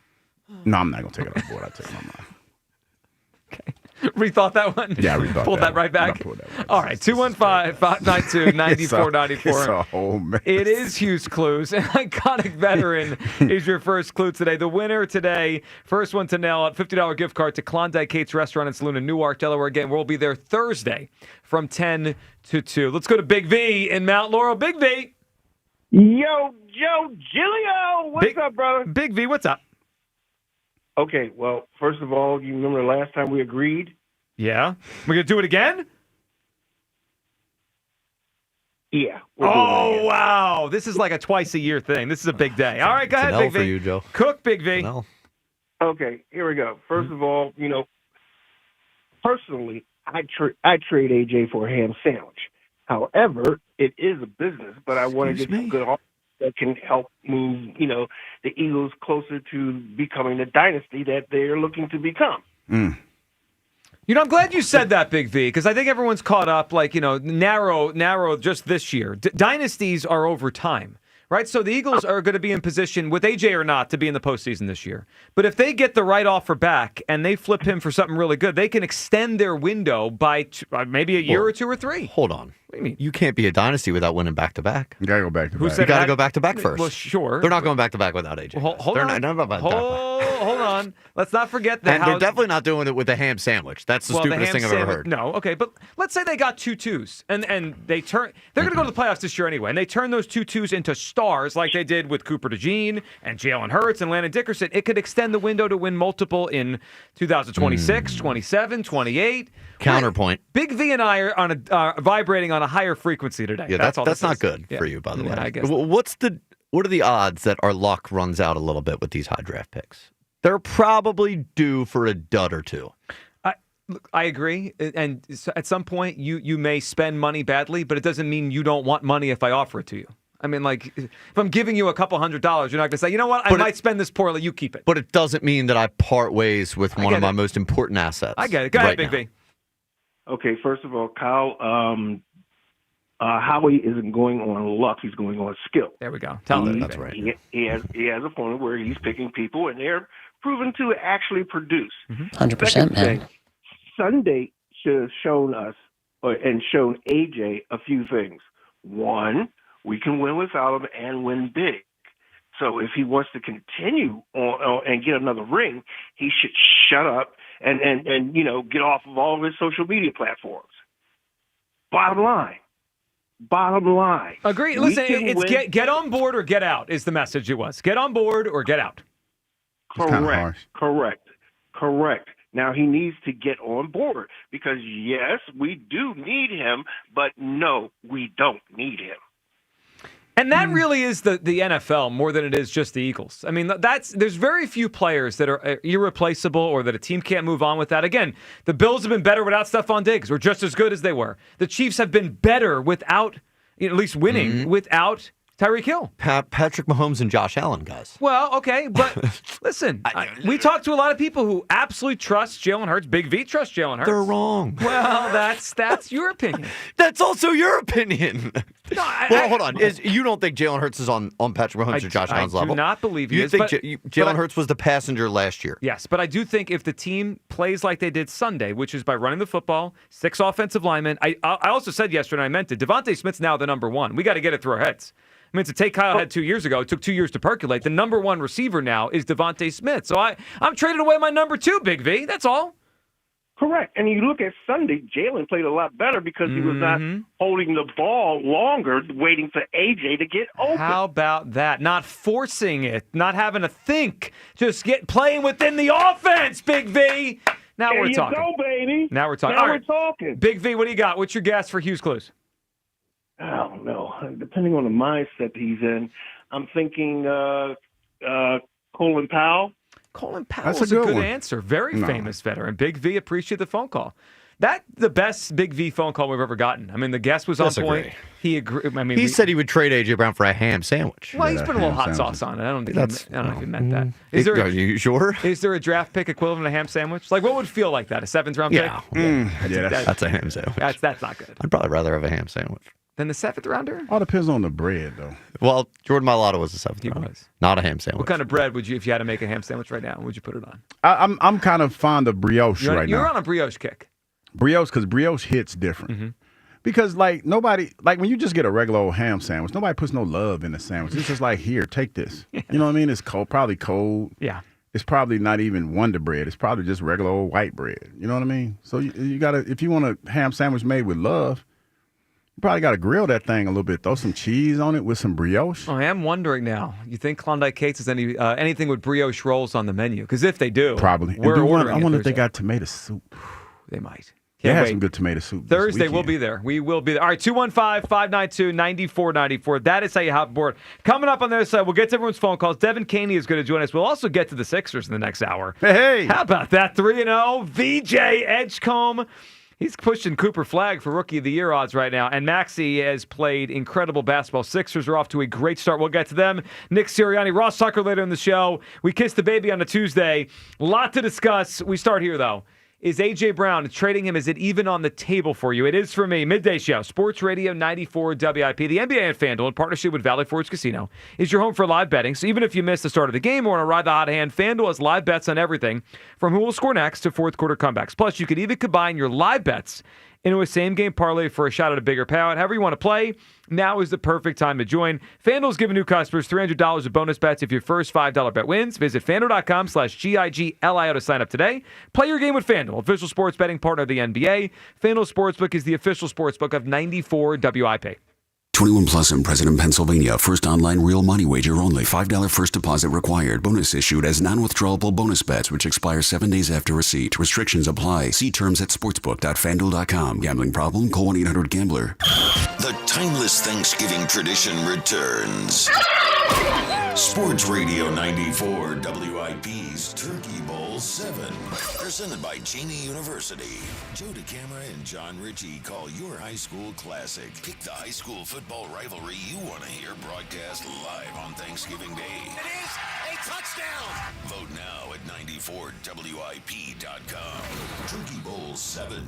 No, I'm not gonna take it off the board. I'll take it on mine. Rethought that one? Yeah, I rethought Pulled that right back? All right, 215-592-9494. It's a whole mess. It is Hughes Clues. An iconic veteran is your first clue today. The winner today, first one to nail it, $50 gift card to Klondike Kate's Restaurant and Saloon in Newark, Delaware. Again, we'll be there Thursday from 10 to 2. Let's go to Big V in Mount Laurel. Big V. Yo, Gilio. What's up, brother? Big V, what's up? Okay, well, first of all, you remember the last time we agreed? Yeah. We're going to do it again? Yeah. Oh, wow. This is like a twice-a-year thing. This is a big day. All right, go ahead, Big V. for you, Joe. Cook, Big V. Okay, here we go. First of all, personally, I trade AJ for a ham sandwich. However, it is a business, but I want to get some good offers that can help move, the Eagles closer to becoming the dynasty that they're looking to become. I'm glad you said that, Big V, because I think everyone's caught up, narrow just this year. Dynasties are over time, right? So the Eagles are going to be in position, with AJ or not, to be in the postseason this year. But if they get the right offer back and they flip him for something really good, they can extend their window by maybe a year or two or three. Hold on. What do you mean? You can't be a dynasty without winning back-to-back. You got to go back-to-back. You got to go back-to-back first. Well, sure. They're not going back-to-back without AJ. Well, hold They're on. Hold on. Let's not forget that. And they're definitely not doing it with a ham sandwich. That's the stupidest thing I've ever heard. No, okay, but let's say they got 2 twos, and they're going to go to the playoffs this year anyway, and they turn those 2 twos into stars like they did with Cooper DeJean and Jalen Hurts and Landon Dickerson. It could extend the window to win multiple in 2026, 27, 28. Counterpoint. Big V and I are vibrating on a higher frequency today. Yeah, that's not good for you, by the way. I guess. What are the odds that our luck runs out a little bit with these high draft picks? They're probably due for a dud or two. I agree, and at some point you may spend money badly, but it doesn't mean you don't want money if I offer it to you. I mean, if I'm giving you a couple $100, you're not going to say, you know what, I might spend this poorly, you keep it. But it doesn't mean that I part ways with one of my most important assets. I get it. Go ahead, Big V. Okay, first of all, Kyle, Howie isn't going on luck; he's going on skill. There we go. Tell him that's right. He has a point where he's picking people, and they're proven to actually produce. 100%, man. Sunday should have shown us and shown AJ a few things. One, we can win without him and win big. So if he wants to continue on and get another ring, he should shut up and get off of all of his social media platforms. Bottom line. Agree. Listen, it's get on board or get out is the message. It was get on board or get out. Correct. Now he needs to get on board because yes, we do need him, but no, we don't need him. And that really is the NFL more than it is just the Eagles. I mean, there's very few players that are irreplaceable or that a team can't move on with that. Again, the Bills have been better without Stephon Diggs. We're just as good as they were. The Chiefs have been better without, at least winning, without Tyreek Hill. Patrick Mahomes and Josh Allen, guys. Well, okay, but listen, we talked to a lot of people who absolutely trust Jalen Hurts. Big V trusts Jalen Hurts. They're wrong. Well, that's your opinion. That's also your opinion. No, hold on. You don't think Jalen Hurts is on Patrick Mahomes or Josh Allen's level? I do not believe he you is. Think Jalen Hurts was the passenger last year? Yes, but I do think if the team plays like they did Sunday, which is by running the football, 6 offensive linemen. I also said yesterday, and I meant it, Devontae Smith's now the number one. We got to get it through our heads. I mean, to take Kyle had 2 years ago, it took 2 years to percolate. The number one receiver now is Devontae Smith. So I'm trading away my number 2, Big V. That's all. Correct. And you look at Sunday, Jalen played a lot better because he was not holding the ball longer, waiting for AJ to get open. How about that? Not forcing it, not having to think, just playing within the offense, Big V. Now we're talking. There you go, baby. Now we're talking. Now all we're right. talking. Big V, what do you got? What's your guess for Hughes Clues? I don't know. Depending on the mindset he's in, I'm thinking Colin Powell. Colin Powell's a good answer. Very famous veteran. Big V, appreciate the phone call. That's the best Big V phone call we've ever gotten. I mean, the guest was on point. He agreed. I mean, he said he would trade A.J. Brown for a ham sandwich. Well, he's put a little hot sauce on it. I don't know if he meant that. Are you sure? Is there a draft pick equivalent to a ham sandwich? Like, what would feel like that? A 7th round pick? That's a ham sandwich. That's not good. I'd probably rather have a ham sandwich. Than the 7th rounder? All depends on the bread, though. Well, Jordan Mailata was the 7th rounder. Was. Not a ham sandwich. What kind of bread would you, if you had to make a ham sandwich right now, would you put it on? I'm kind of fond of brioche right now. You're on a brioche kick. Brioche, because brioche hits different. Because, nobody, when you just get a regular old ham sandwich, nobody puts no love in the sandwich. It's just like, here, take this. You know what I mean? It's cold, probably cold. Yeah. It's probably not even Wonder Bread. It's probably just regular old white bread. You know what I mean? So you got to, if you want a ham sandwich made with love, you probably got to grill that thing a little bit. Throw some cheese on it with some brioche. Oh, I am wondering now. You think Klondike Kate's has anything with brioche rolls on the menu? Because if they do, probably. We're ordering I wonder if Thursday. they got tomato soup. They might. They Can't had wait. some good tomato soup. Thursday, we'll be there. We will be there. All right, 215-592-9494. That is how you hop aboard. Coming up on the other side, we'll get to everyone's phone calls. Devin Caney is going to join us. We'll also get to the Sixers in the next hour. Hey! How about that? 3-0. VJ Edgecombe. He's pushing Cooper Flagg for Rookie of the Year odds right now. And Maxey has played incredible basketball. Sixers are off to a great start. We'll get to them. Nick Sirianni, Ross Tucker later in the show. We kissed the baby on a Tuesday. A lot to discuss. We start here, though. Is A.J. Brown trading him? Is it even on the table for you? It is for me. Midday Show, Sports Radio 94 WIP. The NBA and FanDuel, in partnership with Valley Forge Casino, is your home for live betting. So even if you miss the start of the game or want to ride the hot hand, FanDuel has live bets on everything from who will score next to fourth quarter comebacks. Plus, you could even combine your live bets into a same-game parlay for a shot at a bigger payout. However you want to play, now is the perfect time to join. FanDuel's giving new customers $300 of bonus bets if your first $5 bet wins. Visit FanDuel.com/GIGLIO to sign up today. Play your game with FanDuel, official sports betting partner of the NBA. FanDuel Sportsbook is the official sportsbook of 94 WIP. 21 plus and present in Pennsylvania. First online real money wager only. $5 first deposit required. Bonus issued as non-withdrawable bonus bets, which expire 7 days after receipt. Restrictions apply. See terms at sportsbook.fanduel.com. Gambling problem? Call 1-800-GAMBLER. The timeless Thanksgiving tradition returns. Sports Radio 94 WIP's Turkey Bowl 7. Presented by Cheney University. Joe DeCamera and John Ritchie call your high school classic. Pick the high school football rivalry you want to hear broadcast live on Thanksgiving Day. It is a touchdown. Vote now at 94WIP.com. Turkey Bowl 7.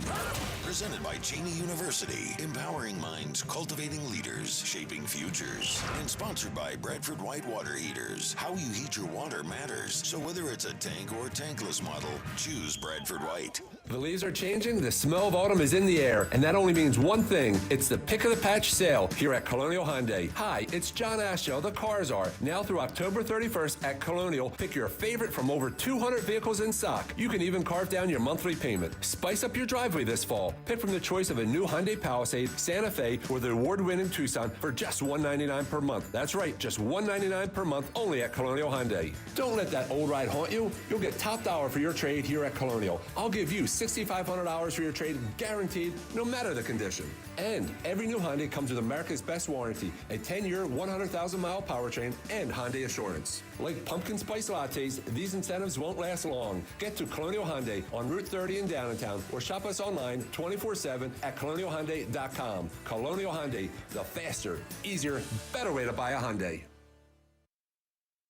Presented by Cheney University. Empowering minds, cultivating leaders, shaping futures. And sponsored by Bradford White Water Heaters. How you heat your water matters. So whether it's a tank or tankless model, choose Bradford White. The leaves are changing, the smell of autumn is in the air, and that only means one thing. It's the Pick of the Patch sale here at Colonial Hyundai. Hi, it's John Ashdale, the Cars Are. Now through October 31st at Colonial, pick your favorite from over 200 vehicles in stock. You can even carve down your monthly payment. Spice up your driveway this fall. Pick from the choice of a new Hyundai Palisade, Santa Fe, or the award-winning Tucson for just $199 per month. That's right, just $199 per month only at Colonial Hyundai. Don't let that old ride haunt you. You'll get top dollar for your trade here at Colonial. I'll give you $6,500 for your trade, guaranteed, no matter the condition. And every new Hyundai comes with America's best warranty, a 10-year, 100,000-mile powertrain, and Hyundai Assurance. Like pumpkin spice lattes, these incentives won't last long. Get to Colonial Hyundai on Route 30 in downtown, or shop us online 24/7 at colonialhyundai.com. Colonial Hyundai, the faster, easier, better way to buy a Hyundai.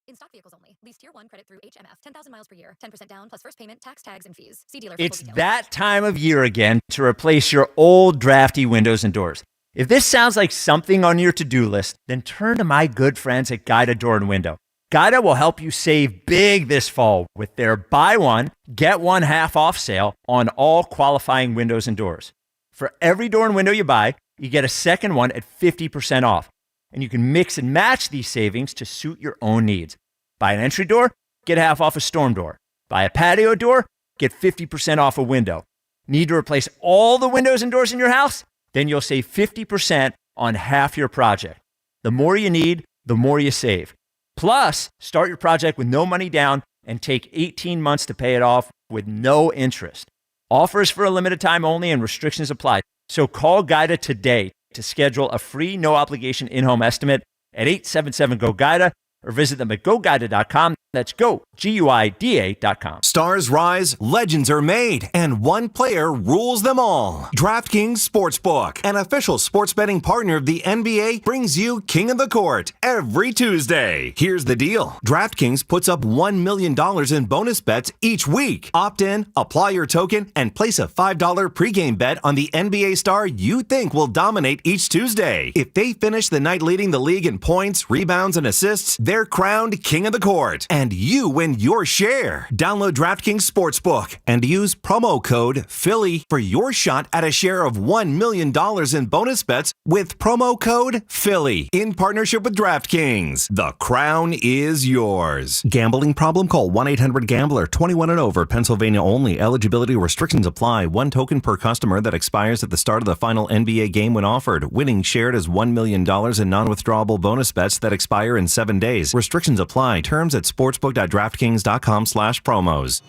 In stock vehicles only. Lease tier 1 credit through HMF. 10,000 miles per year. 10% down plus first payment, tax, tags, and fees. See dealer for It's full details. that time of year again to replace your old drafty windows and doors. If this sounds like something on your to-do list, then turn to my good friends at Guida Door and Window. Guida will help you save big this fall with their buy one, get one half off sale on all qualifying windows and doors. For every door and window you buy, you get a second one at 50% off. And you can mix and match these savings to suit your own needs. Buy an entry door, get half off a storm door. Buy a patio door, get 50% off a window. Need to replace all the windows and doors in your house? Then you'll save 50% on half your project. The more you need, the more you save. Plus, start your project with no money down and take 18 months to pay it off with no interest. Offers for a limited time only and restrictions apply. So call Guida today to schedule a free, no-obligation in-home estimate at 877-GO-GUIDA or visit them at GoGuida.com. That's go, GUIDA.com. Stars rise, legends are made, and one player rules them all. DraftKings Sportsbook, an official sports betting partner of the NBA, brings you King of the Court every Tuesday. Here's the deal. DraftKings puts up $1 million in bonus bets each week. Opt in, apply your token, and place a $5 pregame bet on the NBA star you think will dominate each Tuesday. If they finish the night leading the league in points, rebounds, and assists, they're crowned King of the Court. And you win your share. Download DraftKings Sportsbook and use promo code Philly for your shot at a share of $1 million in bonus bets with promo code Philly in partnership with DraftKings. The crown is yours. Gambling problem? Call 1-800-GAMBLER. 21 and over. Pennsylvania only. Eligibility restrictions apply. One token per customer that expires at the start of the final NBA game when offered. Winning shared as $1 million in non-withdrawable bonus bets that expire in 7 days. Restrictions apply. Terms at sportsbook.draftkings.com/promos.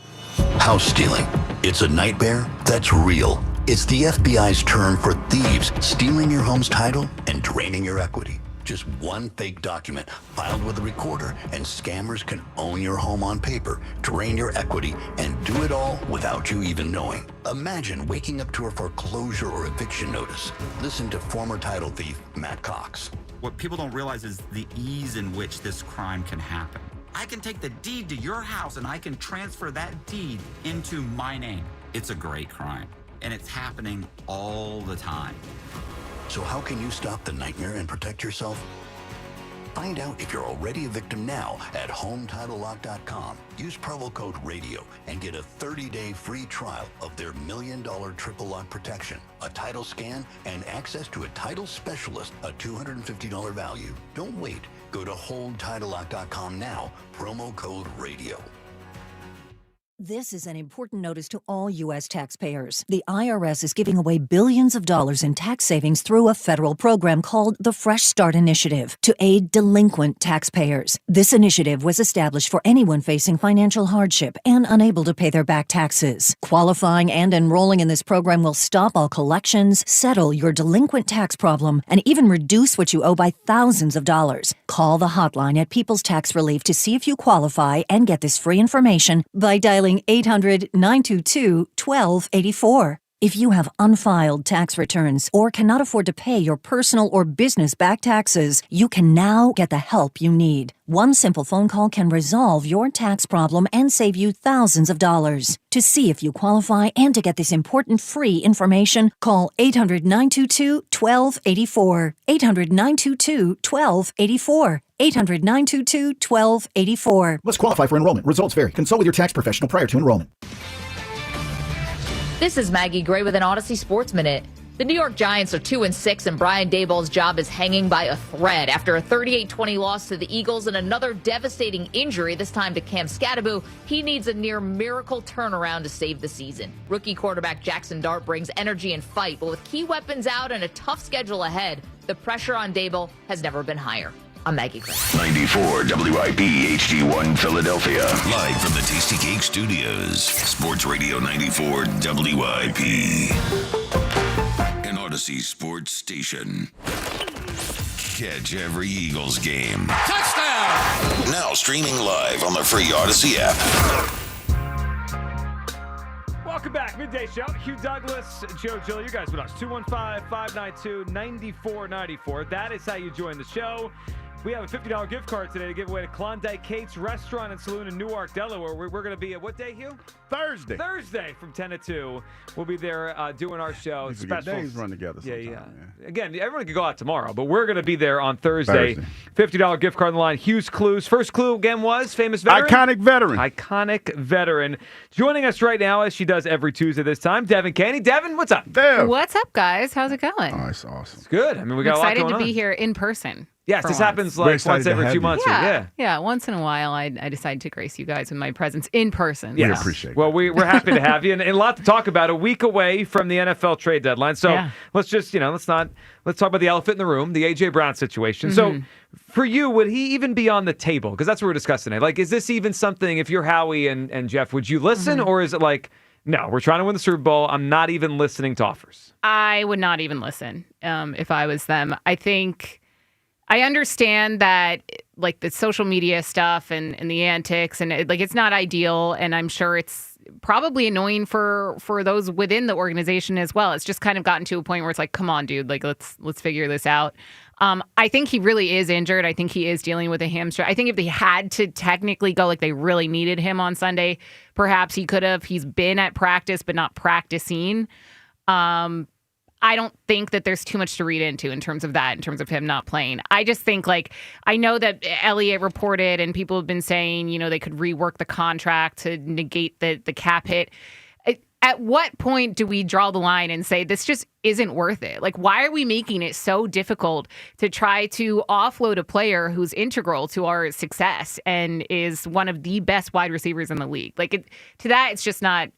House stealing. It's a nightmare that's real. It's the FBI's term for thieves stealing your home's title and draining your equity. Just one fake document filed with a recorder, and scammers can own your home on paper, drain your equity, and do it all without you even knowing. Imagine waking up to a foreclosure or eviction notice. Listen to former title thief Matt Cox. What people don't realize is the ease in which this crime can happen. I can take the deed to your house and I can transfer that deed into my name. It's a great crime, and it's happening all the time. So how can you stop the nightmare and protect yourself? Find out if you're already a victim now at HomeTitleLock.com. Use promo code RADIO and get a 30-day free trial of their $1 million triple lock protection, a title scan, and access to a title specialist, a $250 value. Don't wait. Go to HoldTitleLock.com now. Promo code RADIO. This is an important notice to all U.S. taxpayers. The IRS is giving away billions of dollars in tax savings through a federal program called the Fresh Start Initiative to aid delinquent taxpayers. This initiative was established for anyone facing financial hardship and unable to pay their back taxes. Qualifying and enrolling in this program will stop all collections, settle your delinquent tax problem, and even reduce what you owe by thousands of dollars. Call the hotline at People's Tax Relief to see if you qualify and get this free information by dialing 800-922-1284. If you have unfiled tax returns or cannot afford to pay your personal or business back taxes, you can now get the help you need. One simple phone call can resolve your tax problem and save you thousands of dollars. To see if you qualify and to get this important free information, call 800-922-1284. 800-922-1284. 800-922-1284. Must qualify for enrollment. Results vary. Consult with your tax professional prior to enrollment. This is Maggie Gray with an Odyssey Sports Minute. The New York Giants are 2-6, and Brian Daboll's job is hanging by a thread after a 38-20 loss to the Eagles and another devastating injury, this time to Cam Scatterbo. He needs a near miracle turnaround to save the season. Rookie quarterback Jackson Dart brings energy and fight, but with key weapons out and a tough schedule ahead, the pressure on Daboll has never been higher. I'm Maggie Gray. 94 WIP HD1 Philadelphia. Live from the Tasty Cake Studios. Sports Radio 94 WIP. An Odyssey Sports Station. Catch every Eagles game. Touchdown! Now streaming live on the free Odyssey app. Welcome back. Midday Show. Hugh Douglas, Joe Gill. You guys with us. 215-592-9494. That is how you join the show. We have a $50 gift card today to give away to Klondike Kate's Restaurant and Saloon in Newark, Delaware. We're going to be at what day, Hugh? Thursday. Thursday from 10 to 2. We'll be there doing our show. These days run together sometime. Yeah. Again, everyone can go out tomorrow, but we're going to be there on Thursday. $50 gift card on the line. Hugh's clues. First clue again was famous veteran? Iconic veteran. Iconic veteran. Joining us right now, as she does every Tuesday this time, Devin Caney. Devin, what's up? What's up, guys? How's it going? Oh, it's awesome. It's good. I mean, we got a lot excited going to on. be here in person. Yes, for this once. happens like once every 2 months. Yeah, once in a while, I decide to grace you guys with my presence in person. Yes. So. Appreciate it. Well, we're happy to have you, and a lot to talk about. A week away from the NFL trade deadline, so let's just let's talk about the elephant in the room, the AJ Brown situation. So, for you, would he even be on the table? Because that's what we're discussing today. Like, is this even something? If you're Howie and Jeff, would you listen, or is it like, no, we're trying to win the Super Bowl. I'm not even listening to offers. I would not even listen if I was them. I understand that, like, the social media stuff and the antics, and it's not ideal, and I'm sure it's probably annoying for those within the organization as well. It's just kind of gotten to a point where it's like, come on, dude, like let's figure this out. I think he really is injured. I think he is dealing with a hamstring. I think if they had to technically go, like they really needed him on Sunday, perhaps he could have. He's been at practice but not practicing. I don't think that there's too much to read into in terms of that, in terms of him not playing. I just think, I know that Eliot reported and people have been saying, they could rework the contract to negate the cap hit. At what point do we draw the line and say this just isn't worth it? Like, why are we making it so difficult to try to offload a player who's integral to our success and is one of the best wide receivers in the league? It's just not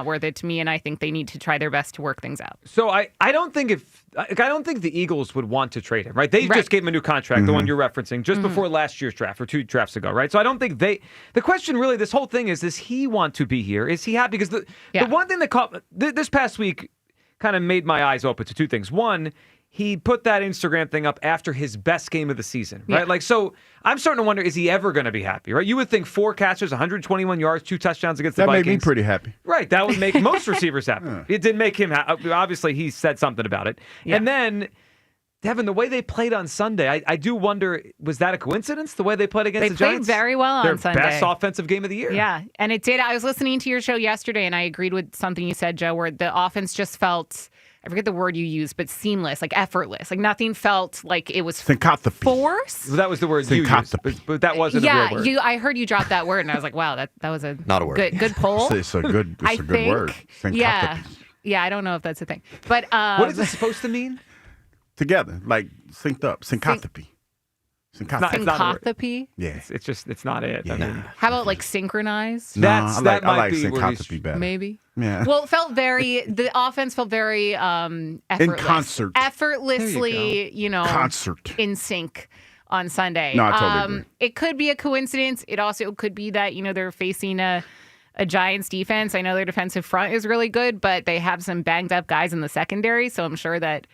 worth it to me. And I think they need to try their best to work things out. So I don't think the Eagles would want to trade him, right? They just gave him a new contract, the one you're referencing, just before last year's draft or 2 drafts ago, right? So I don't think the question really, this whole thing is, does he want to be here? Is he happy? Because the one thing that caught this past week kind of made my eyes open to 2 things. One, he put that Instagram thing up after his best game of the season, right? Yeah. So I'm starting to wonder, is he ever going to be happy, right? You would think 4 catches, 121 yards, 2 touchdowns against the Vikings. That made me pretty happy. Right. That would make most receivers happy. It did make him happy. Obviously, he said something about it. Yeah. And then, Devin, the way they played on Sunday, I do wonder, was that a coincidence, the way they played against the Giants? They played very well on Sunday. Their best offensive game of the year. Yeah, and it did. I was listening to your show yesterday, and I agreed with something you said, Joe, where the offense just felt, I forget the word you used, but seamless, like effortless. Like nothing felt like it was forced. Well, that was the word you used, but that wasn't a real word. I heard you drop that word, and I was like, wow, that was not a word. Good pull. It's a good word. Yeah, I don't know if that's a thing. But what is it supposed to mean? Together, like synced up, syncopathy. Syncopathy? Yeah. It's not it. Yeah. I mean, how about like synchronized? I like syncopathy better. Maybe. Yeah. Well, the offense felt very effortless. In concert. Effortlessly, concert. In sync on Sunday. No, I totally agree. It could be a coincidence. It also could be that, they're facing a Giants defense. I know their defensive front is really good, but they have some banged up guys in the secondary. So I'm sure that,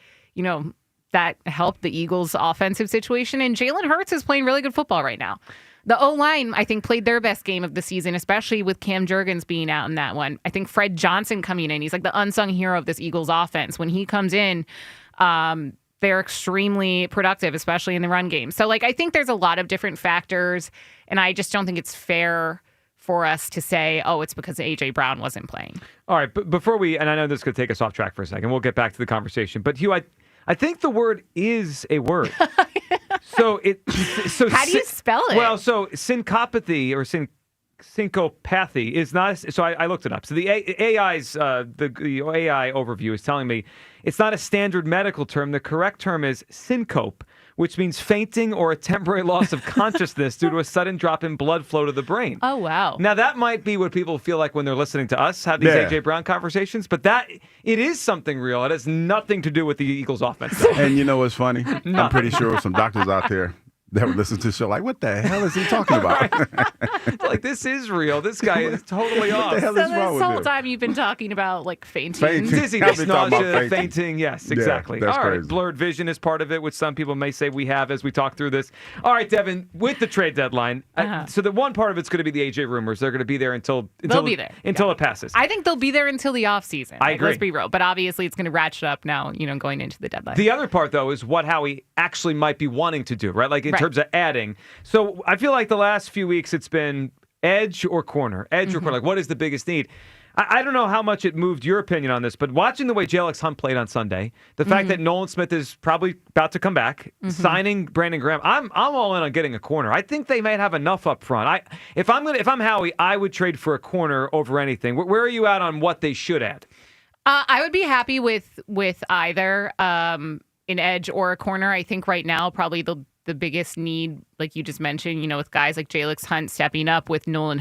that helped the Eagles' offensive situation. And Jalen Hurts is playing really good football right now. The O-line, I think, played their best game of the season, especially with Cam Jurgens being out in that one. I think Fred Johnson coming in, he's like the unsung hero of this Eagles offense. When he comes in, they're extremely productive, especially in the run game. So, I think there's a lot of different factors, and I just don't think it's fair for us to say, oh, it's because A.J. Brown wasn't playing. All right, but before and I know this could take us off track for a second. We'll get back to the conversation. But, Hugh, I think the word is a word. So how do you spell it? Well, so syncopathy or syncopathy is not. So I looked it up. So the AI's the AI overview is telling me it's not a standard medical term. The correct term is syncope, which means fainting or a temporary loss of consciousness due to a sudden drop in blood flow to the brain. Oh, wow. Now, that might be what people feel like when they're listening to us have these A.J. Brown conversations, but it is something real. It has nothing to do with the Eagles offense. And you know what's funny? I'm pretty sure some doctors out there that would listen to the show like, what the hell is he talking about? Like, this is real. This guy is totally off. What the hell So is wrong this with whole him? time you've been talking about like fainting. Dizziness, I've been talking about nausea, fainting. Yes, exactly. that's All right, crazy. blurred vision is part of it, which some people may say we have as we talk through this. All right, Devin, with the trade deadline, so the one part of it's going to be the A.J. rumors. They're going to be there until They'll be there. until it passes. I think they'll be there until the offseason. I agree. Let's be real. But obviously it's going to ratchet up now, going into the deadline. The other part, though, is what Howie actually might be wanting to do, right? Like in Right. terms of adding. So I feel like the last few weeks it's been edge or corner, edge or corner. Like, what is the biggest need? I don't know how much it moved your opinion on this, but watching the way J.L.X. Hunt played on Sunday, the fact that Nolan Smith is probably about to come back, signing Brandon Graham, I'm all in on getting a corner. I think they might have enough up front. If I'm Howie, I would trade for a corner over anything. Where are you at on what they should add? I would be happy with either an edge or a corner. I think right now probably the biggest need, like you just mentioned, with guys like J.L.X. Hunt stepping up, with Nolan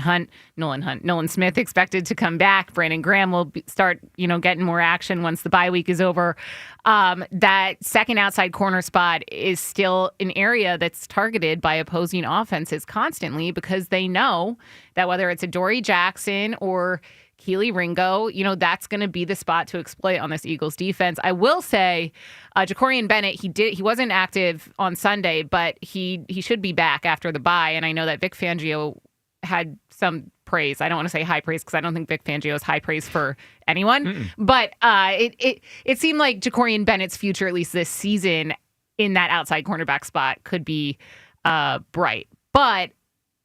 Smith expected to come back. Brandon Graham will start, getting more action once the bye week is over. That second outside corner spot is still an area that's targeted by opposing offenses constantly, because they know that whether it's a Dory Jackson or Keely Ringo, that's going to be the spot to exploit on this Eagles defense. I will say, Jacorian Bennett, he wasn't active on Sunday, but he should be back after the bye. And I know that Vic Fangio had some praise. I don't want to say high praise because I don't think Vic Fangio is high praise for anyone. But it seemed like Jacorian Bennett's future, at least this season, in that outside cornerback spot could be bright. But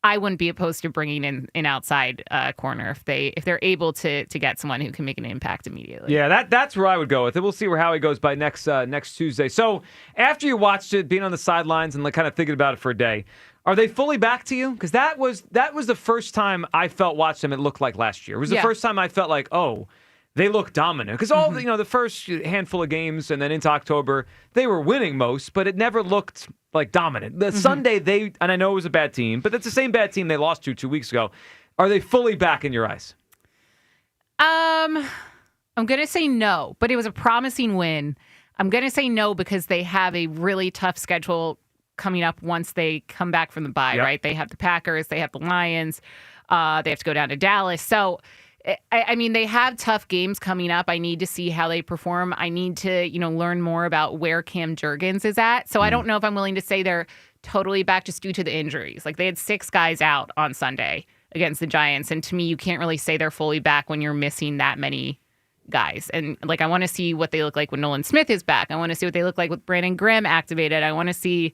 I wouldn't be opposed to bringing in an outside corner if they're able to get someone who can make an impact immediately. Yeah, that's where I would go with it. We'll see how he goes by next Tuesday. So after you watched it, being on the sidelines and kind of thinking about it for a day, are they fully back to you? Because that was the first time I felt watching them. It looked like last year. It was the first time I felt like, oh, they look dominant. Because all the first handful of games and then into October, they were winning most, but it never looked like dominant. The Sunday, and I know it was a bad team, but it's the same bad team they lost to 2 weeks ago. Are they fully back in your eyes? I'm going to say no, but it was a promising win. I'm going to say no because they have a really tough schedule coming up once they come back from the bye, right? They have the Packers, they have the Lions, they have to go down to Dallas. So, I mean, they have tough games coming up. I need to see how they perform. I need to, learn more about where Cam Jurgens is at. So I don't know if I'm willing to say they're totally back just due to the injuries. Like, they had 6 guys out on Sunday against the Giants. And to me, you can't really say they're fully back when you're missing that many guys. And I want to see what they look like when Nolan Smith is back. I want to see what they look like with Brandon Graham activated. I want to see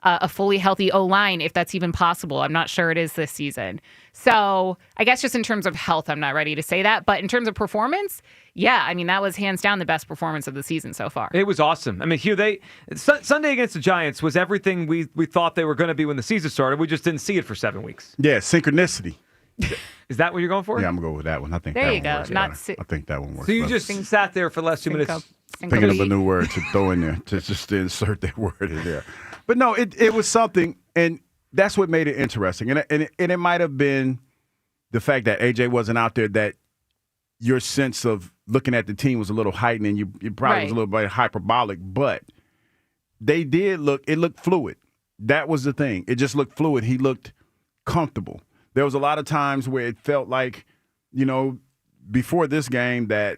a fully healthy O-line, if that's even possible. I'm not sure it is this season. So I guess just in terms of health, I'm not ready to say that. But in terms of performance, yeah, I mean, that was hands down the best performance of the season so far. It was awesome. I mean, Hugh, Sunday against the Giants was everything we thought they were going to be when the season started. We just didn't see it for 7 weeks. Yeah, synchronicity. Is that what you're going for? Yeah, I'm going to go with that one. I think there that you one go. works. Not I think that one works. So you just sat there for the last 2 minutes. Thinking of a new word to throw in there, to just insert that word in there. But no, it was something, and that's what made it interesting. And it might have been the fact that AJ wasn't out there, that your sense of looking at the team was a little heightened, and you probably was a little bit hyperbolic. But they did it looked fluid. That was the thing. It just looked fluid. He looked comfortable. There was a lot of times where it felt like, before this game that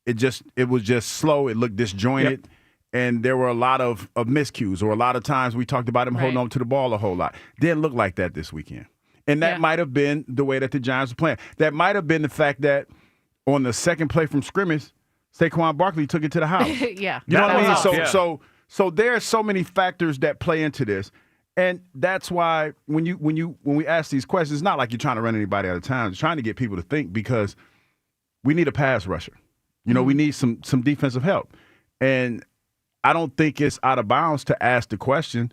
it was just slow. It looked disjointed. Yep. And there were a lot of miscues, or a lot of times we talked about him holding on to the ball a whole lot. Didn't look like that this weekend. And that might have been the way that the Giants were playing. That might have been the fact that on the second play from scrimmage, Saquon Barkley took it to the house. Yeah. You know what I mean? So there are so many factors that play into this. And that's why when we ask these questions, it's not like you're trying to run anybody out of town. It's trying to get people to think, because we need a pass rusher. We need some defensive help. And I don't think it's out of bounds to ask the question,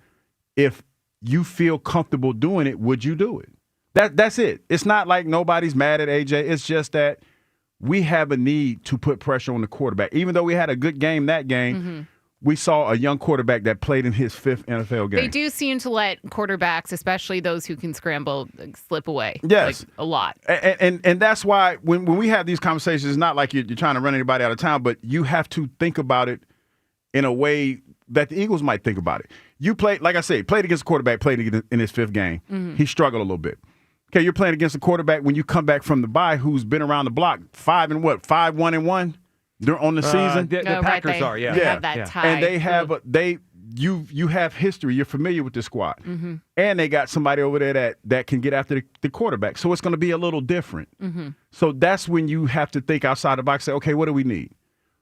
if you feel comfortable doing it, would you do it? That's it. It's not like nobody's mad at AJ. It's just that we have a need to put pressure on the quarterback. Even though we had a good game that game, we saw a young quarterback that played in his 5th NFL game. They do seem to let quarterbacks, especially those who can scramble, slip away. Yes. A lot. And that's why when we have these conversations, it's not like you're trying to run anybody out of town, but you have to think about it in a way that the Eagles might think about it. You played, like I said, played against a quarterback, played in his 5th game. He struggled a little bit. Okay, you're playing against a quarterback when you come back from the bye who's been around the block 5-1-1 on the season. The Packers are, yeah. They have that tie. And they have you have history. You're familiar with this squad, and they got somebody over there that can get after the quarterback. So it's going to be a little different. So that's when you have to think outside the box. Say, okay, what do we need?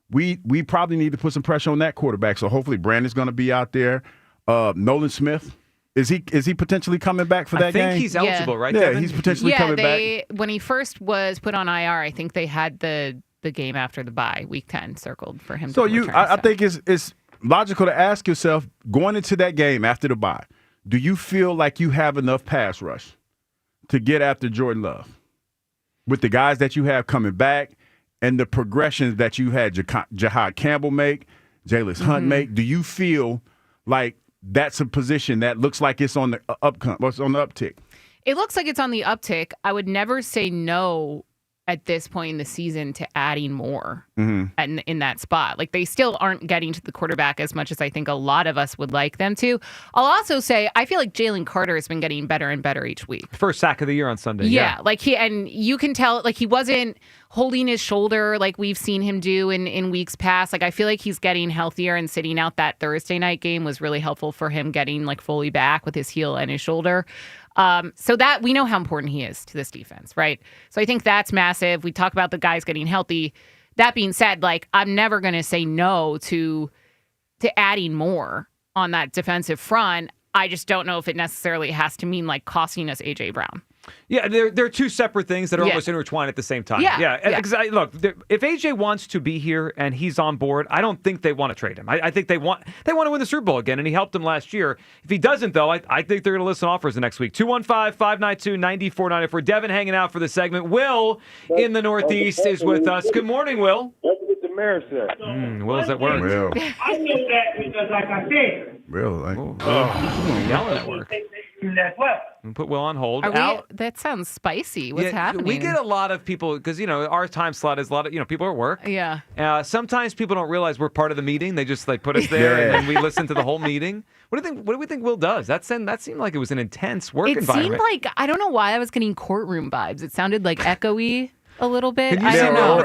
We probably need to put some pressure on that quarterback. So hopefully Brandon's going to be out there. Nolan Smith. Is he potentially coming back for that game? I think he's eligible, right? Yeah, Devin? he's potentially coming back. When he first was put on IR, I think they had the game after the bye, week 10, circled for him. So to I think it's logical to ask yourself, going into that game after the bye, do you feel like you have enough pass rush to get after Jordan Love with the guys that you have coming back and the progressions that you had Jahad Campbell make, Jalis Hunt make? Do you feel like that's a position that looks like it's on the uptick? It looks like it's on the uptick. I would never say no at this point in the season to adding more in that spot. Like, they still aren't getting to the quarterback as much as I think a lot of us would like them to. I'll also say I feel like Jalen Carter has been getting better and better each week. First sack of the year on Sunday. Yeah, and you can tell, like, he wasn't holding his shoulder like we've seen him do in weeks past. Like, I feel like he's getting healthier, and sitting out that Thursday night game was really helpful for him getting like fully back with his heel and his shoulder. So that we know how important he is to this defense, right? So I think that's massive. We talk about the guys getting healthy. That being said, like, I'm never going to say no to adding more on that defensive front. I just don't know if it necessarily has to mean like costing us AJ Brown. Yeah, they're two separate things that are almost intertwined at the same time. Yeah. Look, if AJ wants to be here and he's on board, I don't think they want to trade him. I think they want to win the Super Bowl again, and he helped them last year. If he doesn't, though, I think they're going to listen offers the next week. 215-592-9494. Devin hanging out for the segment. Will in the Northeast is with us. Good morning, Will. That's what the mayor said. Will's at work. Will. I know that because, like I said, Yelling at work. Put Will on hold. That sounds spicy. What's happening? We get a lot of people because, our time slot is a lot of, people are at work. Yeah. Sometimes people don't realize we're part of the meeting. They just put us there and then we listen to the whole meeting. What do we think Will does? That seemed like it was an intense work environment. It seemed like, I don't know why I was getting courtroom vibes. It sounded like echoey a little bit. I don't know.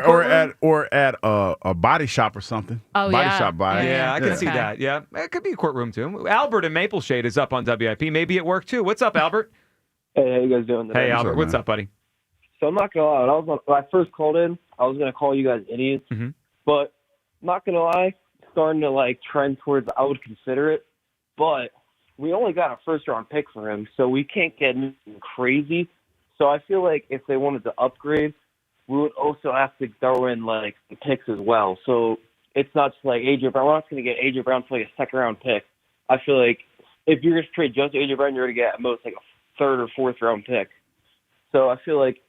Or at a body shop or something. Oh, body yeah. shop vibe. Yeah, I can see that. Yeah, it could be a courtroom too. Albert in Maple Shade is up on WIP. Maybe at work too. What's up, Albert? Hey, how you guys doing today? Hey, Albert. What's up, buddy? So I'm not gonna lie. When I first called in, I was gonna call you guys idiots, but I'm not gonna lie, starting to trend towards I would consider it, but we only got a first-round pick for him, so we can't get anything crazy. So I feel like if they wanted to upgrade, we would also have to throw in the picks as well. So it's not just like AJ Brown. We're not going to get AJ Brown for a second-round pick. I feel like if you're going to trade just AJ Brown, you're going to get at most a third or fourth-round pick. So I feel like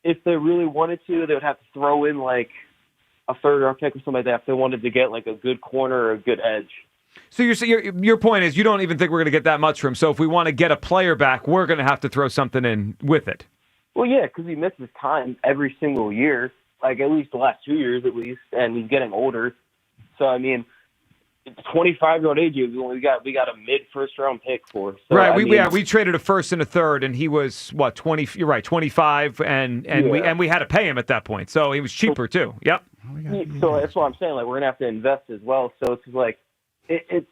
if they really wanted to, they would have to throw in a third-round pick or something like that if they wanted to get a good corner or a good edge. So your point is you don't even think we're going to get that much from him. So if we want to get a player back, we're going to have to throw something in with it. Well, yeah, because he misses time every single year, at least the last 2 years at least, and he's getting older. So, I mean, 25-year-old AJ, we got a mid-first-round pick for. So, right, we traded a first and a third, and he was, 20, you're right, 25, and we had to pay him at that point. So he was cheaper, too. Yep. So that's what I'm saying. We're going to have to invest as well. So it's it's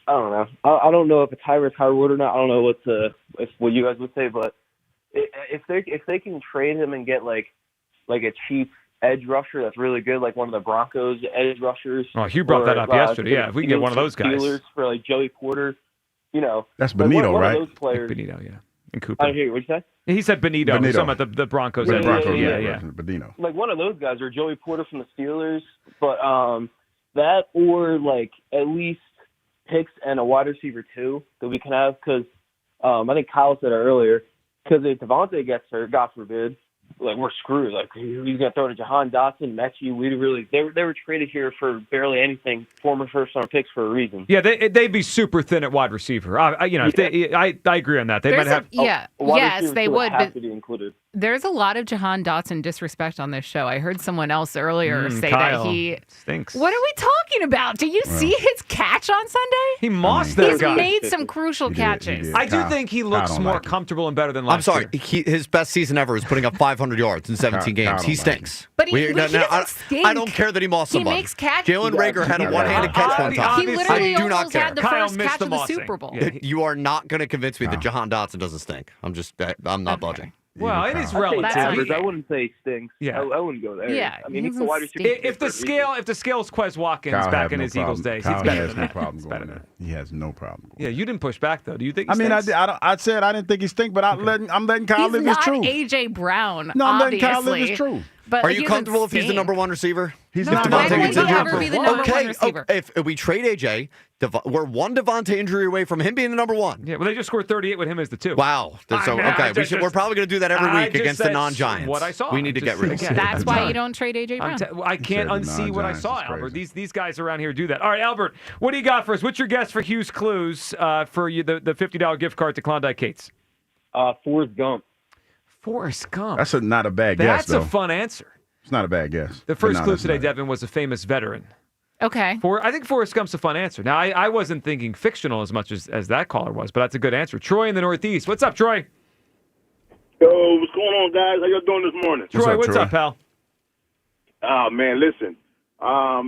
I don't know. I don't know if it's high risk, high reward or not. I don't know what you guys would say, but if they can trade him and get a cheap edge rusher that's really good, like one of the Broncos edge rushers. Oh, Hugh brought that up yesterday. Yeah, if we can get one of those guys. Steelers for Joey Porter, That's Benito, one right? Of those players. Benito, yeah. And Cooper. I didn't hear you. What'd you say? He said Benito. He's talking about the Broncos. Yeah. Benito. One of those guys, or Joey Porter from the Steelers, but that or at least picks and a wide receiver too that we can have, because I think Kyle said it earlier. Because if Devontae gets hurt, God forbid, like we're screwed. Like he's gonna throw to Jahan Dotson, Mechie. They were traded here for barely anything. Former first-round picks for a reason. Yeah, they'd be super thin at wide receiver. I agree on that. They might have. Yes, they would. Have But to be included. there's a lot of Jahan Dotson disrespect on this show. I heard someone else earlier say Kyle that he stinks. What are we talking about? Do you see his catch on Sunday? He mossed that He's guy. made some crucial catches. I do think he looks more comfortable and better than last I'm sorry. year. His best season ever is putting up 500 yards in 17 games. He stinks. But he doesn't stink. I don't care that he mossed He somebody. makes catches. Jalen Rager had a one-handed catch one time. He literally I do not almost care. had the first catch of the Super Bowl. You are not going to convince me that Jahan Dotson doesn't stink. I'm not budging. Well, it is I'd say relative. average. I wouldn't say stinks. Yeah. I wouldn't go there. Yeah, I mean, he he's a wide doesn't receiver. If the scale is Quez Watkins Kyle back has in no his problem. Eagles days, Kyle he's better has than no that. problem He's going better there. than that. He has no problem. Yeah, you didn't push back though. Do you think? He I mean, stinks? I said I didn't think he stink, but I'm letting Kyle He's live his not truth. AJ Brown. No, I'm letting obviously. Kyle live his truth. But Are he you doesn't comfortable if he's the stink. number one receiver? He's If not. Devontae Why would gets he injured? ever be the number one receiver? If we trade AJ, we're one Devontae injury away from him being the number one. Yeah, well, they just scored 38 with him as the 2. Wow. So, we're probably going to do that every week against the non-Giants. What I saw. We need to get rid of him. That's why you don't trade AJ Brown. I can't unsee what I saw, Albert. These guys around here do that. All right, Albert, what do you got for us? What's your guess for Hughes Clues for you, the $50 gift card to Klondike Kate's? Forrest Gump. Forrest Gump. That's not a bad guess, That's though. a fun answer. It's not a bad guess. The first No, clue that's today, not. Devin, was a famous veteran. Okay. I think Forrest Gump's a fun answer. Now, I wasn't thinking fictional as much as that caller was, but that's a good answer. Troy in the Northeast. What's up, Troy? Yo, what's going on, guys? How y'all doing this morning? Troy, what's up, pal? Oh, man, listen.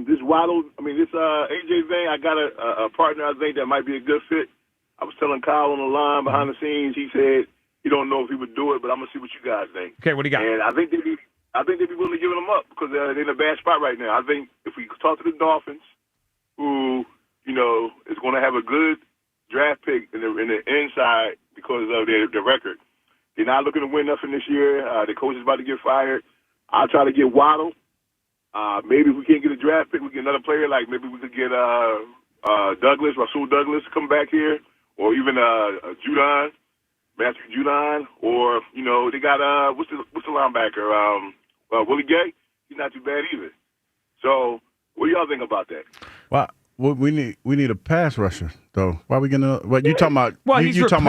This Waddle, this AJ thing, I got a partner I think that might be a good fit. I was telling Kyle on the line behind the scenes, he said he don't know if he would do it, but I'm going to see what you guys think. Okay, what do you got? And I think they'd be willing to give him up because they're in a bad spot right now. I think if we talk to the Dolphins, who, is going to have a good draft pick in the inside because of their record, they're not looking to win nothing this year. The coach is about to get fired. I'll try to get Waddle. Maybe if we can't get a draft pick, we get another player. Like maybe we could get Rasul Douglas, come back here, or even Judon, Matthew Judon, or they got what's the linebacker? Willie Gay. He's not too bad either. So what do y'all think about that? Well, we need a pass rusher though. Why are we gonna? What you talking about? Well, you talking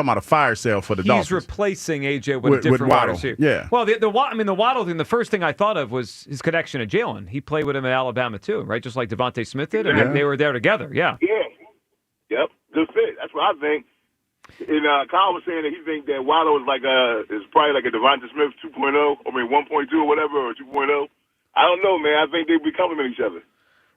about a fire sale for the He's Dolphins? replacing AJ with a different Waddle. wide receiver. Yeah. Well, the Waddle thing, the first thing I thought of was his connection to Jalen. He played with him at Alabama too, right? Just like Devontae Smith did. And Yeah. they were there together. Yeah. Yeah. Yep. Good fit. That's what I think. And Kyle was saying that he thinks that Waddle is probably like a Devontae Smith 2.0, 1.2 or whatever, or 2.0. I don't know, man. I think they complement each other.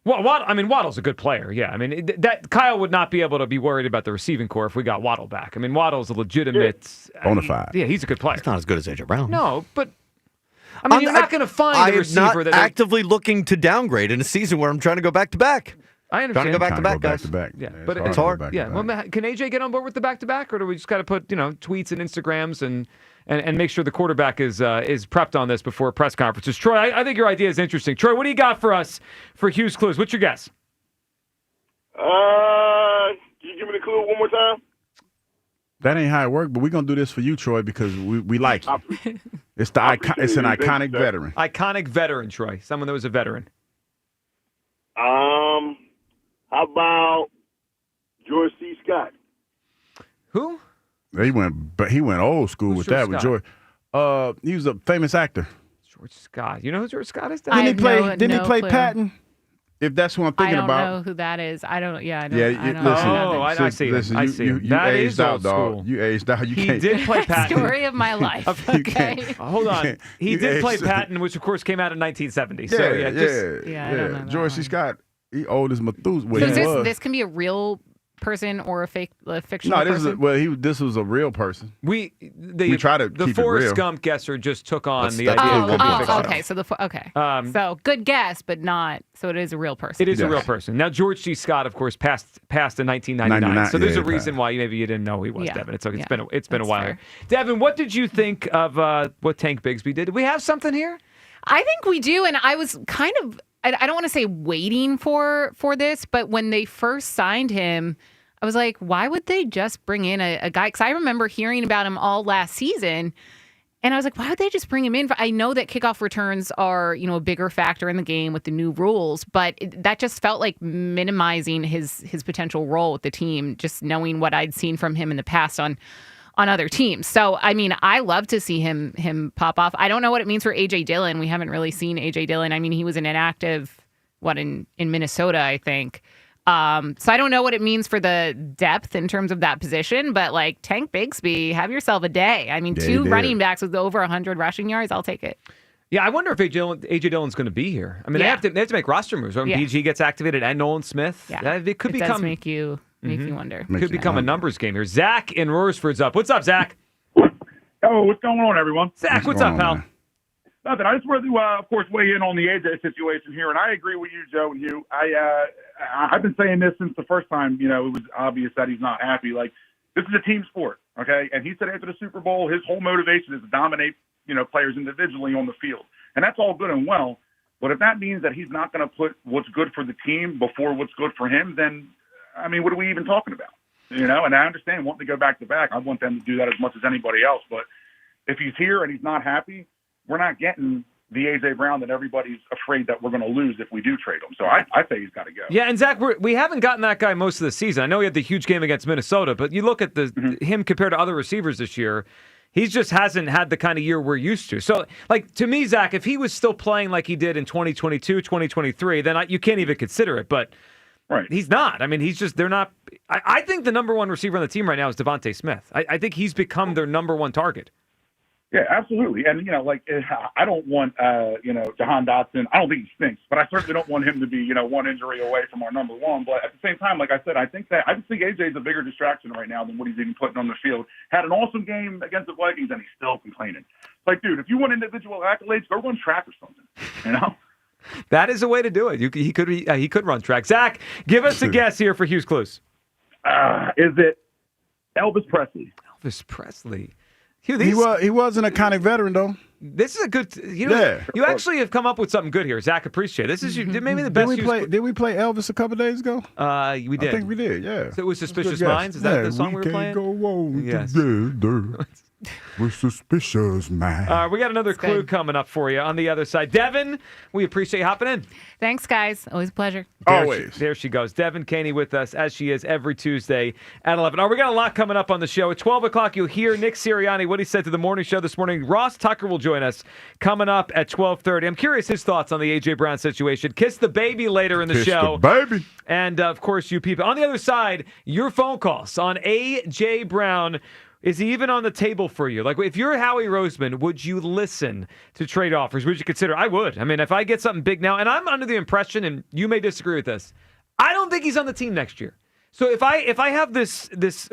Well, Waddle's a good player. Yeah. That Kyle would not be able to be worried about the receiving core if we got Waddle back. Waddle's a legitimate bona fide. Yeah, he's a good player. He's not as good as AJ Brown. No, but you're not going to find a receiver I'm not that actively looking to downgrade in a season where I'm trying to go back to back. I understand. Trying to go back to back, guys. Yeah, Yeah, but it's it's hard hard. to go Yeah. back to Well, can AJ get on board with the back to back, or do we just got to put tweets and Instagrams and make sure the quarterback is prepped on this before press conferences? Troy, I think your idea is interesting. Troy, what do you got for us for Hughes Clues? What's your guess? Can you give me the clue one more time? That ain't how it works, but we're gonna do this for you, Troy, because we like you. It's it's an iconic veteran. Iconic veteran, Troy. Someone that was a veteran. How about George C. Scott? Who? He went old school Who's with George that with George. He was a famous actor. George Scott. You know who George Scott is? Didn't he play? no Didn't he play clue. Patton? If that's who I'm I thinking don't about. know who that is. I don't. Yeah, I don't. Yeah, I don't listen. know. I see him. Listen, I you, see you, him. you That aged is out, old dog. school. You aged out. You He can't. did play Patton. Story of my life. Okay. Hold on. He You did play aged- Patton, which of course came out in 1970. So Yeah, I don't know that George C. Scott. He old as Methuselah. So Well, he was. this can be a real person or a fictional No, person? this was a real person. We try to the keep it Forrest real. Gump guesser just took on the That's idea. cool. It could be Oh, fictional. okay. So so good guess, but not. So it is a real person. It is a real person. Now, George C. Scott, of course, passed in 1999. 99, So there's yeah, a reason why maybe you didn't know who he was, Yeah. Devin. It's Yeah. been a That's while. fair. Devin, what did you think of what Tank Bigsby did? Did we have something here? I think we do, and I was kind of. I don't want to say waiting for this, but when they first signed him, I was like, why would they just bring in a guy? Because I remember hearing about him all last season. And I was like, why would they just bring him in? I know that kickoff returns are, a bigger factor in the game with the new rules, but that just felt like minimizing his potential role with the team, just knowing what I'd seen from him in the past on other teams. So, I mean, I love to see him pop off. I don't know what it means for A.J. Dillon. We haven't really seen A.J. Dillon. I mean, he was an inactive, in Minnesota, I think. So I don't know what it means for the depth in terms of that position, but like Tank Bigsby, have yourself a day. I mean, two running backs with over 100 rushing yards, I'll take it. Yeah, I wonder if A.J. Dillon's going to be here. I mean, they have to make roster moves. When BG gets activated and Nolan Smith, it could become does make you wonder. Could become a numbers game here. Zach in Royersford's up. What's up, Zach? Oh, what's going on, everyone? Zach, what's up, pal? Man? Nothing. I just wanted to, of course, weigh in on the AJ situation here, and I agree with you, Joe and Hugh. I've been saying this since the first time, it was obvious that he's not happy. Like, this is a team sport, okay? And he said after the Super Bowl, his whole motivation is to dominate, players individually on the field. And that's all good and well. But if that means that he's not going to put what's good for the team before what's good for him, then, I mean, what are we even talking about? And I understand wanting to go back-to-back. I want them to do that as much as anybody else. But if he's here and he's not happy, we're not getting the A.J. Brown that everybody's afraid that we're going to lose if we do trade him. So I say he's got to go. Yeah, and Zach, we haven't gotten that guy most of the season. I know he had the huge game against Minnesota, but you look at him compared to other receivers this year, he just hasn't had the kind of year we're used to. So, like, to me, Zach, if he was still playing like he did in 2022, 2023, then you can't even consider it. But he's not. I mean, they're not. I think the number one receiver on the team right now is Devontae Smith. I think he's become their number one target. Yeah, absolutely. And, I don't want, Jahan Dotson. I don't think he stinks, but I certainly don't want him to be, one injury away from our number one. But at the same time, like I said, I just think AJ is a bigger distraction right now than what he's even putting on the field. Had an awesome game against the Vikings, and he's still complaining. Like, dude, if you want individual accolades, go run track or something, That is a way to do it. He could run track. Zach, give us a guess here for Hughes Clues. Is it Elvis Presley? Elvis Presley. He wasn't a kind of veteran, though. This is a good. You actually have come up with something good here, Zach. Appreciate it. This is maybe the best. Did we play Elvis a couple days ago? We did. I think we did. Yeah. So it was Suspicious Minds. Is that the song we were playing? Go on together. We're suspicious, man. We got another clue coming up for you on the other side. Devin, we appreciate you hopping in. Thanks, guys. Always a pleasure. There she goes. Devin Caney with us, as she is every Tuesday at 11. We got a lot coming up on the show. At 12 o'clock, you'll hear Nick Sirianni, what he said to the morning show this morning. Ross Tucker will join us coming up at 12:30. I'm curious his thoughts on the A.J. Brown situation. Kiss the baby later in the show. Kiss the baby. And, of course, you people. On the other side, your phone calls on A.J. Brown. Is he even on the table for you? Like, if you're Howie Roseman, would you listen to trade offers? Would you consider? I would. I mean, if I get something big now, and I'm under the impression, and you may disagree with this, I don't think he's on the team next year. So if I have this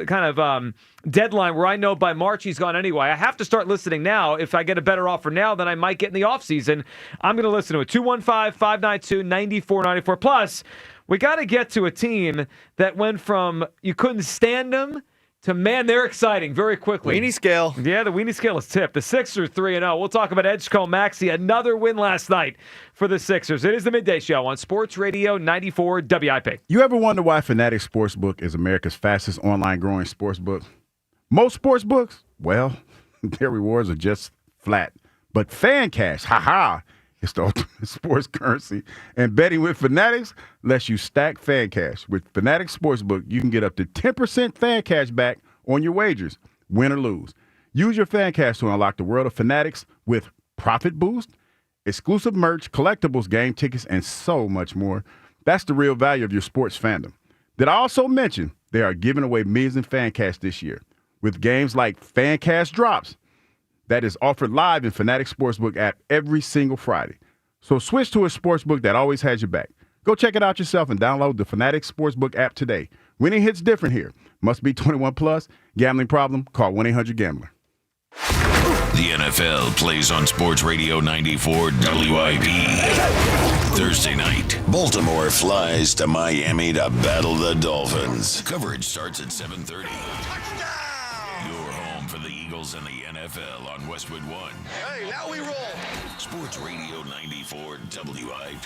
kind of deadline where I know by March he's gone anyway, I have to start listening now. If I get a better offer now than I might get in the offseason, I'm going to listen to it. 215-592-9494. Plus, we got to get to a team that went from you couldn't stand them to, man, they're exciting very quickly. Weenie scale. Yeah, the weenie scale is tipped. The Sixers 3-0. We'll talk about Edgecombe Maxey. Another win last night for the Sixers. It is the Midday Show on Sports Radio 94 WIP. You ever wonder why Fanatics Sportsbook is America's fastest online growing sportsbook? Most sports books, well, their rewards are just flat. But Fan Cash, it's the ultimate sports currency. And betting with Fanatics lets you stack Fan Cash. With Fanatics Sportsbook, you can get up to 10% Fan Cash back on your wagers, win or lose. Use your Fan Cash to unlock the world of Fanatics with Profit Boost, exclusive merch, collectibles, game tickets, and so much more. That's the real value of your sports fandom. Did I also mention they are giving away millions in Fan Cash this year with games like Fan Cash Drops, that is offered live in Fanatics Sportsbook app every single Friday. So switch to a sportsbook that always has your back. Go check it out yourself and download the Fanatics Sportsbook app today. Winning hits different here. Must be 21 plus. Gambling problem? Call 1-800-GAMBLER. The NFL plays on Sports Radio 94 WIP. Thursday night, Baltimore flies to Miami to battle the Dolphins. Coverage starts at 7:30. You're home for the Eagles and the NFL on Westwood One. Hey, now we roll. Sports Radio 94 WIP.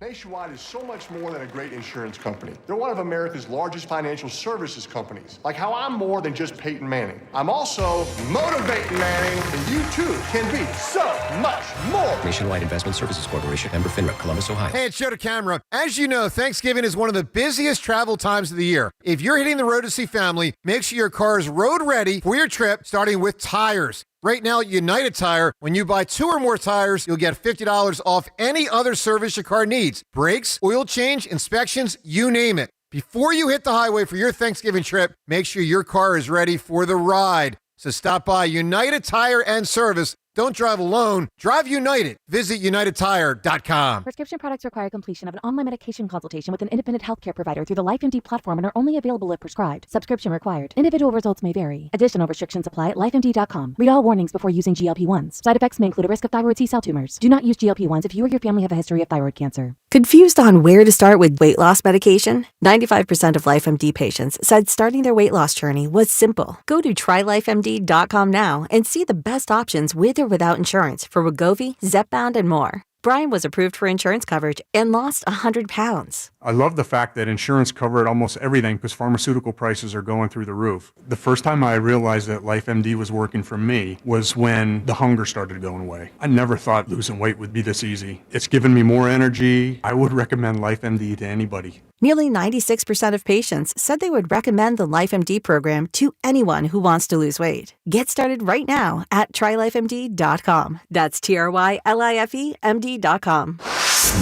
Nationwide is so much more than a great insurance company. They're one of America's largest financial services companies. Like how I'm more than just Peyton Manning. I'm also motivating Manning, and you too can be so much more. Nationwide Investment Services Corporation, member FINRA, Columbus, Ohio. Hey, it's Joe to Camera. As you know, Thanksgiving is one of the busiest travel times of the year. If you're hitting the road to see family, make sure your car is road ready for your trip, starting with tires. Right now at United Tire, when you buy 2 or more tires, you'll get $50 off any other service your car needs. Brakes, oil change, inspections, you name it. Before you hit the highway for your Thanksgiving trip, make sure your car is ready for the ride. So stop by United Tire and Service. Don't drive alone. Drive United. Visit UnitedTire.com. Prescription products require completion of an online medication consultation with an independent healthcare provider through the LifeMD platform and are only available if prescribed. Subscription required. Individual results may vary. Additional restrictions apply at LifeMD.com. Read all warnings before using GLP-1s. Side effects may include a risk of thyroid C-cell tumors. Do not use GLP-1s if you or your family have a history of thyroid cancer. Confused on where to start with weight loss medication? 95% of LifeMD patients said starting their weight loss journey was simple. Go to trylifemd.com now and see the best options with or without insurance for Wegovy, Zepbound, and more. Brian was approved for insurance coverage and lost 100 pounds. I love the fact that insurance covered almost everything because pharmaceutical prices are going through the roof. The first time I realized that LifeMD was working for me was when the hunger started going away. I never thought losing weight would be this easy. It's given me more energy. I would recommend LifeMD to anybody. Nearly 96% of patients said they would recommend the LifeMD program to anyone who wants to lose weight. Get started right now at trylifemd.com. That's TRYLIFEMD.com.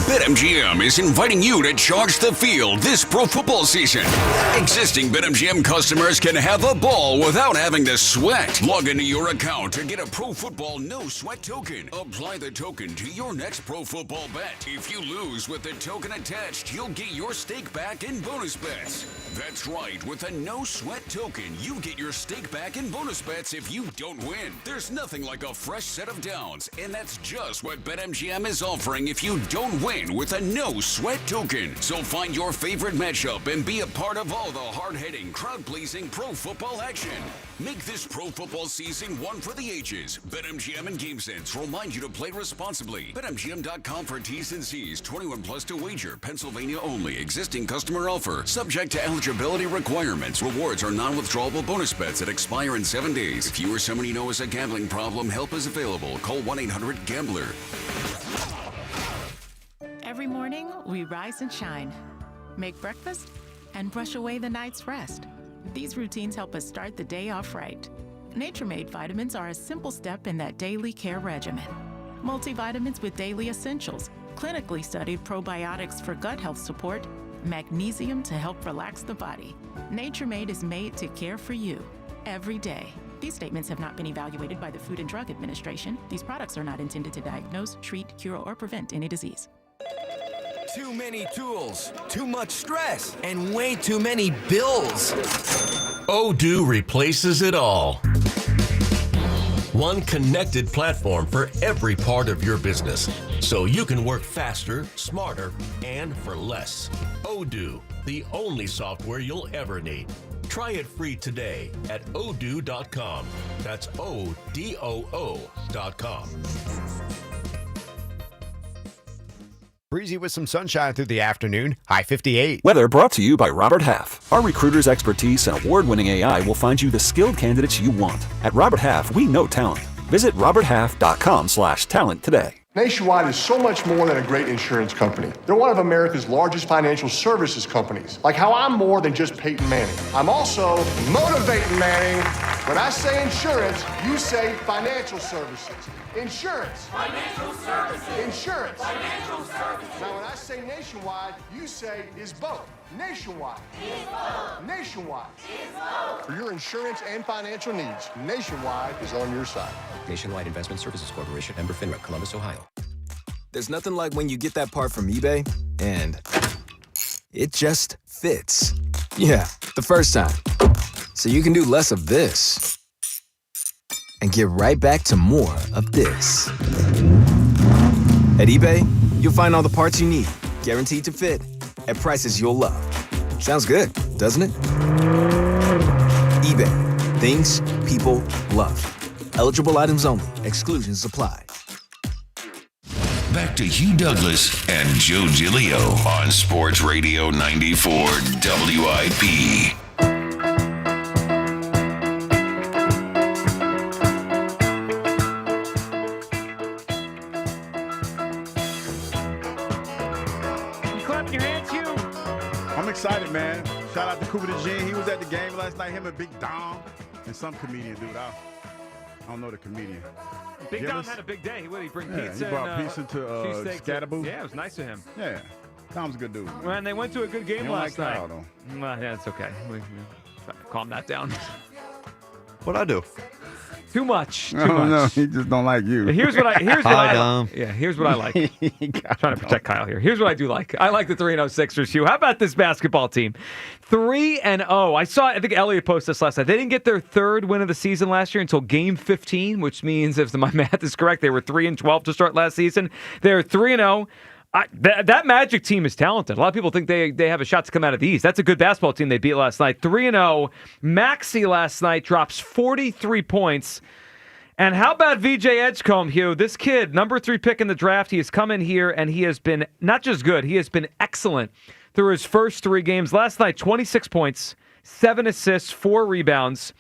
BetMGM is inviting you to charge the field this pro football season. Existing BetMGM customers can have a ball without having to sweat. Log into your account to get a pro football no sweat token. Apply the token to your next pro football bet. If you lose with the token attached, you'll get your stake back in bonus bets. That's right, with a no sweat token, you get your stake back in bonus bets if you don't win. There's nothing like a fresh set of downs, and that's just what BetMGM is offering if you don't win with a no sweat token. So find your favorite matchup and be a part of all the hard-hitting, crowd-pleasing pro football action. Make this pro football season one for the ages. BetMGM and GameSense remind you to play responsibly. BetMGM.com for T's and C's. 21 plus to wager. Pennsylvania only. Existing customer offer. Subject to eligibility requirements. Rewards are non-withdrawable bonus bets that expire in 7 days. If you or someone you know has a gambling problem, help is available. Call 1-800-GAMBLER. Every morning, we rise and shine, make breakfast, and brush away the night's rest. These routines help us start the day off right. Nature-Made vitamins are a simple step in that daily care regimen. Multivitamins with daily essentials, clinically studied probiotics for gut health support, magnesium to help relax the body. Nature-Made is made to care for you every day. These statements have not been evaluated by the Food and Drug Administration. These products are not intended to diagnose, treat, cure, or prevent any disease. Too many tools, too much stress, and way too many bills. Odoo replaces it all. One connected platform for every part of your business, so you can work faster, smarter, and for less. Odoo, the only software you'll ever need. Try it free today at odoo.com. That's ODOO.com. Breezy with some sunshine through the afternoon. High 58. Weather brought to you by Robert Half. Our recruiters' expertise and award-winning AI will find you the skilled candidates you want. At Robert Half, we know talent. Visit roberthalf.com/talent today. Nationwide is so much more than a great insurance company. They're one of America's largest financial services companies. Like how I'm more than just Peyton Manning. I'm also motivating Manning. When I say insurance, you say financial services. Insurance. Financial services. Insurance. Financial services. Now when I say Nationwide, you say is both. Nationwide. Is both. Nationwide. Is both. For your insurance and financial needs, Nationwide is on your side. Nationwide Investment Services Corporation, member FINRA, Columbus, Ohio. There's nothing like when you get that part from eBay and it just fits. Yeah, the first time. So you can do less of this and get right back to more of this. At eBay, you'll find all the parts you need, guaranteed to fit, at prices you'll love. Sounds good, doesn't it? eBay, things people love. Eligible items only. Exclusions apply. back to Hugh Douglas and Joe Giglio on Sports Radio 94 WIP. You clapping your hands, Hugh? I'm excited, man. Shout out to Cooper DeJean. He was at the game last night. Him and Big Dom and some comedian, dude. I don't know the comedian. Big Dom had a big day. What did he bring? Pizza? He brought and, pizza to cheesesteak Scatterboo. Yeah, it was nice of him. Yeah, Dom's a good dude. Man. Man, they went to a good game He don't last like night. Kyle, though. Yeah, it's okay. We calm that down. What'd I do? Too much. Too No, much. he just don't like you. Here's what I Hi, Dom. Yeah, here's what I like. Trying to protect Kyle here. Here's what I do like. I like the 3-0 Sixers, Hugh. How about this basketball team? 3-0. I think Eliot posted this last night. They didn't get their third win of the season last year until game 15, which means, if my math is correct, they were 3-12 to start last season. They're 3-0. That Magic team is talented. A lot of people think they have a shot to come out of the East. That's a good basketball team they beat last night. 3-0. Maxey last night drops 43 points. And how about VJ Edgecombe, Hugh? This kid, number 3 pick in the draft, he has come in here and he has been not just good, he has been excellent through his first 3 games. Last night, 26 points, 7 assists, 4 rebounds.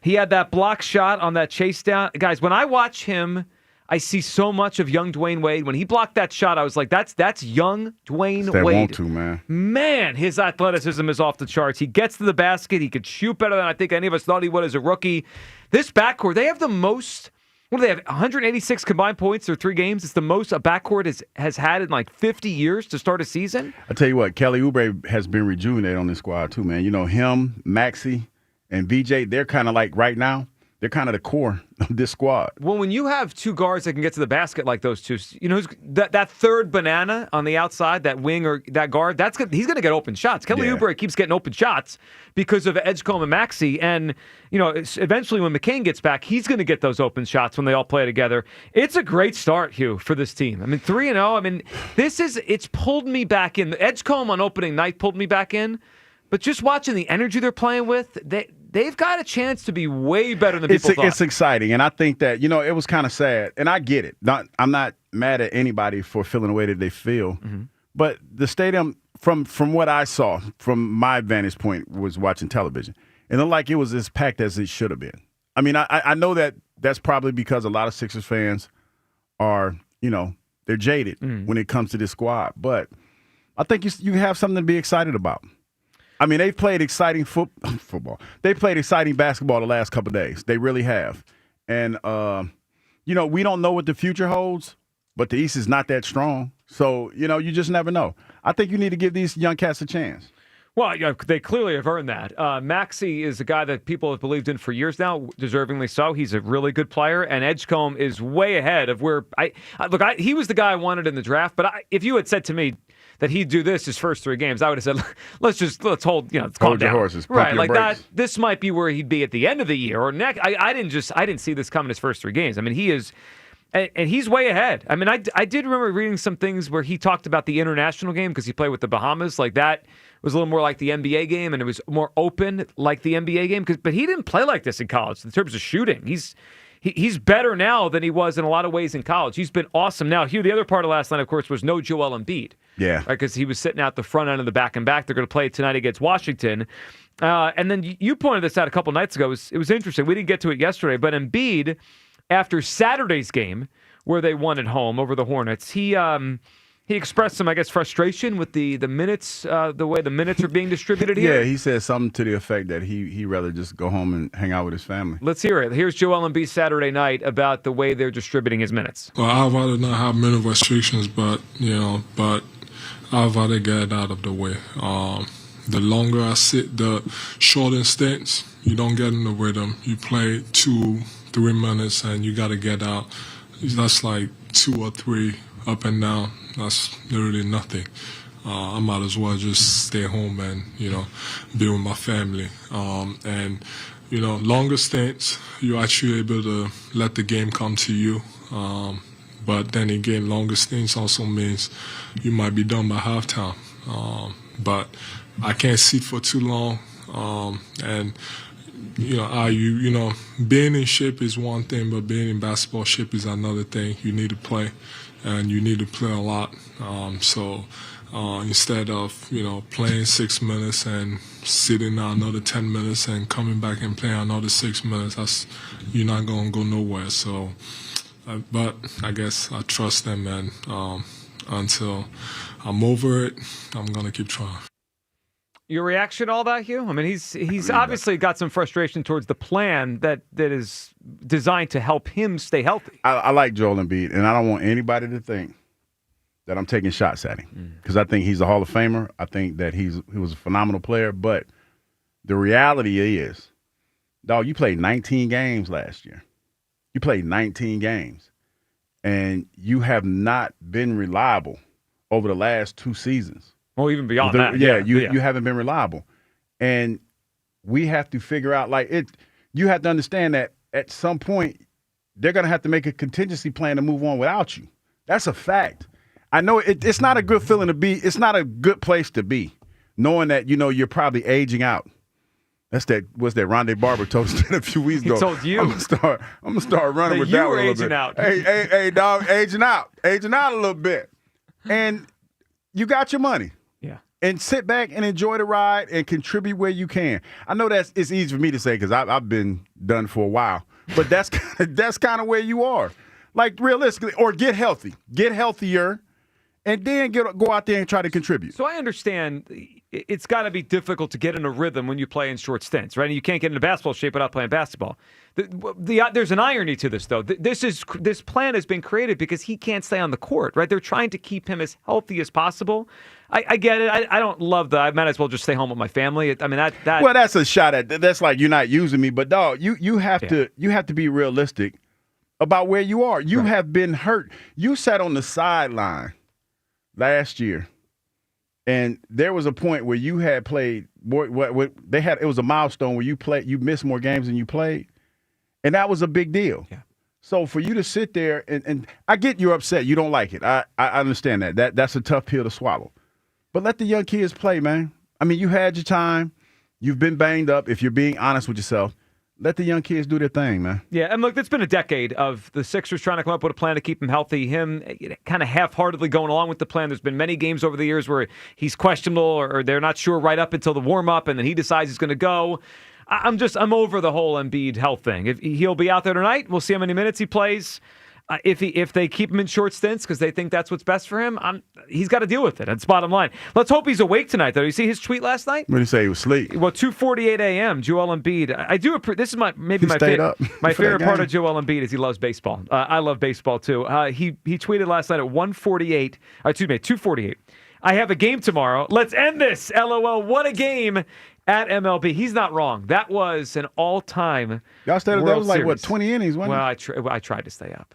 He had that block shot on that chase down. Guys, when I watch him, I see so much of young Dwayne Wade. When he blocked that shot, I was like, that's young Dwayne They Wade. want to, man. Man, his athleticism is off the charts. He gets to the basket. He could shoot better than I think any of us thought he would as a rookie. This backcourt, they have the most, what do they have, 186 combined points through 3 games? It's the most a backcourt has had in like 50 years to start a season. I tell you what, Kelly Oubre has been rejuvenated on this squad too, man. You know, him, Maxey, and VJ, they're kind of like right now, they're kind of the core of this squad. Well, when you have 2 guards that can get to the basket like those two, you know, that third banana on the outside, that wing or that guard, he's going to get open shots. Kelly Oubre keeps getting open shots because of Edgecombe and Maxey. And, you know, eventually when McCain gets back, he's going to get those open shots when they all play together. It's a great start, Hugh, for this team. I mean, 3-0. I mean, it's pulled me back in. Edgecombe on opening night pulled me back in. But just watching the energy they're playing with, they've got a chance to be way better than people thought. It's exciting, and I think that, you know, it was kind of sad, and I get it. I'm not mad at anybody for feeling the way that they feel, but the stadium, from what I saw, from my vantage point, was watching television, and it looked like it was as packed as it should have been. I mean, I know that's probably because a lot of Sixers fans are, you know, they're jaded when it comes to this squad, but I think you have something to be excited about. I mean, they've played exciting football. They played exciting basketball the last couple of days. They really have. And, you know, we don't know what the future holds, but the East is not that strong. So, you know, you just never know. I think you need to give these young cats a chance. Well, yeah, they clearly have earned that. Maxey is a guy that people have believed in for years now, deservingly so. He's a really good player, and Edgecombe is way ahead of where he was the guy I wanted in the draft. But if you had said to me that he'd do this his first 3 games, I would have said, let's hold, you know, let's calm hold your down. horses, right? Like brakes. that. This might be where he'd be at the end of the year or next. I didn't see this coming his first 3 games. I mean, he is. And he's way ahead. I mean, I did remember reading some things where he talked about the international game because he played with the Bahamas. Like that was a little more like the NBA game, and it was more open like the NBA game. But he didn't play like this in college in terms of shooting. He's better now than he was in a lot of ways in college. He's been awesome. Now, Hugh, the other part of last night, of course, was no Joel Embiid. Yeah. Because he was sitting out the front end of the back and back. They're going to play tonight against Washington. And then you pointed this out a couple nights ago. It was interesting. We didn't get to it yesterday, but Embiid, after Saturday's game, where they won at home over the Hornets, he expressed some, I guess, frustration with the minutes, the way the minutes are being distributed here. Yeah, he said something to the effect that he'd rather just go home and hang out with his family. Let's hear it. Here's Joel Embiid Saturday night about the way they're distributing his minutes. Well, I'd rather not have minute restrictions, but I'd rather get it out of the way. The longer I sit, the shorter stints, you don't get in the rhythm. You play 2-3 minutes and you got to get out. That's like 2 or 3 up and down. That's literally nothing. I might as well just stay home and, you know, be with my family. And, you know, longer stints, you're actually able to let the game come to you. But then again, longer stints also means you might be done by halftime. But I can't sit for too long. And you know, being in shape is one thing, but being in basketball shape is another thing. You need to play. and you need to play a lot. Instead of playing 6 minutes and sitting out another 10 minutes and coming back and playing another 6 minutes, you're not gonna go nowhere. So, but I guess I trust them, and until I'm over it, I'm gonna keep trying. Your reaction to all that, Hugh? I mean, he's obviously got some frustration towards the plan that is designed to help him stay healthy. I like Joel Embiid, and I don't want anybody to think that I'm taking shots at him, because I think he's a Hall of Famer. I think that he was a phenomenal player. But the reality is, dog, you played 19 games last year. You played 19 games, and you have not been reliable over the last 2 seasons. Well, even beyond that. You haven't been reliable. And we have to figure out, you have to understand that at some point, they're going to have to make a contingency plan to move on without you. That's a fact. I know it's not a good feeling to be. It's not a good place to be, knowing that, you're probably aging out. What's that Rondé Barber told us a few weeks ago. He told you. I'm gonna start running with you that were one a little aging bit. out. Hey, dog, aging out a little bit. And you got your money. Yeah. And sit back and enjoy the ride and contribute where you can. I know it's easy for me to say because I've been done for a while, but that's kind of where you are. Like, realistically, or get healthy, get healthier, and then go out there and try to contribute. So I understand it's got to be difficult to get in a rhythm when you play in short stints, right? And you can't get into basketball shape without playing basketball. There's an irony to this, though. This plan has been created because he can't stay on the court, right? They're trying to keep him as healthy as possible. I get it. I don't love I might as well just stay home with my family. I mean, that. Well, that's a shot at. That's like you're not using me, but dog, you have to be realistic about where you are. You have been hurt. You sat on the sideline last year, and there was a point where you had played. What they had, it was a milestone where you missed more games than you played, and that was a big deal. Yeah. So for you to sit there and I get you're upset, you don't like it. I understand that. That's a tough pill to swallow. But let the young kids play, man. I mean, you had your time. You've been banged up. If you're being honest with yourself, let the young kids do their thing, man. Yeah, and look, it's been a decade of the Sixers trying to come up with a plan to keep him healthy, him kind of half-heartedly going along with the plan. There's been many games over the years where he's questionable or they're not sure right up until the warm-up, and then he decides he's going to go. I'm over the whole Embiid health thing. If he'll be out there tonight, we'll see how many minutes he plays. If they keep him in short stints because they think that's what's best for him, he's got to deal with it. That's bottom line. Let's hope he's awake tonight, though. You see his tweet last night? What did he say? He was asleep. Well, 2:48 a.m. Joel Embiid. I do. This is my favorite part of Joel Embiid is he loves baseball. I love baseball too. He tweeted last night at 2:48. I have a game tomorrow. Let's end this. LOL. What a game at MLB. He's not wrong. That was an all-time. Y'all stayed up. That was like Series. 20 innings, wasn't it? Well, I tried to stay up.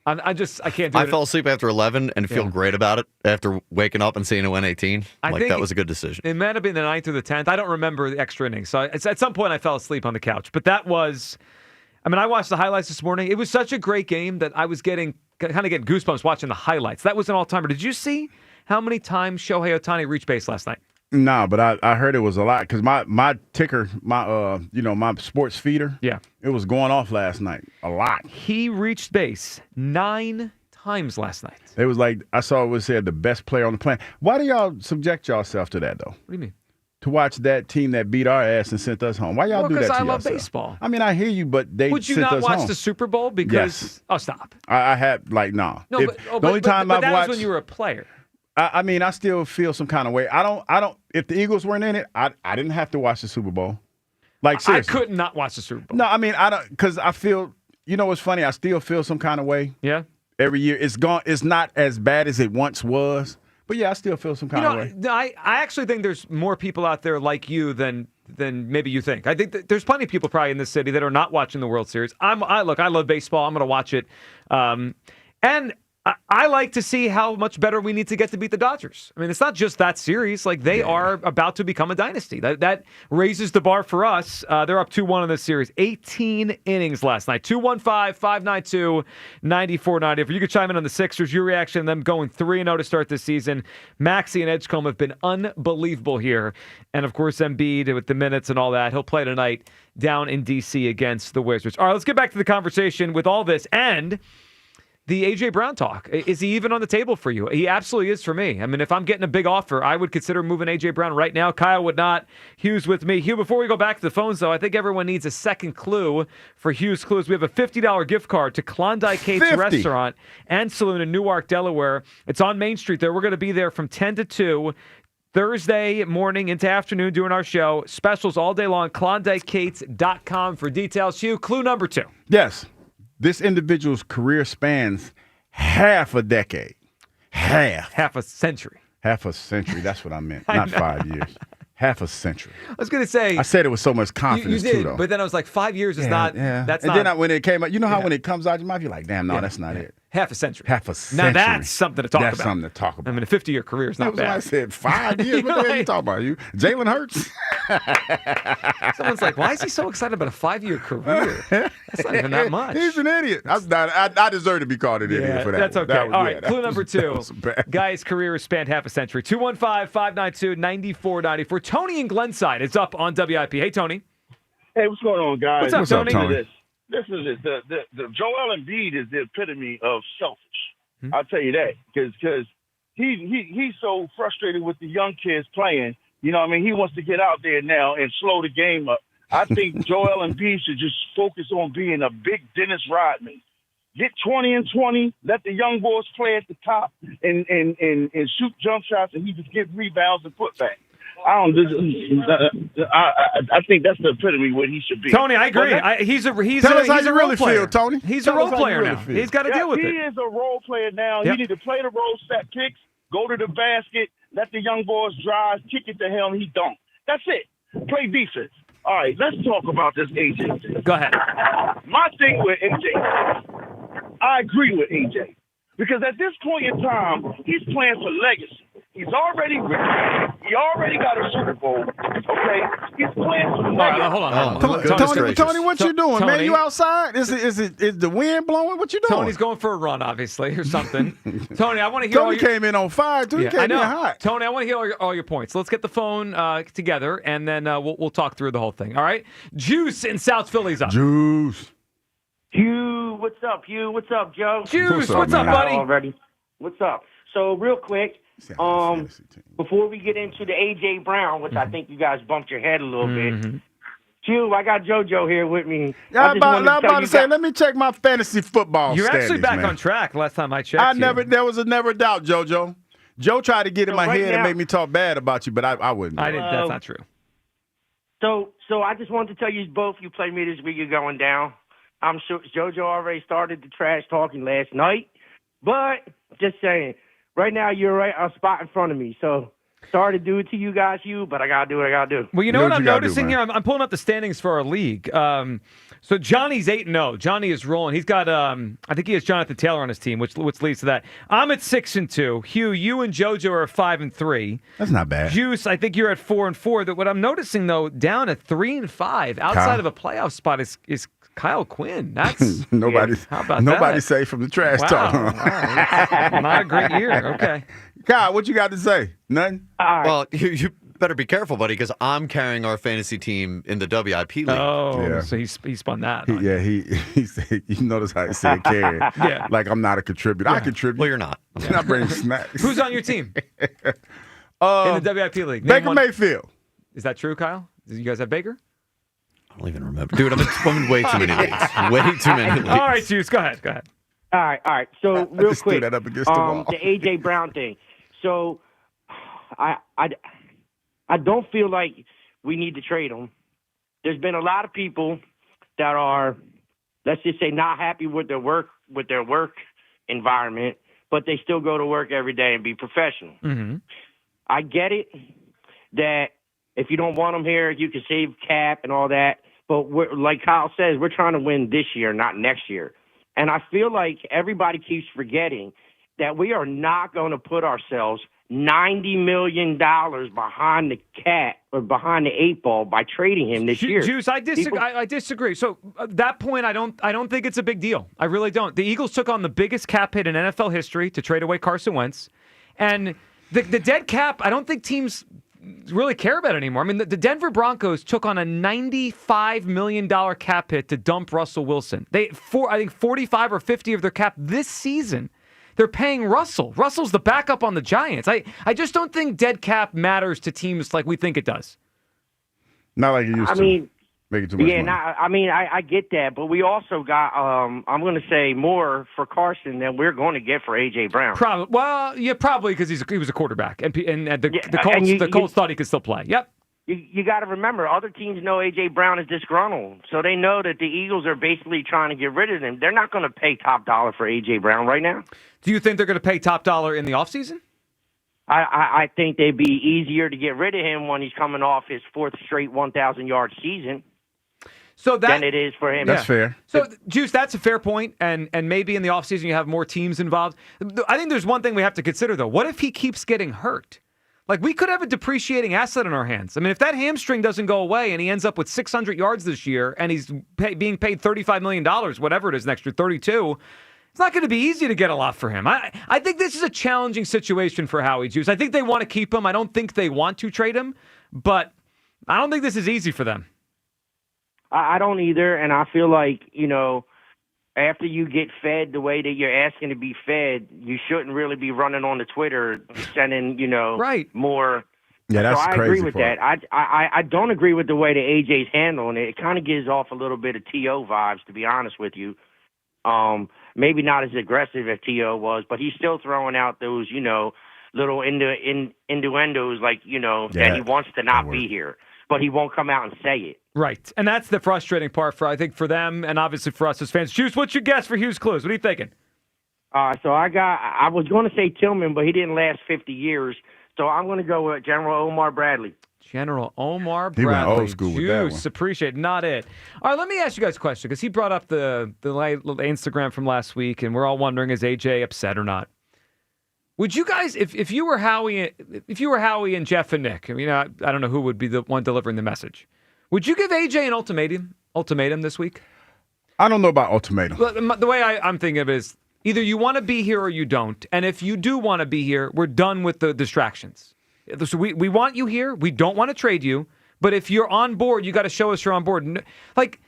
I can't do it. I fell asleep after 11 and feel great about it after waking up and seeing it win 18. That was a good decision. It might have been the 9th or the 10th. I don't remember the extra innings. So at some point I fell asleep on the couch. But that was, I watched the highlights this morning. It was such a great game that I was getting goosebumps watching the highlights. That was an all-timer. Did you see how many times Shohei Ohtani reached base last night? No, but I heard it was a lot because my ticker, my sports feeder, it was going off last night a lot. He reached base 9 times last night. It was like I saw it was said the best player on the planet. Why do y'all subject yourself to that though? What do you mean? To watch that team that beat our ass and sent us home. Why y'all do that to yourself? Because I love baseball. I hear you, but they would you sent not us watch home. the Super Bowl? Because yes. Oh, stop. I had no. No, the only time I've that watched was when you were a player. I still feel some kind of way. I don't. If the Eagles weren't in it, I didn't have to watch the Super Bowl. Like seriously. I could not watch the Super Bowl. No, I don't, because I feel. You know what's funny? I still feel some kind of way. Yeah. Every year, it's gone. It's not as bad as it once was. But yeah, I still feel some kind of way. I actually think there's more people out there like you than maybe you think. I think that there's plenty of people probably in this city that are not watching the World Series. I love baseball. I'm going to watch it. And I like to see how much better we need to get to beat the Dodgers. It's not just that series. Like, they are about to become a dynasty. That raises the bar for us. They're up 2-1 in this series. 18 innings last night. 215-592-9490. If you could chime in on the Sixers, your reaction to them going 3-0 to start this season. Maxey and Edgecombe have been unbelievable here. And, of course, Embiid with the minutes and all that. He'll play tonight down in D.C. against the Wizards. All right, let's get back to the conversation with all this. And the A.J. Brown talk. Is he even on the table for you? He absolutely is for me. I mean, if I'm getting a big offer, I would consider moving A.J. Brown right now. Kyle would not. Hugh's with me. Hugh, before we go back to the phones, though, I think everyone needs a second clue for Hugh's Clues. We have a $50 gift card to Klondike Kate's Restaurant and Saloon in Newark, Delaware. It's on Main Street there. We're going to be there from 10 to 2. Thursday morning into afternoon doing our show. Specials all day long. KlondikeKates.com for details. Hugh, clue number 2. Yes. This individual's career spans half a decade. Half a century. Half a century. That's what I meant. Not 5 years. Half a century. I was going to say. I said it with so much confidence, you did, too, though. But then I was like, 5 years is not. Yeah. That's and not. Then when it came out, you know how when it comes out of your mouth, you're like, damn, no, that's not it. Half a century. Half a century. Now that's something to talk about. That's something to talk about. I mean, a 50-year career is not bad. I said 5 years. What the hell are you talking about? You Jalen Hurts? Someone's like, why is he so excited about a 5-year career? That's not even that much. He's an idiot. I deserve to be called an idiot for that. That's okay. All right, clue number 2. Bad. Guy's career has spanned half a century. 215-592-9494. Tony in Glenside is up on WIP. Hey, Tony. Hey, what's going on, guys? What's up, Tony? This is it. The Joel Embiid is the epitome of selfish. I'll tell you that because he's so frustrated with the young kids playing. You know what I mean? He wants to get out there now and slow the game up. I think Joel Embiid should just focus on being a big Dennis Rodman. Get 20 and 20, let the young boys play at the top and shoot jump shots, and he just get rebounds and putbacks. I think that's the epitome what he should be. Tony, I agree. He's a Tell us how you role really player. feel, Tony. He's Tell a role us how you player really now. feel. He's got to deal with He it. is a role player now. Yep. He need to play the roll step kicks, go to the basket, let the young boys drive, kick it to him, he dunk. That's it. Play defense. All right, let's talk about this AJ. Go ahead. My thing with AJ, I agree with AJ. Because at this point in time, he's playing for legacy. He's already rich. He already got a Super Bowl. Okay? He's playing for legacy. All right, hold on. Tony, what you doing, man? Tony. You outside? Is the wind blowing? What you doing? Tony's going for a run, obviously, or something. Tony, I want to hear Tony came in on fire, too. He I came know. in hot. Tony, I want to hear all your points. Let's get the phone together, and then we'll talk through the whole thing. All right? Juice in South Philly's up. Juice. Hugh, what's up? Hugh, what's up, Joe? Juice, what's up, buddy? Already. What's up? So, real quick, before we get into the A.J. Brown, which I think you guys bumped your head a little bit, Hugh, I got JoJo here with me. I'm about to say, let me check my fantasy football You're standings, actually back man. on track last time I checked. There was never a doubt, JoJo. Joe tried to get in So my right head now- and make me talk bad about you, but I wouldn't. I didn't. That's not true. So I just wanted to tell you both, you play me this week, you're going down. I'm sure JoJo already started the trash talking last night, but just saying, right now you're right a spot in front of me. So sorry to do it to you guys, Hugh, but I gotta do what I gotta do. Well, you know what I'm noticing here? I'm pulling up the standings for our league. So Johnny's 8-0. Johnny is rolling. He's got I think he has Jonathan Taylor on his team, which leads to that. I'm at 6-2. Hugh, you and JoJo are 5-3. That's not bad. Juice, I think you're at 4-4. What I'm noticing though, down at 3-5, outside Kyle. of a playoff spot is Kyle Quinn. That's Nobody's how about nobody's that? safe from the trash Wow. talk. Wow. That's not a great year. Okay. Kyle, what you got to say? Nothing? Well, you better be careful, buddy, because I'm carrying our fantasy team in the WIP league. Oh, Yeah. so he spun that. He said, you notice how he said carry. Yeah. Like I'm not a contributor. I contribute. Well, you're not. I bring snacks. Who's on your team in the WIP league? Name Baker one. Mayfield. Is that true, Kyle? Do you guys have Baker? I don't even remember. Dude, I'm in way too many leagues. Way too many leagues. All right, Juice, go ahead. All right. So real just threw quick, that up against the wall. the A.J. Brown thing. So I don't feel like we need to trade him. There's been a lot of people that are, let's just say, not happy with their work environment, but they still go to work every day and be professional. Mm-hmm. I get it that if you don't want him here, you can save cap and all that. But like Kyle says, we're trying to win this year, not next year. And I feel like everybody keeps forgetting that we are not going to put ourselves $90 million behind the cat or behind the 8 ball by trading him this year. Juice, I disagree. So at that point, I don't think it's a big deal. I really don't. The Eagles took on the biggest cap hit in NFL history to trade away Carson Wentz, and the dead cap. I don't think teams really care about it anymore. I mean, the Denver Broncos took on a $95 million cap hit to dump Russell Wilson. I think 45 or 50 of their cap this season. They're paying Russell. Russell's the backup on the Giants. I just don't think dead cap matters to teams like we think it does. Not like it used to. mean, making too much money. I get that, but we also got, I'm going to say more for Carson than we're going to get for A.J. Brown. Probably because he was a quarterback, and the Colts thought he could still play. Yep. You got to remember, other teams know A.J. Brown is disgruntled, so they know that the Eagles are basically trying to get rid of him. They're not going to pay top dollar for A.J. Brown right now. Do you think they're going to pay top dollar in the offseason? I think they'd be easier to get rid of him when he's coming off his fourth straight 1,000-yard season than it is for him. That's fair. So, Juice, that's a fair point, and maybe in the offseason you have more teams involved. I think there's one thing we have to consider, though. What if he keeps getting hurt? Like, we could have a depreciating asset in our hands. I mean, if that hamstring doesn't go away and he ends up with 600 yards this year and he's being paid $35 million, whatever it is next year, 32, it's not going to be easy to get a lot for him. I think this is a challenging situation for Howie, Juice. I think they want to keep him. I don't think they want to trade him, but I don't think this is easy for them. I don't either, and I feel like, after you get fed the way that you're asking to be fed, you shouldn't really be running on the Twitter sending, more. Yeah, that's so I crazy agree with part. that. I don't agree with the way that AJ's handling it. It kind of gives off a little bit of T.O. vibes, to be honest with you. Maybe not as aggressive as T.O. was, but he's still throwing out those, little innuendos like, that he wants to not be here, but he won't come out and say it. Right. And that's the frustrating part for them and obviously for us as fans. Juice, what's your guess for Hughes Clues? What are you thinking? So I was going to say Tillman, but he didn't last 50 years. So I'm going to go with General Omar Bradley. General Omar Bradley. He went old school with that Juice, one. appreciate it. Not it. All right, let me ask you guys a question because he brought up the Instagram from last week, and we're all wondering, is AJ upset or not? Would you guys, if you were Howie and Jeff and Nick, I mean, I don't know who would be the one delivering the message. Would you give AJ an ultimatum this week? I don't know about ultimatum. The way I'm thinking of it is either you want to be here or you don't. And if you do want to be here, we're done with the distractions. So we want you here. We don't want to trade you. But if you're on board, you got to show us you're on board. Like,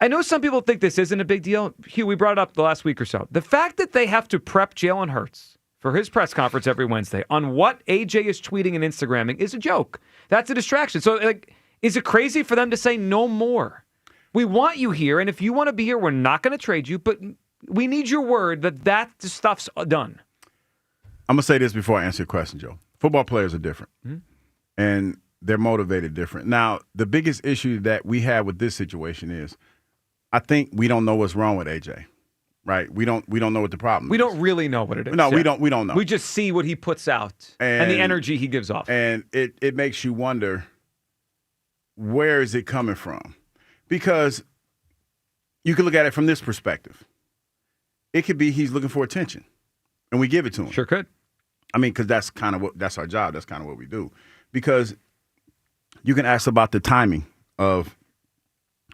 I know some people think this isn't a big deal. Hugh, we brought it up the last week or so. The fact that they have to prep Jalen Hurts for his press conference every Wednesday on what AJ is tweeting and Instagramming is a joke. That's a distraction. So, is it crazy for them to say no more? We want you here, and if you want to be here, we're not going to trade you, but we need your word that stuff's done. I'm going to say this before I answer your question, Joe. Football players are different, and they're motivated different. Now, the biggest issue that we have with this situation is I think we don't know what's wrong with AJ, right? We don't know what the problem is. We don't really know what it is. No, we don't know. We just see what he puts out and the energy he gives off. And it makes you wonder, where is it coming from? Because you can look at it from this perspective. It could be he's looking for attention, and we give it to him. Sure could. I mean, because that's our job. That's kind of what we do. Because you can ask about the timing of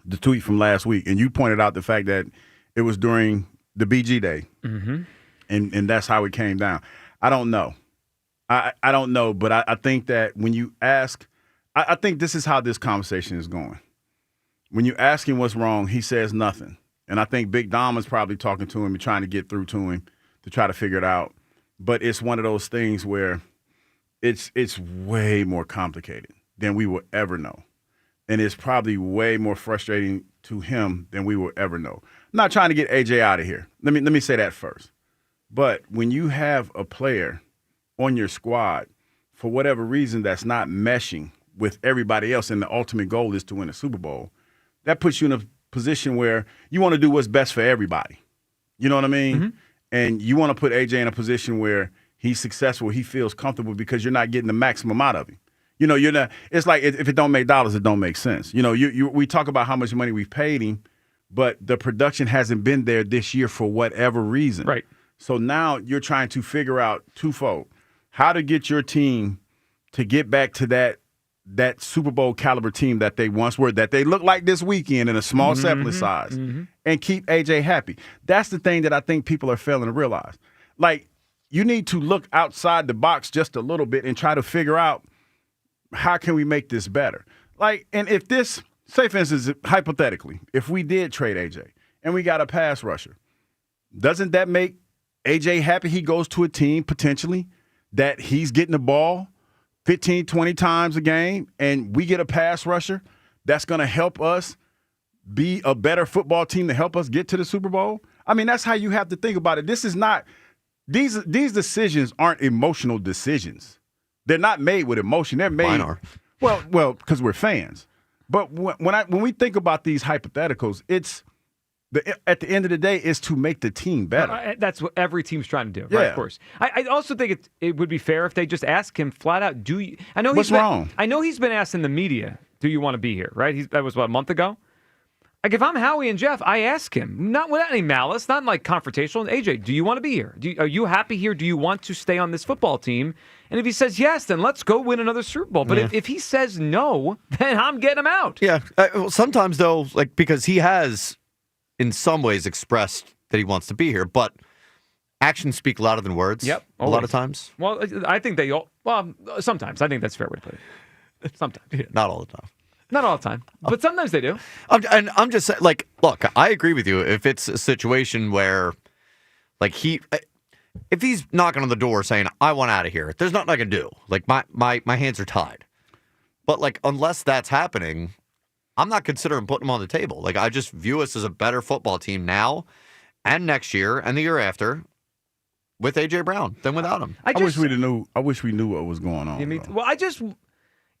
the tweet from last week, and you pointed out the fact that it was during the BG Day, and that's how it came down. I don't know. I don't know, but I think that when you ask, I think this is how this conversation is going. When you ask him what's wrong, he says nothing. And I think Big Dom is probably talking to him and trying to get through to him to try to figure it out. But it's one of those things where it's way more complicated than we will ever know. And it's probably way more frustrating to him than we will ever know. I'm not trying to get AJ out of here. Let me say that first. But when you have a player on your squad, for whatever reason that's not meshing with everybody else, and the ultimate goal is to win a Super Bowl, that puts you in a position where you want to do what's best for everybody. You know what I mean? And you want to put AJ in a position where he's successful, he feels comfortable, because you're not getting the maximum out of him. You know, you're not. It's like if it don't make dollars, it don't make sense. You know, we talk about how much money we've paid him, but the production hasn't been there this year for whatever reason. Right. So now you're trying to figure out twofold: how to get your team to get back to that Super Bowl caliber team that they once were, that they look like this weekend in a small sample size, and keep AJ happy. That's the thing that I think people are failing to realize. Like, you need to look outside the box just a little bit and try to figure out how can we make this better? Like, and if this, say for instance, hypothetically, if we did trade AJ and we got a pass rusher, doesn't that make AJ happy? He goes to a team potentially that he's getting the ball 15, 20 times a game, and we get a pass rusher that's going to help us be a better football team to help us get to the Super Bowl. I mean, that's how you have to think about it. This is not these decisions aren't emotional decisions. They're not made with emotion. They're made. Mine are. Well, because we're fans. But when we think about these hypotheticals, it's at the end of the day, is to make the team better. That's what every team's trying to do, right? Yeah. Of course. I also think it would be fair if they just ask him flat out, do you? I know What's wrong? I know he's been asked in the media, do you want to be here, right? That was, what, a month ago? Like, if I'm Howie and Jeff, I ask him, not without any malice, not like confrontational. AJ, do you want to be here? Are you happy here? Do you want to stay on this football team? And if he says yes, then let's go win another Super Bowl. But if he says no, then I'm getting him out. Yeah. Well, sometimes, though, like, because he has, in some ways, expressed that he wants to be here, but actions speak louder than words. Yep. A lot of times. Well, I think they all, well, sometimes. I think that's a fair way to put it. Sometimes. Yeah, not all the time. Not all the time, but sometimes they do. I'm just saying, like, look, I agree with you. If it's a situation where, like, if he's knocking on the door saying, I want out of here, there's nothing I can do. Like, my hands are tied. But, like, unless that's happening, I'm not considering putting him on the table. Like, I just view us as a better football team now and next year and the year after with A.J. Brown than without him. I wish we knew what was going on.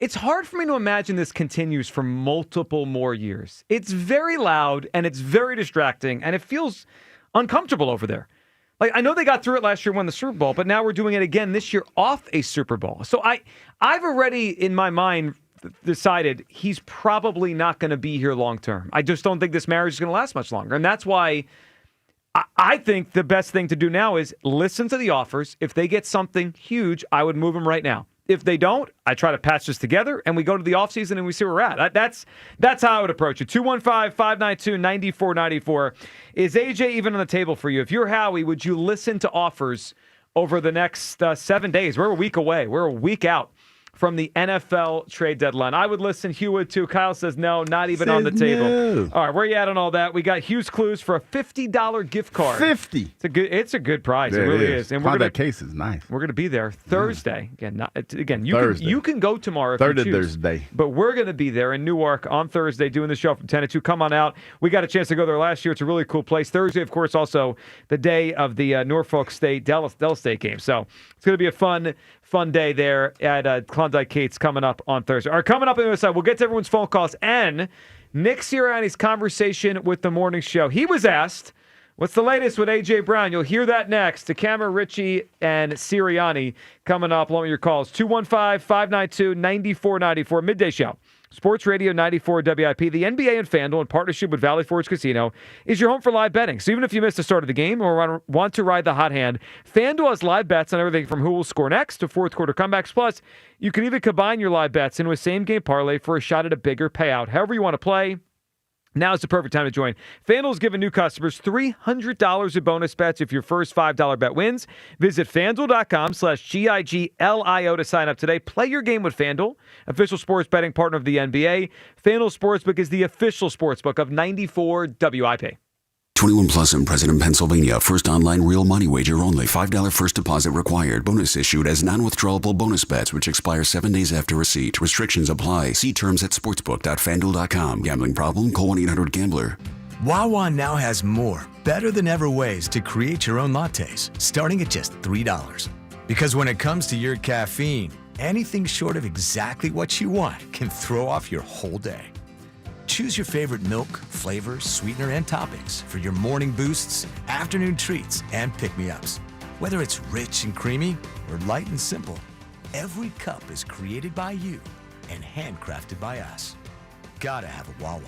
It's hard for me to imagine this continues for multiple more years. It's very loud and it's very distracting and it feels uncomfortable over there. Like, I know they got through it last year, won the Super Bowl, but now we're doing it again this year off a Super Bowl. So I've already, in my mind, decided he's probably not going to be here long term. I just don't think this marriage is going to last much longer. And that's why I think the best thing to do now is listen to the offers. If they get something huge, I would move him right now. If they don't, I try to patch this together, and we go to the offseason and we see where we're at. That's how I would approach it. 215-592-9494. Is AJ even on the table for you? If you're Howie, would you listen to offers over the next 7 days? We're a week away. We're a week out from the NFL trade deadline. I would listen. Hugh would too. Kyle says no, not even on the table. No. All right, where you at on all that? We got Hugh's Clues for a $50 gift card. 50. It's a good prize. Yeah, it really is. And that case is nice. We're going to be there Thursday. Again, you can go tomorrow if you choose. Thursday. But we're going to be there in Newark on Thursday doing the show from 10 to 2. Come on out. We got a chance to go there last year. It's a really cool place. Thursday, of course, also the day of the Norfolk State Dell State game. So it's going to be a fun day there at Klondike Kate's coming up on Thursday. All right, coming up on the other side, we'll get to everyone's phone calls and Nick Sirianni's conversation with the morning show. He was asked, what's the latest with A.J. Brown? You'll hear that next. DeCamera, Richie, and Sirianni coming up along with your calls. 215-592-9494, midday show. Sports Radio 94 WIP. The NBA and FanDuel, in partnership with Valley Forge Casino, is your home for live betting. So even if you missed the start of the game or want to ride the hot hand, FanDuel has live bets on everything from who will score next to fourth quarter comebacks. Plus, you can even combine your live bets into a same-game parlay for a shot at a bigger payout. However you want to play, now is the perfect time to join. FanDuel's giving new customers $300 in bonus bets if your first $5 bet wins. Visit FanDuel.com/GIGLIO to sign up today. Play your game with FanDuel, official sports betting partner of the NBA. FanDuel Sportsbook is the official sportsbook of 94 WIP. 21 plus and present in Pennsylvania. First online real money wager only. $5 first deposit required. Bonus issued as non-withdrawable bonus bets, which expire 7 days after receipt. Restrictions apply. See terms at sportsbook.fanduel.com. Gambling problem? Call 1-800-GAMBLER. Wawa now has more, better than ever ways to create your own lattes, starting at just $3. Because when it comes to your caffeine, anything short of exactly what you want can throw off your whole day. Choose your favorite milk, flavor, sweetener, and toppings for your morning boosts, afternoon treats, and pick-me-ups. Whether it's rich and creamy or light and simple, every cup is created by you and handcrafted by us. Gotta have a Wawa.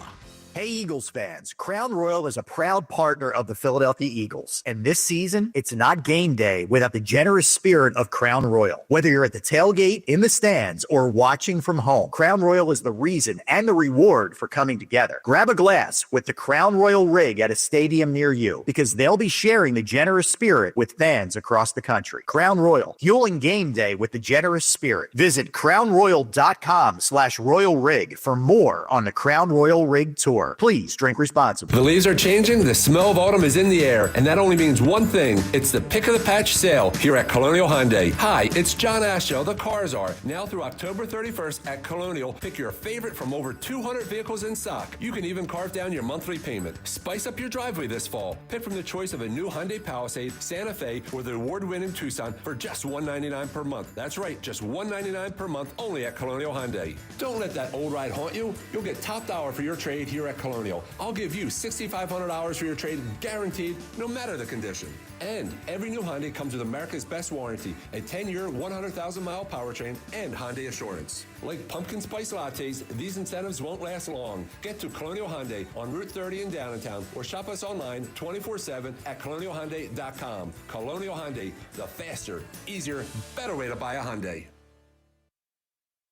Hey, Eagles fans, Crown Royal is a proud partner of the Philadelphia Eagles. And this season, it's not game day without the generous spirit of Crown Royal. Whether you're at the tailgate, in the stands, or watching from home, Crown Royal is the reason and the reward for coming together. Grab a glass with the Crown Royal rig at a stadium near you, because they'll be sharing the generous spirit with fans across the country. Crown Royal, fueling game day with the generous spirit. Visit crownroyal.com/royal rig for more on the Crown Royal Rig Tour. Please drink responsibly. The leaves are changing, the smell of autumn is in the air, and that only means one thing. It's the pick of the patch sale here at Colonial Hyundai. Hi, it's John Ashow, the Cars Are. Now through October 31st at Colonial, pick your favorite from over 200 vehicles in stock. You can even carve down your monthly payment. Spice up your driveway this fall. Pick from the choice of a new Hyundai Palisade, Santa Fe, or the award-winning Tucson for just $199 per month. That's right, just $199 per month only at Colonial Hyundai. Don't let that old ride haunt you. You'll get top dollar for your trade here at Colonial. I'll give you $6,500 for your trade, guaranteed, no matter the condition. And every new Hyundai comes with America's best warranty, a 10-year, 100,000-mile powertrain, and Hyundai Assurance. Like pumpkin spice lattes, these incentives won't last long. Get to Colonial Hyundai on Route 30 in downtown, or shop us online 24/7 at colonialhyundai.com. Colonial Hyundai, the faster, easier, better way to buy a Hyundai.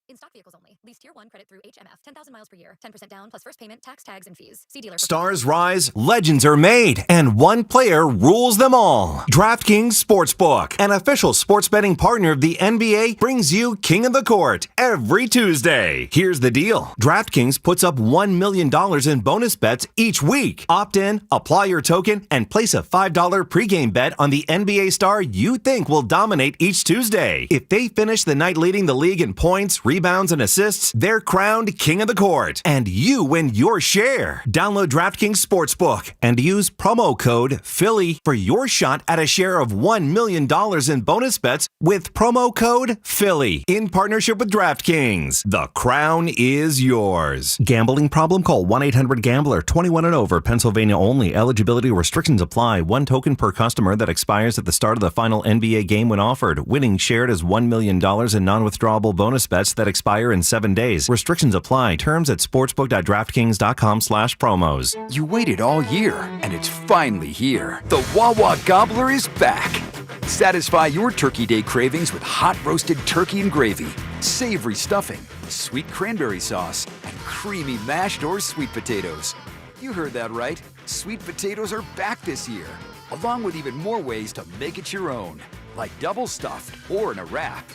In stock vehicles only. Lease tier 1 credit through HMF. 10,000 miles per year. 10% down plus first payment, tax, tags, and fees. See dealer. Stars rise, legends are made, and one player rules them all. DraftKings Sportsbook, an official sports betting partner of the NBA, brings you King of the Court every Tuesday. Here's the deal. DraftKings puts up $1 million in bonus bets each week. Opt in, apply your token, and place a $5 pregame bet on the NBA star you think will dominate each Tuesday. If they finish the night leading the league in points, rebounds, and assists, they're crowned King of the Court, and you win your share. Download DraftKings Sportsbook and use promo code Philly for your shot at a share of $1 million in bonus bets with promo code Philly in partnership with DraftKings. The crown is yours. Gambling problem? Call 1-800-GAMBLER. 21 and over. Pennsylvania only. Eligibility restrictions apply. One token per customer that expires at the start of the final NBA game when offered. Winning shared as $1 million in non-withdrawable bonus bets that expire in 7 days. Restrictions apply. Terms at sportsbook.draftkings.com/promos. You waited all year, and it's finally here. The Wawa Gobbler is back. Satisfy your Turkey Day cravings with hot roasted turkey and gravy, savory stuffing, sweet cranberry sauce, and creamy mashed or sweet potatoes. You heard that right. Sweet potatoes are back this year, along with even more ways to make it your own, like double stuffed or in a wrap.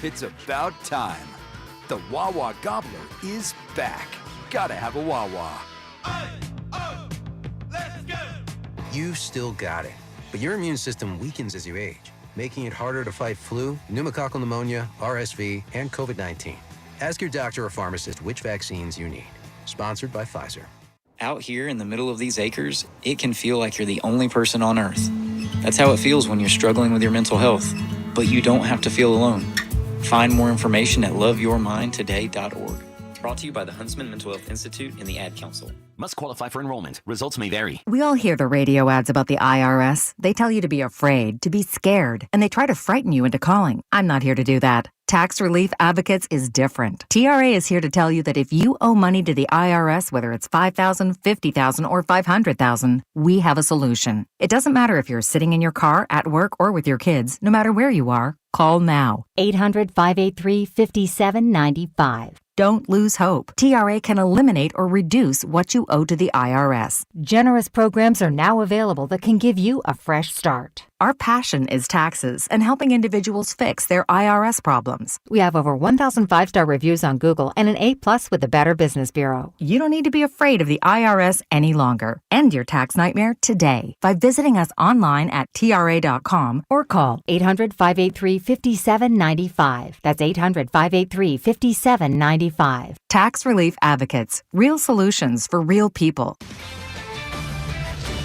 It's about time. The Wawa Gobbler is back. Gotta have a Wawa. You still got it, but your immune system weakens as you age, making it harder to fight flu, pneumococcal pneumonia, RSV, and COVID-19. Ask your doctor or pharmacist which vaccines you need. Sponsored by Pfizer. Out here in the middle of these acres, it can feel like you're the only person on Earth. That's how it feels when you're struggling with your mental health, but you don't have to feel alone. Find more information at loveyourmindtoday.org. Brought to you by the Huntsman Mental Health Institute and the Ad Council. Must qualify for enrollment. Results may vary. We all hear the radio ads about the IRS. They tell you to be afraid, to be scared, and they try to frighten you into calling. I'm not here to do that. Tax Relief Advocates is different. TRA is here to tell you that if you owe money to the IRS, whether it's $5,000, $50,000, or $500,000, we have a solution. It doesn't matter if you're sitting in your car, at work, or with your kids. No matter where you are, call now. 800-583-5795. Don't lose hope. TRA can eliminate or reduce what you owe to the IRS. Generous programs are now available that can give you a fresh start. Our passion is taxes and helping individuals fix their IRS problems. We have over 1,000 5-star reviews on Google and an A+ with the Better Business Bureau. You don't need to be afraid of the IRS any longer. End your tax nightmare today by visiting us online at TRA.com or call 800-583-5795. That's 800-583-5795. Tax Relief Advocates. Real solutions for real people.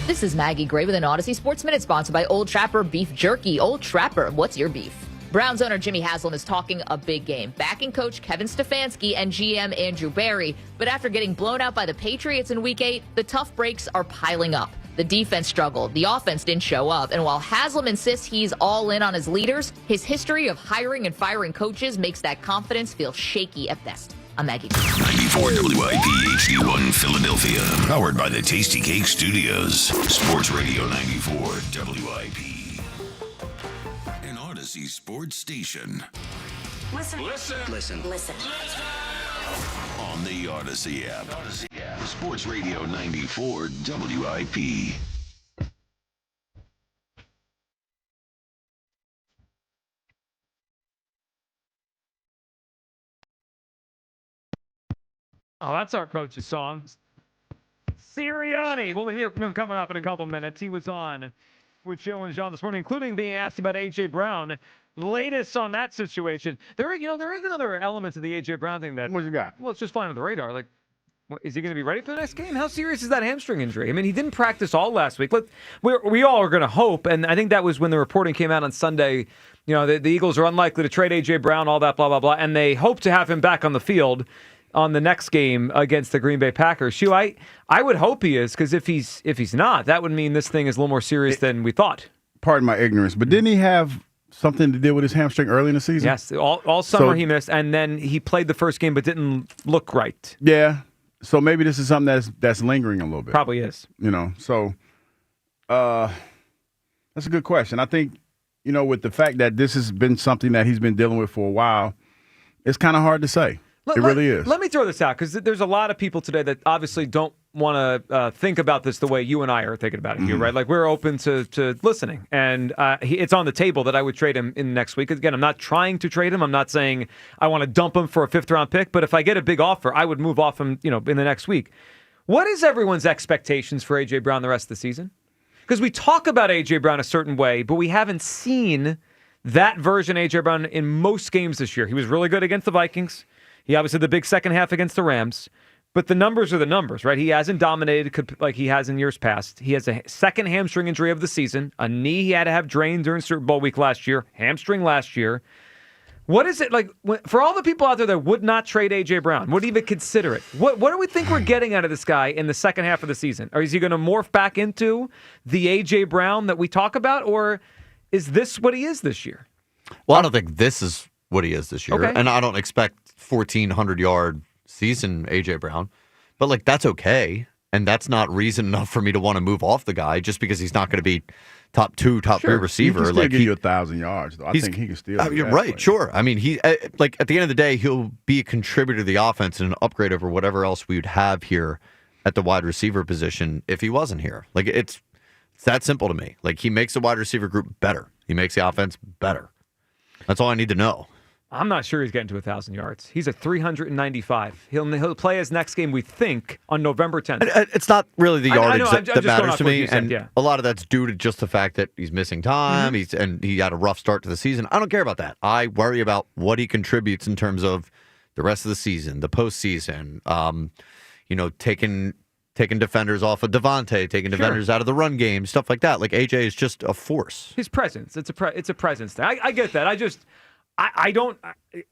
This is Maggie Gray with an Odyssey Sports Minute sponsored by Old Trapper Beef Jerky. Old Trapper, what's your beef? Browns owner Jimmy Haslam is talking a big game, backing coach Kevin Stefanski and GM Andrew Barry. But after getting blown out by the Patriots in Week 8, the tough breaks are piling up. The defense struggled, the offense didn't show up, and while Haslam insists he's all in on his leaders, his history of hiring and firing coaches makes that confidence feel shaky at best. I'm Maggie. 94 WIP HD1 Philadelphia. Powered by the Tasty Cake Studios. Sports Radio 94 WIP. An Odyssey sports station. Listen. On the Odyssey app. Sports Radio 94 WIP. Oh, that's our coach's song. Sirianni. We'll hear from him coming up in a couple minutes. He was on with Joe and John this morning, including being asked about A.J. Brown. Latest on that situation. There is another element to the A.J. Brown thing that... What you got? Well, it's just flying under the radar. Like, is he going to be ready for the next game? How serious is that hamstring injury? I mean, he didn't practice all last week. We all are going to hope, and I think that was when the reporting came out on Sunday. You know, the Eagles are unlikely to trade A.J. Brown, all that, blah, blah, blah, and they hope to have him back on the field on the next game against the Green Bay Packers. Shu, I would hope he is, because if he's not, that would mean this thing is a little more serious than we thought. Pardon my ignorance, but didn't he have something to deal with his hamstring early in the season? Yes, all summer he missed, and then he played the first game but didn't look right. Yeah, so maybe this is something that's lingering a little bit. Probably is. You know, so that's a good question. I think, you know, with the fact that this has been something that he's been dealing with for a while, it's kind of hard to say. It really is. Let me throw this out, because there's a lot of people today that obviously don't want to think about this the way you and I are thinking about it here, right? Like, we're open to listening, and it's on the table that I would trade him in next week. Again, I'm not trying to trade him. I'm not saying I want to dump him for a 5th-round pick, but if I get a big offer, I would move off him, in the next week. What is everyone's expectations for A.J. Brown the rest of the season? Because we talk about A.J. Brown a certain way, but we haven't seen that version of A.J. Brown in most games this year. He was really good against the Vikings. He obviously had the big second half against the Rams, but the numbers are the numbers, right? He hasn't dominated like he has in years past. He has a second hamstring injury of the season, a knee he had to have drained during Super Bowl week last year, hamstring last year. What is it like for all the people out there that would not trade A.J. Brown, wouldn't even consider it? What do we think we're getting out of this guy in the second half of the season? Or is he going to morph back into the A.J. Brown that we talk about, or is this what he is this year? Well, I don't think this is what he is this year, Okay. and I don't expect 1,400-yard season A.J. Brown, but like that's okay, and that's not reason enough for me to want to move off the guy just because he's not going to be top 2, top 3 receiver. He can still like give you 1,000 yards, though. I think he can still. You're right, sure. I mean, he like at the end of the day, he'll be a contributor to the offense and an upgrade over whatever else we would have here at the wide receiver position if he wasn't here. Like it's that simple to me. Like he makes the wide receiver group better. He makes the offense better. That's all I need to know. I'm not sure he's getting to 1,000 yards. He's at 395. He'll play his next game, we think, on November 10th. It's not really the yardage that matters to me, said, and yeah. a lot of that's due to just the fact that he's missing time. And he had a rough start to the season. I don't care about that. I worry about what he contributes in terms of the rest of the season, the postseason. Taking defenders off of Devontae, taking defenders out of the run game, stuff like that. Like AJ is just a force. His presence, it's a presence thing. I get that. I don't.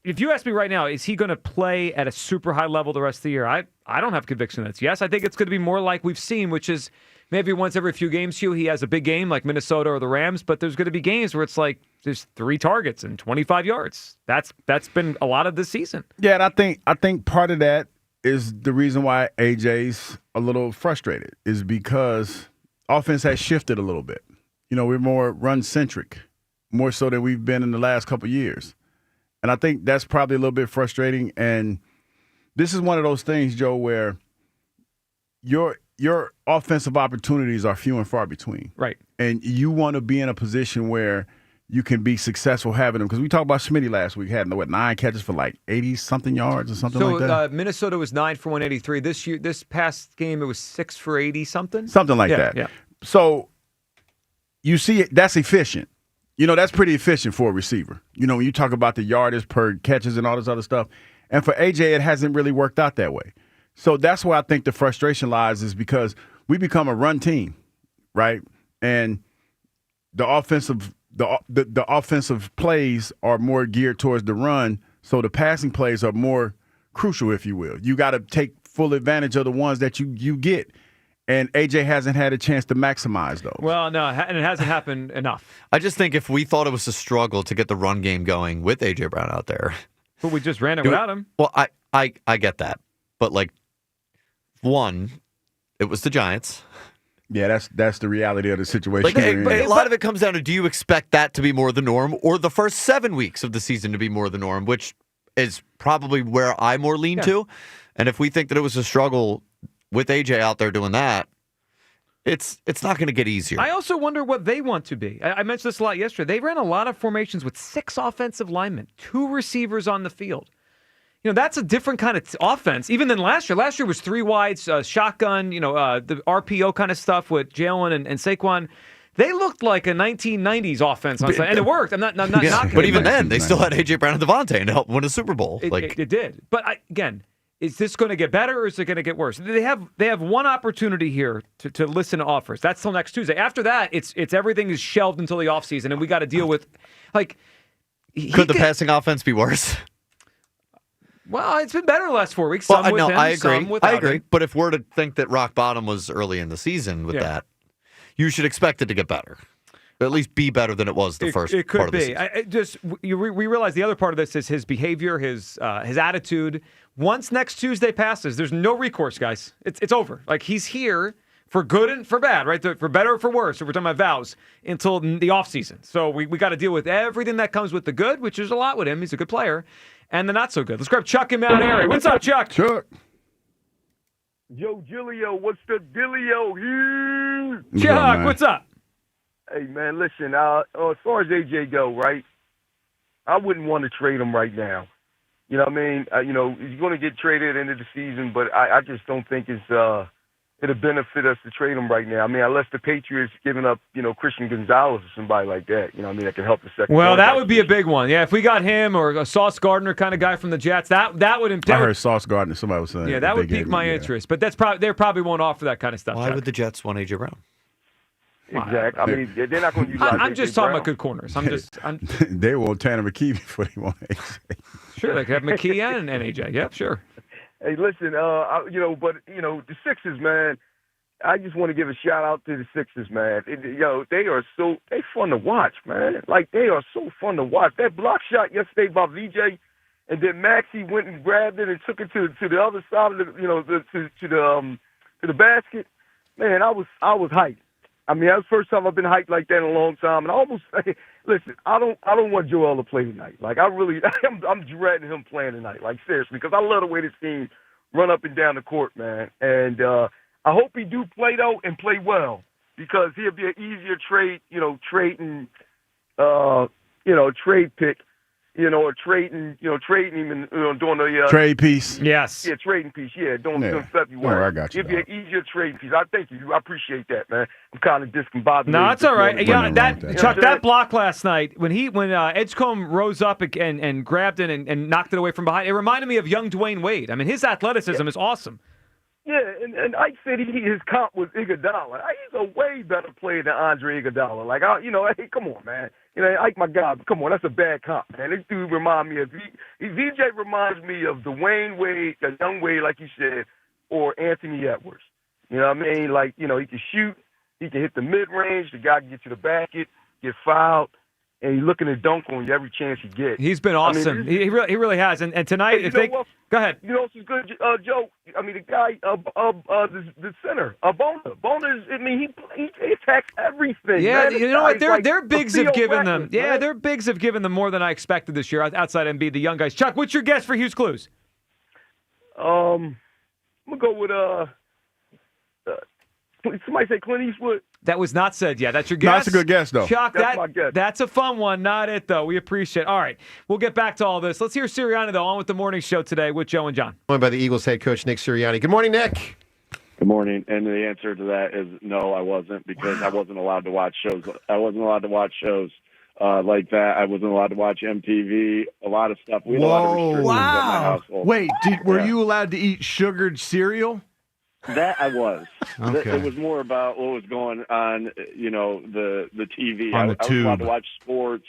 If you ask me right now, is he going to play at a super high level the rest of the year? I don't have conviction that's yes. I think it's going to be more like we've seen, which is maybe once every few games, Hugh, he has a big game like Minnesota or the Rams, but there's going to be games where it's like there's 3 targets and 25 yards. That's been a lot of this season. Yeah, and I think part of that is the reason why AJ's a little frustrated is because offense has shifted a little bit. We're more run-centric, more so than we've been in the last couple of years. And I think that's probably a little bit frustrating. And this is one of those things, Joe, where your offensive opportunities are few and far between. Right. And you want to be in a position where you can be successful having them. Because we talked about Schmitty last week, had 9 catches for like 80-something yards or something like that? So Minnesota was 9 for 183. This past game, it was 6 for 80-something? Something like that. Yeah. So you see it, that's efficient. That's pretty efficient for a receiver. When you talk about the yardage per catches and all this other stuff. And for AJ, it hasn't really worked out that way. So that's where I think the frustration lies is because we become a run team, right? And the offensive plays are more geared towards the run, so the passing plays are more crucial, if you will. You got to take full advantage of the ones that you get. And AJ hasn't had a chance to maximize those. Well, no, and it hasn't happened enough. I just think if we thought it was a struggle to get the run game going with AJ Brown out there. But we just ran it without him. Well, I get that. But, like, one, it was the Giants. Yeah, that's the reality of the situation. But a lot of it comes down to, do you expect that to be more the norm, or the first 7 weeks of the season to be more the norm, which is probably where I more lean to. And if we think that it was a struggle with AJ out there doing that, it's not going to get easier. I also wonder what they want to be. I mentioned this a lot yesterday. They ran a lot of formations with 6 offensive linemen, 2 receivers on the field. That's a different kind of offense, even than last year. Last year was 3 wides, shotgun, the RPO kind of stuff with Jalen and Saquon. They looked like a 1990s offense on Sunday, and it worked. I'm not knocking but it, even then, they still had A.J. Brown and Devontae and helped win a Super Bowl. It did. But again, is this going to get better or is it going to get worse? They have one opportunity here to listen to offers. That's till next Tuesday. After that, it's everything is shelved until the offseason, and we got to deal with Could the passing offense be worse? Well, it's been better the last 4 weeks. Some with him, I agree. some without I agree. him. But if we're to think that rock bottom was early in the season with that, you should expect it to get better. Or at least be better than it was the first It could part of the be. season. We realize the other part of this is his behavior, his attitude. Once next Tuesday passes, there's no recourse, guys. It's over. Like, he's here for good and for bad, right? For better or for worse. If we're talking about vows until the offseason. So we got to deal with everything that comes with the good, which is a lot with him. He's a good player. And the not so good. Let's grab Chuck in Mount Airy. What's up, Chuck? Chuck. Yo, Gilio, what's the dealio here? Chuck, what's up? Hey, man, listen, as far as AJ go, right, I wouldn't want to trade him right now. You know what I mean? He's going to get traded into the season, but I just don't think it'll benefit us to trade him right now. I mean, unless the Patriots giving up, Christian Gonzalez or somebody like that. You know what I mean? That can help the second. Well, that would be a big one. Yeah, if we got him or a Sauce Gardner kind of guy from the Jets, that would. I heard Sauce Gardner. Somebody was saying. Yeah, that would pique my interest. But they probably won't offer that kind of stuff. Why would the Jets want A.J. Brown? Exactly. I mean, they're not going to use. I'm just talking about good corners. They want Tanner McKee before they want AJ. Sure, they could have McKee and AJ. Yep, sure. Hey, listen, the Sixers, man. I just want to give a shout out to the Sixers, man. They fun to watch, man. Like, they are so fun to watch. That block shot yesterday by VJ, and then Maxey went and grabbed it and took it to the other side of the basket. Man, I was hyped. I mean, that's the first time I've been hyped like that in a long time. And I almost listen. I don't want Joel to play tonight. Like, I'm dreading him playing tonight. Like, seriously, because I love the way this team run up and down the court, man. And I hope he do play though and play well, because he'll be an easier trade. Trading trade pick. Or trading him and doing the trade piece. Yes. Yeah, trading piece. Yeah, doing February. Oh, I got you. It'd be an easier trade piece. I thank you. I appreciate that, man. I'm kind of discombobulated. No, it's all right. Yeah, Chuck, that that block last night when Edgecombe rose up and grabbed it and knocked it away from behind, it reminded me of young Dwayne Wade. I mean, his athleticism is awesome. Yeah, and Ike said his comp was Iguodala. He's a way better player than Andre Iguodala. Like, hey, come on, man. Ike, my guy, come on, that's a bad comp, man. This dude reminds me of VJ reminds me of Dwayne Wade, the young Wade, like you said, or Anthony Edwards. You know what I mean? Like, he can shoot, he can hit the mid range, the guy can get to the basket, get fouled, and he's looking to dunk on you every chance he gets. He's been awesome. He really has. And tonight, go ahead. You know what's good, Joe? I mean, the guy, the center, Bona. Bona is, he attacks everything. Yeah, man. you know what? Their Like bigs have given them. Yeah, their bigs have given them more than I expected this year outside Embiid, the young guys. Chuck, what's your guess for Hughes Clues? I'm gonna go with somebody say Clint Eastwood. That was not said yet. That's your guess? No, that's a good guess, though. Chuck, That's my guess. That's a fun one. Not it, though. We appreciate it. All right. We'll get back to all this. Let's hear Sirianni, though, on with the morning show today with Joe and John. Joined by the Eagles head coach, Nick Sirianni. Good morning, Nick. Good morning. And the answer to that is no, I wasn't, because I wasn't allowed to watch shows. I wasn't allowed to watch shows like that. I wasn't allowed to watch MTV, a lot of stuff. We had a lot of restrictions at my household. Wait, were you allowed to eat sugared cereal? That I was. Okay. It was more about what was going on, the TV. On the I was tube. allowed to watch sports,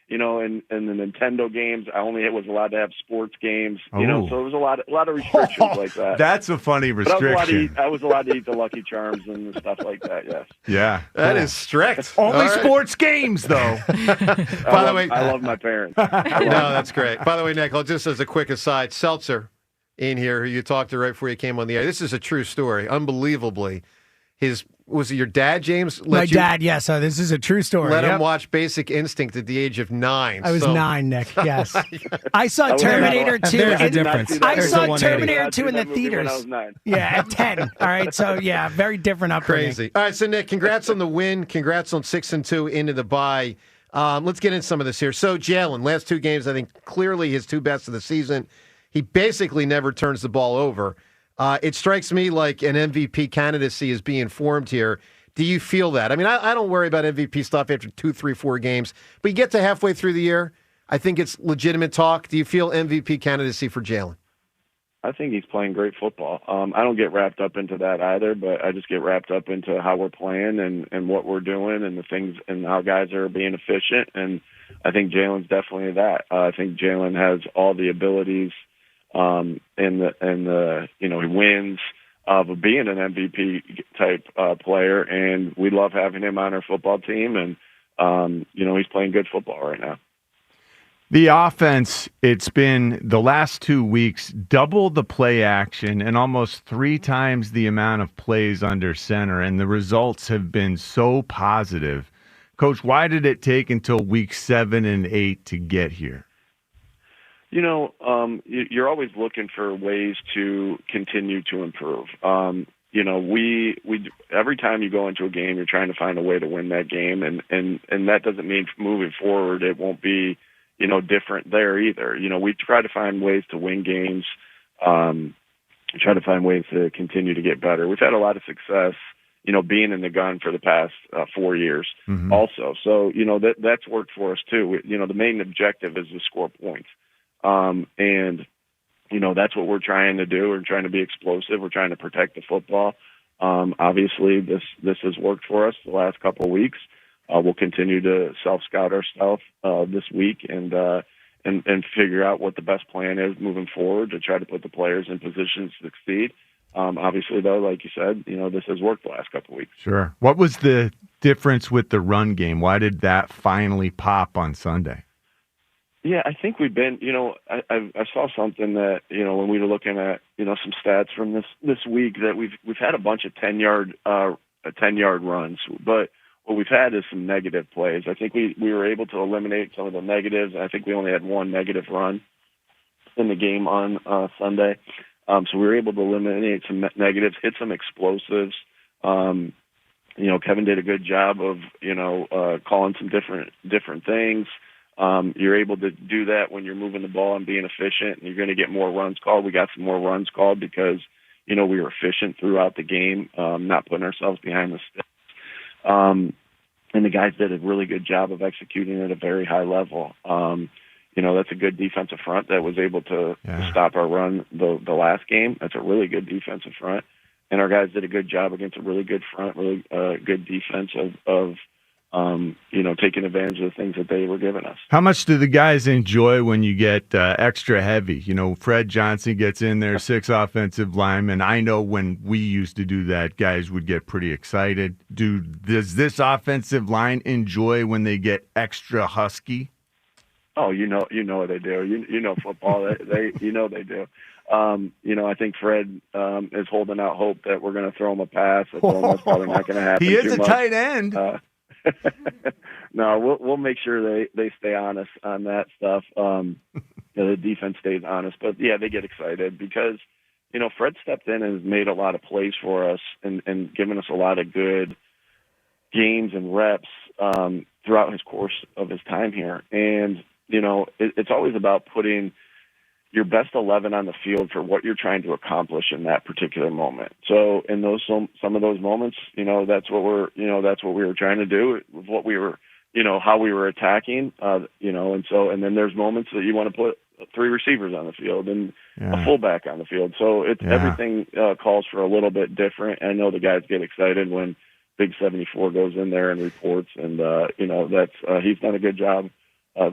and the Nintendo games. I only was allowed to have sports games, so it was a lot of restrictions like that. That's a funny But restriction. I was allowed to eat the Lucky Charms and stuff like that, yes. Yeah. That is strict. Only All right. sports games, though. By the way, I love my parents. No, that's great. By the way, Nick, just as a quick aside, seltzer. in here who you talked to right before you came on the air. This is a true story. Unbelievably. Was it your dad, James? My dad, yes. So this is a true story. Let him watch Basic Instinct at the age of 9. I was 9, Nick. Yes. I saw Terminator 2. There's a difference. I There's saw a Terminator 2 in the When I theaters. was 9. Yeah, at 10. All right. So, yeah, very different upbringing. Crazy. All right, so Nick, congrats on the win. Congrats on 6-2 into the bye. Let's get into some of this here. So, Jalen, last 2 games, I think clearly his 2 best of the season. He basically never turns the ball over. It strikes me like an MVP candidacy is being formed here. Do you feel that? I mean, I don't worry about MVP stuff after 2, 3, 4 games, but you get to halfway through the year, I think it's legitimate talk. Do you feel MVP candidacy for Jalen? I think he's playing great football. I don't get wrapped up into that either, but I just get wrapped up into how we're playing and what we're doing and the things and how guys are being efficient. And I think Jalen's definitely that. I think Jalen has all the abilities and the he wins of being an MVP type player, and we love having him on our football team. And he's playing good football right now. The offense, it's been the last 2 weeks, double the play action and almost 3 times the amount of plays under center, and the results have been so positive. Coach, why did it take until week 7 and 8 to get here? You're always looking for ways to continue to improve. We every time you go into a game, you're trying to find a way to win that game, and that doesn't mean moving forward it won't be different there either. We try to find ways to win games, try to find ways to continue to get better. We've had a lot of success, being in the gun for the past 4 years also. So, that's worked for us too. The main objective is to score points. That's what we're trying to do. We're trying to be explosive. We're trying to protect the football. Obviously this has worked for us the last couple of weeks. We'll continue to self-scout ourselves this week and figure out what the best plan is moving forward to try to put the players in positions to succeed. Obviously, though, like you said, this has worked the last couple of weeks. Sure. What was the difference with the run game? Why did that finally pop on Sunday? Yeah, I think we've been, I saw something that, when we were looking at, some stats from this week that we've had a bunch of 10-yard runs, but what we've had is some negative plays. I think we were able to eliminate some of the negatives. I think we only had 1 negative run in the game on Sunday. So we were able to eliminate some negatives, hit some explosives. Kevin did a good job of, calling some different things. You're able to do that when you're moving the ball and being efficient, and you're going to get more runs called. We got some more runs called because, we were efficient throughout the game, not putting ourselves behind the sticks. And the guys did a really good job of executing at a very high level. That's a good defensive front that was able to stop our run the last game. That's a really good defensive front. And our guys did a good job against a really good front, really good defense of taking advantage of the things that they were giving us. How much do the guys enjoy when you get extra heavy? Fred Johnson gets in there, 6 offensive linemen. I know when we used to do that, guys would get pretty excited. Does this offensive line enjoy when they get extra husky? Oh, you know they do. You know football. they do. I think Fred is holding out hope that we're going to throw him a pass. That's probably not going to happen. He is a much. tight end. No, we'll make sure they stay honest on that stuff. The defense stays honest, but yeah, they get excited because Fred stepped in and has made a lot of plays for us and given us a lot of good games and reps throughout his course of his time here. And it's always about putting your best 11 on the field for what you're trying to accomplish in that particular moment. So in some of those moments, that's what we were trying to do, what we were, how we were attacking, and then there's moments that you want to put 3 receivers on the field and a fullback on the field. So everything calls for a little bit different. I know the guys get excited when Big 74 goes in there and reports, and he's done a good job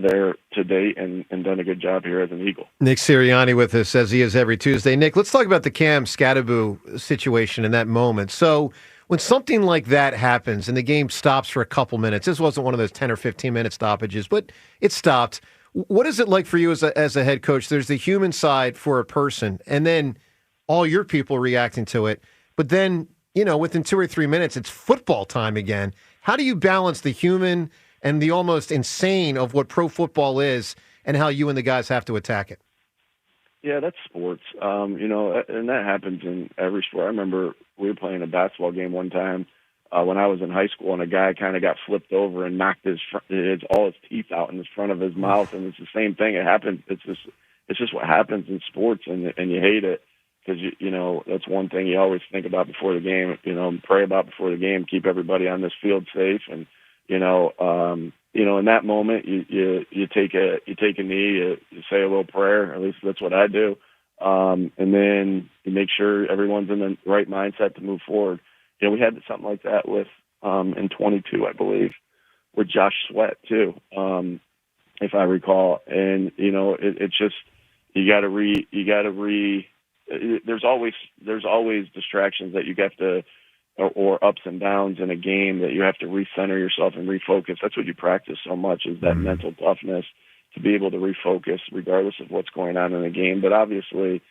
there to date and done a good job here as an Eagle. Nick Sirianni with us, as he is every Tuesday. Nick, let's talk about the Cam Scatterboo situation in that moment. So when something like that happens and the game stops for a couple minutes, this wasn't one of those 10 or 15-minute stoppages, but it stopped. What is it like for you as a head coach? There's the human side for a person, and then all your people reacting to it. But then, within 2 or 3 minutes, it's football time again. How do you balance the human and the almost insane of what pro football is and how you and the guys have to attack it? Yeah, that's sports. And that happens in every sport. I remember we were playing a basketball game one time when I was in high school, and a guy kind of got flipped over and knocked all his teeth out in the front of his mouth, and it's the same thing. It happens. It's just what happens in sports, and you hate it because that's one thing you always think about before the game. Pray about before the game, keep everybody on this field safe, and in that moment you take a knee, you say a little prayer. At least that's what I do, and then you make sure everyone's in the right mindset to move forward. We had something like that with in 22, I believe, with Josh Sweat too, if I recall. And it's just you got to there's always distractions that you have to, or ups and downs in a game that you have to recenter yourself and refocus. That's what you practice so much, is that mental toughness to be able to refocus regardless of what's going on in the game. But obviously,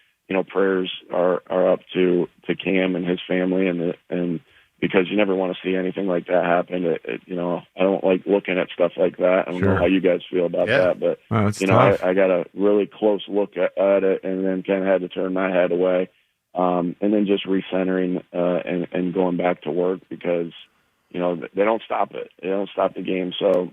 prayers are up to Cam and his family, and because you never want to see anything like that happen. I don't like looking at stuff like that. I don't know how you guys feel about that, but I got a really close look at it, and then kind of had to turn my head away, and then just recentering and going back to work because they don't stop it. They don't stop the game. So,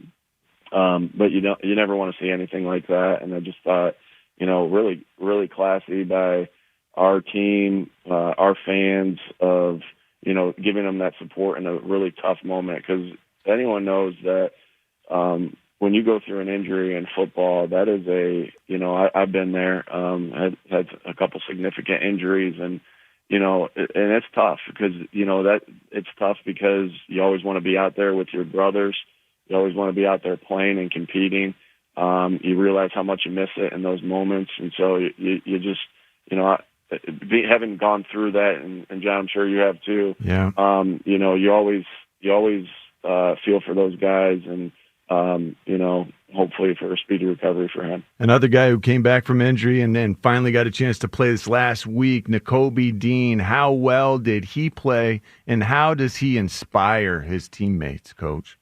but you never want to see anything like that. And I just thought, really, really classy by our team, our fans, of giving them that support in a really tough moment, because anyone knows that when you go through an injury in football, that is I've been there, had a couple significant injuries, and and it's tough because it's tough because you always want to be out there with your brothers, you always want to be out there playing and competing. You realize how much you miss it in those moments, and so you just having gone through that, and John, I'm sure you have too. Yeah. You always feel for those guys, and hopefully for a speedy recovery for him. Another guy who came back from injury and then finally got a chance to play this last week, Nakobe Dean. How well did he play, and how does he inspire his teammates, Coach?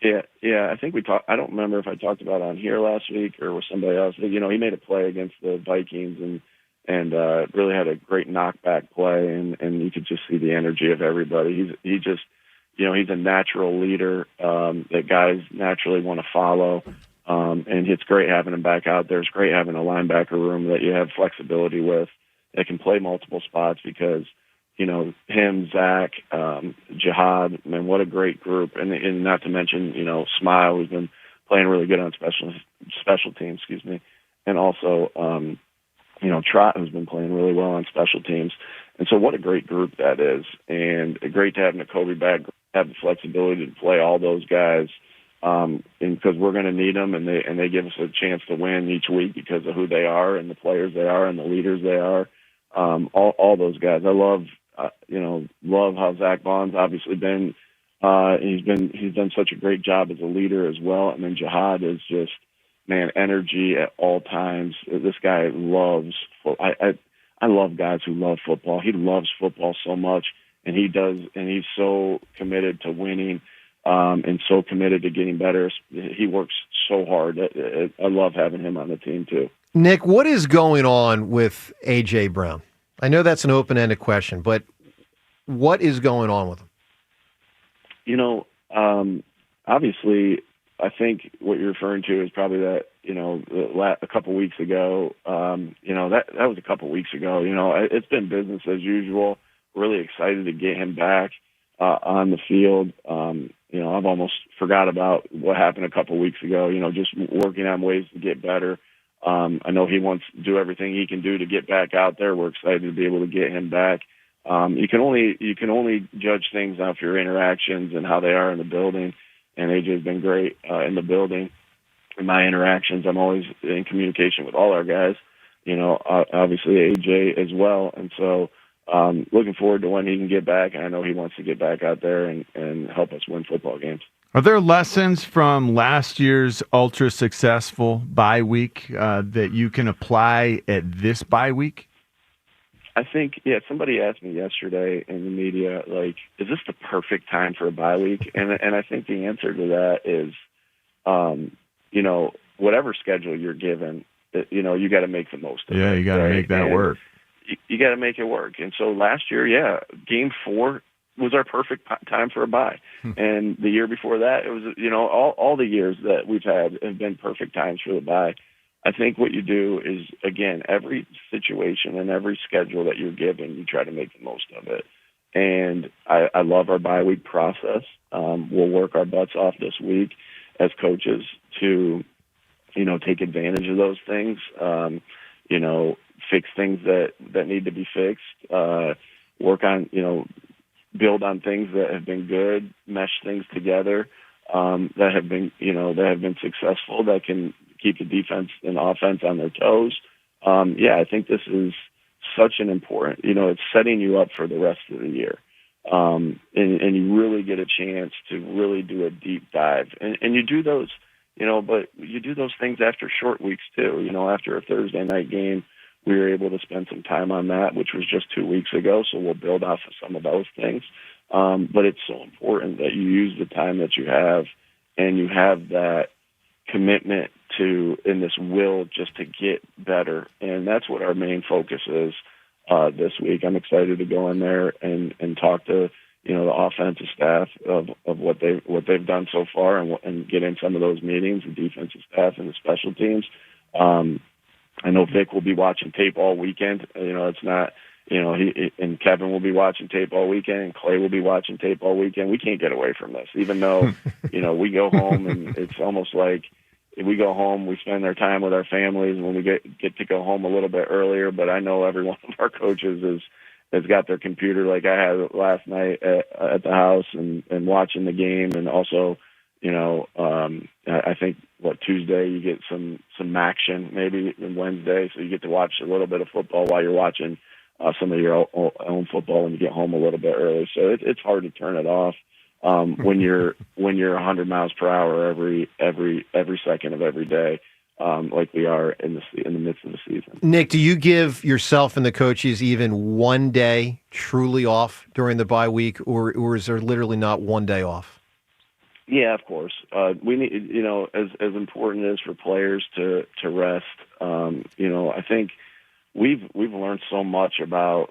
Yeah. I think we talked. I don't remember if I talked about it on here last week or with somebody else. But, he made a play against the Vikings and really had a great knockback play, and you could just see the energy of everybody. He's a natural leader that guys naturally want to follow, and it's great having him back out there. It's great having a linebacker room that you have flexibility with that can play multiple spots because, him, Zach, Jihad, man, what a great group, and not to mention, Smile, who's been playing really good on special teams, and also Trot, who's been playing really well on special teams. And so what a great group that is. And great to have Nakobe back, have the flexibility to play all those guys, because we're going to need them, and they give us a chance to win each week because of who they are and the players they are and the leaders they are. All those guys. I love how Zach Vaughn's obviously been. He's done such a great job as a leader as well. And then Jihad is just, man, energy at all times. This guy loves football. I love guys who love football. He loves football so much, and he's so committed to winning, and so committed to getting better. He works so hard. I love having him on the team too. Nick, what is going on with A.J. Brown? I know that's an open-ended question, but what is going on with him? Obviously, I think what you're referring to is probably that, a couple weeks ago, that was a couple weeks ago. It's been business as usual. Really excited to get him back on the field. I've almost forgot about what happened a couple weeks ago, just working on ways to get better. I know he wants to do everything he can do to get back out there. We're excited to be able to get him back. You can only judge things off your interactions and how they are in the building. And AJ's been great in the building. In my interactions, I'm always in communication with all our guys. Obviously AJ as well. And so looking forward to when he can get back. And I know he wants to get back out there and help us win football games. Are there lessons from last year's ultra successful bye week that you can apply at this bye week? I think, somebody asked me yesterday in the media, like, is this the perfect time for a bye week? And I think the answer to that is, whatever schedule you're given, you got to make the most of it. Yeah, you got to make that work. You got to make it work. And so last year, Game 4 was our perfect time for a bye. And the year before that, it was, all the years that we've had have been perfect times for the bye. I think what you do is, again, every situation and every schedule that you're given, you try to make the most of it. And I love our bye week process. We'll work our butts off this week as coaches to, take advantage of those things, fix things that need to be fixed, work on, build on things that have been good, mesh things together that have been successful, that can keep the defense and offense on their toes. I think this is such an important, it's setting you up for the rest of the year. And you really get a chance to really do a deep dive. And you do those, but you do those things after short weeks too. After a Thursday night game, we were able to spend some time on that, which was just 2 weeks ago. So we'll build off of some of those things. But it's so important that you use the time that you have, and you have that commitment to, in this will just to get better. And that's what our main focus is this week. I'm excited to go in there and talk to, the offensive staff of what they've done so far, and get in some of those meetings, the defensive staff and the special teams. I know Vic will be watching tape all weekend. It's not, he and Kevin will be watching tape all weekend, and Clay will be watching tape all weekend. We can't get away from this, even though, we go home and it's almost like we go home, we spend our time with our families, and when we get to go home a little bit earlier. But I know every one of our coaches has got their computer like I had last night at the house and watching the game. And also, I think Tuesday you get some action, maybe, and Wednesday, so you get to watch a little bit of football while you're watching some of your own football when you get home a little bit early. So it's hard to turn it off when you're 100 miles per hour every second of every day, like we are in the midst of the season. Nick, do you give yourself and the coaches even one day truly off during the bye week, or is there literally not one day off? Yeah, of course. We need, as important as for players to rest. I think we've learned so much about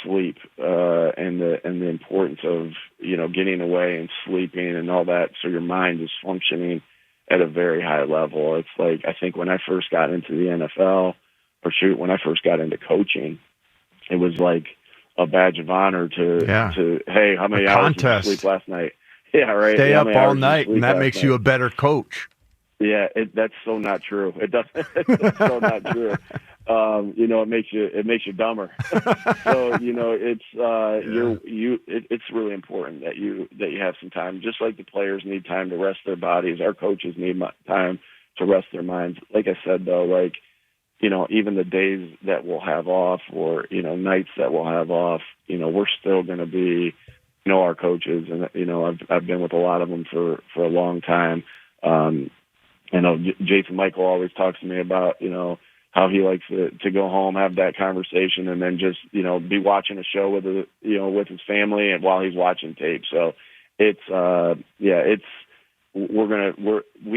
sleep and the importance of getting away and sleeping and all that, so your mind is functioning at a very high level. It's like, I think when I first got into the NFL, when I first got into coaching, it was like a badge of honor to hey, how many hours did you sleep last night? Yeah, right. Stay up all night, and that makes you a better coach. Yeah, that's so not true. It doesn't. It's so not true. It makes you dumber. So it's really important that you have some time. Just like the players need time to rest their bodies, our coaches need time to rest their minds. Like I said, though, even the days that we'll have off, or nights that we'll have off, we're still going to be. Our coaches, and I've been with a lot of them for a long time. I know Jason Michael always talks to me about how he likes to go home, have that conversation, and then just be watching a show with his family and while he's watching tape. So we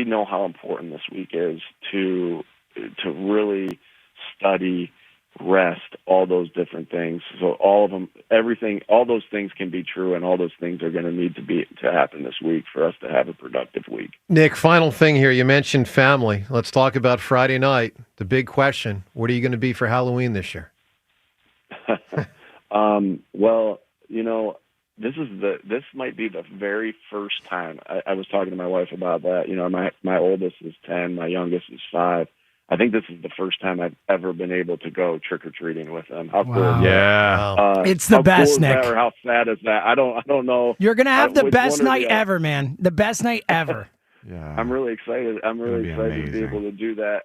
know how important this week is to really study, rest, all those different things. So all of them, everything, all those things can be true, and all those things are going to need to happen this week for us to have a productive week. Nick, final thing here. You mentioned family. Let's talk about Friday night. The big question: what are you going to be for Halloween this year? Well, this might be the very first time. I was talking to my wife about that. My oldest is 10, my youngest is 5. I think this is the first time I've ever been able to go trick-or-treating with them. How cool is that? Yeah. It's the best, cool Nick. Or how sad is that? I don't know. You're going to have the best night ever, man. The best night ever. Yeah. I'm really excited. I'm really excited to be able to do that.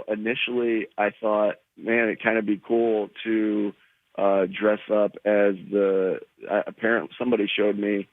Initially I thought, man, it'd kind of be cool to dress up as apparently somebody showed me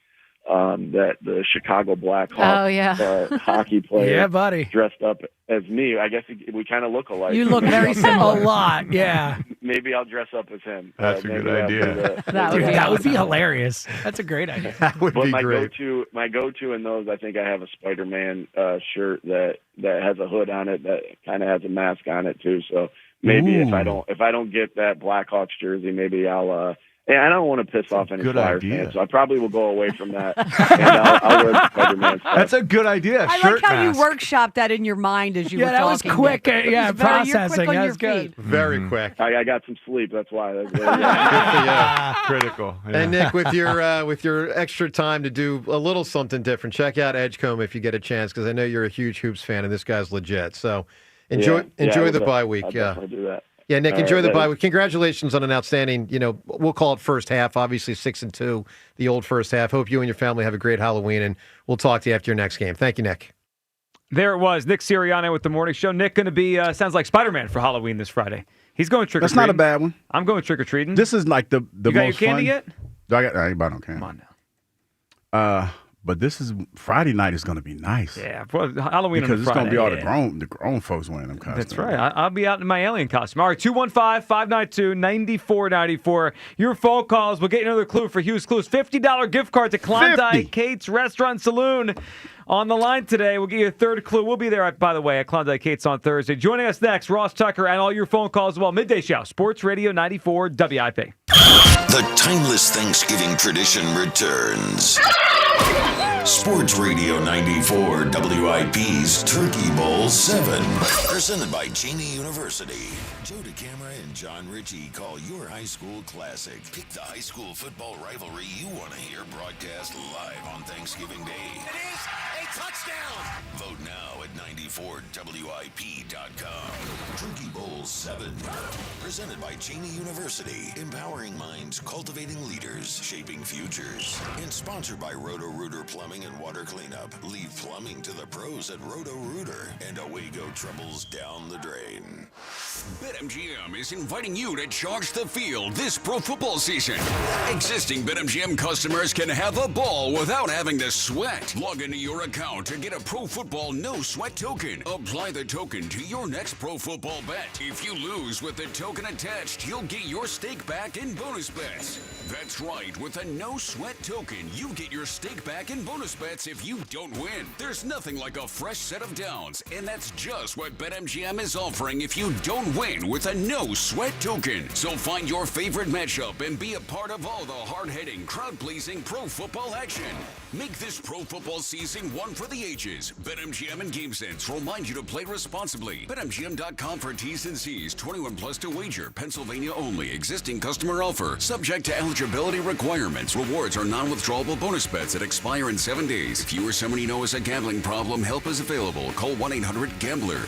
that the Chicago Blackhawks hockey player Yeah, buddy. dressed up as me. I guess we kind of look alike. You look very similar. A lot, yeah. Maybe I'll dress up as him. That's a good idea. That would be hilarious. That's a great idea. That would be great. My go-to in those, I think I have a Spider-Man shirt that has a hood on it that kind of has a mask on it too. So maybe if I don't get that Blackhawks jersey, maybe I'll. And I don't want to piss off any Flyers fans, so I probably will go away from that. And I'll wear the Spider-Man stuff. That's a good idea. I like how you workshopped that in your mind as you were talking. Yeah, that was quick. Processing. That That was good. Very quick. I got some sleep. That's why. Critical. Yeah. And Nick, with your extra time to do a little something different, check out Edgecombe if you get a chance, because I know you're a huge hoops fan, and this guy's legit. So enjoy the bye week. I'll definitely do that. Yeah, Nick, All enjoy right, the bye week. Congratulations on an outstanding, we'll call it first half, obviously 6-2, the old first half. Hope you and your family have a great Halloween, and we'll talk to you after your next game. Thank you, Nick. There it was. Nick Sirianni with the morning show. Nick going to be, sounds like Spider-Man for Halloween this Friday. He's going trick-or-treating. That's not a bad one. I'm going trick-or-treating. This is like the you got most your candy fun. yet? I ain't on candy. Come on now. But this is Friday night is going to be nice. Yeah, Halloween because on it's going to be all Friday. the grown folks wearing them costumes. That's right. I'll be out in my alien costume. All right, 215-592-9494. Your phone calls. We'll get you another clue for Hughes Clues. $50 gift card to Klondike Kate's Restaurant Saloon. On the line today, we'll give you a third clue. We'll be there, by the way, at Klondike Kate's on Thursday. Joining us next, Ross Tucker and all your phone calls as well. Midday Show, Sports Radio 94 WIP. The timeless Thanksgiving tradition returns. Sports Radio 94 WIP's Turkey Bowl 7. Presented by Cheney University. Joe DeCamara and John Ritchie call your high school classic. Pick the high school football rivalry you want to hear broadcast live on Thanksgiving Day. It is a touchdown. Vote now at 94WIP.com. Turkey Bowl 7. Presented by Cheney University. Empowering minds, cultivating leaders, shaping futures. And sponsored by Roto-Rooter Plumbing and Water Cleanup. Leave plumbing to the pros at Roto-Rooter. And away go troubles down the drain. BetMGM is inviting you to charge the field this pro football season. Existing BetMGM customers can have a ball without having to sweat. Log into your account to get a pro football no sweat token. Apply the token to your next pro football bet. If you lose with the token attached, you'll get your stake back in bonus bets. That's right, with a no sweat token, you get your stake back in bonus bets if you don't win. There's nothing like a fresh set of downs, and that's just what BetMGM is offering if you don't win with a no sweat token. So find your favorite matchup and be a part of all the hard-hitting, crowd-pleasing pro football action. Make this pro football season one for the ages. BetMGM and GameSense remind you to play responsibly. BetMGM.com for T's and C's. 21 plus to wager. Pennsylvania only. Existing customer offer. Subject to eligibility requirements. Rewards are non-withdrawable bonus bets that expire in 7 days. If you or someone you know has a gambling problem, help is available. Call 1-800-GAMBLER.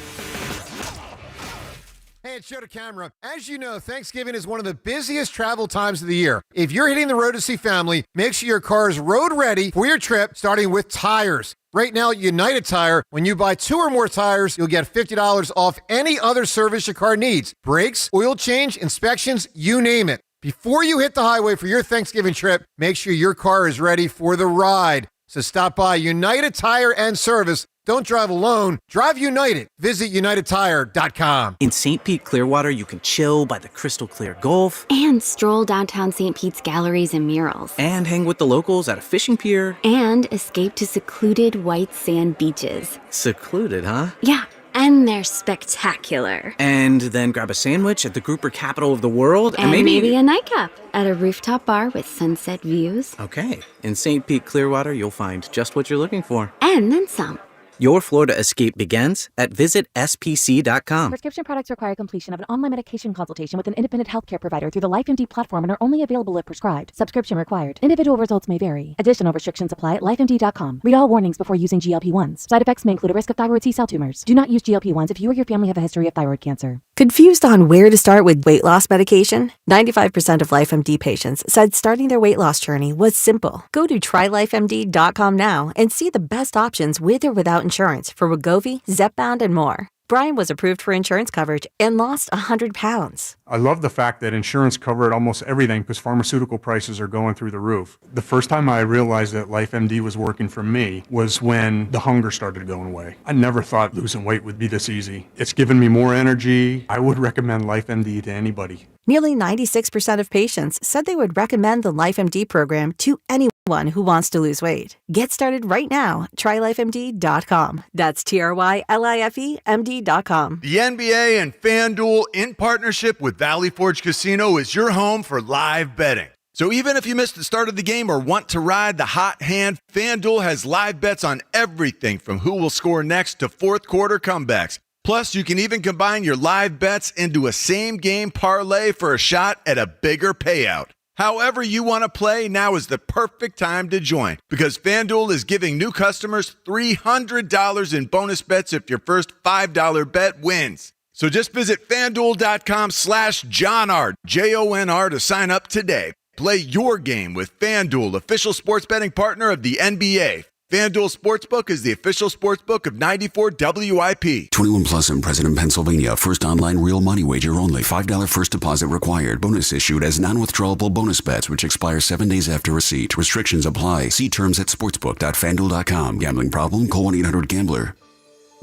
Hey, it's Joe DeCamara. As you know, Thanksgiving is one of the busiest travel times of the year. If you're hitting the road to see family, make sure your car is road ready for your trip, starting with tires. Right now at United Tire, when you buy 2 or more tires, you'll get $50 off any other service your car needs. Brakes, oil change, inspections, you name it. Before you hit the highway for your Thanksgiving trip, make sure your car is ready for the ride. So stop by United Tire and Service. Don't drive alone. Drive United. Visit UnitedTire.com. In St. Pete, Clearwater, you can chill by the crystal clear Gulf. And stroll downtown St. Pete's galleries and murals. And hang with the locals at a fishing pier. And escape to secluded white sand beaches. Secluded, huh? Yeah, and they're spectacular. And then grab a sandwich at the grouper capital of the world. And maybe a nightcap at a rooftop bar with sunset views. Okay. In St. Pete, Clearwater, you'll find just what you're looking for. And then some. Your Florida escape begins at visitspc.com. Prescription products require completion of an online medication consultation with an independent healthcare provider through the LifeMD platform and are only available if prescribed. Subscription required. Individual results may vary. Additional restrictions apply at lifemd.com. Read all warnings before using GLP-1s. Side effects may include a risk of thyroid C-cell tumors. Do not use GLP-1s if you or your family have a history of thyroid cancer. Confused on where to start with weight loss medication? 95% of LifeMD patients said starting their weight loss journey was simple. Go to trylifemd.com now and see the best options with or without insurance for Wegovy, Zepbound, and more. Brian was approved for insurance coverage and lost 100 pounds. I love the fact that insurance covered almost everything because pharmaceutical prices are going through the roof. The first time I realized that LifeMD was working for me was when the hunger started going away. I never thought losing weight would be this easy. It's given me more energy. I would recommend LifeMD to anybody. Nearly 96% of patients said they would recommend the LifeMD program to anyone who wants to lose weight. Get started right now. Try LifeMD.com. That's TRYLIFEMD.com. The NBA and FanDuel in partnership with Valley Forge Casino is your home for live betting. So even if you missed the start of the game or want to ride the hot hand, FanDuel has live bets on everything from who will score next to fourth quarter comebacks. Plus, you can even combine your live bets into a same-game parlay for a shot at a bigger payout. However you want to play, now is the perfect time to join because FanDuel is giving new customers $300 in bonus bets if your first $5 bet wins. So just visit FanDuel.com/JohnR, JONR to sign up today. Play your game with FanDuel, official sports betting partner of the NBA. FanDuel Sportsbook is the official sportsbook of 94 WIP. 21 plus and present in Pennsylvania. First online real money wager only. $5 first deposit required. Bonus issued as non-withdrawable bonus bets, which expire 7 days after receipt. Restrictions apply. See terms at sportsbook.fanduel.com. Gambling problem? Call 1-800-GAMBLER.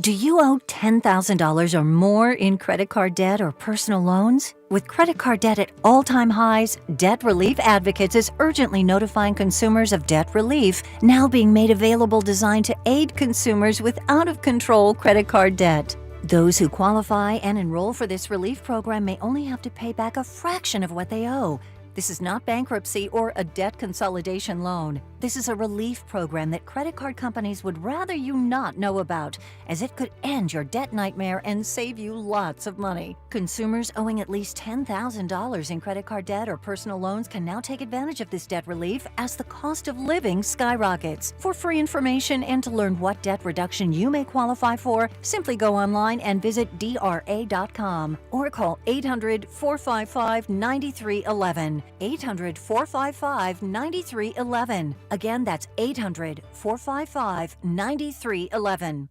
Do you owe $10,000 or more in credit card debt or personal loans? With credit card debt at all-time highs, Debt Relief Advocates is urgently notifying consumers of debt relief now being made available designed to aid consumers with out-of-control credit card debt. Those who qualify and enroll for this relief program may only have to pay back a fraction of what they owe. This is not bankruptcy or a debt consolidation loan. This is a relief program that credit card companies would rather you not know about, as it could end your debt nightmare and save you lots of money. Consumers owing at least $10,000 in credit card debt or personal loans can now take advantage of this debt relief as the cost of living skyrockets. For free information and to learn what debt reduction you may qualify for, simply go online and visit DRA.com or call 800-455-9311. 800-455-9311. Again, that's 800-455-9311.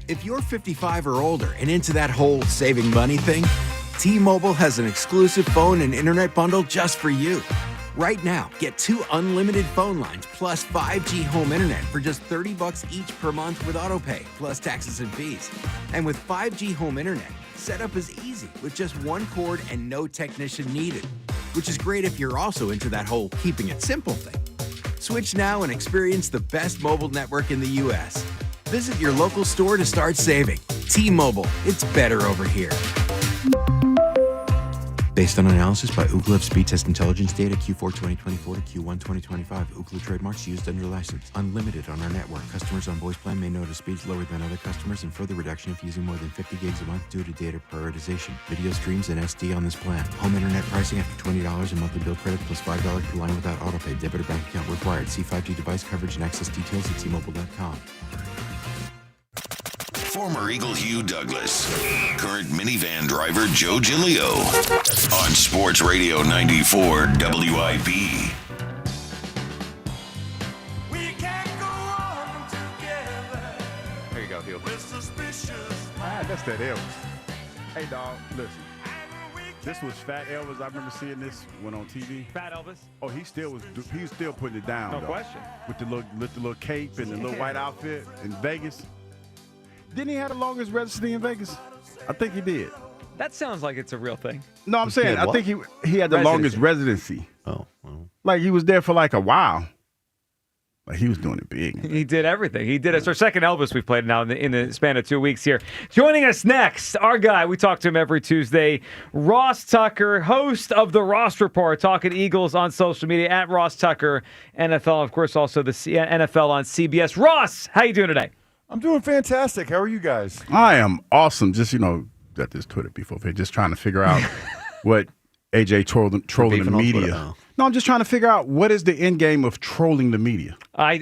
If you're 55 or older and into that whole saving money thing, T-Mobile has an exclusive phone and internet bundle just for you. Right now, get 2 unlimited phone lines plus 5G home internet for just $30 each per month with autopay, plus taxes and fees. And with 5G home internet, setup is easy with just one cord and no technician needed, which is great if you're also into that whole keeping it simple thing. Switch now and experience the best mobile network in the U.S. Visit your local store to start saving. T-Mobile, it's better over here. Based on analysis by Ookla of speed test intelligence data Q4 2024 to Q1 2025. Ookla trademarks used under license. Unlimited on our network. Customers on voice plan may notice speeds lower than other customers and further reduction if using more than 50 gigs a month due to data prioritization. Video streams and SD on this plan. Home internet pricing after $20 in monthly bill credit plus $5 per line without autopay. Debit or bank account required. See 5G device coverage and access details at T-Mobile.com. Former Eagle Hugh Douglas, current minivan driver Joe Giglio, on Sports Radio 94 WIP. There you go, Hill. That's that Elvis. Hey, dog, listen. This was Fat Elvis. I remember seeing this when on TV. Fat Elvis? Oh, he still putting it down. No though. question. With the little cape and the little white outfit in Vegas. Didn't he have the longest residency in Vegas? I think he did. That sounds like it's a real thing. No, I'm saying I think he had the longest residency. Oh, well. Like he was there for like a while. Like he was doing it big. He did everything. He did. It's our second Elvis we've played now in the span of 2 weeks here. Joining us next, our guy. We talk to him every Tuesday. Ross Tucker, host of the Ross Report, talking Eagles on social media at Ross Tucker NFL. Of course, also the NFL on CBS. Ross, how you doing today? I'm doing fantastic. How are you guys? I am awesome. Just, got this Twitter before. Just trying to figure out what AJ trolling the media. No, I'm just trying to figure out what is the end game of trolling the media.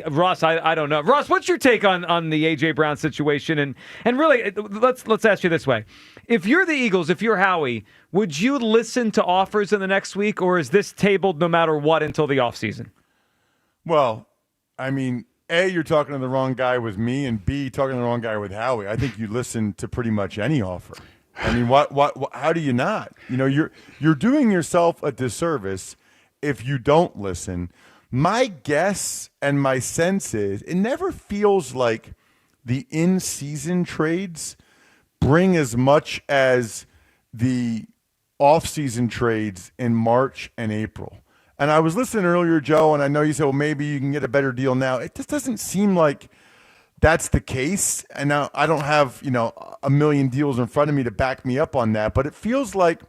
Ross, I don't know. Ross, what's your take on the A.J. Brown situation? And really, let's ask you this way. If you're the Eagles, if you're Howie, would you listen to offers in the next week, or is this tabled no matter what until the offseason? Well, I mean, A, you're talking to the wrong guy with me, and B, talking to the wrong guy with Howie. I think you listen to pretty much any offer. I mean, what how do you not? You know, you're doing yourself a disservice if you don't listen. My guess and my sense is it never feels like the in-season trades bring as much as the off-season trades in March and April. And I was listening earlier, Joe, and I know you said, well, maybe you can get a better deal now. It just doesn't seem like that's the case. And now I don't have, a million deals in front of me to back me up on that. But it feels like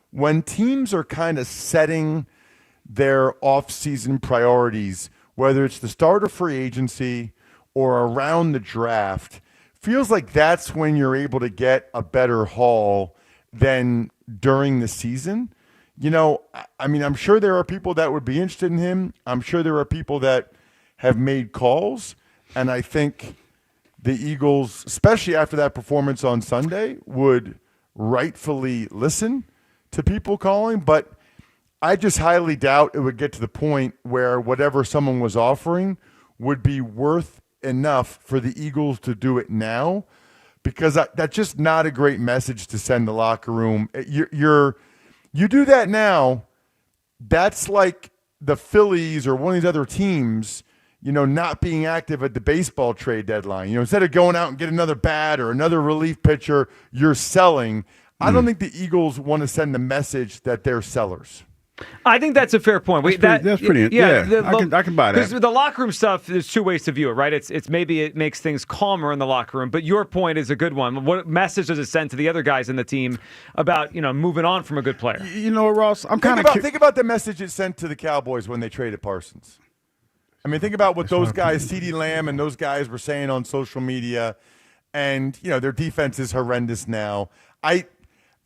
when teams are kind of setting their off-season priorities, whether it's the start of free agency or around the draft, feels like that's when you're able to get a better haul than during the season. I mean, I'm sure there are people that would be interested in him. I'm sure there are people that have made calls. And I think the Eagles, especially after that performance on Sunday, would rightfully listen to people calling. But I just highly doubt it would get to the point where whatever someone was offering would be worth enough for the Eagles to do it now, because that's just not a great message to send the locker room. You do that now, that's like the Phillies or one of these other teams, not being active at the baseball trade deadline. Instead of going out and get another bat or another relief pitcher, you're selling. I don't think the Eagles want to send the message that they're sellers. I think that's a fair point. That's pretty. I can buy that. Because the locker room stuff, there's two ways to view it, right? It's maybe it makes things calmer in the locker room, but your point is a good one. What message does it send to the other guys in the team about moving on from a good player? Ross, I'm kind of think about the message it sent to the Cowboys when they traded Parsons. I mean, think about what those guys, CeeDee Lamb and those guys, were saying on social media, and their defense is horrendous now.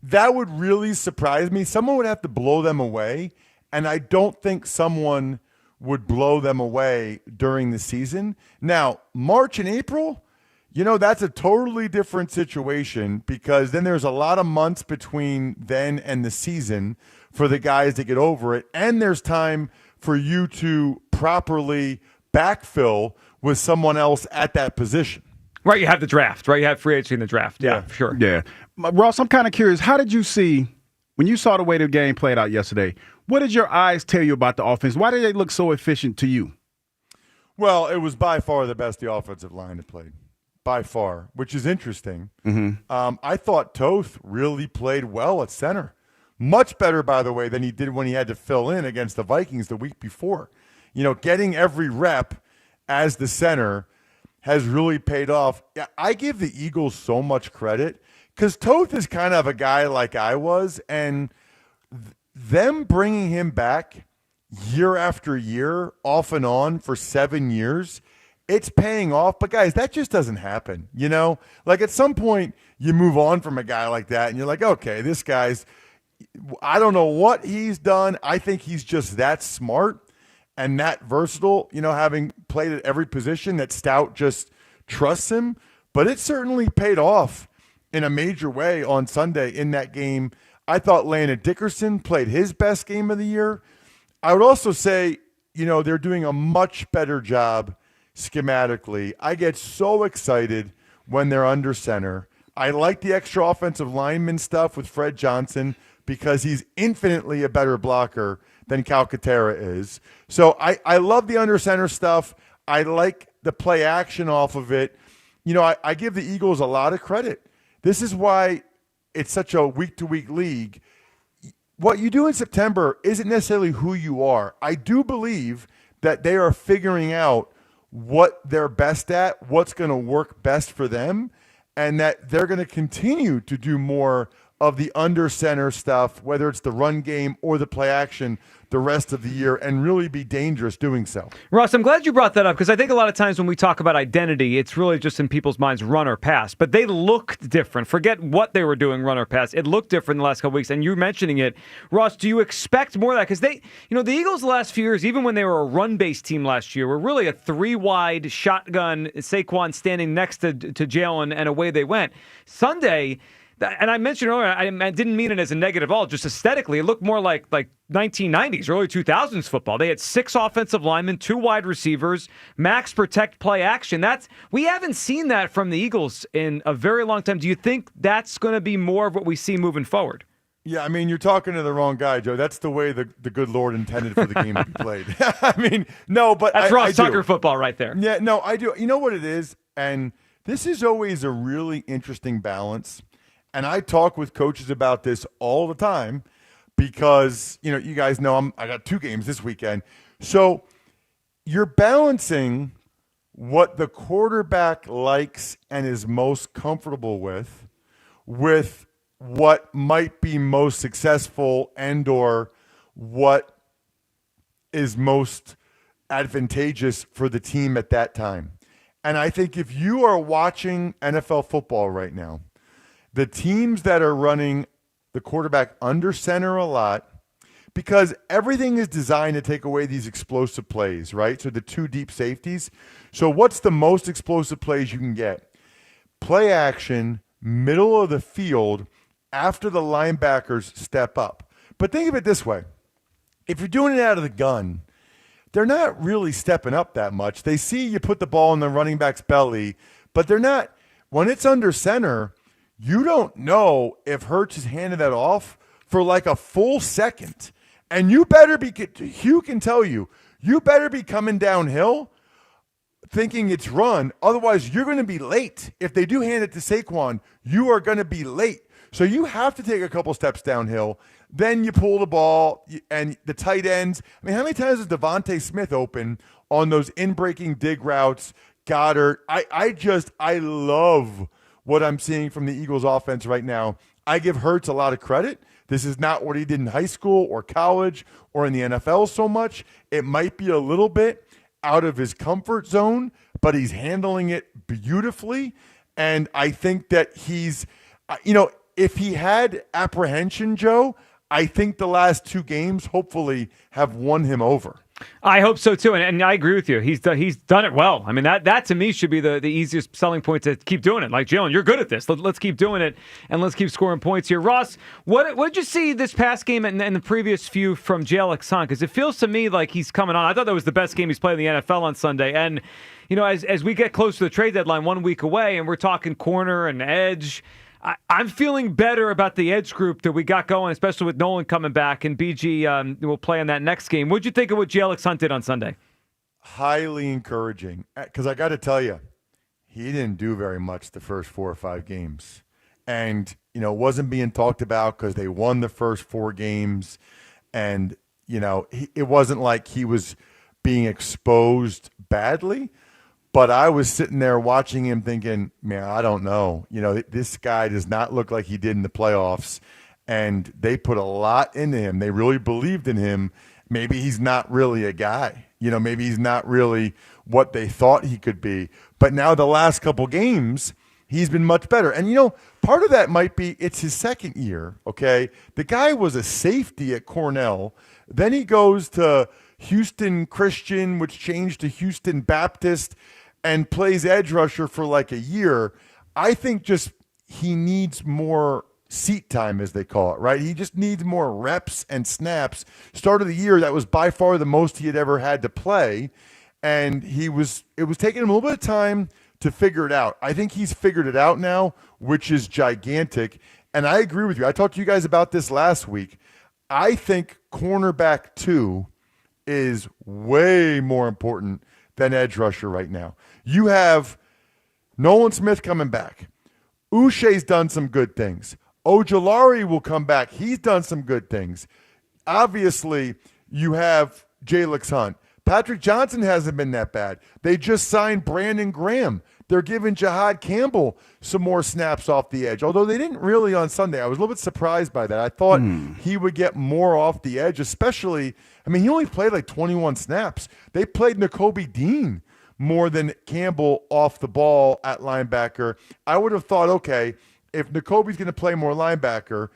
That would really surprise me. Someone would have to blow them away, and I don't think someone would blow them away during the season. Now, March and April, that's a totally different situation, because then there's a lot of months between then and the season for the guys to get over it, and there's time for you to properly backfill with someone else at that position. Right, you have the draft, right? You have free agency in the draft. Yeah, for sure. Yeah. Ross, I'm kind of curious. How did you see, when you saw the way the game played out yesterday, what did your eyes tell you about the offense? Why did they look so efficient to you? Well, it was by far the best the offensive line had played. By far, which is interesting. Mm-hmm. I thought Toth really played well at center. Much better, by the way, than he did when he had to fill in against the Vikings the week before. Getting every rep as the center has really paid off. Yeah, I give the Eagles so much credit because Toth is kind of a guy like I was, and them bringing him back year after year, off and on for 7 years, it's paying off. But, guys, that just doesn't happen, Like, at some point, you move on from a guy like that, and you're like, okay, this guy's – I don't know what he's done. I think he's just that smart and that versatile, having played at every position, that Stout just trusts him. But it certainly paid off in a major way on Sunday in that game. I thought Landon Dickerson played his best game of the year. I would also say, they're doing a much better job schematically. I get so excited when they're under center. I like the extra offensive lineman stuff with Fred Johnson, because he's infinitely a better blocker than Calcaterra is. So I love the under center stuff. I like the play action off of it. I give the Eagles a lot of credit. This is why it's such a week-to-week league. What you do in September isn't necessarily who you are. I do believe that they are figuring out what they're best at, what's going to work best for them, and that they're going to continue to do more of the under center stuff, whether it's the run game or the play action, the rest of the year, and really be dangerous doing so. Ross, I'm glad you brought that up, because I think a lot of times when we talk about identity, it's really just in people's minds run or pass. But they looked different. Forget what they were doing, run or pass. It looked different the last couple weeks, and you're mentioning it. Ross, do you expect more of that? Because the Eagles the last few years, even when they were a run-based team last year, were really a three-wide shotgun, Saquon standing next to Jalen, and away they went. Sunday, And I mentioned earlier, I didn't mean it as a negative at all. Just aesthetically, it looked more like 1990s, early 2000s football. They had 6 offensive linemen, 2 wide receivers, max protect, play action. We haven't seen that from the Eagles in a very long time. Do you think that's going to be more of what we see moving forward? Yeah, I mean, you're talking to the wrong guy, Joe. That's the way the good Lord intended for the game to be played. I mean, no, but that's Ross Tucker football right there. Yeah, no, I do. You know what it is? And this is always a really interesting balance. And I talk with coaches about this all the time because, you guys know I got 2 games this weekend. So you're balancing what the quarterback likes and is most comfortable with what might be most successful and or what is most advantageous for the team at that time. And I think if you are watching NFL football right now, the teams that are running the quarterback under center a lot, because everything is designed to take away these explosive plays, right? So the 2 deep safeties. So what's the most explosive plays you can get? Play action, middle of the field, after the linebackers step up. But think of it this way. If you're doing it out of the gun, they're not really stepping up that much. They see you put the ball in the running back's belly, but they're not. When it's under center, you don't know if Hurts is handing that off for like a full second. And you better be, Hugh can tell you, you better be coming downhill thinking it's run. Otherwise, you're going to be late. If they do hand it to Saquon, you are going to be late. So you have to take a couple steps downhill. Then you pull the ball and the tight ends. I mean, how many times is Devontae Smith open on those in-breaking dig routes? Goddard. I love what I'm seeing from the Eagles offense right now. I give Hurts a lot of credit. This is not what he did in high school or college or in the NFL so much. It might be a little bit out of his comfort zone, but he's handling it beautifully. And I think that he's, if he had apprehension, Joe, I think the last 2 games hopefully have won him over. I hope so too, and I agree with you. He's done it well. I mean, that to me should be the easiest selling point to keep doing it. Like, Jalen, you're good at this. Let's keep doing it, and let's keep scoring points here. Ross, what did you see this past game and the previous few from Jalen Hurts? Because it feels to me like he's coming on. I thought that was the best game he's played in the NFL on Sunday. And as we get close to the trade deadline 1 week away, and we're talking corner and edge, I'm feeling better about the edge group that we got going, especially with Nolan coming back, and BG will play in that next game. What'd you think of what Jalen Hurts did on Sunday? Highly encouraging, because I got to tell you, he didn't do very much the first 4 or 5 games. And, wasn't being talked about because they won the first 4 games. And, it wasn't like he was being exposed badly. But I was sitting there watching him thinking, man, I don't know. This guy does not look like he did in the playoffs. And they put a lot into him. They really believed in him. Maybe he's not really a guy. Maybe he's not really what they thought he could be. But now the last couple games, he's been much better. And, part of that might be it's his second year, okay? The guy was a safety at Cornell. Then he goes to Houston Christian, which changed to Houston Baptist, and plays edge rusher for like a year. I think just he needs more seat time, as they call it, right? He just needs more reps and snaps. Start of the year, that was by far the most he had ever had to play. And it was taking him a little bit of time to figure it out. I think he's figured it out now, which is gigantic. And I agree with you. I talked to you guys about this last week. I think cornerback 2 is way more important than edge rusher right now. You have Nolan Smith coming back. Uche's done some good things. Ojulari will come back. He's done some good things. Obviously, you have Jalen Hurts. Patrick Johnson hasn't been that bad. They just signed Brandon Graham. They're giving Jahad Campbell some more snaps off the edge, although they didn't really on Sunday. I was a little bit surprised by that. I thought he would get more off the edge, especially, he only played like 21 snaps. They played Nakobe Dean more than Campbell off the ball at linebacker. I would have thought, okay, if Nakobe's going to play more linebacker,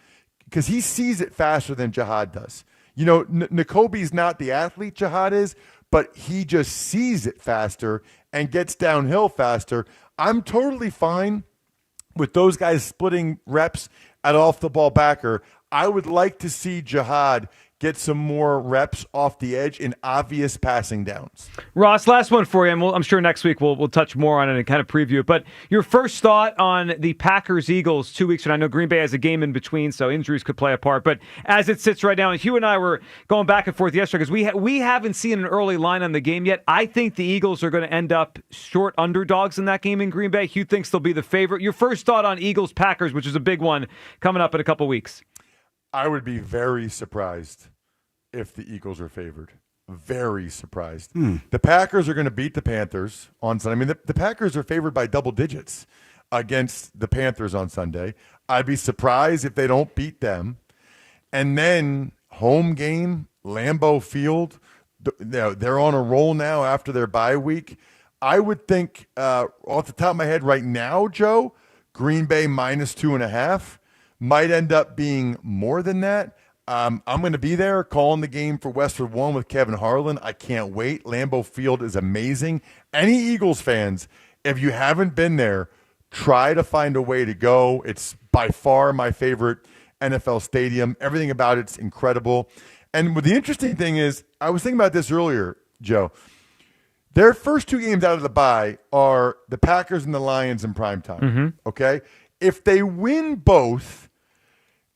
because he sees it faster than Jahad does. Nakobe's not the athlete Jahad is, but he just sees it faster and gets downhill faster. I'm totally fine with those guys splitting reps at off-the-ball backer, I would like to see Jihad get some more reps off the edge in obvious passing downs. Ross, last one for you, and I'm sure next week we'll touch more on it and kind of preview it. But your first thought on the Packers-Eagles 2 weeks from now. I know Green Bay has a game in between, so injuries could play a part. But as it sits right now, and Hugh and I were going back and forth yesterday because we haven't seen an early line on the game yet. I think the Eagles are going to end up short underdogs in that game in Green Bay. Hugh thinks they'll be the favorite. Your first thought on Eagles-Packers, which is a big one coming up in a couple weeks. I would be very surprised if the Eagles are favored. Very surprised. The Packers are going to beat the Panthers on Sunday. I mean, the Packers are favored by double digits against the Panthers on Sunday. I'd be surprised if they don't beat them. And then home game, Lambeau Field, they're on a roll now after their bye week. I would think, off the top of my head right now, Joe, Green Bay -2.5 might end up being more than that. I'm going to be there calling the game for Westwood One with Kevin Harlan. I can't wait. Lambeau Field is amazing. Any Eagles fans, if you haven't been there, try to find a way to go. It's by far my favorite NFL stadium. Everything about it's incredible. And the interesting thing is, I was thinking about this earlier, Joe. Their first 2 games out of the bye are the Packers and the Lions in primetime. Okay? If they win both,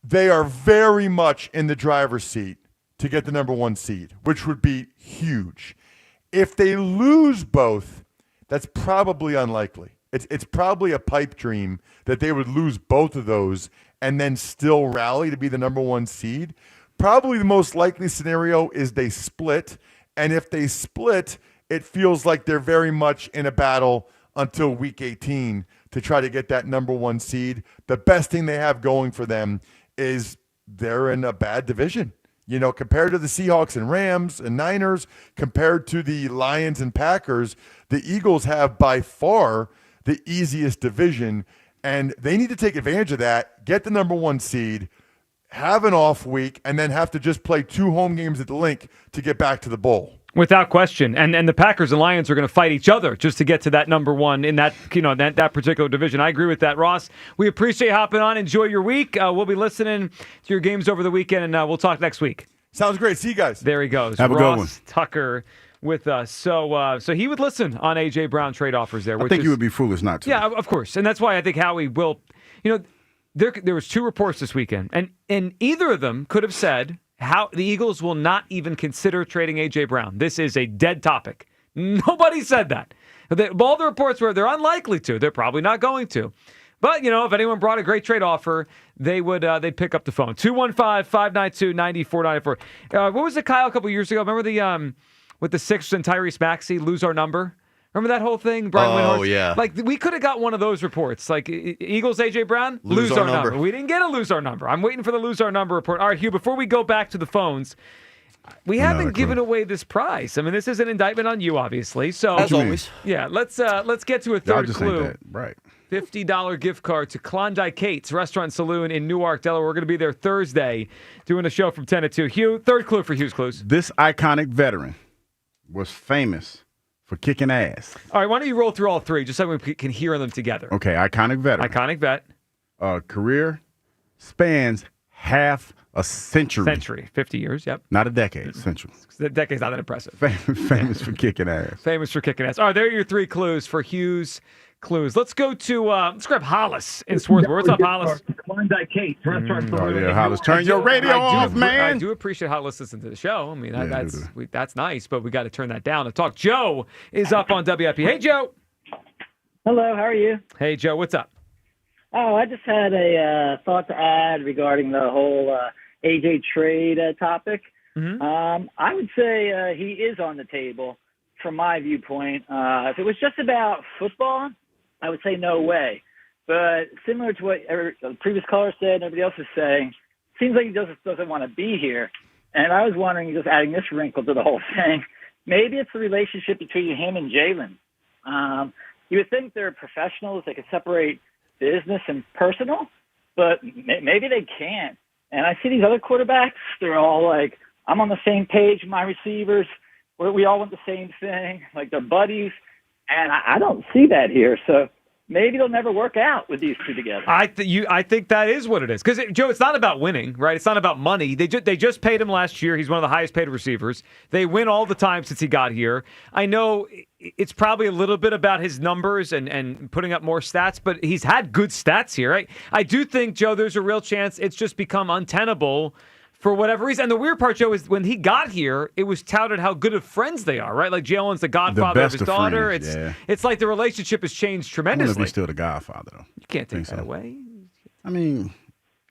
they are very much in the driver's seat to get the number 1 seed, which would be huge. If they lose both, that's probably unlikely. It's probably a pipe dream that they would lose both of those and then still rally to be the number 1 seed. Probably the most likely scenario is they split, and if they split, it feels like they're very much in a battle until week 18 to try to get that number 1 seed. The best thing they have going for them is they're in a bad division. You know, compared to the Seahawks and Rams and Niners, compared to the Lions and Packers, the Eagles have by far the easiest division, and they need to take advantage of that, get the number 1 seed, have an off week, and then have to just play 2 home games at the Link to get back to the bowl. Without question. And the Packers and Lions are going to fight each other just to get to that number 1 in that, that particular division. I agree with that, Ross. We appreciate you hopping on. Enjoy your week. We'll be listening to your games over the weekend, and we'll talk next week. Sounds great. See you guys. There he goes. Have a good one. Ross Tucker with us. So he would listen on A.J. Brown trade offers there. I think you would be foolish not to. Yeah, of course. And that's why I think Howie will, there was 2 reports this weekend, and either of them could have said how the Eagles will not even consider trading A.J. Brown. This is a dead topic. Nobody said that. All the reports were they're unlikely to. They're probably not going to. But, if anyone brought a great trade offer, they'd pick up the phone. 215-592-9494. What was it, Kyle, a couple years ago? Remember with the Sixers and Tyrese Maxey, lose our number? Remember that whole thing? Brian Windhorst? Yeah. Like, we could have got one of those reports. Like, Eagles, A.J. Brown, lose our number. We didn't get a lose our number. I'm waiting for the lose our number report. All right, Hugh, before we go back to the phones, we haven't given away this prize. I mean, this is an indictment on you, obviously. So, as always. Yeah, let's get to a third clue. Right. $50 gift card to Klondike Kate's Restaurant and Saloon in Newark, Delaware. We're going to be there Thursday doing a show from 10 to 2. Hugh, third clue for Hugh's Clues. This iconic veteran was famous for kicking ass. All right, why don't you roll through all 3 just so we can hear them together. Okay, iconic veteran. Iconic vet. Career spans half a century. 50 years, yep. Not a decade, century. The decade's not that impressive. Famous for kicking ass. Famous for kicking ass. All right, there are your 3 clues for Hugh's Clues. Let's go to, let's grab Hollis in Swarthmore. What's up, Hollis? Klondike Kate's Restaurant Saloon. Oh, yeah, Hollis. Turn your radio off, man. I do appreciate Hollis listening to the show. I mean, that's nice, but we got to turn that down to talk. Joe is up on WIP. Hey, Joe. Hello, how are you? Hey, Joe, what's up? Oh, I just had a thought to add regarding the whole AJ trade topic. Mm-hmm. I would say he is on the table from my viewpoint. If it was just about football, I would say no way. But similar to what the previous caller said and everybody else is saying, seems like he doesn't want to be here. And I was wondering, just adding this wrinkle to the whole thing, maybe it's the relationship between him and Jalen. You would think they're professionals. They could separate business and personal, but maybe they can't. And I see these other quarterbacks, they're all like, I'm on the same page, my receivers, we all want the same thing, like they're buddies. And I don't see that here. So maybe they'll never work out with these two together. I think that is what it is. Because, Joe, it's not about winning, right? It's not about money. They just paid him last year. He's one of the highest paid receivers. They win all the time since he got here. I know it's probably a little bit about his numbers and putting up more stats, but he's had good stats here, right? I do think, Joe, there's a real chance it's just become untenable for whatever reason. And the weird part, Joe, is when he got here, it was touted how good of friends they are, right? Like Jalen's the godfather of his daughter. Friends, It's like the relationship has changed tremendously. I wonder if he's still the godfather, though. You can't take that away. I mean,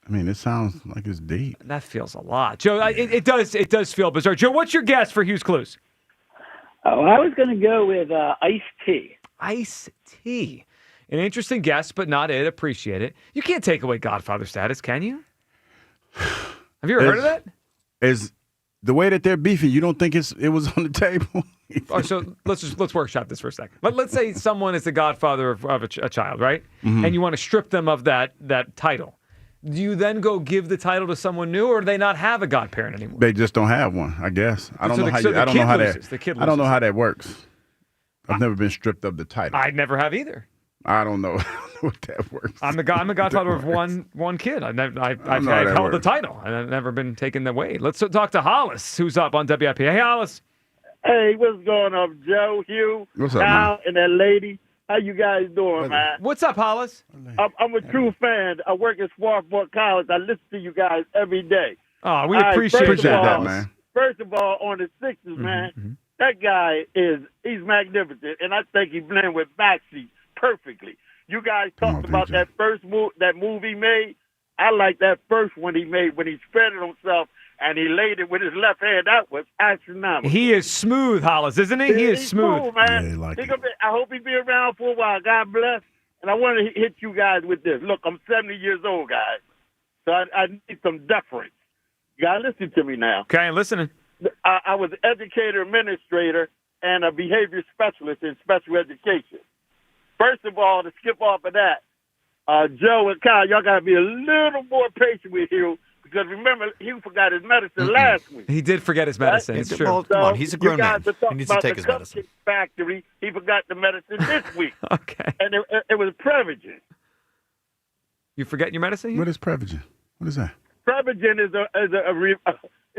it sounds like it's deep. That feels a lot. Joe, it does feel bizarre. Joe, what's your guess for Hughes Clues? Oh, I was going to go with iced tea. Iced tea. An interesting guess, but not it. Appreciate it. You can't take away godfather status, can you? Have you ever heard of that? Is the way that they're beefing, you don't think it was on the table? So let's workshop this for a second. Let's say someone is the godfather of a child, right? Mm-hmm. And you want to strip them of that title. Do you then go give the title to someone new, or do they not have a godparent anymore? They just don't have one, I guess. I don't know how that works. I've never been stripped of the title. I never have either. I don't know what that works. I'm a godfather of one kid. I've held the title, and I've never been taken away. Let's talk to Hollis, who's up on WIP. Hey, Hollis. Hey, what's going on, Joe, Hugh, what's up, Al, man? and that lady? How you guys doing, man? What's up, Hollis? I'm a true fan. I work at Swarthmore College. I listen to you guys every day. Oh, we appreciate that, man. First of all, on the Sixers, man, that guy he's magnificent, and I think he blends with Maxey perfectly. You guys talked about that first move, that move he made. I like that first one he made when he spread it himself and he laid it with his left hand. That was astronomical. He is smooth, Hollis, isn't he? He's smooth. Cool, man. I hope he be around for a while. God bless. And I want to hit you guys with this. Look, I'm 70 years old, guys, so I need some deference. You got to listen to me now. Okay, I'm listening. I was an educator, administrator, and a behavior specialist in special education. First of all, to skip off of that, Joe and Kyle, y'all got to be a little more patient with Hugh because remember, Hugh forgot his medicine last week. He did forget his medicine. It's true. Well, come on, he's a grown man. He needs to take his medicine. Factory, he forgot the medicine this week. Okay. And it was Prevagen. You forgetting your medicine? What is Prevagen? What is that? Prevagen is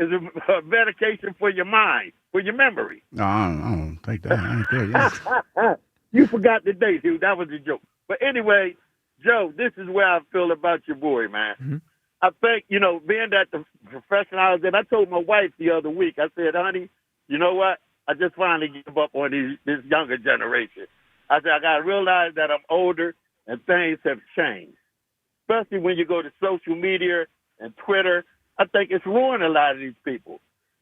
a medication for your mind, for your memory. No, I don't take that. I ain't there yet. You forgot the date, Hugh. That was a joke. But anyway, Joe, this is where I feel about your boy, man. Mm-hmm. I think, being that the profession I was in, I told my wife the other week, I said, honey, you know what? I just finally give up on this younger generation. I said, I got to realize that I'm older and things have changed. Especially when you go to social media and Twitter. I think it's ruined a lot of these people.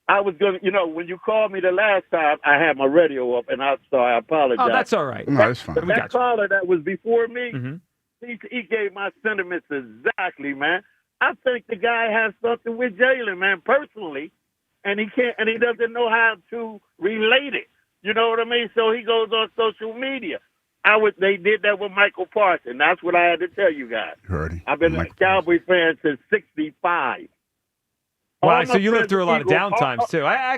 I was going to, when you called me the last time, I had my radio up, and I apologize. Oh, that's all right. No, it's fine. That caller that was before me, he gave my sentiments exactly, man. I think the guy has something with Jalen, man, personally, and he doesn't know how to relate it. You know what I mean? So he goes on social media. They did that with Michael Parsons. That's what I had to tell you guys. I've been a Cowboy fan since '65. Wow, so you lived through a lot of downtimes, too. I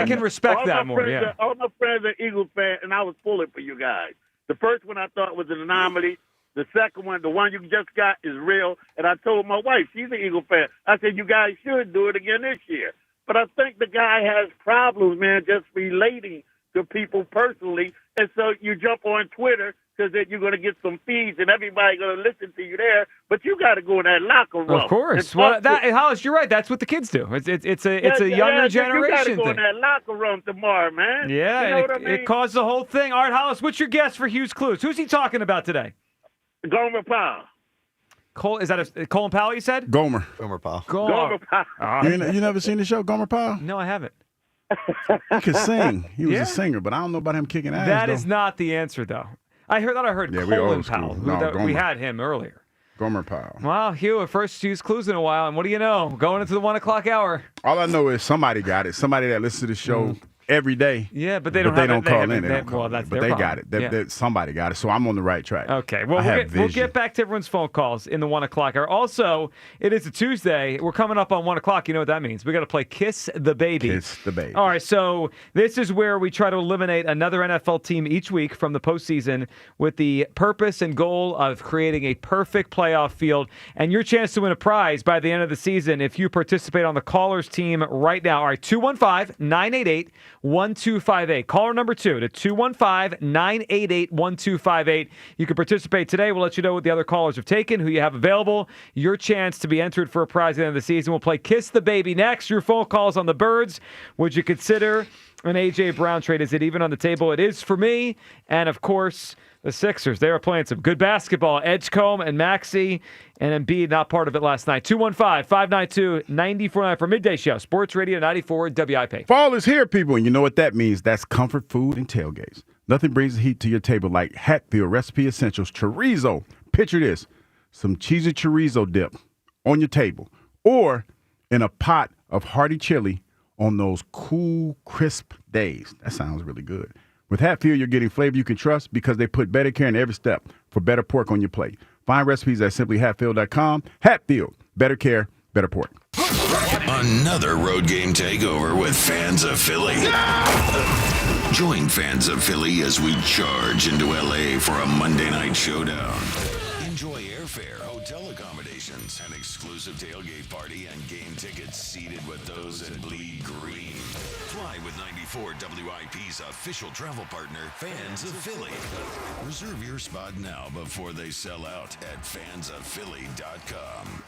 can respect that more, yeah. All my friends are Eagles fans, and I was pulling for you guys. The first one I thought was an anomaly. The second one, the one you just got, is real. And I told my wife, she's an Eagle fan. I said, you guys should do it again this year. But I think the guy has problems, man, just relating to people personally. And so you jump on Twitter because then you're going to get some feeds and everybody's going to listen to you there. But you got to go in that locker room. Of course. Well, Hollis, you're right. That's what the kids do. It's a younger generation you gotta thing. go in that locker room tomorrow, man. Yeah, you know what I mean? It caused the whole thing. All right, Hollis, what's your guess for Hughes Clues? Who's he talking about today? Gomer Pyle. Is that Colin Powell, you said? Gomer Powell. Gomer Pyle. You never seen the show, Gomer Pyle? No, I haven't. He could sing. He was a singer, but I don't know about him kicking ass. That is not the answer, though. I heard Colin Powell. We had him earlier. Gomer Pyle. Well, Hugh, first Hughes Clues in a while, and what do you know? Going into the 1 o'clock hour. All I know is somebody got it. Somebody that listens to the show every day. Yeah, but they don't call in. They don't call well, that's in. But their they problem. got it. Somebody got it. So I'm on the right track. Okay. Well, we'll get back to everyone's phone calls in the 1 o'clock hour. Also, it is a Tuesday. We're coming up on 1 o'clock. You know what that means. We got to play Kiss the Baby. Kiss the Baby. All right. So this is where we try to eliminate another NFL team each week from the postseason with the purpose and goal of creating a perfect playoff field and your chance to win a prize by the end of the season if you participate on the callers team right now. All right. 215-988-1258. Caller number 2 to 215-988-1258. You can participate today. We'll let you know what the other callers have taken, who you have available. Your chance to be entered for a prize at the end of the season. We'll play Kiss the Baby next. Your phone calls on the Birds. Would you consider an A.J. Brown trade? Is it even on the table? It is for me. And, of course, the Sixers. They are playing some good basketball. Edgecombe and Maxey and Embiid not part of it last night. 215-592-94.9 for Midday Show. Sports Radio 94 WIP. Fall is here, people, and you know what that means. That's comfort food and tailgates. Nothing brings the heat to your table like Hatfield Recipe Essentials Chorizo. Picture this, some cheesy chorizo dip on your table or in a pot of hearty chili on those cool, crisp days. That sounds really good. With Hatfield, you're getting flavor you can trust because they put better care in every step for better pork on your plate. Find recipes at simplyhatfield.com. Hatfield, better care, better pork. Another road game takeover with fans of Philly. Join fans of Philly as we charge into LA for a Monday night showdown. Enjoy airfare, hotel accommodations, an exclusive tailgate party, and game tickets seated with those that bleed green. Fly with 94 WIP's official travel partner, Fans of Philly. Reserve your spot now before they sell out at fansofphilly.com.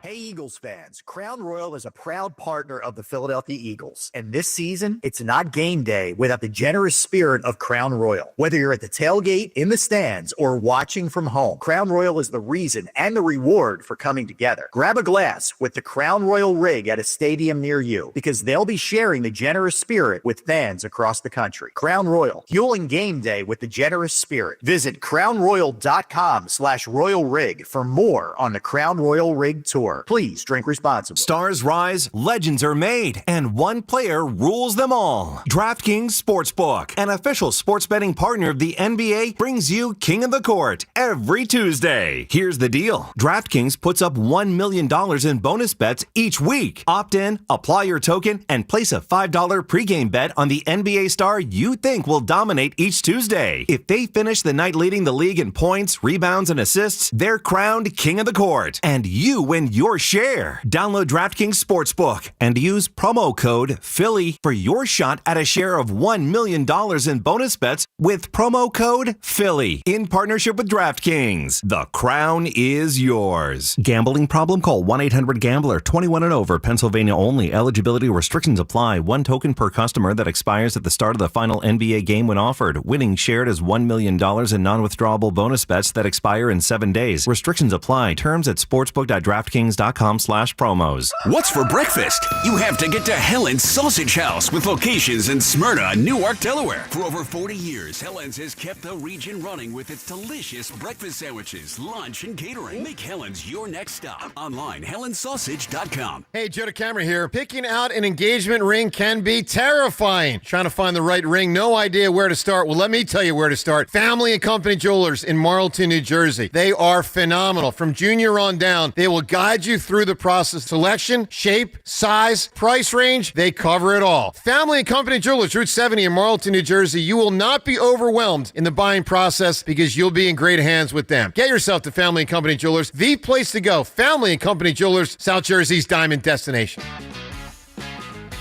Hey, Eagles fans, Crown Royal is a proud partner of the Philadelphia Eagles. And this season, it's not game day without the generous spirit of Crown Royal. Whether you're at the tailgate, in the stands, or watching from home, Crown Royal is the reason and the reward for coming together. Grab a glass with the Crown Royal rig at a stadium near you because they'll be sharing the generous spirit with fans across the country. Crown Royal, fueling game day with the generous spirit. Visit crownroyal.com/Royal Rig for more on the Crown Royal Rig Tour. Please drink responsibly. Stars rise, legends are made, and one player rules them all. DraftKings Sportsbook, an official sports betting partner of the NBA, brings you King of the Court every Tuesday. Here's the deal. DraftKings puts up $1 million in bonus bets each week. Opt in, apply your token, and place a $5 pregame bet on the NBA star you think will dominate each Tuesday. If they finish the night leading the league in points, rebounds, and assists, they're crowned King of the Court, and you win your share. Download DraftKings Sportsbook and use promo code Philly for your shot at a share of $1 million in bonus bets with promo code Philly in partnership with DraftKings. The crown is yours. Gambling problem? Call 1-800-GAMBLER. 21 and over. Pennsylvania only. Eligibility restrictions apply. One token per customer that expires at the start of the final NBA game when offered. Winning shared as $1 million in non-withdrawable bonus bets that expire in 7 days. Restrictions apply. Terms at sportsbook.draftkings.com/promos. What's for breakfast? You have to get to Helen's Sausage House with locations in Smyrna, Newark, Delaware. For over 40 years, Helen's has kept the region running with its delicious breakfast sandwiches, lunch, and catering. Make Helen's your next stop. Online, helensausage.com. Hey, Joe DeCamera here. Picking out an engagement ring can be terrifying. Trying to find the right ring, no idea where to start. Well, let me tell you where to start. Family and Company Jewelers in Marlton, New Jersey. They are phenomenal. From junior on down, they will guide you through the process. Selection, shape, size, price range, they cover it all. Family and Company Jewelers, Route 70 in Marlton, New Jersey. You will not be overwhelmed in the buying process because you'll be in great hands with them. Get yourself to Family and Company Jewelers, the place to go. Family and Company Jewelers, South Jersey's diamond destination.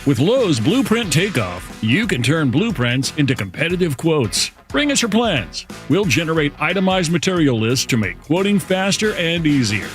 With Lowe's Blueprint Takeoff, you can turn blueprints into competitive quotes. Bring us your plans. We'll generate itemized material lists to make quoting faster and easier.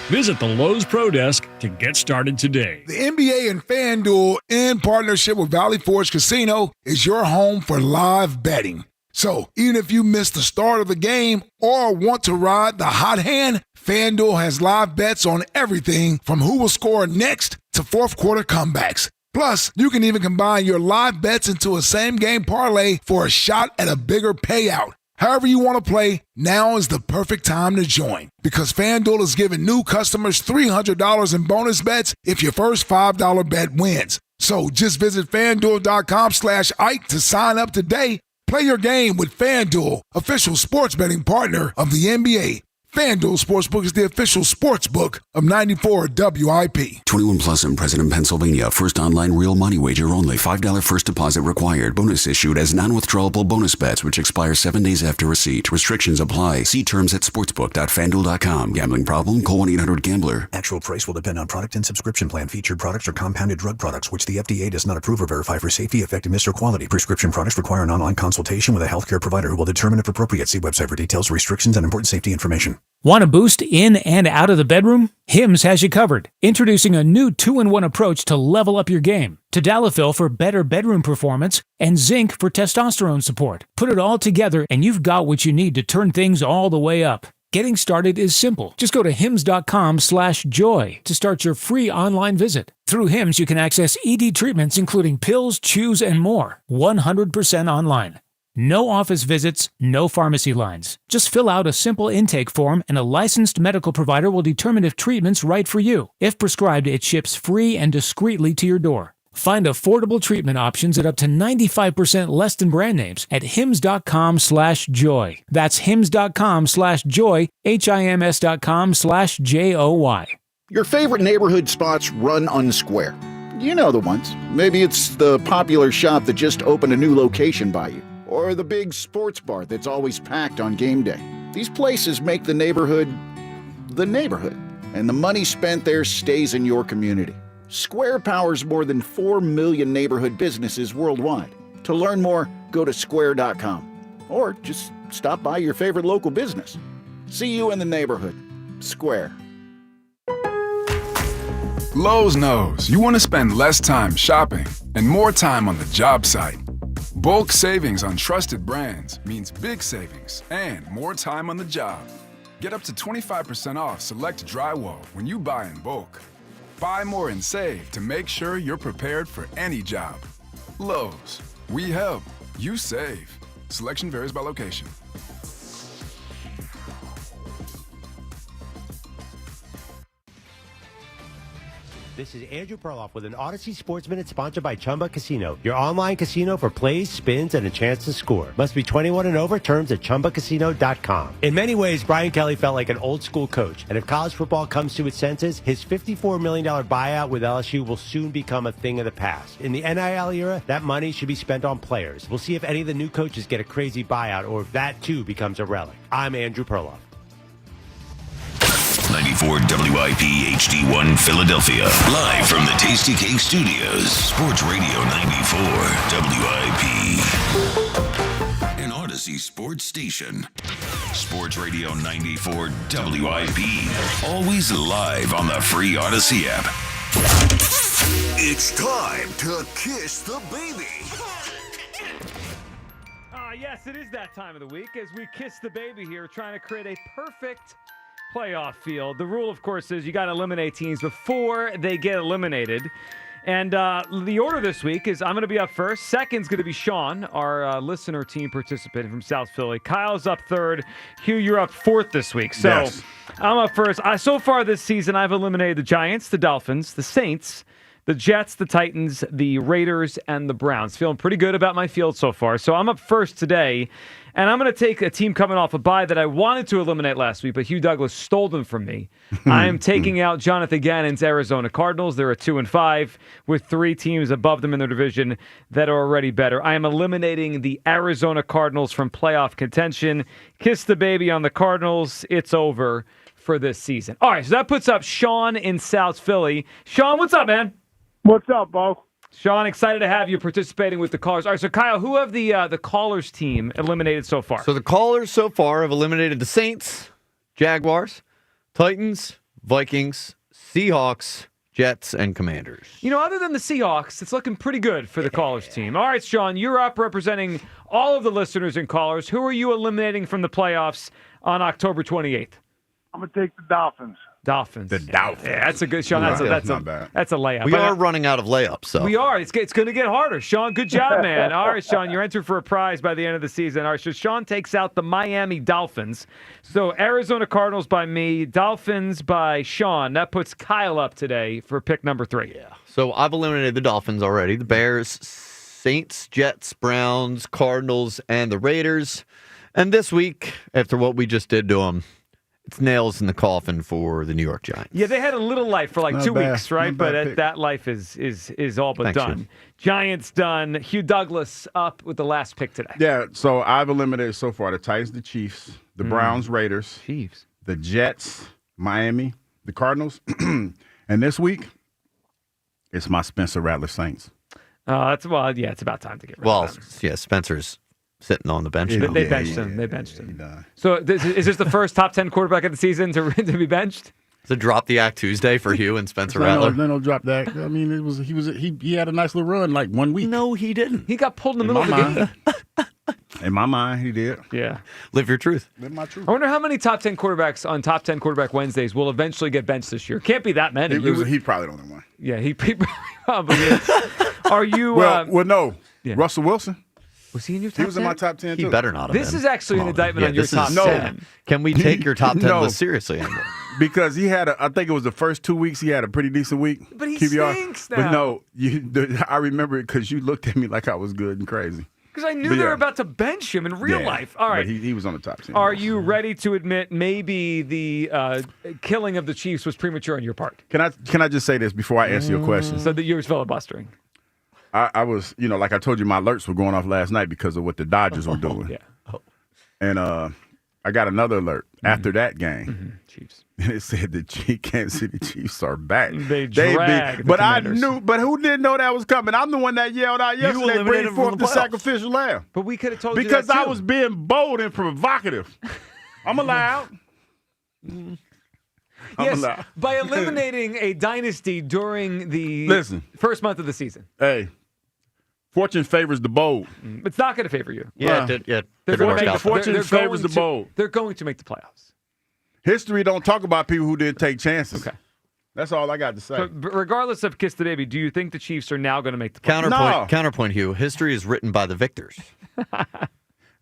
Visit the Lowe's Pro Desk to get started today. The NBA and FanDuel, in partnership with Valley Forge Casino, is your home for live betting. So, even if you missed the start of the game or want to ride the hot hand, FanDuel has live bets on everything from who will score next to fourth quarter comebacks. Plus, you can even combine your live bets into a same-game parlay for a shot at a bigger payout. However you want to play, now is the perfect time to join because FanDuel is giving new customers $300 in bonus bets if your first $5 bet wins. So just visit FanDuel.com/Ike to sign up today. Play your game with FanDuel, official sports betting partner of the NBA. FanDuel Sportsbook is the official sportsbook of 94 WIP. 21 plus and present in Pennsylvania. First online real money wager only. $5 first deposit required. Bonus issued as non-withdrawable bonus bets, which expire 7 days after receipt. Restrictions apply. See terms at sportsbook.fanduel.com. Gambling problem? Call 1-800-GAMBLER. Actual price will depend on product and subscription plan. Featured products are compounded drug products, which the FDA does not approve or verify for safety, effectiveness, or quality. Prescription products require an online consultation with a healthcare provider who will determine if appropriate. See website for details, restrictions, and important safety information. Want a boost in and out of the bedroom? Hims has you covered. Introducing a new 2-in-1 approach to level up your game. Tadalafil for better bedroom performance and zinc for testosterone support. Put it all together and you've got what you need to turn things all the way up. Getting started is simple. Just go to hims.com/joy to start your free online visit. Through Hims, you can access ED treatments including pills, chews, and more. 100% online. No office visits, no pharmacy lines. Just fill out a simple intake form and a licensed medical provider will determine if treatment's right for you. If prescribed, it ships free and discreetly to your door. Find affordable treatment options at up to 95% less than brand names at hims.com/joy. That's hims.com/joy, HIMS.com/JOY. Your favorite neighborhood spots run unsquare. You know the ones. Maybe it's the popular shop that just opened a new location by you, or the big sports bar that's always packed on game day. These places make the neighborhood, and the money spent there stays in your community. Square powers more than 4 million neighborhood businesses worldwide. To learn more, go to square.com, or just stop by your favorite local business. See you in the neighborhood. Square. Lowe's knows you want to spend less time shopping and more time on the job site. Bulk savings on trusted brands means big savings and more time on the job. Get up to 25% off select drywall when you buy in bulk. Buy more and save to make sure you're prepared for any job. Lowe's, we help, you save. Selection varies by location. This is Andrew Perloff with an Odyssey Sports Minute sponsored by Chumba Casino, your online casino for plays, spins, and a chance to score. Must be 21 and over. Terms at ChumbaCasino.com. In many ways, Brian Kelly felt like an old-school coach, and if college football comes to its senses, his $54 million buyout with LSU will soon become a thing of the past. In the NIL era, that money should be spent on players. We'll see if any of the new coaches get a crazy buyout or if that, too, becomes a relic. I'm Andrew Perloff. 94 WIP HD1 Philadelphia. Live from the Tasty Cake Studios. Sports Radio 94 WIP. An Odyssey sports station. Sports Radio 94 WIP. Always live on the free Odyssey app. It's time to kiss the baby. Yes, it is that time of the week as we kiss the baby here, trying to create a perfect playoff field. The rule, of course, is you got to eliminate teams before they get eliminated. And the order this week is I'm going to be up first. Second's going to be Sean, our listener team participant from South Philly. Kyle's up third. Hugh, you're up fourth this week. So yes. I'm up first. So far this season, I've eliminated the Giants, the Dolphins, the Saints, the Jets, the Titans, the Raiders, and the Browns. Feeling pretty good about my field so far. So I'm up first today. And I'm going to take a team coming off a bye that I wanted to eliminate last week, but Hugh Douglas stole them from me. I am taking out Jonathan Gannon's Arizona Cardinals. They're at 2-5 with 3 teams above them in their division that are already better. I am eliminating the Arizona Cardinals from playoff contention. Kiss the baby on the Cardinals. It's over for this season. All right, so that puts up Sean in South Philly. Sean, what's up, man? What's up, Bo? Sean, excited to have you participating with the callers. All right, so Kyle, who have the callers team eliminated so far? So the callers so far have eliminated the Saints, Jaguars, Titans, Vikings, Seahawks, Jets, and Commanders. You know, other than the Seahawks, it's looking pretty good for the callers team. All right, Sean, you're up representing all of the listeners and callers. Who are you eliminating from the playoffs on October 28th? I'm going to take the Dolphins. Dolphins. The Dolphins. Yeah, that's a good, Sean. That's not bad. That's a layup. We are running out of layups, so. We are. It's going to get harder. Sean, good job, man. All right, Sean, you're entered for a prize by the end of the season. All right, so Sean takes out the Miami Dolphins. So Arizona Cardinals by me, Dolphins by Sean. That puts Kyle up today for pick number 3. Yeah. So I've eliminated the Dolphins already. The Bears, Saints, Jets, Browns, Cardinals, and the Raiders. And this week, after what we just did to them, it's nails in the coffin for the New York Giants. Yeah, they had a little life for like Not 2 bad. weeks, right? Not But bad pick. that life is all but Thanks, done. Hugh. Giants done. Hugh Douglas up with the last pick today. Yeah, so I've eliminated so far the Titans, the Chiefs, the Browns, Raiders, Chiefs, the Jets, Miami, the Cardinals, and this week, it's my Spencer Rattler Saints. It's about time to get rid Well, of them. yeah, Spencer's sitting on the bench Yeah, now. They benched him. They benched him. done. So is this the first top 10 quarterback of the season to be benched? It's a drop the act Tuesday for Hugh and Spencer No, Rattler. no, drop that. I mean, he had a nice little run like 1 week. No, he didn't. He got pulled in the In middle my of the game. In my mind, he did. Yeah. Live your truth. Live my truth. I wonder how many top 10 quarterbacks on top 10 quarterback Wednesdays will eventually get benched this year. Can't be that many. He probably don't know one. Yeah, he probably is. Are you? Well, no. yeah. Russell Wilson. Was he in your top 10? He was in my top 10 He too. better not have This been. is actually an indictment on your this top is- 10. Can we take your top 10 No. list seriously anymore? Because he had, I think it was the first 2 weeks, he had a pretty decent week. But he QBR. stinks now. But no, I remember it because you looked at me like I was good and crazy. Because I knew But they were yeah. about to bench him in real Yeah, life. All right. But he was on the top 10. Are you ready to admit maybe the killing of the Chiefs was premature on your part? Can I just say this before I answer your question? So that you were filibustering. I was, like I told you, my alerts were going off last night because of what the Dodgers were doing. Yeah. And I got another alert after that game. Chiefs. And it said the Kansas City Chiefs are back. They dragged the But I Commanders. knew, but who didn't know that was coming? I'm the one that yelled out yesterday, eliminated bring them forth from the the playoffs. sacrificial lamb. But we could have told you Because that I too. was being bold and provocative. I'm allowed. Yes, allowed. by eliminating a dynasty during the Listen. first month of the season. Hey, fortune favors the bold. It's not going to favor you. Yeah, it did. Yeah, They're didn't going work to out. Fortune they're favors going the to- bold. They're going to make the playoffs. History don't talk about people who didn't take chances. Okay. That's all I got to say. So, regardless of Kiss the Baby, do you think the Chiefs are now going to make the playoffs? Counterpoint, Hugh. History is written by the victors.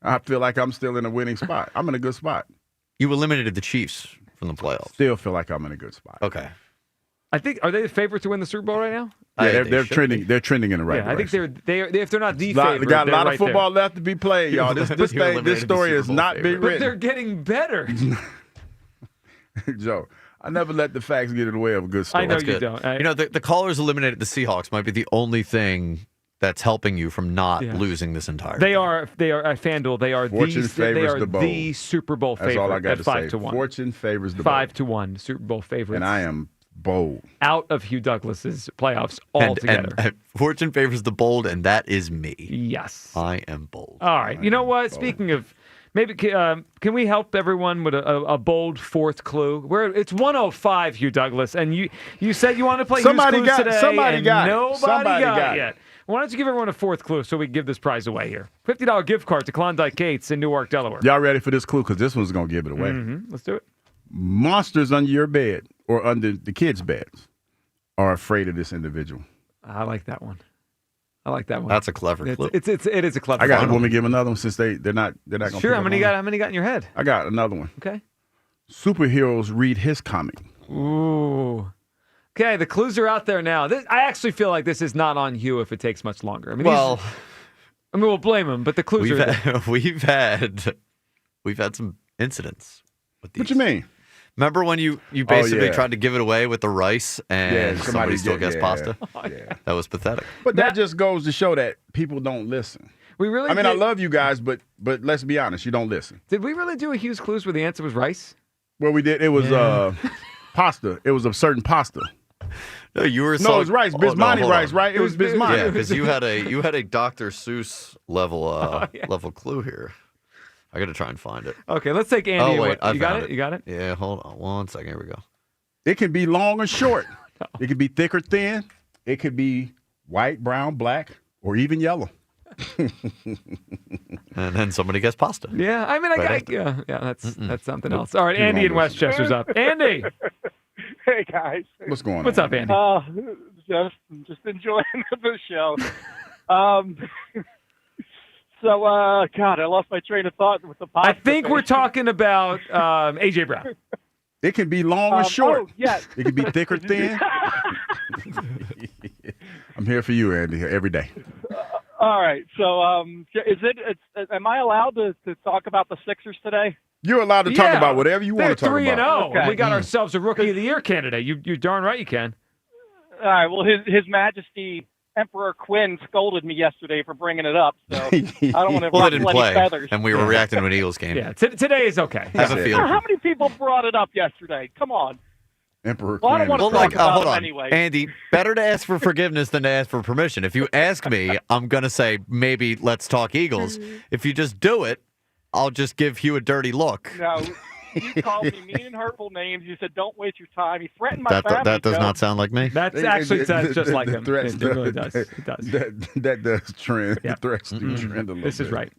I feel like I'm still in a winning spot. I'm in a good spot. You eliminated the Chiefs from the playoffs. Still feel like I'm in a good spot. Okay. I think are they the favorite to win the Super Bowl right now? Yeah, They they're should trending. be. They're trending in the right Yeah, I direction. think they're if they're not the They favorite. got a they're lot right of football there. left to be played, y'all. This You this eliminated the story Super is Bowl not being favorite. But written. they're getting better. Joe, I never let the facts get in the way of a good story. I know That's you good. don't. The callers eliminated the Seahawks might be the only thing that's helping you from not losing this entire They thing. are at FanDuel. They are Fortune they favors are the bold. the Super Bowl That's favorite all I got at to 5 say. to 1. Fortune favors the 5 bold. to 1 Super Bowl favorite. And I am bold. Out of Hugh Douglas's playoffs And altogether. Fortune favors the bold, and that is me. Yes. I am bold. All right. You know what? Speaking of, maybe can we help everyone with a bold fourth clue? It's 105, Hugh Douglas, and you said you wanted to play Somebody Hughes Clues got- today. somebody and got it. nobody Somebody got got it it. yet. Why don't you give everyone a fourth clue so we can give this prize away here? $50 gift card to Klondike Gates in Newark, Delaware. Y'all ready for this clue? Because this one's going to give it away. Let's do it. Monsters under your bed or under the kids' beds are afraid of this individual. I like that one. That's a clever clue. It is a clever I got one. to want me to give another one since they're not going to. Sure. How many you got in your head? I got another one. Okay. Superheroes read his comic. Ooh. Okay, the clues are out there now. I actually feel like this is not on Hugh if it takes much longer. I mean, we'll blame him, but the clues are there. we've had some incidents with these. What you mean? Remember when you basically yeah. tried to give it away with the rice and somebody still guessed pasta? Yeah. That was pathetic. But that just goes to show that people don't listen. We really I mean, I did- love you guys, but let's be honest, you don't listen. Did we really do a Hughes Clues where the answer was rice? Well, we did. It was pasta. It was a certain pasta. No, you were. No, it was rice. Bismani rice, right? It was Bismani. Yeah, because you had a Dr. Seuss level level clue here. I got to try and find it. Okay, let's take Andy. Oh wait, I you got found it? You got it? Yeah, hold on one second. Here we go. It can be long or short. It could be thick or thin. It could be white, brown, black, or even yellow. And then somebody gets pasta. Yeah, I mean, Right yeah, that's something else. All right, Andy in Westchester's up. Andy, Hey guys. What's going on? what's up, Andy? Just enjoying the show. So, God, I lost my train of thought with the pasta. I think we're thing. talking about AJ Brown. It can be long or short. Oh, yes. It can be thick or thin. I'm here for you, Andy, every day. All right. So, am I allowed to talk about the Sixers today? You're allowed to talk about whatever you want to talk They're 3-0. Okay. We got ourselves a Rookie of the Year candidate. You're darn right you can. All right. Well, His Majesty Emperor Quinn scolded me yesterday for bringing it up, so I don't want to Well, they didn't play, feathers. and we were reacting to an Eagles game. Yeah, today is okay. Have a feel. How many people brought it up yesterday? Come on. Emperor Well, I don't Quinn. want to talk about hold it on. anyway. Andy, better to ask for forgiveness than to ask for permission. If you ask me, I'm going to say, maybe let's talk Eagles. If you just do it, I'll just give you a dirty look. No, you called me mean and hurtful names. You said, don't waste your time. You threatened my family. That does Joe. not sound like me. That's actually sounds just like him. Threats It really does. It does. That does trend. Yeah. The threats do trend a little This is bit. right.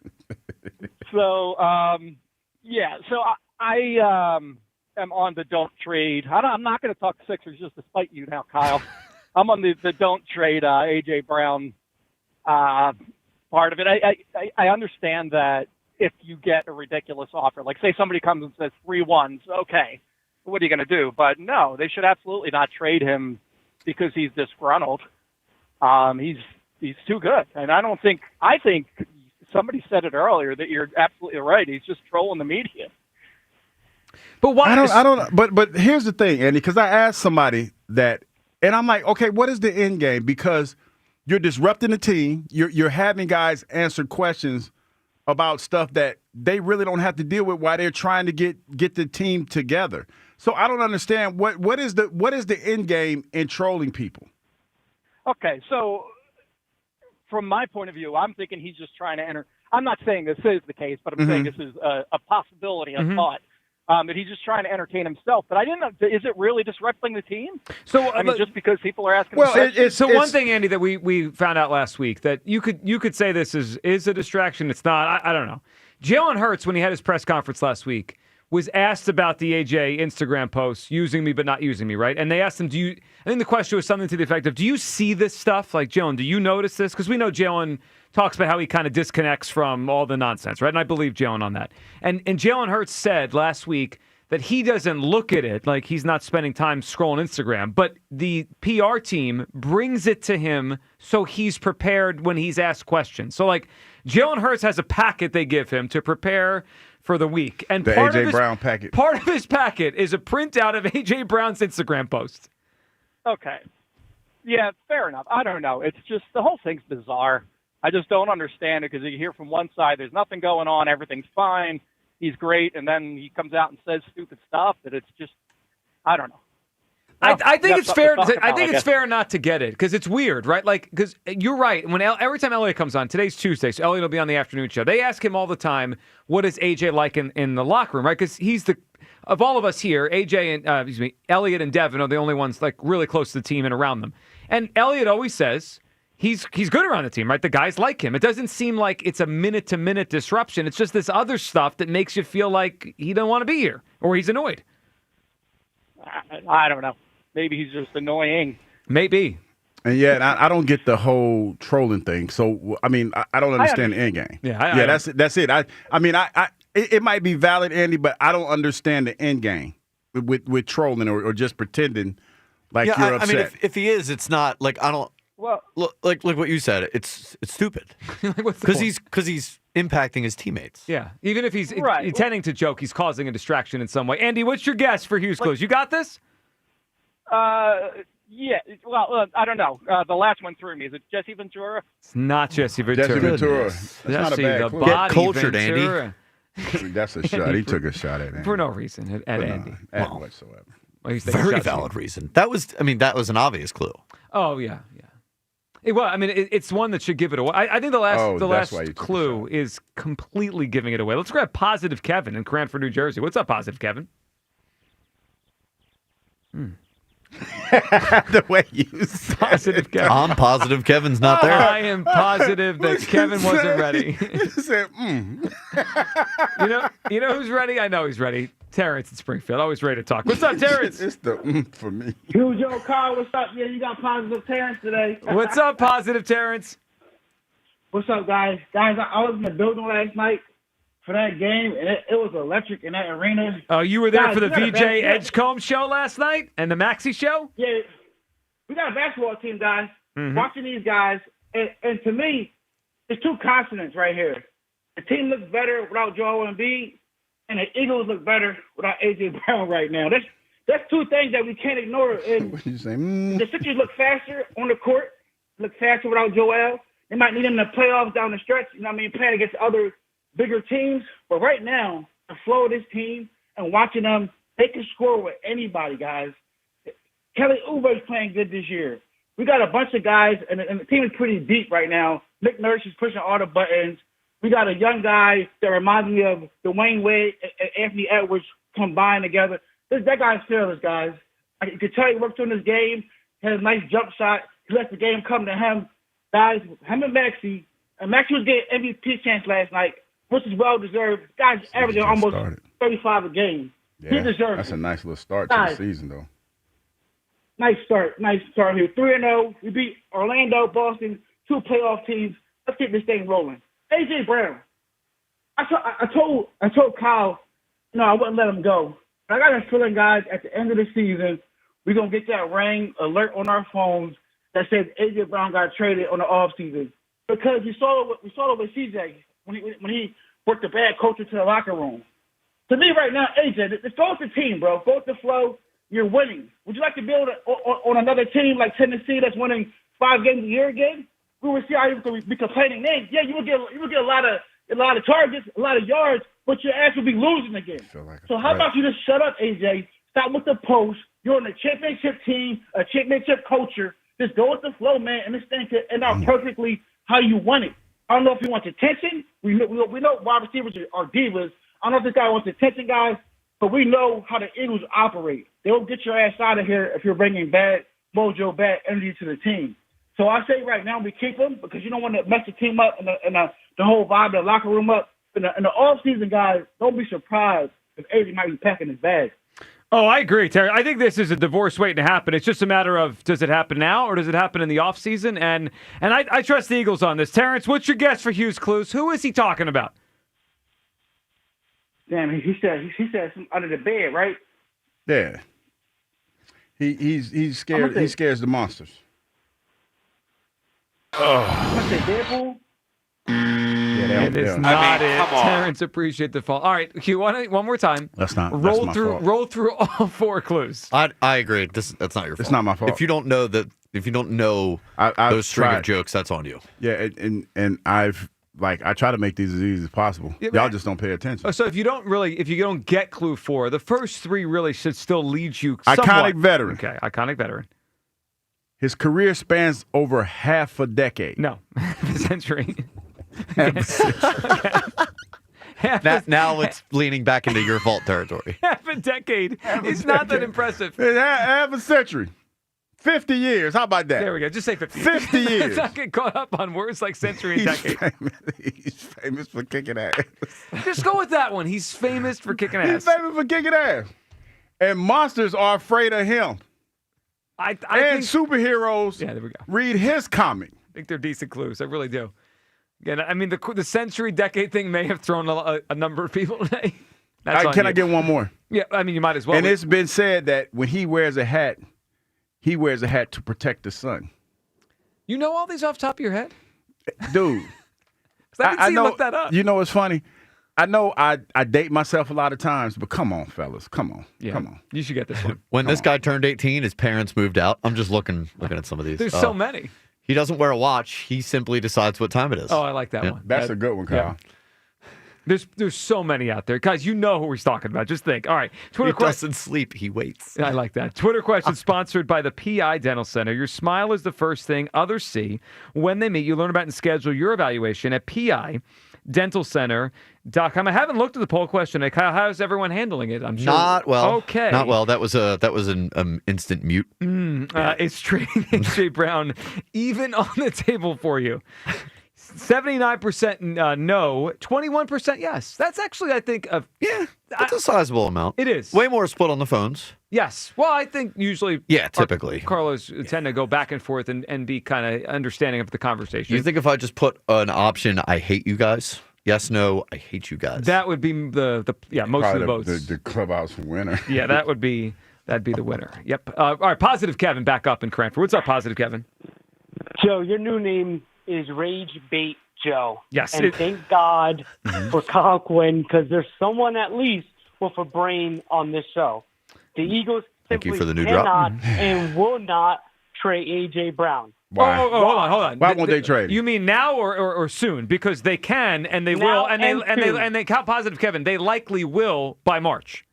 So, so I am on the don't trade. I'm not going to talk Sixers just to spite you now, Kyle. I'm on the don't trade A.J. Brown part of it. I understand that if you get a ridiculous offer, like say somebody comes and says 3-1, okay, what are you going to do? But no, they should absolutely not trade him because he's disgruntled. He's too good. And I think somebody said it earlier that you're absolutely right. He's just trolling the media. But why? I don't. But here's the thing, Andy, because I asked somebody that, and I'm like, okay, what is the end game? Because you're disrupting the team. You're having guys answer questions about stuff that they really don't have to deal with while they're trying to get the team together. So I don't understand what is the end game in trolling people. Okay, so from my point of view, I'm thinking he's just trying to enter. I'm not saying this is the case, but I'm saying this is a possibility, a thought. That he's just trying to entertain himself. But I didn't know, is it really disrupting the team? So I mean, just because people are asking Well, questions? one thing, Andy, that we found out last week that you could say this is a distraction. It's not. I don't know. Jalen Hurts, when he had his press conference last week, was asked about the AJ Instagram post, using me but not using me, right? And they asked him, I think the question was something to the effect of, do you see this stuff? Like, Jalen, do you notice this? Because we know Jalen talks about how he kind of disconnects from all the nonsense, right? And I believe Jalen on that. And Jalen Hurts said last week that he doesn't look at it like he's not spending time scrolling Instagram, but the PR team brings it to him so he's prepared when he's asked questions. So, like, Jalen Hurts has a packet they give him to prepare for the week. And The A.J. Brown packet. Part of his packet is a printout of A.J. Brown's Instagram post. Okay. Yeah, fair enough. I don't know. It's just the whole thing's bizarre. I just don't understand it because you hear from one side there's nothing going on, everything's fine, he's great, and then he comes out and says stupid stuff that it's just, I don't know. I think it's fair. I think it's guess. fair not to get it because it's weird, right? Like, because you're right. When every time Eliot comes on, today's Tuesday, so Eliot will be on the afternoon show. They ask him all the time, "What is AJ like in the locker room?" Right? Because he's of all of us here, AJ and Eliot and Devin are the only ones like really close to the team and around them. And Eliot always says he's good around the team, right? The guys like him. It doesn't seem like it's a minute-to-minute disruption. It's just this other stuff that makes you feel like he don't want to be here or he's annoyed. I don't know. Maybe he's just annoying. Maybe. And yet, I don't get the whole trolling thing. So, I mean, I don't understand the end game. Yeah, that's it. It might be valid, Andy, but I don't understand the end game with trolling or just pretending like you're upset. I mean, if he is, it's not like I don't. Well, like what you said, it's stupid because he's impacting his teammates. Yeah, even if he's intending to joke, he's causing a distraction in some way. Andy, what's your guess for Hughes Clues? You got this? Yeah. Well, I don't know. The last one threw me. Is it Jesse Ventura? It's not Jesse Ventura. Jesse Ventura. That's not a bad clue. Get cultured, Ventura. Andy. That's a shot. He took a shot at Andy. For no reason at Andy. Whatsoever. Well, Very valid reason. That was an obvious clue. Oh yeah. Well, I mean, it's one that should give it away. I think the last clue is completely giving it away. Let's grab Positive Kevin in Cranford, New Jersey. What's up, Positive Kevin? The way you Positive Kevin. I'm positive Kevin's not there. I am positive that Kevin wasn't ready. Said, You know who's ready? I know he's ready. Terrence in Springfield, always ready to talk. What's up, Terrence? It's the for me. Huge Joe Carl, what's up? Yeah, you got Positive Terrence today. What's up, Positive Terrence? What's up, guys? Guys, I was in the building last night for that game, and it was electric in that arena. Oh, you were there Guys, for the we got a VJ basketball- Edgecombe show last night and the Maxi show? Yeah, we got a basketball team, guys. watching these guys, and to me, there's two consonants right here. The team looks better without Joel Embiid, and the Eagles look better without A.J. Brown right now. That's two things that we can't ignore. And What you say? the Sixers look faster on the court, look faster without Joel. They might need him in the playoffs down the stretch, playing against other bigger teams. But right now, the flow of this team and watching them, they can score with anybody, guys. Kelly Oubre's playing good this year. We got a bunch of guys, and the team is pretty deep right now. Nick Nurse is pushing all the buttons. We got a young guy that reminds me of Dwayne Wade and Anthony Edwards combined together. That guy's fearless, guys. You can tell he works on his game, has a nice jump shot. He lets the game come to him. Guys, him and Maxey was getting MVP chance last night, which is well-deserved. Guys averaging almost 35 a game. Yeah, he deserves that's it. a nice little start to the season, though. Nice start here. 3-0. We beat Orlando, Boston, 2 playoff teams. Let's get this thing rolling. A.J. Brown. I told Kyle, I wouldn't let him go. But I got a feeling, guys, at the end of the season, we're going to get that ring alert on our phones that says A.J. Brown got traded on the offseason. Because we saw it with CJ when he worked the bad culture to the locker room. To me right now, A.J., let's go with the team, bro. Go with the flow. You're winning. Would you like to build on another team like Tennessee that's winning 5 games a year again? We would see how you could be complaining then. Yeah, you would get a lot of targets, a lot of yards, but your ass would be losing again. So how about you just shut up, AJ? Stop with the post. You're on a championship team, a championship culture. Just go with the flow, man, and this thing can end out perfectly how you want it. I don't know if he wants attention. We know wide receivers are divas. I don't know if this guy wants attention, guys, but we know how the Eagles operate. They'll get your ass out of here if you're bringing bad mojo, bad energy to the team. So I say right now we keep him because you don't want to mess the team up and the whole vibe of the locker room up. In the offseason, guys, don't be surprised if AJ might be packing his bag. Oh, I agree, Terry. I think this is a divorce waiting to happen. It's just a matter of, does it happen now or does it happen in the offseason? And I trust the Eagles on this. Terrence, what's your guess for Hughes Clues? Who is he talking about? Damn, he said under the bed, right? Yeah. He's scared. He scares the monsters. I'm going to say Deadpool. It is not it. Terrence, appreciate the fall. All right, Hugh, one more time. That's not. Roll that's through. my fault. Roll through all 4 clues. I agree. That's not your fault. It's not my fault. If you don't know those string of jokes, that's on you. Yeah, and I try to make these as easy as possible. Yeah, Y'all just don't pay attention. So if you don't get clue 4, the first 3 really should still lead you. Somewhat. Iconic veteran. Okay, iconic veteran. His career spans over half a decade. No, a century. Now it's leaning back into your fault territory. Half a decade. It's not that impressive. Half a century. 50 years. How about that? There we go. Just say 50. 50 years. Let's not get caught up on words like century and decade. He's famous for kicking ass. Just go with that one. He's famous for kicking ass. He's famous for kicking ass. And monsters are afraid of him. I think superheroes there we go. Read his comic. I think they're decent clues. I really do. Again, I mean, the century, decade thing may have thrown a number of people today. Can I get one more? Yeah, I mean, you might as well. And it's been said that when he wears a hat, he wears a hat to protect the sun. You know all these off the top of your head? Dude. I didn't see you look that up. You know what's funny? I know I date myself a lot of times, but come on, fellas. Come on. Yeah, come on. You should get this one. When this guy turned 18, his parents moved out. I'm just looking at some of these. There's so many. He doesn't wear a watch. He simply decides what time it is. Oh, I like that one. That's a good one, Kyle. Yeah. There's so many out there. Guys, you know who he's talking about. Just think. All right. He doesn't sleep. He waits. I like that. Twitter question sponsored by the PI Dental Center. Your smile is the first thing others see when they meet you. Learn about and schedule your evaluation at PIDentalCenter.com. I haven't looked at the poll question. Kyle, how's everyone handling it? I'm sure. Not well. Okay. Not well. That was an instant mute. It's trading A.J. Brown even on the table for you. 79% no, 21% yes. That's actually, I think, that's a sizable amount. It is. Way more split on the phones. Yes. Well, I think usually typically. Carlos tend to go back and forth and be kind of understanding of the conversation. You think if I just put an option, I hate you guys? Yes, no, I hate you guys. That would be the most Probably of the votes. The clubhouse winner. Yeah, that'd be the winner. Yep. All right, Positive Kevin back up in Cranford. What's up, Positive Kevin? Joe, your new name is Rage Bait Joe. Yes. And thank God for Kyle Quinn, because there's someone at least with a brain on this show. The Eagles Thank you simply for the new cannot drop. and will not trade A.J. Brown. Why? Oh, hold on. Why won't they trade him? You mean now or soon? Because they can and they Now will, and soon. they count positive, Kevin. They likely will by March.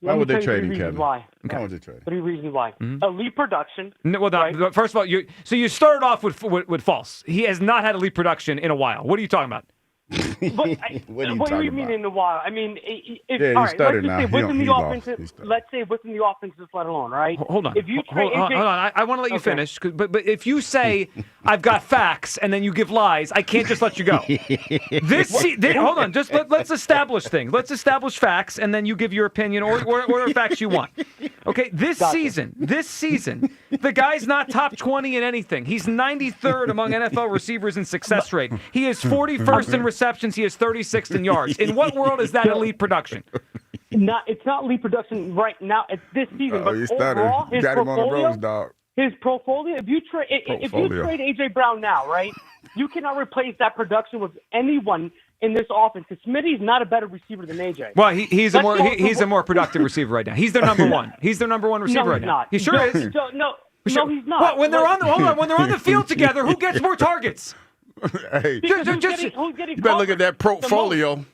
Why would they trade him, Kevin? Kevin? Why? Why would they trade him? 3 reasons why. Elite production. No, well, right? first of all, you started off with false. He has not had elite production in a while. What are you talking about? What do you talking mean about? in a while? I mean, if, Yeah, he all right, stuttered let's just now. say within He the lost. offensive. He stuttered. Let's say within the offensive, let alone, right? Hold on. If you trade hold AJ, on. I want to let you Okay. finish. But if you say I've got facts and then you give lies, I can't just let you go. Hold on. Just let's establish things. Let's establish facts and then you give your opinion or the facts you want. Okay. This season, the guy's not top 20 in anything. He's 93rd among NFL receivers in success rate. He is 41st in receptions. He is 36th in yards. In what world is that elite production? it's not elite production right now. It's this season, but you stuttered. overall, his Got him on the portfolio. ropes, dog. His portfolio. If you trade AJ Brown now, right? You cannot replace that production with anyone in this offense. Because Smitty's not a better receiver than AJ. Well, he's a more productive receiver right now. He's their number one. He's their number one receiver No, right he's now. not. He sure is. No, he's not. Well, when they're on the field together, who gets more targets? Hey, Because Just- who's getting you better look covered at that the most? portfolio.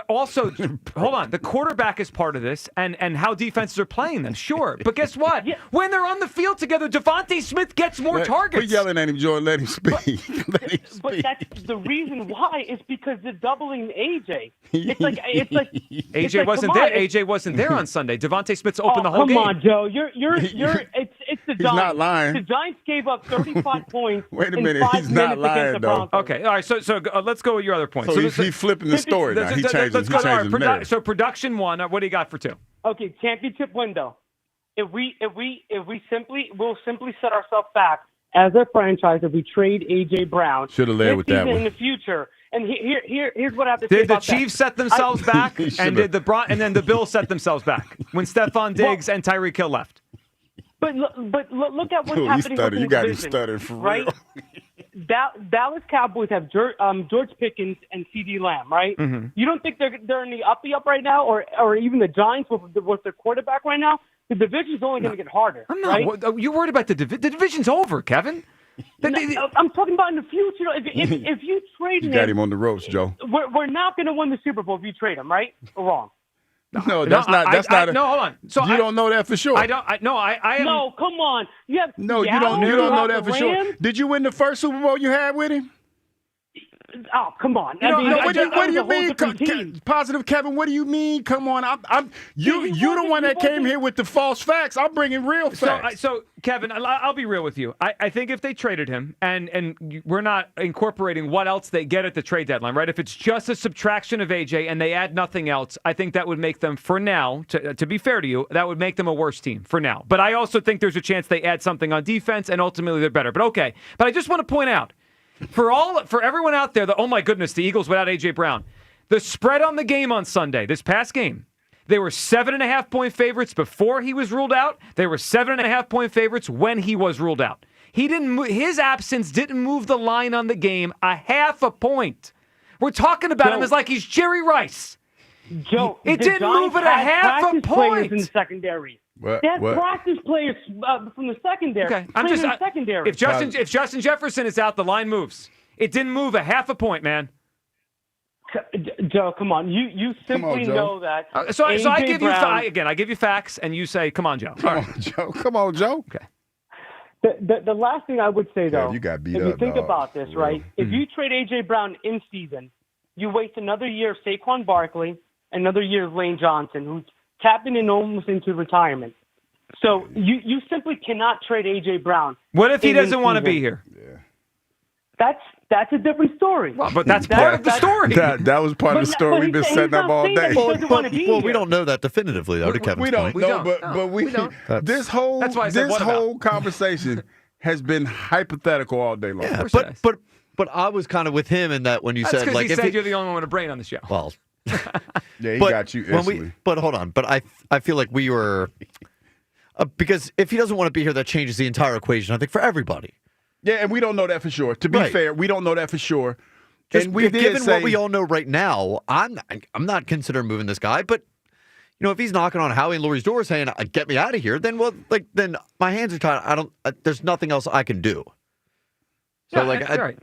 Also, hold on. The quarterback is part of this, and how defenses are playing them. Sure, but guess what? When they're on the field together, Devontae Smith gets more targets. Quit yelling at him, Jordan. Let him speak. But that's the reason why is because they're doubling AJ. It's like AJ wasn't there. AJ wasn't there on Sunday. Devontae Smith's opened the whole come game. on, Joe. It's the Giants. not lying. The Giants gave up 35 points. Wait a in minute, 5 he's not minutes lying, against the though. Broncos. Okay, all right. So let's go with your other point. So he's flipping the story now. He changed Let's go. All right, the narrative. so production one. What do you got for two? Okay, championship window. If we we'll simply set ourselves back as a franchise if we trade AJ Brown. Should have led with that one. In the future. And here's what I have to say Did the about that. Chiefs set themselves back, and did and then the Bills set themselves back when Stephon Diggs and Tyreek Hill left? But look at what's Ooh, happening. stuttered. within You the got him division, stuttering for right? real. Dallas Cowboys have George Pickens and CD Lamb, right? Mm-hmm. You don't think they're in the uppy up right now, or even the Giants with their quarterback right now? The division's only going to get harder. I'm not. Right? You're worried about the division's over, Kevin. I'm talking about in the future. If you trade You him, got him on the ropes, Joe. we're not going to win the Super Bowl if you trade him, right? Or wrong? No, that's not. No, hold on. So you don't know that for sure. I don't. I am. No, come on. You have No, you Seattle, don't. You don't know have that the for sure. Rams. Did you win the first Super Bowl you had with him? Oh, come on. What do you mean? mean? Positive Kevin, what do you mean? Come on. You the one that came here with the false facts. I'm bringing real facts. So Kevin, I'll be real with you. I think if they traded him, and we're not incorporating what else they get at the trade deadline, right? If it's just a subtraction of AJ and they add nothing else, I think that would make them, for now, to be fair to you, that would make them a worse team for now. But I also think there's a chance they add something on defense and ultimately they're better. But okay. But I just want to point out, for everyone out there, oh my goodness, the Eagles without A.J. Brown. The spread on the game on Sunday, this past game, they were 7.5-point favorites before he was ruled out. They were 7.5-point favorites when he was ruled out. His absence didn't move the line on the game a half a point. We're talking about him as like he's Jerry Rice. Joe, it the didn't Giants move it a had half a practice players point. in the secondary. What? They had practice players from the secondary. Okay, I'm just secondary. If Justin Jefferson is out, the line moves. It didn't move a half a point, man. Joe, come on. You simply know that. So I give Brown, you I give you facts, and you say, "Come on, Joe." Come on, Joe. Okay. The last thing I would say though, you got beat if up, you think dog. about this, right? If you trade AJ Brown in season, you waste another year of Saquon Barkley, another year of Lane Johnson, who's tapping in almost into retirement. So you simply cannot trade AJ Brown. What if he doesn't want to be here? That's a different story. Well, but that's part of the story. That was part of the story we've been setting up all day. We don't know that definitively, though. To Kevin's we don't point, know, but we this whole That's why I said, this what about? whole conversation has been hypothetical all day long. Yeah, but I was kind of with him in that when you That's said like he said you're the only one with a brain on the show. Well, yeah, he got you instantly. But hold on. But I feel like we were because if he doesn't want to be here, that changes the entire equation. I think for everybody. Yeah, and we don't know that for sure. To be fair, we don't know that for sure. Just and we given what we all know right now, I'm not considering moving this guy. But if he's knocking on Howie and Lori's door saying, "Get me out of here," then then my hands are tied. There's nothing else I can do. So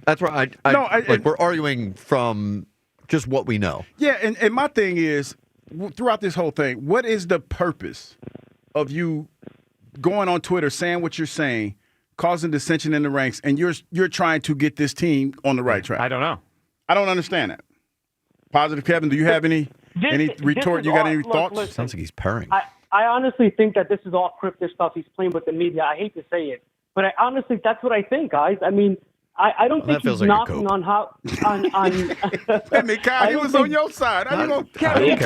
that's where we're arguing from just what we know. Yeah, and my thing is, throughout this whole thing, what is the purpose of you going on Twitter saying what you're saying, causing dissension in the ranks, and you're trying to get this team on the right track? I don't know. I don't understand that. Positive Kevin, do you have any retort? You got any thoughts? Listen, sounds like he's purring. I honestly think that this is all cryptic stuff he's playing with the media. I hate to say it, but I honestly, that's what I think, guys. I mean, I don't think he's knocking on how on. I mean, Kyle, he was on your side. Kevin,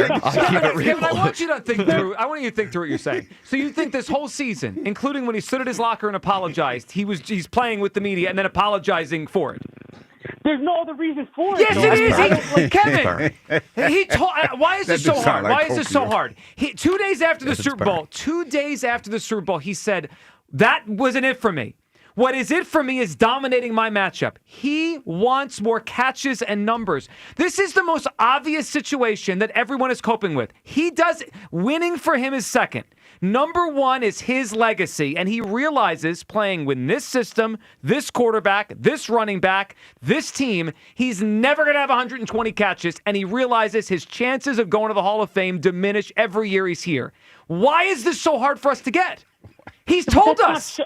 I want you to think through. I want you to think through what you're saying. So you think this whole season, including when he stood at his locker and apologized, he's playing with the media and then apologizing for it. There's no other reason for it. Yes, it is. Kevin, why is this so hard? Why is this so hard? 2 days after the Super Bowl, 2 days after the Super Bowl, he said, that wasn't it for me. What is it for me is dominating my matchup. He wants more catches and numbers. This is the most obvious situation that everyone is coping with. Winning for him is second. Number one is his legacy, and he realizes playing with this system, this quarterback, this running back, this team, he's never going to have 120 catches, and he realizes his chances of going to the Hall of Fame diminish every year he's here. Why is this so hard for us to get? He's told us.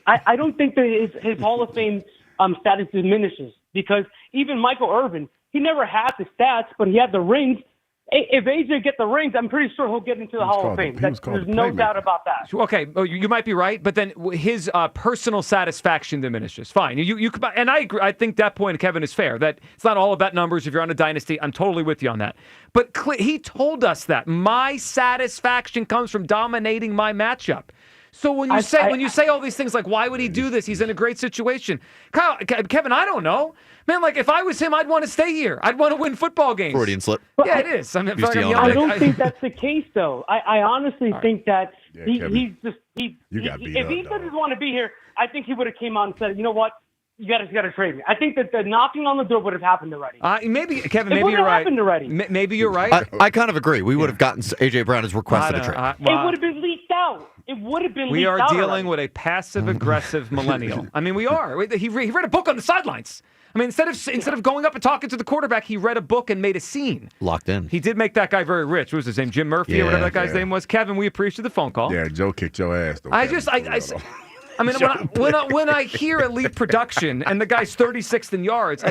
I don't think that his Hall of Fame status diminishes, because even Michael Irvin, he never had the stats, but he had the rings. If AJ get the rings, I'm pretty sure he'll get into the Hall of Fame. There's no doubt about that. Okay, you might be right, but then his personal satisfaction diminishes. Fine, you and I agree. I think that point, Kevin, is fair. That it's not all about numbers. If you're on a dynasty, I'm totally with you on that. But he told us that my satisfaction comes from dominating my matchup. So when you say all these things like, why would he do this? He's in a great situation. Kevin, I don't know. Man, if I was him, I'd want to stay here. I'd want to win football games. Freudian slip. Yeah, it is. I don't think that's the case, though. I honestly think that if he doesn't want to be here, I think he would have came on and said, you know what? You got to trade me. I think that the knocking on the door would have happened already. Maybe, Kevin, maybe you're right. Happened already. Maybe you're right. I kind of agree. We would have gotten A.J. Brown as requested a trade. It would have been leaked out. It would have been leaked out. We are dealing with a passive-aggressive millennial. I mean, we are. He read a book on the sidelines. I mean, instead of going up and talking to the quarterback, he read a book and made a scene. Locked in. He did make that guy very rich. What was his name? Jim Murphy or whatever that guy's name was. Kevin, we appreciate the phone call. Yeah, Joe kicked your ass, though. I mean, when I hear elite production and the guy's 36th in yards,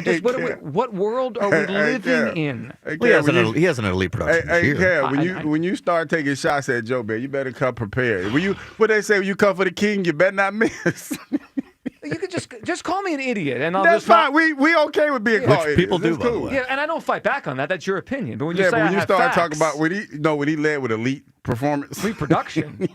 what world are we living in? He has an elite production. When you start taking shots at Joe, man, you better come prepared. What they say, when you come for the king, you better not miss. You could just call me an idiot, and that's fine. We okay with being called idiots. People do, by the way. Yeah, and I don't fight back on that. That's your opinion. But when you start talking about when he led with elite performance, elite production.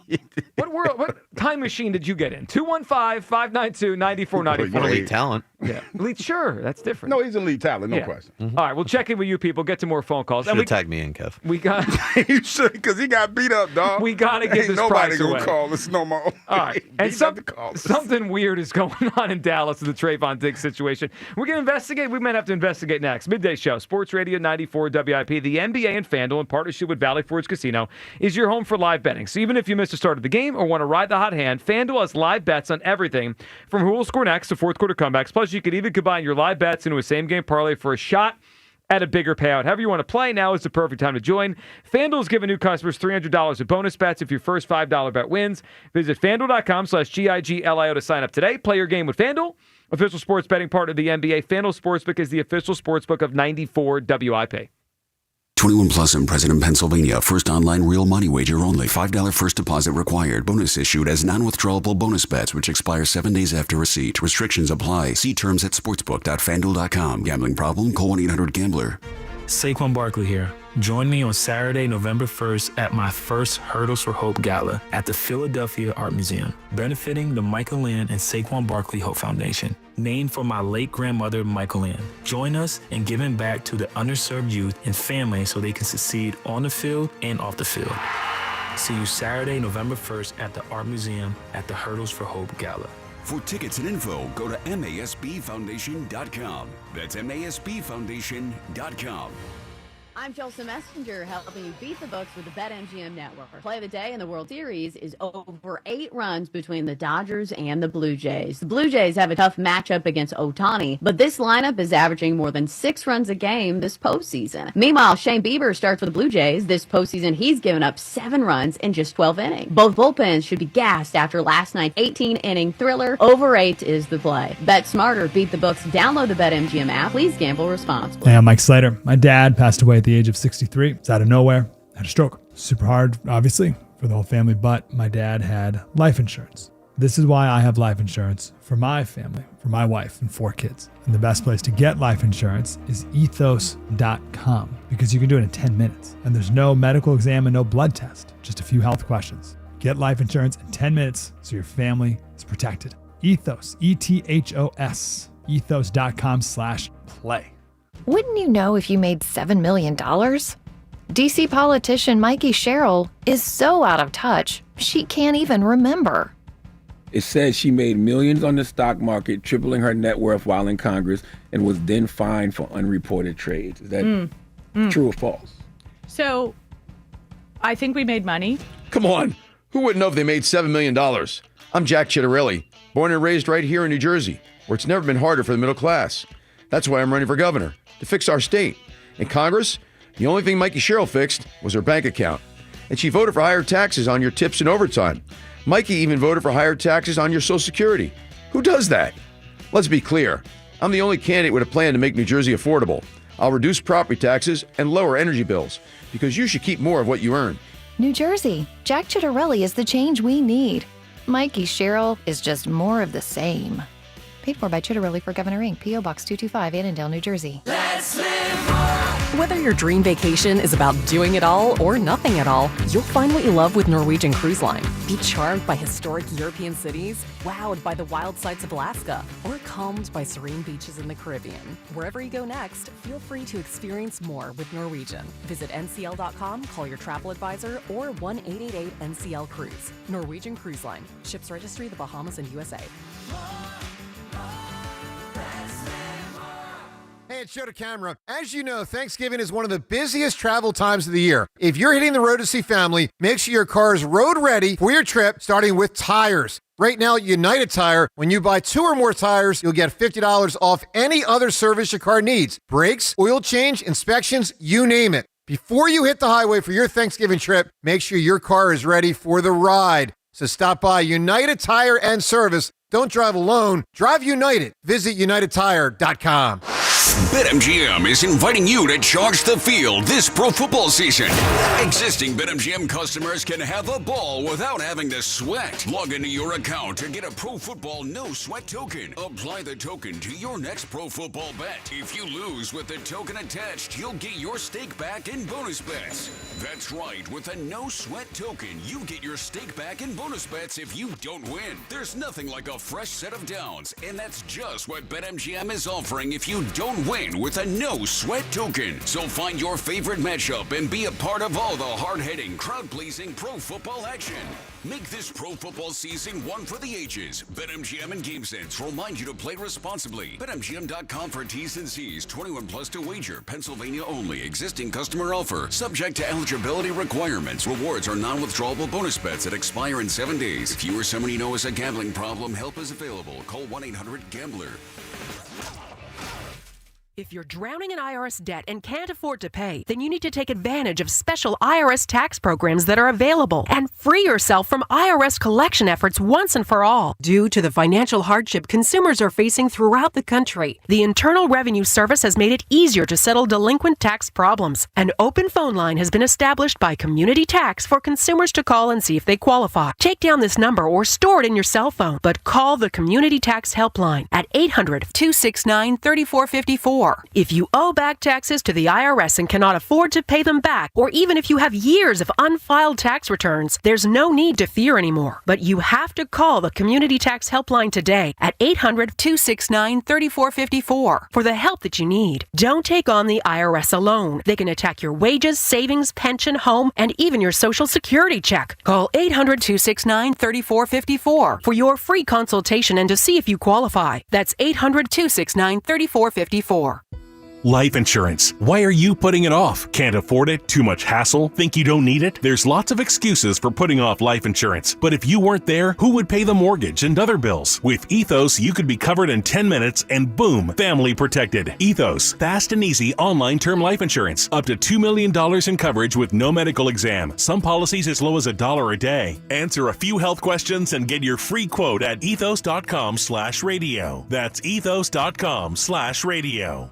What time machine did you get in? 215-592-9494. Elite talent. Yeah, elite. Sure, that's different. No, he's elite talent. No question. Mm-hmm. All right, we'll check in with you people. Get to more phone calls. Should have tagged me in, Kev. We got. You should, because he got beat up, dog. We got to get this price away. Nobody gonna call us no more. All right, and something weird is going on in Dallas with the Trayvon Diggs situation. We're gonna investigate. We might have to investigate next. Midday Show, Sports Radio 94 WIP. The NBA and FanDuel, in partnership with Valley Forge Casino, is your home for live betting. So even if you missed the start of the game or want to ride the hot hand, FanDuel has live bets on everything from who will score next to fourth quarter comebacks. Plus, you could even combine your live bets into a same-game parlay for a shot at a bigger payout. However you want to play, now is the perfect time to join. FanDuel's giving new customers $300 in bonus bets if your first $5 bet wins. Visit FanDuel.com/GIGLIO to sign up today. Play your game with FanDuel, official sports betting partner of the NBA. FanDuel Sportsbook is the official sportsbook of 94 WIP. 21 plus and present in Pennsylvania. First online real money wager only. $5 first deposit required. Bonus issued as non-withdrawable bonus bets, which expire 7 days after receipt. Restrictions apply. See terms at sportsbook.fanduel.com. Gambling problem? Call 1-800-GAMBLER. Saquon Barkley here. Join me on Saturday, November 1st at my first Hurdles for Hope Gala at the Philadelphia Art Museum, benefiting the Michael Land and Saquon Barkley Hope Foundation, named for my late grandmother, Michael Land. Join us in giving back to the underserved youth and families so they can succeed on the field and off the field. See you Saturday, November 1st at the Art Museum at the Hurdles for Hope Gala. For tickets and info, go to masbfoundation.com. That's masbfoundation.com. I'm Chelsea Messenger, helping you beat the books with the BetMGM Network. Play of the day in the World Series is over 8 runs between the Dodgers and the Blue Jays. The Blue Jays have a tough matchup against Ohtani, but this lineup is averaging more than 6 runs a game this postseason. Meanwhile, Shane Bieber starts with the Blue Jays. This postseason, he's given up 7 runs in just 12 innings. Both bullpens should be gassed after last night's 18-inning thriller. Over 8 is the play. Bet smarter, beat the books. Download the BetMGM app. Please gamble responsibly. Hey, I'm Mike Slater. My dad passed away at the age of 63. It's out of nowhere. Had a stroke. Super hard, obviously, for the whole family, but my dad had life insurance. This is why I have life insurance for my family, for my wife and 4 kids. And the best place to get life insurance is ethos.com, because you can do it in 10 minutes. And there's no medical exam and no blood test, just a few health questions. Get life insurance in 10 minutes so your family is protected. Ethos, ETHOS, ethos.com/play. Wouldn't you know if you made $7 million? DC politician Mikey Sherrill is so out of touch, she can't even remember. It says she made millions on the stock market, tripling her net worth while in Congress, and was then fined for unreported trades. Is that true or false? So, I think we made money. Come on. Who wouldn't know if they made $7 million? I'm Jack Chittarelli, born and raised right here in New Jersey, where it's never been harder for the middle class. That's why I'm running for governor, to fix our state. In Congress, the only thing Mikey Sherrill fixed was her bank account. And she voted for higher taxes on your tips and overtime. Mikey even voted for higher taxes on your Social Security. Who does that? Let's be clear. I'm the only candidate with a plan to make New Jersey affordable. I'll reduce property taxes and lower energy bills, because you should keep more of what you earn. New Jersey, Jack Chittarelli is the change we need. Mikey Sherrill is just more of the same. Paid for by Chittarelli for Governor Inc., P.O. Box 225, Annandale, New Jersey. Let's live more. Whether your dream vacation is about doing it all or nothing at all, you'll find what you love with Norwegian Cruise Line. Be charmed by historic European cities, wowed by the wild sights of Alaska, or calmed by serene beaches in the Caribbean. Wherever you go next, feel free to experience more with Norwegian. Visit ncl.com, call your travel advisor, or 1-888-NCL-CRUISE. Norwegian Cruise Line. Ships registry the Bahamas and USA. Hey, it's Joe to Camera. As you know, Thanksgiving is one of the busiest travel times of the year. If you're hitting the road to see family, make sure your car is road ready for your trip, starting with tires. Right now at United Tire, when you buy 2 or more tires, you'll get $50 off any other service your car needs. Brakes, oil change, inspections, you name it. Before you hit the highway for your Thanksgiving trip, make sure your car is ready for the ride. So stop by United Tire and Service. Don't drive alone. Drive United. Visit UnitedTire.com. BetMGM is inviting you to charge the field this pro football season. Existing BetMGM customers can have a ball without having to sweat. Log into your account to get a Pro Football No Sweat token. Apply the token to your next pro football bet. If you lose with the token attached, you'll get your stake back in bonus bets. That's right, with a No Sweat token, you get your stake back in bonus bets if you don't win. There's nothing like a fresh set of downs, and that's just what BetMGM is offering if you don't win with a No Sweat token. So find your favorite matchup and be a part of all the hard-hitting, crowd-pleasing pro football action. Make this pro football season one for the ages. BetMGM and GameSense remind you to play responsibly. BetMGM.com for T's and C's. 21 plus to wager. Pennsylvania only. Existing customer offer. Subject to eligibility requirements. Rewards are non-withdrawable bonus bets that expire in 7 days. If you or someone you know has a gambling problem, help is available. Call 1-800-GAMBLER. If you're drowning in IRS debt and can't afford to pay, then you need to take advantage of special IRS tax programs that are available and free yourself from IRS collection efforts once and for all. Due to the financial hardship consumers are facing throughout the country, the Internal Revenue Service has made it easier to settle delinquent tax problems. An open phone line has been established by Community Tax for consumers to call and see if they qualify. Take down this number or store it in your cell phone, but call the Community Tax Helpline at 800-269-3454. 2454. If you owe back taxes to the IRS and cannot afford to pay them back, or even if you have years of unfiled tax returns, there's no need to fear anymore. But you have to call the Community Tax Helpline today at 800-269-3454 for the help that you need. Don't take on the IRS alone. They can attack your wages, savings, pension, home, and even your Social Security check. Call 800-269-3454 for your free consultation and to see if you qualify. That's 800-269-3454. Life insurance. Why are you putting it off? Can't afford it? Too much hassle? Think you don't need it? There's lots of excuses for putting off life insurance. But if you weren't there, who would pay the mortgage and other bills? With Ethos, you could be covered in 10 minutes and boom, family protected. Ethos, fast and easy online term life insurance. Up to $2 million in coverage with no medical exam. Some policies as low as $1 a day. Answer a few health questions and get your free quote at ethos.com/radio. That's ethos.com/radio.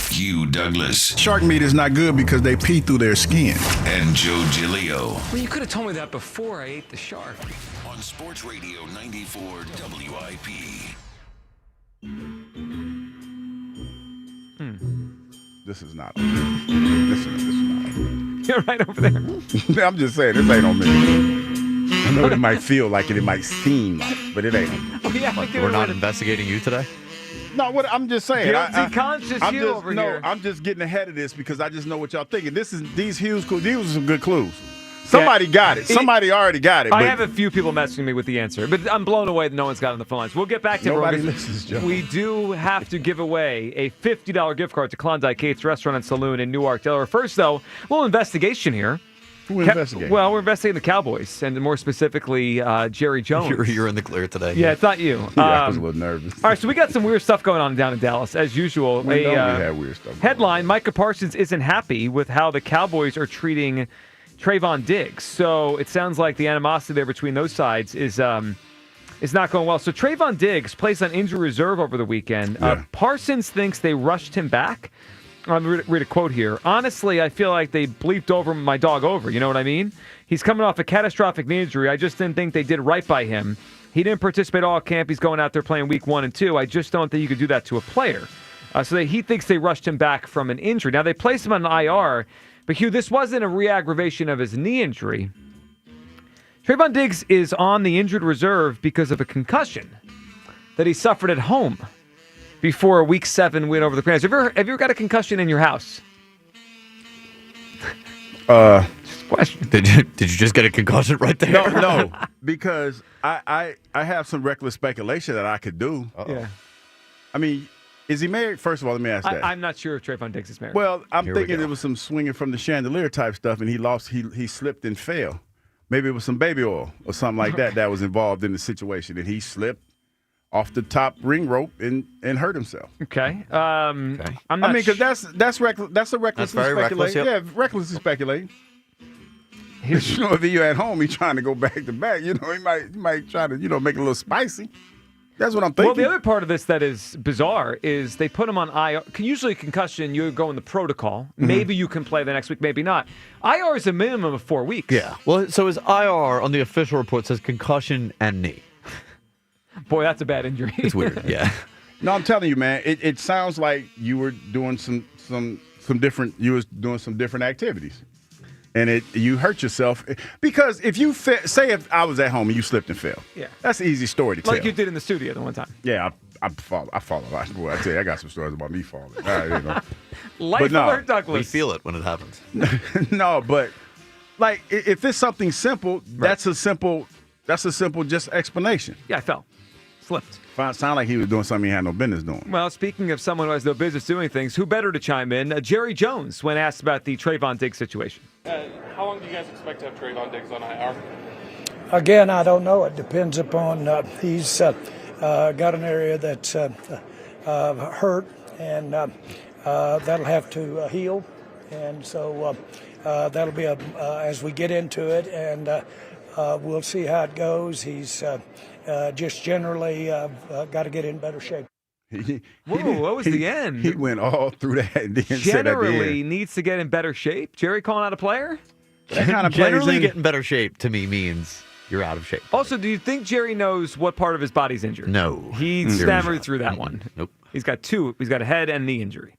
Hugh Douglas. Shark meat is not good because they pee through their skin. And Joe Giglio. Well, you could have told me that before I ate the shark. On Sports Radio 94 WIP. This is not. This is not. You're right over there. I'm just saying, this ain't on me. I know it might feel like it might seem like, but it ain't on me. Oh, yeah, We're not investigating you today? No, what I'm just saying. Guilty conscious I'm you just, over no, here. I'm just getting ahead of this because I just know what y'all thinking. These Hughes clues. These were some good clues. Somebody got it. Somebody already got it. I but have a few people messaging me with the answer, but I'm blown away that no one's got on the phone lines. We'll get back to Nobody everyone. listens, Joe. We do have to give away a $50 gift card to Klondike Kate's Restaurant and Saloon in Newark, Delaware. First, though, a little investigation here. Who investigating? Well, we're investigating the Cowboys, and more specifically, Jerry Jones. You're in the clear today. Yeah, it's not you. Yeah, I was a little nervous. All right, so we got some weird stuff going on down in Dallas, as usual. We had weird stuff. Headline, Micah Parsons isn't happy with how the Cowboys are treating Trayvon Diggs. So it sounds like the animosity there between those sides is not going well. So Trayvon Diggs placed on injury reserve over the weekend. Yeah. Parsons thinks they rushed him back. I'm going to read a quote here. Honestly, I feel like they bleeped over my dog over. You know what I mean? He's coming off a catastrophic knee injury. I just didn't think they did right by him. He didn't participate all camp. He's going out there playing week 1 and 2. I just don't think you could do that to a player. He thinks they rushed him back from an injury. Now, they placed him on IR, but Hugh, this wasn't a re-aggravation of his knee injury. Trayvon Diggs is on the injured reserve because of a concussion that he suffered at home before a Week 7 win over the Commanders. Have you ever got a concussion in your house? Just a question. Did you just get a concussion right there? No, because I have some reckless speculation that I could do. Yeah. I mean, is he married? First of all, let me ask that. I'm not sure if Trayvon Diggs is married. Well, I'm thinking it was some swinging from the chandelier type stuff, and he slipped and fell. Maybe it was some baby oil or something like that was involved in the situation, and he slipped off the top ring rope and hurt himself. Okay. I'm not. because that's reckless. That's a reckless That's very reckless, speculation. yep. Yeah, recklessly speculating. If you're at home, he's trying to go back to back. He might try to make it a little spicy. That's what I'm thinking. Well, the other part of this that is bizarre is they put him on IR. Usually concussion, you go in the protocol. Mm-hmm. Maybe you can play the next week, maybe not. IR is a minimum of 4 weeks. Yeah. Well, so his IR on the official report says concussion and knee. Boy, that's a bad injury. It's weird. Yeah. No, I'm telling you, man. It sounds like you were doing some different. You was doing some different activities, and you hurt yourself because if you say if I was at home and you slipped and fell, Yeah. that's an easy story to tell. Like you did in the studio the one time. Yeah, I fall a lot. Boy, I tell you, I got some stories about me falling. All right, Life alert, Douglas. We feel it when it happens. No, but like if it's something simple, that's a simple just explanation. Yeah, I fell. Slipped. Sound like he was doing something he had no business doing. Well, speaking of someone who has no business doing things, who better to chime in? Jerry Jones, when asked about the Trayvon Diggs situation. How long do you guys expect to have Trayvon Diggs on IR? Again, I don't know. It depends upon he's got an area that's hurt, and that'll have to heal. And so that'll be as we get into it, and we'll see how it goes. He's just generally got to get in better shape. Whoa, what was the end? He went all through that and then said at the Generally end. needs to get in better shape. Jerry calling out a player? That kind of Generally get in better shape to me means you're out of shape. Also, do you think Jerry knows what part of his body's injured? No. He stammered through that one. Nope. He's got two. He's got a head and knee injury.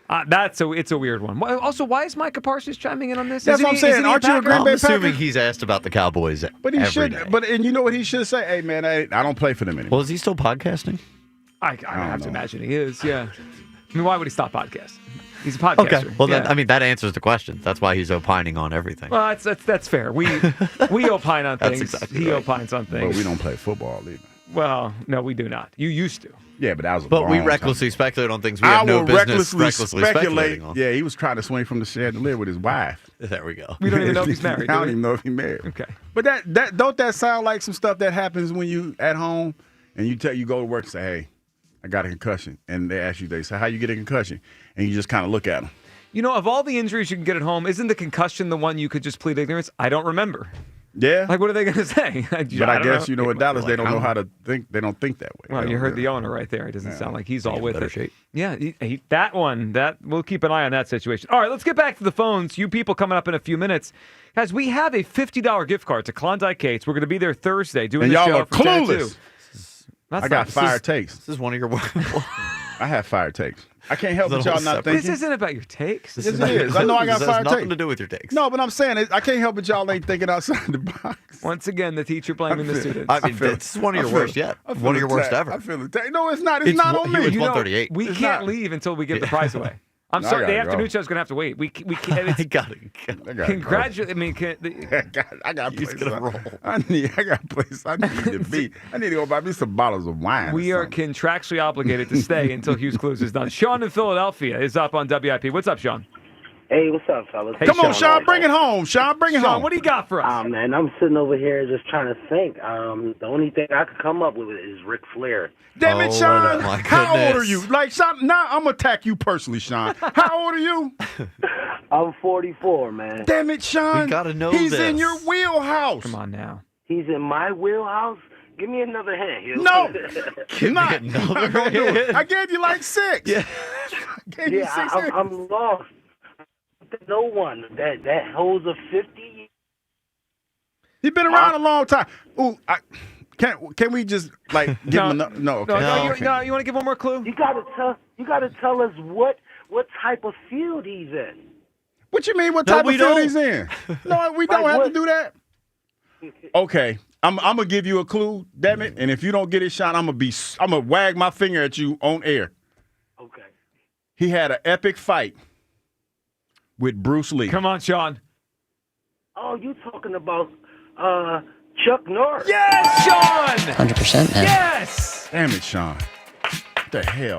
It's a weird one. Also, why is Micah Parsons chiming in on this? That's what I'm saying. Aren't you a Green Bay Packer? I'm assuming he's asked about the Cowboys. But he should. Day. And you know what he should say? Hey man, I don't play for them anymore. Well, is he still podcasting? I have to imagine he is. Yeah. I mean, why would he stop podcasting? He's a podcaster. Okay. Well, then that answers the question. That's why he's opining on everything. Well, that's fair. We opine on things. Exactly he right. opines on things. But we don't play football either. Well, no, we do not. You used to. Yeah, but that was. But we recklessly speculate on things we have no business recklessly speculating on. Yeah, he was trying to swing from the chandelier with his wife. There we go. We don't even know if he's married. I don't even know if he's married. Okay. But that don't that sound like some stuff that happens when you at home and you go to work and say, hey, I got a concussion, and they say, how you get a concussion, and you just kind of look at them. You know, of all the injuries you can get at home, isn't the concussion the one you could just plead ignorance? I don't remember. Yeah. Like, what are they going to say? But I guess, in Dallas, they don't know how to think. They don't think that way. Well, you heard the owner right there. It doesn't sound like he's all with it. Shape. Yeah, we'll keep an eye on that situation. All right, let's get back to the phones. You people coming up in a few minutes. Guys, we have a $50 gift card to Klondike Kate's. We're going to be there Thursday doing the show. And y'all are from 10 to 2. clueless. I got fire takes. This is one of your I have fire takes. I can't help but y'all not thinking. This isn't about your takes. Yes, it is. I know I got fire takes. Nothing to do with your takes. No, but I'm saying I can't help but y'all ain't thinking outside the box. Once again, the teacher blaming the students. I mean, this is one of your worst yet. One of your worst ever. I feel it. No, it's not. It's not on me. He was 138. We can't leave until we give the prize away. I'm sorry. The afternoon show's going to have to wait. We can't. I got it. Congratulations. I mean, I got He's going to roll. I got a place I need to be. I need to go buy me some bottles of wine. We are contractually obligated to stay until Hughes Clues is done. Sean in Philadelphia is up on WIP. What's up, Sean? Hey, what's up, fellas? Hey, Come on, Sean, bring it home. Sean, bring it home. What do you got for us? Man, I'm sitting over here just trying to think. The only thing I could come up with is Ric Flair. Damn it, Sean. my How old goodness. are you? Like, Sean, now I'm going to attack you personally, Sean. How old are you? I'm 44, man. Damn it, Sean. We gotta know He's this. in your wheelhouse. Come on now. He's in my wheelhouse? Give me another hint, Hugh. No. Not Not gonna do it. I gave you like 6. Yeah. I gave you 6 hints. I'm lost. No one that holds a 50. He's been around a long time. Ooh, can we just give him a no? Okay. No, you want to give one more clue? You gotta tell us what type of field he's in. What you mean? What type of field he's in? No, we don't have to do that. Okay, I'm gonna give you a clue, damn it. And if you don't get it, Sean, I'm gonna wag my finger at you on air. Okay. He had an epic fight with Bruce Lee. Come on, Sean. Oh, you talking about Chuck Norris? Yes, Sean. 100%, man. Yes. Damn it, Sean. What the hell?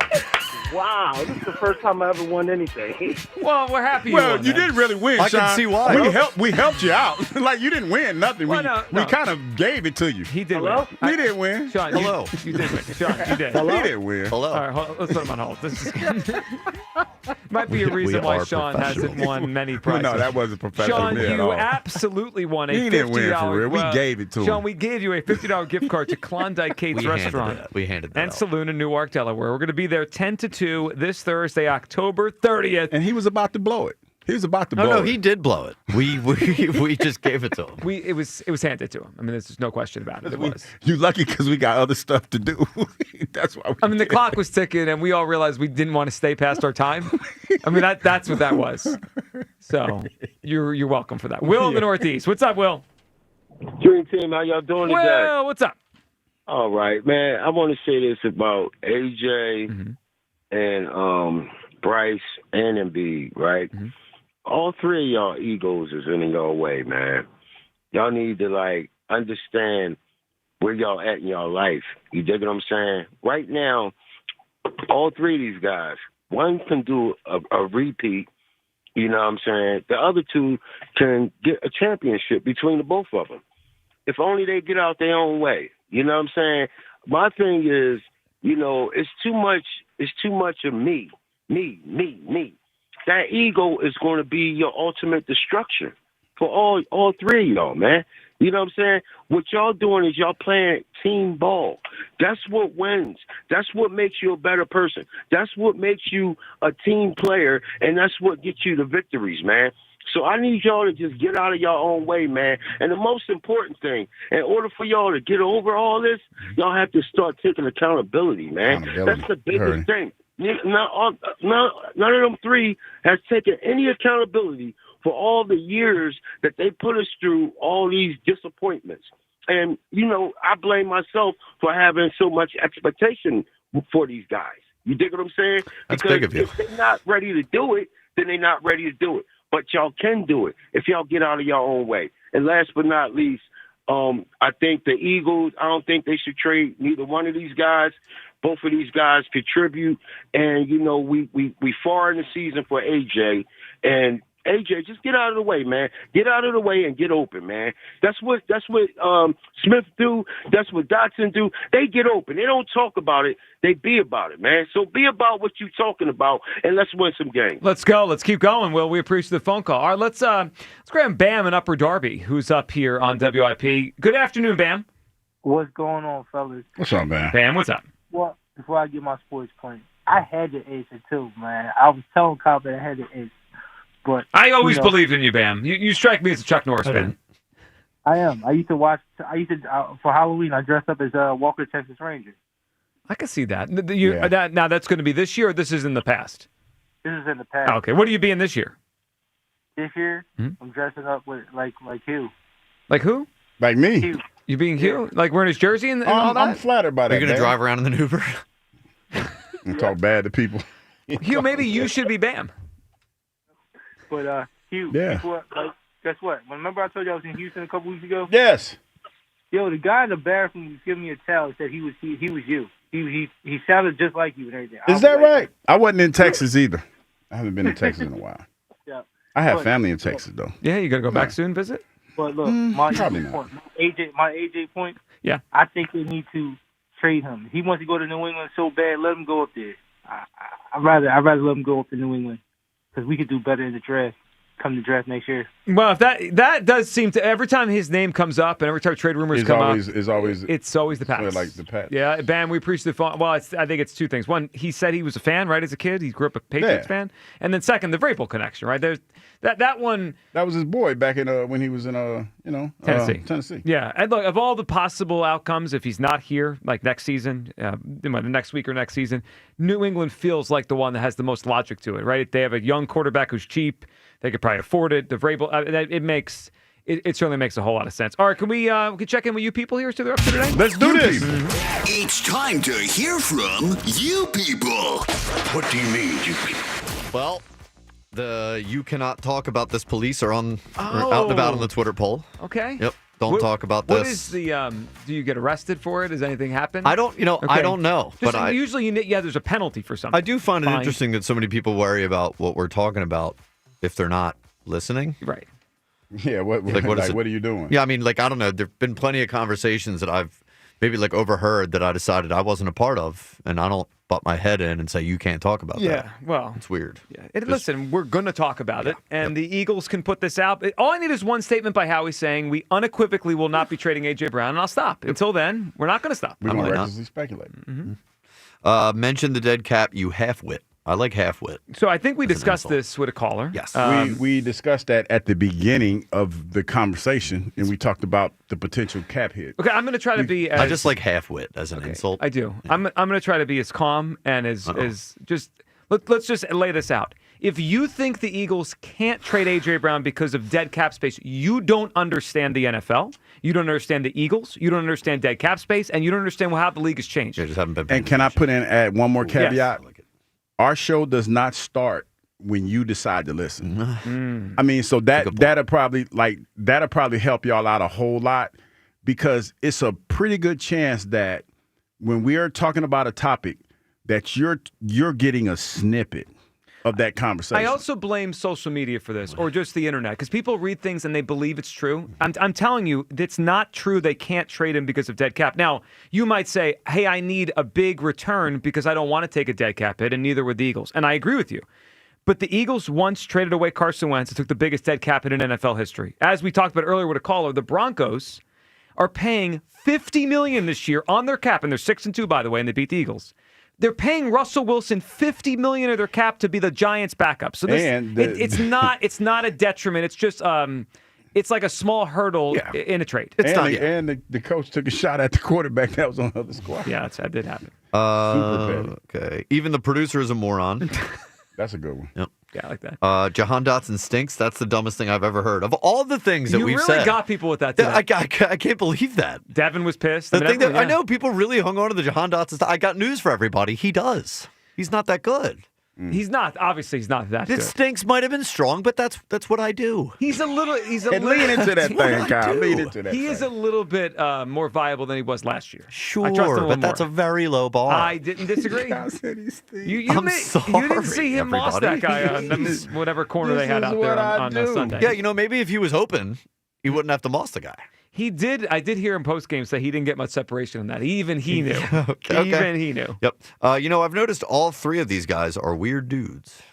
Wow, this is the first time I ever won anything. Well, we're happy. Well, you didn't really win, I Sean. can see why. We helped you out. Like you didn't win nothing. Well, we kind of gave it to you. He did Hello? win. He didn't win. Sean, Hello. You did win. Sean, you did. He didn't win. Hello. All right, let's put him on hold. This is might be a reason why Sean hasn't won many prizes. No, that wasn't professional. Sean, at you all. absolutely won a $50. He didn't win for real. We gave it to him. Sean, we gave you a $50 gift card to Klondike Kate's Restaurant We handed that and out. Saloon in Newark, Delaware. We're going to be there 10 to 2 this Thursday, October 30th. And he was about to blow it. He was about to blow it. No, he did blow it. We just gave it to him. It was handed to him. I mean, there's no question about it. It was. You lucky because we got other stuff to do. That's why. I mean, the clock was ticking, and we all realized we didn't want to stay past our time. I mean, that's what that was. So you're welcome for that. Will in the Northeast. What's up, Will? Dream Team, how y'all doing today? Well, what's up? All right, man. I want to say this about AJ and Bryce and Embiid, right? Mm-hmm. All three of y'all egos is in your way, man. Y'all need to, understand where y'all at in y'all life. You dig what I'm saying? Right now, all three of these guys, one can do a repeat, you know what I'm saying? The other two can get a championship between the both of them. If only they get out their own way. You know what I'm saying? My thing is, it's too much of me. That ego is going to be your ultimate destruction for all three of y'all, man. You know what I'm saying? What y'all doing is y'all playing team ball. That's what wins. That's what makes you a better person. That's what makes you a team player, and that's what gets you the victories, man. So I need y'all to just get out of your own way, man. And the most important thing, in order for y'all to get over all this, y'all have to start taking accountability, man. That's the biggest thing. None of them three has taken any accountability for all the years that they put us through all these disappointments. And, I blame myself for having so much expectation for these guys. You dig what I'm saying? That's because big of you. if they're not ready to do it, then they're not ready to do it. But y'all can do it if y'all get out of your own way. And last but not least, I think the Eagles, I don't think they should trade neither one of these guys. Both of these guys contribute. And, we far in the season for AJ. And AJ, just get out of the way, man. Get out of the way and get open, man. That's what Smith do. That's what Dotson do. They get open. They don't talk about it. They be about it, man. So be about what you're talking about, and let's win some games. Let's go. Let's keep going, Will. We appreciate the phone call. All right, let's grab Bam in Upper Darby, who's up here on WIP. Good afternoon, Bam. What's going on, fellas? What's up, Bam? Bam, what's up? Well, before I get my sports point, I had the answer too, man. I was telling Cobb that I had the answer. But, I always believed in you, Bam. You strike me as a Chuck Norris fan. I am. For Halloween, I dressed up as Walker, Texas Ranger. I can see that. Now, that's going to be this year, or this is in the past? This is in the past. Okay. What are you being this year? This year, I'm dressing up with like Hugh. Like who? Like me. Hugh. You being Hugh? Like wearing his jersey and all that? I'm flattered by that. Are you going to drive around in an Uber? And talk bad to people. Hugh, maybe you should be Bam. But Hugh, guess what? Remember I told you I was in Houston a couple weeks ago? Yes. Yo, the guy in the bathroom was giving me a towel. Said he was you. He sounded just like you and everything. Is that right? I wasn't in Texas either. I haven't been in Texas in a while. Yeah. I have family in Texas though. Yeah, you got to go back soon, visit. But look, my probably point, my AJ point. Yeah. I think they need to trade him. If he wants to go to New England so bad, let him go up there. I'd rather let him go up to New England. Because we could do better in the draft, come to draft next year. Well, if that does seem to, every time his name comes up and every time trade rumors come up, it's always the Pats. Like the Pats. Yeah, Bam, we appreciate the phone. Well, I think it's two things. One, he said he was a fan, right, as a kid. He grew up a Patriots fan. And then second, the Vrabel connection, right? There's that one. That was his boy back in when he was in Tennessee. Yeah, and look, of all the possible outcomes, if he's not here, like next season, the next week or next season, New England feels like the one that has the most logic to it, right? They have a young quarterback who's cheap. They could probably afford it. The Vrabel, it certainly makes a whole lot of sense. All right, can we check in with you people here? So they're up to today. Let's do this. It's time to hear from you people. What do you mean, you people? Well, you cannot talk about this police are out and about on the Twitter poll. Okay. Yep. Don't talk about this. What is the? Do you get arrested for it? Does anything happen? I don't. I don't know. But usually, there's a penalty for something. I do find it interesting that so many people worry about what we're talking about if they're not listening. Right. Yeah. What are you doing? Yeah. I mean, I don't know. There've been plenty of conversations that I've maybe overheard that I decided I wasn't a part of, and I don't butt my head in and say you can't talk about that. Yeah, well, it's weird. Yeah, listen, we're going to talk about it, and the Eagles can put this out. All I need is one statement by Howie saying we unequivocally will not be trading A.J. Brown, and I'll stop. Until then, we're not going to stop. We're going to recklessly speculate. Mention the dead cap, you half-wit. I like half-wit. So I think we discussed this with a caller. Yes. We discussed that at the beginning of the conversation, and we talked about the potential cap hit. Okay, I'm going to try to be as... I just like half-wit as an insult. I do. Yeah. I'm going to try to be as calm and as just... Let's just lay this out. If you think the Eagles can't trade A.J. Brown because of dead cap space, you don't understand the NFL. You don't understand the Eagles. You don't understand dead cap space, and you don't understand how the league has changed. You just haven't been. And can I add one more caveat? Yes. Our show does not start when you decide to listen. I mean, so that'll probably help y'all out a whole lot, because it's a pretty good chance that when we are talking about a topic that you're getting a snippet of that conversation. I also blame social media for this, or just the internet, because people read things and they believe it's true. I'm telling you, it's not true. They can't trade him because of dead cap. Now, you might say, hey, I need a big return because I don't want to take a dead cap hit, and neither would the Eagles. And I agree with you. But the Eagles once traded away Carson Wentz and took the biggest dead cap hit in NFL history. As we talked about earlier with a caller, the Broncos are paying $50 million this year on their cap, and they're 6-2, by the way, and they beat the Eagles. They're paying Russell Wilson $50 million of their cap to be the Giants' backup. So this, it's not a detriment. It's just it's like a small hurdle in a trade. And the coach took a shot at the quarterback that was on the other squad. Yeah, that did happen. Okay. Even the producer is a moron. That's a good one. Yep. Yeah, I like that. Jahan Dotson stinks. That's the dumbest thing I've ever heard. Of all the things that we've said. You really got people with that today. I can't believe that. Devin was pissed. I know people really hung on to the Jahan Dotson stuff. I got news for everybody. He does. He's not that good. He's not. Obviously, he's not that good. It stinks might have been strong, but that's what I do. He's a little. Lean into that thing, Kyle. Lean into that. He is a little bit more viable than he was last year. Sure, but that's a very low bar. I didn't disagree. Kyle said he's sorry, you didn't see him moss that guy on whatever corner they had out there on Sunday. Yeah, maybe if he was open, he wouldn't have to moss the guy. He did. I did hear him post game say he didn't get much separation in that. Even he knew. Even he knew. Yep. I've noticed all three of these guys are weird dudes.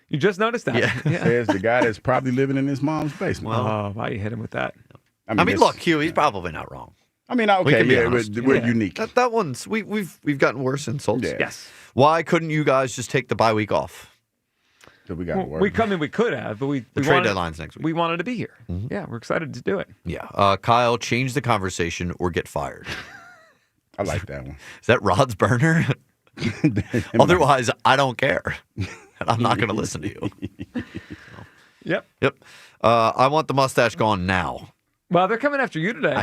You just noticed that? Yeah. Says the guy that's probably living in his mom's basement. Oh, why you hit him with that? I mean look, Hugh, he's probably not wrong. I mean, okay, we're unique. That one's we've gotten worse insults. Yeah. Yes. Why couldn't you guys just take the bye week off? We got we could have, but the trade deadline's next week. We wanted to be here. Mm-hmm. Yeah, we're excited to do it. Yeah. Kyle, change the conversation or get fired. I like that one. Is that Rod's burner? Otherwise, I don't care. And I'm not going to listen to you. Yep. I want the mustache gone now. Well, they're coming after you today.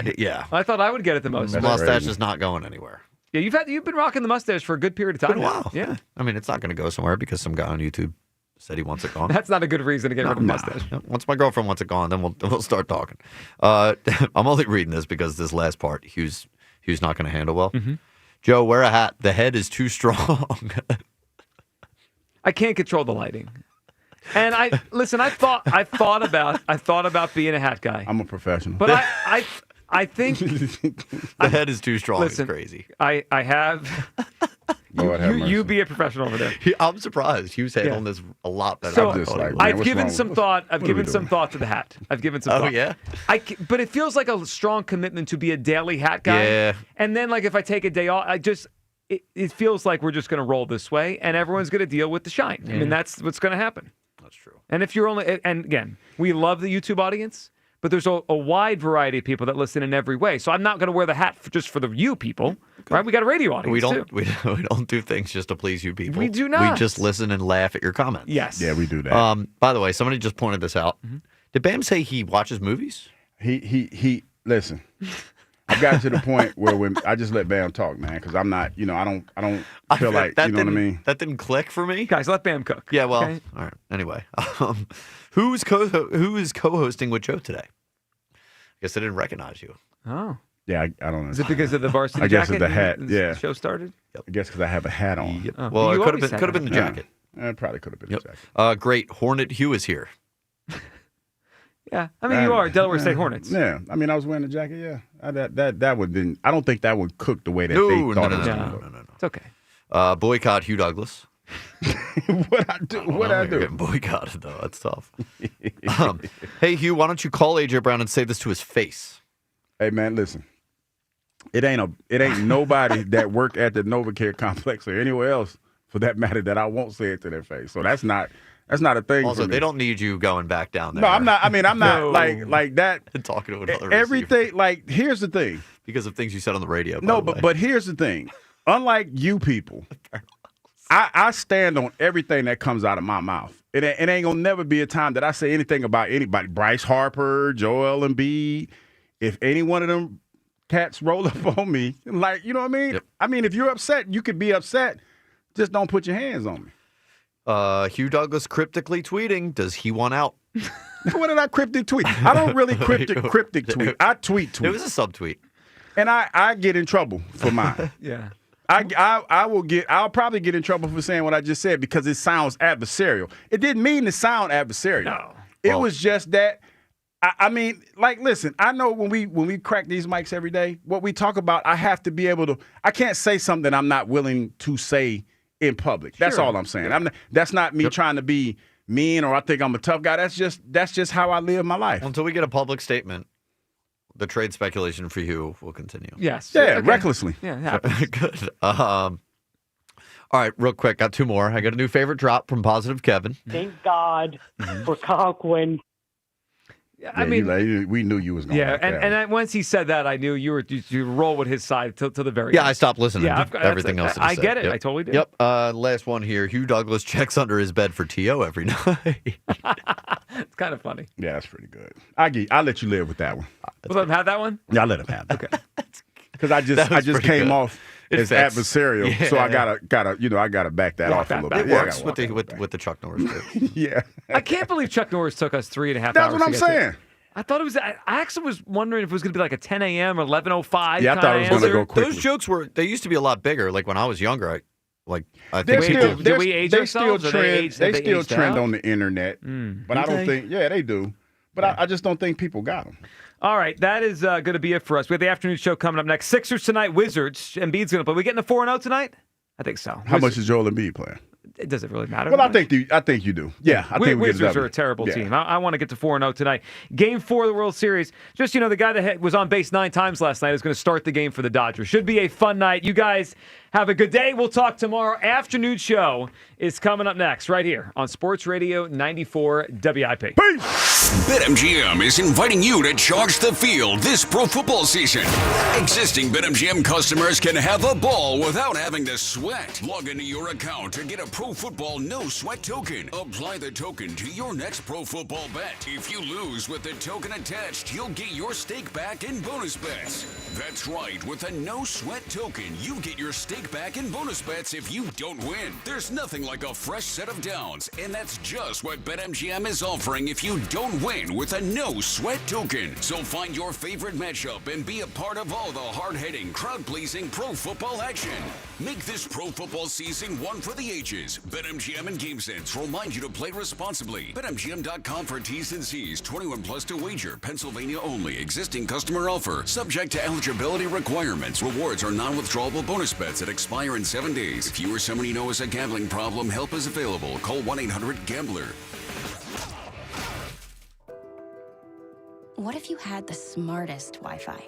I thought I would get it the most. The mustache is not going anywhere. Yeah, you've been rocking the mustache for a good period of time. Been a while. Yeah. I mean, it's not going to go somewhere because some guy on YouTube said he wants it gone. That's not a good reason to get rid of the mustache. Once my girlfriend wants it gone, then we'll start talking. I'm only reading this because this last part, Hugh's not going to handle well. Mm-hmm. Joe, wear a hat. The head is too strong. I can't control the lighting. And I thought about being a hat guy. I'm a professional. But I think the head is too strong. Listen, it's crazy. I have. You be a professional over there. I'm surprised. Hugh's handling this a lot better. So I've given some thought. I've given some thought to the hat. I've given some thought. Oh yeah. But it feels like a strong commitment to be a daily hat guy. Yeah. And then if I take a day off, it feels like we're just going to roll this way, and everyone's going to deal with the shine. Yeah. I mean, that's what's going to happen. That's true. And if you're and again, we love the YouTube audience, but there's a wide variety of people that listen in every way. So I'm not going to wear the hat just for the you people, right? We got a radio audience too. We don't do things just to please you people. We do not. We just listen and laugh at your comments. Yes. Yeah, we do that. By the way, somebody just pointed this out. Mm-hmm. Did Bam say he watches movies? He listen. I've gotten to the point where when I just let Bam talk, man, because I'm not, I don't feel like, you know what I mean? That didn't click for me. Guys, let Bam cook. Yeah, well, okay? All right. Anyway, who is co-hosting with Joe today? I guess I didn't recognize you. Oh. Yeah, I don't know. Is it because of the varsity jacket? I guess it's the hat, the show started? Yep. I guess because I have a hat on. Yep. Oh, well, it could have been the jacket. Yeah. It probably could have been the jacket. Great. Hornet Hugh is here. Yeah, I mean, you are Delaware State Hornets. Yeah, I mean, I was wearing the jacket. Yeah, that one didn't. I don't think that would cook the way that they thought it was. No. It's okay. Boycott Hugh Douglas. What I do? Getting boycotted though. That's tough. Hey Hugh, why don't you call AJ Brown and say this to his face? Hey man, listen. It ain't nobody that worked at the NovaCare complex or anywhere else, for that matter, that I won't say it to their face. So that's not a thing. Also, for me. They don't need you going back down there. No, I'm not. I mean, I'm not like that. And talking to another everything. receiver. Like, here's the thing. Because of things you said on the radio. No, but here's the thing. Unlike you people, I stand on everything that comes out of my mouth. It ain't gonna never be a time that I say anything about anybody. Bryce Harper, Joel Embiid. If any one of them cats roll up on me, like, you know what I mean? Yep. I mean, if you're upset, you could be upset. Just don't put your hands on me. Hugh Douglas cryptically tweeting, does he want out? What did I cryptic tweet? I don't really cryptic tweet. I tweet. It was a subtweet. And I get in trouble for mine. Yeah. I'll probably get in trouble for saying what I just said because it sounds adversarial. It didn't mean to sound adversarial. No. It was just that I mean, like, listen, I know when we crack these mics every day, what we talk about, I have to be able to, I can't say something I'm not willing to say in public. That's all I'm saying. That's not me trying to be mean or I think I'm a tough guy. That's just how I live my life. Until we get a public statement, the trade speculation for you will continue. Yes. Yeah, recklessly. Yeah, it happens. Good. All right, real quick. Got two more. I got a new favorite drop from Positive Kevin. Thank God for Conklin. I mean, we knew you was going to and once he said that, I knew you roll with his side to the very end. Yeah, I stopped listening to everything else that he I said. get it. Yep. I totally do. Yep. Last one here. Hugh Douglas checks under his bed for T.O. every night. It's kind of funny. Yeah, that's pretty good. I'll let you live with that one. Let him have that one? Yeah, I'll let him have that. Okay. Because I just came off as fits. adversarial, so I gotta back that off a little bit. It works with the Chuck Norris bit. Yeah. I can't believe Chuck Norris took us 3.5 hours. That's what I'm saying. I thought it was. I actually was wondering if it was going to be like a 10 a.m. or 11:05. Yeah, I thought it was going to go quickly. Those jokes they used to be a lot bigger. Like when I was younger, I think did we age ourselves? They still trend on the internet, but I don't think. Yeah, they do. But I just don't think people got them. All right, that is going to be it for us. We have the afternoon show coming up next. Sixers tonight, Wizards. Embiid's going to play. We getting a 4-0 tonight? I think so. How much is Joel Embiid playing? It doesn't really matter. Well, I think you do. Yeah, I think Wizards are a terrible team. I want to get to 4-0 tonight. Game 4 of the World Series. Just, the guy that was on base 9 times last night is going to start the game for the Dodgers. Should be a fun night. You guys have a good day. We'll talk tomorrow. Afternoon show is coming up next right here on Sports Radio 94 WIP. Peace! BetMGM is inviting you to charge the field this pro football season. Existing BetMGM customers can have a ball without having to sweat. Log into your account to get a Pro Football No Sweat token. Apply the token to your next pro football bet. If you lose with the token attached, you'll get your stake back in bonus bets. That's right, with a No Sweat token, you get your stake back in bonus bets if you don't win. There's nothing like a fresh set of downs, and that's just what BetMGM is offering if you don't win with a No Sweat token. So find your favorite matchup and be a part of all the hard-hitting, crowd-pleasing pro football action. Make this pro football season one for the ages. BetMGM and GameSense remind you to play responsibly. BetMGM.com for T's and C's. 21 plus to wager. Pennsylvania only. Existing customer offer. Subject to eligibility requirements. Rewards are non-withdrawable bonus bets that expire in 7 days. If you or someone you know has a gambling problem, help is available. Call 1-800-GAMBLER. What if you had the smartest Wi-Fi?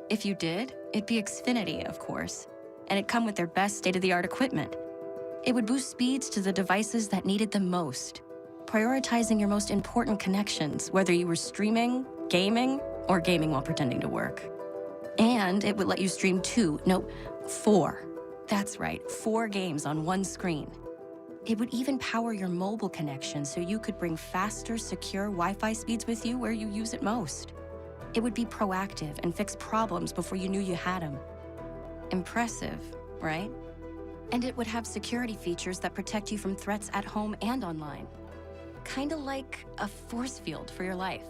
If you did, it'd be Xfinity, of course. And it'd come with their best state-of-the-art equipment. It would boost speeds to the devices that needed them most, prioritizing your most important connections, whether you were streaming, gaming, or gaming while pretending to work. And it would let you stream 4. That's right, 4 games on one screen. It would even power your mobile connection so you could bring faster, secure Wi-Fi speeds with you where you use it most. It would be proactive and fix problems before you knew you had them. Impressive, right? And it would have security features that protect you from threats at home and online. Kinda like a force field for your life.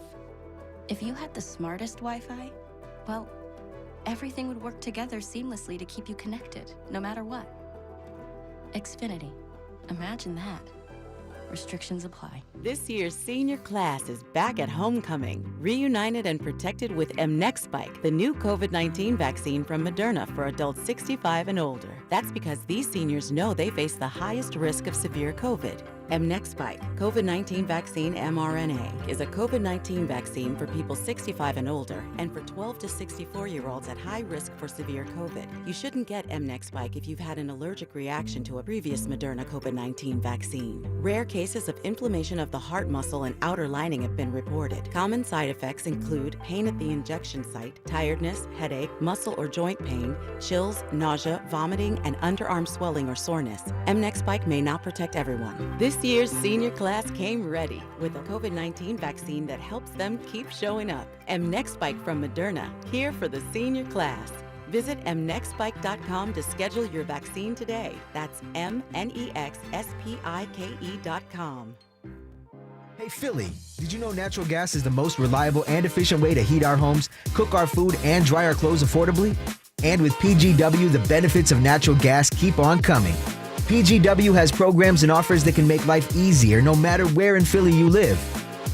If you had the smartest Wi-Fi, well, everything would work together seamlessly to keep you connected, no matter what. Xfinity. Imagine that. Restrictions apply. This year's senior class is back at homecoming, reunited and protected with mNEXSpike, the new COVID-19 vaccine from Moderna for adults 65 and older. That's because these seniors know they face the highest risk of severe COVID. mNEXSpike, COVID-19 vaccine mRNA, is a COVID-19 vaccine for people 65 and older and for 12 to 64-year-olds at high risk for severe COVID. You shouldn't get mNEXSpike if you've had an allergic reaction to a previous Moderna COVID-19 vaccine. Rare cases of inflammation of the heart muscle and outer lining have been reported. Common side effects include pain at the injection site, tiredness, headache, muscle or joint pain, chills, nausea, vomiting, and underarm swelling or soreness. mNEXSpike may not protect everyone. This year's senior class came ready with a COVID-19 vaccine that helps them keep showing up. mNEXSpike from Moderna, here for the senior class. Visit mnexspike.com to schedule your vaccine today. That's mnexspike.com. Hey Philly, did you know natural gas is the most reliable and efficient way to heat our homes, cook our food, and dry our clothes affordably? And with PGW, the benefits of natural gas keep on coming. PGW has programs and offers that can make life easier no matter where in Philly you live.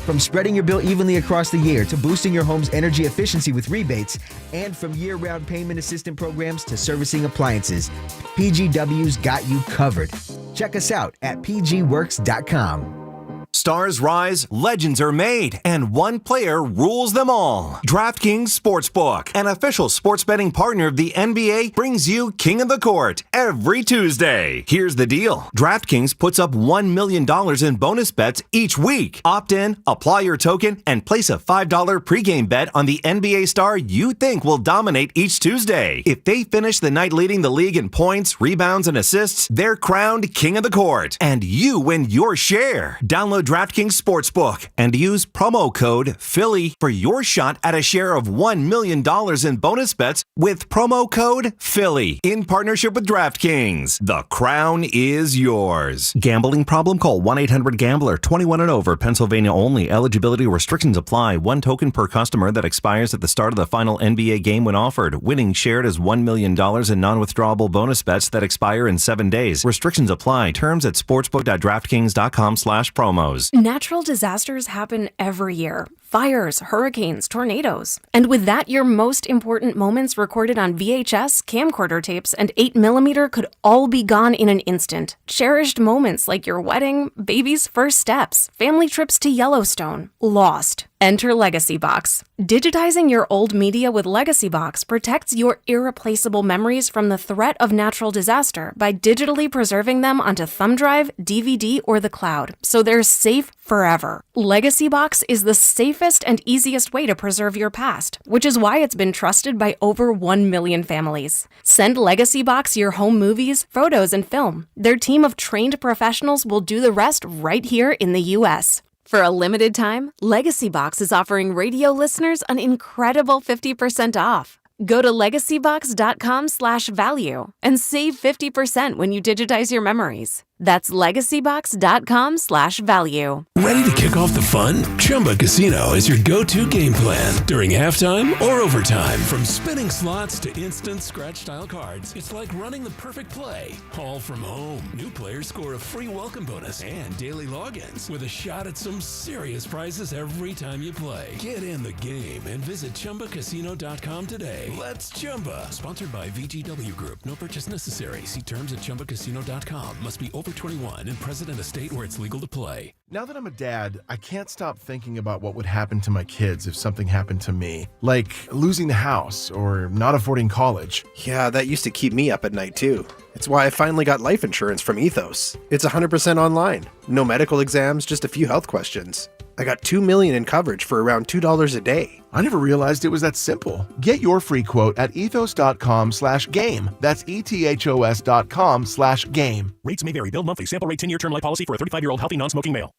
From spreading your bill evenly across the year to boosting your home's energy efficiency with rebates, and from year-round payment assistance programs to servicing appliances, PGW's got you covered. Check us out at pgworks.com. Stars rise, legends are made, and one player rules them all. DraftKings Sportsbook, an official sports betting partner of the NBA, brings you King of the Court every Tuesday. Here's the deal. DraftKings puts up $1 million in bonus bets each week. Opt in, apply your token, and place a $5 pregame bet on the NBA star you think will dominate each Tuesday. If they finish the night leading the league in points, rebounds, and assists, they're crowned King of the Court, and you win your share. Download DraftKings Sportsbook and use promo code Philly for your shot at a share of $1 million in bonus bets with promo code Philly in partnership with DraftKings. The crown is yours. Gambling problem? Call 1-800-GAMBLER. 21 and over. Pennsylvania only. Eligibility restrictions apply. One token per customer that expires at the start of the final NBA game when offered. Winning shared as $1 million in non-withdrawable bonus bets that expire in 7 days. Restrictions apply. Terms at sportsbook.draftkings.com/promos. Natural disasters happen every year. Fires, hurricanes, tornadoes. And with that, your most important moments recorded on VHS, camcorder tapes, and 8mm could all be gone in an instant. Cherished moments like your wedding, baby's first steps, family trips to Yellowstone. Lost. Enter Legacy Box. Digitizing your old media with Legacy Box protects your irreplaceable memories from the threat of natural disaster by digitally preserving them onto thumb drive, DVD, or the cloud, so they're safe forever. Legacy Box is the safest and easiest way to preserve your past, which is why it's been trusted by over 1 million families. Send Legacy Box your home movies, photos, and film. Their team of trained professionals will do the rest right here in the U.S. For a limited time, Legacy Box is offering radio listeners an incredible 50% off. Go to legacybox.com/value and save 50% when you digitize your memories. That's legacybox.com/value. Ready to kick off the fun? Chumba Casino is your go-to game plan during halftime or overtime. From spinning slots to instant scratch-style cards, it's like running the perfect play, all from home. New players score a free welcome bonus and daily logins with a shot at some serious prizes every time you play. Get in the game and visit ChumbaCasino.com today. Let's Chumba. Sponsored by VGW Group. No purchase necessary. See terms at ChumbaCasino.com. Must be over 21 and present in a state where it's legal to play. Now that I'm a dad, I can't stop thinking about what would happen to my kids if something happened to me. Like losing the house or not affording college. Yeah, that used to keep me up at night too. It's why I finally got life insurance from Ethos. It's 100% online. No medical exams, just a few health questions. I got $2 million in coverage for around $2 a day. I never realized it was that simple. Get your free quote at ethos.com/game. That's ethos.com/game. Rates may vary. Bill monthly. Sample rate 10-year term life policy for a 35-year-old healthy non-smoking male.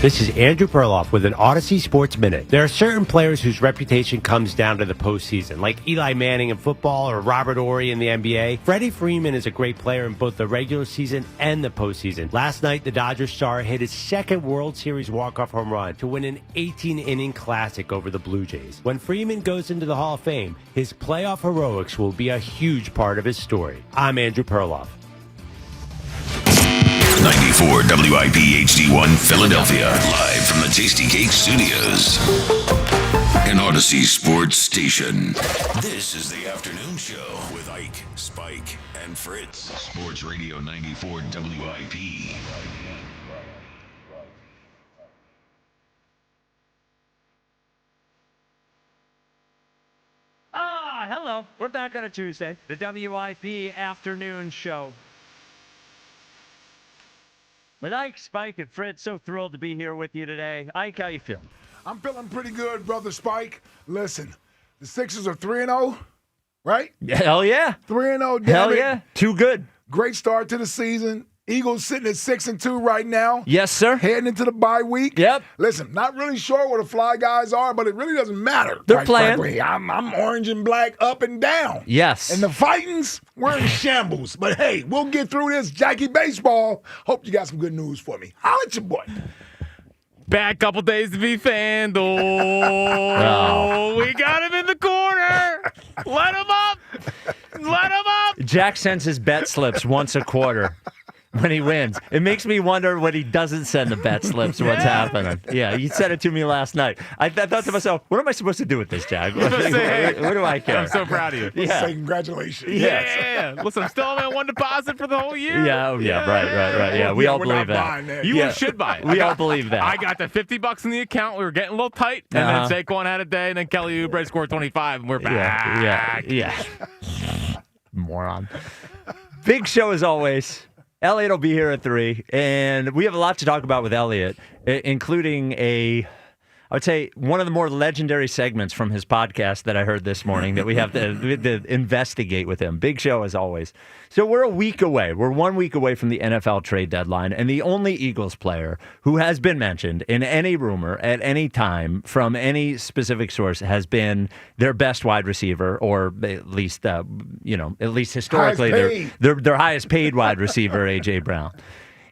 This is Andrew Perloff with an Odyssey Sports Minute. There are certain players whose reputation comes down to the postseason, like Eli Manning in football or Robert Horry in the NBA. Freddie Freeman is a great player in both the regular season and the postseason. Last night, the Dodgers star hit his second World Series walk-off home run to win an 18-inning classic over the Blue Jays. When Freeman goes into the Hall of Fame, his playoff heroics will be a huge part of his story. I'm Andrew Perloff. 94 WIP HD1 Philadelphia, live from the Tasty Cake Studios. An Odyssey Sports Station. This is the afternoon show with Ike, Spike, and Fritz. Sports Radio 94 WIP. Hello. We're back on a Tuesday. The WIP afternoon show. With Ike, Spike, and Fritz, so thrilled to be here with you today. Ike, how you feeling? I'm feeling pretty good, Brother Spike. Listen, the Sixers are 3-0, right? Hell yeah. 3-0, Hell yeah. Too good. Great start to the season. Eagles sitting at 6-2 right now. Yes, sir. Heading into the bye week. Yep. Listen, not really sure where the Fly Guys are, but it really doesn't matter. They're playing. Frankly. I'm orange and black up and down. Yes. And the Fightins, we're in shambles. But hey, we'll get through this. Jackie Baseball. Hope you got some good news for me. Holla at your boy. Bad couple days to be FanDuel. Oh, we got him in the corner. Let him up. Let him up. Jack sends his bet slips once a quarter. when he wins. It makes me wonder when he doesn't send the bet slips what's happening. Yeah, you said it to me last night. I thought to myself, what am I supposed to do with this, Jag? What do I care? I'm so proud of you. Yeah. Say congratulations. Yeah. Listen, I'm still on one deposit for the whole year. Yeah, right. Yeah, we all believe that. You should buy it. We all believe that. I got the $50 in the account. We were getting a little tight, and then Saquon had a day, and then Kelly Oubre scored 25, and we're back. Yeah. Moron. Big show as always. Eliot will be here at 3, and we have a lot to talk about with Eliot, including I would say one of the more legendary segments from his podcast that I heard this morning that we have to investigate with him. Big show as always. So we're a week away. We're 1 week away from the NFL trade deadline, and the only Eagles player who has been mentioned in any rumor at any time from any specific source has been their best wide receiver, or at least historically their highest paid wide receiver, A.J. Brown.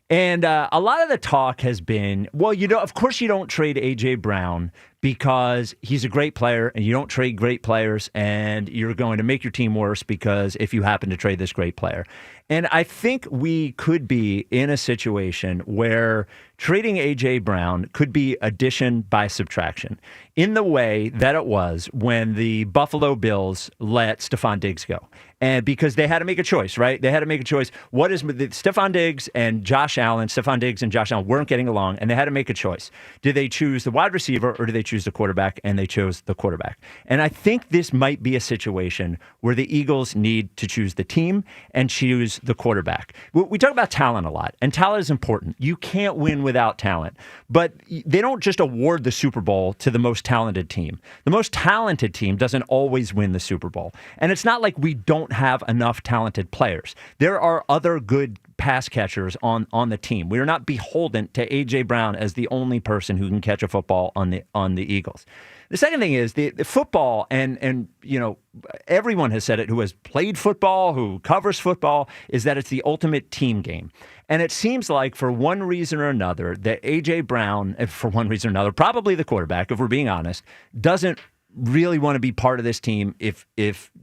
And a lot of the talk has been, well, of course you don't trade A.J. Brown because he's a great player, and you don't trade great players, and you're going to make your team worse because if you happen to trade this great player. And I think we could be in a situation where trading A.J. Brown could be addition by subtraction in the way that it was when the Buffalo Bills let Stephon Diggs go. And because they had to make a choice, right? They had to make a choice. What is Stephon Diggs and Josh Allen? Stephon Diggs and Josh Allen weren't getting along, and they had to make a choice. Did they choose the wide receiver or did they choose the quarterback? And they chose the quarterback. And I think this might be a situation where the Eagles need to choose the team and choose the quarterback. We talk about talent a lot, and talent is important. You can't win without talent. But they don't just award the Super Bowl to the most talented team. The most talented team doesn't always win the Super Bowl. And it's not like we don't have enough talented players. There are other good pass catchers on the team. We are not beholden to A.J. Brown as the only person who can catch a football on the Eagles. The second thing is the football, and everyone has said it who has played football, who covers football, is that it's the ultimate team game. And it seems like for one reason or another that A.J. Brown, for one reason or another, probably the quarterback, if we're being honest, doesn't really want to be part of this team if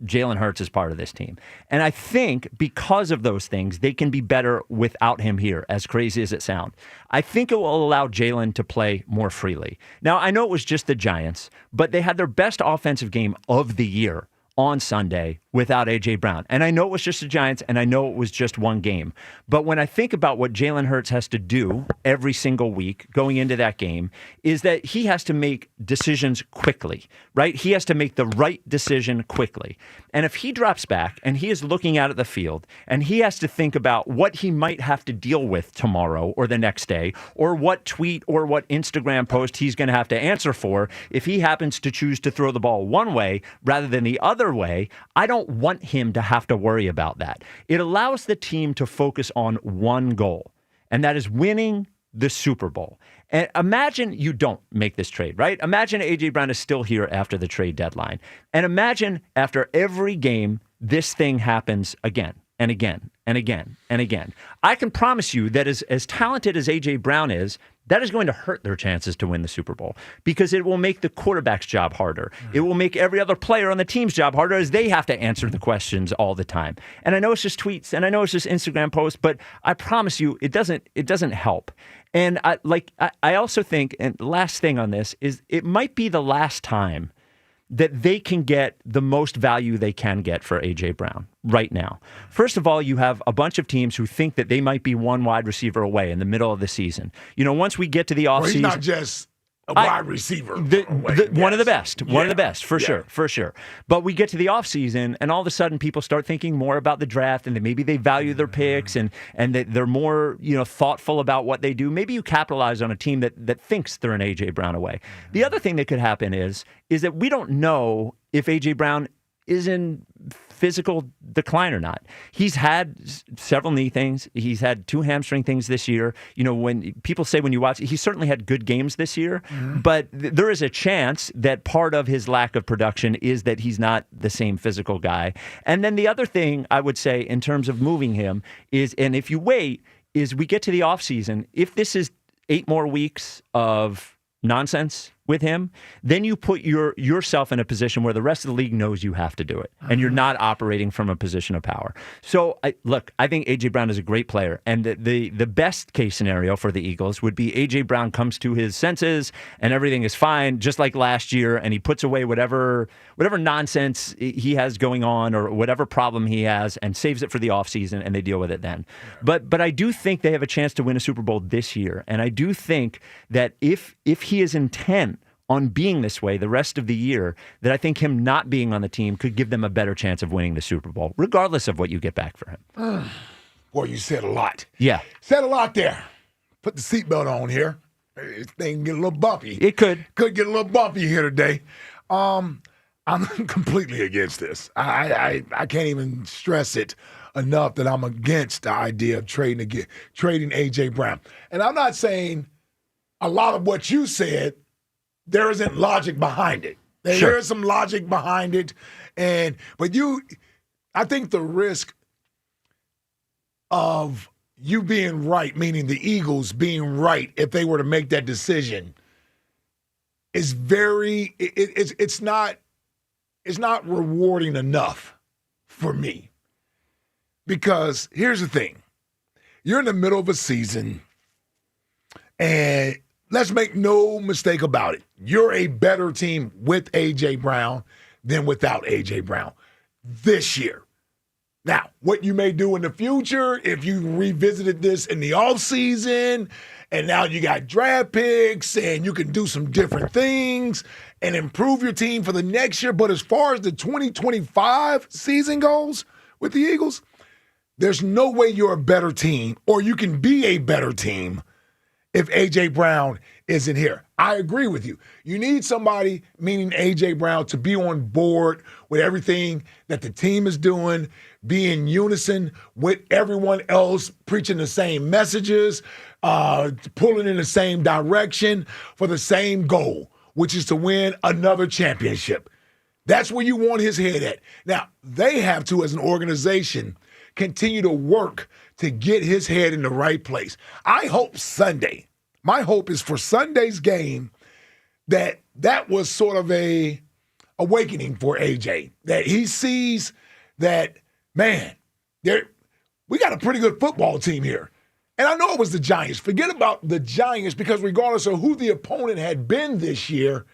Jalen Hurts is part of this team. And I think because of those things, they can be better without him here, as crazy as it sounds. I think it will allow Jalen to play more freely. Now, I know it was just the Giants, but they had their best offensive game of the year on Sunday without A.J. Brown. And I know it was just the Giants, and I know it was just one game. But when I think about what Jalen Hurts has to do every single week going into that game, is that he has to make decisions quickly, right? He has to make the right decision quickly. And if he drops back and he is looking out at the field and he has to think about what he might have to deal with tomorrow or the next day, or what tweet or what Instagram post he's going to have to answer for if he happens to choose to throw the ball one way rather than the other way, I don't want him to have to worry about that. It allows the team to focus on one goal, and that is winning the Super Bowl. And imagine you don't make this trade, right? Imagine A.J. Brown is still here after the trade deadline. And imagine after every game, this thing happens again and again and again and again. I can promise you that as talented as A.J. Brown is, that is going to hurt their chances to win the Super Bowl because it will make the quarterback's job harder. It will make every other player on the team's job harder as they have to answer the questions all the time. And I know it's just tweets and I know it's just Instagram posts, but I promise you it doesn't help. And I also think, and the last thing on this is it might be the last time that they can get the most value they can get for A.J. Brown right now. First of all, you have a bunch of teams who think that they might be one wide receiver away in the middle of the season. Once we get to the offseason... He's not just a wide receiver away. One of the best. One of the best, for sure. But we get to the offseason, and all of a sudden people start thinking more about the draft, and that maybe they value their picks, and that they're more thoughtful about what they do. Maybe you capitalize on a team that thinks they're an A.J. Brown away. The other thing that could happen is that we don't know if A.J. Brown is in physical decline or not. He's had several knee things. He's had 2 hamstring things this year. When people say when you watch, he certainly had good games this year, but there is a chance that part of his lack of production is that he's not the same physical guy. And then the other thing I would say in terms of moving him is, and if you wait, is we get to the offseason, if this is 8 more weeks of nonsense, with him, then you put yourself in a position where the rest of the league knows you have to do it, and you're not operating from a position of power. So, I think A.J. Brown is a great player, and the best case scenario for the Eagles would be A.J. Brown comes to his senses, and everything is fine, just like last year, and he puts away whatever nonsense he has going on or whatever problem he has and saves it for the offseason, and they deal with it then. But I do think they have a chance to win a Super Bowl this year, and I do think that if he is intent on being this way the rest of the year, that I think him not being on the team could give them a better chance of winning the Super Bowl, regardless of what you get back for him. Boy, you said a lot. Yeah. Said a lot there. Put the seatbelt on here. This thing get a little bumpy. It could. Could get a little bumpy here today. I'm completely against this. I can't even stress it enough that I'm against the idea of trading A.J. Brown. And I'm not saying a lot of what you said, there isn't logic behind it. There is some logic behind it. But I think the risk of you being right, meaning the Eagles being right if they were to make that decision, is it's not rewarding enough for me. Because here's the thing. You're in the middle of a season, and let's make no mistake about it. You're a better team with A.J. Brown than without A.J. Brown this year. Now, what you may do in the future, if you revisited this in the offseason, and now you got draft picks, and you can do some different things and improve your team for the next year. But as far as the 2025 season goes with the Eagles, there's no way you're a better team, or you can be a better team, if A.J. Brown isn't here. I agree with you. You need somebody, meaning A.J. Brown, to be on board with everything that the team is doing, be in unison with everyone else, preaching the same messages, pulling in the same direction for the same goal, which is to win another championship. That's where you want his head at. Now, they have to, as an organization, continue to work to get his head in the right place. I hope Sunday, my hope is for Sunday's game that was sort of a awakening for AJ, that he sees that, man, we got a pretty good football team here. And I know it was the Giants. Forget about the Giants, because regardless of who the opponent had been this year,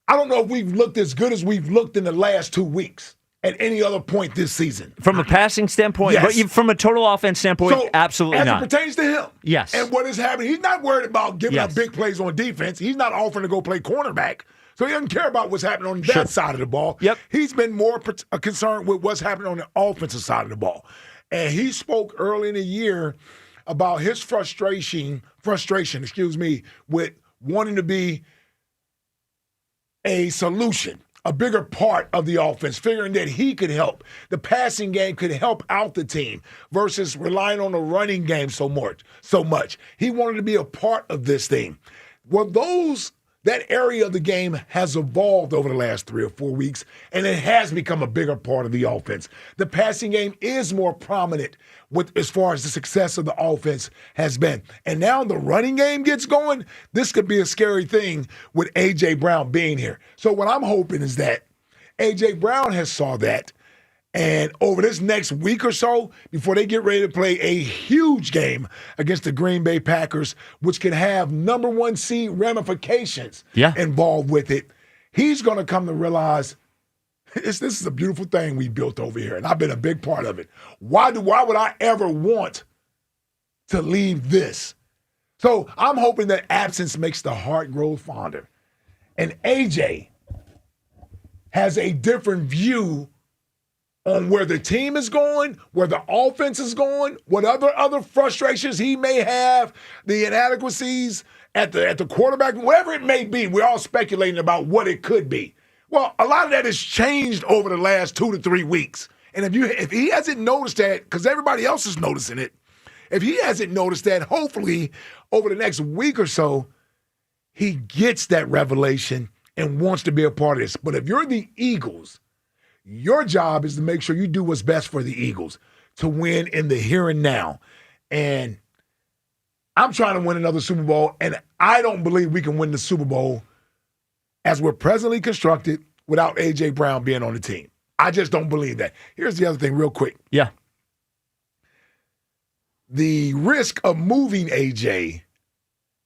I don't know if we've looked as good as we've looked in the last 2 weeks at any other point this season. From a passing standpoint, yes. But from a total offense standpoint, so, absolutely not. As it pertains to him. Yes. And what is happening, he's not worried about giving up big plays on defense. He's not offering to go play cornerback. So he doesn't care about what's happening on that side of the ball. Yep. He's been more concerned with what's happening on the offensive side of the ball. And he spoke early in the year about his frustration, with wanting to be a solution, a bigger part of the offense, figuring that he could help. The passing game could help out the team versus relying on the running game so much. He wanted to be a part of this thing. Well, that area of the game has evolved over the last 3 or 4 weeks, and it has become a bigger part of the offense. The passing game is more prominent as far as the success of the offense has been. And now the running game gets going. This could be a scary thing with A.J. Brown being here. So what I'm hoping is that A.J. Brown has saw that, and over this next week or so, before they get ready to play a huge game against the Green Bay Packers, which can have number 1 seed ramifications involved with it, he's going to come to realize this is a beautiful thing we built over here, and I've been a big part of it. Why would I ever want to leave this? So I'm hoping that absence makes the heart grow fonder. And AJ has a different view on where the team is going, where the offense is going, what other frustrations he may have, the inadequacies at the quarterback, whatever it may be. We're all speculating about what it could be. Well, a lot of that has changed over the last 2 to 3 weeks. And if he hasn't noticed that, because everybody else is noticing it, if he hasn't noticed that, hopefully over the next week or so, he gets that revelation and wants to be a part of this. But if you're the Eagles, your job is to make sure you do what's best for the Eagles to win in the here and now. And I'm trying to win another Super Bowl, and I don't believe we can win the Super Bowl as we're presently constructed without A.J. Brown being on the team. I just don't believe that. Here's the other thing real quick. Yeah. The risk of moving A.J.,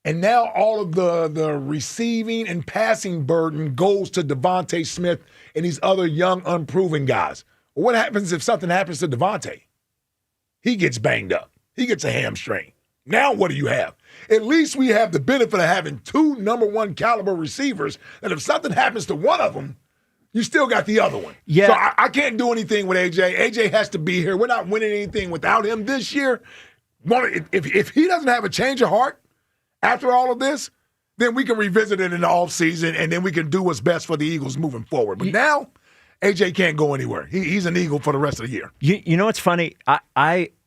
and now all of the receiving and passing burden goes to Devontae Smith and these other young, unproven guys. Well, what happens if something happens to Devontae? He gets banged up. He gets a hamstring. Now what do you have? At least we have the benefit of having two number one caliber receivers that if something happens to one of them, you still got the other one. Yeah. So I can't do anything with A.J. A.J. has to be here. We're not winning anything without him this year. If he doesn't have a change of heart after all of this, then we can revisit it in the offseason, and then we can do what's best for the Eagles moving forward. But now, A.J. can't go anywhere. He's an Eagle for the rest of the year. You know what's funny?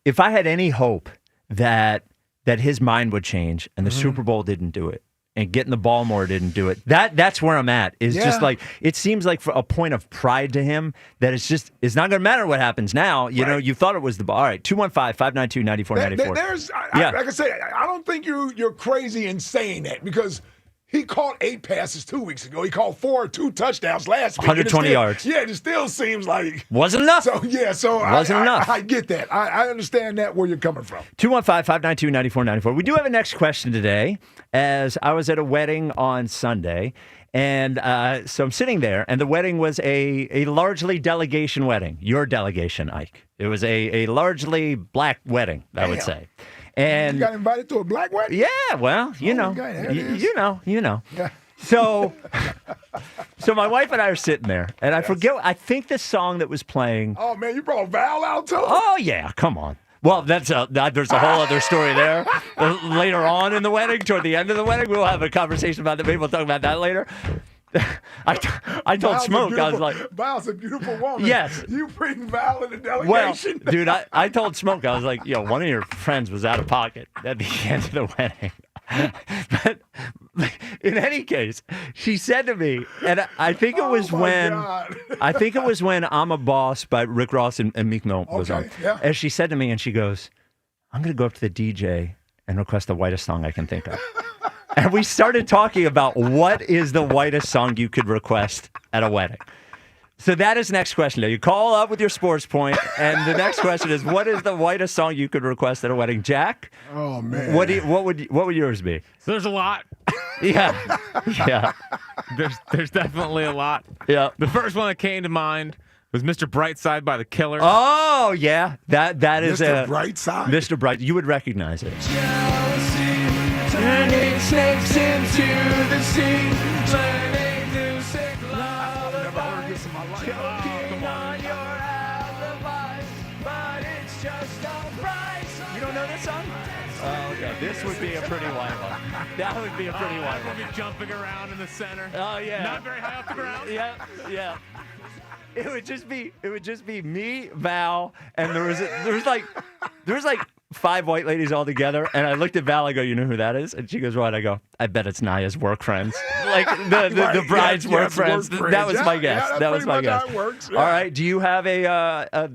If I had any hope that his mind would change and the Super Bowl didn't do it and getting the ball more didn't do it, that's where I'm at. Is just like, it seems like for a point of pride to him that it's not going to matter what happens now. You know, you thought it was the ball. All right, 215-592-9494. Like I say, I don't think you're crazy in saying that because he caught 8 passes 2 weeks ago. He caught 2 touchdowns last week. 120 yards. Yeah, it still seems like wasn't enough. So wasn't enough. I get that. I understand that where you're coming from. 215-592-9494. We do have a next question today, as I was at a wedding on Sunday, and so I'm sitting there, and the wedding was a largely delegation wedding. Your delegation, Ike. It was a largely black wedding, I would say. And you got invited to a black wedding? Yeah, well, you know. Yeah. So my wife and I are sitting there, and I forget. I think the song that was playing. Oh man, you brought Val out too? Oh yeah, come on. Well, there's a whole other story there. Later on in the wedding, toward the end of the wedding, we'll have a conversation about that. Maybe we'll talk about that later. I told Val's Smoke, I was like, Val's a beautiful woman. Yes. You bring Val in the delegation. Well, dude, I told Smoke, I was like, one of your friends was out of pocket at the end of the wedding. But in any case, she said to me, and I think it was when I'm a Boss by Rick Ross and Meek Mill was on. Yeah. And she said to me, and she goes, I'm going to go up to the DJ and request the whitest song I can think of. And we started talking about what is the whitest song you could request at a wedding. So that is the next question. Now you call up with your sports point, and the next question is, what is the whitest song you could request at a wedding? Jack? Oh man. What would yours be? So there's a lot. Yeah. There's definitely a lot. Yeah. The first one that came to mind was Mr. Brightside by The Killers. Oh yeah, that is Mr. Brightside. Mr. Bright. You would recognize it. Turning snakes into the sea, learning to sing lullabies, choking on your alibis, but it's just a price. You don't know this song? Oh, okay. This would be a pretty wild one. That would be a pretty wild one. We'll be jumping around in the center. Oh yeah. Not very high off the ground. Yeah. It would just be me, Val, and there was like 5 white ladies all together, and I looked at Val, I go, you know who that is? And she goes, what? I go, I bet it's Naya's work friends. Like the bride's work friends. That was my guess. Yeah, that was my guess. That works. Yeah. All right. Do you have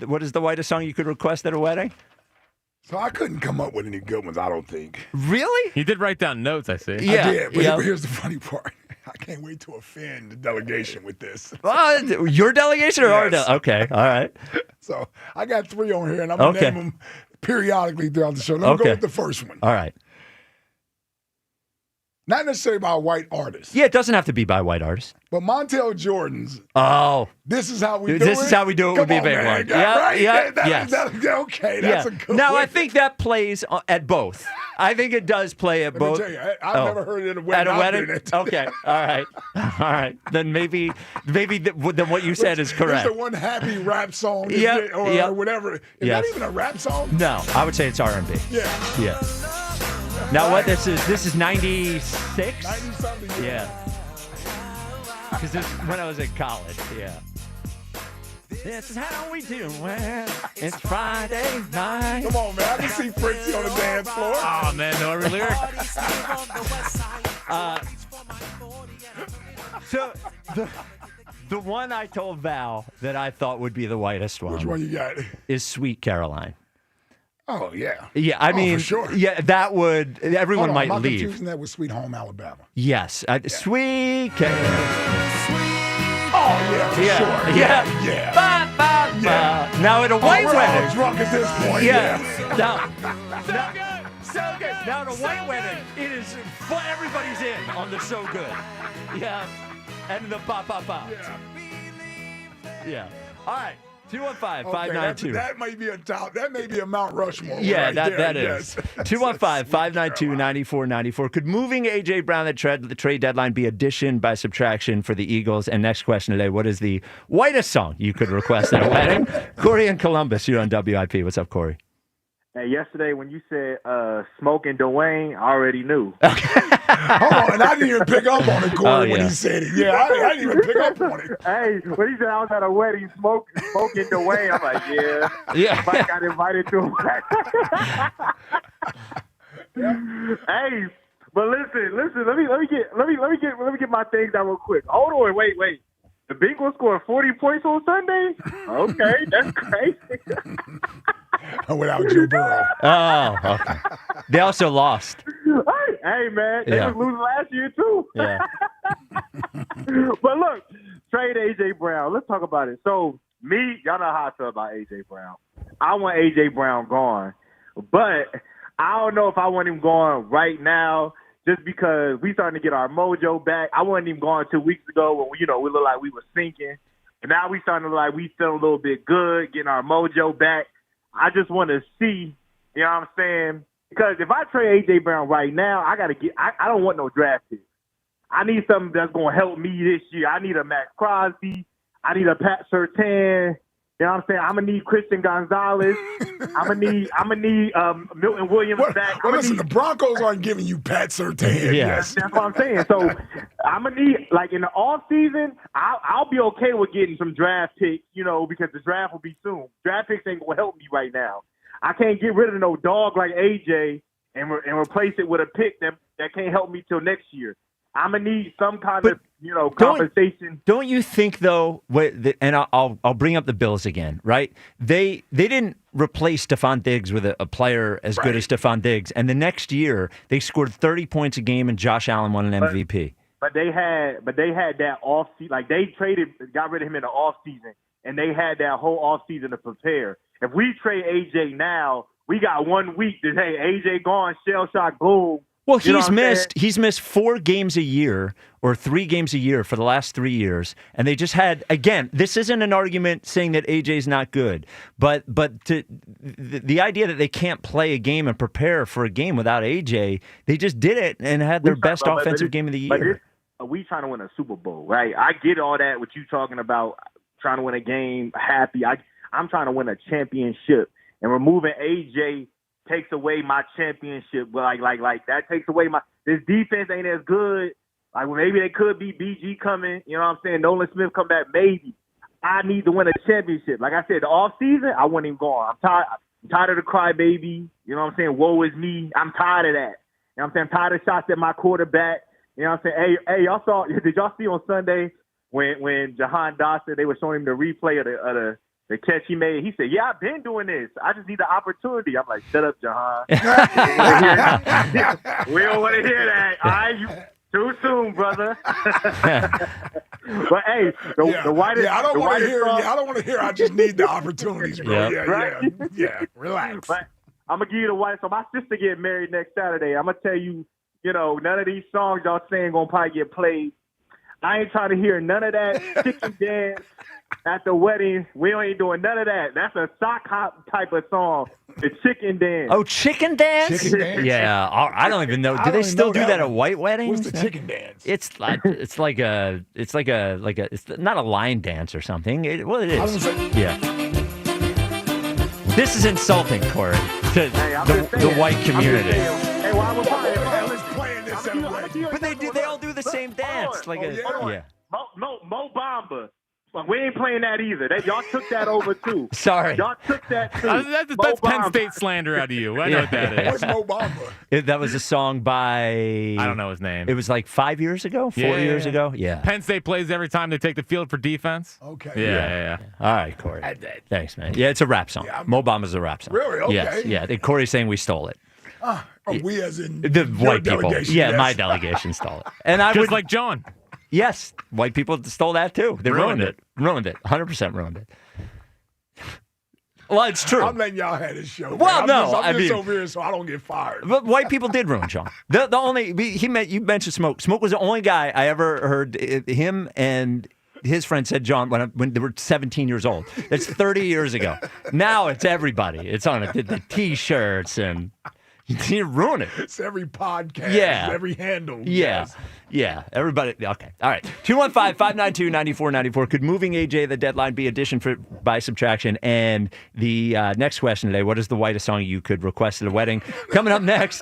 what is the whitest song you could request at a wedding? So I couldn't come up with any good ones, I don't think. Really? You did write down notes, I see. Yeah. I did, but here's the funny part. I can't wait to offend the delegation with this. Your delegation or our delegation? Okay, all right. So I got 3 on here, and I'm going to name them periodically throughout the show. Let me go with the first one. All right. Not necessarily by a white artist. Yeah, it doesn't have to be by a white artist. But Montel Jordan's. Oh. This is how we do it. This is how we do it would be a big one. Yeah. Yes. Okay, that's a good Now, one. I think that plays at both. I think it does play at both. Let me tell you, I've never heard it at a wedding. At a wedding? I've been at. Okay. All right. Then maybe then what you said is correct. It's the one happy rap song. Yeah. Or whatever. Is that even a rap song? No, I would say it's R&B. Yeah. Now what this is 96? 90-something. Yeah. Because this when I was in college, yeah. This is how we do it. It's Friday night. Come on, man. I can see Fritzy on the dance floor. Oh, man. No every lyric. So the one I told Val that I thought would be the whitest one. Which one you got? Is Sweet Caroline. Oh, yeah. Yeah, I mean, for sure. yeah, that would, everyone Hold on, might am I leave. confusing that with Sweet Home Alabama? Yes, Sweet. Oh, yeah, for sure. Yeah. Yeah. Ba, ba, ba. Now at a white we're wedding. all drunk at this point. So good. Now at a white wedding, it is, everybody's in on the so good. Yeah. And the ba, ba, ba. Yeah. All right. 215-592. That might be a top. That may be a Mount Rushmore. Yeah, right that there. is. 215-592-9494. Could moving A.J. Brown at the trade deadline be addition by subtraction for the Eagles? And next question today, what is the whitest song you could request at a wedding? Corey in Columbus, you're on WIP. What's up, Corey? Hey, yesterday when you said smoking Dwayne, I already knew. Hold on, and I didn't even pick up on it, Corey, when he said it. Yeah, I didn't even pick up on it. Hey, when he said I was at a wedding smoking Dwayne, I'm like, yeah. Mike got invited to a wedding. Hey, but listen. Let me get my things out real quick. Hold on, wait. The Bengals scored 40 points on Sunday? Okay, that's crazy. Without Joe Burrow. Oh, okay. They also lost. Hey, man, they was losing last year, too. Yeah. But look, trade A.J. Brown. Let's talk about it. So, y'all know how I feel about A.J. Brown. I want A.J. Brown gone. But I don't know if I want him gone right now just because we starting to get our mojo back. I wasn't even gone 2 weeks ago when, we looked like we were sinking. And now we starting to look like we feel a little bit good, getting our mojo back. I just want to see, you know what I'm saying? Because if I trade A.J. Brown right now, I don't want no draft pick. I need something that's going to help me this year. I need a Max Crosby. I need a Pat Surtain. You know what I'm saying? I'm going to need Christian Gonzalez. I'm going to need Milton Williams back. Listen, the Broncos aren't giving you Pat Surtain. Yes. That's what I'm saying. So I'm going to need, like in the offseason, I'll be okay with getting some draft picks, because the draft will be soon. Draft picks ain't going to help me right now. I can't get rid of no dog like AJ and replace it with a pick that can't help me till next year. I'm going to need some kind of, compensation. Don't you think, though, and I'll bring up the Bills again, right? They didn't replace Stephon Diggs with a player as good as Stephon Diggs. And the next year, they scored 30 points a game and Josh Allen won an MVP. But they had that off season, like they got rid of him in the off season, and they had that whole off season to prepare. If we trade AJ now, we got 1 week to AJ gone, shell shock, boom. Well, he's missed 4 games a year or 3 games a year for the last 3 years, and they just had, again, this isn't an argument saying that AJ's not good, but the idea that they can't play a game and prepare for a game without AJ, they just did it and had their best offensive game of the year. We trying to win a Super Bowl, right? I get all that, what you talking about, trying to win a game, happy. I'm trying to win a championship, and removing AJ takes away my championship. Like that takes away this defense ain't as good. Like maybe they could be BG coming. You know what I'm saying? Nolan Smith come back. Maybe I need to win a championship. Like I said, the off season I want him gone. I'm tired of the crybaby. You know what I'm saying? Woe is me. I'm tired of that. You know what I'm saying? I'm tired of shots at my quarterback. You know what I'm saying? Hey, did y'all see on Sunday when Jahan Dawson, they were showing him the replay of the catch he made? He said, yeah, I've been doing this. I just need the opportunity. I'm like, shut up, Jahan. We don't want to hear that. All right, you too soon, brother. But hey, the whitest. Yeah, I don't want to hear. Song, I don't want to hear. I just need the opportunities, bro. Yeah. Relax. But I'm gonna give you the whitest. So my sister getting married next Saturday. I'm gonna tell you, none of these songs y'all saying gonna probably get played. I ain't trying to hear none of that chicken dance at the wedding. We ain't doing none of that. That's a sock hop type of song. The chicken dance. Oh, chicken dance? Chicken dance? Yeah, I don't even know. Do they still do that at white weddings? What's the chicken dance? It's not a line dance or something. It is. Yeah. This is insulting, Corey, to the white community. Hey, why would playing this at a wedding? But they all do the same dance. Mo Bamba, But we ain't playing that either. Y'all took that over too. Sorry. Y'all took that too. That's Penn State slander out of you. I know what that is. What's Mo Bamba? That was a song by... I don't know his name. It was like 5 years ago? 4 years ago? Yeah. Penn State plays every time they take the field for defense. Okay. Yeah. All right, Corey. Thanks, man. Yeah, it's a rap song. Mo Bamba's a rap song. Really? Okay. Yes, yeah. Corey's saying we stole it. We as in The white people. delegation, Yeah, yes. my delegation stole it. And I Just would like John. Yes, white people stole that too. They ruined it. 100% ruined it. Well, it's true. I'm letting y'all have this show. Well, man. no, I'm just mean, over here so I don't get fired. But white people did ruin Sean. The only you mentioned Smoke. Smoke was the only guy I ever heard him and his friend said John when they were 17 years old. That's 30 years ago. Now it's everybody. It's on the T-shirts and you ruin it. It's every podcast. Yeah. Every handle. Yeah. Yes. Yeah. Everybody. Okay. All right. 215-592-9494. Could moving AJ the deadline be addition by subtraction? And the next question today, what is the whitest song you could request at a wedding? Coming up next,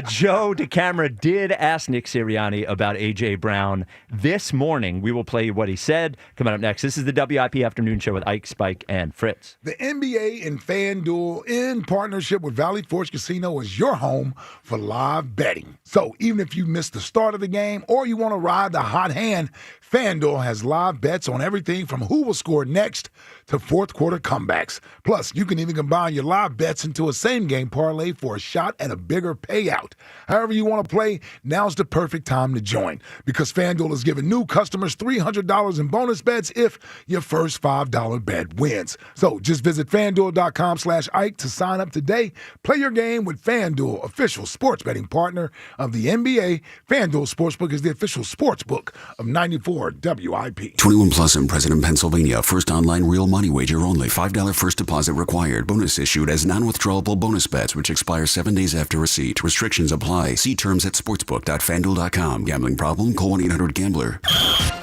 Joe DeCamera did ask Nick Sirianni about AJ Brown this morning. We will play you what he said. Coming up next, this is the WIP Afternoon Show with Ike, Spike, and Fritz. The NBA and FanDuel, in partnership with Valley Forge Casino, is your home for live betting. So even if you missed the start of the game or you want to ride the hot hand, FanDuel has live bets on everything from who will score next to fourth quarter comebacks. Plus, you can even combine your live bets into a same-game parlay for a shot at a bigger payout. However you want to play, now's the perfect time to join because FanDuel is giving new customers $300 in bonus bets if your first $5 bet wins. So just visit FanDuel.com/Ike to sign up today. Play your game with FanDuel, official sports betting partner of the NBA. FanDuel Sportsbook is the official sportsbook of 94 WIP. 21 plus and present in Pennsylvania. First online real money wager only. $5 first deposit required. Bonus issued as non-withdrawable bonus bets which expire 7 days after receipt. Restrictions apply. See terms at sportsbook.fanduel.com. Gambling problem? Call 1-800-GAMBLER.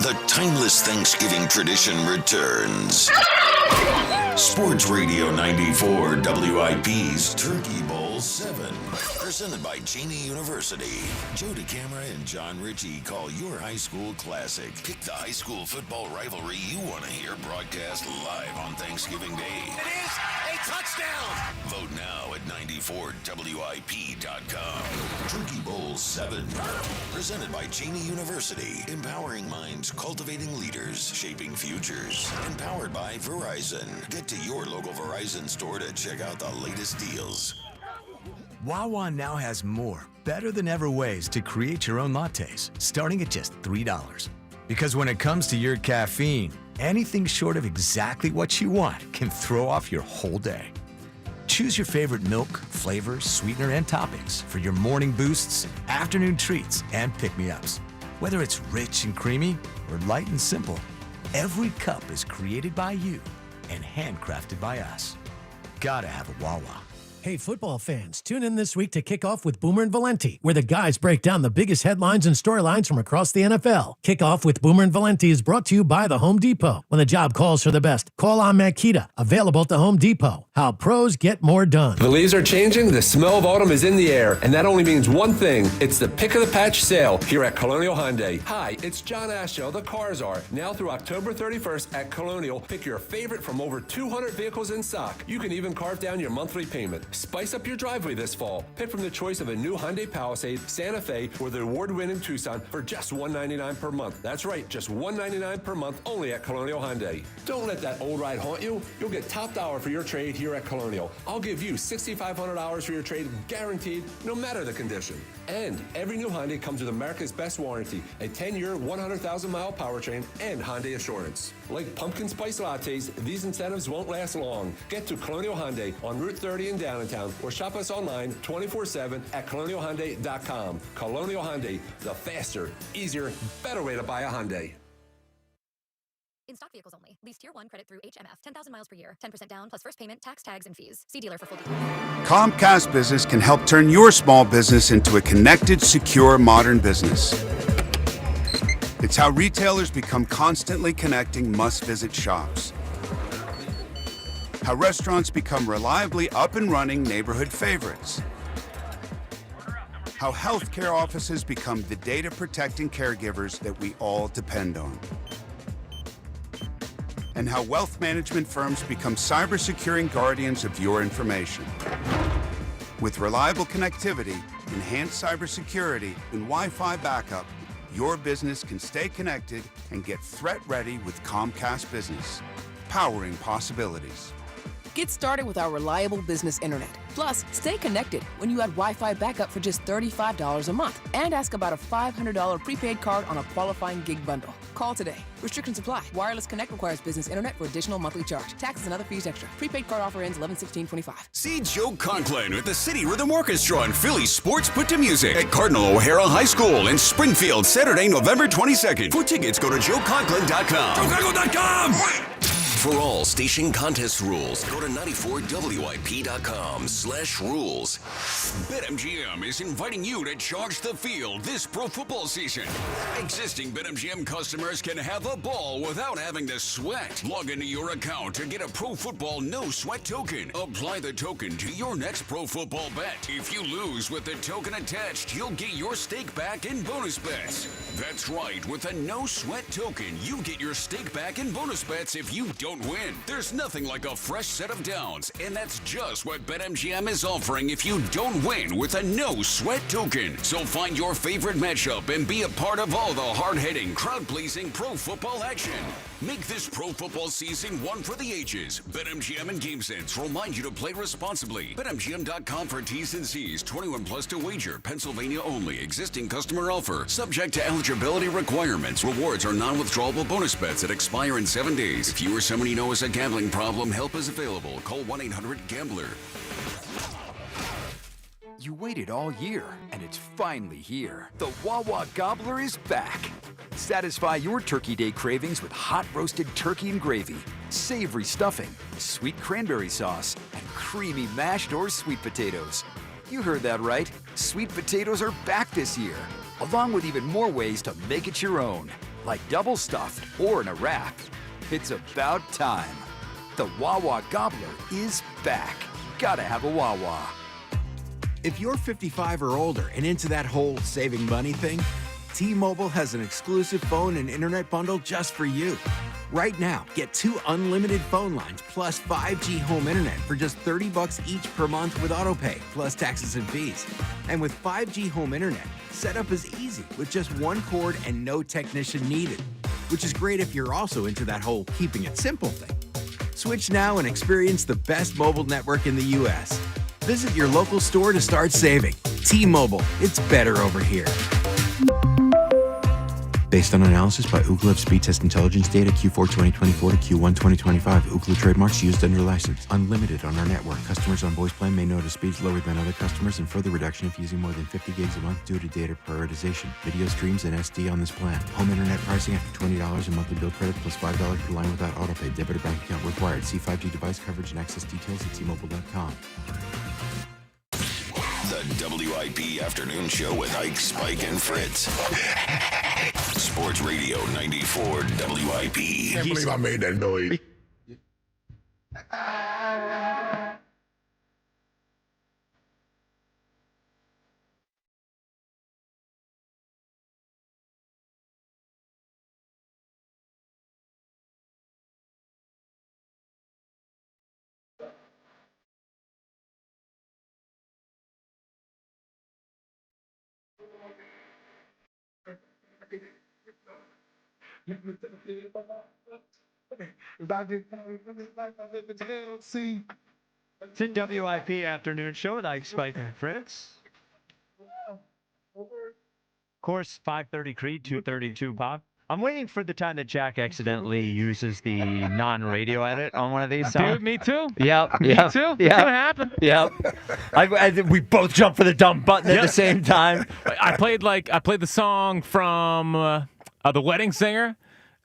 The timeless Thanksgiving tradition returns. Sports Radio 94 WIP's Turkey Bowl 7. Presented by Cheney University. Joe DeCamera and John Ritchie call your high school classic. Pick the high school football rivalry you want to hear broadcast live on Thanksgiving Day. It is a touchdown. Vote now at 94WIP.com. Turkey Bowl 7. Presented by Cheney University. Empowering minds, cultivating leaders, shaping futures. Empowered by Verizon. Get to your local Verizon store to check out the latest deals. Wawa now has more, better than ever ways to create your own lattes, starting at just $3. Because when it comes to your caffeine, anything short of exactly what you want can throw off your whole day. Choose your favorite milk, flavor, sweetener, and toppings for your morning boosts, afternoon treats, and pick-me-ups. Whether it's rich and creamy or light and simple, every cup is created by you and handcrafted by us. Gotta have a Wawa. Hey, football fans, tune in this week to kick off with Boomer and Valenti, where the guys break down the biggest headlines and storylines from across the NFL. Kickoff with Boomer and Valenti is brought to you by the Home Depot. When the job calls for the best, call on Makita, available at the Home Depot. How pros get more done. The leaves are changing, the smell of autumn is in the air, and that only means one thing. It's the Pick of the Patch sale here at Colonial Hyundai. Hi, it's John Asho, the Car Czar. Now through October 31st at Colonial, pick your favorite from over 200 vehicles in stock. You can even carve down your monthly payment. Spice up your driveway this fall. Pick from the choice of a new Hyundai Palisade, Santa Fe, or the award-winning Tucson for just $199 per month. That's right, just $199 per month only at Colonial Hyundai. Don't let that old ride haunt you. You'll get top dollar for your trade here at Colonial. I'll give you $6,500 for your trade, guaranteed, no matter the condition. And every new Hyundai comes with America's best warranty, a 10-year, 100,000-mile powertrain, and Hyundai Assurance. Like pumpkin spice lattes, these incentives won't last long. Get to Colonial Hyundai on Route 30 in downtown, or shop us online 24/7 at colonialhyundai.com. Colonial Hyundai, the faster, easier, better way to buy a Hyundai. In stock vehicles only. Lease tier 1 credit through HMF. 10,000 miles per year. 10% down plus first payment, tax, tags, and fees. See dealer for full details. Comcast Business can help turn your small business into a connected, secure, modern business. It's how retailers become constantly connecting must-visit shops. How restaurants become reliably up and running neighborhood favorites. How healthcare offices become the data protecting caregivers that we all depend on. and how wealth management firms become cyber-securing guardians of your information. With reliable connectivity, enhanced cybersecurity, and Wi-Fi backup, your business can stay connected and get threat-ready with Comcast Business, powering possibilities. Get started with our reliable business internet. Plus, stay connected when you add Wi-Fi backup for just $35 a month. And ask about a $500 prepaid card on a qualifying gig bundle. Call today. Restrictions apply. Wireless Connect requires business internet for additional monthly charge. Taxes and other fees extra. Prepaid card offer ends 11/16/25. See Joe Conklin with the City Rhythm Orchestra and Philly Sports Put to Music at Cardinal O'Hara High School in Springfield, Saturday, November 22nd. For tickets, go to joeconklin.com. joeconklin.com! For all station contest rules, go to 94WIP.com/rules. BetMGM is inviting you to charge the field this pro football season. Existing BetMGM customers can have a ball without having to sweat. Log into your account to get a pro football no sweat token. Apply the token to your next pro football bet. If you lose with the token attached, you'll get your stake back in bonus bets. That's right, with a no sweat token, you get your stake back in bonus bets if you don't win. There's nothing like a fresh set of downs, and that's just what BetMGM is offering if you don't win with a no sweat token. So find your favorite matchup and be a part of all the hard-hitting, crowd-pleasing pro football action. Make this pro football season one for the ages. BetMGM and GameSense remind you to play responsibly. BetMGM.com for T's and C's. 21 plus to wager. Pennsylvania only. Existing customer offer. Subject to eligibility requirements. Rewards are non-withdrawable bonus bets that expire in 7 days. If you or someone you know has a gambling problem, help is available. Call 1-800-GAMBLER. You waited all year, and it's finally here. The Wawa Gobbler is back. Satisfy your Turkey Day cravings with hot roasted turkey and gravy, savory stuffing, sweet cranberry sauce, and creamy mashed or sweet potatoes. You heard that right. Sweet potatoes are back this year, along with even more ways to make it your own, like double stuffed or in a wrap. It's about time. The Wawa Gobbler is back. Gotta have a Wawa. If you're 55 or older and into that whole saving money thing, T-Mobile has an exclusive phone and internet bundle just for you. Right now, get 2 unlimited phone lines plus 5G home internet for just $30 each per month with autopay, plus taxes and fees. And with 5G home internet, setup is easy with just one cord and no technician needed, which is great if you're also into that whole keeping it simple thing. Switch now and experience the best mobile network in the U.S. Visit your local store to start saving. T-Mobile, it's better over here. Based on analysis by Ookla of speed test intelligence data Q4 2024 to Q1 2025. Ookla trademarks used under license. Unlimited on our network. Customers on voice plan may notice speeds lower than other customers and further reduction if using more than 50 gigs a month due to data prioritization. Video streams and SD on this plan. Home internet pricing after $20 and monthly bill credit plus $5 per line without autopay. Debit or bank account required. See 5G device coverage and access details at T-Mobile.com. The WIP Afternoon Show with Ike, Spike, and Fritz. Sports Radio 94 WIP. Can't believe I made that noise. It's in WIP Afternoon Show with Ike, Spike, and Fritz. Of course, 5:30 Creed, 2:32 Pop. I'm waiting for the time that Jack accidentally uses the non-radio edit on one of these songs. Dude, me too. Yep. Me Yep. too. Yep. It's gonna happen. Yep. We both jump for the dumb button at the same time. I played the song from The Wedding Singer.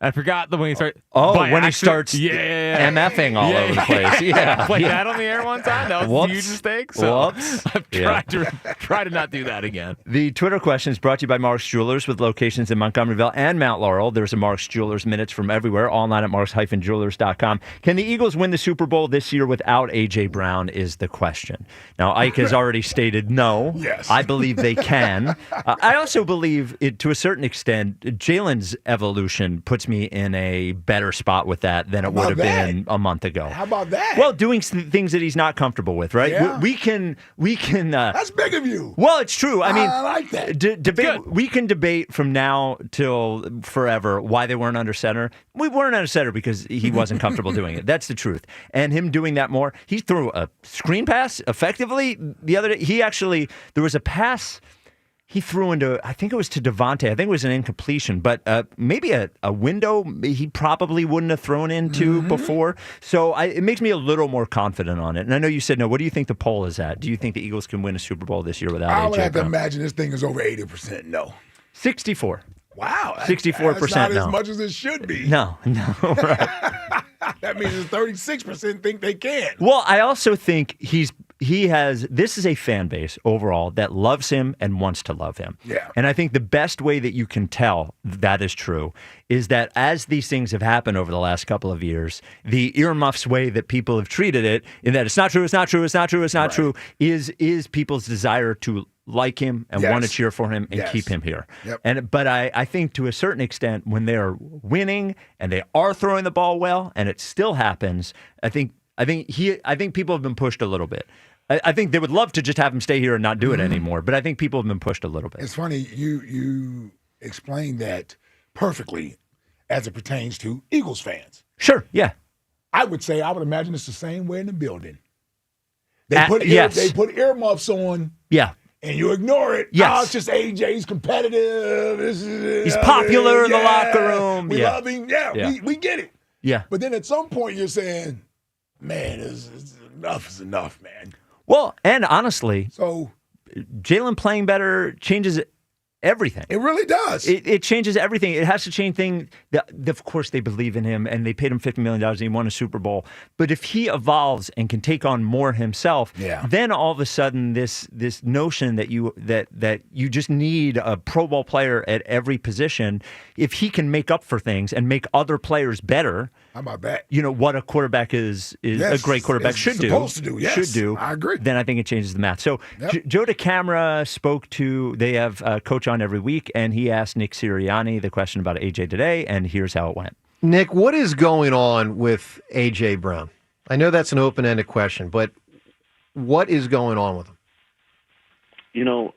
I forgot the when he started. When he starts MFing all over the place. Yeah. I played that on the air one time. That was a huge mistake. So I've tried to not do that again. The Twitter question is brought to you by Mark's Jewelers with locations in Montgomeryville and Mount Laurel. There's a Mark's Jewelers minutes from everywhere, all night at marks-jewelers.com. Can the Eagles win the Super Bowl this year without A.J. Brown is the question. Now, Ike has already stated no. Yes. I believe they can. I also believe, to a certain extent, Jalen's evolution puts me me in a better spot with that than it would have been a month ago. How about that? Well, doing things that he's not comfortable with, right? Yeah. We can. That's big of you. Well, it's true. I mean, I like that. Debate. We can debate from now till forever why they weren't under center. We weren't under center because he wasn't comfortable doing it. That's the truth. And him doing that more, he threw a screen pass effectively the other day. There was a pass he threw into, I think it was to Devontae. I think it was an incompletion, but maybe a window he probably wouldn't have thrown into before. So it makes me a little more confident on it. And I know you said no. What do you think the poll is at? Do you think the Eagles can win a Super Bowl this year without I A.J. would have to Brown? imagine this thing is over 80%. No. 64. Wow. 64% That's not no. as much as it should be. No. Right. That means 36% think they can. Well, I also think this is a fan base overall that loves him and wants to love him. Yeah. And I think the best way that you can tell that is true is that as these things have happened over the last couple of years, the earmuffs way that people have treated it, in that it's not true, it's not true, it's not true, it's not true, is people's desire to like him and want to cheer for him and keep him here. Yep. But I think to a certain extent, when they're winning and they are throwing the ball well, and it still happens, I think people have been pushed a little bit. I think they would love to just have him stay here and not do it anymore, but I think people have been pushed a little bit. It's funny, you explained that perfectly as it pertains to Eagles fans. Sure, yeah. I would imagine it's the same way in the building. They Yes. put earmuffs on. Yeah. And you ignore it. Yes. Oh, it's just AJ. He's competitive. He's popular in the locker room. We love him. Yeah. We get it. Yeah. But then at some point you're saying, man, enough is enough, man. Well, and honestly, so Jalen playing better changes everything. It really does. It changes everything. It has to change things. Of course, they believe in him, and they paid him $50 million, and he won a Super Bowl. But if he evolves and can take on more himself, then all of a sudden this notion that you just need a Pro Bowl player at every position, if he can make up for things and make other players better. How about that? You know what a quarterback is a great quarterback should do. Supposed to do, yes. Should do. I agree. Then I think it changes the math. So Joe DeCamara spoke to. They have a coach on every week, and he asked Nick Sirianni the question about AJ today, and here's how it went. Nick, what is going on with AJ Brown? I know that's an open-ended question, but what is going on with him? You know,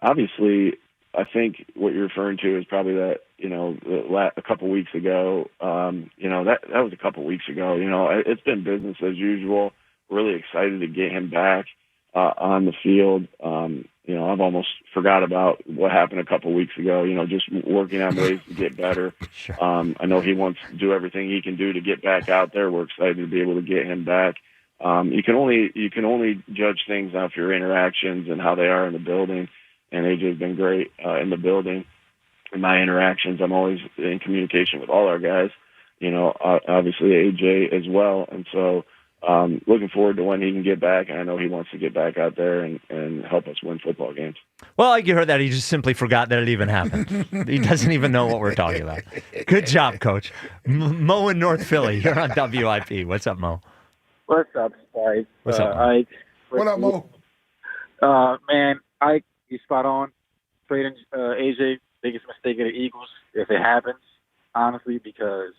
obviously, I think what you're referring to is probably that, a couple weeks ago. That was a couple weeks ago. It's been business as usual. Really excited to get him back on the field. I've almost forgot about what happened a couple weeks ago. Just working on ways to get better. Sure. I know he wants to do everything he can do to get back out there. We're excited to be able to get him back. You can only judge things off your interactions and how they are in the building. And AJ's been great in the building. In my interactions, I'm always in communication with all our guys. Obviously AJ as well. And so looking forward to when he can get back. I know he wants to get back out there and help us win football games. Well, you heard that. He just simply forgot that it even happened. He doesn't even know what we're talking about. Good job, Coach. Mo in North Philly. You're on WIP. What's up, Mo? What's up, Spike? What's up, Mo? Ike. What up, Mo? Man, Ike, you spot on. Trading AJ, biggest mistake of the Eagles, if it happens, honestly, because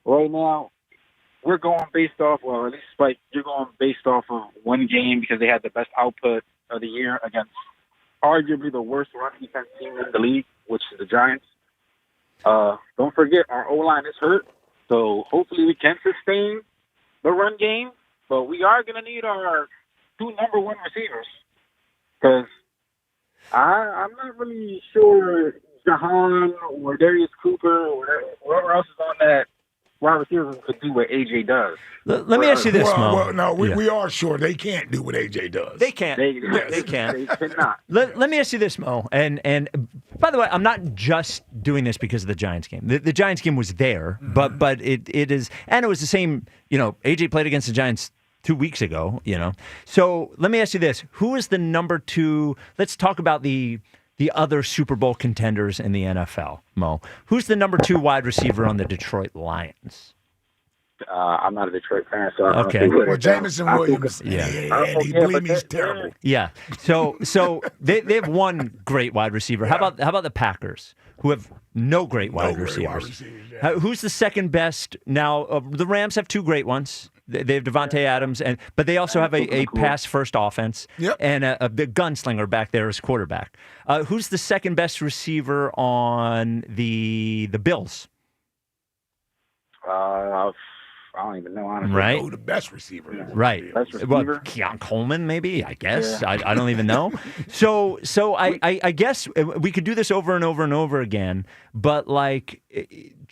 right now we're going based off, well, at least, Spike, you're going based off of one game because they had the best output of the year against arguably the worst run defense team in the league, which is the Giants. Don't forget, our O-line is hurt, so hopefully we can sustain the run game, but we are going to need our two number one receivers because I'm not really sure Jahan or Darius Cooper or whoever else is on that wide receiver could do what AJ does. Let me ask you this, Mo. We are sure they can't do what AJ does. They can't. They can't. They cannot. Let me ask you this, Mo. And by the way, I'm not just doing this because of the Giants game. The Giants game was there, but it is, and it was the same. AJ played against the Giants 2 weeks ago. So let me ask you this: who is the number two? Let's talk about the other Super Bowl contenders in the NFL, Mo. Who's the number two wide receiver on the Detroit Lions? I'm not a Detroit fan, so I Okay. don't think Well, Jameson Williams, Yeah. and believe me, he's terrible. Yeah. So they have one great wide receiver. How about the Packers, who have no great wide receivers? Who's the second best now? The Rams have two great ones. They have Devontae Adams, but they also have a pass-first offense and a big gunslinger back there as quarterback. Who's the second best receiver on the Bills? I don't even know, honestly. Right. Oh, the best receiver. Right. Best receiver. Well, Keon Coleman, maybe, I guess. Yeah. I don't even know. So I guess we could do this over and over and over again, but like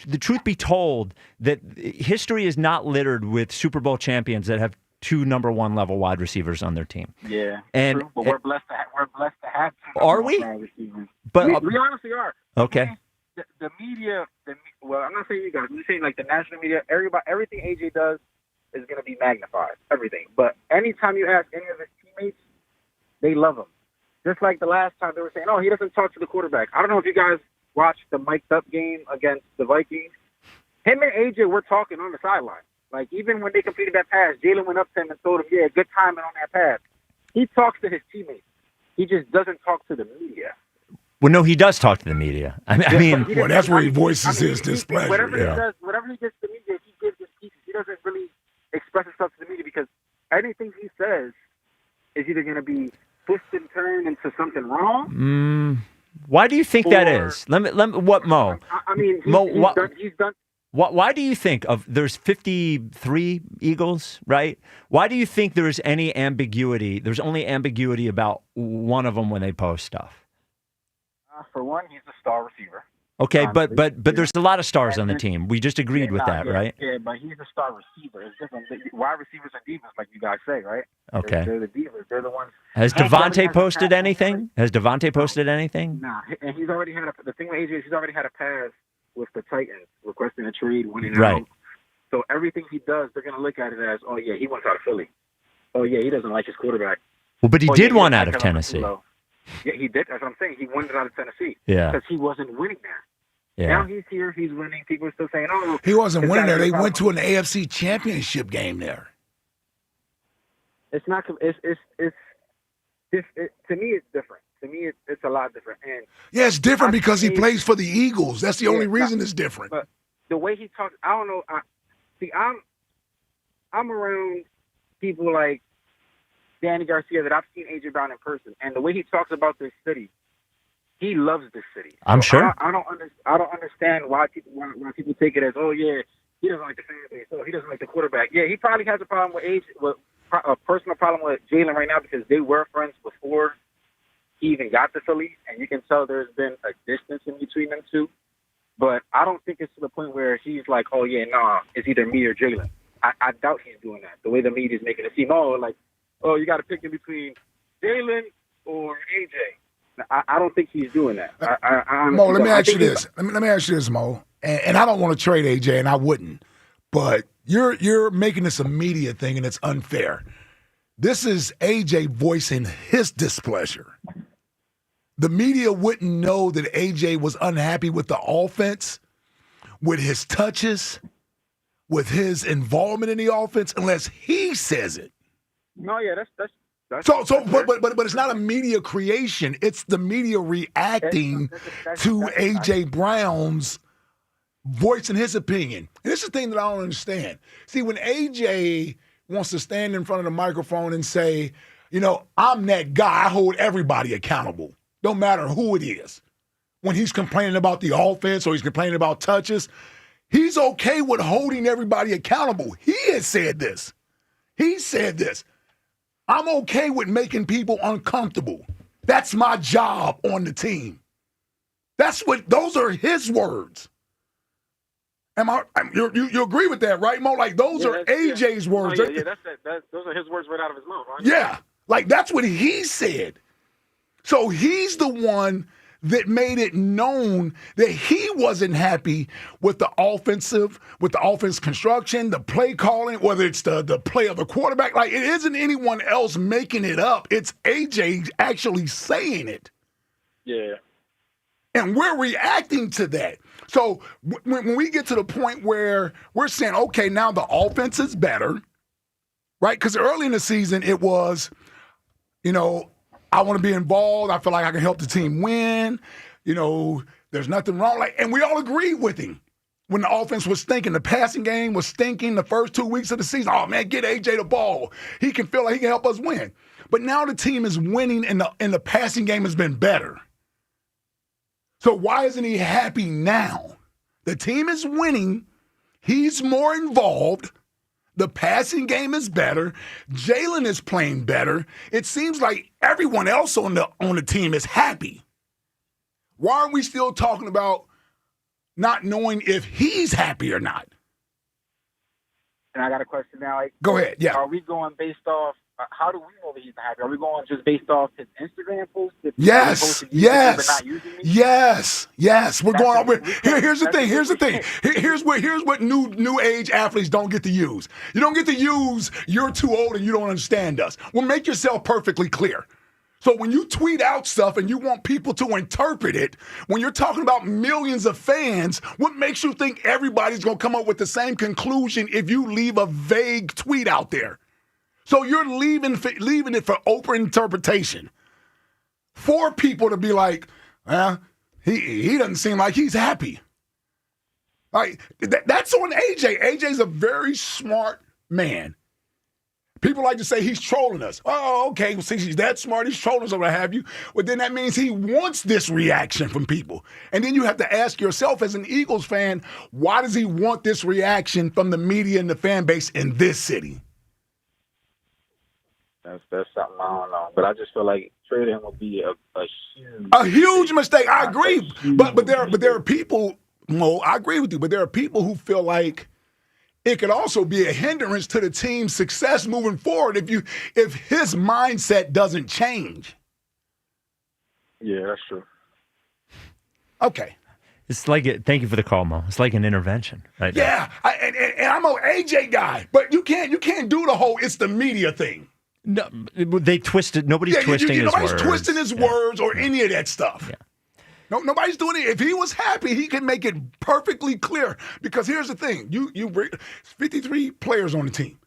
the truth be told, that history is not littered with Super Bowl champions that have two number one level wide receivers on their team. Yeah, and true, but we're blessed to have two are we? wide receivers. But we honestly are. Okay. The media, well, I'm not saying you guys. I'm just saying, like, the national media, everything AJ does is going to be magnified, everything. But anytime you ask any of his teammates, they love him. Just like the last time they were saying, oh, he doesn't talk to the quarterback. I don't know if you guys watched the mic'd up game against the Vikings. Him and AJ were talking on the sideline. Like, even when they completed that pass, Jalen went up to him and told him, yeah, good timing on that pass. He talks to his teammates. He just doesn't talk to the media. Well, no, he does talk to the media. I mean, well, that's where he voices his displeasure. Whatever he does, whatever he gets to the media, he gives his pieces. He doesn't really express himself to the media because anything he says is either going to be twisted and turned into something wrong. Why do you think that is? Let me. What, Mo? I mean, he's done. Why do you think there's 53 Eagles, right? Why do you think there's any ambiguity? There's only ambiguity about one of them when they post stuff. For one, he's a star receiver. Okay, but there's a lot of stars on the team. We just agreed with that, right? Yeah, but he's a star receiver. It's different. Wide receivers are divas, like you guys say, right? Okay. They're the divas. They're the ones. Has Devontae posted anything? Has Devontae posted anything? Nah, and he's already had the thing with AJ is he's already had a pass with the Titans requesting a trade, winning right. out. So everything he does, they're going to look at it as, oh yeah, he wants out of Philly. Oh yeah, he doesn't like his quarterback. Well, but he did want out of Tennessee. Yeah, he did. That's what I'm saying. He wanted out of Tennessee. Yeah. Because he wasn't winning there. Yeah. Now he's here. He's winning. People are still saying, "Oh, he wasn't winning there." They went to an AFC Championship game there. It's not. It's to me, it's different. To me, it's a lot different. And yeah, it's different because he plays for the Eagles. That's the only reason it's different. But the way he talks, I don't know. I'm around people like Danny Garcia that I've seen AJ Brown in person, and the way he talks about this city, he loves this city. I'm sure. I don't understand why people take it as, oh yeah, he doesn't like the fan base, oh he doesn't like the quarterback. Yeah, he probably has a problem with a personal problem with Jalen right now because they were friends before he even got to Philly, and you can tell there's been a distance in between them two. But I don't think it's to the point where he's like, oh yeah, nah, it's either me or Jalen. I doubt he's doing that. The way the media's making it seem, oh, you got to pick in between Jalen or AJ. I don't think he's doing that. Mo, let me ask you this. Let me ask you this, Mo. And I don't want to trade AJ, and I wouldn't. But you're making this a media thing, and it's unfair. This is AJ voicing his displeasure. The media wouldn't know that AJ was unhappy with the offense, with his touches, with his involvement in the offense, unless he says it. No, yeah, that's but it's not a media creation. It's the media reacting to AJ Brown's voicing his opinion. And this is the thing that I don't understand. See, when AJ wants to stand in front of the microphone and say, I'm that guy, I hold everybody accountable, no matter who it is. When he's complaining about the offense or he's complaining about touches, he's okay with holding everybody accountable. He has said this. He said this. I'm okay with making people uncomfortable. That's my job on the team. Those are his words. You agree with that, right, Mo? Like, those are AJ's words. Oh, yeah, those are his words right out of his mouth, right? Yeah, like that's what he said. So he's the one that made it known that he wasn't happy with the offense construction, the play calling, whether it's the play of the quarterback. Like, it isn't anyone else making it up. It's AJ actually saying it. Yeah. And we're reacting to that. So when we get to the point where we're saying, okay, now the offense is better, right? Because early in the season, it was, I want to be involved. I feel like I can help the team win. There's nothing wrong. And we all agreed with him when the offense was stinking. The passing game was stinking the first 2 weeks of the season. Oh, man, get AJ the ball. He can feel like he can help us win. But now the team is winning, and the passing game has been better. So why isn't he happy now? The team is winning. He's more involved. The passing game is better. Jalen is playing better. It seems like everyone else on the team is happy. Why are we still talking about not knowing if he's happy or not? And I got a question now. Go ahead. Yeah. Are we going based off? How do we know that he's happy? Are we going just based off his Instagram post? Yes. We're going over. Here's the thing. Here's what new age athletes don't get to use. You don't get to use "you're too old and you don't understand us." Well, make yourself perfectly clear. So when you tweet out stuff and you want people to interpret it, when you're talking about millions of fans, what makes you think everybody's going to come up with the same conclusion if you leave a vague tweet out there? So you're leaving it for open interpretation. For people to be like, he doesn't seem like he's happy. Like that's on AJ. AJ's a very smart man. People like to say he's trolling us. Oh, okay. Well, since he's that smart, he's trolling us or what have you. Well, then that means he wants this reaction from people. And then you have to ask yourself as an Eagles fan, why does he want this reaction from the media and the fan base in this city? That's something I don't know. But I just feel like trading him would be a huge mistake. I agree. But there are people, Mo, I agree with you, but there are people who feel like it could also be a hindrance to the team's success moving forward if his mindset doesn't change. Yeah, that's true. Okay. It's like thank you for the call, Mo. It's like an intervention right now. Yeah, and I'm an AJ guy, but you can't do the whole it's the media thing. No, they twisted. Nobody's twisting his words. Nobody's twisting his words or any of that stuff. Yeah. No, nobody's doing it. If he was happy, he can make it perfectly clear. Because here's the thing: you 53 players on the team.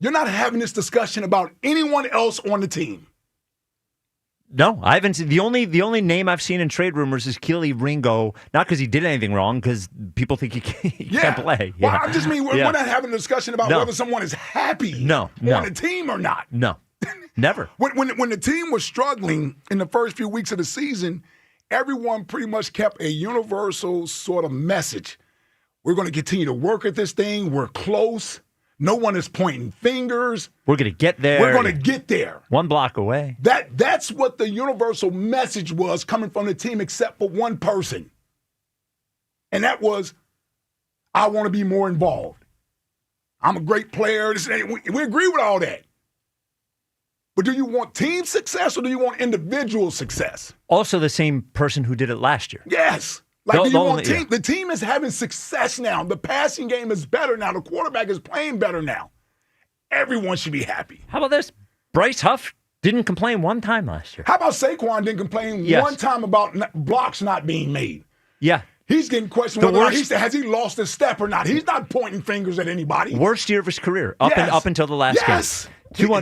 You're not having this discussion about anyone else on the team. No, I haven't seen the only name I've seen in trade rumors is Keely Ringo. Not because he did anything wrong, because people think he can't play. Well, I just mean we're not having a discussion about whether someone is happy on the team or not. No, never. When the team was struggling in the first few weeks of the season, everyone pretty much kept a universal sort of message. We're going to continue to work at this thing. We're close. No one is pointing fingers. We're going to get there. We're going to get there. One block away. That's what the universal message was coming from the team, except for one person. And that was, I want to be more involved. I'm a great player. We agree with all that. But do you want team success or do you want individual success? Also the same person who did it last year. Yes. Like, do you want team? The team is having success now. The passing game is better now. The quarterback is playing better now. Everyone should be happy. How about this? Bryce Huff didn't complain one time last year. How about Saquon didn't complain one time about blocks not being made? Yeah. He's getting questioned whether or not has he lost his step or not. He's not pointing fingers at anybody. Worst year of his career up until the last game.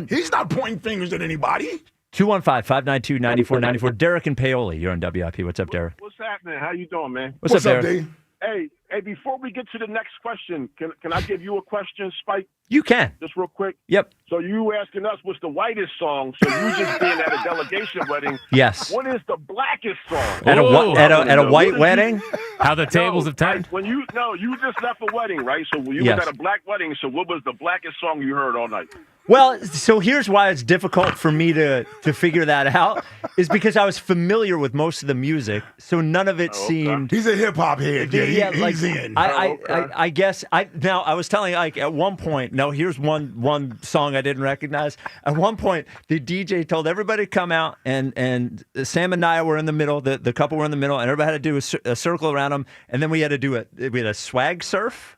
He's not pointing fingers at anybody. 215-592-9494. Derek and Paoli, you're on WIP. What's up, Derek? What's happening? How you doing, man? What's up, Derek? Hey, before we get to the next question, can I give you a question, Spike? You can. Just real quick? Yep. So you asking us what's the whitest song, so you just being at a delegation wedding. Yes. What is the blackest song? At a white wedding? How the tables have turned? When you just left a wedding, right? So you was at a black wedding, so what was the blackest song you heard all night? Well, so here's why it's difficult for me to figure that out, is because I was familiar with most of the music, so none of it seemed... He's a hip-hop head. He's in. I guess... Now, I was telling, like, at one point... No, here's one song I didn't recognize. At one point, the DJ told everybody to come out, and Sam and Nia were in the middle, the couple were in the middle, and everybody had to do a circle around them, and then we had to do we had a swag surf.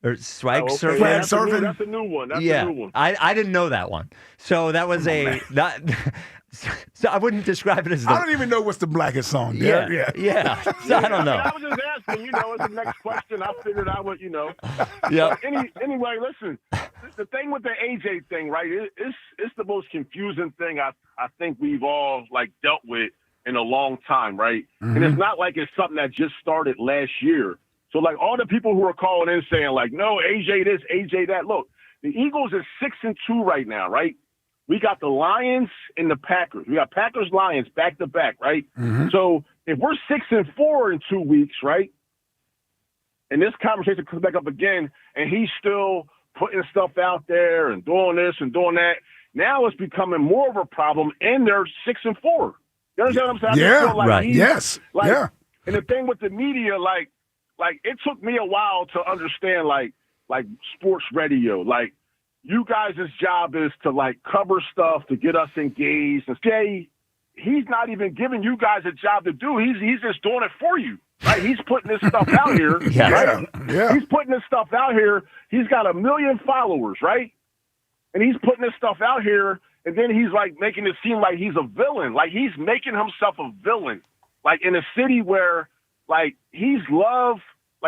Or swag surfing. That's a new one. I didn't know that one. So that was So I wouldn't describe it as I don't even know what's the blackest song. Yeah, Derek. yeah. So I don't know. I was just asking, it's the next question. I figured I would, Yeah. Anyway, listen, the thing with the AJ thing, right, it's the most confusing thing I think we've all, dealt with in a long time, right? Mm-hmm. And it's not like it's something that just started last year. So, all the people who are calling in saying, no, AJ this, AJ that, look, the Eagles are 6-2 right now, right? We got the Lions and the Packers. We got Packers-Lions back-to-back, right? Mm-hmm. So if we're 6-4 in 2 weeks, right, and this conversation comes back up again, and he's still putting stuff out there and doing this and doing that, now it's becoming more of a problem, and they're 6-4. You understand what I'm saying? Yeah, I feel right. Yes, yeah. And the thing with the media, it took me a while to understand, sports radio, you guys' job is to cover stuff to get us engaged. And Jay, he's not even giving you guys a job to do. He's just doing it for you. Right? He's putting this stuff out here. Yeah. Right? Yeah. He's putting this stuff out here. He's got 1 million followers, right? And he's putting this stuff out here, and then he's making it seem like he's a villain. He's making himself a villain. In a city where he's loved.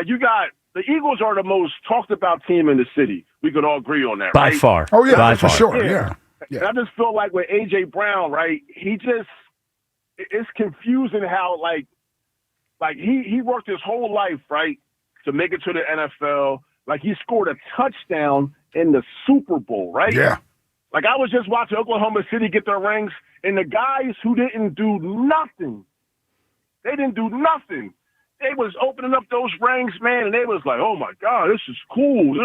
You got the Eagles are the most talked about team in the city. We could all agree on that, By right? far. Oh, yeah, By for far. sure, yeah. And I just feel like with A.J. Brown, right, it's confusing how, he worked his whole life, right, to make it to the NFL. He scored a touchdown in the Super Bowl, right? Yeah. I was just watching Oklahoma City get their rings, and the guys who didn't do nothing, they didn't do nothing. They was opening up those rings, man, and they was like, oh, my God, this is cool.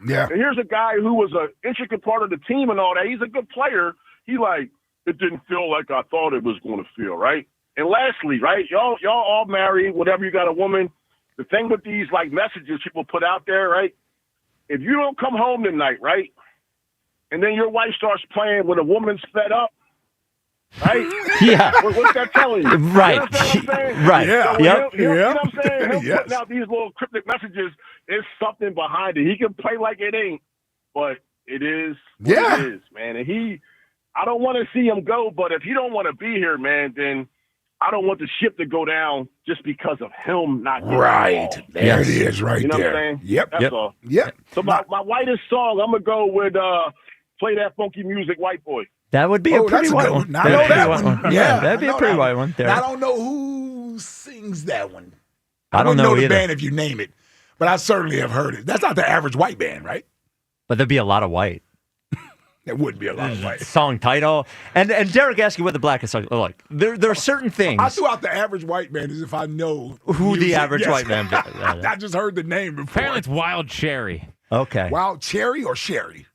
Yeah. And here's a guy who was an intricate part of the team and all that. He's a good player. It didn't feel like I thought it was going to feel, right? And lastly, right, y'all all married, whatever, you got a woman. The thing with these, messages people put out there, right, if you don't come home tonight, right, and then your wife starts playing when a woman's fed up, right? Yeah. What's that telling you? Right. You understand what I'm saying? Right. So Yep. You know what I'm saying? Him Yes. putting out these little cryptic messages, there's something behind it. He can play like it ain't, but it is what it is, man. And I don't want to see him go, but if he don't want to be here, man, then I don't want the ship to go down just because of him not getting Right. involved. There it is right You know there. what I'm saying? Yep. That's all. Yep. So my whitest song, I'm going to go with Play That Funky Music, White Boy. That would be a pretty that's a white good one. one. I know that one. Yeah, that'd be a pretty white one. There. I don't know who sings that one. I don't know the either. band if you name it, but I certainly have heard it. That's not the average white band, right? But there'd be a lot of white. There would be a lot of white. Song title. And Derek asked you what the blackest song. Look, there are certain things. I threw out the average white band as if I know Who the music. average Yes. white band is. I just heard the name before. Apparently it's Wild Cherry. Okay. Wild Cherry or Sherry?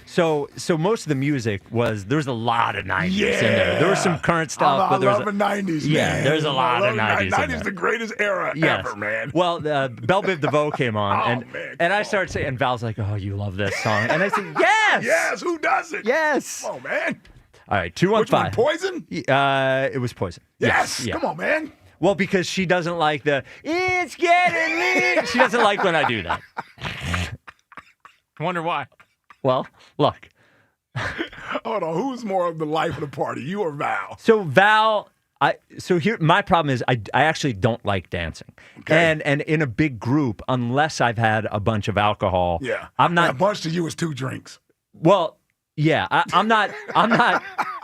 So most of the music there's a lot of 90s in there. There was some current I stuff, but there's love the 90s, yeah, man. there's a lot of 90s. 90s in there. is the greatest era Yes. ever, man. Well, Belle Biv DeVoe came on, man, and I started saying, and Val's like, "Oh, you love this song," and I said, "Yes, Yes, who doesn't? yes." Come on, man. All right, Which one, 215. Poison? It was Poison. Yes. Yeah. Come on, man. Well, because she doesn't like "It's getting me." She doesn't like when I do that. Wonder why. Well, look. Hold on. Who's more of the life of the party, you or Val? So Val, So here, my problem is I actually don't like dancing, and in a big group, unless I've had a bunch of alcohol. Yeah, I'm not. A bunch to you is 2 drinks. Well, yeah, I'm not. A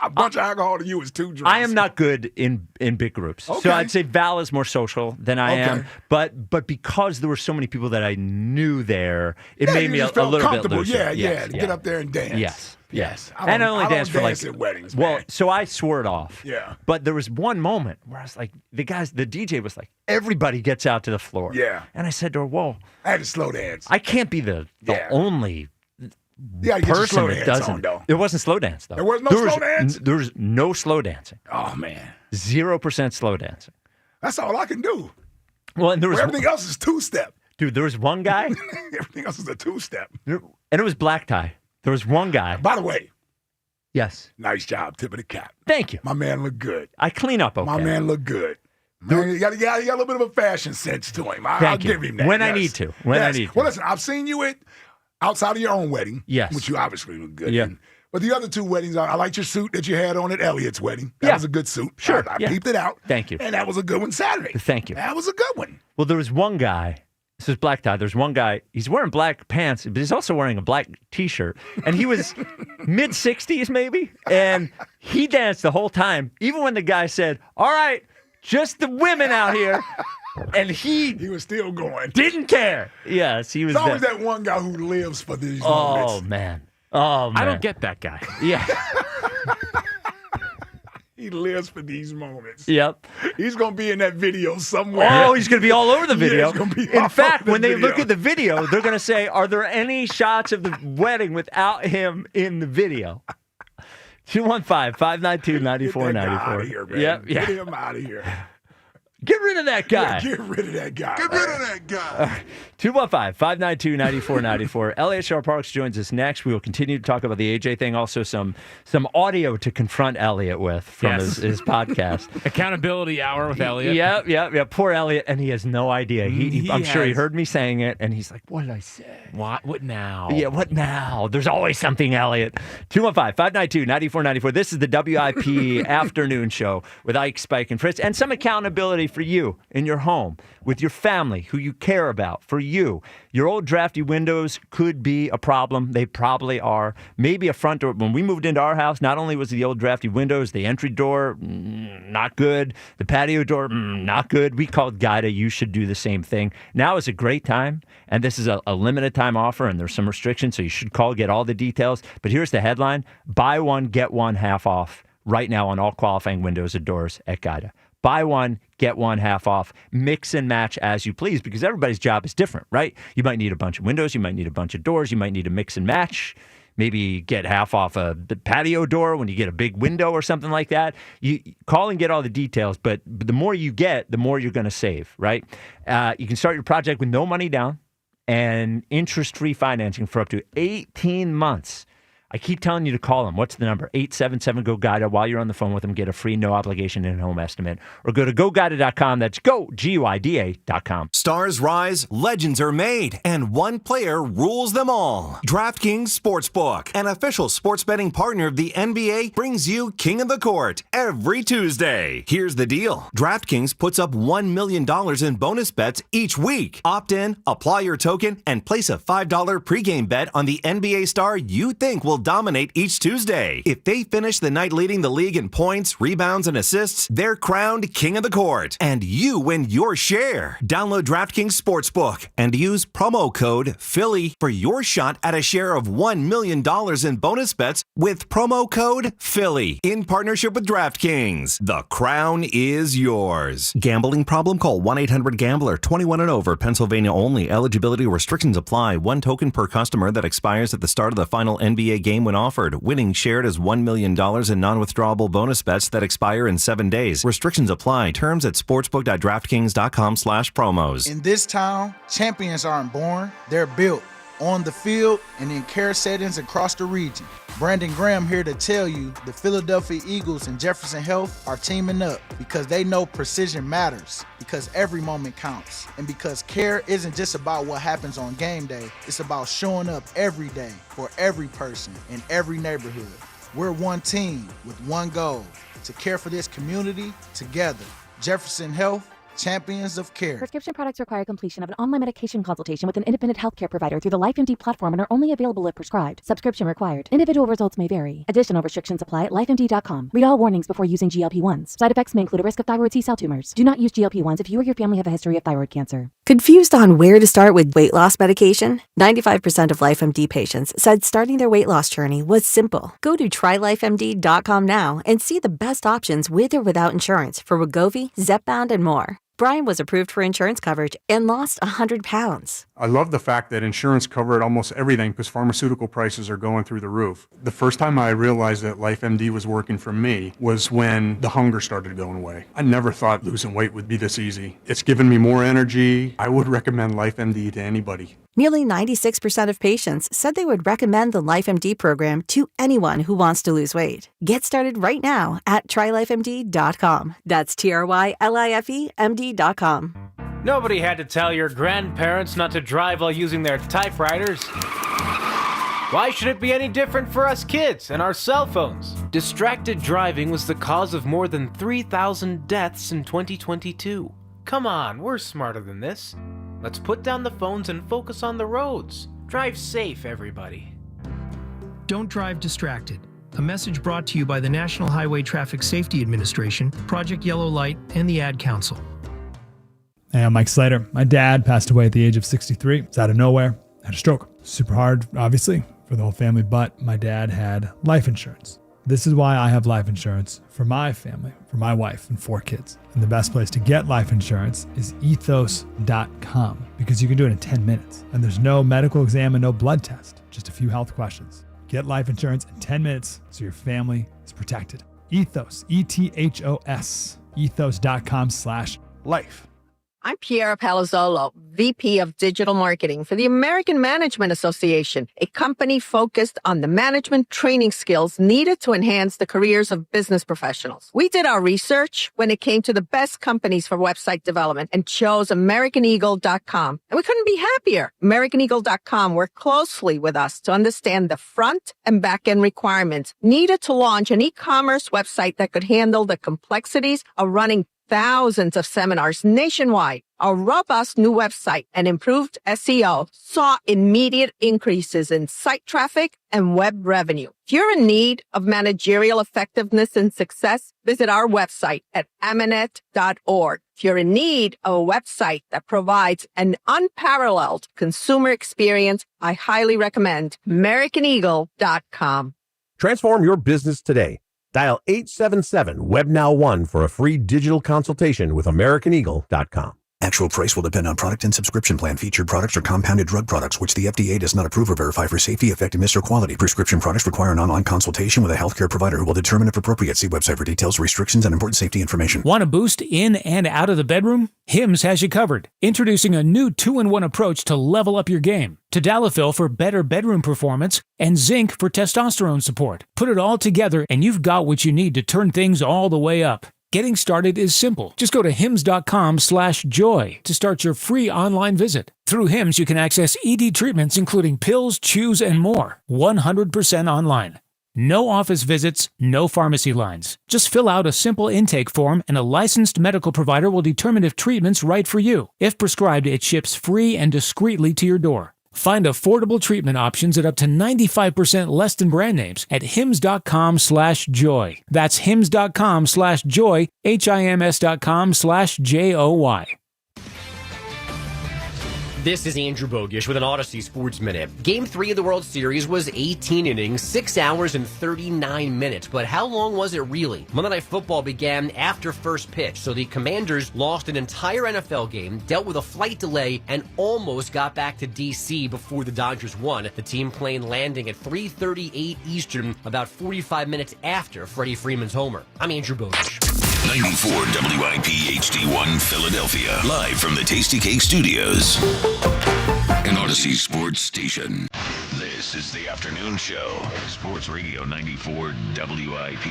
bunch of alcohol to you is 2 drinks. I am not good in big groups. Okay. So I'd say Val is more social than I am. But because there were so many people that I knew there, it made me a little bit looser. Yeah, to get up there and dance. Yes. I only danced for dance at weddings. Well, man. so I swore it off. Yeah. But there was one moment where I was like, the DJ was like, everybody gets out to the floor. Yeah. And I said to her, whoa. I had to slow dance. I can't be the only person that doesn't. There wasn't slow dance, though. There was no slow dance? There was no slow dancing. Oh, man. 0% slow dancing. That's all I can do. Well, and there was everything else is 2-step. Dude, there was one guy. Everything else is a 2-step. And it was black tie. There was one guy. By the way. Yes. Nice job. Tip of the cap. Thank you. My man looked good. I clean up okay. My man looked good. Man, he got a little bit of a fashion sense to him. I'll give him that. When I need to. When I need to. Well, listen, I've seen you outside of your own wedding. Yes. Which you obviously look good yeah. in. But the other 2 weddings, I liked your suit that you had on at Eliot's wedding. That was a good suit. Sure. I peeped it out. Thank you. And that was a good one Saturday. Thank you. That was a good one. Well, there was one guy. This is black tie. There's one guy. He's wearing black pants, but he's also wearing a black T-shirt. And he was mid-60s maybe. And he danced the whole time, even when the guy said, all right, just the women out here. And he was still going. Didn't care. Yes, he was. There's always that one guy who lives for these moments. Oh, man. Oh, man. I don't get that guy. Yeah. He lives for these moments. Yep. He's going to be in that video somewhere. Oh, he's going to be all over the video. Yeah, he's gonna be in fact, over when the they video. look at the video, they're going to say, are there any shots of the wedding without him in the video? 215-592-9494. Get that guy out of here, man. Yep. Yeah. Get him out of here. Get rid of that guy. Get rid of that guy. Get rid of that guy. 215-592-9494. Eliot Shorr-Parks joins us next. We will continue to talk about the AJ thing. Also, some audio to confront Eliot with from his podcast. Accountability hour with Eliot. Yeah. Poor Eliot, and he has no idea. I'm sure he heard me saying it, and he's like, "What did I say? What now? Yeah, what now? There's always something, Eliot." 215-592-9494. This is the WIP afternoon show with Ike, Spike, and Fritz, and some accountability for you in your home, with your family, who you care about, for you. Your old drafty windows could be a problem. They probably are. Maybe a front door. When we moved into our house, not only was the old drafty windows, the entry door, not good. The patio door, not good. We called Guida. You should do the same thing. Now is a great time, and this is a limited time offer, and there's some restrictions, so you should call, get all the details. But here's the headline. Buy one, get one half off right now on all qualifying windows and doors at Guida. Buy one, get one half off. Mix and match as you please, because everybody's job is different, right? You might need a bunch of windows. You might need a bunch of doors. You might need to mix and match. Maybe get half off the patio door when you get a big window or something like that. You call and get all the details, but the more you get, the more you're going to save, right? You can start your project with no money down and interest-free financing for up to 18 months. I keep telling you to call them. What's the number? 877-GO-GUIDA. While you're on the phone with them, get a free no-obligation in-home estimate. Or go to GoGuida.com. That's GoGuida.com. Stars rise, legends are made, and one player rules them all. DraftKings Sportsbook, an official sports betting partner of the NBA, brings you King of the Court every Tuesday. Here's the deal. DraftKings puts up $1 million in bonus bets each week. Opt in, apply your token, and place a $5 pregame bet on the NBA star you think will dominate each Tuesday. If they finish the night leading the league in points, rebounds, and assists, they're crowned King of the Court, and you win your share. Download DraftKings Sportsbook and use promo code Philly for your shot at a share of $1 million in bonus bets with promo code Philly in partnership with DraftKings. The crown is yours. Gambling problem? Call 1-800-GAMBLER. 21 and over. Pennsylvania only. Eligibility restrictions apply. One token per customer that expires at the start of the final NBA game when offered. Winning shared as $1 million in non-withdrawable bonus bets that expire in 7 days. Restrictions apply. Terms at sportsbook.draftkings.com/promos. In this town, champions aren't born, they're built. On the field and in care settings across the region. Brandon Graham here to tell you the Philadelphia Eagles and Jefferson Health are teaming up because they know precision matters, because every moment counts, and because care isn't just about what happens on game day, it's about showing up every day for every person in every neighborhood. We're one team with one goal, to care for this community together. Jefferson Health, champions of care. Prescription products require completion of an online medication consultation with an independent healthcare provider through the LifeMD platform and are only available if prescribed. Subscription required. Individual results may vary. Additional restrictions apply at lifemd.com. Read all warnings before using GLP-1s. Side effects may include a risk of thyroid C-cell tumors. Do not use GLP-1s if you or your family have a history of thyroid cancer. Confused on where to start with weight loss medication? 95% of LifeMD patients said starting their weight loss journey was simple. Go to trylifemd.com now and see the best options with or without insurance for Wegovy, Zepbound, and more. Brian was approved for insurance coverage and lost 100 pounds. I love the fact that insurance covered almost everything because pharmaceutical prices are going through the roof. The first time I realized that LifeMD was working for me was when the hunger started going away. I never thought losing weight would be this easy. It's given me more energy. I would recommend LifeMD to anybody. Nearly 96% of patients said they would recommend the LifeMD program to anyone who wants to lose weight. Get started right now at trylifemd.com. That's TRYLIFEMD.com. Nobody had to tell your grandparents not to drive while using their typewriters. Why should it be any different for us kids and our cell phones? Distracted driving was the cause of more than 3,000 deaths in 2022. Come on, we're smarter than this. Let's put down the phones and focus on the roads. Drive safe, everybody. Don't drive distracted. A message brought to you by the National Highway Traffic Safety Administration, Project Yellow Light, and the Ad Council. Hey, I'm Mike Slater. My dad passed away at the age of 63. It's out of nowhere. Had a stroke. Super hard, obviously, for the whole family, but my dad had life insurance. This is why I have life insurance for my family, for my wife and 4 kids. And the best place to get life insurance is ethos.com because you can do it in 10 minutes. And there's no medical exam and no blood test, just a few health questions. Get life insurance in 10 minutes so your family is protected. Ethos, E-T-H-O-S, ethos.com/life. I'm Piera Palazzolo, VP of Digital Marketing for the American Management Association, a company focused on the management training skills needed to enhance the careers of business professionals. We did our research when it came to the best companies for website development and chose AmericanEagle.com. And we couldn't be happier. AmericanEagle.com worked closely with us to understand the front and back end requirements needed to launch an e-commerce website that could handle the complexities of running thousands of seminars nationwide. Our robust new website and improved SEO saw immediate increases in site traffic and web revenue. If you're in need of managerial effectiveness and success, visit our website at amanet.org. If you're in need of a website that provides an unparalleled consumer experience, I highly recommend AmericanEagle.com. Transform your business today. Dial 877-WEB-NOW-1 for a free digital consultation with AmericanEagle.com. Actual price will depend on product and subscription plan. Featured products are compounded drug products, which the FDA does not approve or verify for safety, effectiveness, or quality. Prescription products require an online consultation with a healthcare provider who will determine if appropriate. See website for details, restrictions, and important safety information. Want a boost in and out of the bedroom? Hims has you covered. Introducing a new 2-in-1 approach to level up your game. Tadalafil for better bedroom performance and zinc for testosterone support. Put it all together and you've got what you need to turn things all the way up. Getting started is simple. Just go to hims.com/joy to start your free online visit. Through Hims, you can access ED treatments including pills, chews, and more. 100% online. No office visits, no pharmacy lines. Just fill out a simple intake form and a licensed medical provider will determine if treatment's right for you. If prescribed, it ships free and discreetly to your door. Find affordable treatment options at up to 95% less than brand names at hims.com/joy. That's hims.com/joy, HIMS.com/JOY. This is Andrew Bogish with an Odyssey Sports Minute. Game 3 of the World Series was 18 innings, 6 hours and 39 minutes. But how long was it really? Monday Night Football began after first pitch, so the Commanders lost an entire NFL game, dealt with a flight delay, and almost got back to D.C. before the Dodgers won. The team plane landing at 3:38 Eastern, about 45 minutes after Freddie Freeman's homer. I'm Andrew Bogish. 94 WIP HD1 Philadelphia. Live from the Tasty Cake Studios. An Odyssey Sports Station. This is the afternoon show. Sports Radio 94 WIP.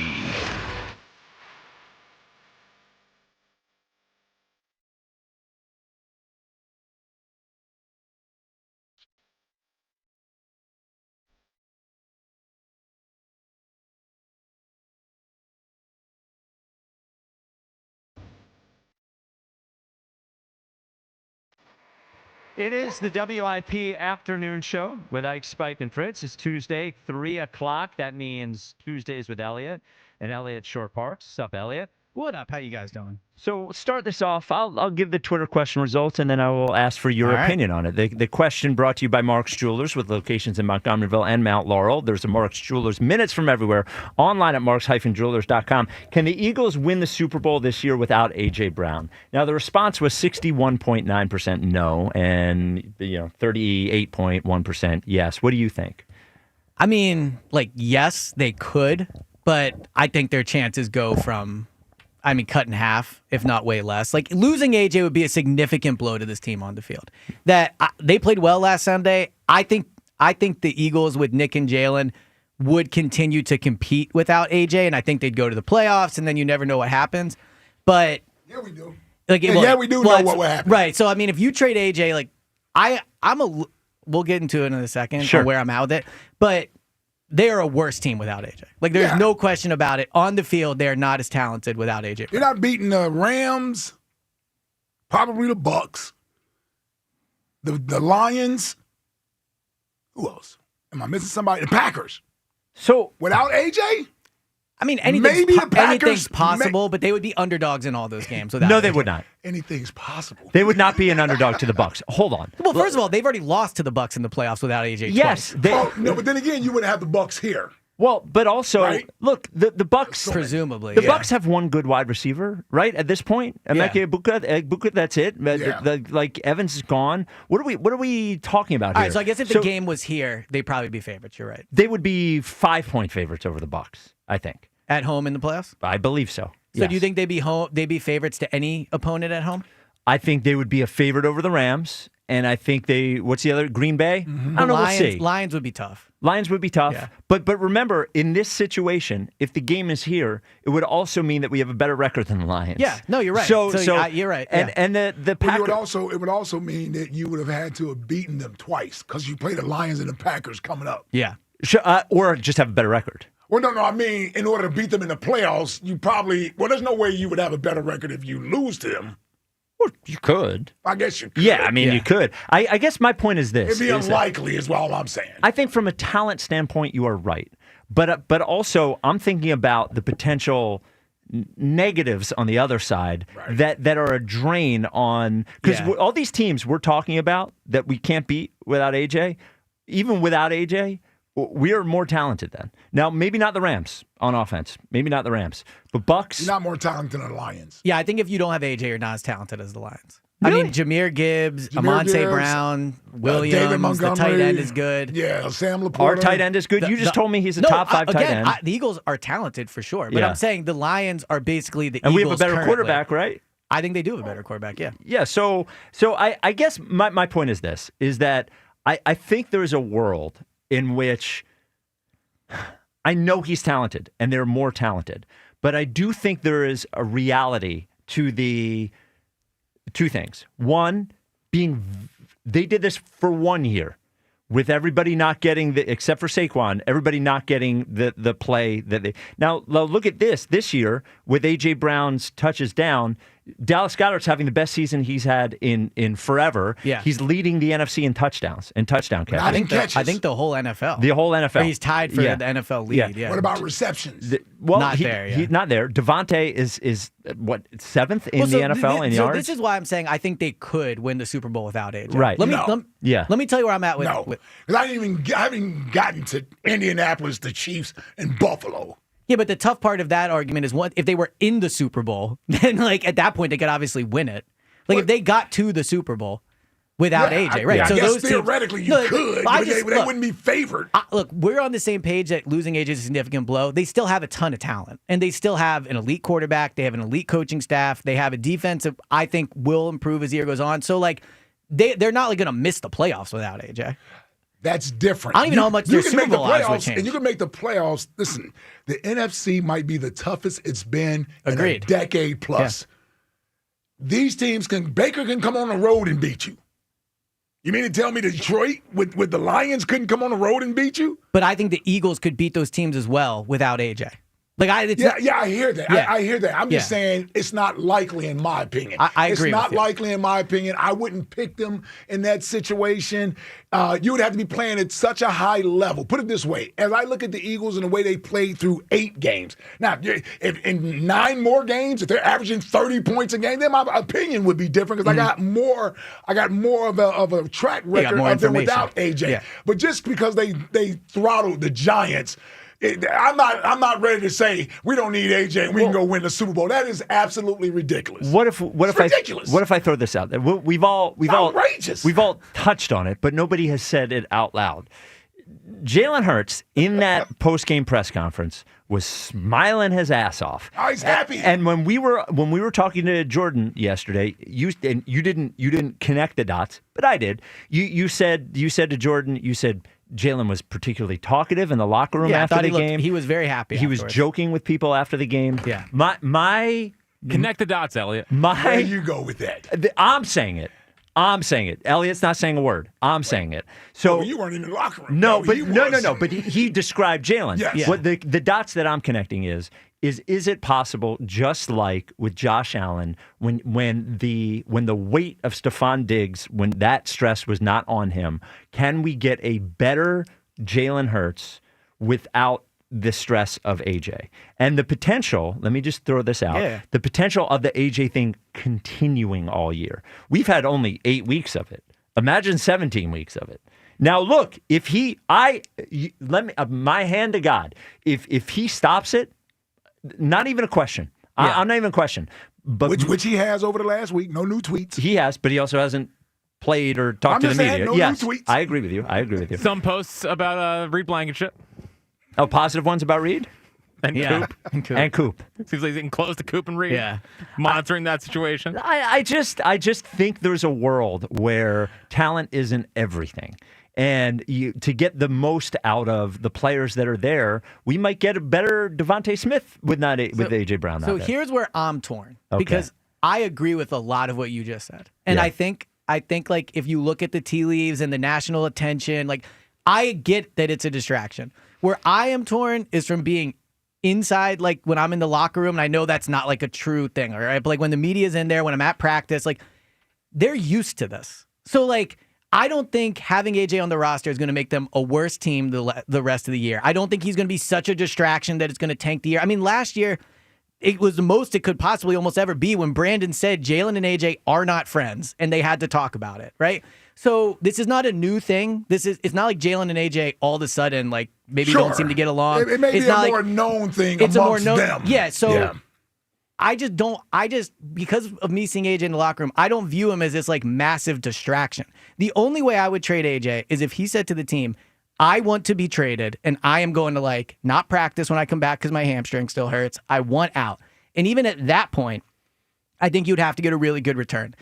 It is the WIP afternoon show with Ike, Spike, and Fritz. It's Tuesday, 3 o'clock. That means Tuesdays with Eliot and Eliot Shorr-Parks. What's up, Eliot? What up? How you guys doing? So we'll start this off. I'll give the Twitter question results, and then I will ask for your opinion on it. The question brought to you by Mark's Jewelers with locations in Montgomeryville and Mount Laurel. There's a Mark's Jewelers minutes from everywhere. Online at marks-jewelers.com. Can the Eagles win the Super Bowl this year without A.J. Brown? Now, the response was 61.9% no and 38.1% yes. What do you think? I mean, yes, they could, but I think their chances go from... cut in half, if not way less. Losing AJ would be a significant blow to this team on the field. They played well last Sunday. I think the Eagles with Nick and Jalen would continue to compete without AJ, and I think they'd go to the playoffs, and then you never know what happens. But yeah, we do. We do know what will happen. Right. So if you trade AJ, we'll get into it in a second on where I'm at with it, but. They are a worse team without AJ. There's no question about it. On the field, they're not as talented without AJ. You're not beating the Rams, probably the Bucks, the Lions. Who else? Am I missing somebody? The Packers. So without AJ? Anything's possible, but they would be underdogs in all those games. Without No, AJ. they would not. Anything's possible. They would not be an underdog to the Bucks. Hold on. Well, first of all, they've already lost to the Bucks in the playoffs without AJ. Yes. No, but then again, you wouldn't have the Bucks here. Well, but also, look, the Bucks presumably the Bucks have one good wide receiver, right? At this point, Emeka Egbuka, that's it. Evans is gone. What are we talking about here? All right, so I guess if the game was here, they'd probably be favorites. You're right. They would be 5-point favorites over the Bucks, I think. At home in the playoffs? I believe so. So do you think they'd be favorites to any opponent at home? I think they would be a favorite over the Rams, and I think what's the other? Green Bay? Mm-hmm. I don't know, we'll see. Lions would be tough. Lions would be tough. Yeah. But remember, in this situation, if the game is here, it would also mean that we have a better record than the Lions. Yeah, no, you're right. So you're right. And the Packers... It would also mean that you would have had to have beaten them twice because you play the Lions and the Packers coming up. Yeah. Or just have a better record. Well, no, I mean, in order to beat them in the playoffs, there's no way you would have a better record if you lose to them. Well, you could. I guess you could. Yeah, you could. I guess my point is this. It'd be unlikely is all I'm saying. I think from a talent standpoint, you are right. But also, I'm thinking about the potential negatives on the other side that are a drain on... Because all these teams we're talking about that we can't beat without AJ, even without AJ... We are more talented then. Now, maybe not the Rams on offense. Maybe not the Rams. But Bucks... You're not more talented than the Lions. Yeah, I think if you don't have AJ, you're not as talented as the Lions. Really? I mean, Jahmyr Gibbs, Amon-Ra Brown, Williams, David Montgomery, the tight end is good. Yeah, Sam Laporta. Our tight end is good. You just told me he's a top 5 tight end. The Eagles are talented for sure. But I'm saying the Lions are basically the and Eagles. And we have a better currently. quarterback, right? I think they do have a better quarterback, yeah. Yeah, so I guess my point is this, is that I think there is a world in which... I know he's talented, and they're more talented. But I do think there is a reality to the two things. One, they did this for 1 year with everybody not getting, except for Saquon, everybody not getting the play that they... Now, look at this year, with A.J. Brown's touches down, Dallas Goedert's having the best season he's had in forever. Yeah. He's leading the NFC in touchdowns and touchdown catches. I think the whole NFL. The whole NFL. He's tied for the NFL lead. Yeah. What about receptions? He's not there. Devontae is what, 7th in the NFL in yards? So this is why I'm saying I think they could win the Super Bowl without AJ. Right. Let me tell you where I'm at with. No, because I haven't gotten to Indianapolis, the Chiefs, and Buffalo. Yeah, but the tough part of that argument is if they were in the Super Bowl, then at that point they could obviously win it. If they got to the Super Bowl without AJ, right? So I guess theoretically you could, but they wouldn't be favored. Look, we're on the same page that losing AJ is a significant blow. They still have a ton of talent, and they still have an elite quarterback. They have an elite coaching staff. They have a defense that I think will improve as the year goes on. So they're not going to miss the playoffs without AJ. That's different. I don't even know how much their Super Bowl odds would change. And you can make the playoffs. Listen, the NFC might be the toughest it's been in a decade plus. Yeah. These teams Baker can come on the road and beat you. You mean to tell me Detroit with the Lions couldn't come on the road and beat you? But I think the Eagles could beat those teams as well without AJ. Like I hear that. Yeah. I hear that. I'm just saying it's not likely in my opinion. I agree. It's not with you. likely in my opinion. I wouldn't pick them in that situation. You would have to be playing at such a high level. Put it this way: as I look at the Eagles and the way they played through 8 games, now if in 9 more games, if they're averaging 30 points a game, then my opinion would be different because I got more of a track record of them without AJ. Yeah. But just because they throttled the Giants. I'm not ready to say we don't need AJ and we can go win the Super Bowl. That is absolutely ridiculous. What if ridiculous. What if I throw this out there? We've all touched on it, but nobody has said it out loud. Jalen Hurts in that post-game press conference was smiling his ass off. Oh, he's happy. And when we were talking to Jordan yesterday, you didn't connect the dots, but I did. You said to Jordan, you said Jalen was particularly talkative in the locker room after the game. He was very happy. He was joking with people after the game. Yeah. My connect the dots, Eliot. There you go with that. I'm saying it. Eliot's not saying a word. I'm saying it. So you weren't in the locker room. No. But he described Jalen. Yes. What the dots that I'm connecting is it possible, just like with Josh Allen, when the weight of Stephon Diggs, when that stress was not on him, can we get a better Jalen Hurts without the stress of AJ? And the potential, let me just throw this out, the potential of the AJ thing continuing all year. We've had only 8 weeks of it. Imagine 17 weeks of it. Now look, my hand to God, if he stops it, not even a question. I'm not even a question. But which he has over the last week. No new tweets. He has, but he also hasn't played or talked to the media. No yes, new tweets. I agree with you. Some posts about Reed Blankenship. Oh, positive ones about Reed? And Coop. And Coop. Seems like he's getting close to Coop and Reed. Yeah. Monitoring that situation. I just think there's a world where talent isn't everything. And to get the most out of the players that are there, we might get a better Devontae Smith with A.J. Brown. So here's where I'm torn because I agree with a lot of what you just said, and I think like if you look at the tea leaves and the national attention, like I get that it's a distraction. Where I am torn is from being inside, like when I'm in the locker room, and I know that's not like a true thing, all right? But like when the media's in there, when I'm at practice, like they're used to this, so like. I don't think having AJ on the roster is going to make them a worse team the rest of the year. I don't think he's going to be such a distraction that it's going to tank the year. I mean, last year, it was the most it could possibly almost ever be when Brandon said Jalen and AJ are not friends, and they had to talk about it, right? So this is not a new thing. It's not like Jalen and AJ all of a sudden like maybe don't seem to get along. It may be a more known thing amongst them. Yeah, so I just because of me seeing AJ in the locker room, I don't view him as this like massive distraction. The only way I would trade AJ is if he said to the team, I want to be traded and I am going to like not practice when I come back because my hamstring still hurts. I want out. And even at that point, I think you'd have to get a really good return.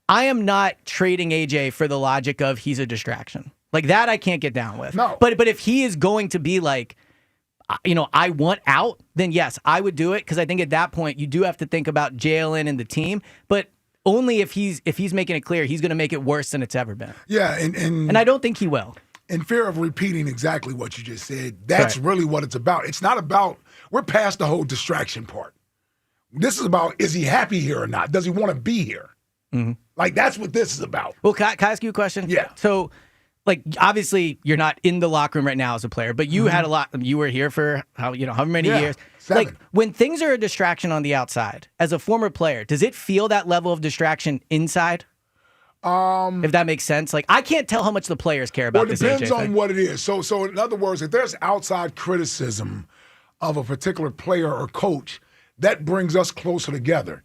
I am not trading AJ for the logic of he's a distraction. Like that I can't get down with. No. But if he is going to be like, I want out, then yes, I would do it because I think at that point you do have to think about Jalen and the team, but only if he's making it clear he's going to make it worse than it's ever been. Yeah, and I don't think he will. In fear of repeating exactly what you just said, that's really what it's about. It's not about, we're past the whole distraction part. This is about, is he happy here or not? Does he want to be here? Mm-hmm. Like, that's what this is about. Well, can I ask you a question? Yeah. So, like, obviously, you're not in the locker room right now as a player, but you had a lot. You were here for however many years. 7. Like, when things are a distraction on the outside, as a former player, does it feel that level of distraction inside? If that makes sense. Like, I can't tell how much the players care about this. Well, it depends on what it is. So in other words, if there's outside criticism of a particular player or coach, that brings us closer together.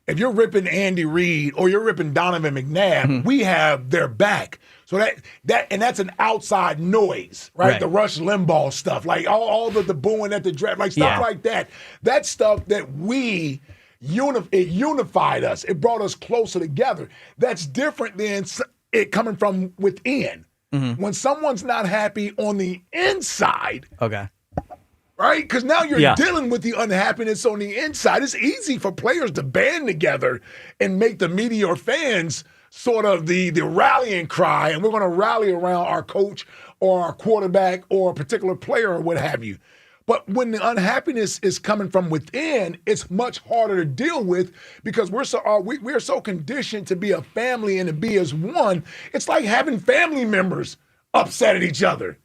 If you're ripping Andy Reid or you're ripping Donovan McNabb, we have their back. So that's an outside noise, right? The Rush Limbaugh stuff, like all the booing at the draft, like stuff like that. That stuff that it unified us. It brought us closer together. That's different than it coming from within. When someone's not happy on the inside, right? Because now you're dealing with the unhappiness on the inside. It's easy for players to band together and make the media or fans sort of the rallying cry, and we're going to rally around our coach or our quarterback or a particular player or what have you. But when the unhappiness is coming from within, it's much harder to deal with because we're so conditioned to be a family and to be as one. It's like having family members upset at each other.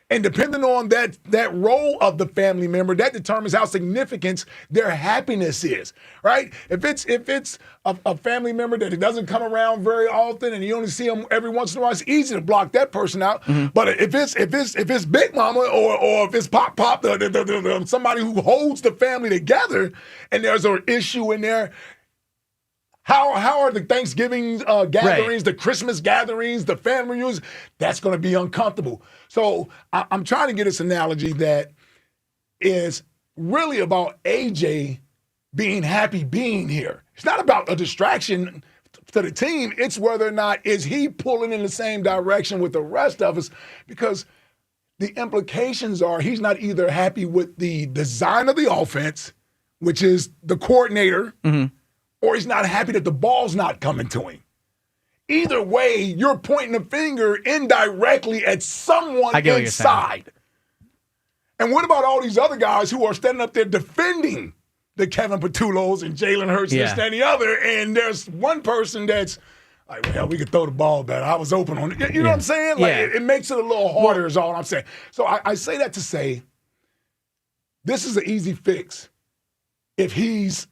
And depending on that role of the family member, that determines how significant their happiness is, right? If it's a family member that doesn't come around very often and you only see them every once in a while, it's easy to block that person out. Mm-hmm. But if it's Big Mama or if it's Pop, somebody who holds the family together, and there's an issue in there. How are the Thanksgiving gatherings, the Christmas gatherings, the family reunions? That's going to be uncomfortable. So I'm trying to get this analogy that is really about AJ being happy being here. It's not about a distraction to the team. It's whether or not is he pulling in the same direction with the rest of us, because the implications are he's not either happy with the design of the offense, which is the coordinator, or he's not happy that the ball's not coming to him. Either way, you're pointing a finger indirectly at someone inside. And what about all these other guys who are standing up there defending the Kevin Patullos and Jalen Hurts and this, that, and the other, and there's one person that's like, well, we could throw the ball better. I was open on it. You know what I'm saying? Like, it makes it a little harder is all I'm saying. So I say that to say this is an easy fix if he's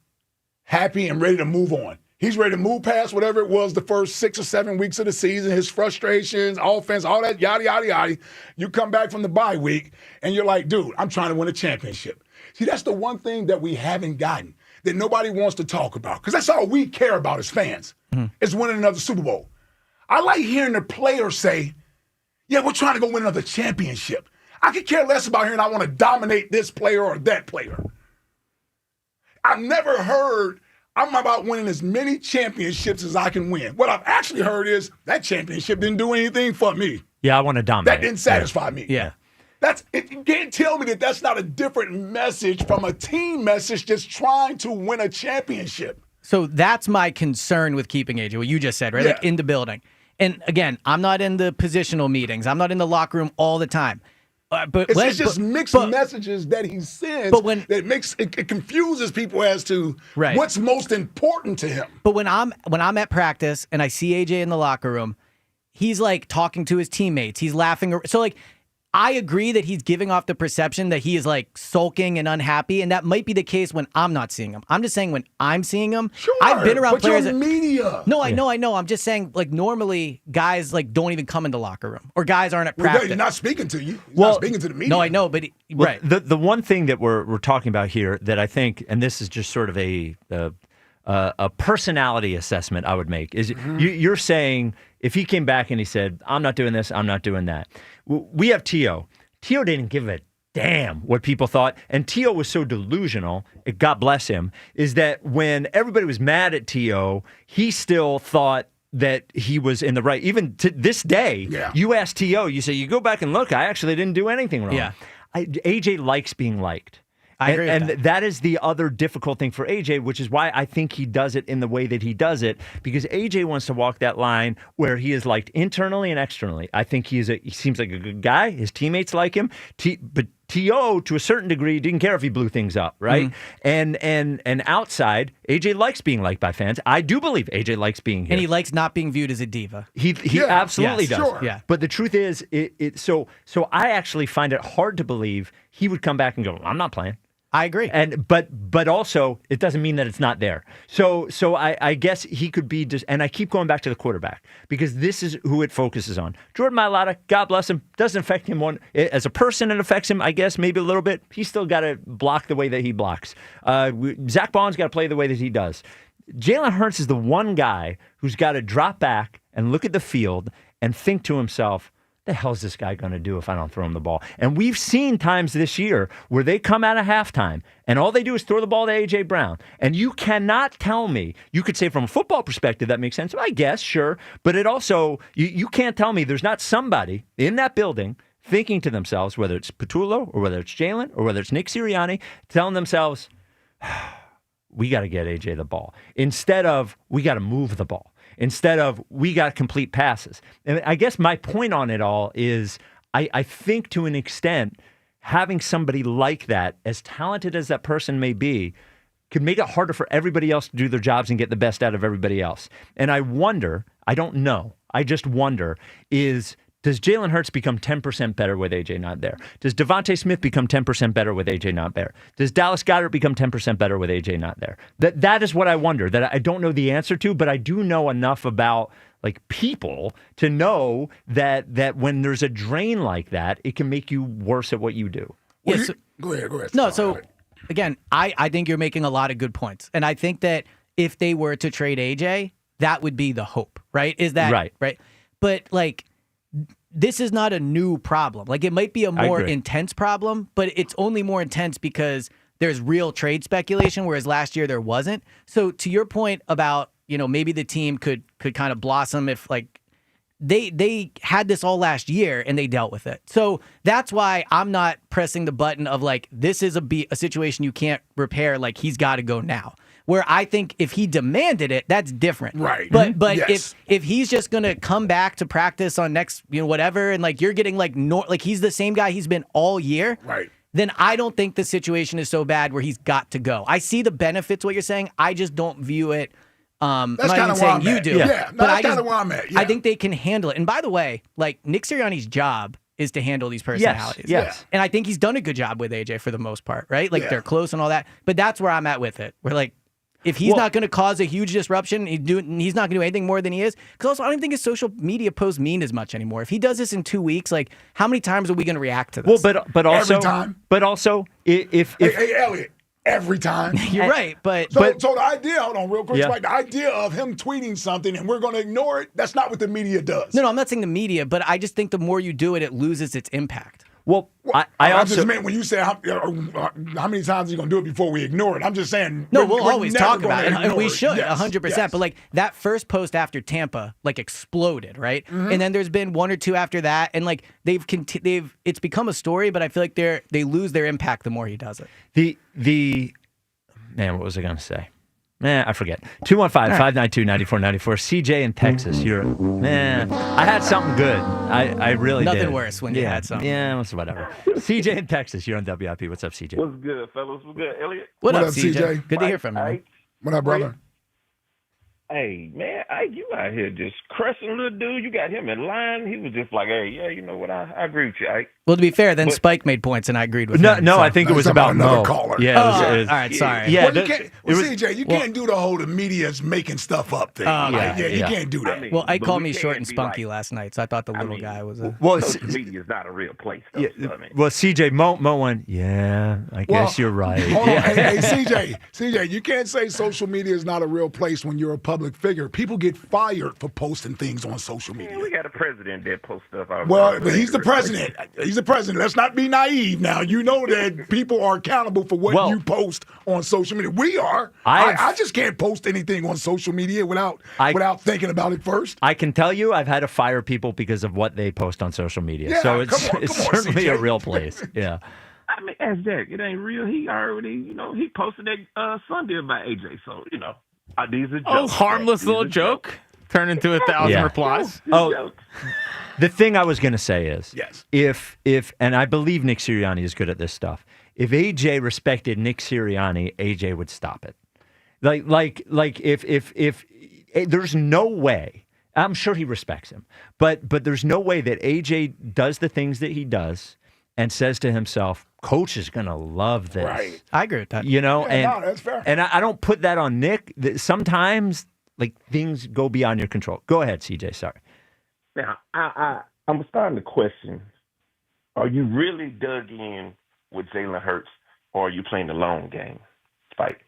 happy and ready to move on. He's ready to move past whatever it was the first 6 or 7 weeks of the season, his frustrations, offense, all that, yada, yada, yada. You come back from the bye week, and you're like, dude, I'm trying to win a championship. See, that's the one thing that we haven't gotten, that nobody wants to talk about, because that's all we care about as fans, is winning another Super Bowl. I like hearing the players say, yeah, we're trying to go win another championship. I could care less about hearing I want to dominate this player or that player. I've never heard I'm about winning as many championships as I can win. What I've actually heard is that championship didn't do anything for me. Yeah, I want to dominate. That didn't satisfy me. Yeah. You can't tell me that that's not a different message from a team message just trying to win a championship. So that's my concern with keeping AJ, what you just said, right? Like in the building. And again, I'm not in the positional meetings. I'm not in the locker room all the time. But it's just mixed messages that he sends it confuses people as to what's most important to him. But when I'm at practice and I see AJ in the locker room, he's like talking to his teammates. He's laughing. So like I agree that he's giving off the perception that he is like sulking and unhappy, and that might be the case when I'm not seeing him. I'm just saying when I'm seeing him, I've been around players. You're media. No, I know. I'm just saying like normally guys like don't even come in the locker room, or guys aren't at practice. He's not speaking to you. He's not speaking to the media. No, I know, but right. The one thing that we're talking about here that I think, and this is just sort of a personality assessment I would make, is you're saying if he came back and he said, I'm not doing this, I'm not doing that. We have T.O. T.O. didn't give a damn what people thought. And T.O. was so delusional, God bless him, is that when everybody was mad at T.O., he still thought that he was in the right. Even to this day, you ask T.O., you say, you go back and look, I actually didn't do anything wrong. Yeah. AJ likes being liked. I agree with and that is the other difficult thing for AJ, which is why I think he does it in the way that he does it, because AJ wants to walk that line where he is liked internally and externally. I think he seems like a good guy. His teammates like him. But T.O., to a certain degree, didn't care if he blew things up, right? And outside, AJ likes being liked by fans. I do believe AJ likes being here. And he likes not being viewed as a diva. He absolutely does. Sure. Yeah. But the truth is, so I actually find it hard to believe he would come back and go, I'm not playing. I agree. But also it doesn't mean that it's not there. So I guess he could be and I keep going back to the quarterback because this is who it focuses on. Jordan Mailata, God bless him, doesn't affect him as a person. It affects him, I guess, maybe a little bit. He's still got to block the way that he blocks. Zach Bond's got to play the way that he does. Jalen Hurts is the one guy who's got to drop back and look at the field and think to himself, the hell's this guy going to do if I don't throw him the ball? And we've seen times this year where they come out of halftime and all they do is throw the ball to A.J. Brown. And you cannot tell me, you could say from a football perspective that makes sense. I guess, sure. But it also, you can't tell me there's not somebody in that building thinking to themselves, whether it's Patullo or whether it's Jalen or whether it's Nick Sirianni, telling themselves, we got to get A.J. the ball. Instead of, we got to move the ball. Instead of, we got complete passes. And I guess my point on it all is, I think to an extent, having somebody like that, as talented as that person may be, could make it harder for everybody else to do their jobs and get the best out of everybody else. And I wonder, I don't know, I just wonder, does Jalen Hurts become 10% better with A.J. not there? Does Devontae Smith become 10% better with A.J. not there? Does Dallas Goedert become 10% better with A.J. not there? That is what I wonder, that I don't know the answer to, but I do know enough about like people to know that when there's a drain like that, it can make you worse at what you do. Well, yeah, go ahead. No, so again, I think you're making a lot of good points. And I think that if they were to trade A.J., that would be the hope, right? Is that right? But like, this is not a new problem. Like, it might be a more intense problem, but it's only more intense because there's real trade speculation, whereas last year there wasn't. So to your point about, maybe the team could kind of blossom if like they had this all last year and they dealt with it. So that's why I'm not pressing the button of like, this is a situation you can't repair. Like, he's got to go now. Where I think if he demanded it, that's different. Right. But yes. if he's just going to come back to practice on next, whatever, and like you're getting like he's the same guy he's been all year. Right. Then I don't think the situation is so bad where he's got to go. I see the benefits, what you're saying. I just don't view it. That's kind of where I'm at. Do. Yeah, that's kind of where I'm at. Yeah. I think they can handle it. And by the way, like Nick Sirianni's job is to handle these personalities. Yes. And I think he's done a good job with AJ for the most part, right? Like they're close and all that. But that's where I'm at with it. We're like, if he's not going to cause a huge disruption, he's not going to do anything more than he is. Because also, I don't think his social media posts mean as much anymore. If he does this in 2 weeks, like, how many times are we going to react to this? Well, but also, every time. But also, if hey, Eliot, every time. You're right, but so the idea, hold on, real quick, Yeah. the idea of him tweeting something and we're going to ignore it, that's not what the media does. No, I'm not saying the media, but I just think the more you do it, it loses its impact. Well, I also just meant when you say how many times are you going to do it before we ignore it? I'm just saying. No, we'll always talk about it, and we should, Yes, 100%. yes. But like that first post after Tampa, like exploded, right? Mm-hmm. And then there's been one or two after that, and like it's become a story, but I feel like they lose their impact the more he does it. Man, what was I going to say? I forget. 215-592-9494. CJ in Texas. I had something good. I really did. Nothing worse when you had something. Yeah, whatever. CJ in Texas. You're on WIP. What's up, CJ? What's good, fellas? What's good, Eliot? What up, CJ? Good to hear from you. Hey, what up, brother? Hey, man, you out here just crushing little dude. You got him in line. He was just like, hey, yeah, you know what? I agree with you, Ike. Well, to be fair, then Spike made points, and I agreed with him. No, I think it was about another Mo. caller. Yeah, all right, sorry. Yeah, CJ, you can't do the whole the media's making stuff up thing. You can't do that. I mean, Well, Ike but called we me short can't and be spunky like- last night, so I thought the little guy was a... Well, social media is not a real place. Though, so, I mean. well, CJ, Mo went, I guess you're right. Hold on. Hey, CJ, you can't say social media is not a real place when you're a public figure. People get fired for posting things on social media. Yeah, we got a president that posts stuff out. Well, but he's the president. He's the president. Let's not be naive now. You know that people are accountable for what you post on social media. We are. I just can't post anything on social media without thinking about it first. I can tell you I've had to fire people because of what they post on social media. Yeah, So it's come on, certainly CJ. a real place. Yeah. I mean, ask Jack. It ain't real. He already, he posted that Sunday about AJ. So, these are jokes. Oh, harmless little joke turn into 1,000 replies. The thing I was going to say is, yes, if and I believe Nick Sirianni is good at this stuff. If AJ respected Nick Sirianni, AJ would stop it. Like if there's no way. I'm sure he respects him, but there's no way that AJ does the things that he does and says to himself, "Coach is going to love this." Right. I agree with that. And that's fair. And I don't put that on Nick. Sometimes things go beyond your control. Go ahead, CJ. Sorry. Now, I'm starting to question, are you really dug in with Jalen Hurts, or are you playing the long game, Spike?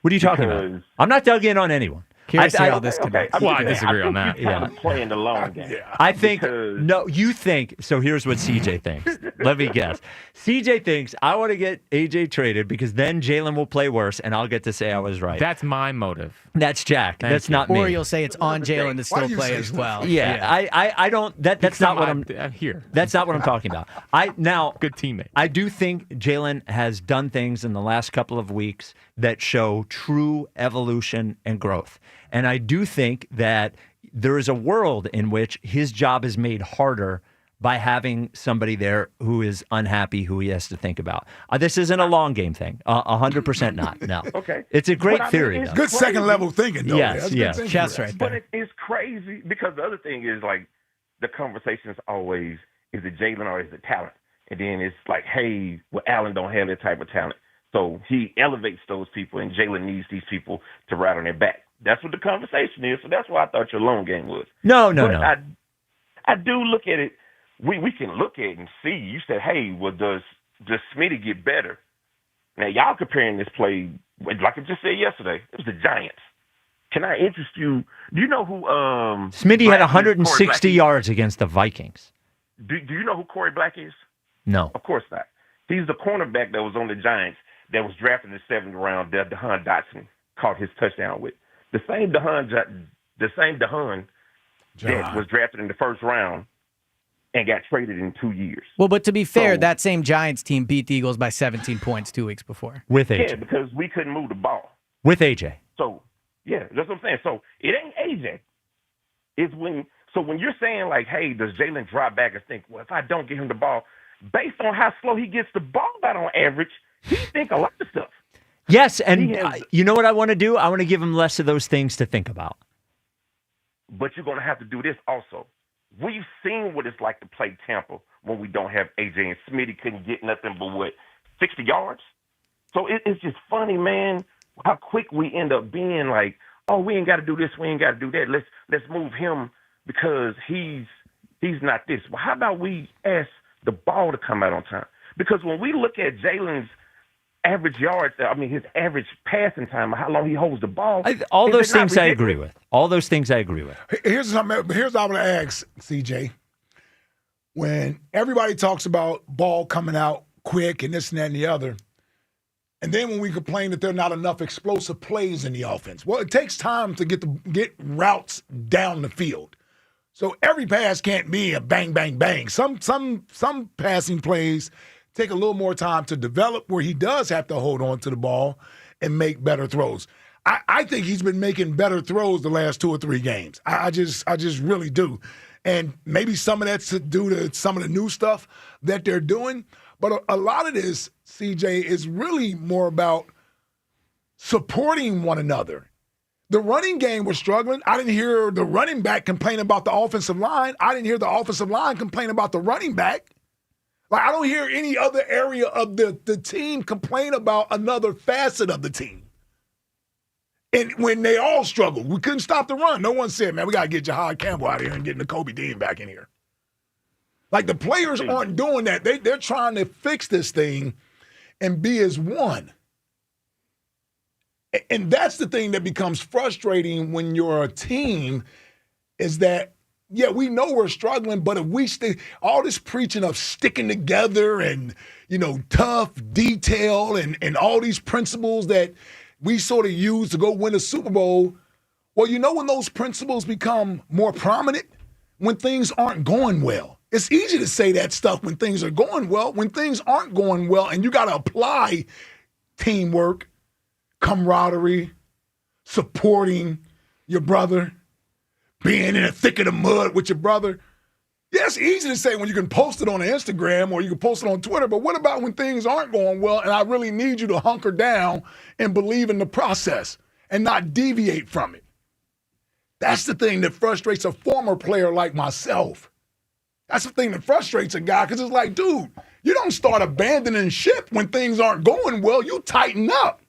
What are you talking about? I'm not dug in on anyone. Curious to see how this connects. Well, I disagree on that. You're playing the long game. I think, no, you think, so here's what CJ thinks. Let me guess. CJ thinks I want to get AJ traded because then Jalen will play worse and I'll get to say I was right. That's my motive. That's Jack. That's not me. Or you'll say it's on Jalen to still play as well. Yeah. I don't, that's not what I'm here. That's not what I'm talking about. Good teammate. I do think Jalen has done things in the last couple of weeks that show true evolution and growth. And I do think that there is a world in which his job is made harder by having somebody there who is unhappy, who he has to think about. This isn't a long game thing. 100% not. No. Okay. It's a great But, theory, it's though. Good second level thinking, though. Yes, That's yes. good thinking. Chess right But there. it's crazy because the other thing is like the conversation is always, is it Jalen or is it talent? And then it's like, hey, well, Allen don't have that type of talent. So he elevates those people, and Jalen needs these people to ride on their back. That's what the conversation is. So that's why I thought your long game was. No. I do look at it. We can look at it and see. You said, hey, well, does Smitty get better? Now, y'all comparing this play, like I just said yesterday, it was the Giants. Can I interest you? Do you know who Smitty had Black is? 160 yards against the Vikings. Do you know who Corey Black is? No. Of course not. He's the cornerback that was on the Giants that was drafted in the 7th round that DeHaan Dotson caught his touchdown with. The same DeHaan that was drafted in the 1st round and got traded in 2 years. Well, but to be fair, that same Giants team beat the Eagles by 17 points 2 weeks before. With AJ. Yeah, because we couldn't move the ball. With AJ. So, yeah, that's what I'm saying. So, it ain't AJ. It's when you're saying, like, hey, does Jalen drop back and think, well, if I don't get him the ball, based on how slow he gets the ball out on average, he think a lot of stuff. Yes, and you know what I want to do? I want to give him less of those things to think about. But you're going to have to do this also. We've seen what it's like to play Tampa when we don't have AJ, and Smitty couldn't get nothing but, 60 yards? So it's just funny, man, how quick we end up being like, oh, we ain't got to do this, we ain't got to do that. Let's move him because he's not this. Well, how about we ask the ball to come out on time? Because when we look at Jalen's average yards, his average passing time, how long he holds the ball. All those things I agree with. All those things I agree with. Here's what I'm going to ask, CJ. When everybody talks about ball coming out quick and this and that and the other, and then when we complain that there are not enough explosive plays in the offense, well, it takes time to get routes down the field. So every pass can't be a bang, bang, bang. Some passing plays take a little more time to develop where he does have to hold on to the ball and make better throws. I think he's been making better throws the last 2 or 3 games. I just really do. And maybe some of that's to do to some of the new stuff that they're doing. But a lot of this, CJ, is really more about supporting one another. The running game was struggling. I didn't hear the running back complain about the offensive line. I didn't hear the offensive line complain about the running back. Like, I don't hear any other area of the team complain about another facet of the team. And when they all struggled, we couldn't stop the run. No one said, man, we got to get Jahad Campbell out of here and get Nakobe Dean back in here. Like, the players aren't doing that. They're trying to fix this thing and be as one. And that's the thing that becomes frustrating when you're a team is that, yeah, we know we're struggling, but if we stay, all this preaching of sticking together and, tough detail and all these principles that we sort of use to go win a Super Bowl, well, when those principles become more prominent? When things aren't going well. It's easy to say that stuff when things are going well. When things aren't going well and you got to apply teamwork, camaraderie, supporting your brother, being in the thick of the mud with your brother. Yeah, it's easy to say when you can post it on Instagram or you can post it on Twitter, but what about when things aren't going well and I really need you to hunker down and believe in the process and not deviate from it? That's the thing that frustrates a former player like myself. That's the thing that frustrates a guy because it's like, dude, you don't start abandoning ship when things aren't going well. You tighten up.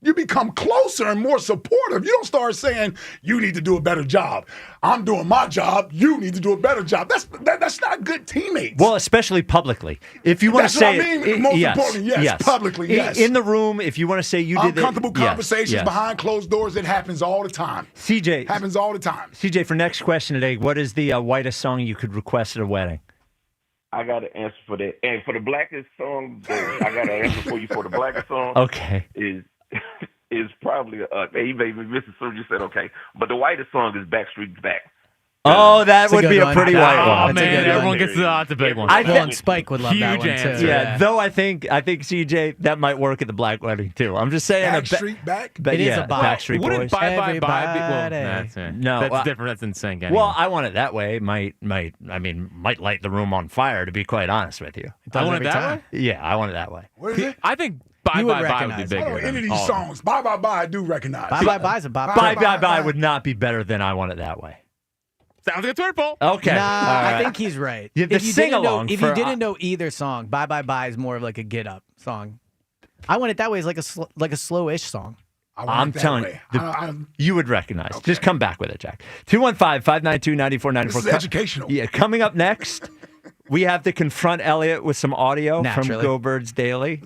You become closer and more supportive. You don't start saying, you need to do a better job. I'm doing my job. You need to do a better job. That's not good teammates. Well, especially publicly. If you want to say what I mean. Most importantly, yes, publicly, yes. In the room, if you want to say you did uncomfortable conversations behind closed doors, it happens all the time. CJ. Happens all the time. CJ, for next question today, what is the whitest song you could request at a wedding? I got an answer for that. And for the blackest song, I got an answer for you for the blackest song. Okay. Is probably he made me miss as soon as you said okay. But the whitest song is Backstreet's Back. Oh, that That's a would good be a one. pretty white one. Oh, man, everyone gets that's a big one. Well, and Spike would love that Huge one, too. answer. Yeah, though I think CJ, that might work at the black wedding too. I'm just saying. Backstreet back? But It is yeah, a bop. Backstreet Wouldn't Boys. bye be? Well, Everybody. that's No, that's different. That's in sync. Anyway. Well, I Want It That Way might light the room on fire. To be quite honest with you, I Want It That Way. Yeah, I Want It That Way. What is it? I think Bye You would Bye Bye would be recognize bigger. I don't know any of than these all of them. songs. Bye, bye, bye, I do recognize. Bye Bye Bye's a bop. Bye would not be better than I Want It That Way. Sounds like a Twitter poll. Okay. Nah, All right. I think he's right. Yeah, the If you didn't know, sing-along if for- you didn't know either song, Bye Bye Bye is more of like a get up song. I Want It That Way is like a slow-ish song. I want I'm it that telling way. you, you would recognize. Just come back with it, Jack. 215-592-9494. This is educational. Yeah, coming up next, we have to confront Eliot with some audio Naturally. from Go Birds Daily.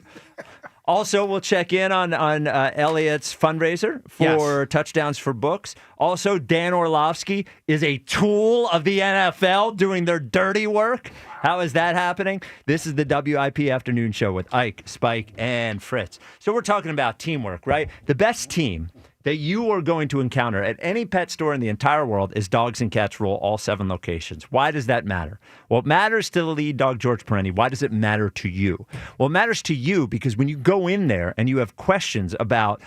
Also, we'll check in on Eliot's fundraiser for Touchdowns for Books. Also, Dan Orlovsky is a tool of the NFL doing their dirty work. How is that happening? This is the WIP Afternoon Show with Ike, Spike, and Fritz. So we're talking about teamwork, right? The best team that you are going to encounter at any pet store in the entire world is Dogs and Cats Rule, all 7 locations. Why does that matter? Well, it matters to the lead dog, George Perenni. Why does it matter to you? Well, it matters to you because when you go in there and you have questions about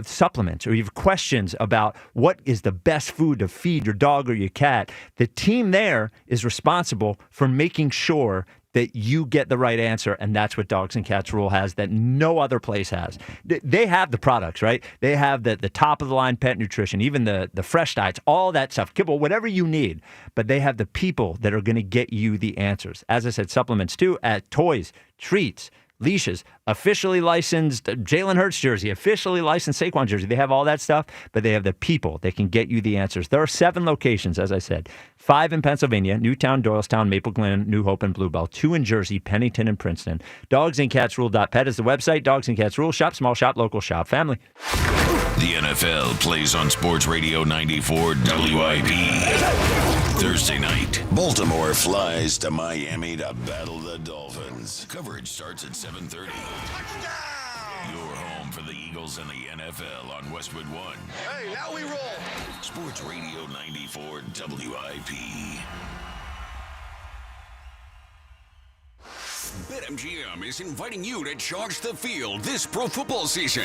supplements or you have questions about what is the best food to feed your dog or your cat, the team there is responsible for making sure that you get the right answer, and that's what Dogs and Cats Rule has that no other place has. They have the products, right? They have the top-of-the-line pet nutrition, even the fresh diets, all that stuff, kibble, whatever you need. But they have the people that are going to get you the answers. As I said, supplements too, toys, treats, leashes, officially licensed Jalen Hurts jersey, officially licensed Saquon jersey. They have all that stuff, but they have the people that can get you the answers. There are 7 locations, as I said. 5 in Pennsylvania, Newtown, Doylestown, Maple Glen, New Hope, and Bluebell. 2 in Jersey, Pennington, and Princeton. DogsandCatsRule.pet is the website. Dogs and Cats Rule. Shop small, shop local, shop family. The NFL plays on Sports Radio 94 WIP. Thursday night, Baltimore flies to Miami to battle the Dolphins. Coverage starts at 7:30. Your home for the Eagles and the NFL on Westwood One. Hey, now we roll. Sports Radio 94 WIP. BetMGM is inviting you to charge the field this pro football season.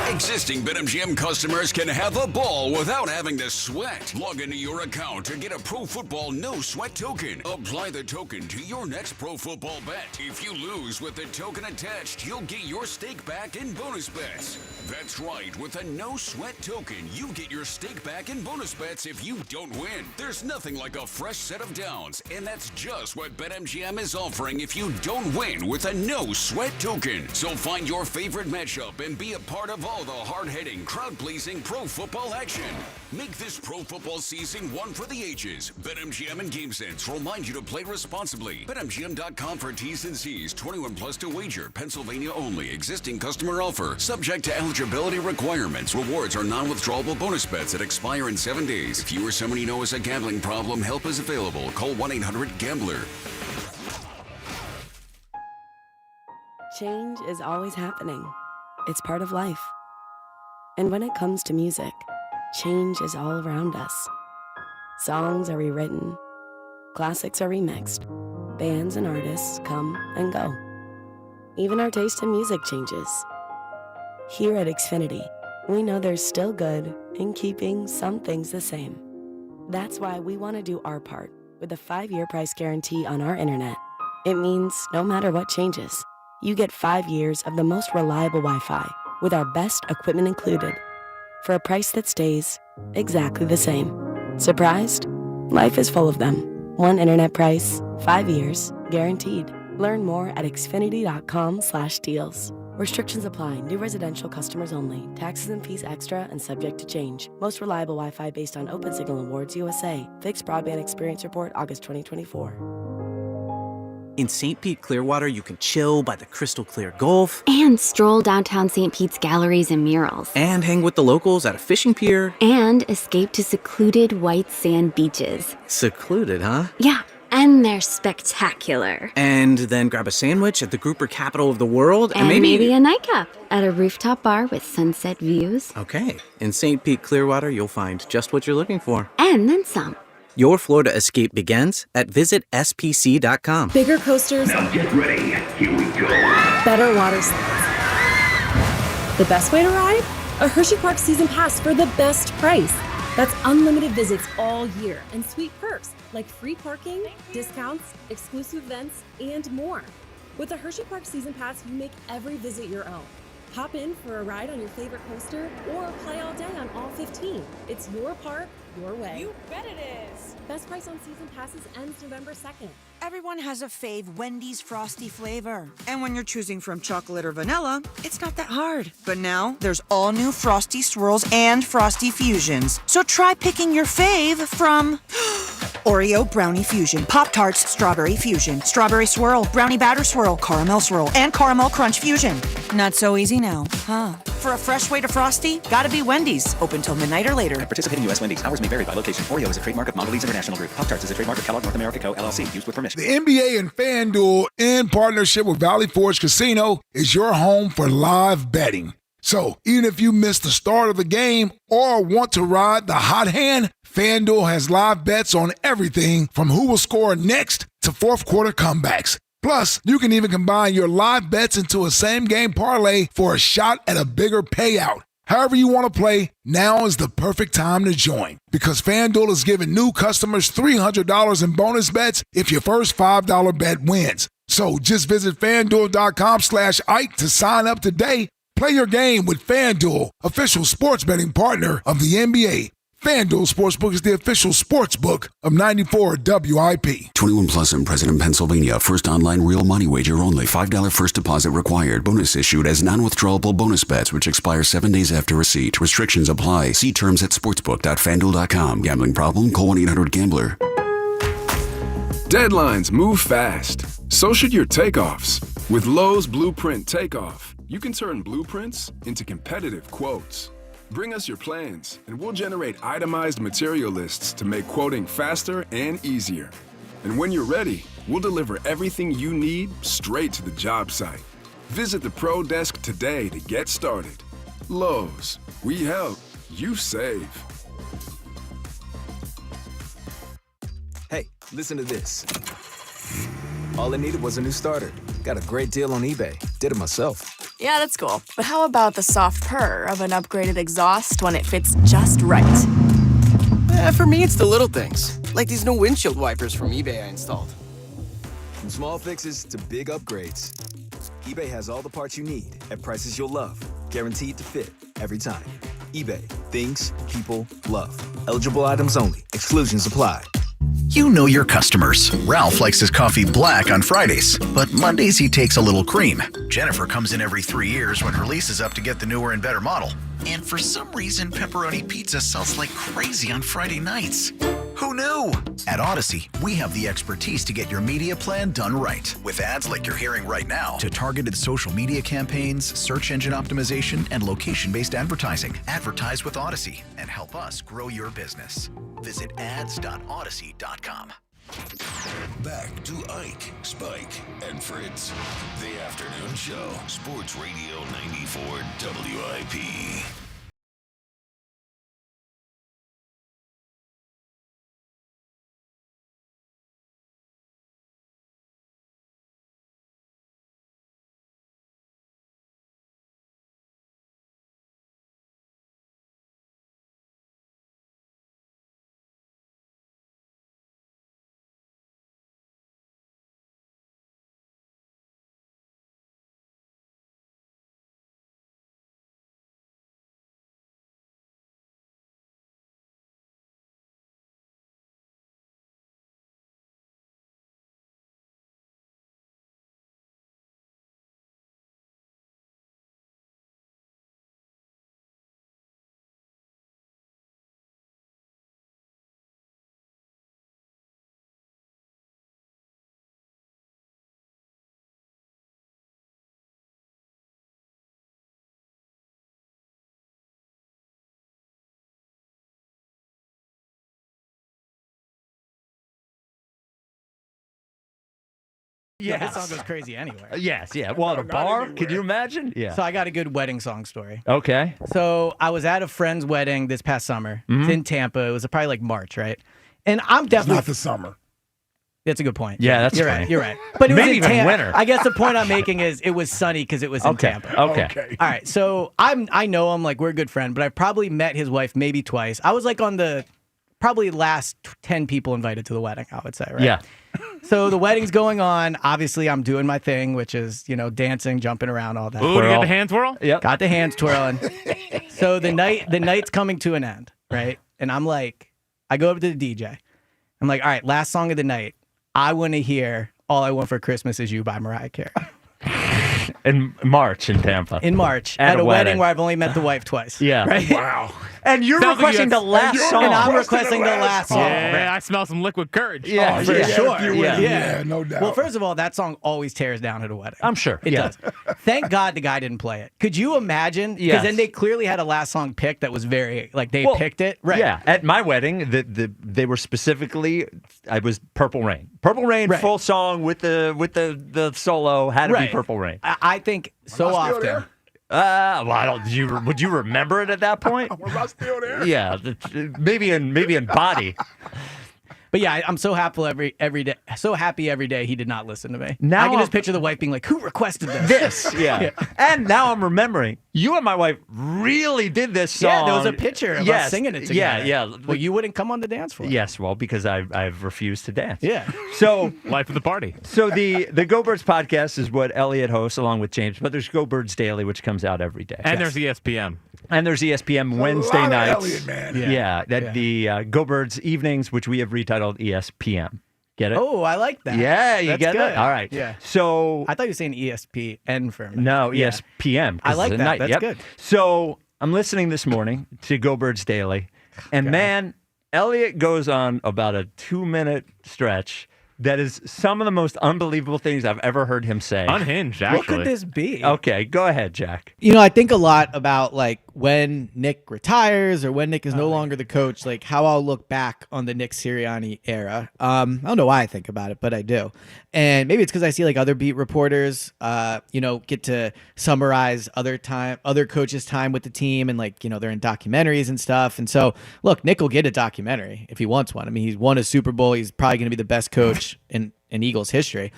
Existing BetMGM customers can have a ball without having to sweat. Log into your account to get a pro football no sweat token. Apply the token to your next pro football bet. If you lose with the token attached, you'll get your stake back in bonus bets. That's right, with a no sweat token, you get your stake back in bonus bets if you don't win. There's nothing like a fresh set of downs, and that's just what BetMGM is offering if you don't win with a no sweat token. So find your favorite matchup and be a part of all the hard-hitting, crowd-pleasing pro football action. Make this pro football season one for the ages. BetMGM and GameSense remind you to play responsibly. BetMGM.com for T's and C's. 21 plus to wager. Pennsylvania only. Existing customer offer. Subject to eligibility requirements. Rewards are non-withdrawable bonus bets that expire in 7 days. If you or someone you know has a gambling problem, help is available. Call 1-800-GAMBLER. Change is always happening. It's part of life. And when it comes to music, change is all around us. Songs are rewritten, classics are remixed, bands and artists come and go. Even our taste in music changes. Here at Xfinity, we know there's still good in keeping some things the same. That's why we want to do our part with a 5-year price guarantee on our internet. It means no matter what changes, you get 5 years of the most reliable Wi-Fi with our best equipment included for a price that stays exactly the same. Surprised? Life is full of them. One internet price, 5 years, guaranteed. Learn more at xfinity.com/deals. Restrictions apply. New residential customers only. Taxes and fees extra and subject to change. Most reliable Wi-Fi based on OpenSignal Awards USA. Fixed Broadband Experience Report, August 2024. In St. Pete, Clearwater, you can chill by the crystal clear Gulf. And stroll downtown St. Pete's galleries and murals. And hang with the locals at a fishing pier. And escape to secluded white sand beaches. Secluded, huh? Yeah, and they're spectacular. And then grab a sandwich at the grouper capital of the world. And maybe a nightcap at a rooftop bar with sunset views. Okay. In St. Pete, Clearwater, you'll find just what you're looking for. And then some. Your Florida escape begins at visitspc.com. Bigger coasters. Now get ready. Here we go. Better water slides. The best way to ride? A Hershey-Parks season pass for the best price. That's unlimited visits all year and sweet perks like free parking, discounts, exclusive events, and more. With a Hershey-Parks season pass, you make every visit your own. Hop in for a ride on your favorite coaster or play all day on all 15. It's your park, your way. You bet it is. Best price on season passes ends November 2nd. Everyone has a fave Wendy's Frosty flavor. And when you're choosing from chocolate or vanilla, it's not that hard. But now, there's all new Frosty Swirls and Frosty Fusions. So try picking your fave from Oreo Brownie Fusion, Pop-Tarts Strawberry Fusion, Strawberry Swirl, Brownie Batter Swirl, Caramel Swirl, and Caramel Crunch Fusion. Not so easy now, huh? For a fresh way to Frosty, gotta be Wendy's. Open till midnight or later. At participating U.S. Wendy's, hours may vary by location. Oreo is a trademark of Mondelez International Group. Pop-Tarts is a trademark of Kellogg North America Co., LLC. Used with permission. The NBA and FanDuel, in partnership with Valley Forge Casino, is your home for live betting. So, even if you missed the start of the game or want to ride the hot hand, FanDuel has live bets on everything from who will score next to fourth quarter comebacks. Plus, you can even combine your live bets into a same-game parlay for a shot at a bigger payout. However you want to play, now is the perfect time to join because FanDuel is giving new customers $300 in bonus bets if your first $5 bet wins. So just visit FanDuel.com/Ike to sign up today. Play your game with FanDuel, official sports betting partner of the NBA. FanDuel Sportsbook is the official sportsbook of 94 WIP. 21 plus and present in Pennsylvania. First online real money wager only. $5 first deposit required. Bonus issued as non-withdrawable bonus bets, which expire 7 days after receipt. Restrictions apply. See terms at sportsbook.fanduel.com. Gambling problem? Call 1-800-GAMBLER. Deadlines move fast. So should your takeoffs. With Lowe's Blueprint Takeoff, you can turn blueprints into competitive quotes. Bring us your plans, and we'll generate itemized material lists to make quoting faster and easier. And when you're ready, we'll deliver everything you need straight to the job site. Visit the Pro Desk today to get started. Lowe's, we help, you save. Hey, listen to this. All I needed was a new starter. Got a great deal on eBay. Did it myself. Yeah, that's cool. But how about the soft purr of an upgraded exhaust when it fits just right? For me, it's the little things, like these new windshield wipers from eBay I installed. From small fixes to big upgrades, eBay has all the parts you need at prices you'll love. Guaranteed to fit every time. eBay. Things people love. Eligible items only. Exclusions apply. You know your customers. Ralph likes his coffee black on Fridays, but Mondays he takes a little cream. Jennifer comes in every 3 years when her lease is up to get the newer and better model. And for some reason, pepperoni pizza sells like crazy on Friday nights. Who knew? At Odyssey, we have the expertise to get your media plan done right. With ads like you're hearing right now, to targeted social media campaigns, search engine optimization, and location-based advertising. Advertise with Odyssey and help us grow your business. Visit ads.odyssey.com. Back to Ike, Spike, and Fritz. The Afternoon Show. Sports Radio 94 WIP. Yeah, this song goes crazy anywhere. Yes, yeah. Well, at a bar? Can you imagine? Yeah. So I got a good wedding song story. Okay. So I was at a friend's wedding this past summer. It's in Tampa. It was probably like March, right? And I'm definitely not the summer. That's a good point. Yeah, that's you're funny. right. You're right. But it was Maybe in even Tampa. winter. I guess the point I'm making is it was sunny because it was in Tampa. Okay. All right. So I know him, like we're a good friend, but I've probably met his wife maybe twice. I was like on the probably last 10 people invited to the wedding, I would say, right? Yeah. So the wedding's going on. Obviously, I'm doing my thing, which is, dancing, jumping around, all that. Ooh, you got the hand twirl? Yep. Got the hands twirling. So the night's coming to an end, right? And I'm like, I go up to the DJ. I'm like, all right, last song of the night. I want to hear All I Want for Christmas Is You by Mariah Carey. In March in Tampa. In March. At a wedding where I've only met the wife twice. Yeah. Right? Wow. And you're requesting the last song. And I'm requesting the last song. Yeah, Right. I smell some liquid courage. Yeah, For sure. Yeah, no doubt. Well, first of all, that song always tears down at a wedding. I'm sure. It does. Thank God the guy didn't play it. Could you imagine? Because Yes. then they clearly had a last song picked that was very, they picked it. Right. Yeah. At my wedding, they were specifically, I was Purple Rain. Purple Rain, full song with the solo had to be Purple Rain. I think so often. Would you remember it at that point? Was I still there? Yeah, maybe in body. But yeah, I'm so happy every day. So happy every day he did not listen to me. Now I can just I'm- picture the wife being like, "Who requested this?" Yeah. And now I'm remembering you and my wife really did this song. Yeah, there was a picture of us singing it together. Yeah. Well, you wouldn't come on the dance floor. Yes, well, because I've refused to dance. Yeah. So life of the party. So the Go Birds podcast is what Eliot hosts along with James, but there's Go Birds Daily, which comes out every day. And there's ESPN. And there's ESPN Wednesday lot of nights. Eliot, man. Yeah. The Go Birds evenings, which we have retitled ESPN. Get it? Oh, I like that. Yeah, you That's get good. it? All right. Yeah. So I thought you were saying ESPN for a minute. no, Yeah. ESPN. 'cause I like it's that. at night. That's Yep. good. So I'm listening this morning to Go Birds Daily, and man, Eliot goes on about a 2-minute stretch that is some of the most unbelievable things I've ever heard him say. Unhinged, actually. What could this be? Okay, go ahead, Jack. I think a lot about when Nick retires or when Nick is no longer the coach, how I'll look back on the Nick Sirianni era. I don't know why I think about it, but I do. And maybe it's because I see other beat reporters, get to summarize other coaches' time with the team, and they're in documentaries and stuff. And so, look, Nick will get a documentary if he wants one. I mean, he's won a Super Bowl. He's probably going to be the best coach in Eagles history.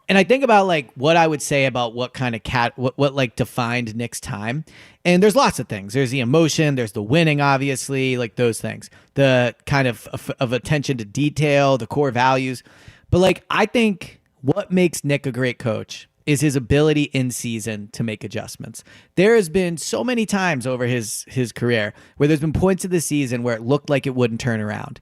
And I think about what I would say about what kind of what defined Nick's time. And there's lots of things. There's the emotion, there's the winning, obviously, those things. The kind of attention to detail, the core values. But I think what makes Nick a great coach is his ability in season to make adjustments. There has been so many times over his career where there's been points of the season where it looked like it wouldn't turn around.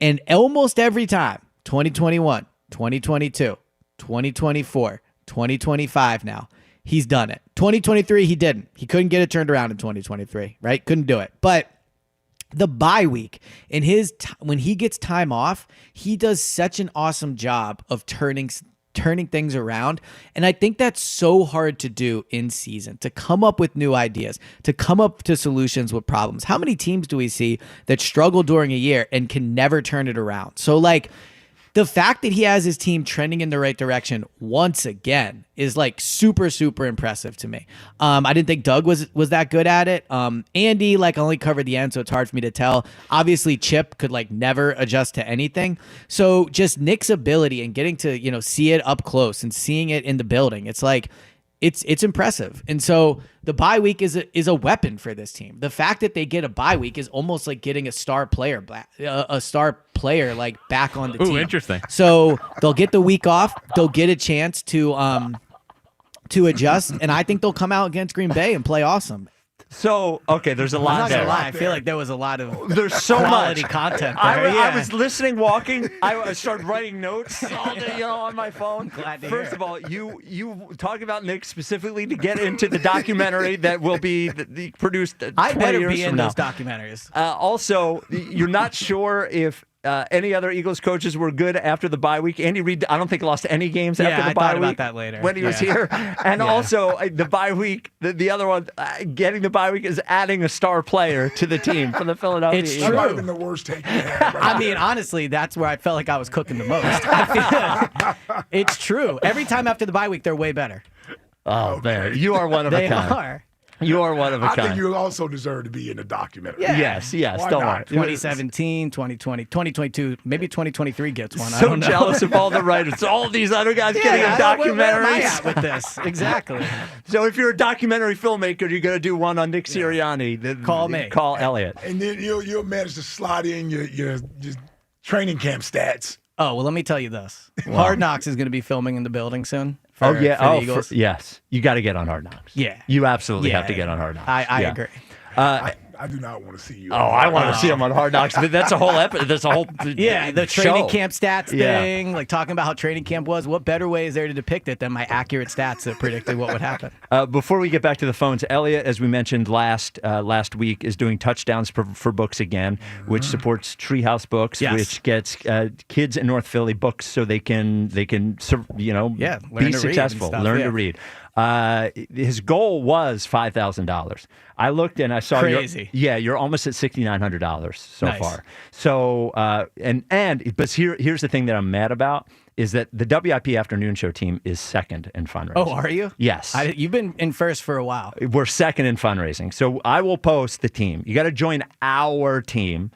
And almost every time, 2021, 2022, 2024, 2025 now, he's done it. 2023, he didn't. He couldn't get it turned around in 2023, right? Couldn't do it. But the bye week, in when he gets time off, he does such an awesome job of turning things around. And I think that's so hard to do in season, to come up with new ideas, to come up to solutions with problems. How many teams do we see that struggle during a year and can never turn it around? So the fact that he has his team trending in the right direction once again is super, super impressive to me. I didn't think Doug was that good at it. Andy only covered the end, so it's hard for me to tell. Obviously, Chip could never adjust to anything. So just Nick's ability and getting to see it up close and seeing it in the building, it's impressive. And so the bye week is a weapon for this team. The fact that they get a bye week is almost like getting a star player back on the team. Ooh, interesting. So they'll get the week off. They'll get a chance to adjust, and I think they'll come out against Green Bay and play awesome. So, okay, there's a I'm lot not there. gonna lie, I feel like there was a lot of There's so quality much content there. I was listening, walking. I started writing notes all day, on my phone. Glad to First hear of all, you talk about Nick specifically to get into the documentary that will be produced 20 I better years be in from now. those documentaries. Also, you're not sure if any other Eagles coaches were good after the bye week. Andy Reid, I don't think lost any games after the I bye thought week. about that later. When he was here. And also, the bye week, the other one, getting the bye week is adding a star player to the team for the Philadelphia It's Eagles. true. That might have been the worst take you had. I mean, honestly, that's where I felt like I was cooking the most. It's true. Every time after the bye week, they're way better. Oh, man. You are one of They a kind. are. You are one of a I kind. think you also deserve to be in the documentary. Yeah. Yes, Why don't not? worry. 2017, 2020, 2022, maybe 2023 gets one. I So don't know. jealous of all the writers. All these other guys getting Yeah, documentaries. where am I at with this? Exactly. So if you're a documentary filmmaker, you're going to do one on Nick Sirianni. Then Call me. Call Eliot. And then you'll manage to slide in your training camp stats. Oh, well, let me tell you this. Hard Knocks is going to be filming in the building soon. Oh, yeah. For the Eagles. Yes. You got to get on Hard Knocks. Yeah. You absolutely Yeah, have to get on Hard Knocks. I Yeah. agree. I do not want to see you. I want to see him on Hard Knocks. But that's a whole episode. That's a whole The training show. camp stats Yeah. thing, like talking about how training camp was. What better way is there to depict it than my accurate stats that predicted what would happen? Before we get back to the phones, Eliot, as we mentioned last week, is doing Touchdowns for Books again, which supports Treehouse Books, Yes. which gets kids in North Philly books so they can learn be to read and successful, stuff, learn yeah. to read. His goal was $5,000. I looked and I saw Crazy. you're almost at $6,900 so Nice. far. So but here's the thing that I'm mad about is that the WIP afternoon show team is second in fundraising. Oh, are you? Yes. You've been in first for a while. We're second in fundraising. So I will post the team. You got to join our team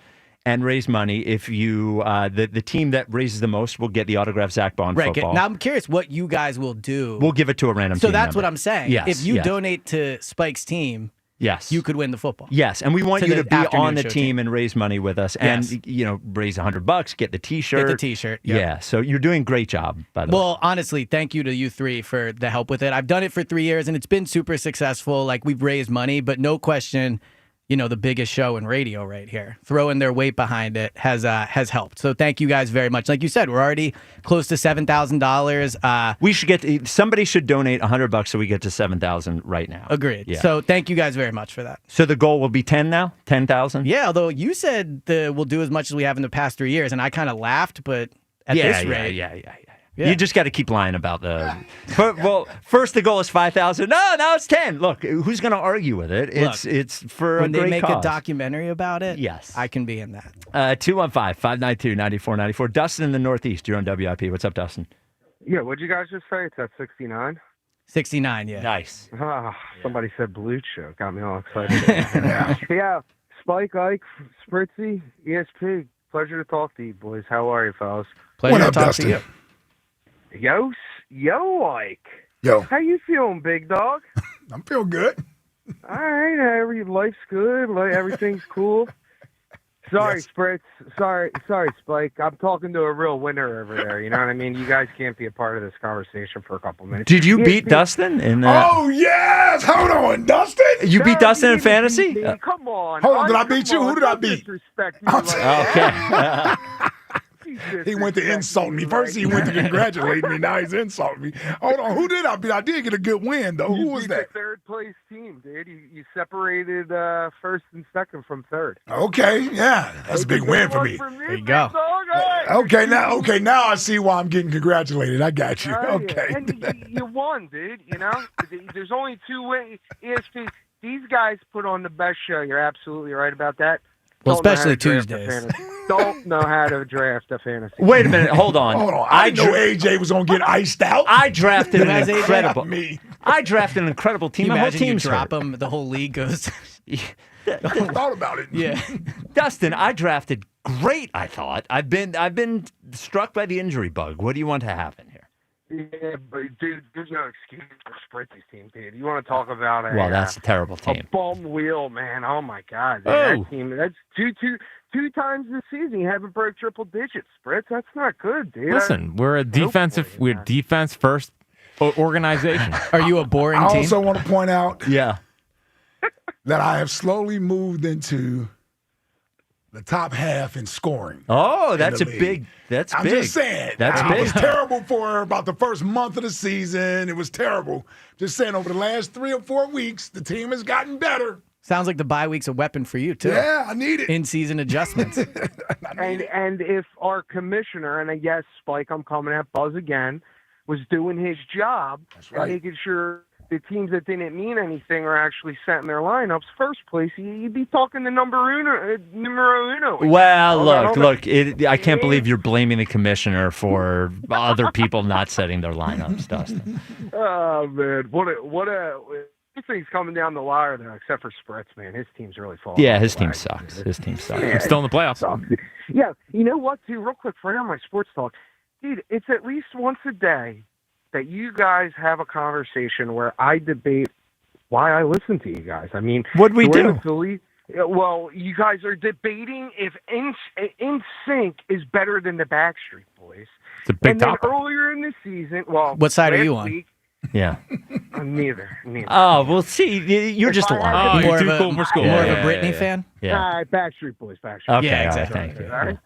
and raise money. If you the team that raises the most will get the autographed Zach Bond Right. football. Now I'm curious what you guys will do. We'll give it to a random So team that's member. what I'm saying. Yes, If you yes. donate to Spike's team, Yes. you could win the football. Yes, and we want To you the to be afternoon on the show team and raise money with us, and Yes. raise $100, get the T-shirt. Get the T-shirt. Yep. Yeah, so you're doing a great job, by the way. Well, honestly, thank you to you three for the help with it. I've done it for 3 years, and it's been super successful. Like, we've raised money, but no question, the biggest show in radio right here. Throwing their weight behind it has helped. So thank you guys very much. Like you said, we're already close to $7,000. We should somebody should donate $100 so we get to 7,000 right now. Agreed. Yeah. So thank you guys very much for that. So the goal will be 10 now? 10,000? Yeah, although you said we'll do as much as we have in the past 3 years, and I kind of laughed, but at this rate. Yeah. Yeah. You just got to keep lying about the. Well, first the goal is 5,000. No, now it's 10. Look, who's going to argue with it? It's for when a great they make cause. a documentary about it. Yes, I can be in that. 215-592-9494. Dustin in the Northeast. You're on WIP. What's up, Dustin? Yeah, what'd you guys just say? It's at 69? 69, yeah. Nice. Somebody said Blue Show. Got me all excited. Yeah. Spike, Ike, Spritzy, ESP. Pleasure to talk to you, boys. How are you, fellas? Pleasure What up, to talk Dustin? to you. Yo, Ike. Yo. How you feeling, big dog? I'm feeling good. All right, life's good. Everything's cool. Sorry, Yes. Spritz. Sorry, Spike. I'm talking to a real winner over there. You know what I mean? You guys can't be a part of this conversation for a couple minutes. Did you beat ESP Dustin in the? Oh, yes. Hold on, Dustin. You beat Dustin in fantasy? Come on. Hold on, did I Come beat you? Who on, did I don't beat? disrespect me like that. Okay. He went to insult me. First, he went to congratulate me. Now he's insulting me. Hold on. Who did I beat? I did get a good win, though. Who You was beat that? the third place team, dude. You separated first and second from third. Okay, yeah. That's a big win for me. There you go. Okay, now I see why I'm getting congratulated. I got you. Okay. And you won, dude. There's only two ways. ESP, these guys put on the best show. You're absolutely right about that. Well, Don't know how especially to draft a Tuesdays. fantasy. Don't know how to draft a fantasy. Wait a minute. Hold on. Hold on. I didn't know AJ was going to get iced out. I drafted Who an has AJ? incredible. Me. I drafted an incredible team. Can you My whole imagine you team's drop hurt. them, the whole league goes. I thought about it. Yeah. Dustin, I drafted great. I thought I've been struck by the injury bug. What do you want to happen here? Yeah, but dude, there's no excuse for Spritzy's team, dude. You want to talk about Well, that's a terrible a team. bum wheel, man. Oh my God, dude. Oh. That team. That's two times this season. You haven't broke triple digits, Spritz. That's not good, dude. Listen, we're defense first organization. Are you a boring I team? also want to point out Yeah. that I have slowly moved into the top half in scoring. Oh, that's in a the big. league. That's I'm big. just saying. That's I big. was terrible for about the first month of the season. It was terrible. Just saying, over the last 3 or 4 weeks, the team has gotten better. Sounds like the bye week's a weapon for you, too. Yeah, I need it. In-season adjustments. And if our commissioner, and I guess Spike, I'm coming at Buzz again, was doing his job right. and making sure the teams that didn't mean anything are actually setting their lineups first place, you'd be talking to numero uno. Well, Hold on. look. I can't believe you're blaming the commissioner for other people not setting their lineups, Dustin. Oh man, what a everything's coming down the wire, though, except for Spritz, man. His team's really falling. Yeah, his team sucks. His team sucks. I'm still in the playoffs. Yeah, you know what, too? Real quick, for my sports talk. Dude, it's at least once a day that you guys have a conversation where I debate why I listen to you guys. I mean, what'd we do? Well, you guys are debating if NSYNC is better than the Backstreet Boys. It's a big and then topic. Earlier in the season, well, What side are last you on? week- Yeah. Neither. Oh, well, see, you're just If I had lying. to- More of too a, cool for school. more of Yeah, a Britney yeah. fan? Yeah. Backstreet Boys. Okay, Yeah, all right, exactly. thank you. All right?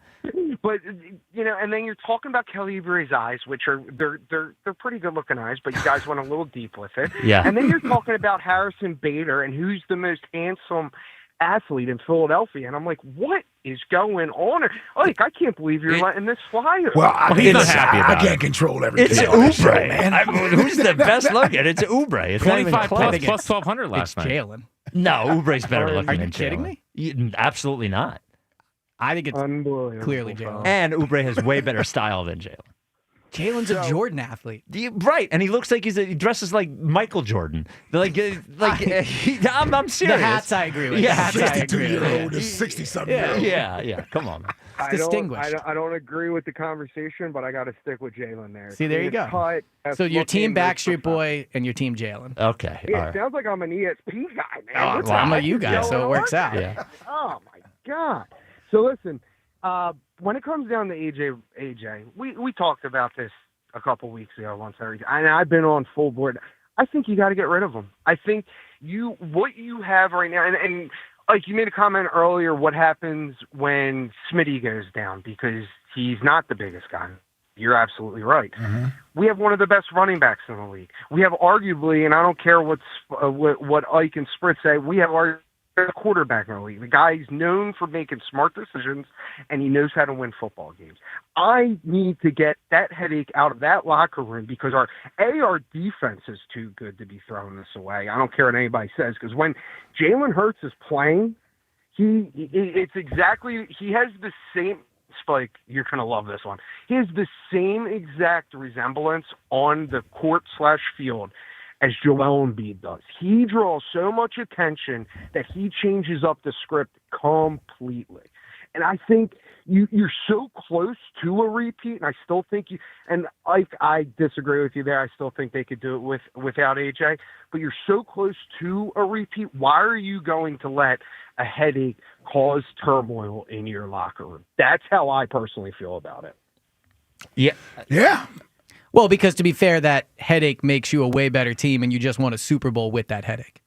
But and then you're talking about Kelly Oubre's eyes, which are they're pretty good looking eyes, but you guys went a little deep with it. Yeah. And then you're talking about Harrison Bader and who's the most handsome athlete in Philadelphia, and I'm like, what is going on? Like, I can't believe you're letting this fly. Well, he's not happy I about can't control everything. It's on this show, Oubre, man. I mean, who's the best looking? It's Oubre. It's not even 25 close. plus 1,200 last night. Jalen. No, Oubre's better looking Are you than kidding Jalen. me? Absolutely not. I think it's Unbelievable. clearly Jalen. And Oubre has way better style than Jalen. Jalen's a Jordan athlete. Right, and he looks like he dresses like Michael Jordan. I'm serious. The hats I agree with. Yeah, The hats I agree with. 62-year-old is 60-something. Yeah. Come on. It's distinguished. I don't agree with the conversation, but I got to stick with Jalen there. See, there you Clean go. cut, So your team looking, Backstreet Boy and your team Jalen. Okay. Yeah, all it right. sounds like I'm an ESP guy, man. Oh, What well, the I'm a heck you is guy, so going it works on? out. Yeah. Oh my God. So listen, when it comes down to AJ, we talked about this a couple weeks ago once and I've been on full board. I think you got to get rid of him. I think what you have right now, and like you made a comment earlier, what happens when Smitty goes down because he's not the biggest guy. You're absolutely right. Mm-hmm. We have one of the best running backs in the league. We have arguably, and I don't care what Ike and Spritz say, we have our quarterback in the league. The guy's known for making smart decisions, and he knows how to win football games. I need to get that headache out of that locker room because our defense is too good to be throwing this away. I don't care what anybody says, because when Jalen Hurts is playing, he has the same – Spike, you're going to love this one. He has the same exact resemblance on the court/field as Joel Embiid does. He draws so much attention that he changes up the script completely. And I think you're so close to a repeat, and I still think I disagree with you there. I still think they could do it without AJ, but you're so close to a repeat. Why are you going to let a headache cause turmoil in your locker room? That's how I personally feel about it. Yeah. Yeah. Well, because to be fair, that headache makes you a way better team, and you just won a Super Bowl with that headache.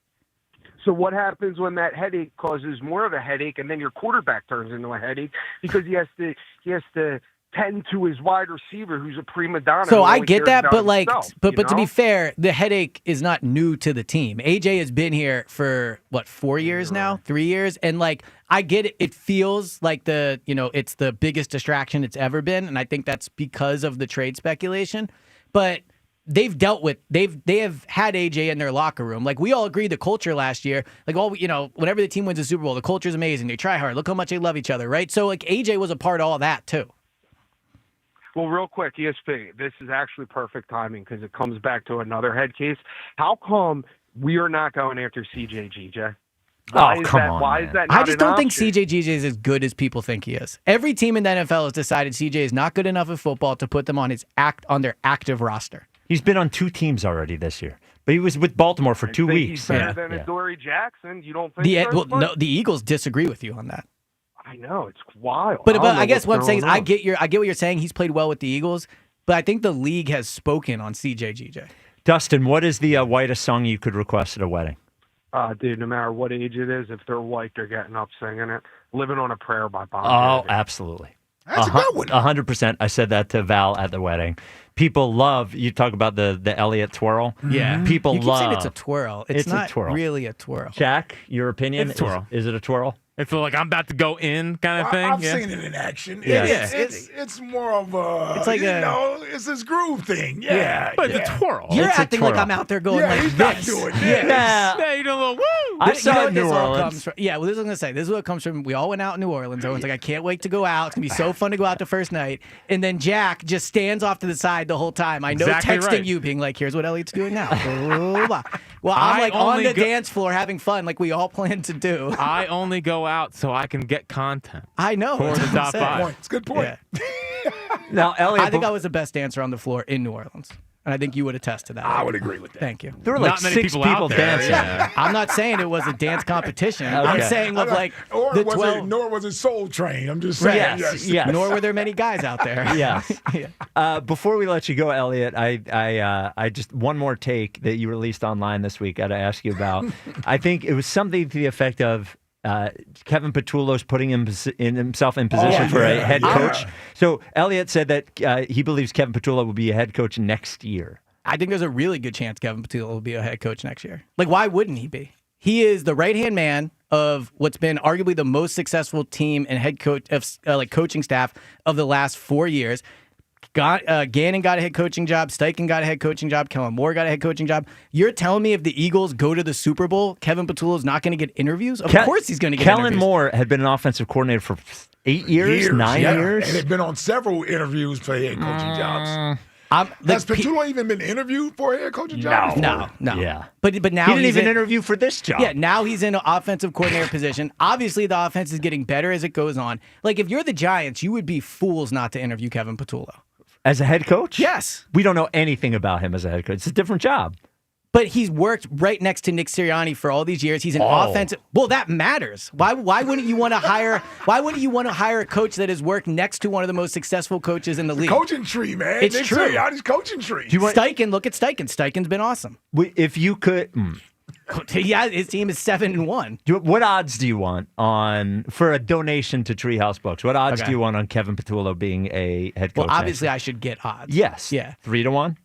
So what happens when that headache causes more of a headache, and then your quarterback turns into a headache because he has to tend to his wide receiver, who's a prima donna. So who I only get cares that, about but himself, but to be know? fair, the headache is not new to the team. AJ has been here for 4 years now, 3 years, and I get it. It feels like it's the biggest distraction it's ever been, and I think that's because of the trade speculation. But they have had AJ in their locker room. Like, we all agreed the culture last year, whenever the team wins a Super Bowl, the culture's amazing. They try hard. Look how much they love each other, right? So AJ was a part of all that too. Well, real quick, ESP, this is actually perfect timing because it comes back to another head case. How come we are not going after CJ? Why is that not I just don't think option? CJ is as good as people think he is. Every team in the NFL has decided CJ is not good enough at football to put them on their active roster. He's been on 2 teams already this year, but he was with Baltimore for 2 weeks. He's better than Adoree Jackson. You don't think so? No, the Eagles disagree with you on that. I know, it's wild. But don't know I guess what's what I'm saying is going I on. get what you're saying. He's played well with the Eagles, but I think the league has spoken on CJ. Dustin, what is the whitest song you could request at a wedding? Dude, no matter what age it is, if they're white, they're getting up singing it. Living on a Prayer by Bob Oh, Dylan. absolutely. That's a good one. 100%. I said that to Val at the wedding. People love, you talk about the Eliot twirl. Yeah. People You keep love. saying it's a twirl. It's not a twirl. really a twirl. Jack, your opinion? It's a twirl. Is it a twirl? It's like I'm about to go in kind of thing. I've seen it in action. Yeah. It's more of a, It's like it's this groove thing. Yeah. But it's a twirl. You're It's a acting like twirl. I'm out there going Yeah, like he's this. not doing Yeah. Yeah, you do a little woo. I saw it in New this all Orleans. comes from. Yeah, well, this is what I'm gonna say. This is what it comes from. We all went out in New Orleans. Everyone's like, I can't wait to go out. It's gonna be so fun to go out the first night. And then Jack just stands off to the side the whole time. I know, Exactly texting right. you, being like, "Here's what Elliot's doing now." Blah, blah. Well, I'm I like on only the go- dance floor having fun, like we all planned to do. I only go out so I can get content. I know. For that's the what I'm top saying. five. It's a good point. Yeah. Now, Elliot, I think I was the best dancer on the floor in New Orleans. And I think you would attest to that. I would agree with that. Thank you. there were like Not many 6 people out there, dancing. yeah. I'm not saying it was a dance competition. I'm Okay. saying of like Or the was 12. nor was it Soul Train. I'm just saying. Yes. Nor were there many guys out there. Yes. Before we let you go, Elliot, I just one more take that you released online this week. I got to ask you about. I think it was something to the effect of Kevin Petullo's putting himself in position for a head coach. So Elliot said that he believes Kevin Petullo will be a head coach next year. I think there's a really good chance Kevin Petullo will be a head coach next year. Like, why wouldn't he be? He is the right-hand man of what's been arguably the most successful team and head coach of coaching staff of the last 4 years. Gannon got a head coaching job. Steichen got a head coaching job. Kellen Moore got a head coaching job. You're telling me if the Eagles go to the Super Bowl, Kevin Petullo's not going to get interviews? Of course he's going to get Kellen interviews. Moore had been an offensive coordinator for 8 years, 9 years. And had been on several interviews for head coaching jobs. Has Petullo even been interviewed for a head coaching job? No. Yeah. But now He didn't he's even interview for this job. Yeah, now he's in an offensive coordinator position. Obviously, the offense is getting better as it goes on. Like, if you're the Giants, you would be fools not to interview Kevin Petullo. As a head coach? Yes. We don't know anything about him as a head coach. It's a different job. But he's worked right next to Nick Sirianni for all these years. He's an offensive. Well, that matters. Why wouldn't you want to hire? Why wouldn't you want to hire a coach that has worked next to one of the most successful coaches in the league? Coaching tree, man. It's Nick true. Sirianni's coaching tree. Steichen, look at Steichen. Steichen's been awesome. If you could, Yeah, his team is 7-1. What odds do you want for a donation to Treehouse Books? What odds do you want on Kevin Petullo being a head coach? Well, obviously, I should get odds. Yes. Yeah. 3-1.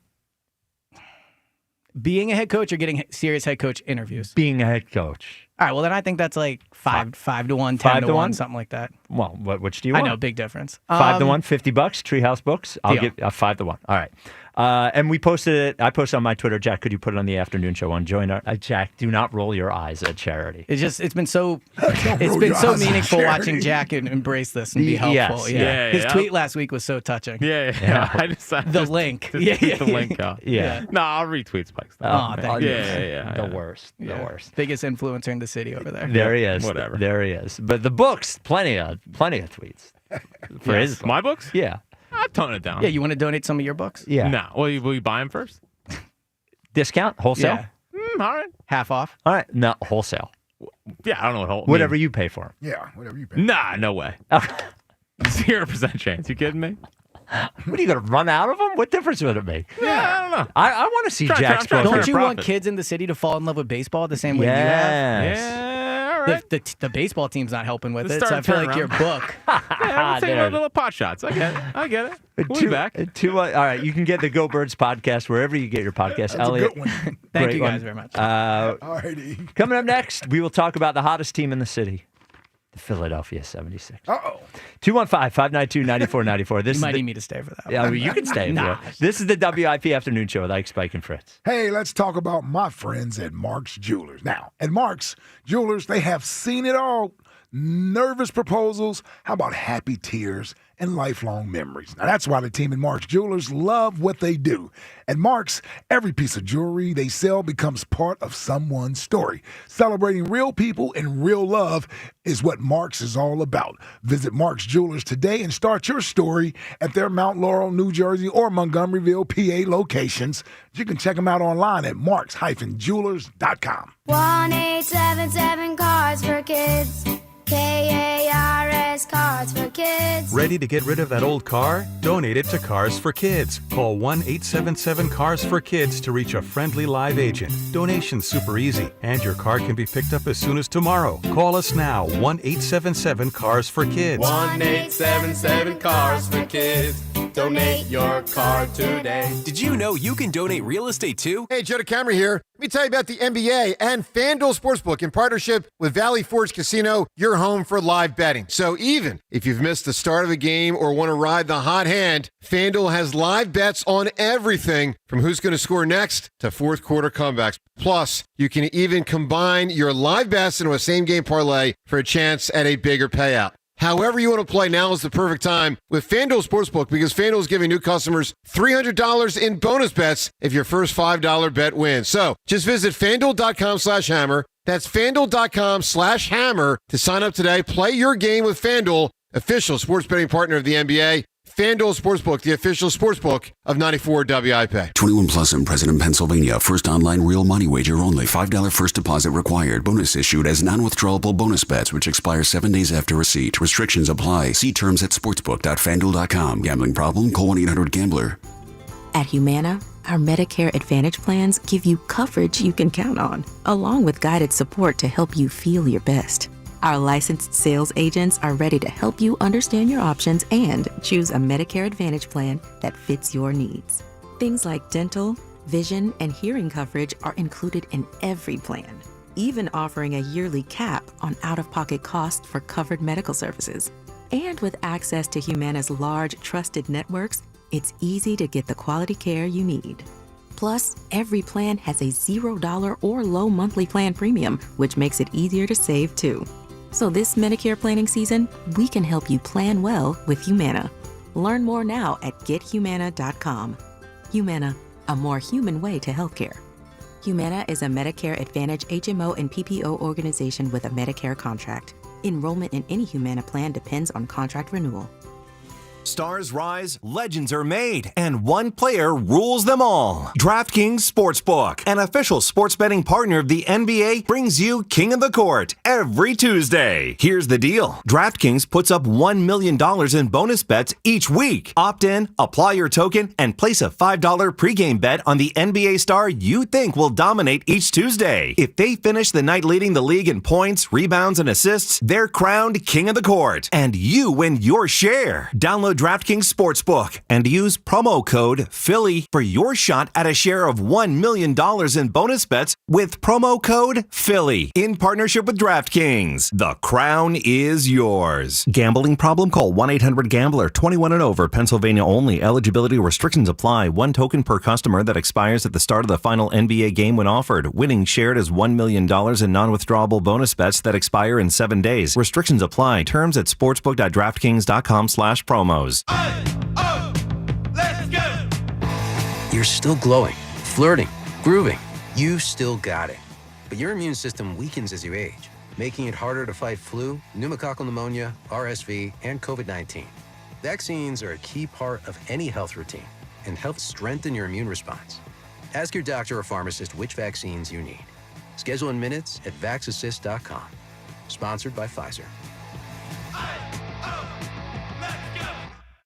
Being a head coach or getting serious head coach interviews? Being a head coach. All right, well, then I think that's like 5-1, 10-1, something like that. Well, which do you want? I know, big difference. 5-1, $50, Treehouse Books. I'll Deal. give 5-1. All right. And we posted it. I posted on my Twitter. Jack, could you put it on the afternoon show on Join Our? Jack, do not roll your eyes at charity. It's been so meaningful watching Jack embrace this and be helpful. Yes. His tweet last week was so touching. Yeah. I just The link. The link out. Yeah. No, I'll retweet Spike's Oh, thank you. Yeah. The worst. The Yeah. worst. Biggest influencer in the city over there. There he is. Whatever. There he is. But the books, plenty of tweets. For his book. My books? Yeah. I'll tone it down. Yeah, you want to donate some of your books? Yeah. No. Will you buy them first? Discount? Wholesale? Yeah. All right. Half off? All right. No, wholesale. Yeah, I don't know what whole. Whatever you pay for 'em. Yeah, whatever you pay. Nah, no way. 0% chance. You kidding me? What are you going to run out of them? What difference would it make? Yeah, I don't know. I want to see Jack's book. Don't you want kids in the city to fall in love with baseball the same way you have? Yes. Yeah, all right. The baseball team's not helping with Let's it, so I start feel turning like your around. book. Yeah, I'm taking There. little pot shots. I get it. We'll be back. All right, you can get the Go Birds podcast wherever you get your podcast. That's Elliot, a good one. Thank great you guys one. very much. All righty. Coming up next, we will talk about the hottest team in the city, the Philadelphia 76. Uh-oh. 215-592-9494. You might need me to stay for that. Yeah, I mean, you can stay. If you Nah. want. This is the WIP Afternoon Show with Ike, Spike, and Fritz. Hey, let's talk about my friends at Mark's Jewelers. Now, at Mark's Jewelers, they have seen it all. Nervous proposals, how about happy tears and lifelong memories? Now, that's why the team at Mark's Jewelers love what they do. At Mark's, every piece of jewelry they sell becomes part of someone's story. Celebrating real people and real love is what Mark's is all about. Visit Mark's Jewelers today and start your story at their Mount Laurel, New Jersey, or Montgomeryville, PA locations. You can check them out online at marks-jewelers.com. 1-877 Cards for Kids. KARS Cards for Kids. Ready to get rid of that old car? Donate it to Cars for Kids. Call 1-877-CARS-FOR-KIDS to reach a friendly live agent. Donation's super easy, and your car can be picked up as soon as tomorrow. Call us now, 1-877-CARS-FOR-KIDS. 1-877 Cars for Kids. Donate your card today. Did you know you can donate real estate too? Hey, Joe DeCamera here. Let me tell you about the NBA and FanDuel Sportsbook in partnership with Valley Forge Casino, your home for live betting. So even if you've missed the start of a game or want to ride the hot hand, FanDuel has live bets on everything from who's going to score next to fourth quarter comebacks. Plus, you can even combine your live bets into a same-game parlay for a chance at a bigger payout. However you want to play, now is the perfect time with FanDuel Sportsbook because FanDuel is giving new customers $300 in bonus bets if your first $5 bet wins. So just visit FanDuel.com/hammer. That's FanDuel.com/hammer to sign up today. Play your game with FanDuel, official sports betting partner of the NBA. FanDuel Sportsbook, the official sportsbook of 94 WIP. 21 plus in President, Pennsylvania. First online real money wager only. $5 first deposit required. Bonus issued as non-withdrawable bonus bets, which expire 7 days after receipt. Restrictions apply. See terms at sportsbook.fanduel.com. Gambling problem? Call 1-800-GAMBLER. At Humana, our Medicare Advantage plans give you coverage you can count on, along with guided support to help you feel your best. Our licensed sales agents are ready to help you understand your options and choose a Medicare Advantage plan that fits your needs. Things like dental, vision, and hearing coverage are included in every plan, even offering a yearly cap on out-of-pocket costs for covered medical services. And with access to Humana's large, trusted networks, it's easy to get the quality care you need. Plus, every plan has a $0 or low monthly plan premium, which makes it easier to save too. So this Medicare planning season, we can help you plan well with Humana. Learn more now at GetHumana.com. Humana, a more human way to healthcare. Humana is a Medicare Advantage HMO and PPO organization with a Medicare contract. Enrollment in any Humana plan depends on contract renewal. Stars rise, legends are made, and one player rules them all. DraftKings Sportsbook, an official sports betting partner of the NBA, brings you King of the Court every Tuesday. Here's the deal. DraftKings puts up $1 million in bonus bets each week. Opt in, apply your token, and place a $5 pregame bet on the NBA star you think will dominate each Tuesday. If they finish the night leading the league in points, rebounds, and assists, they're crowned King of the Court, and you win your share. Download DraftKings Sportsbook and use promo code Philly for your shot at a share of $1 million in bonus bets with promo code Philly in partnership with DraftKings. The crown is yours. Gambling problem? Call 1-800-GAMBLER. 21 and over. Pennsylvania only. Eligibility restrictions apply. One token per customer that expires at the start of the final NBA game when offered. Winning shared as $1 million in non-withdrawable bonus bets that expire in 7 days. Restrictions apply. Terms at sportsbook.draftkings.com/promos. Let's go! You're still glowing, flirting, grooving. You still got it. But your immune system weakens as you age, making it harder to fight flu, pneumococcal pneumonia, RSV, and COVID-19. Vaccines are a key part of any health routine and help strengthen your immune response. Ask your doctor or pharmacist which vaccines you need. Schedule in minutes at vaxassist.com. Sponsored by Pfizer.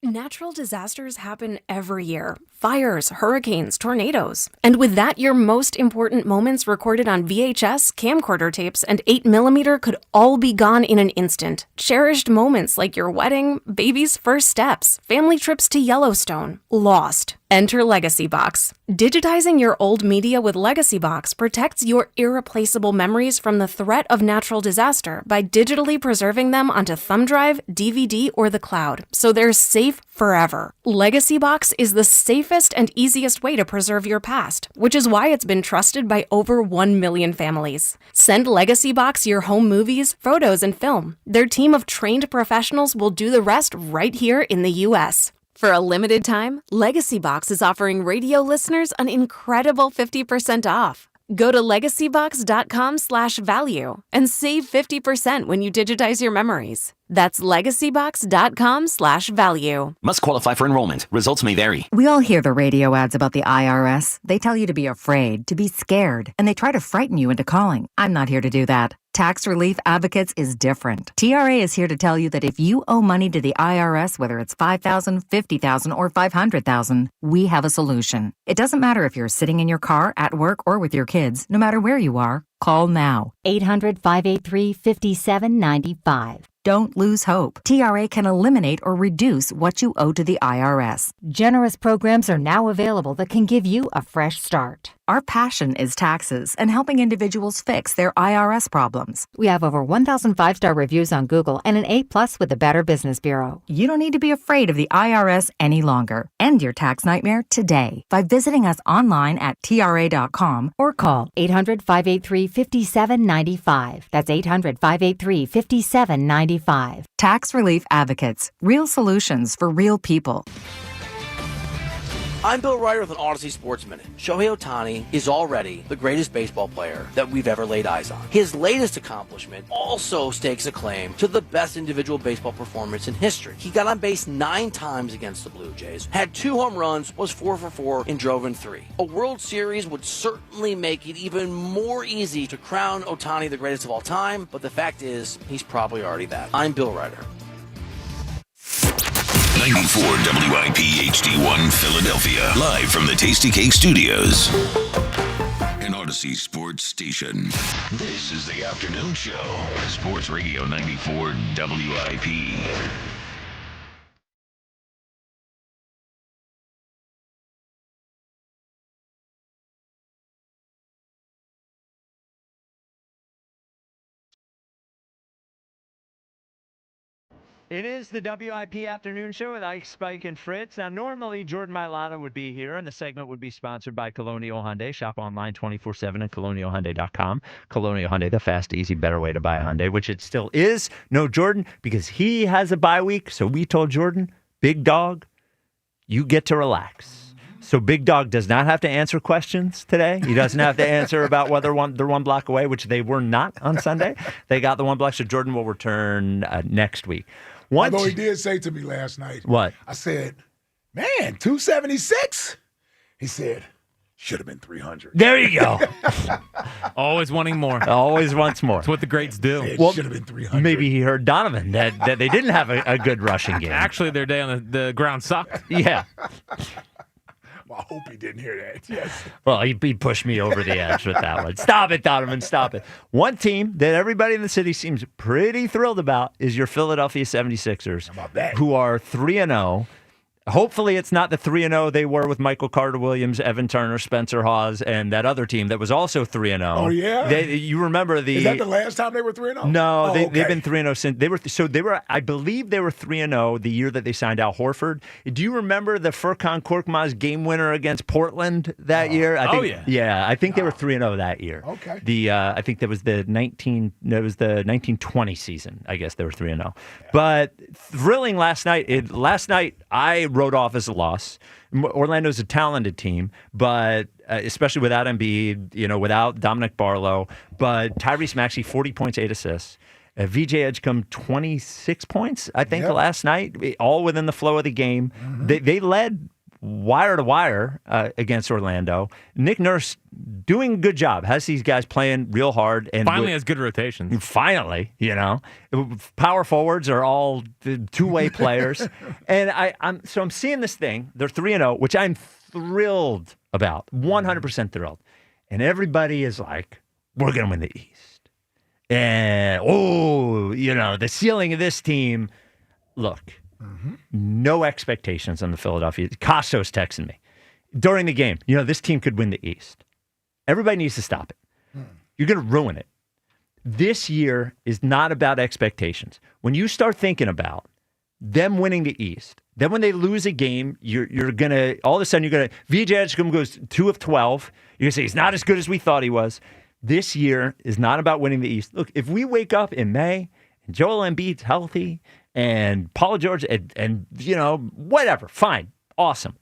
Natural disasters happen every year. Fires, hurricanes, tornadoes. And with that, your most important moments recorded on VHS, camcorder tapes, and 8mm could all be gone in an instant. Cherished moments like your wedding, baby's first steps, family trips to Yellowstone, lost. Enter Legacy Box. Digitizing your old media with Legacy Box protects your irreplaceable memories from the threat of natural disaster by digitally preserving them onto thumb drive, DVD, or the cloud, so they're safe forever. Legacy Box is the safest and easiest way to preserve your past, which is why it's been trusted by over 1 million families. Send Legacy Box your home movies, photos, and film. Their team of trained professionals will do the rest right here in the U.S. For a limited time, Legacy Box is offering radio listeners an incredible 50% off. Go to legacybox.com/value and save 50% when you digitize your memories. That's legacybox.com/value. Must qualify for enrollment. Results may vary. We all hear the radio ads about the IRS. They tell you to be afraid, to be scared, and they try to frighten you into calling. I'm not here to do that. Tax Relief Advocates is different. TRA is here to tell you that if you owe money to the IRS, whether it's $5,000, $50,000, or $500,000, we have a solution. It doesn't matter if you're sitting in your car, at work, or with your kids. No matter where you are, call now. 800-583-5795. Don't lose hope. TRA can eliminate or reduce what you owe to the IRS. Generous programs are now available that can give you a fresh start. Our passion is taxes and helping individuals fix their IRS problems. We have over 1,000 5-star reviews on Google and an A+ with the Better Business Bureau. You don't need to be afraid of the IRS any longer. End your tax nightmare today by visiting us online at TRA.com or call 800-583-5795. That's 800-583-5795. Tax Relief Advocates. Real solutions for real people. I'm Bill Ryder with an Odyssey Sports Minute. Shohei Ohtani is already the greatest baseball player that we've ever laid eyes on. His latest accomplishment also stakes a claim to the best individual baseball performance in history. He got on base 9 times against the Blue Jays, had 2 home runs, was 4 for 4, and drove in 3. A World Series would certainly make it even more easy to crown Ohtani the greatest of all time, but the fact is, he's probably already that. I'm Bill Ryder. 94 WIP HD1 Philadelphia. Live from the Tasty Cake Studios. An Odyssey Sports Station. This is the afternoon show. Sports Radio 94 WIP. It is the WIP Afternoon Show with Ike, Spike, and Fritz. Now, normally Jordan Mailata would be here, and the segment would be sponsored by Colonial Hyundai. Shop online 24/7 at colonialhyundai.com. Colonial Hyundai, the fast, easy, better way to buy a Hyundai, which it still is. No Jordan, because he has a bye week, so we told Jordan, big dog, you get to relax. So Big Dog does not have to answer questions today. He doesn't have to answer about whether they're one block away, which they were not on Sunday. They got the one block, so Jordan will return next week. Although he did say to me last night. What? I said, man, 276? He said, should have been 300. There you go. Always wanting more. Always wants more. That's what the greats do. It should have been 300. Maybe he heard Donovan that they didn't have a good rushing game. Actually, their day on the ground sucked. Yeah. Well, I hope he didn't hear that. Yes. Well, he pushed me over the edge with that one. Stop it, Donovan. Stop it. One team that everybody in the city seems pretty thrilled about is your Philadelphia 76ers. How about that? Who are 3-0. Hopefully it's not the 3-0 they were with Michael Carter-Williams, Evan Turner, Spencer Hawes, and that other team that was also 3-0. Oh, yeah? You remember the... Is that the last time they were 3-0? No, Oh, they've okay. been 3-0 since... They were, I believe they were 3-0 the year that they signed Al Horford. Do you remember the Furkan Korkmaz game winner against Portland that year? I think, yeah. Yeah, I think they were 3-0 that year. Okay. I think that was the 1920 season. I guess they were 3-0. Yeah. But thrilling last night. Last night I wrote off as a loss. Orlando's a talented team, but especially without Embiid, without Dominic Barlow, but Tyrese Maxey 40 points, 8 assists. VJ Edgecombe 26 points, I think, last night, all within the flow of the game. Mm-hmm. They led wire to wire against Orlando. Nick Nurse doing a good job. Has these guys playing real hard and finally has good rotation. Finally, power forwards are all two-way players, and I'm seeing this thing. They're 3-0, which I'm thrilled about, 100% thrilled, and everybody is like, "We're gonna win the East," and the ceiling of this team. Look. Mm-hmm. No expectations on the Philadelphia. Costos texting me during the game. This team could win the East. Everybody needs to stop it. You're going to ruin it. This year is not about expectations. When you start thinking about them winning the East, then when they lose a game, you're going to, all of a sudden, VJ Edgecombe goes 2 of 12. You're going to say, he's not as good as we thought he was. This year is not about winning the East. Look, if we wake up in May and Joel Embiid's healthy, and Paul George, and whatever, fine, awesome.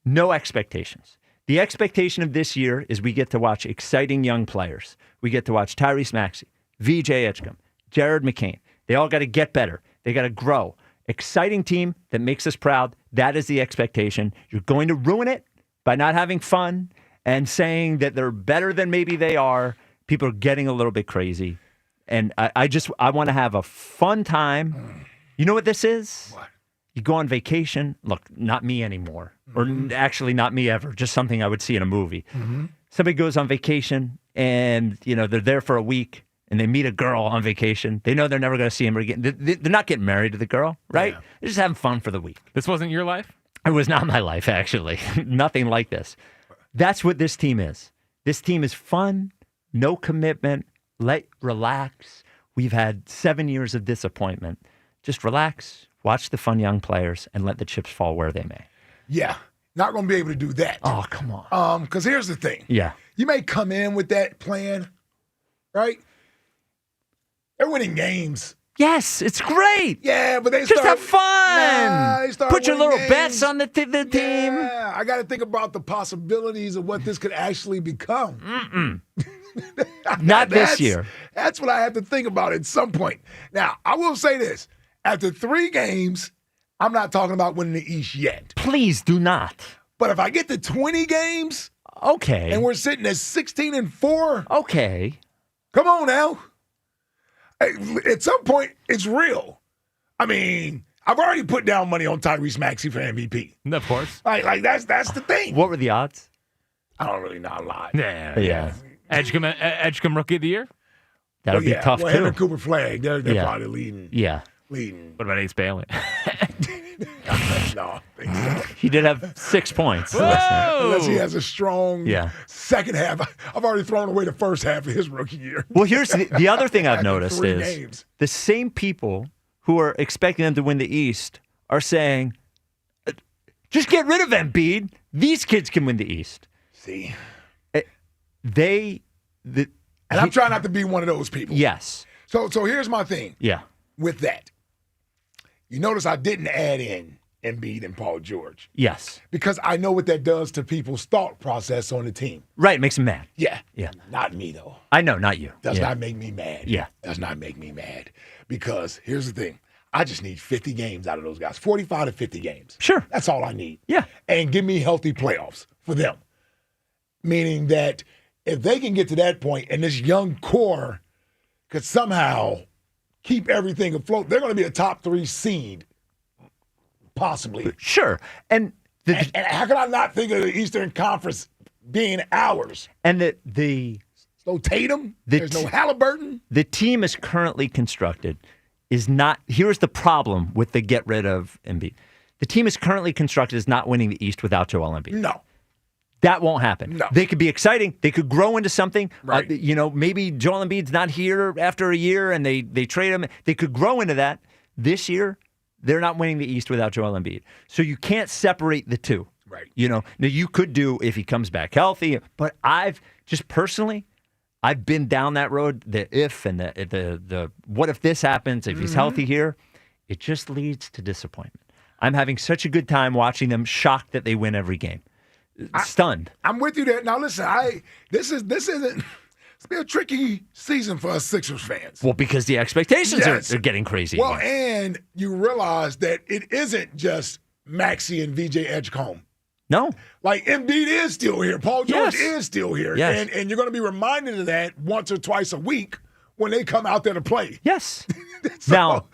No expectations. The expectation of this year is we get to watch exciting young players. We get to watch Tyrese Maxey, VJ Edgecombe, Jared McCain. They all got to get better. They got to grow. Exciting team that makes us proud. That is the expectation. You're going to ruin it by not having fun and saying that they're better than maybe they are. People are getting a little bit crazy. And I want to have a fun time. You know what this is? What? You go on vacation. Look, not me anymore. Mm-hmm. Or actually not me ever. Just something I would see in a movie. Mm-hmm. Somebody goes on vacation and, they're there for a week and they meet a girl on vacation. They know they're never going to see him again. They're not getting married to the girl, right? Yeah. They're just having fun for the week. This wasn't your life? It was not my life, actually. Nothing like this. That's what this team is. This team is fun, no commitment, relax. We've had 7 years of disappointment. Just relax, watch the fun young players, and let the chips fall where they may. Yeah, not going to be able to do that. Oh, come on. Because here's the thing. Yeah. You may come in with that plan, right? They're winning games. Yes, it's great. Yeah, but they just start, have fun. Nah, they start Put your little games. bets on the team. Yeah, I got to think about the possibilities of what this could actually become. Not this year. That's what I have to think about at some point. Now, I will say this. After 3 games, I'm not talking about winning the East yet. Please do not. But if I get to 20 games, okay, and we're sitting at 16-4, okay, come on now. At some point, it's real. I mean, I've already put down money on Tyrese Maxey for MVP. Of course. Like that's the thing. What were the odds? I don't really know a lot. Yeah. Edgecombe Rookie of the Year? That would be tough, well, too. Him and Cooper Flag, they're probably leading. Yeah. Leading. What about Ace Bailey? No. He did have 6 points. Unless he has a strong second half. I've already thrown away the first half of his rookie year. Well, here's the other thing I've noticed 3 is games. the same people who are expecting them to win the East are saying, just get rid of Embiid. These kids can win the East. See? And I'm trying not to be one of those people. Yes. So here's my thing. Yeah. With that. You notice I didn't add in Embiid and Paul George. Yes. Because I know what that does to people's thought process on the team. Right. It makes them mad. Yeah. Yeah. Not me, though. I know, not you. Does not make me mad. Yeah. Does not make me mad. Because here's the thing. I just need 50 games out of those guys. 45 to 50 games. Sure. That's all I need. Yeah. And give me healthy playoffs for them. Meaning that if they can get to that point and this young core could somehow keep everything afloat, they're going to be a top 3 seed. Possibly. Sure. And how can I not think of the Eastern Conference being ours? And the There's no Tatum. There's no Halliburton. The team is currently constructed is not. Here's the problem with the get rid of Embiid. The team is currently constructed is not winning the East without Joel Embiid. No. That won't happen. No. They could be exciting. They could grow into something. Right. Maybe Joel Embiid's not here after a year and they trade him. They could grow into that. This year, they're not winning the East without Joel Embiid. So you can't separate the two. Right. Now you could do if he comes back healthy, but I've been down that road, the if and the what if this happens, if he's healthy here, it just leads to disappointment. I'm having such a good time watching them, shocked that they win every game. Stunned. I'm with you there. Now listen, this isn't it's been a tricky season for us Sixers fans. Well, because the expectations are getting crazy. Well, and you realize that it isn't just Maxey and VJ Edgecombe. No. Like Embiid is still here. Paul George is still here. Yes. And you're going to be reminded of that once or twice a week when they come out there to play. Yes. So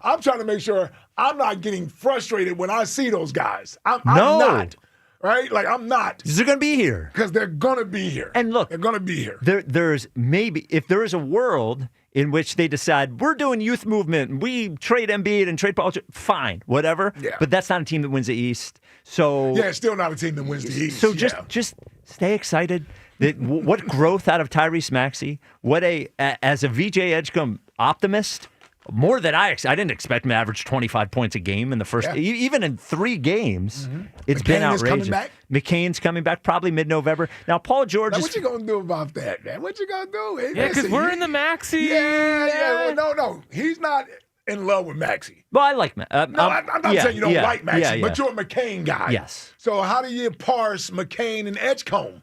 I'm trying to make sure I'm not getting frustrated when I see those guys. I'm not. Right? Like, I'm not. They're going to be here. Because they're going to be here. And look. They're going to be here. There's maybe, if there is a world in which they decide, we're doing youth movement, and we trade Embiid and trade Paul, fine, whatever. Yeah. But that's not a team that wins the East. So Yeah, it's still not a team that wins the East. So just stay excited. What growth out of Tyrese Maxey? As a VJ Edgecombe optimist, more than I didn't expect him to average 25 points a game in the first, even in 3 games. It's been outrageous. McCain's coming back probably mid-November. Now, Paul George What you going to do about that, man? What you going to do? Hey, Yeah, because we're in the Maxey. Yeah. Well, no. He's not in love with Maxey. Well, I like I'm not saying you don't like Maxey, but you're a McCain guy. Yes. So how do you parse McCain and Edgecombe?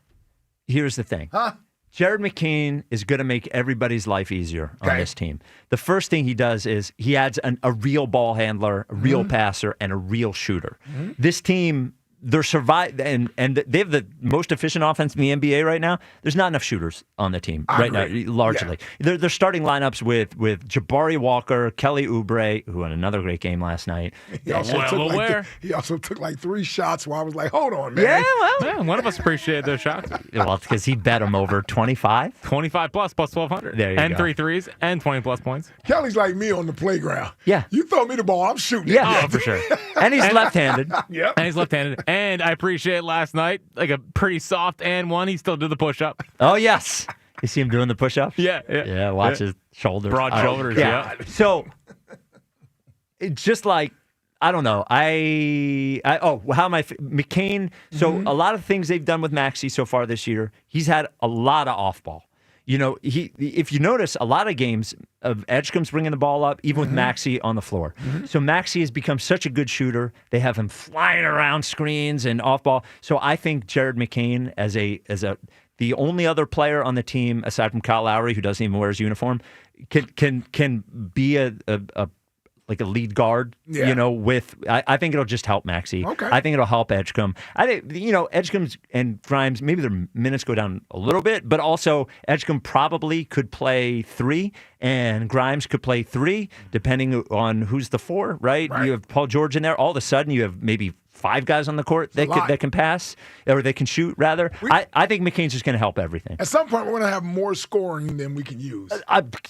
Here's the thing. Huh? Jared McCain is going to make everybody's life easier on this team. The first thing he does is he adds a real ball handler, a real passer, and a real shooter. This team they're and they have the most efficient offense in the NBA right now. There's not enough shooters on the team right now, largely. Yeah. They're starting lineups with Jabari Walker, Kelly Oubre, who had another great game last night. He also took like 3 shots where I was like, hold on, man. Yeah, well. One of us appreciated those shots. Well, it's because he bet him over 25. 25 plus 1,200. There you and go. 3 threes and 20 plus points. Kelly's like me on the playground. Yeah. You throw me the ball, I'm shooting Yeah. it. Oh, for sure. And he's left-handed. Yep. And he's left-handed. And I appreciate last night, like a pretty soft and one. He still did the push-up. Oh, yes. You see him doing the push-ups? Yeah. Watch his shoulders. Broad shoulders, yeah. So, it's just like, I don't know. How am I? McCain. So, a lot of things they've done with Maxey so far this year, he's had a lot of off-ball. You know, if you notice, a lot of games of Edgecombe's bringing the ball up, even with Maxey on the floor. So Maxey has become such a good shooter. They have him flying around screens and off ball. So I think Jared McCain as the only other player on the team aside from Kyle Lowry, who doesn't even wear his uniform, can be a lead guard, you know, I think it'll just help Maxey. Okay. I think it'll help Edgecombe. I think, you know, Edgecombe's and Grimes, maybe their minutes go down a little bit, but also Edgecombe probably could play 3 and Grimes could play 3, depending on who's the 4, right? You have Paul George in there. All of a sudden, you have maybe 5 guys on the court that can pass, or they can shoot, rather. I think McCain's just going to help everything. At some point, we're going to have more scoring than we can use.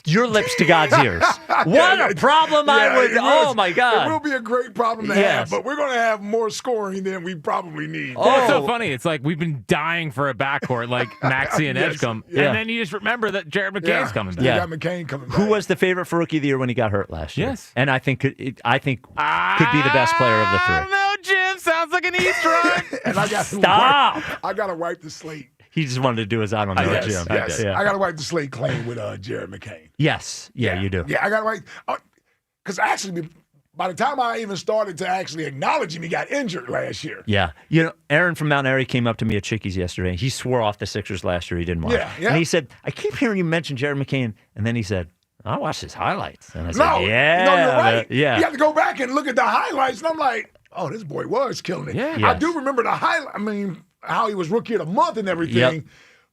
Your lips to God's ears. What a problem I would... Oh, my God. It will be a great problem to have, but we're going to have more scoring than we probably need. It's so funny. It's like we've been dying for a backcourt like Maxey and Edgecombe, and then you just remember that Jared McCain's coming back. You got McCain coming back. Who was the favorite for Rookie of the Year when he got hurt last year? Yes. And I think could be the best player of the 3. I don't know, Jim. Sounds like an Easter egg. And I got Stop. I got to wipe the slate. He just wanted to do his I don't know, Jim. Yes. I got to wipe the slate clean with Jared McCain. Yes. Yeah, you do. Yeah, I got to wipe. Because actually, by the time I even started to actually acknowledge him, he got injured last year. Yeah. You know, Aaron from Mount Airy came up to me at Chickies yesterday. He swore off the Sixers last year. He didn't watch. Yeah. And he said, I keep hearing you mention Jared McCain. And then he said, I watched his highlights. And I said, No, you're right. Yeah. You have to go back and look at the highlights. And I'm like, oh, this boy was killing it. Yeah. I do remember the highlight. I mean, how he was Rookie of the Month and everything. Yep.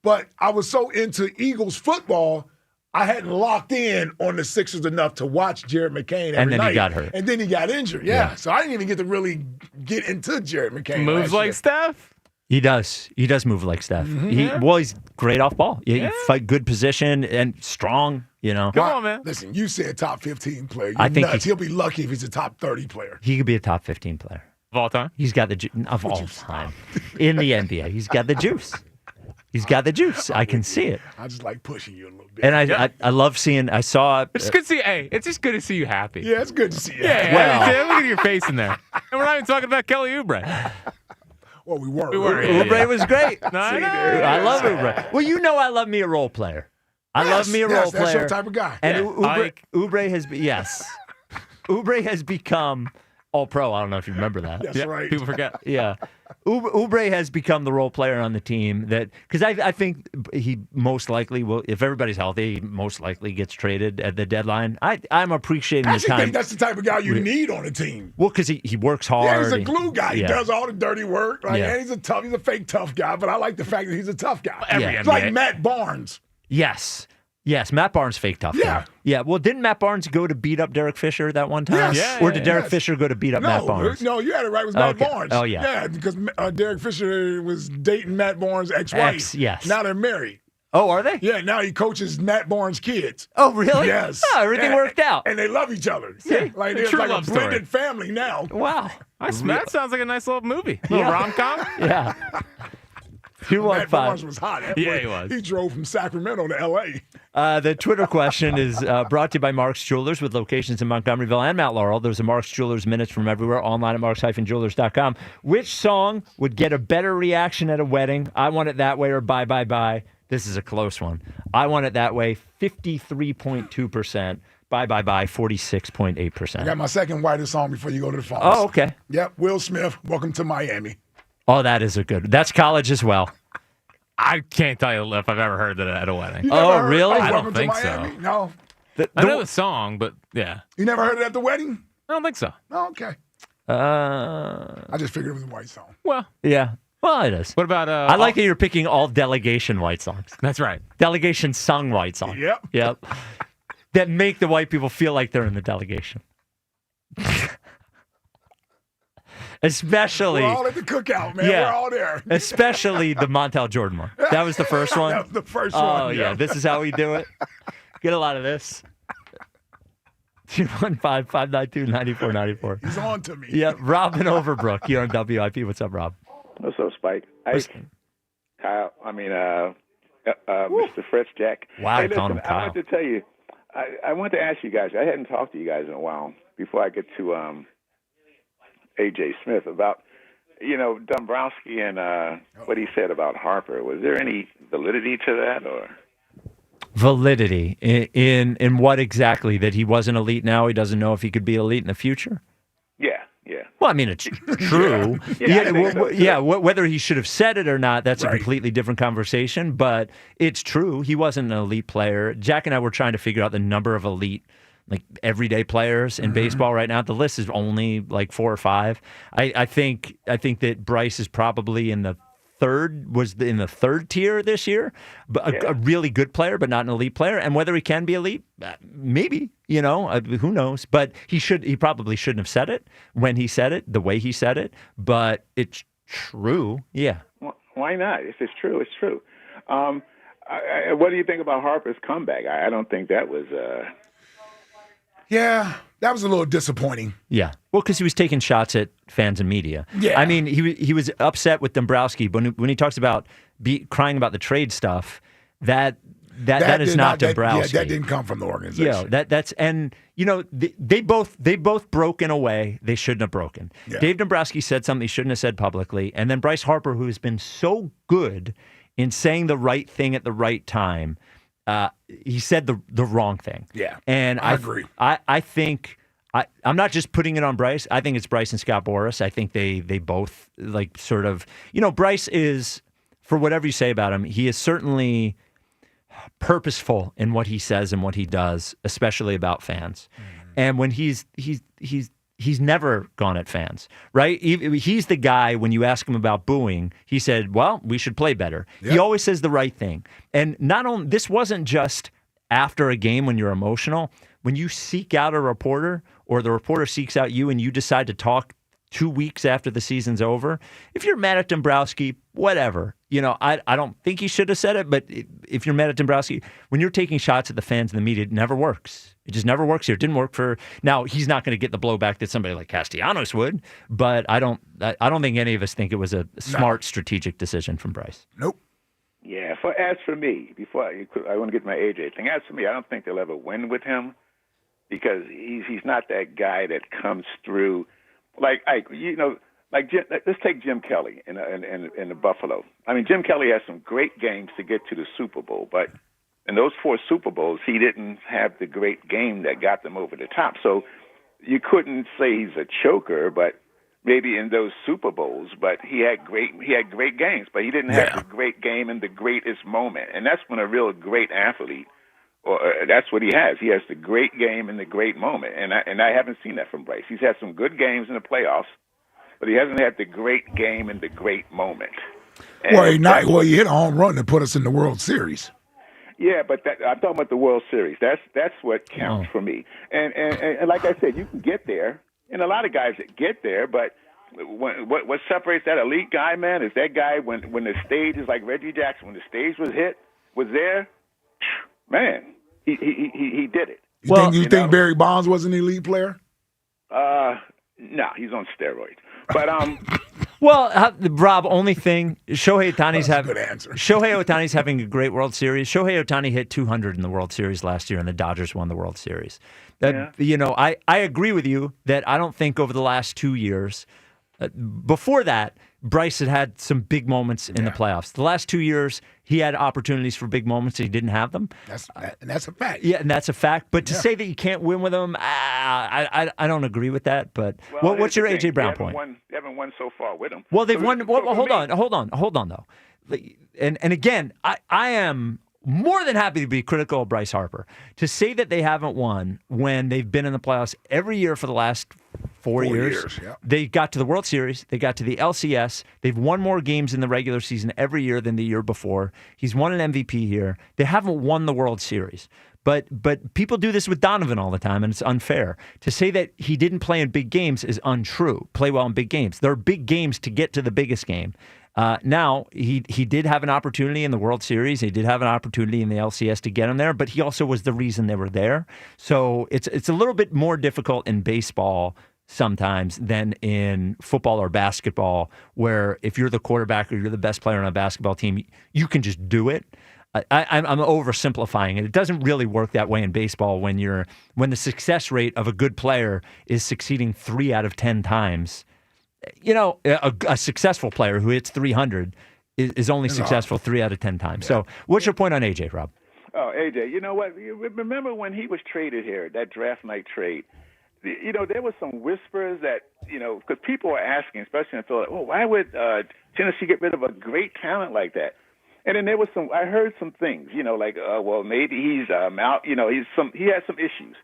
But I was so into Eagles football, I hadn't locked in on the Sixers enough to watch Jared McCain every And then night. he got hurt. And then he got injured. Yeah. So I didn't even get to really get into Jared McCain. Moves like Steph. He does. He does move like Steph. He's great off ball. He fight good position and strong, you know. Come on, man. Listen, you said top 15 player. You're I think nuts. He'll be lucky if he's a top 30 player. He could be a top 15 player. Of all time? He's got the of all time. In the NBA. He's got the juice. He's got the juice. I can see it. I just like pushing you a little bit. And I love seeing, I saw. It's good to see. Hey, it's just good to see you happy. Yeah, it's good to see you. Yeah, look at your face in there. And we're not even talking about Kelly Oubre. Well, we were. Oubre was great. I love Yeah. Oubre. Well, you know I love me a role player. I love me a role player. That's your type of guy. And Oubre has been, Oubre has become All-Pro. I don't know if you remember that. That's right. People forget. Yeah. Oubre has become the role player on the team because I think he most likely will, if everybody's healthy, he most likely gets traded at the deadline. I'm appreciating I the time. think that's the type of guy you need on a team. Well, because he works hard. Yeah, he's a glue guy. He Yeah. does all the dirty work. Like, Yeah. and he's a fake tough guy, but I like the fact that he's a tough guy. Every It's like Matt Barnes. Yes, Matt Barnes fake tough guy. Yeah, well, didn't Matt Barnes go to beat up Derek Fisher that one time? Yes. Or did Derek Fisher go to beat up Matt Barnes? No, you had it right. It was Matt Okay. Barnes. Oh, yeah. Yeah, because Derek Fisher was dating Matt Barnes' ex-wife. Yes. Now they're married. Oh, are they? Yeah, now he coaches Matt Barnes' kids. Oh, really? Yes. Oh, everything worked out. And they love each other. See? Like A it's true like love a story. blended family now. Wow. That sounds like a nice little movie. Little rom-com. Yeah. Matt Barnes 215. was hot. Yeah, he was. He drove from Sacramento to L.A. The Twitter question is brought to you by Mark's Jewelers with locations in Montgomeryville and Mount Laurel. There's a Mark's Jewelers Minutes from everywhere online at marks-jewelers.com. Which song would get a better reaction at a wedding? I Want It That Way or Bye Bye Bye? This is a close one. I Want It That Way, 53.2%. Bye Bye Bye, 46.8%. I got my second whitest song before you go to the phones. Oh, okay. Yep, Will Smith, Welcome to Miami. Oh, that is a good. That's college as well. I can't tell you if I've ever heard that at a wedding. You never heard really? I Welcome don't think to Miami? so. No. I know the song, but yeah. You never heard it at the wedding? I don't think so. Oh, okay. I just figured it was a White song. Well, yeah. Well, it is. What about? I like that you're picking all delegation white songs. That's right. Delegation sung white songs. Yep. That make the white people feel like they're in the delegation. Especially. We're all at the cookout, man. Yeah. We're all there. Especially the Montel Jordan one. That was the first one? That was the first one. Oh, yeah. This is how we do it. Get a lot of this. 215-592-9494. He's on to me. Yeah, Robin Overbrook. You're on WIP. What's up, Rob? What's up, Spike? Kyle. Mr. Fritz Jack. Wow, hey, calling him listen, Kyle. I wanted to tell you, I wanted to ask you guys. I hadn't talked to you guys in a while before I get to A.J. Smith about, Dombrowski and what he said about Harper. Was there any validity to that, or? Validity in what exactly? That he wasn't elite now? He doesn't know if he could be elite in the future? Yeah. Well, I mean, it's true. Whether he should have said it or not, that's a completely different conversation. But it's true. He wasn't an elite player. Jack and I were trying to figure out the number of elite, like everyday players in baseball right now. The list is only like 4 or 5. I think that Bryce is probably in the third tier this year, but a really good player, but not an elite player. And whether he can be elite, maybe, who knows? But he probably shouldn't have said it when he said it, the way he said it. But it's true, yeah. Why not? If it's true, it's true. What do you think about Harper's comeback? I don't think that was. Yeah, that was a little disappointing. Yeah. Well, because he was taking shots at fans and media. Yeah. I mean, he was upset with Dombrowski when he talks about crying about the trade stuff. That is not Dombrowski. That didn't come from the organization. Yeah, they both broke in a way they shouldn't have broken. Yeah. Dave Dombrowski said something he shouldn't have said publicly, and then Bryce Harper, who has been so good in saying the right thing at the right time, he said the wrong thing. Yeah, and I agree. I think I'm not just putting it on Bryce. I think it's Bryce and Scott Boras. I think they both like sort of, Bryce is, for whatever you say about him, he is certainly purposeful in what he says and what he does, especially about fans. And when he's never gone at fans, right? He's the guy, when you ask him about booing, he said, well, we should play better. Yep. He always says the right thing. And not only, this wasn't just after a game when you're emotional. When you seek out a reporter or the reporter seeks out you and you decide to talk 2 weeks after the season's over, if you're mad at Dombrowski, whatever. I don't think he should have said it, but if you're mad at Dombrowski, when you're taking shots at the fans and the media, it never works. It just never works here. It didn't work for. Now, he's not going to get the blowback that somebody like Castellanos would, but I don't think any of us think it was a smart strategic decision from Bryce. Nope. Yeah. As for me, before I want to get to my AJ thing. As for me, I don't think they'll ever win with him because he's not that guy that comes through. Let's take Jim Kelly in the Buffalo. I mean, Jim Kelly has some great games to get to the Super Bowl, but in those 4 Super Bowls, he didn't have the great game that got them over the top. So you couldn't say he's a choker, but maybe in those Super Bowls, but he had great games, but he didn't have the great game in the greatest moment. And that's when a real great athlete, that's what he has. He has the great game in the great moment. And I haven't seen that from Bryce. He's had some good games in the playoffs, but he hasn't had the great game in the great moment. He hit a home run to put us in the World Series. Yeah, but I'm talking about the World Series. That's what counts for me. And like I said, you can get there, and a lot of guys that get there, but what separates that elite guy, man, is that guy when the stage is like Reggie Jackson, when the stage was there, man, he did it. You think Barry Bonds was an elite player? No, he's on steroids. But Rob, only thing, Shohei Ohtani's good answer. Shohei Ohtani's having a great World Series. Shohei Ohtani hit 200 in the World Series last year, and the Dodgers won the World Series. I agree with you that I don't think over the last 2 years, before that, Bryce had some big moments in the playoffs. The last 2 years, he had opportunities for big moments, and he didn't have them. That's a fact. Yeah, and that's a fact. But to say that you can't win with him, I don't agree with that. But what's your A.J. Brown point? They haven't won so far with him. Well, they've won. Hold on, though. And again, I am more than happy to be critical of Bryce Harper. To say that they haven't won when they've been in the playoffs every year for the last 4 years. Yeah. They got to the World Series. They got to the LCS. They've won more games in the regular season every year than the year before. He's won an MVP here. They haven't won the World Series. But people do this with Donovan all the time, and it's unfair. To say that he didn't play in big games is untrue. Play well in big games. There are big games to get to the biggest game. Now, he did have an opportunity in the World Series. He did have an opportunity in the LCS to get him there, but he also was the reason they were there. So it's a little bit more difficult in baseball sometimes than in football or basketball, where if you're the quarterback or you're the best player on a basketball team, you can just do it. I'm oversimplifying it. It doesn't really work that way in baseball when the success rate of a good player is succeeding 3 out of 10 times. You know, a successful player who hits 300 is only successful 3 out of 10 times. Yeah. So what's your point on AJ, Rob? Oh, AJ, you know what? You remember when he was traded here, that draft night trade? You know, there was some whispers that, you know, because people were asking, especially in Philadelphia, well, why would Tennessee get rid of a great talent like that? And then there was I heard some things, you know, like, well, maybe he's out, you know, he had some issues.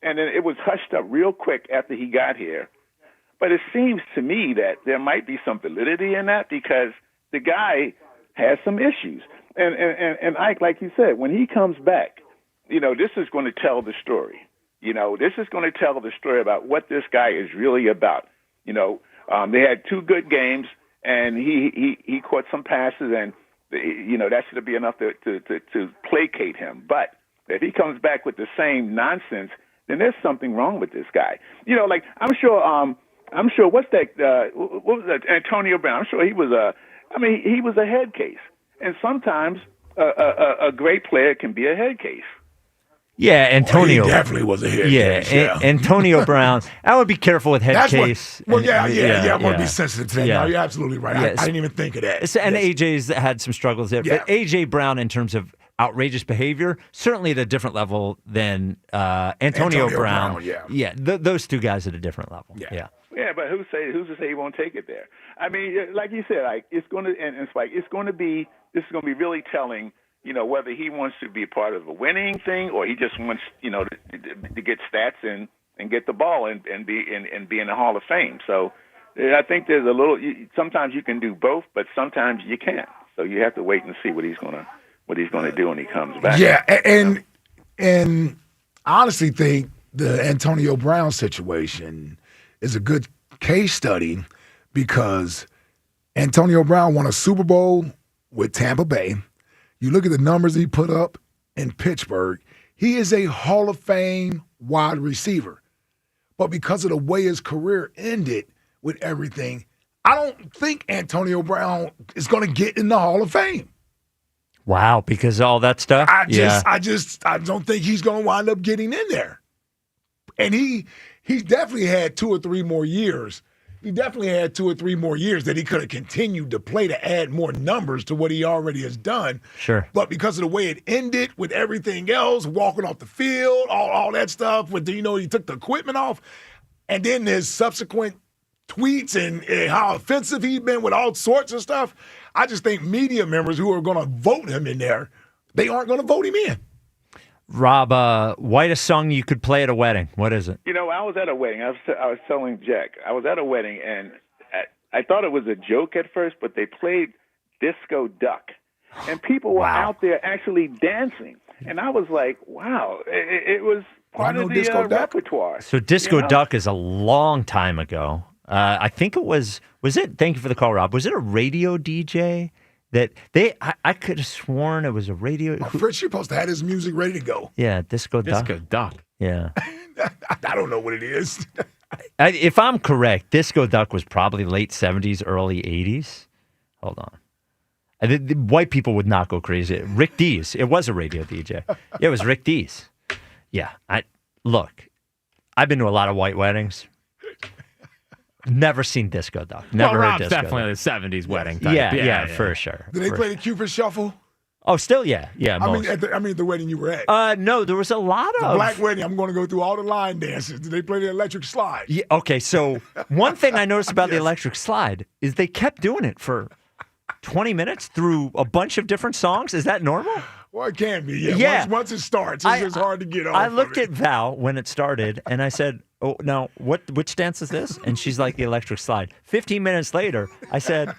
And then it was hushed up real quick after he got here. But it seems to me that there might be some validity in that because the guy has some issues. And Ike, like you said, when he comes back, you know, this is going to tell the story. You know, this is going to tell the story about what this guy is really about. You know, they had 2 good games, and he caught some passes, and you know, that should be enough to placate him. But if he comes back with the same nonsense, then there's something wrong with this guy. You know, like I'm sure what's that? What was that? Antonio Brown. I'm sure he was he was a head case. And sometimes a great player can be a head case. Yeah, Antonio. He definitely was a head case. Yeah. Antonio Brown. I would be careful with head case. I'm going to be sensitive to that. Yeah. No, you're absolutely right. Yes. I didn't even think of that. And AJ's had some struggles there. Yeah. But AJ Brown, in terms of outrageous behavior, certainly at a different level than Antonio Brown. Yeah. Those 2 guys at a different level. Yeah. Yeah, but who's to say he won't take it there? I mean, like you said, like it's going to, and Spike, this is going to be really telling. You know, whether he wants to be part of a winning thing or he just wants, you know, to get stats and get the ball and be in the Hall of Fame. So I think there's a little. Sometimes you can do both, but sometimes you can't. So you have to wait and see what he's gonna do when he comes back. Yeah, and I honestly think the Antonio Brown situation is a good case study because Antonio Brown won a Super Bowl with Tampa Bay. You look at the numbers he put up in Pittsburgh, he is a Hall of Fame wide receiver. But because of the way his career ended with everything, I don't think Antonio Brown is going to get in the Hall of Fame. Wow, because of all that stuff? I don't think he's going to wind up getting in there. And he definitely had 2 or 3 more years. He definitely had 2 or 3 more years that he could have continued to play to add more numbers to what he already has done. Sure. But because of the way it ended with everything else, walking off the field, all that stuff, with he took the equipment off, and then his subsequent tweets and how offensive he'd been with all sorts of stuff, I just think media members who are going to vote him in there, they aren't going to vote him in. Rob, whitest song you could play at a wedding. What is it? You know, I was at a wedding. I was telling Jack. I was at a wedding, and I thought it was a joke at first, but they played Disco Duck. And people were out there actually dancing. And I was like, wow, it was part of the repertoire. So Disco Duck is a long time ago. I think it was it? Thank you for the call, Rob. Was it a radio DJ? That I could have sworn it was a radio. Fritz, you're supposed to have his music ready to go. Yeah, Disco Duck. Disco Duck. Yeah. I don't know what it is. If I'm correct, Disco Duck was probably late 70s, early 80s. Hold on. The white people would not go crazy. Rick Dees. It was a radio DJ. Yeah, it was Rick Dees. Yeah. Look, I've been to a lot of white weddings. Never seen Disco Duck. Never heard Disco Duck. Definitely the 70s wedding type. Yeah, for sure. Did they play the Cupid Shuffle? Oh, still, yeah. I mean, at the wedding you were at. No, there was a lot of... The black wedding, I'm going to go through all the line dances. Did they play the electric slide? Yeah, okay, so one thing I noticed about the electric slide is they kept doing it for 20 minutes through a bunch of different songs. Is that normal? Well, it can be, yeah. Once it starts, it's just hard to get off. I looked at Val when it started, and I said, oh, no, which dance is this? And she's like, the electric slide. 15 minutes later, I said,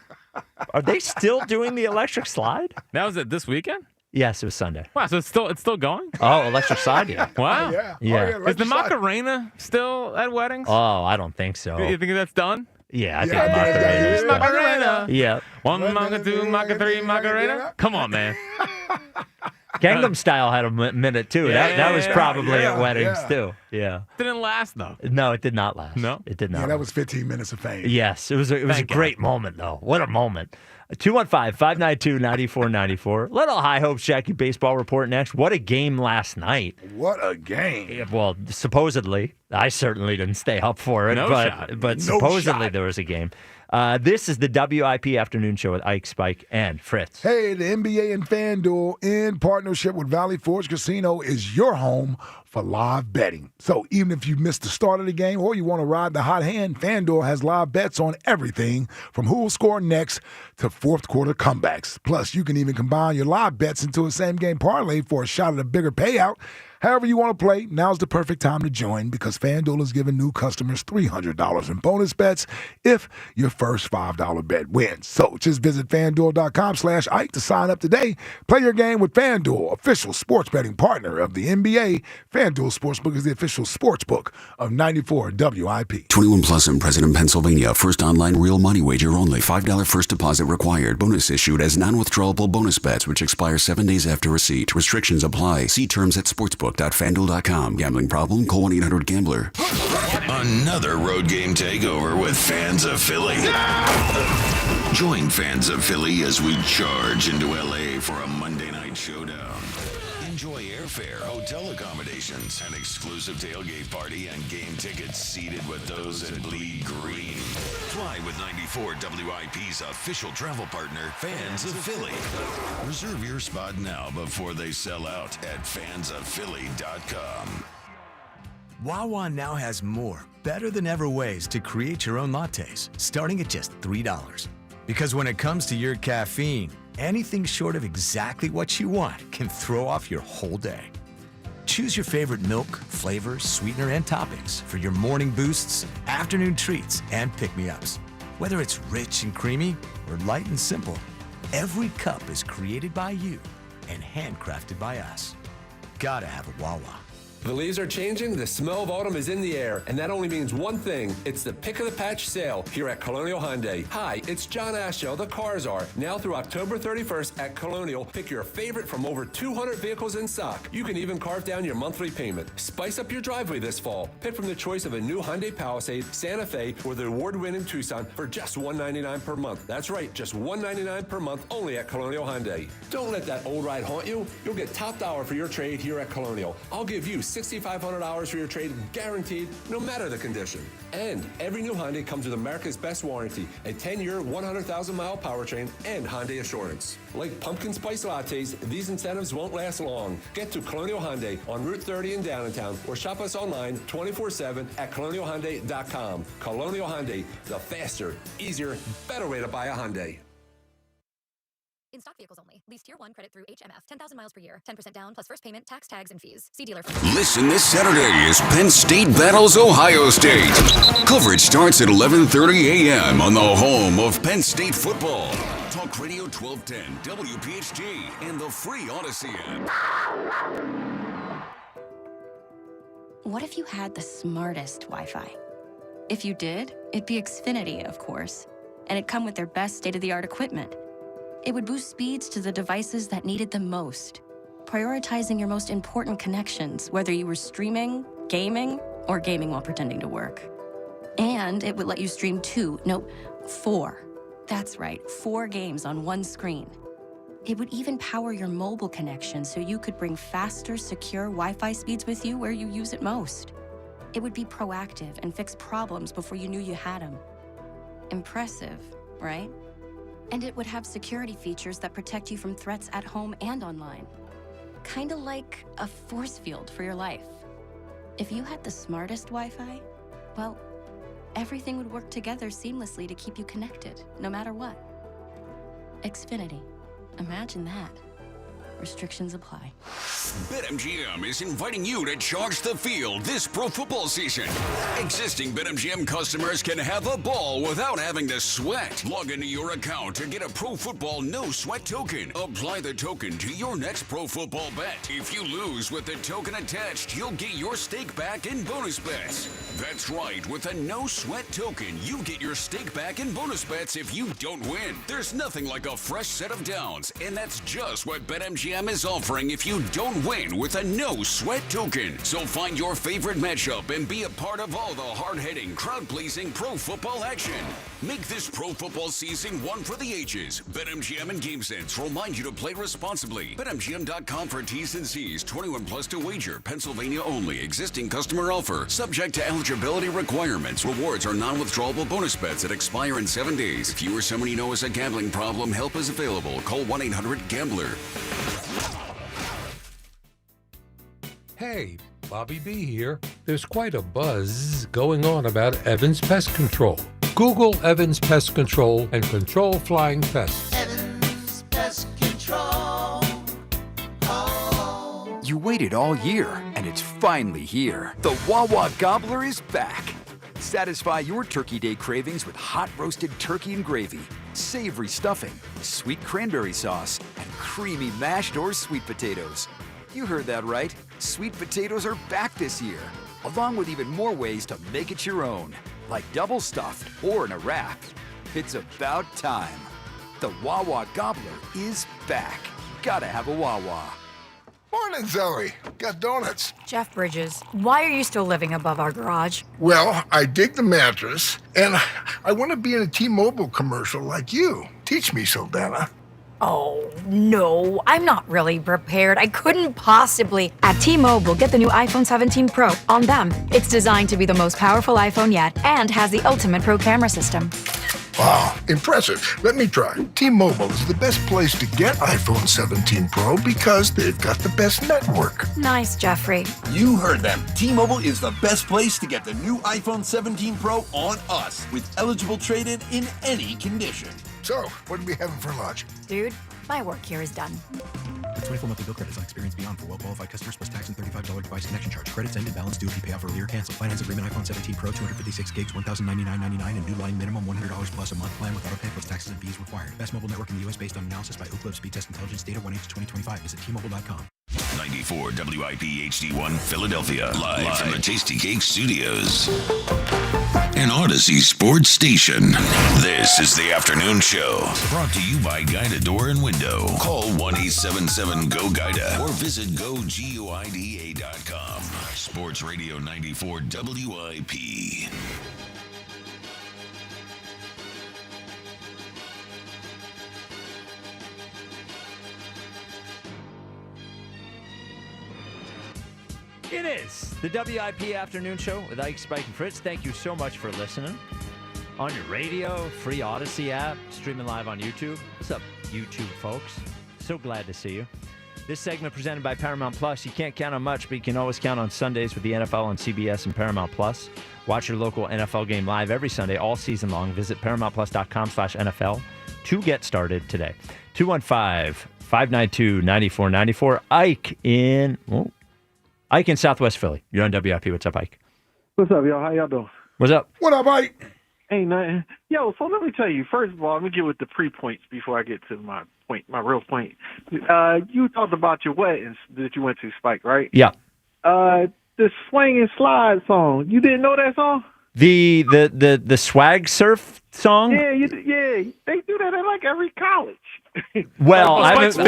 are they still doing the electric slide? That was it this weekend? Yes, it was Sunday. Wow, so it's still going? Oh, electric slide, yeah. Wow. Yeah. Is the Macarena still at weddings? Oh, I don't think so. You think that's done? Yeah, I think Macarena is done. Macarena. Yeah. 1 Maca, 2 Maca, 3 Macarena. Come on, man. Gangnam Style had a minute, too. That was probably at weddings, too. Yeah. Didn't last, though. No, it did not last. No? It did not. Yeah, that was 15 minutes of fame. Yes, it was a great moment, though. What a moment. 215-592-9494. Little High Hopes Jackie Baseball Report next. What a game last night. What a game. Yeah, well, supposedly. I certainly didn't stay up for it, but No supposedly shot. there was a game. This is the WIP Afternoon Show with Ike, Spike, and Fritz. Hey, the NBA and FanDuel, in partnership with Valley Forge Casino, is your home for live betting. So even if you missed the start of the game or you want to ride the hot hand, FanDuel has live bets on everything from who will score next to fourth quarter comebacks. Plus, you can even combine your live bets into a same-game parlay for a shot at a bigger payout. However you want to play, now's the perfect time to join because FanDuel is giving new customers $300 in bonus bets if your first $5 bet wins. So just visit FanDuel.com/Ike to sign up today. Play your game with FanDuel, official sports betting partner of the NBA. FanDuel Sportsbook is the official sportsbook of 94 WIP. 21 plus in President, Pennsylvania. First online real money wager only. $5 first deposit required. Bonus issued as non-withdrawable bonus bets which expire 7 days after receipt. Restrictions apply. See terms at sportsbook.fanduel.com. Gambling problem? Call 1-800-GAMBLER. Another road game takeover with Fans of Philly. Join Fans of Philly as we charge into LA for a Monday night showdown. Enjoy airfare, hotel accommodations, an exclusive tailgate party, and game tickets seated with those that bleed green. Fly with 94 WIP's official travel partner, Fans of Philly. Reserve your spot now before they sell out at fansofphilly.com. Wawa now has more, better than ever ways to create your own lattes, starting at just $3. Because when it comes to your caffeine, anything short of exactly what you want can throw off your whole day. Choose your favorite milk, flavor, sweetener, and toppings for your morning boosts, afternoon treats, and pick-me-ups. Whether it's rich and creamy or light and simple, every cup is created by you and handcrafted by us. Gotta have a Wawa. The leaves are changing, the smell of autumn is in the air, and that only means one thing. It's the Pick of the Patch sale here at Colonial Hyundai. Hi, it's John Ashdale, the Cars Are. Now through October 31st at Colonial, pick your favorite from over 200 vehicles in stock. You can even carve down your monthly payment. Spice up your driveway this fall. Pick from the choice of a new Hyundai Palisade, Santa Fe, or the award-winning Tucson for just $199 per month. That's right, just $199 per month only at Colonial Hyundai. Don't let that old ride haunt you. You'll get top dollar for your trade here at Colonial. I'll give you $6,500 for your trade, guaranteed, no matter the condition. And every new Hyundai comes with America's best warranty, a 10-year, 100,000-mile powertrain, and Hyundai Assurance. Like pumpkin spice lattes, these incentives won't last long. Get to Colonial Hyundai on Route 30 in downtown, or shop us online 24/7 at colonialhyundai.com. Colonial Hyundai, the faster, easier, better way to buy a Hyundai. In stock vehicles only. Lease tier 1 credit through HMF. 10,000 miles per year. 10% down plus first payment, tax, tags, and fees. See dealer. Listen this Saturday as Penn State battles Ohio State. Coverage starts at 11:30 a.m. on the home of Penn State football. Talk Radio 1210, WPHT, and the free Odyssey app. What if you had the smartest Wi-Fi? If you did, it'd be Xfinity, of course. And it'd come with their best state-of-the-art equipment. It would boost speeds to the devices that needed them most, prioritizing your most important connections, whether you were streaming, gaming, or gaming while pretending to work. And it would let you stream 4. That's right, 4 games on one screen. It would even power your mobile connection so you could bring faster, secure Wi-Fi speeds with you where you use it most. It would be proactive and fix problems before you knew you had them. Impressive, right? And it would have security features that protect you from threats at home and online. Kinda like a force field for your life. If you had the smartest Wi-Fi, well, everything would work together seamlessly to keep you connected, no matter what. Xfinity. Imagine that. Restrictions apply. BetMGM is inviting you to charge the field this pro football season. Existing BetMGM customers can have a ball without having to sweat. Log into your account to get a pro football no sweat token. Apply the token to your next pro football bet. If you lose with the token attached, you'll get your stake back in bonus bets. That's right, with a no sweat token, you get your stake back in bonus bets if you don't win. There's nothing like a fresh set of downs, and that's just what BetMGM is offering if you don't win with a no sweat token. So find your favorite matchup and be a part of all the hard-hitting, crowd-pleasing pro football action. Make this pro football season one for the ages. BetMGM and GameSense remind you to play responsibly. BetMGM.com for T's and C's. 21 plus to wager. Pennsylvania only. Existing customer offer. Subject to eligibility requirements. Rewards are non-withdrawable bonus bets that expire in 7 days. If you or someone you know has a gambling problem, help is available. Call 1-800-GAMBLER. Hey, Bobby B here. There's quite a buzz going on about Evans Pest Control. Google Evans Pest Control and control flying pests. Evans Pest Control. Oh. You waited all year, and it's finally here. The Wawa Gobbler is back. Satisfy your Turkey Day cravings with hot roasted turkey and gravy, savory stuffing, sweet cranberry sauce, and creamy mashed or sweet potatoes. You heard that right. Sweet potatoes are back this year, along with even more ways to make it your own, like double stuffed or in a wrap. It's about time. The Wawa Gobbler is back. Gotta have a Wawa. Morning, Zoe. Got donuts. Jeff Bridges, why are you still living above our garage? Well, I dig the mattress, and I want to be in a T-Mobile commercial like you. Teach me, Saldana. Oh, no, I'm not really prepared. I couldn't possibly. At T-Mobile, get the new iPhone 17 Pro. On them, it's designed to be the most powerful iPhone yet and has the ultimate pro camera system. Wow, impressive. Let me try. T-Mobile is the best place to get iPhone 17 Pro because they've got the best network. Nice, Jeffrey. You heard them. T-Mobile is the best place to get the new iPhone 17 Pro on us with eligible trade-in in any condition. So, what are we having for lunch? Dude, my work here is done. 24 monthly bill credits on experience beyond for well-qualified customers plus tax and $35 device connection charge. Credits end and balance due if you pay off early or cancel. Finance agreement iPhone 17 Pro, 256 gigs, $1,099.99 and new line minimum $100 plus a month plan with auto pay plus taxes and fees required. Best mobile network in the U.S. based on analysis by Ookla Speed Test Intelligence data 1H2025. Visit T-Mobile.com. 94 WIP HD1 Philadelphia. Live from the Tasty Cake Studios. An Odyssey sports station. This is the afternoon show. Brought to you by Guida Door and Window. Call 1-877-GO-GUIDA or visit GoGuida.com. Sports Radio 94 WIP. It is the WIP Afternoon Show with Ike, Spike, and Fritz. Thank you so much for listening. On your radio, free Odyssey app, streaming live on YouTube. What's up, YouTube folks? So glad to see you. This segment presented by Paramount Plus. You can't count on much, but you can always count on Sundays with the NFL on CBS and Paramount Plus. Watch your local NFL game live every Sunday, all season long. Visit ParamountPlus.com/NFL to get started today. 215-592-9494. Ike in Southwest Philly. You're on WIP. What's up, Ike? What's up, y'all? How y'all doing? What's up? What up, Ike? Ain't nothing. Yo, so let me tell you. First of all, let me get with the pre-points before I get to my point, my real point. You talked about your weddings that you went to, Spike, right? Yeah. The Swing and Slide song. You didn't know that song? The swag surf song? Yeah, they do that at like every college. Well, I haven't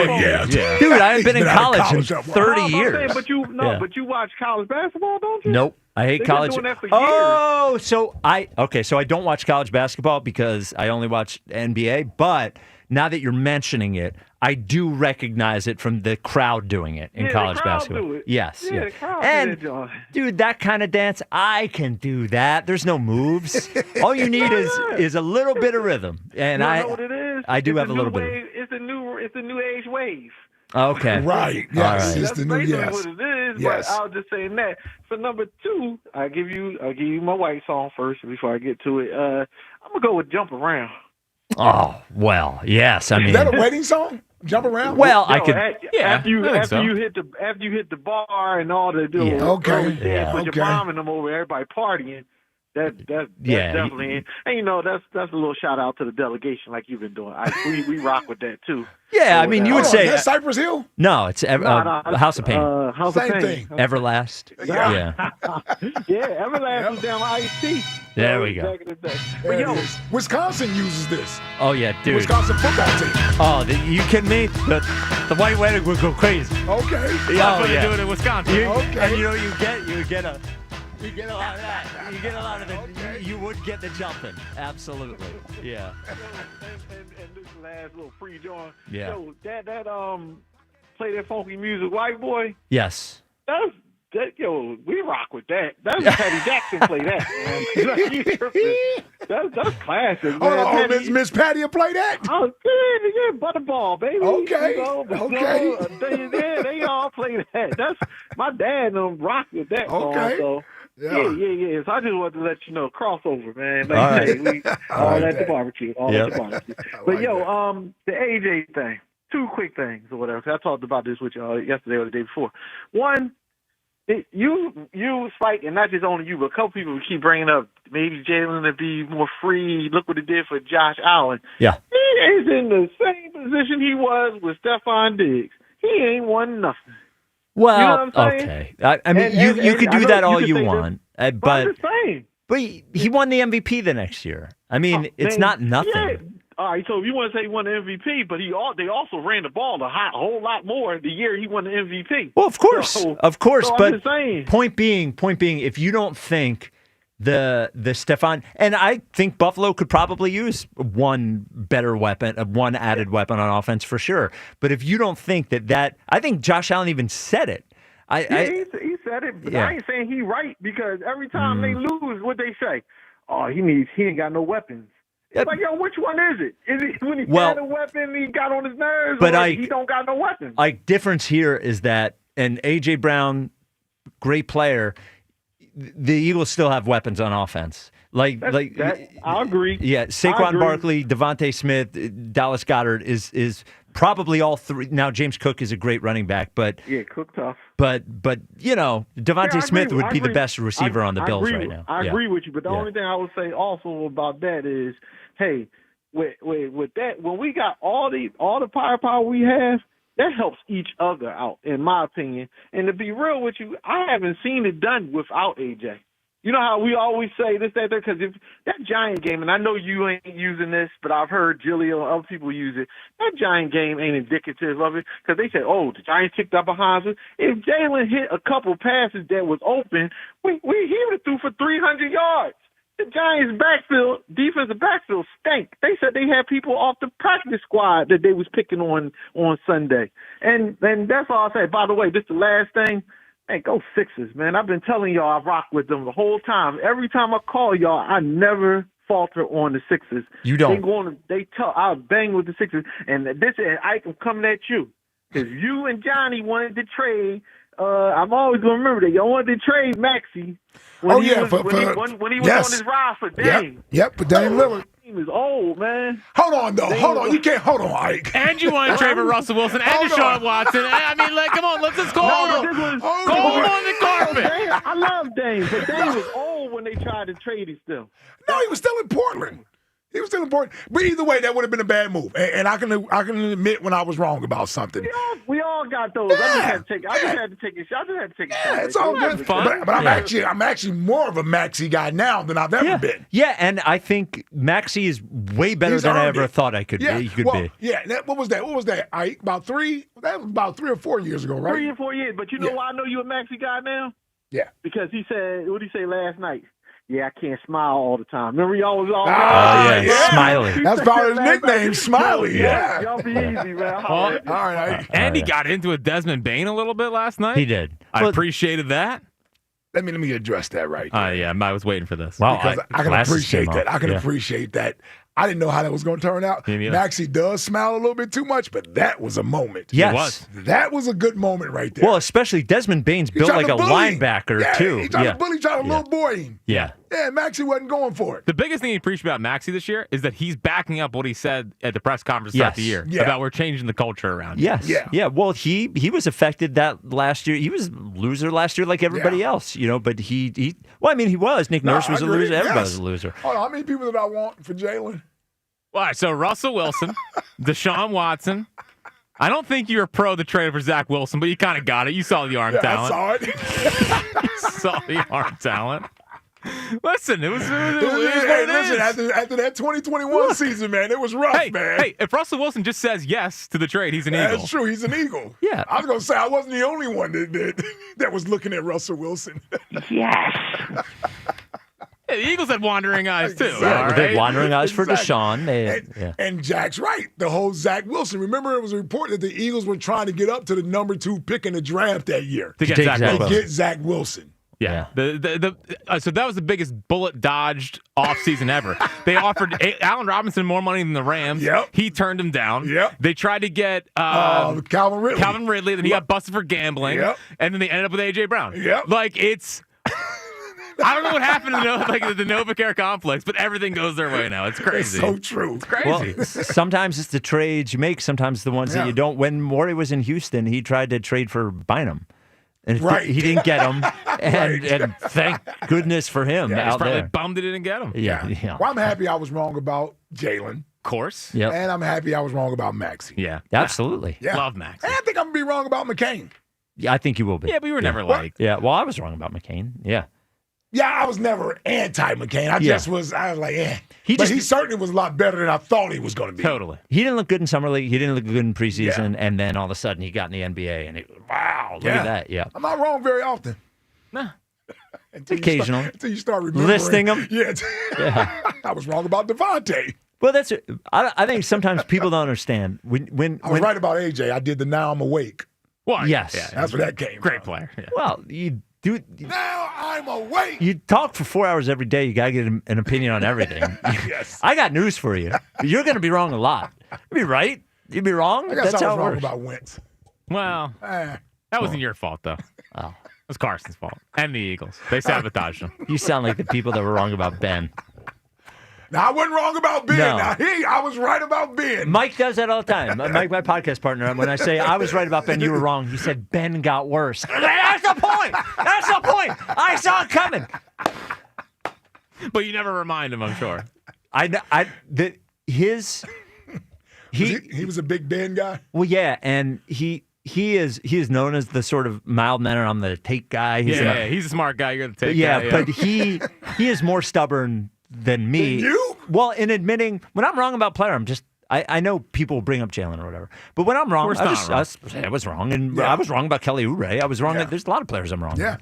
dude, I haven't been in college in 30 years. Saying, but you watch college basketball, don't you? Nope. I hate college. Been doing that for years. So I don't watch college basketball because I only watch NBA, but now that you're mentioning it, I do recognize it from the crowd doing it in college basketball. Do it. Yes. Yeah, the crowd and do it, dude, that kind of dance, I can do that. There's no moves. All you need is a little bit of rhythm. And you know what it is? I do have a little bit of It's the new age wave. Okay. Right. Yes. Right. That's basically what it is. Yes. But I was just saying that. For number two, I'll give you my white song first before I get to it. I'm gonna go with Jump Around. Oh, well, yes. I mean, is that a wedding song? jump around? Well, I Yo, could. After you so. hit the bar and all the Yeah. Okay. put your mom and them over, everybody partying. That's definitely, and you know that's a little shout out to the delegation like you've been doing. We rock with that too. Yeah, I mean, you would say that's Cypress Hill? no. It's House of Pain. House Same of thing. Pain. Everlast. Yeah. Yeah, Everlast was down Ice-T. There we go. Back in the day. There But it yo, is. Wisconsin uses this. Oh yeah, dude. Wisconsin football team. Oh, you kidding me? The white wedding would go crazy. Okay. That's what they do it in Wisconsin. Okay. And you know what you get a lot of that. You get a lot of the. You would get the jumping. Absolutely. Yeah. and this last little free joint. Yeah. Yo, that play that funky music, white boy. Yes. Yo, we rock with that. That's Patty Jackson play that, man. That's classic, man. Oh, Miss Patty will play that? Oh, yeah, Butterball, baby. Okay. You know, they all play that. That's my dad and them rock with that Okay. song, so. Yeah. So I just wanted to let you know, crossover, man. Like All you right. say, we all at the barbecue. Yep. At the barbecue. But the AJ thing. 2 quick things or whatever. I talked about this with y'all yesterday or the day before. One, you Spike, and not just only you, but a couple people keep bringing up maybe Jalen to be more free. Look what he did for Josh Allen. Yeah. He is in the same position he was with Stephon Diggs. He ain't won nothing. Well, you know what I'm saying? okay. I mean, you could do that all you want, but but I'm just saying. But he won the MVP the next year. I mean, it's not nothing. Yeah. All right, so if you want to say he won the MVP, but they also ran the ball a whole lot more the year he won the MVP. Well, of course, So but I'm just saying. point being, if you don't think the Stephon, and I think Buffalo could probably use one better weapon, one added weapon on offense for sure. But if you don't think that, I think Josh Allen even said it. He said it, but Yeah. I ain't saying he right because every time they lose, what they say? Oh, he ain't got no weapons. It's like, yo, which one is it? Is it when he had a weapon, he got on his nerves, but or he don't got no weapons? Difference here is that, and A.J. Brown, great player, the Eagles still have weapons on offense. I agree. Yeah, Saquon Barkley, Devontae Smith, Dallas Goedert is probably all three. Now, James Cook is a great running back, but yeah, Cook tough. But Devontae Smith would be the best receiver on the Bills right now. I agree with you, but the only thing I would say also about that is, hey, with that, when we got all the firepower we have, that helps each other out, in my opinion. And to be real with you, I haven't seen it done without AJ. You know how we always say this, that, because if that Giant game, and I know you ain't using this, but I've heard Gilio and other people use it, that Giant game ain't indicative of it because they say, oh, the Giants kicked up behind us. If Jalen hit a couple passes that was open, he would have threw for 300 yards. The Giants' defensive backfield stank. They said they had people off the practice squad that they was picking on Sunday. And that's all I say. By the way, this is the last thing. Hey, go Sixers, man. I've been telling y'all I rock with them the whole time. Every time I call y'all, I never falter on the Sixers. You don't. I'll bang with the Sixers. And Ike, I'm coming at you. Because you and Johnny wanted to trade. I'm always going to remember that. Y'all wanted to trade Maxey. When he was on his ride for Dame. Yep, for Dame Lillard. He was old, man. Hold on, though. Hold on. You can't. Hold on, Ike. And you want to trade for Russell Wilson and Deshaun Watson. I mean, come on, let's just go on the carpet. I love Dame, but Dame was old when they tried to trade him still. No, he was still in Portland. He was still important. But either way, that would have been a bad move. And I can admit when I was wrong about something. We all got those. Yeah. I just had to take a shot. Yeah, it's all good. But I'm actually more of a Maxey guy now than I've ever been. Yeah, and I think Maxey is way better than I ever thought he could be. Yeah, what was that? About 3 or 4 years ago, right? 3 or 4 years. But you know why I know you're a Maxey guy now? Yeah. Because he said, what did he say last night? Yeah, I can't smile all the time. Remember, y'all was all Smiley. That's probably his nickname, Smiley. Yeah. Y'all be easy, man. All right. Andy got into a Desmond Bain a little bit last night. He did. I appreciated that. Let me address that right there. Yeah, I was waiting for this. Well, because I can appreciate that. I can appreciate that. I didn't know how that was going to turn out. Maxie does smile a little bit too much, but that was a moment. Yes. It was. That was a good moment right there. Well, especially Desmond Bane's built like a linebacker, too. He tried to bully, tried to little boy him. Yeah. Yeah, Maxie wasn't going for it. The biggest thing he preached about Maxie this year is that he's backing up what he said at the press conference throughout the year about we're changing the culture around. Yes. Yeah. Well, he was affected that last year. He was a loser last year like everybody else, but he well, I mean, he was. Nick Nurse was a loser. Everybody was a loser. Hold on, how many people did I want for Jalen? All right, so Russell Wilson, Deshaun Watson. I don't think you're a pro the trade for Zach Wilson, but you kind of got it. You saw the arm talent. I saw it. You saw the arm talent. Listen, it was what listen, after that 2021 season, man, it was rough, man. Hey, if Russell Wilson just says yes to the trade, he's an Eagle. That's true. He's an Eagle. Yeah. I was going to say, I wasn't the only one that was looking at Russell Wilson. Yes. Yeah, the Eagles had wandering eyes, too. Exactly. All right? They had wandering eyes for Deshaun. And Jack's right. The whole Zach Wilson. Remember, it was a report that the Eagles were trying to get up to the number 2 pick in the draft that year. To get Zach Wilson. Yeah. So that was the biggest bullet dodged offseason ever. They offered Allen Robinson more money than the Rams. Yep. He turned him down. Yep. They tried to get Calvin Ridley. Then he got busted for gambling. Yep. And then they ended up with A.J. Brown. Yep. Like, it's... I don't know what happened to the NovaCare complex, but everything goes their way now. It's crazy. It's so true. It's crazy. Well, sometimes it's the trades you make, sometimes the ones that you don't. When Morey was in Houston, he tried to trade for Bynum. And he didn't get him. And thank goodness for him He's out probably there. bummed he didn't get him. Yeah. Well, I'm happy I was wrong about Jalen. Of course. Yep. And I'm happy I was wrong about Maxie. Yeah. Absolutely. Yeah. Love Max. And I think I'm going to be wrong about McCain. Yeah, I think you will be. Yeah, but we were never like... Yeah, well, I was wrong about McCain. Yeah. Yeah, I was never anti-McCain. I was like, eh. He certainly was a lot better than I thought he was going to be. Totally. He didn't look good in summer league. He didn't look good in preseason. And then all of a sudden he got in the NBA. And wow, look at that. Yeah. I'm not wrong very often. Nah. Occasionally. Until you start remembering. Listing them. Yeah. I was wrong about Devontae. Well, I think sometimes people don't understand. When I was right about AJ. I did the Now I'm Awake. Well, yes. Yeah, that's where that came Great from. player. Yeah. Well, you do. Now I'm awake. You talk for 4 hours every day. You got to get an opinion on everything. Yes. I got news for you. You're going to be wrong a lot. You'll be right. You'll be wrong. I guess That's I how was it wrong works. about Wentz. Well, that wasn't your fault, though. Oh. It was Carson's fault. And the Eagles. They sabotaged him. You sound like the people that were wrong about Ben. Now, I wasn't wrong about Ben. No. Now, I was right about Ben. Mike does that all the time. Mike, my podcast partner, when I say I was right about Ben, you were wrong. He said Ben got worse. That's the point. That's the point. I saw it coming. But you never remind him, I'm sure. He was a big Ben guy. Well, yeah, and he is known as the sort of mild mannered, I'm the take guy. He's a smart guy. You're the take guy. Yeah, but he is more stubborn than me. You? Well, in admitting when I'm wrong about player, I know people will bring up Jalen or whatever, but when I'm wrong, I was wrong, and I was wrong about Kelly Oubre. I was wrong. There's a lot of players I'm wrong. Yeah.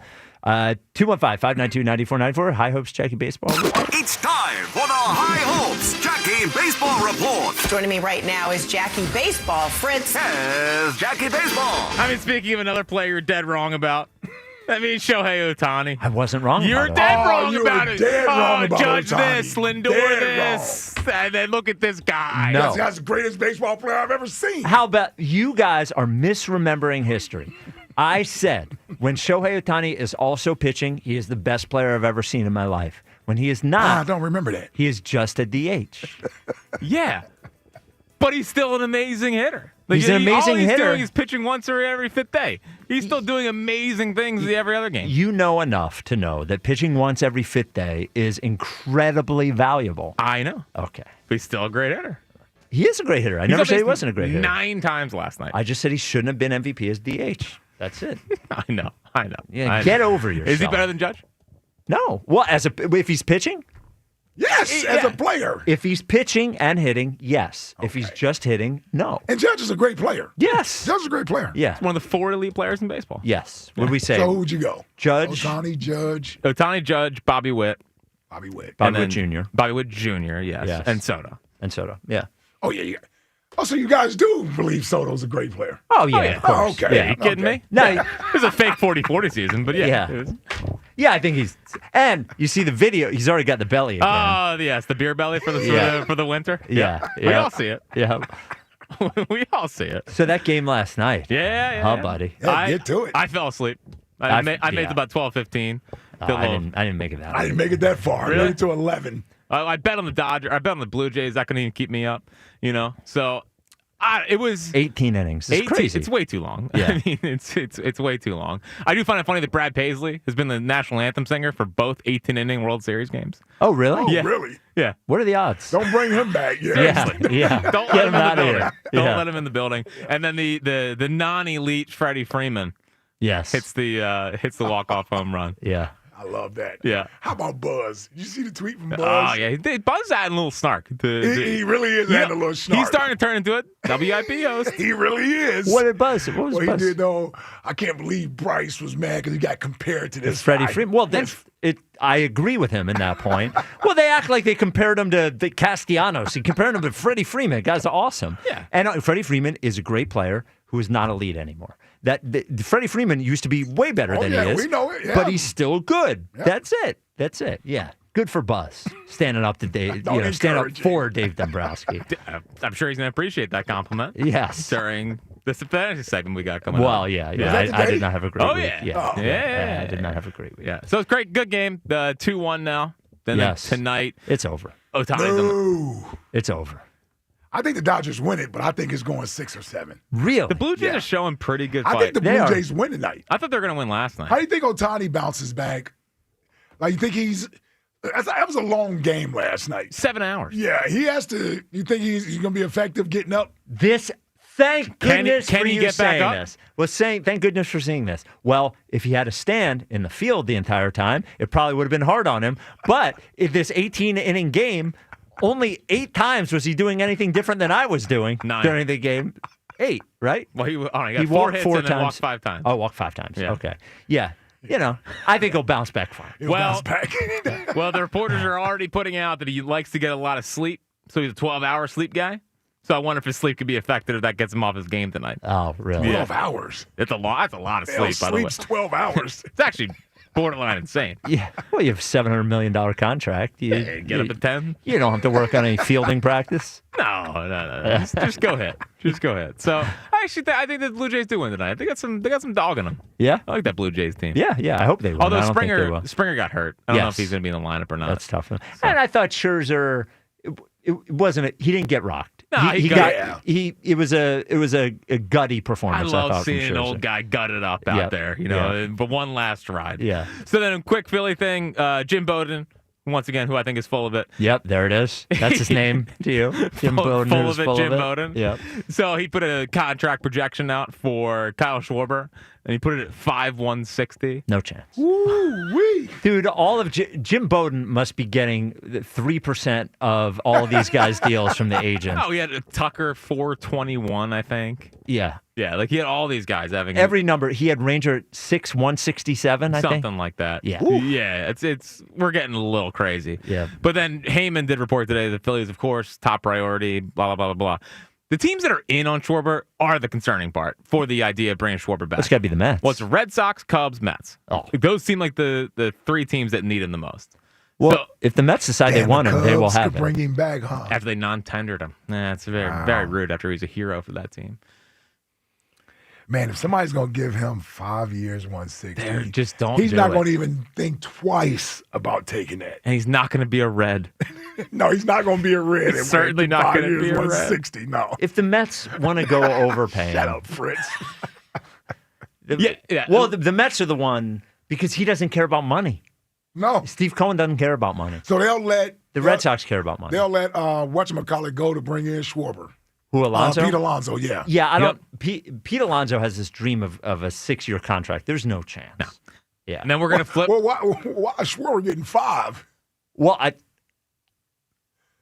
215-592-9494. High Hopes, Jackie Baseball. It's time for the High Hopes Jackie Baseball Report. Joining me right now is Jackie Baseball. Fritz. Yes, Jackie Baseball. I mean, speaking of another player you're dead wrong about, that means Shohei Ohtani. I wasn't wrong You're about dead it. wrong about it. Dead wrong about Judge Ohtani. this, Lindor this, and then look at this guy. No. That's the greatest baseball player I've ever seen. How about you guys are misremembering history? I said when Shohei Ohtani is also pitching, he is the best player I've ever seen in my life. When he is not, I don't remember that. He is just a DH. Yeah, but he's still an amazing hitter. He's an amazing all he's hitter. doing is pitching once every fifth day. He's still doing amazing things every other game. You know enough to know that pitching once every fifth day is incredibly valuable. I know. Okay. But he's still a great hitter. He is a great hitter. I never said he wasn't a great hitter. 9 times last night. I just said he shouldn't have been MVP as DH. That's it. I know. Yeah, get over yourself. Is he better than Judge? No. Well, if he's pitching? Yes, as a player. If he's pitching and hitting, yes. Okay. If he's just hitting, no. And Judge is a great player. Yes. Judge is a great player. Yeah. He's one of the 4 elite players in baseball. Yes. What did we say? So who'd you go? Judge. Ohtani, Judge. Ohtani, Judge, Bobby Witt. Bobby Witt. Bobby Witt Jr. Bobby Witt Jr., yes. And Soto. Yeah. Oh, yeah. Oh, so you guys do believe Soto's a great player? Oh, yeah, of course. Oh, okay. Yeah, you kidding me? No, It was a fake 40-40 season, but yeah. Yeah. Yeah, I think he's. And you see the video, he's already got the belly again. Oh, yes, the beer belly for the winter. Yeah. We all see it. Yeah. We all see it. So that game last night. Yeah. Buddy. Yeah, get to it. I fell asleep. I made it about 12:15. I didn't make it that. I didn't make it that far. Really? I made it to 11. I bet on the Dodgers. I bet on the Blue Jays. That couldn't even keep me up. So it was 18 innings. It's crazy. It's way too long. Yeah. I mean, it's way too long. I do find it funny that Brad Paisley has been the national anthem singer for both 18-inning World Series games. Oh, really? Oh, Yeah. really? Yeah. What are the odds? Don't bring him back. Yeah. Don't Get let him him in out the of building. here. Don't Yeah. let him in the building. And then the non-elite Freddie Freeman Yes. hits the walk-off home run. Yeah. I love that. Yeah. How about Buzz? Did you see the tweet from Buzz? Oh, yeah. Buzz adding a little snark. He really is adding a little snark. He's starting to turn into it. WIP host. He really is. What did Buzz? What was Well, Buzz? he did, though. I can't believe Bryce was mad because he got compared to this Freddie guy. Freeman. Well, I agree with him in that point. Well, they act like they compared him to the Castellanos. He compared him to Freddie Freeman. Guy's awesome. Yeah. And Freddie Freeman is a great player who is not elite anymore. Freddie Freeman used to be way better than he is. We know it. Yeah. But he's still good. Yeah. That's it. Yeah. Good for Buzz. Standing up to Dave, Don't stand up encourage for Dave Dombrowski. I'm sure he's going to appreciate that compliment. Yes. During this fantasy segment we got coming up. Well, yeah. I did not have a great week. Yeah. Yeah. I did not have a great week. Yeah. So it's great. Good game. 2-1 now. Then tonight. It's over. Ohtani's It's over. I think the Dodgers win it, but I think it's going 6 or 7. Really? The Blue Jays are showing pretty good fight. I think the Blue Jays win tonight. I thought they were going to win last night. How do you think Ohtani bounces back? Like, you think that was a long game last night. 7 hours. Yeah, he has to. You think he's going to be effective getting up? Thank goodness can for he you get back saying up? this. Thank goodness for seeing this. Well, if he had to stand in the field the entire time, it probably would have been hard on him. But if this 18-inning game, only 8 times was he doing anything different than I was doing 9 during the game. 8, right? Well, he got He 4 walked hits 4 and then times. walked 5 times. Oh, walked 5 times. Yeah. Okay. Yeah. I think he'll bounce back fine. Bounce back. Well, the reporters are already putting out that he likes to get a lot of sleep, so he's a 12-hour sleep guy. So I wonder if his sleep could be affected if that gets him off his game tonight. Oh, really? 12 hours. That's a lot of sleep, by the way. Sleep's 12 hours. It's actually borderline insane. Yeah. Well, you have a $700 million contract. Get up at 10. You don't have to work on any fielding practice. No. Just go ahead. Just go ahead. So I think the Blue Jays do win tonight. They got some dog in them. Yeah. I like that Blue Jays team. Yeah. I hope they win. Although I don't think they will. Springer got hurt. I don't know if he's going to be in the lineup or not. That's tough. And I thought Scherzer, it wasn't. He didn't get rocked. No, it was a gutty performance. I love thought, seeing from an Scherzer. old guy gutted up out there, but one last ride. Yeah. So then a quick Philly thing, Jim Bowden, once again, who I think is full of it. Yep, there it is. That's his name to you. Jim Bowden. Full of it, Jim Bowden. Yep. So he put a contract projection out for Kyle Schwarber, and he put it at 5/160. No chance. Woo-wee. Dude, all of Jim Bowden must be getting 3% of all of these guys' deals from the agent. Oh, he had Tucker 421, I think. Yeah. Yeah, like he had all these guys having every number. He had Ranger 6/167, I think. Something like that. Yeah. Yeah, it's we're getting a little crazy. Yeah. But then Heyman did report today the Phillies, of course, top priority, blah, blah, blah, blah, blah. The teams that are in on Schwarber are the concerning part for the idea of bringing Schwarber back. It's got to be the Mets. Well, it's Red Sox, Cubs, Mets. Oh. Those seem like the 3 teams that need him the most. Well, if the Mets decide they want him, they will have him. Bring him back, huh? After they non-tendered him. It's very rude after he's a hero for that team. Man, if somebody's going to give him 5 years, 160, just don't. He's not going to even think twice about taking that. And he's not going to be a Red. No, he's not going to be a Red. He's certainly not going to be a Red. 160, no. If the Mets want to go overpay Shut him. up, Fritz. Yeah. Well, the Mets are the one because he doesn't care about money. No. Steve Cohen doesn't care about money. So they'll let the Red Sox care about money. They'll let whatchamacallit go to bring in Schwarber. Who, Alonso? Pete Alonso, yeah. Yeah, I don't. Pete Alonso has this dream of a 6-year contract. There's no chance. No. Yeah. And then we're going to flip. Well, why is Schwarber getting 5? Well,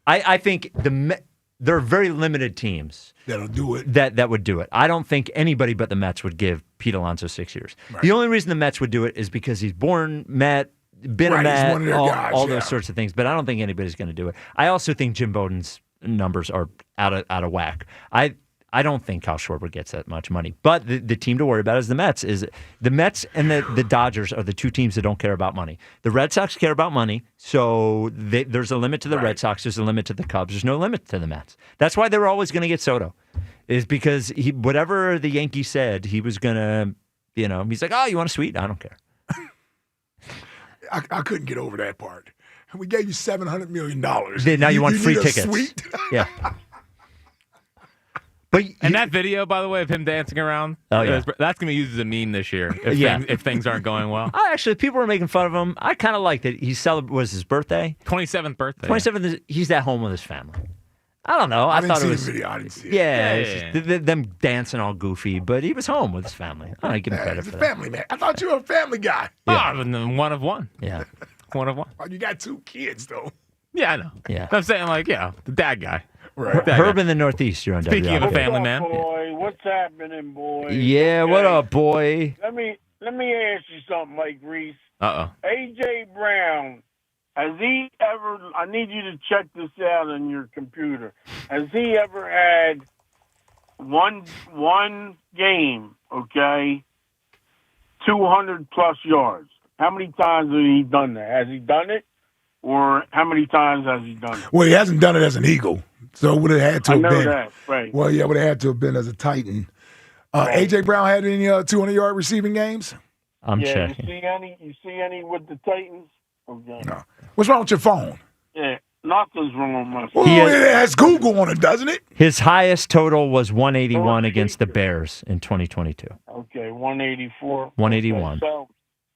I think there are very limited teams that'll do it. That would do it. I don't think anybody but the Mets would give Pete Alonso 6 years. Right. The only reason the Mets would do it is because he's born Met, been a Met, he's one of their guys, all those sorts of things. But I don't think anybody's going to do it. I also think Jim Bowden's numbers are out of whack. I don't think Kyle Schwarber gets that much money. But the team to worry about is the Mets. The Mets and the Dodgers are the two teams that don't care about money. The Red Sox care about money, so there's a limit to the Red Sox. There's a limit to the Cubs. There's no limit to the Mets. That's why they were always going to get Soto, is because whatever the Yankees said, he was going to, he's like, oh, you want a suite? I don't care. I couldn't get over that part. We gave you $700 million. Now you want free tickets. Suite? Yeah. But and that video, by the way, of him dancing around, that's going to be used as a meme this year if things aren't going well. Actually, people were making fun of him. I kind of liked it. Was his birthday? 27th birthday. 27th. He's at home with his family. I don't know. I didn't thought see it was the video. I didn't see it. Yeah. Them dancing all goofy, but he was home with his family. I give him credit for that. Family man. I thought you were a family guy. Yeah. One of one. Yeah. One of one. Oh, you got 2 kids though. Yeah, I know. Yeah. I'm saying the dad guy. Right. Herb in the Northeast, you're on Speaking WIP. of a family man. Boy, what's happening, boy? Yeah, what up, boy? Let me ask you something, Mike Reese. AJ Brown, has he ever? I need you to check this out on your computer. Has he ever had one game? 200 plus yards. How many times has he done that? Has he done it, or how many times has he done it? Well, he hasn't done it as an Eagle. So it would have had to have been. That, right. Well, yeah, it would have had to have been as a Titan. A.J. Brown had any 200-yard receiving games? I'm checking. You see any with the Titans? Okay. No. What's wrong with your phone? Yeah, nothing's wrong with my phone. phone. It has Google on it, doesn't it? His highest total was 181 against the Bears in 2022. Okay, 184. 181. Okay, so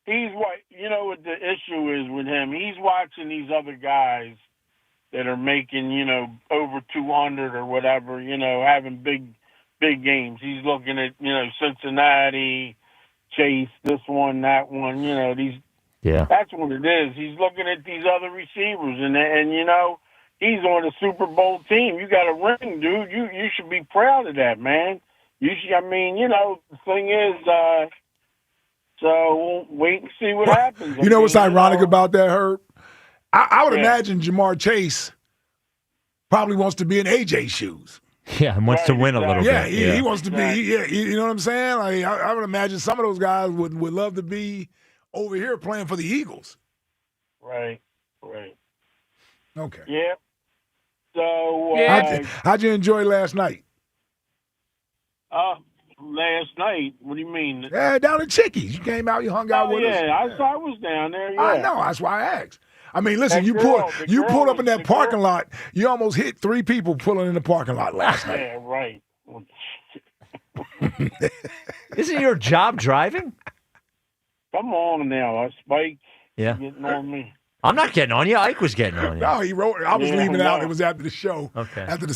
he's what what the issue is with him. He's watching these other guys that are making, over 200 or whatever, having big games. He's looking at, Cincinnati, Chase, this one, that one, these. Yeah. That's what it is. He's looking at these other receivers, and he's on a Super Bowl team. You got a ring, dude. You should be proud of that, man. You should. The thing is, so we'll wait and see what happens. You know what's ironic about that, Herb? I would imagine Jamar Chase probably wants to be in AJ's shoes. Yeah, and wants to win a little bit. He wants to be. Yeah, you know what I'm saying? Like, I would imagine some of those guys would love to be over here playing for the Eagles. Right. Okay. Yeah. So how'd you enjoy last night? Last night? What do you mean? Yeah, down at Chickies. You came out, you hung out with us. Yeah, I was down there. Yeah. I know. That's why I asked. I mean, listen, you pulled up in that parking lot. You almost hit 3 people pulling in the parking lot last night. Yeah, right. Isn't your job driving? Come on now, Spike. Yeah. Getting on me. I'm not getting on you. Ike was getting on you. No, he wrote. I was leaving out. It was after the show. Okay. After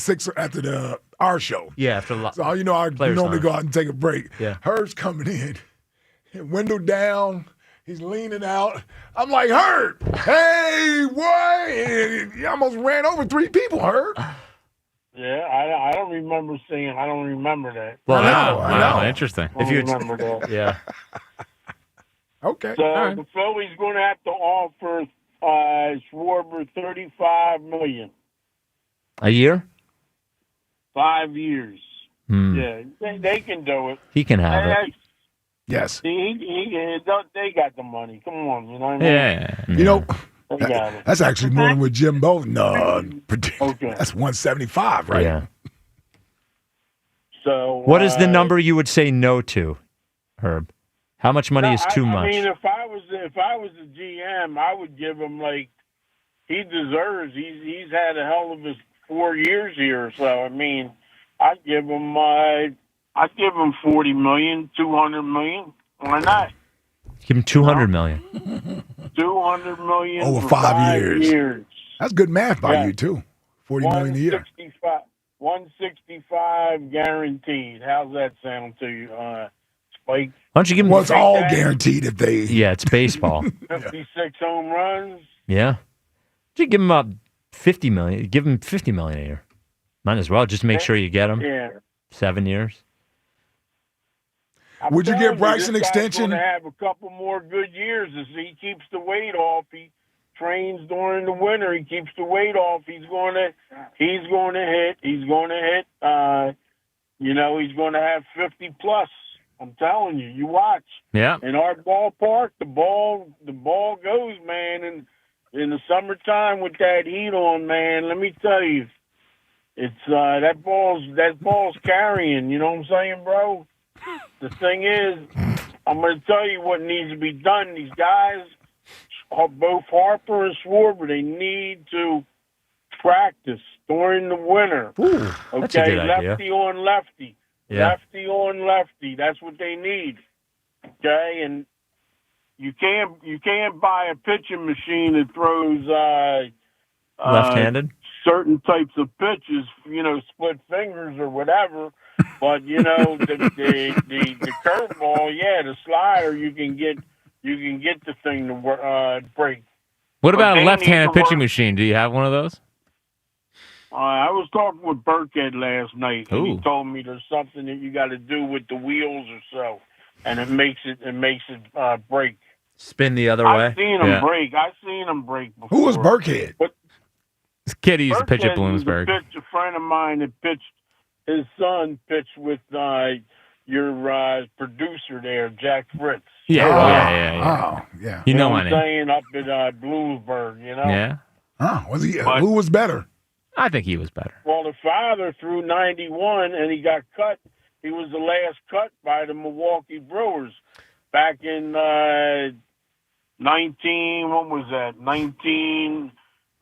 our show. Yeah, after So I normally go out and take a break. Yeah. Herb's coming in, window down. He's leaning out. I'm like, Herb, hey, boy. And he almost ran over 3 people, Herb. Yeah, I don't remember seeing. I don't remember that. Well, I know. Interesting. I don't remember that. Yeah. Okay. So the Phillies going to have to offer Schwarber $35 million. A year? 5 years. Yeah, they can do it. He can have it. Yes. They got the money. Come on, you know what I mean? Yeah. You know, They got it. that's actually more than what Jim Bowden predicted. Okay. That's 175, right? Yeah. So what is the number you would say no to, Herb? How much money is too much? I mean, if I was the GM, I would give him he deserves. He's had a hell of a 4 years here. So I mean, I'd give him 40 million, 200 million. Why not? Give him $200 million. 200 million Over for 5 years. 5 years. That's good math by you too. 40 million a year. 165 guaranteed. How's that sound to you, Spike? Why don't you give him? Well, it's all guaranteed if they. Yeah, it's baseball. 56 home runs. Yeah. You give him $50 million. Give him $50 million a year. Might as well just make sure you get him. Yeah. 7 years. Would you give Bryce an extension? Going to have a couple more good years as he keeps the weight off. trains during the winter. He keeps the weight off. He's going to hit. He's going to hit. He's going to have 50 plus. I'm telling you. You watch. Yeah. In our ballpark, the ball goes, man. And in the summertime with that heat on, man, let me tell you, it's that ball's carrying. You know what I'm saying, bro? The thing is, I'm going to tell you what needs to be done. These guys, both Harper and Schwarber, they need to practice during the winter. Ooh, that's a good idea. Lefty on lefty. Yeah. Lefty on lefty. That's what they need. Okay, and you can't buy a pitching machine that throws left-handed certain types of pitches, split fingers or whatever. But the curveball, the slider, you can get the thing to break. What about a left-handed pitching machine? Do you have one of those? I was talking with Burkhead last night, and he told me there's something that you got to do with the wheels or so, and it makes it break. Spin the other way. I've seen him break. I've seen him break before. Who was Burkhead? But this kid used to pitch at Bloomsburg. A friend of mine that pitched. His son pitched with your producer there, Jack Fritz. Yeah. You know my name. Saying up at Bloomsburg, Yeah. Oh, was he? Who was better? I think he was better. Well, the father threw 91, and he got cut. He was the last cut by the Milwaukee Brewers back in 19,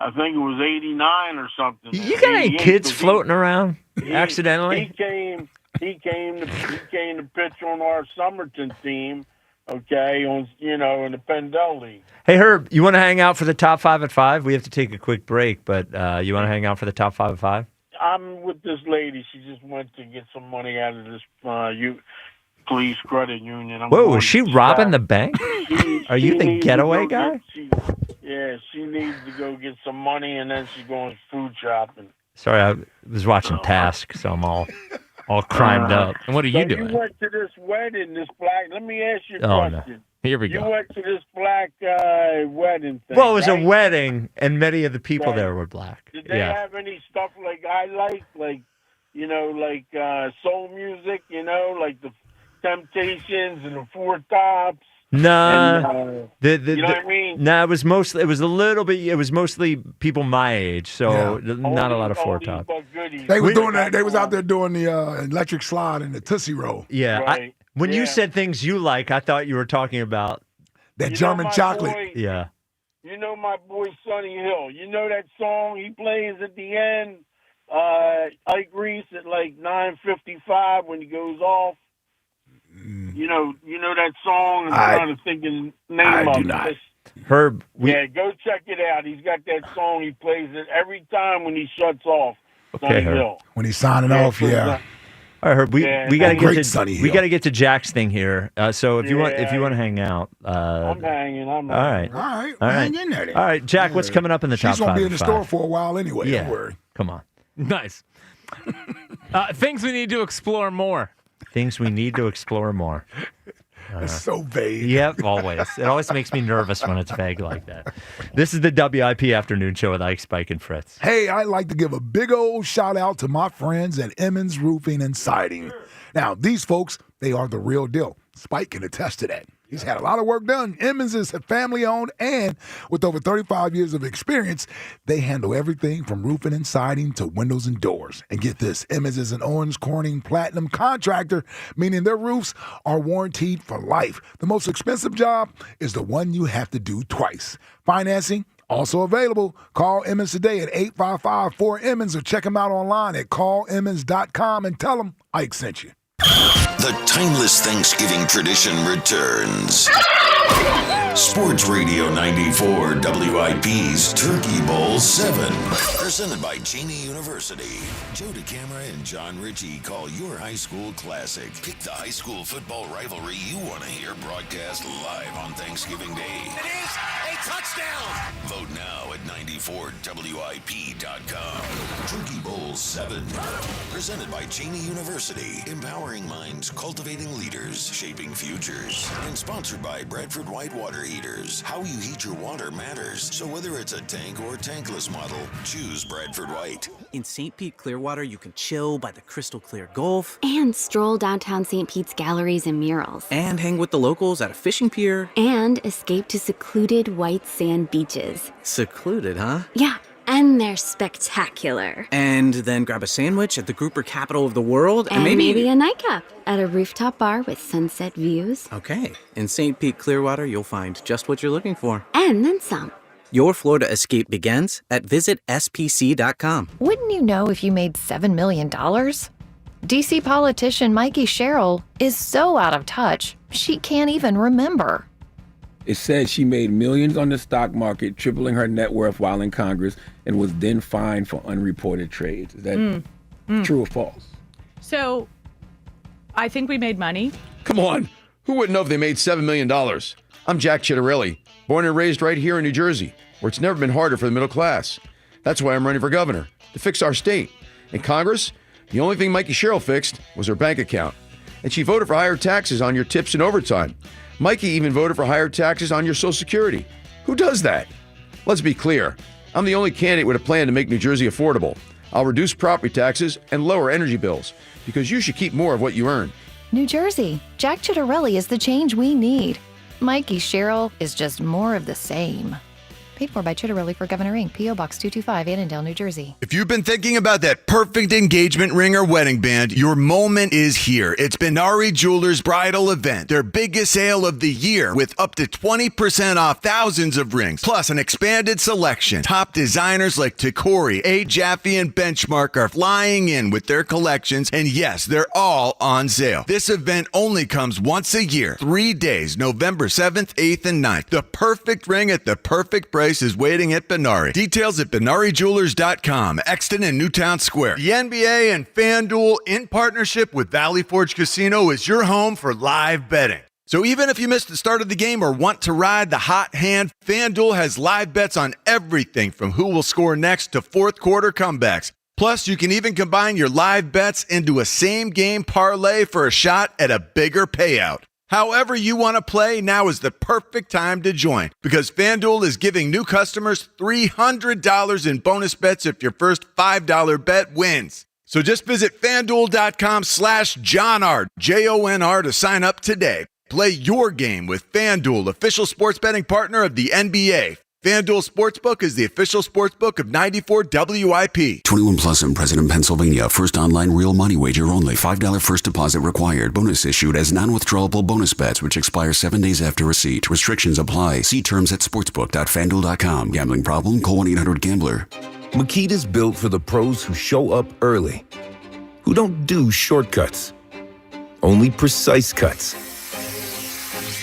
I think it was 89 or something. You got any kids floating around accidentally? He came to pitch on our Somerton team, okay, in the Pendel League. Hey, Herb, you want to hang out for the top 5 at 5? We have to take a quick break, but you want to hang out for the top 5 at 5? I'm with this lady. She just went to get some money out of this police credit union. Whoa, is she robbing the bank? Are you the getaway guy? She needs to go get some money, and then she's going food shopping. Sorry, I was watching Task, so I'm all crimed up. And what are you doing? You went to this wedding, this black. Let me ask you a question. No. Here we go. You went to this black wedding thing. Well, it was a right? wedding, and many of the people there were black. Did they have any stuff like I like soul music, like the Temptations and the Four Tops? Nah, you know what I mean? Nah, it was mostly people my age, so not a lot of Four Tops. They was doing that. They was out there doing the electric slide and the Tootsie Roll. Yeah, Right. when you said things you like, I thought you were talking about that German chocolate. Yeah. You know my boy Sonny Hill. You know that song he plays at the end, Ike Reese at like 9:55 when he goes off. You know that song. I'm trying to think of the name of it. I do not. Herb. Go check it out. He's got that song. He plays it every time when he shuts off. Okay, Sonny Herb. Hill. When he's signing off, All right, Herb. We got to get to Jack's thing here. So if you want to hang out, I'm hanging. all right. Hang in there. All right, Jack. What's coming up in the top 5? She's gonna be in the store for a while anyway. Yeah. Don't worry. Come on. Nice. Things we need to explore more. Things we need to explore more. It's so vague. Yep, always. It always makes me nervous when it's vague like that. This is the WIP Afternoon Show with Ike, Spike, and Fritz. Hey, I'd like to give a big old shout out to my friends at Emmons Roofing and Siding. Now, these folks, they are the real deal. Spike can attest to that. He's had a lot of work done. Emmons is family-owned, and with over 35 years of experience, they handle everything from roofing and siding to windows and doors. And get this, Emmons is an Owens Corning Platinum contractor, meaning their roofs are warranted for life. The most expensive job is the one you have to do twice. Financing, also available. Call Emmons today at 855-4-EMMONS or check them out online at callemmons.com and tell them Ike sent you. The timeless Thanksgiving tradition returns. Sports Radio 94 WIP's Turkey Bowl 7. Presented by Cheney University. Joe DeCamara and John Ritchie call your high school classic. Pick the high school football rivalry you want to hear broadcast live on Thanksgiving Day. It is a Touchdown! Vote now at 94WIP.com. Turkey Bowl 7. Presented by Cheney University. Empowering minds, cultivating leaders, shaping futures. And sponsored by Bradford White Water Heaters. How you heat your water matters. So whether it's a tank or tankless model, choose Bradford White. In St. Pete, Clearwater, you can chill by the crystal clear Gulf. And stroll downtown St. Pete's galleries and murals. And hang with the locals at a fishing pier. And escape to secluded white sand beaches. Secluded, huh? Yeah, and they're spectacular. And then grab a sandwich at the grouper capital of the world. And maybe a nightcap at a rooftop bar with sunset views. Okay. In St. Pete, Clearwater, you'll find just what you're looking for. And then some. Your Florida escape begins at visitspc.com. Wouldn't you know if you made $7 million? DC politician Mikey Sherrill is so out of touch, she can't even remember. It said she made millions on the stock market, tripling her net worth while in Congress, and was then fined for unreported trades. Is that true or false? So, I think we made money. Come on. Who wouldn't know if they made $7 million? I'm Jack Chittarelli, born and raised right here in New Jersey, where it's never been harder for the middle class. That's why I'm running for governor, to fix our state. In Congress, the only thing Mikey Sherrill fixed was her bank account. And she voted for higher taxes on your tips and overtime. Mikey even voted for higher taxes on your Social Security. Who does that? Let's be clear. I'm the only candidate with a plan to make New Jersey affordable. I'll reduce property taxes and lower energy bills, because you should keep more of what you earn. New Jersey, Jack Chittarelli is the change we need. Mikey Sherrill is just more of the same. Paid for by Chittarelli for Governor Inc., P.O. Box 225, Annandale, New Jersey. If you've been thinking about that perfect engagement ring or wedding band, your moment is here. It's Benari Jewelers' bridal event, their biggest sale of the year, with up to 20% off thousands of rings, plus an expanded selection. Top designers like Tacori, A. Jaffe, and Benchmark are flying in with their collections, and yes, they're all on sale. This event only comes once a year, 3 days, November 7th, 8th, and 9th. The perfect ring at the perfect price is waiting at Benari. Details at BenariJewelers.com, Exton and Newtown Square. The NBA and FanDuel, in partnership with Valley Forge Casino, is your home for live betting. So even if you missed the start of the game or want to ride the hot hand, FanDuel has live bets on everything from who will score next to fourth quarter comebacks. Plus, you can even combine your live bets into a same-game parlay for a shot at a bigger payout. However you want to play, now is the perfect time to join, because FanDuel is giving new customers $300 in bonus bets if your first $5 bet wins. So just visit FanDuel.com/JohnR, JONR, to sign up today. Play your game with FanDuel, official sports betting partner of the NBA. FanDuel Sportsbook is the official sportsbook of 94 WIP. 21 plus and present in Pennsylvania. First online real money wager only. $5 first deposit required. Bonus issued as non-withdrawable bonus bets, which expire 7 days after receipt. Restrictions apply. See terms at sportsbook.fanduel.com. Gambling problem? Call 1-800-GAMBLER. Makita's built for the pros who show up early, who don't do shortcuts, only precise cuts.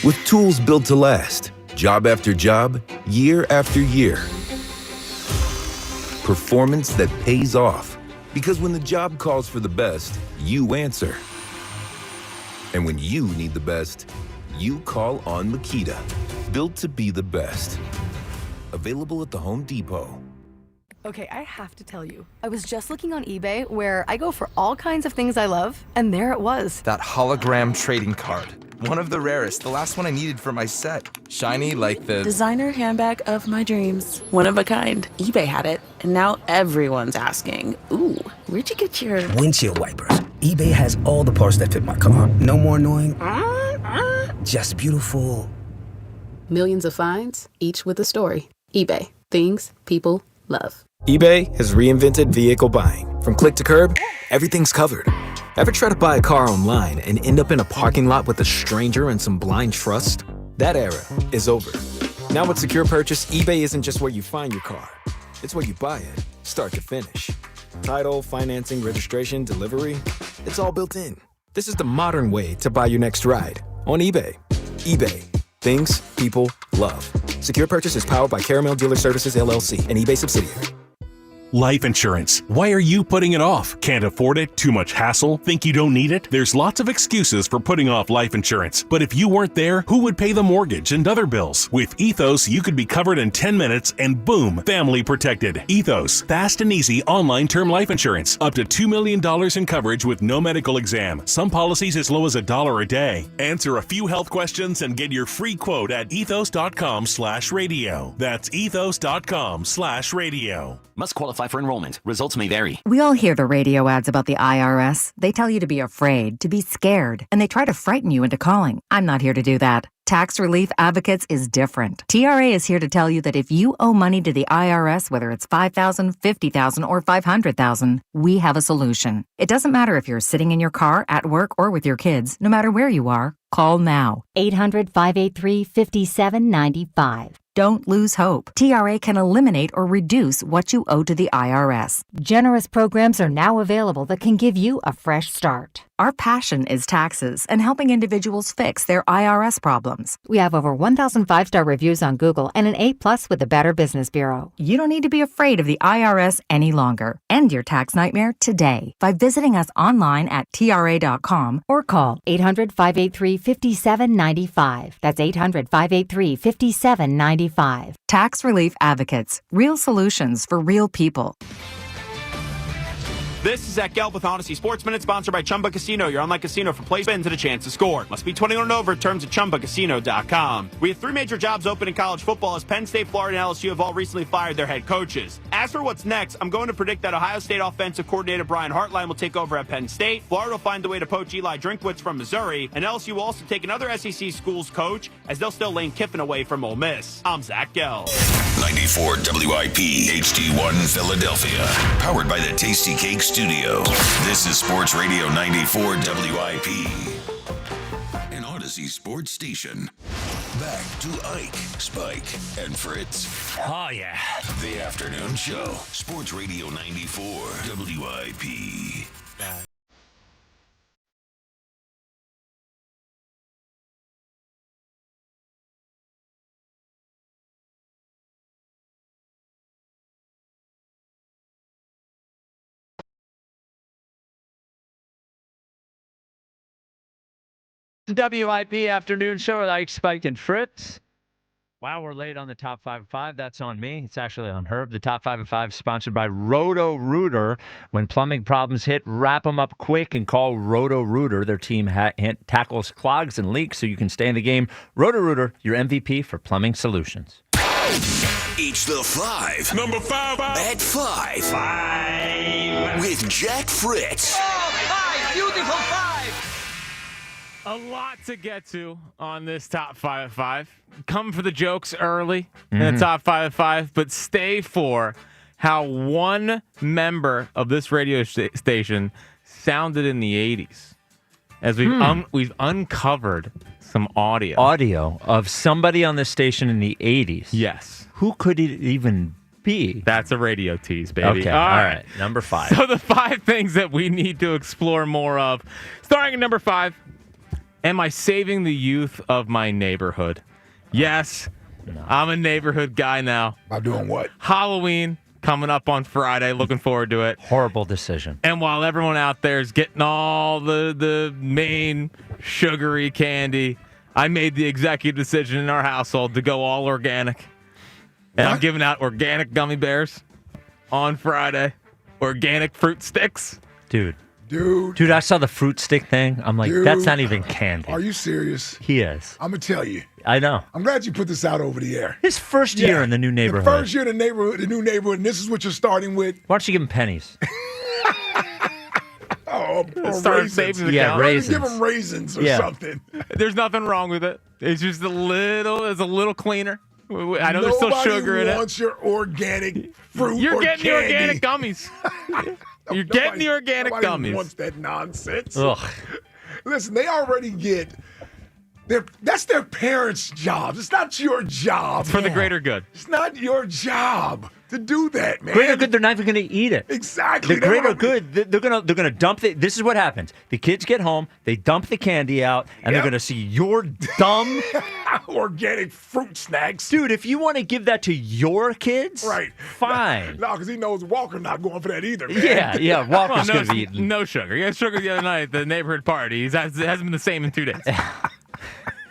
With tools built to last, job after job, year after year. Performance that pays off, because when the job calls for the best, you answer. And when you need the best, you call on Makita. Built to be the best. Available at the Home Depot. Okay, I have to tell you, I was just looking on eBay where I go for all kinds of things I love, and there it was. That hologram trading card. One of the rarest, the last one I needed for my set. Shiny like the designer handbag of my dreams. One of a kind. eBay had it, and now everyone's asking, ooh, where'd you get your windshield wipers? eBay has all the parts that fit my car. No more annoying, just beautiful. Millions of finds, each with a story. eBay. Things people love. eBay has reinvented vehicle buying. From click to curb, everything's covered. Ever try to buy a car online and end up in a parking lot with a stranger and some blind trust? That era is over. Now with Secure Purchase, eBay isn't just where you find your car. It's where you buy it, start to finish. Title, financing, registration, delivery, it's all built in. This is the modern way to buy your next ride on eBay. eBay. Things people love. Secure Purchase is powered by Caramel Dealer Services, LLC, an eBay subsidiary. Life insurance. Why are you putting it off? Can't afford it? Too much hassle? Think you don't need it? There's lots of excuses for putting off life insurance. But if you weren't there, who would pay the mortgage and other bills? With Ethos, you could be covered in 10 minutes and boom, family protected. Ethos, fast and easy online term life insurance. Up to $2 million in coverage with no medical exam. Some policies as low as $1 a day. Answer a few health questions and get your free quote at ethos.com/radio. That's ethos.com/radio. Must qualify for enrollment. Results may vary. We all hear the radio ads about the IRS. They tell you to be afraid, to be scared, and they try to frighten you into calling. I'm not here to do that. Tax Relief Advocates is different. TRA is here to tell you that if you owe money to the IRS, whether it's $5,000, $50,000, or $500,000, we have a solution. It doesn't matter if you're sitting in your car, at work, or with your kids. No matter where you are, call now. 800-583-5795. Don't lose hope. TRA can eliminate or reduce what you owe to the IRS. Generous programs are now available that can give you a fresh start. Our passion is taxes and helping individuals fix their IRS problems. We have over 1,000 five-star reviews on Google and an A+ with the Better Business Bureau. You don't need to be afraid of the IRS any longer. End your tax nightmare today by visiting us online at TRA.com or call 800-583-5795. That's 800-583-5795. Tax Relief Advocates. Real solutions for real people. This is Zach Gelb with Honesty Sports Minute, sponsored by Chumba Casino, your online casino for play spins and a chance to score. Must be 21 and over. Terms at ChumbaCasino.com. We have 3 major jobs open in college football as Penn State, Florida, and LSU have all recently fired their head coaches. As for what's next, I'm going to predict that Ohio State offensive coordinator Brian Hartline will take over at Penn State. Florida will find a way to poach Eli Drinkwitz from Missouri, and LSU will also take another SEC school's coach as they'll still Lane Kiffin away from Ole Miss. I'm Zach Gelb. 94 WIP HD1 Philadelphia. Powered by the Tasty Cake Studio. This is Sports Radio 94 WIP. An Odyssey sports station. Back to Ike, Spike, and Fritz. Oh, yeah. The afternoon show. Sports Radio 94 WIP. WIP afternoon show with Ike, Spike, and Fritz. Wow, we're late on the top 5 of 5. That's on me. It's actually on Herb. The top 5 of 5 sponsored by Roto-Rooter. When plumbing problems hit, wrap them up quick and call Roto-Rooter. Their team tackles clogs and leaks so you can stay in the game. Roto-Rooter, your MVP for plumbing solutions. It's the 5. Number 5. At 5. 5. With Jack Fritz. Oh, 5. Beautiful 5. A lot to get to on this top 5 of 5. Come for the jokes early in the top 5 of 5, but stay for how one member of this radio station sounded in the 80s. As we've uncovered some audio. Audio of somebody on this station in the 80s. Yes. Who could it even be? That's a radio tease, baby. Okay, all right. Number 5. So the 5 things that we need to explore more of. Starting at number 5. Am I saving the youth of my neighborhood? Yes. No. I'm a neighborhood guy now. By doing what? Halloween coming up on Friday. Looking forward to it. Horrible decision. And while everyone out there is getting all the main sugary candy, I made the executive decision in our household to go all organic. And I'm giving out organic gummy bears on Friday. Organic fruit sticks. Dude, I saw the fruit stick thing. I'm like, that's not even candy. Are you serious? He is. I'm going to tell you. I know. I'm glad you put this out over the air. His first year in the new neighborhood. The first year in the new neighborhood, and this is what you're starting with. Why don't you give him pennies? Start saving the account. Raisins. Give him raisins or something. There's nothing wrong with it. It's just a little cleaner. I know there's still sugar in it. Nobody wants your organic fruit You're or getting candy. the organic gummies. You're getting the organic nobody gummies. Wants that nonsense. Ugh. Listen, they already get That's their parents' job. It's not your job. It's for the greater good. It's not your job to do that, man. Greater good, they're not even going to eat it. Exactly. The greater good, they're gonna dump it. This is what happens. The kids get home, they dump the candy out, and they're gonna see your dumb organic fruit snacks. Dude, if you want to give that to your kids, right? Fine. No, because he knows Walker not going for that either, man. Yeah. Walker's gonna be eating. No sugar. He had sugar the other night at the neighborhood party. It hasn't been the same in 2 days.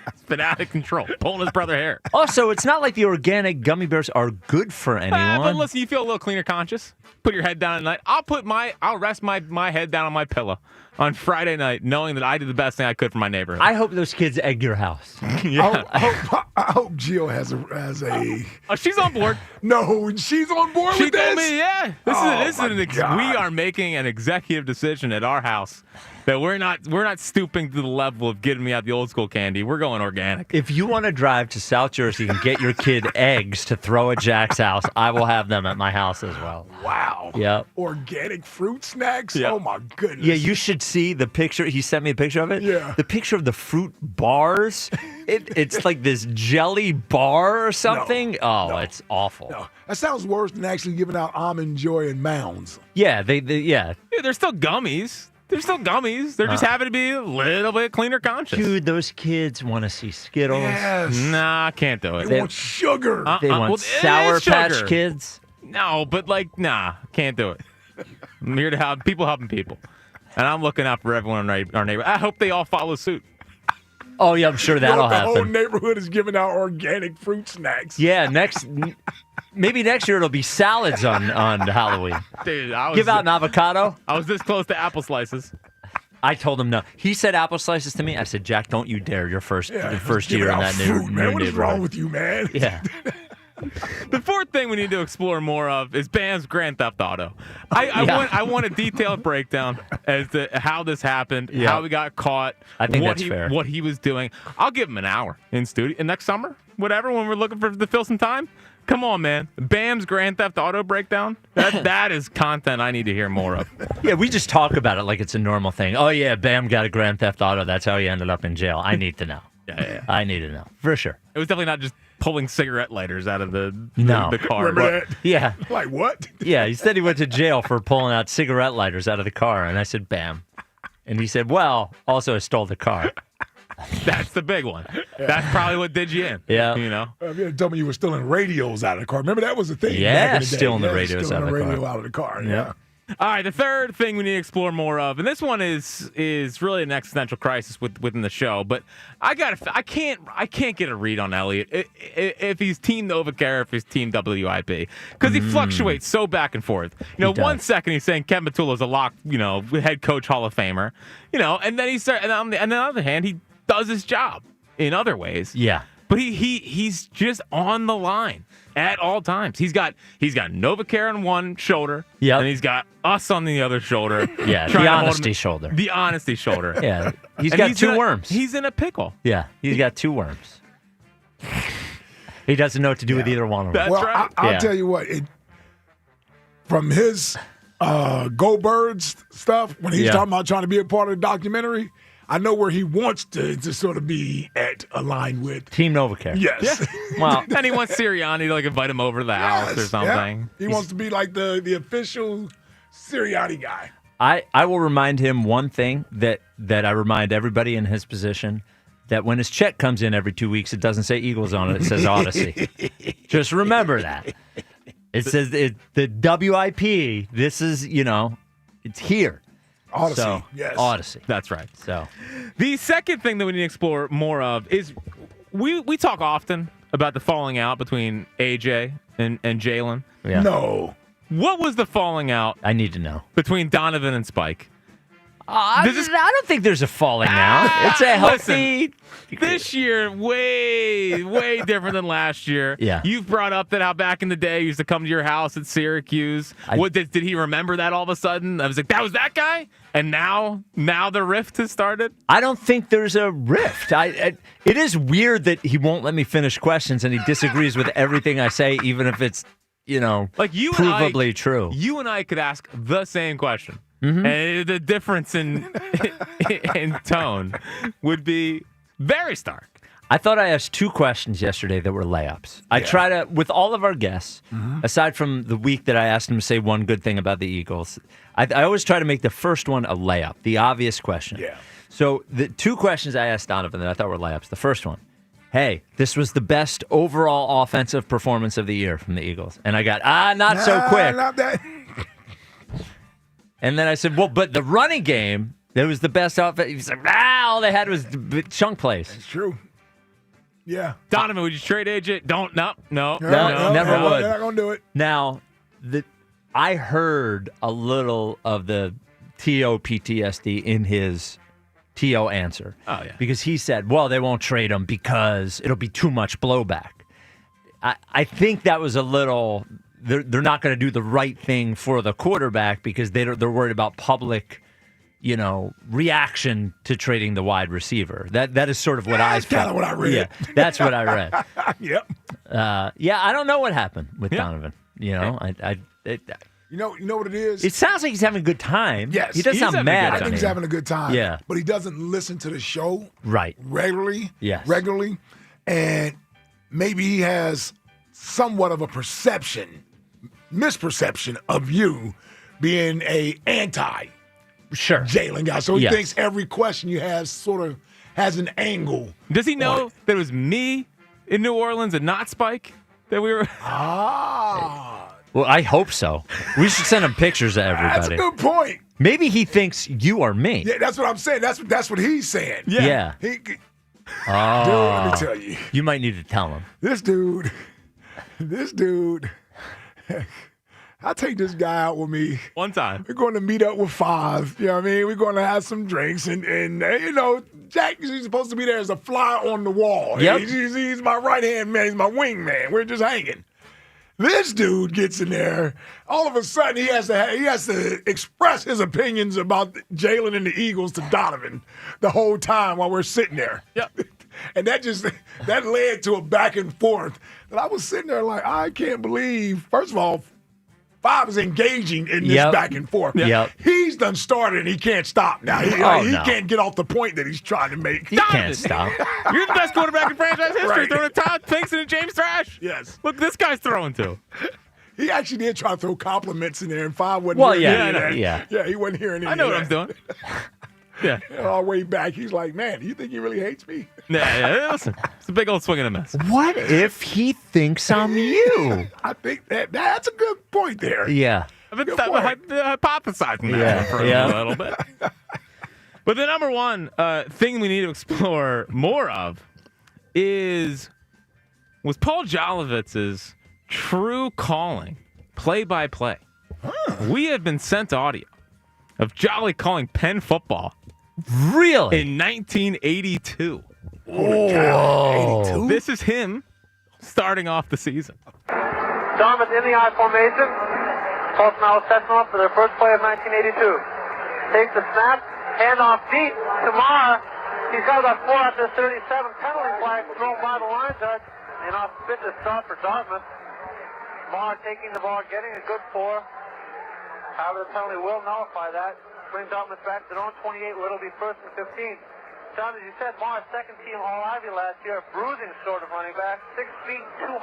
It's been out of control, pulling his brother hair. Also, it's not like the organic gummy bears are good for anyone. But listen, you feel a little cleaner conscious. Put your head down at night. I'll rest my head down on my pillow on Friday night, knowing that I did the best thing I could for my neighborhood. I hope those kids egg your house. Yeah. I hope Jill has a. Oh, she's on board. No, she's on board She with this. told me, yeah. God. We are making an executive decision at our house that we're not stooping to the level of getting me out the old school candy. We're going organic. If you want to drive to South Jersey and get your kid eggs to throw at Jack's house, I will have them at my house as well. Wow. Yep. Organic fruit snacks? Yep. Oh, my goodness. Yeah, you should see the picture. He sent me a picture of it. Yeah. The picture of the fruit bars. It's like this jelly bar or something. No. It's awful. No. That sounds worse than actually giving out Almond Joy and Mounds. Yeah, yeah. Yeah, they're still gummies. They're still gummies. They're just having to be a little bit cleaner conscious. Dude, those kids want to see Skittles. Yes. Nah, can't do it. They want sugar. They want Sour Patch Kids. No, but can't do it. I'm here to help people helping people. And I'm looking out for everyone in our neighborhood. I hope they all follow suit. Oh, yeah, I'm sure that'll The happen. whole neighborhood is giving out organic fruit snacks. Yeah, maybe next year it'll be salads on Halloween. Dude, Give out an avocado. I was this close to apple slices. I told him no. He said apple slices to me. I said, Jack, don't you dare. Your first year in that fruit, man. What is neighborhood. wrong with you, man? Yeah. The fourth thing we need to explore more of is Bam's Grand Theft Auto. I want a detailed breakdown as to how this happened, how he got caught, I think that's fair. What he was doing. I'll give him an hour in studio next summer, whatever, when we're looking to fill some time. Come on, man. Bam's Grand Theft Auto breakdown. That is content I need to hear more of. Yeah, we just talk about it like it's a normal thing. Oh, yeah, Bam got a Grand Theft Auto. That's how he ended up in jail. I need to know. Yeah. I need to know. For sure. It was definitely not just pulling cigarette lighters out of the car. Remember that? Yeah. Like what? Yeah, he said he went to jail for pulling out cigarette lighters out of the car. And I said, Bam. And he said, well, also I stole the car. That's the big one. That's probably what did you in. Yeah. You know? You told me you were stealing radios out of the car. Remember that was the thing? Yeah, back in the day. stealing the radios out of the car. radio out of the car. Yeah. All right, the third thing we need to explore more of, and this one is really an existential crisis within the show. But I can't get a read on Eliot if he's Team Novacare, if he's Team WIP, because he fluctuates so back and forth. You know, 1 second he's saying Kevin Patullo's a lock, head coach Hall of Famer, and then and on the other hand he does his job in other ways. Yeah. But he's just on the line at all times. He's got Novacare on one shoulder, and he's got us on the other shoulder. Yeah, the honesty shoulder. The honesty shoulder. Yeah, he's got two worms. He's in a pickle. Yeah, he's got two worms. He doesn't know what to do with either one of them. Well, right. I'll tell you what. From his Go Birds stuff, when he's talking about trying to be a part of the documentary, I know where he wants to sort of be aligned with Team Novacare. Yes. Yeah. Well, and he wants Sirianni to invite him over to the house or something. Yeah. He wants to be like the official Sirianni guy. I will remind him one thing that I remind everybody in his position, that when his check comes in every 2 weeks, it doesn't say Eagles on it. It says Odyssey. Just remember that. It says the WIP. This is, it's here. Odyssey, yes. Odyssey. That's right. So, the second thing that we need to explore more of is we talk often about the falling out between AJ and Jalen. Yeah. No. What was the falling out? I need to know. Between Donovan and Spike. I don't think there's a falling out. It's a healthy. This year, way different than last year. Yeah. You've brought up that how back in the day he used to come to your house at Syracuse. What did he remember that all of a sudden? I was like, that was that guy? And now the rift has started? I don't think there's a rift. It is weird that he won't let me finish questions and he disagrees with everything I say, even if it's, like you provably true. You and I could ask the same question. Mm-hmm. And the difference in tone would be Very stark. I thought I asked 2 questions yesterday that were layups. I try to, with all of our guests, aside from the week that I asked them to say one good thing about the Eagles, I always try to make the first one a layup, the obvious question. Yeah. So the 2 questions I asked Donovan that I thought were layups. The first one, hey, this was the best overall offensive performance of the year from the Eagles. And I got, not so quick. Not that. And then I said, well, but the running game, that was the best offense. He's like, all they had was chunk plays. It's true. Yeah. Donovan, would you trade AJ? No, never would. They're not going to do it. Now, I heard a little of the TO PTSD in his TO answer. Oh, yeah. Because he said, well, they won't trade him because it'll be too much blowback. I think that was a little, they're not going to do the right thing for the quarterback because they're worried about public, reaction to trading the wide receiver. That is sort of what I felt. That's kind of what I read. Yeah, that's what I read. Yep. I don't know what happened with Donovan. You know what it is? It sounds like he's having a good time. Yes. He doesn't sound mad. I think he's having a good time. Yeah. But he doesn't listen to the show regularly. Yes. Regularly. And maybe he has somewhat of a misperception of you being a anti Jalen guy. So he thinks every question you have sort of has an angle. Does he know that it was me in New Orleans and not Spike that we were? Well, I hope so. We should send him pictures of everybody. That's a good point. Maybe he thinks you are me. Yeah, that's what I'm saying. That's what he's saying. Yeah. Dude, let me tell you. You might need to tell him. This dude, I take this guy out with me. One time. We're going to meet up with Five. You know what I mean? We're going to have some drinks. And Jack, he's supposed to be there as a fly on the wall. Yep. He's my right-hand man. He's my wing man. We're just hanging. This dude gets in there. All of a sudden, he has to express his opinions about Jalen and the Eagles to Donovan the whole time while we're sitting there. Yep. And that led to a back and forth. And I was sitting there like, I can't believe, first of all, Five is engaging in this back and forth. Yep. He's done started and he can't stop now. He can't get off the point that he's trying to make. He can't stop. You're the best quarterback in franchise history. Right. Throwing a Todd Pinkston and James Thrash. Yes. Look, this guy's throwing to. He actually did try to throw compliments in there, and Five wasn't Yeah, he wasn't hearing any I know of what I'm doing. Yeah. All the way back, he's like, man, do you think he really hates me? Yeah, listen, it's a big old swing and a miss. What if he thinks I'm you? I think that's a good point there. Yeah. I've been hypothesizing that for a little bit. But the number one thing we need to explore more of was Paul Jolovitz's true calling, play-by-play. We have been sent audio of Jolly calling Penn football. Really? In 1982. Holy cow. 82? This is him starting off the season. Thomas in the I formation. Colts now setting up for their first play of 1982. Takes the snap, handoff deep to Maher. He's got about 4 after 37. Penalty flag thrown by the line judge. An auspicious start for Dartmouth. Maher taking the ball, getting a good 4. However, the penalty will nullify that. Bring Dartmouth back to their own 28, where it'll be 1st and 15. John, as you said, Maher, second team All-Ivy last year, bruising sort of running back, 6 feet, 202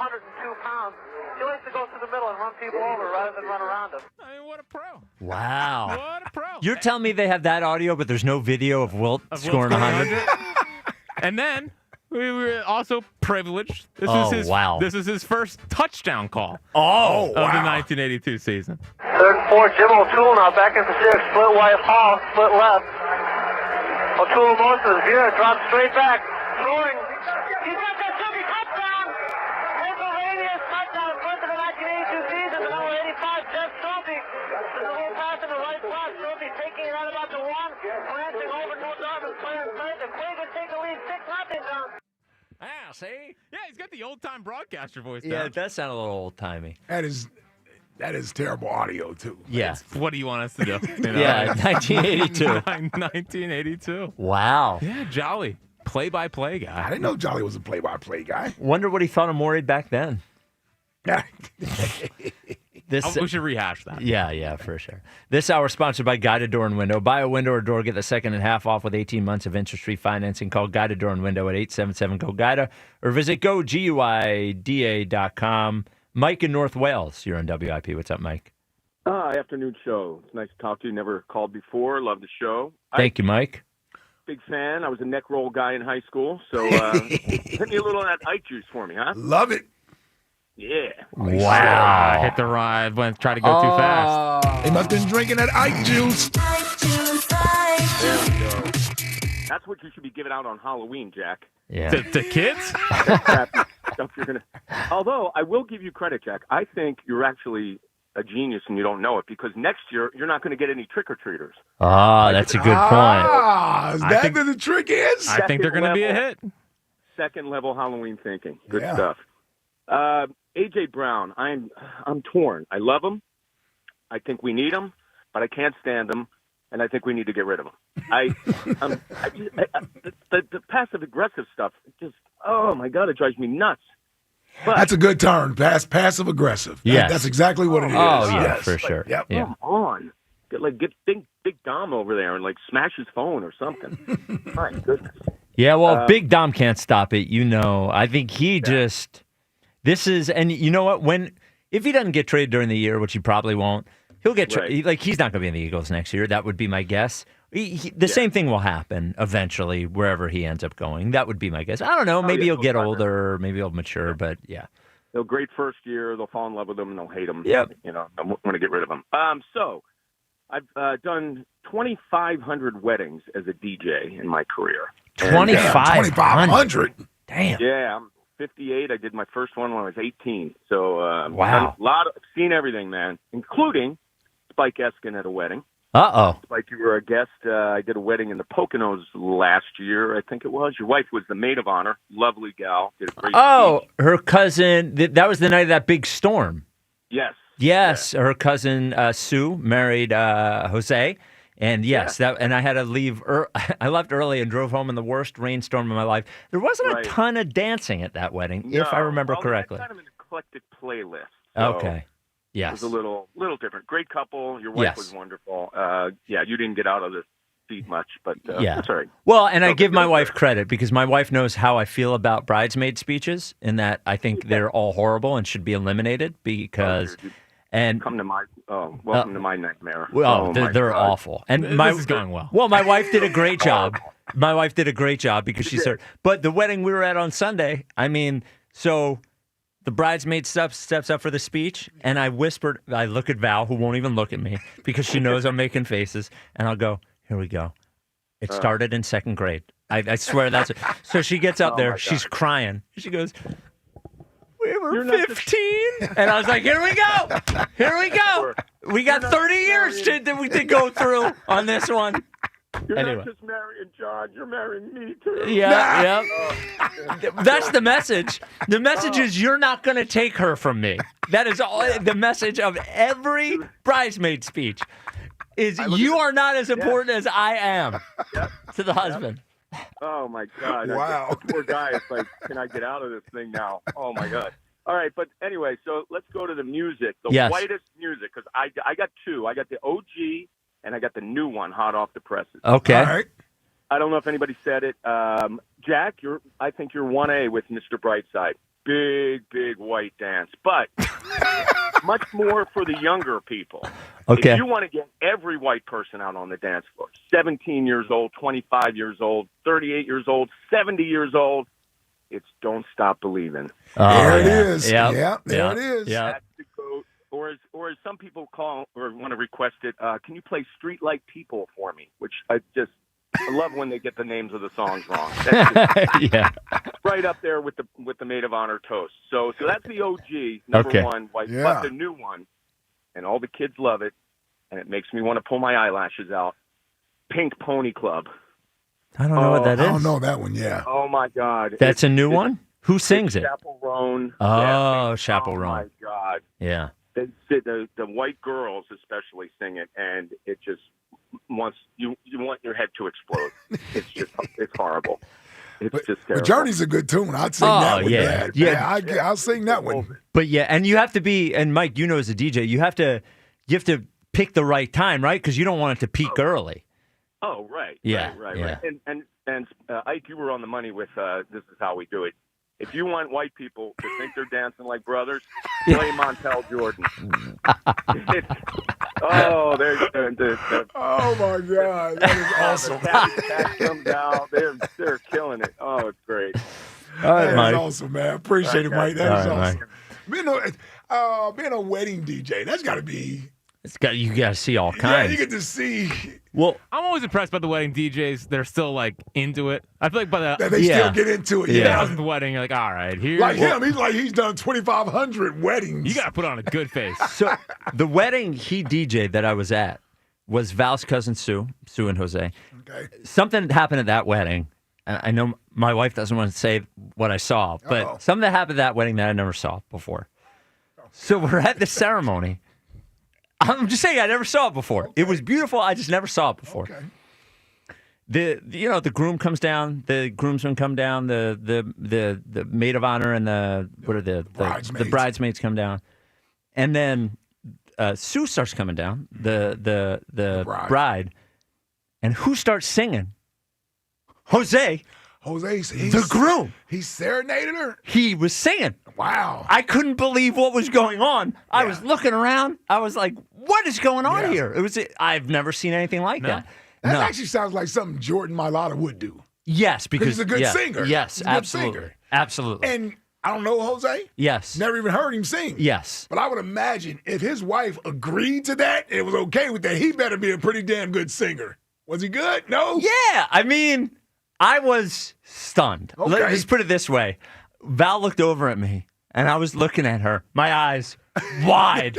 pounds. He likes to go through the middle and run people over rather than run around them. I mean, what a pro. Wow. What a pro. You're telling me they have that audio, but there's no video of Wilt scoring 100? And then we were also privileged. This is his first touchdown call of the 1982 season. 3rd and 4, Jim O'Toole now back into 6. Split right, Hall, split left. O'Toole motions, Vera drops straight back. Throwing. He's got that Jimmy touchdown. Pennsylvania's touchdown, first of the 1982 season. The number 85, Jeff Stropey. There's a little pass in the right spot. Stropey taking it out about the 1. Glancing over to Dartmouth, playing third. The Quakers take the lead 6-0 now. See? Yeah, he's got the old-time broadcaster voice Yeah, down. it does sound a little old-timey. That is terrible audio, too. Yeah. What do you want us to do? Yeah, 1982. 1982. Wow. Yeah, Jolly. Play-by-play guy. I didn't know Jolly was a play-by-play guy. Wonder what he thought of Morey back then. We should rehash that. Yeah, for sure. This hour sponsored by Guided Door and Window. Buy a window or door, get the second and half off with 18 months of interest-free financing. Call Guided Door and Window at 877-GO-GUIDA or visit GoGUIDA.com. Mike in North Wales, you're on WIP. What's up, Mike? Afternoon show. It's nice to talk to you. Never called before. Love the show. Thank you, Mike. Big fan. I was a neck roll guy in high school, so hit me a little of that Ike juice for me, huh? Love it. Yeah. Wow. Hit the ride. Try to go too fast. They must have been drinking that Ike juice. There we go. That's what you should be giving out on Halloween, Jack. Yeah. To kids? Stuff you're gonna. Although I will give you credit, Jack. I think you're actually a genius and you don't know it because next year you're not going to get any trick-or-treaters. That's a good point. Is that what the trick is? I think they're going to be a hit. Second level Halloween thinking. Good stuff. A.J. Brown, I'm torn. I love him. I think we need him, but I can't stand him, and I think we need to get rid of him. The passive-aggressive stuff, just, oh, my God, it drives me nuts. But, that's a good term, passive aggressive. Yes. That's exactly what it is. Oh, yeah, yes. for sure. Yep. Yeah. Come on. Get Big Dom over there and, smash his phone or something. My goodness. Yeah, well, Big Dom can't stop it. I think he just... This is... And you know what? If he doesn't get traded during the year, which he probably won't, he'll get... he's not going to be in the Eagles next year. That would be my guess. The same thing will happen eventually wherever he ends up going. That would be my guess. I don't know. Maybe he'll get older. Maybe he'll mature. But yeah, they'll great first year. They'll fall in love with him and they'll hate him. Yep. I want to get rid of him. So I've done 2,500 weddings as a DJ in my career. 2,500. Damn. Yeah, I'm 58. I did my first one when I was 18. So wow, I've seen everything, man, including Spike Eskin at a wedding. Spike, you were a guest. I did a wedding in the Poconos last year, I think it was. Your wife was the maid of honor. Lovely gal. Did a great speech. Her cousin. That was the night of that big storm. Yes. Yes, her cousin Sue married Jose. And yes, and I had to leave. I left early and drove home in the worst rainstorm of my life. There wasn't a ton of dancing at that wedding, if I remember correctly. Kind of an eclectic playlist. Okay. Yes. It was a little different. Great couple. Your wife was wonderful. You didn't get out of the seat much, but that's all right. Well, and I give my wife credit because my wife knows how I feel about bridesmaid speeches and that I think they're all horrible and should be eliminated because... welcome to my nightmare. Well, they're awful. And this is going well. Well, my wife did a great job. My wife did a great job because she said, but the wedding we were at on Sunday, so the bridesmaid steps up for the speech, and I look at Val, who won't even look at me because she knows I'm making faces, and I'll go, here we go. It started in second grade. I swear that's it. So she gets up there, she's crying. She goes, we were 15. And I was like, here we go. We got 30 years to go through on this one. You're not just marrying John, you're marrying me too. Yeah. That's the message. The message is you're not going to take her from me. That is all. The message of every bridesmaid speech is you are not as important as I am to the husband. Oh, my God. Wow. Poor guy. It's like, can I get out of this thing now? Oh, my God. All right. But anyway, so let's go to the music, the whitest music, because I got two. I got the OG and I got the new one hot off the presses. Okay. All right. I don't know if anybody said it. Jack, I think you're 1A with Mr. Brightside. Big white dance. But much more for the younger people. Okay. If you want to get every white person out on the dance floor, 17 years old, 25 years old, 38 years old, 70 years old, it's Don't Stop Believing. There it is. Yep. Yeah, there it is. Yeah. That's the quote. Or as some people call or want to request it, can you play Street Like People for me? Which I love when they get the names of the songs wrong. That's just right up there with the Maid of Honor toast. So that's the OG number one, but the new one, and all the kids love it, and it makes me want to pull my eyelashes out. Pink Pony Club. I don't know what that is. I don't know that one. Yeah. Oh my God. That's a new one. Who sings it? Chaperone. Oh, Chaperone. Oh my God. Yeah. The white girls especially sing it, and it just wants you want your head to explode. It's horrible. It's just But terrible. Journey's a good tune. I'd sing that one. yeah. I'll sing that one. But yeah, and you have to be, and Mike, you know, as a DJ, you have to pick the right time, right? Because you don't want it to peak early. Oh, right. Yeah, Right. yeah. And Ike, you were on the money with This Is How We Do It. If you want white people to think they're dancing like brothers, play Montel Jordan. Oh, Oh my God, that is awesome. The cat comes out. They're killing it. Oh, it's great. All right, That Mike. is awesome, man. Appreciate it, Mike. That is All right, awesome. Being a wedding DJ, that's got to be. You got to see all Yeah, kinds. you get to see. Well, I'm always impressed by the wedding DJs. They're still like into it. I feel like by the That they still get into it. Yeah. 1000th wedding, you're like, all right, here. Like him, he's done 2,500 weddings. You got to put on a good face. So the wedding he DJ'd that I was at was Val's cousin Sue and Jose. Okay. Something happened at that wedding. I know my wife doesn't want to say what I saw, but something that happened at that wedding that I never saw before. So we're at the ceremony. I'm just saying I never saw it before. Okay. It was beautiful. I just never saw it before. Okay. The groom comes down, the groomsmen come down, the maid of honor and the bridesmaids come down, and then Sue starts coming down, the bride, and who starts singing? Jose. The groom. He serenaded her? He was singing. Wow. I couldn't believe what was going on. I was looking around. I was like, what is going on here? I've never seen anything like that. That actually sounds like something Jordan Mailata would do. Yes, because he's a good singer. Yes, He's a good absolutely. singer. Absolutely. And I don't know Jose. Yes. Never even heard him sing. Yes. But I would imagine if his wife agreed to that, and it was okay with that, he better be a pretty damn good singer. Was he good? No? Yeah. I mean, I was stunned. Okay. Let's put it this way. Val looked over at me, and I was looking at her, my eyes wide.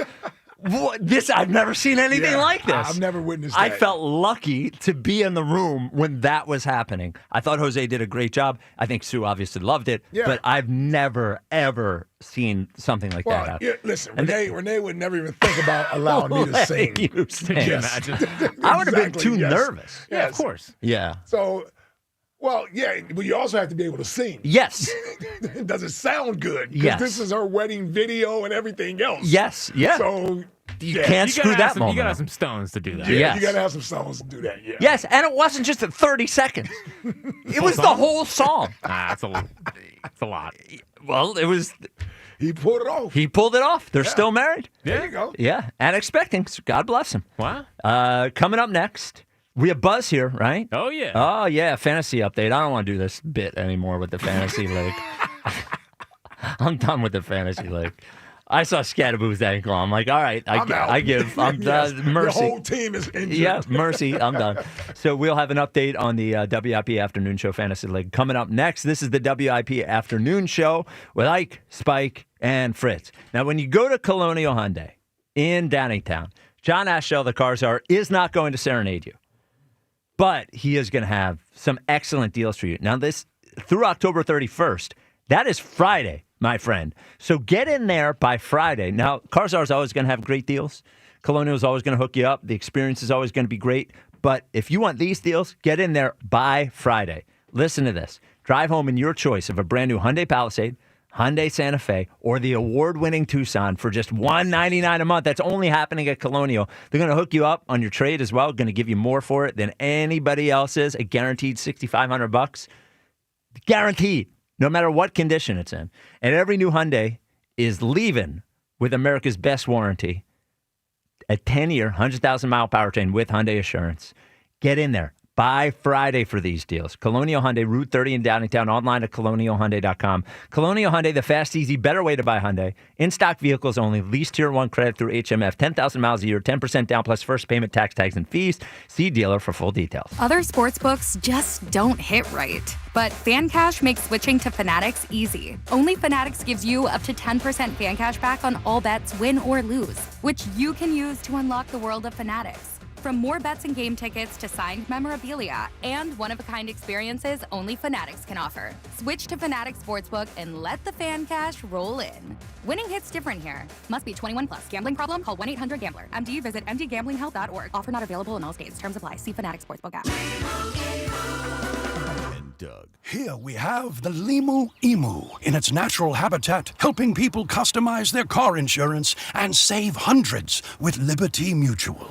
I've never seen anything like this. I've never witnessed that. I felt lucky to be in the room when that was happening. I thought Jose did a great job. I think Sue obviously loved it. Yeah. But I've never, ever seen something like that happen. Yeah, listen, Renee would never even think about allowing me to sing. You sing. Yes. I would have been Exactly, too yes. nervous. Yeah, of course. Yeah. So, well, yeah, but you also have to be able to sing. Yes. Does it sound good? Because Yes. this is her wedding video and everything else. Yes. Yeah. So You can't screw that moment. You got to have up. some stones to do that. Yeah, Yes. you got to have some songs to do that. Yeah. Yes, and it wasn't just at 30 seconds. It was the whole song. That's a lot. Well, it was. He pulled it off. He pulled it off. They're still married. There you go. Yeah, and expecting. So God bless him. Wow. Coming up next, we have Buzz here, right? Oh, yeah. Oh, yeah, fantasy update. I don't want to do this bit anymore with the fantasy league. I'm done with the fantasy league. I saw Scattaboo's ankle. I'm like, all right, I'm out. I give. I'm Yes. mercy. The whole team is injured. Yeah, mercy. I'm done. So we'll have an update on the WIP Afternoon Show Fantasy League coming up next. This is the WIP Afternoon Show with Ike, Spike, and Fritz. Now, when you go to Colonial Hyundai in Downingtown, John Ashell, the car czar, is not going to serenade you, but he is going to have some excellent deals for you. Now, this through October 31st, that is Friday, my friend. So get in there by Friday. Now, car czar is always going to have great deals. Colonial is always going to hook you up. The experience is always going to be great. But if you want these deals, get in there by Friday. Listen to this. Drive home in your choice of a brand new Hyundai Palisade, Hyundai Santa Fe, or the award-winning Tucson for just $199 a month. That's only happening at Colonial. They're going to hook you up on your trade as well. Going to give you more for it than anybody else is. A guaranteed $6,500. Guaranteed. No matter what condition it's in. And every new Hyundai is leaving with America's best warranty. A 10-year, 100,000-mile powertrain with Hyundai Assurance. Get in there. By Friday for these deals. Colonial Hyundai, Route 30 in Downingtown, online at colonialhyundai.com. Colonial Hyundai, the fast, easy, better way to buy Hyundai. In-stock vehicles only. Lease Tier 1 credit through HMF. 10,000 miles a year, 10% down plus first payment, tax, and fees. See dealer for full details. Other sportsbooks just don't hit right. But FanCash makes switching to Fanatics easy. Only Fanatics gives you up to 10% fan cash back on all bets, win or lose, which you can use to unlock the world of Fanatics. From more bets and game tickets to signed memorabilia and one-of-a-kind experiences only Fanatics can offer. Switch to Fanatics Sportsbook and let the fan cash roll in. Winning hits different here. Must be 21 plus. Gambling problem? Call 1-800-GAMBLER. MD visit mdgamblinghelp.org. Offer not available in all states. Terms apply. See Fanatics Sportsbook app. Doug. Here we have the Limu Emu in its natural habitat, helping people customize their car insurance and save hundreds with Liberty Mutual.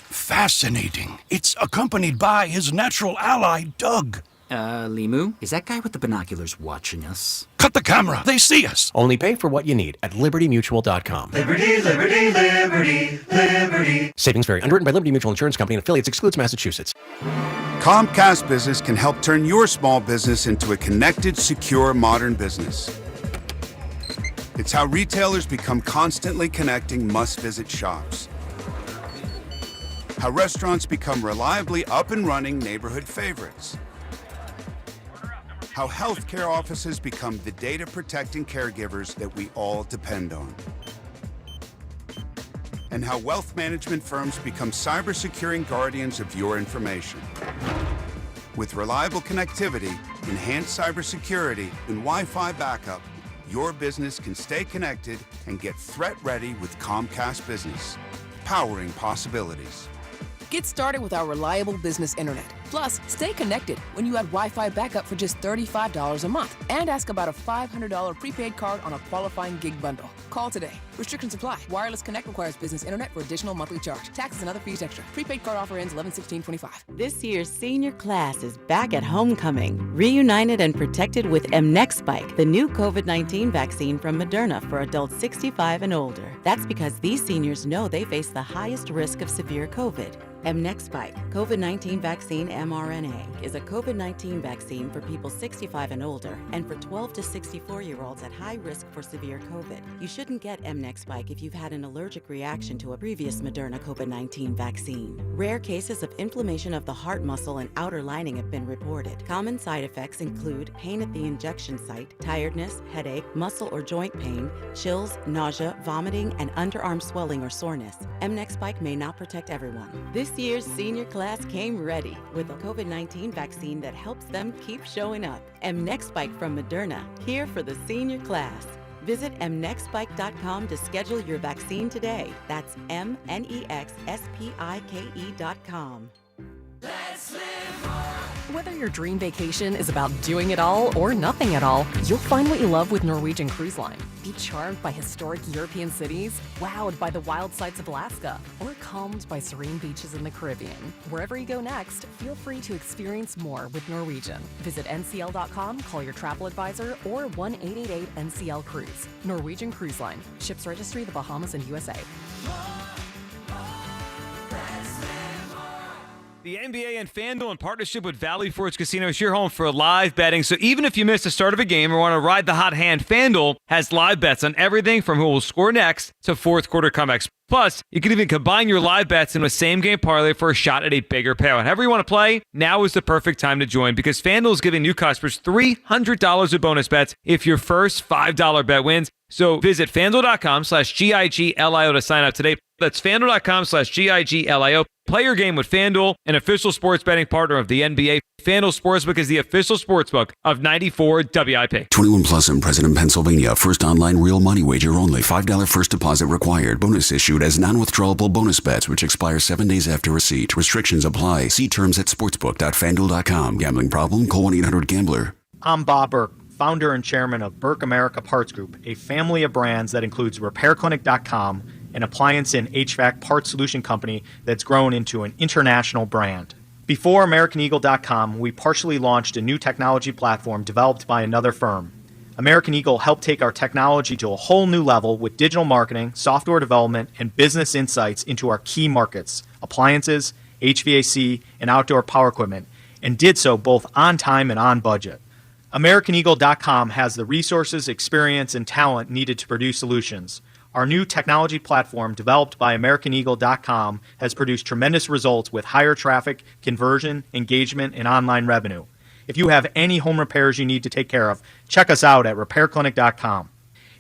Fascinating. It's accompanied by his natural ally, Doug. Limu? Is that guy with the binoculars watching us? Cut the camera. They see us. Only pay for what you need at libertymutual.com. Liberty, liberty, liberty, liberty. Savings vary. Underwritten by Liberty Mutual Insurance Company and affiliates. Excludes Massachusetts. Comcast Business can help turn your small business into a connected, secure, modern business. It's how retailers become constantly connecting must-visit shops. How restaurants become reliably up and running neighborhood favorites. How healthcare offices become the data-protecting caregivers that we all depend on. And how wealth management firms become cyber-securing guardians of your information. With reliable connectivity, enhanced cybersecurity, and Wi-Fi backup, your business can stay connected and get threat-ready with Comcast Business, powering possibilities. Get started with our reliable business internet. Plus, stay connected when you add Wi-Fi backup for just $35 a month. And ask about a $500 prepaid card on a qualifying gig bundle. Call today. Restrictions apply. Wireless Connect requires business internet for additional monthly charge. Taxes and other fees extra. Prepaid card offer ends 11/16/25. This year's senior class is back at homecoming, reunited and protected with mNEXSpike, the new COVID-19 vaccine from Moderna for adults 65 and older. That's because these seniors know they face the highest risk of severe COVID. mNEXSpike, COVID-19 vaccine mRNA, is a COVID-19 vaccine for people 65 and older and for 12 to 64-year-olds at high risk for severe COVID. You shouldn't get mNEXSpike if you've had an allergic reaction to a previous Moderna COVID-19 vaccine. Rare cases of inflammation of the heart muscle and outer lining have been reported. Common side effects include pain at the injection site, tiredness, headache, muscle or joint pain, chills, nausea, vomiting, and underarm swelling or soreness. mNEXSpike may not protect everyone. This year's senior class came ready with a COVID-19 vaccine that helps them keep showing up. mNEXSpike from Moderna, here for the senior class. Visit mnexspike.com to schedule your vaccine today. That's mnexspike.com. Let's live more. Whether your dream vacation is about doing it all or nothing at all, you'll find what you love with Norwegian Cruise Line. Be charmed by historic European cities, wowed by the wild sights of Alaska, or calmed by serene beaches in the Caribbean. Wherever you go next, feel free to experience more with Norwegian. Visit ncl.com, call your travel advisor, or 1-888-NCL-CRUISE. Norwegian Cruise Line. Ships registry the Bahamas and USA. The NBA and FanDuel in partnership with Valley Forge Casino is your home for live betting. So even if you missed the start of a game or want to ride the hot hand, FanDuel has live bets on everything from who will score next to fourth quarter comebacks. Plus, you can even combine your live bets into a same-game parlay for a shot at a bigger payout. However you want to play, now is the perfect time to join because FanDuel is giving new customers $300 of bonus bets if your first $5 bet wins. So visit FanDuel.com/GIGLIO to sign up today. That's FanDuel.com/GIGLIO. Play your game with FanDuel, an official sports betting partner of the NBA. FanDuel Sportsbook is the official sportsbook of 94 WIP. 21 plus and present in Pennsylvania. First online real money wager only. $5 first deposit required. Bonus issued as non-withdrawable bonus bets, which expire 7 days after receipt. Restrictions apply. See terms at sportsbook.fanduel.com. Gambling problem? Call 1-800-GAMBLER. I'm Bob Burke, founder and chairman of Burke America Parts Group, a family of brands that includes RepairClinic.com, an appliance and HVAC parts solution company that's grown into an international brand. Before AmericanEagle.com, we partially launched a new technology platform developed by another firm. American Eagle helped take our technology to a whole new level with digital marketing, software development, and business insights into our key markets, appliances, HVAC, and outdoor power equipment, and did so both on time and on budget. AmericanEagle.com has the resources, experience, and talent needed to produce solutions. Our new technology platform, developed by AmericanEagle.com, has produced tremendous results with higher traffic, conversion, engagement, and online revenue. If you have any home repairs you need to take care of, check us out at RepairClinic.com.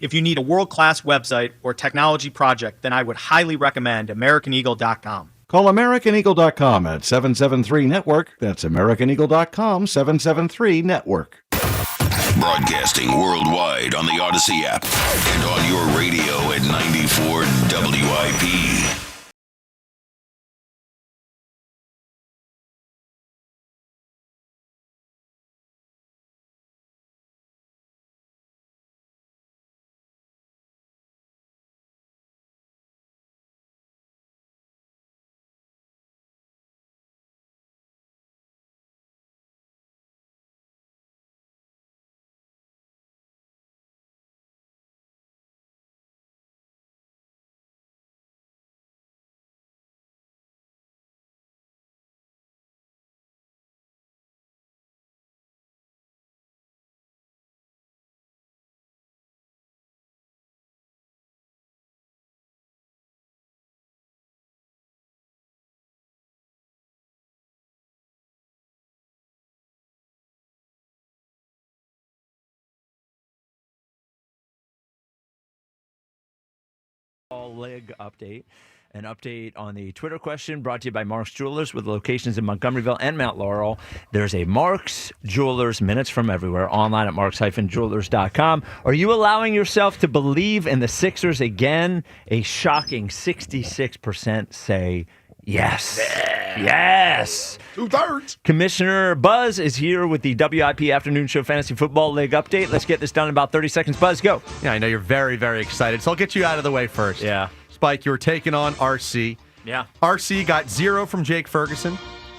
If you need a world-class website or technology project, then I would highly recommend AmericanEagle.com. Call AmericanEagle.com at 773-NETWORK. That's AmericanEagle.com, 773-NETWORK. Broadcasting worldwide on the Odyssey app and on your radio at 94 WIP. Football League update. An update on the Twitter question brought to you by Mark's Jewelers with locations in Montgomeryville and Mount Laurel. There's a Mark's Jewelers minutes from everywhere online at marks-jewelers.com. Are you allowing yourself to believe in the Sixers again? A shocking 66% say yes. Yes. 2/3. Commissioner Buzz is here with the WIP Afternoon Show Fantasy Football League update. Let's get this done in about 30 seconds. Buzz, go. Yeah, I know you're very, very excited, so I'll get you out of the way first. Yeah. Spike, you were taking on RC. Yeah. RC got 0 from Jake Ferguson,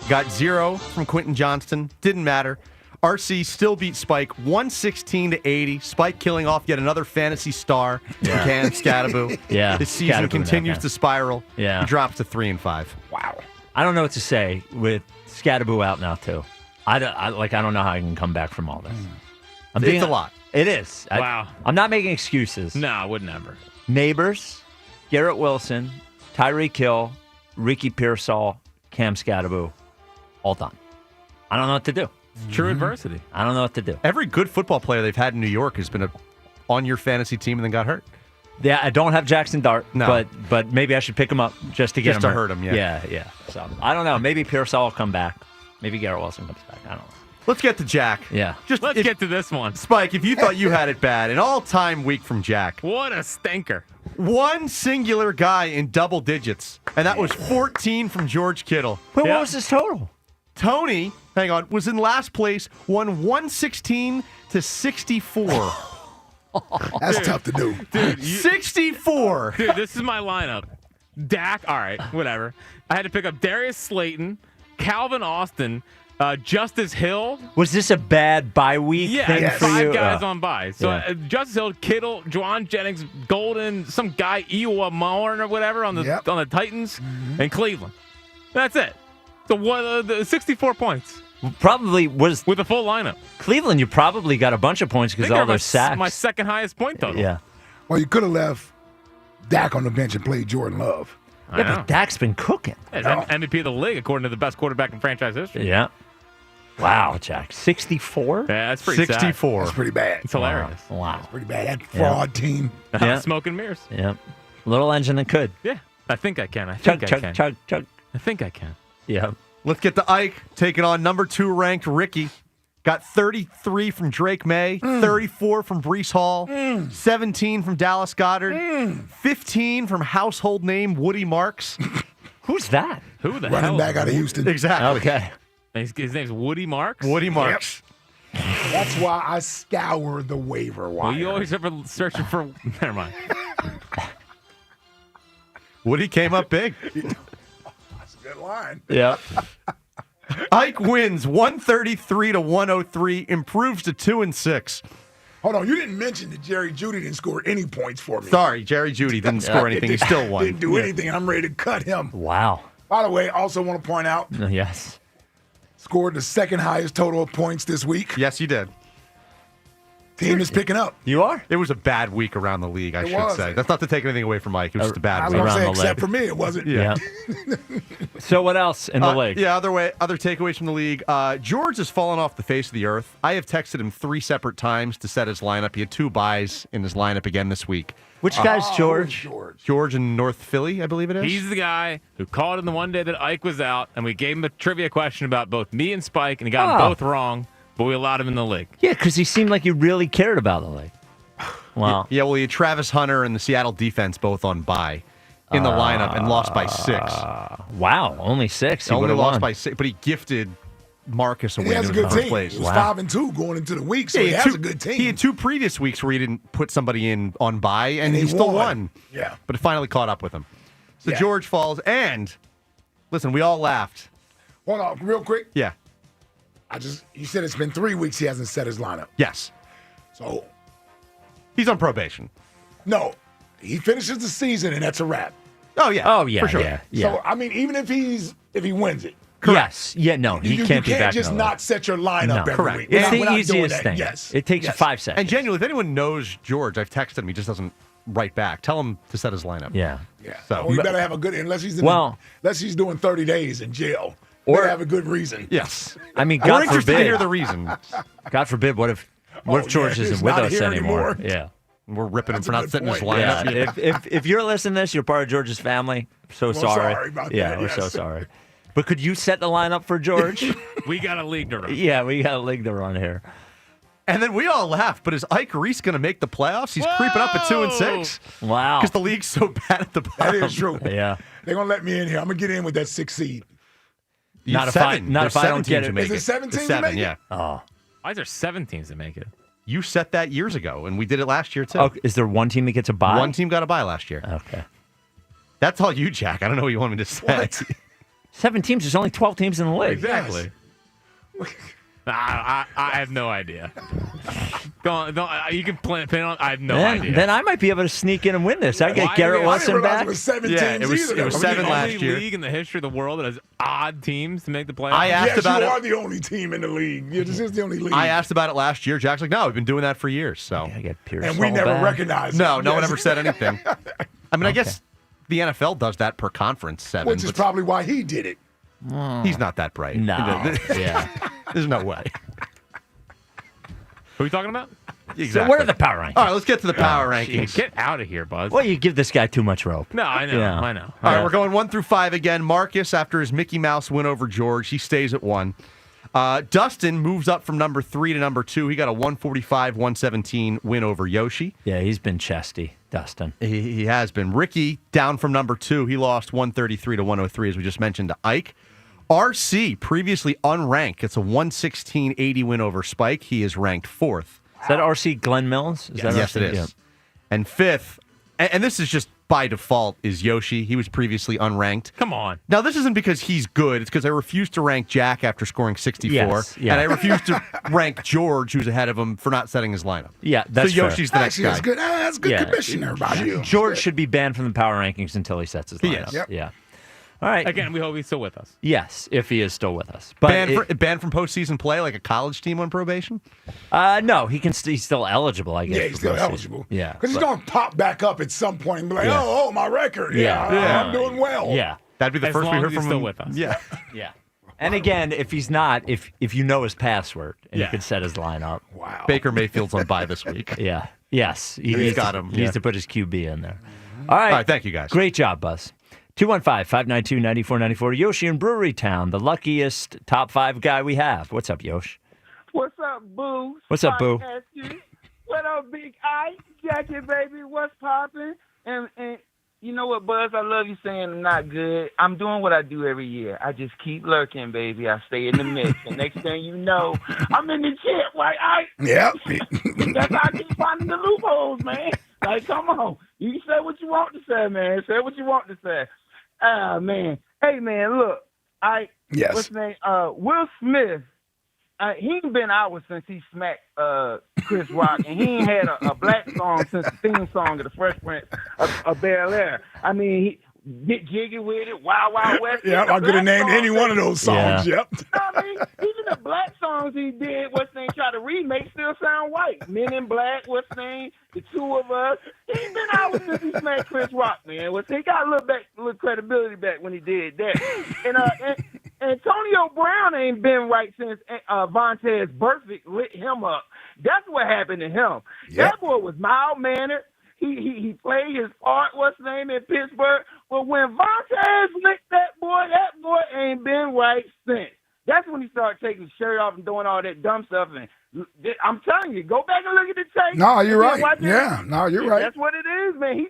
got 0 from Quentin Johnston. Didn't matter. RC still beat Spike 116-80. Spike killing off yet another fantasy star, Cam Scadaboo. Yeah. His season continues to spiral. Yeah. He drops to 3-5. Wow. I don't know what to say with Scadaboo out now, too. I don't know how I can come back from all this. It's a lot. It is. Wow. I'm not making excuses. No, I would never. Neighbors, Garrett Wilson, Tyreek Hill, Ricky Pearsall, Cam Scadaboo, all done. I don't know what to do. True adversity. I don't know what to do. Every good football player they've had in New York has been on your fantasy team and then got hurt. Yeah, I don't have Jackson Dart, but maybe I should pick him up just to get just him to hurt him. Yeah. So I don't know. Maybe Pearsall will come back. Maybe Garrett Wilson comes back. I don't know. Let's get to Jack. Yeah. Let's get to this one. Spike, if you thought you had it bad, an all-time week from Jack. What a stinker. One singular guy in double digits, and that was 14 from George Kittle. Wait, what was his total? Tony, hang on, was in last place, won 116-64. That's tough to do. Dude, 64. Dude, this is my lineup. Dak, all right, whatever. I had to pick up Darius Slayton, Calvin Austin, Justice Hill. Was this a bad bye week thing for you? 5 guys on bye. So Justice Hill, Kittle, Juwan Jennings, Golden, some guy, Ewa Moore or whatever on the Titans, and Cleveland. That's it. So the 64 points. Probably was with a full lineup. Cleveland, you probably got a bunch of points because all those sacks. My second highest point total. Yeah. Well, you could have left Dak on the bench and played Jordan Love. Yeah, but Dak's been cooking. Yeah, MVP of the league, according to the best quarterback in franchise history. Yeah. Wow, Jack. 64? Yeah, that's pretty 64. That's pretty bad. It's hilarious. Wow. That's pretty bad. That fraud team. Yeah. Smoke and mirrors. Yeah. Little engine that could. Yeah. I think I can. Chug. I think I can. Yeah. Let's get to Ike taking on number 2 ranked Ricky. Got 33 from Drake May, 34 from Breece Hall, 17 from Dallas Goedert, 15 from household name Woody Marks. Who's that? Who the Running hell? back out of Houston. Exactly. Okay. His name's Woody Marks? Woody Marks. Yep. That's why I scour the waiver wire. Well, you always ever searching for... Never mind. Woody came up big. That's a good line. Yeah. Ike wins 133-103, improves to 2-6. Hold on, you didn't mention that Jerry Jeudy didn't score any points for me. Sorry, Jerry Jeudy didn't score anything. He still won. Didn't do anything. I'm ready to cut him. Wow. By the way, also want to point out, Yes. scored the second highest total of points this week. Yes, you did. Team is picking up. You are? It was a bad week around the league, I It should was. say. That's not to take anything away from Mike. It was just a bad I was week. going to say, Around the except leg. for me, it wasn't. Yeah. So what else in the league? Yeah, other takeaways from the league. George has fallen off the face of the earth. I have texted him 3 separate times to set his lineup. He had 2 buys in his lineup again this week. Which guy's George? George in North Philly, I believe it is. He's the guy who called in the one day that Ike was out, and we gave him a trivia question about both me and Spike, and he got them both wrong, but we allowed him in the league. Yeah, because he seemed like he really cared about the league. Wow. Yeah, well, he had Travis Hunter and the Seattle defense both on bye in the lineup and lost by 6. Wow, only 6. He Only would've lost won. by 6, but he gifted Marcus a He win. has a in good first team. place. He was 5-2 going into the week, so he has a good team. He had 2 previous weeks where he didn't put somebody in on bye, and he he still won. won. Yeah. But it finally caught up with him. So Yeah. George falls, and listen, we all laughed. Hold on, real quick. Yeah. You said it's been 3 weeks he hasn't set his lineup. Yes. So, He's on probation. no, he finishes the season and that's a wrap. Oh yeah. Oh, yeah, for sure. yeah. So, I mean, even if he wins it, Yes. Yeah, no, he you can't be can't back. just in the league. not set your lineup every correct. week. It's We're the not doing easiest that. thing. Yes. It takes you Yes. 5 seconds. And genuinely, if anyone knows George, I've texted him. He just doesn't write back. Tell him to set his lineup. Yeah. Yeah. So- Well, you better have a good, unless he's doing 30 days in jail. Or have a good reason. Yes. I mean, We're God interested forbid. to hear the reason. God forbid. What if Oh, George yeah, isn't he's with not us here anymore? anymore. Yeah. We're ripping him That's for a not good setting his point. lineup. Yeah, if you're listening to this, you're part of George's family. So Well, sorry about that, we're so yes. sorry. But could you set the lineup for George? We got a league to run. Yeah, we got a league to run here. And then we all laughed, but is Ike Reese going to make the playoffs? He's creeping up at 2-6. Wow. Because the league's so bad at the bottom. That is true. Yeah. They're going to let me in here. I'm going to get in with that 6th seed. Not if I don't get it. Is it 7 teams to make it? Yeah. Oh. Why is there 7 teams to make it? You set that years ago, and we did it last year, too. Oh, is there one team that gets a bye? One team got a bye last year. Okay. That's all you, Jack. I don't know what you want me to say. What? 7 teams. There's only 12 teams in the league. Exactly. I have no idea. Don't, you can pin on. I have no idea. Then I might be able to sneak in and win this. I get Garrett Wilson back. It was 7 Yeah, teams it was either. 7 last only year. league in the history of the world that has odd teams to make the playoffs. I asked Yes, about you it. are the only team in the league. Yeah, this is the only league. I asked about it last year. Jack's like, no, we've been doing that for years. So, I get Pierce and we never back. recognized no, it. no one Yes. ever said anything. I mean, I guess the NFL does that per conference, 7. Which is but probably why he did it. he's not that bright. No. Yeah. There's no way. Who are we talking about? Exactly. So what are the power rankings? All right, let's get to the power rankings. Shit, get out of here, Buzz. Well, you give this guy too much rope. No, I know. Yeah. I know. All right, we're going 1 through 5 again. Marcus, after his Mickey Mouse win over George, he stays at 1. Dustin moves up from number 3 to number 2. He got a 145-117 win over Yoshi. Yeah, he's been chesty, Dustin. He has been. Ricky, down from number 2. He lost 133 to 103, as we just mentioned, to Ike. RC, previously unranked. It's a 116-80 win over Spike. He is ranked 4th. Is that RC Glenn Mills? Is that Yes, RC? it is. Yeah. And 5th, and this is just by default, is Yoshi. He was previously unranked. Come on. Now, this isn't because he's good. It's because I refused to rank Jack after scoring 64. Yes, yeah. And I refused to rank George, who's ahead of him, for not setting his lineup. Yeah, that's so Yoshi's the next Actually, guy. that's good. That's good Yeah. commissioner by you. George should be banned from the power rankings until he sets his He lineup. is. Yep. Yeah. All right. Again, we hope he's still with us. Yes, if he is still with us. But Banned from postseason play like a college team on probation? no, he can. He's still eligible, I guess. Yeah, he's for still postseason. eligible. Yeah, Because he's but- going to pop back up at some point and be like, Yeah. oh, my record. Yeah. I'm doing well. Yeah, That'd be the As first we long heard as he's from still him. with us. Yeah. yeah. And again, if he's not, if you know his password and you Yeah. can set his lineup. Wow. Baker Mayfield's on bye this week. Yeah. Yes. He He's needs got to- him, He needs yeah. to put his QB in there. All right. All right, thank you, guys. Great job, Buzz. 215-592-9494. Yoshi in Brewery Town, the luckiest top 5 guy we have. What's up, Yosh? What's up, Boo? What's up, Boo? What up, Big Ike? Jackie, baby, what's poppin'? And you know what, Buzz? I love you saying I'm not good. I'm doing what I do every year. I just keep lurking, baby. I stay in the mix. And next thing you know, I'm in the chat, right, Ike? Yep. That's how I keep finding the loopholes, man. Like, come on. You can say what you want to say, man. Say what you want to say. Ah, man. Hey, man, look. Yes. What's his name? Will Smith. He ain't been out since he smacked Chris Rock, and he ain't had a black song since the theme song of the Fresh Prince of Bel-Air. I mean, he get jiggy with it, Wild Wild West. Yeah, I could have named any one of those songs. Yeah. Yep. I mean, even the black songs he did, what's name, try to remake, still sound white. Men in Black, what's name, The Two of Us. He ain't been out since he smacked Chris Rock, man. He got a little credibility back when he did that. And Antonio Brown ain't been right since Vontez Burfict lit him up. That's what happened to him. Yep. That boy was mild-mannered. He played his part, what's his name, in Pittsburgh. But when Vontez licked that boy ain't been right since. That's when he started taking his shirt off and doing all that dumb stuff. And I'm telling you, go back and look at the tape. No, you're And then right. watch it. Yeah, no, you're right. That's what it is, man.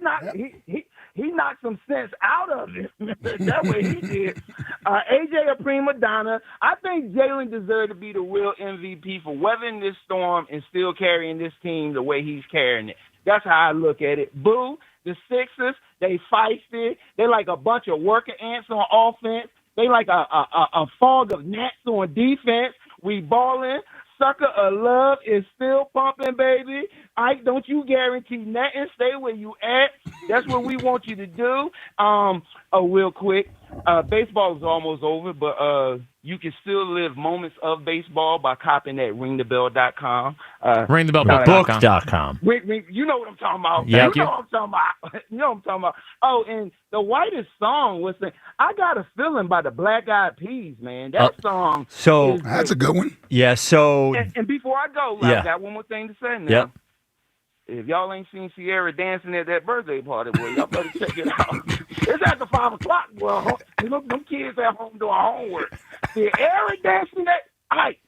He knocked some sense out of it. That's what he did. AJ a prima donna. I think Jalen deserved to be the real MVP for weathering this storm and still carrying this team the way he's carrying it. That's how I look at it. Boo, the Sixers, they feisty. They like a bunch of worker ants on offense. They like a fog of gnats on defense. We balling. Sucker of love is still pumping, baby. Ike, don't you guarantee nothing. Stay where you at. That's what we want you to do. Real quick, baseball is almost over, but you can still live moments of baseball by copying at ringthebell.com. Ringthebell.com. You know what I'm talking about. Yep. You know what I'm talking about. You know what I'm talking about. Oh, and the whitest song was I Got a Feeling by the Black Eyed Peas, man. That song. So That's a good one. yeah. So And before I go, Yeah. I got one more thing to say now. Yep. If y'all ain't seen Sierra dancing at that birthday party, boy, y'all better check it out. It's after 5 o'clock, boy. Look, them kids at home doing homework. Sierra dancing at Ike.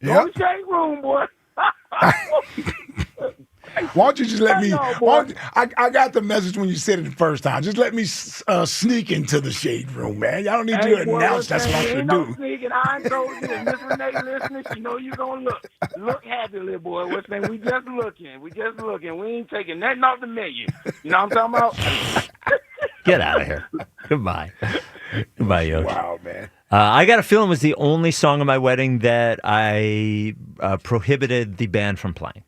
Go to the shade room, boy. Why don't you just let me? I know, boy. I got the message when you said it the first time. Just let me sneak into the shade room, man. Y'all don't need you to boy, announce that's what I'm ain't going no to do. sneaking. I ain't told you. If Miss Renee listening, she know you gonna look happy, little boy. What's that? We just looking. We ain't taking nothing off the menu. You know what I'm talking about? Get out of here. Goodbye. Goodbye, Yogi. Wow, man. I Got a Feeling was the only song at my wedding that I prohibited the band from playing.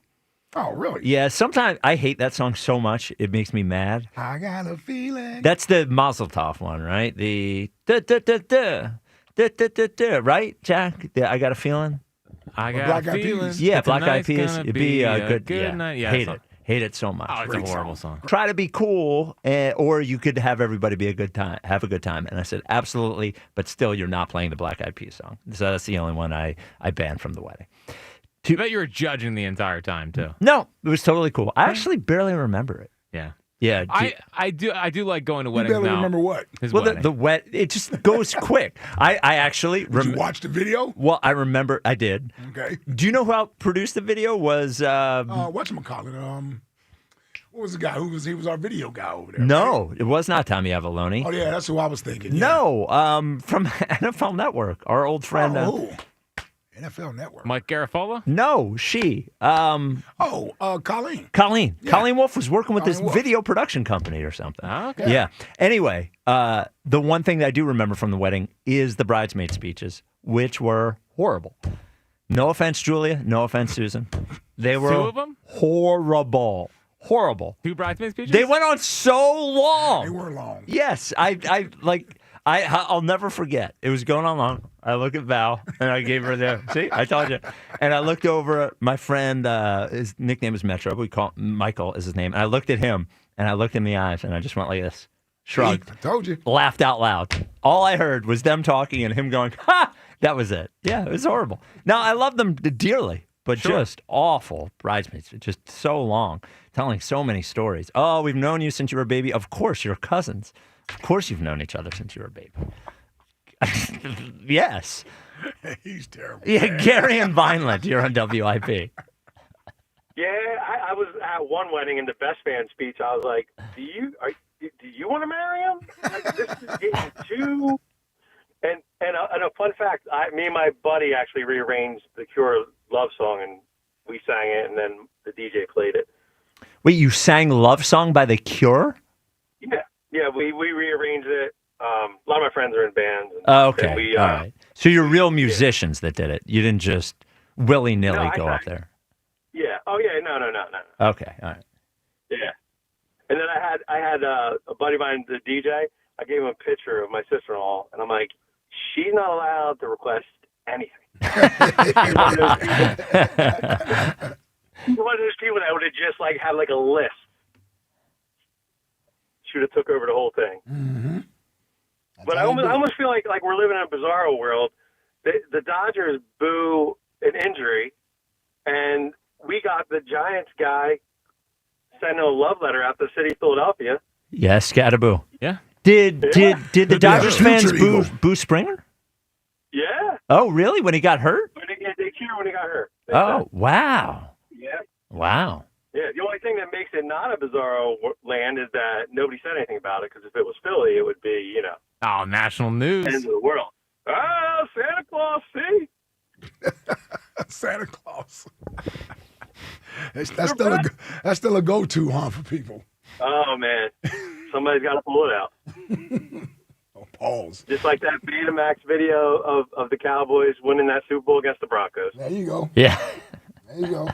Oh, really? Yeah, sometimes I hate that song so much, it makes me mad. I got a feeling. That's the Mazel Tov one, right? The da-da-da-da, right, Jack? I Got a Feeling? I Black got a Eyed feeling. Peas. Yeah, that Black Eyed tonight's Peas. gonna It'd be a good good night. Yeah, hate that's it. Hate it so much. Oh, it's a horrible song. Try to be cool, or you could have everybody have a good time. And I said, absolutely, but still, you're not playing the Black Eyed Peas song. So that's the only one I banned from the wedding. I bet you were judging the entire time too. No, it was totally cool. I actually barely remember it. Yeah. Yeah. I do like going to You weddings barely now. remember what? His Well, wedding. the wet, it just goes quick. I actually Did you watch the video? Well, I remember I did. Okay. Do you know who helped produce the video? Was Whatchamacallit? What was the guy? He was our video guy over there. no, it was not Tommy Avalone. Oh yeah, that's who I was thinking. Yeah. No, from NFL Network, our old friend. NFL Network. Mike Garafolo? No, she. Colleen. Colleen. Yeah. Colleen Wolfe was working with this Colleen Wolfe. video production company or something. Oh, okay. Yeah. Anyway, the one thing that I do remember from the wedding is the bridesmaid speeches, which were horrible. No offense, Julia. No offense, Susan. They were Two of them? horrible. Horrible. 2 bridesmaid speeches? They went on so long. They were long. Yes, I'll never forget. It was going on long. I look at Val and I gave her the see. I told you. And I looked over at my friend. His nickname is Metro. We call Michael is his name. And I looked at him and I looked in the eyes and I just went like this, shrugged, I told you, laughed out loud. All I heard was them talking and him going, "Ha!" That was it. Yeah, it was horrible. Now I love them dearly, but just awful bridesmaids. Just so long, telling so many stories. Oh, we've known you since you were a baby. Of course, you're cousins. Of course you've known each other since you were a baby. Yes. He's terrible. Yeah, Gary and Vineland, you're on WIP. Yeah, I was at one wedding in the best man speech. I was like, do you want to marry him? Like, this is getting too... And a fun fact, me and my buddy actually rearranged the Cure love song, and we sang it, and then the DJ played it. Wait, you sang Love Song by The Cure? Yeah, we rearranged it. A lot of my friends are in bands. Okay, And we, all right. So you're real musicians that did it. You didn't just willy-nilly go up there. Yeah. Oh, yeah. No. Okay, all right. Yeah. And then I had a buddy of mine, the DJ. I gave him a picture of my sister-in-law, and I'm like, she's not allowed to request anything. She's one of those people that would have just had a list. She would have took over the whole thing. Mm-hmm. But I almost feel like we're living in a bizarro world. The Dodgers boo an injury, and we got the Giants guy sending a love letter out to the city of Philadelphia. Yes, Scatterboo. Yeah. Did the Dodgers fans boo Springer? Yeah. Oh, really? When he got hurt? They cheered when he got hurt. Oh, wow. Yeah. Wow. Yeah, the only thing that makes it not a bizarro land is that nobody said anything about it, because if it was Philly, it would be, Oh, national news. end of the world. Oh, Santa Claus, see? Santa Claus. That's still a go-to, huh, for people. Oh, man. Somebody's got to pull it out. Pause. Just like that Betamax video of the Cowboys winning that Super Bowl against the Broncos. There you go. Yeah. There you go.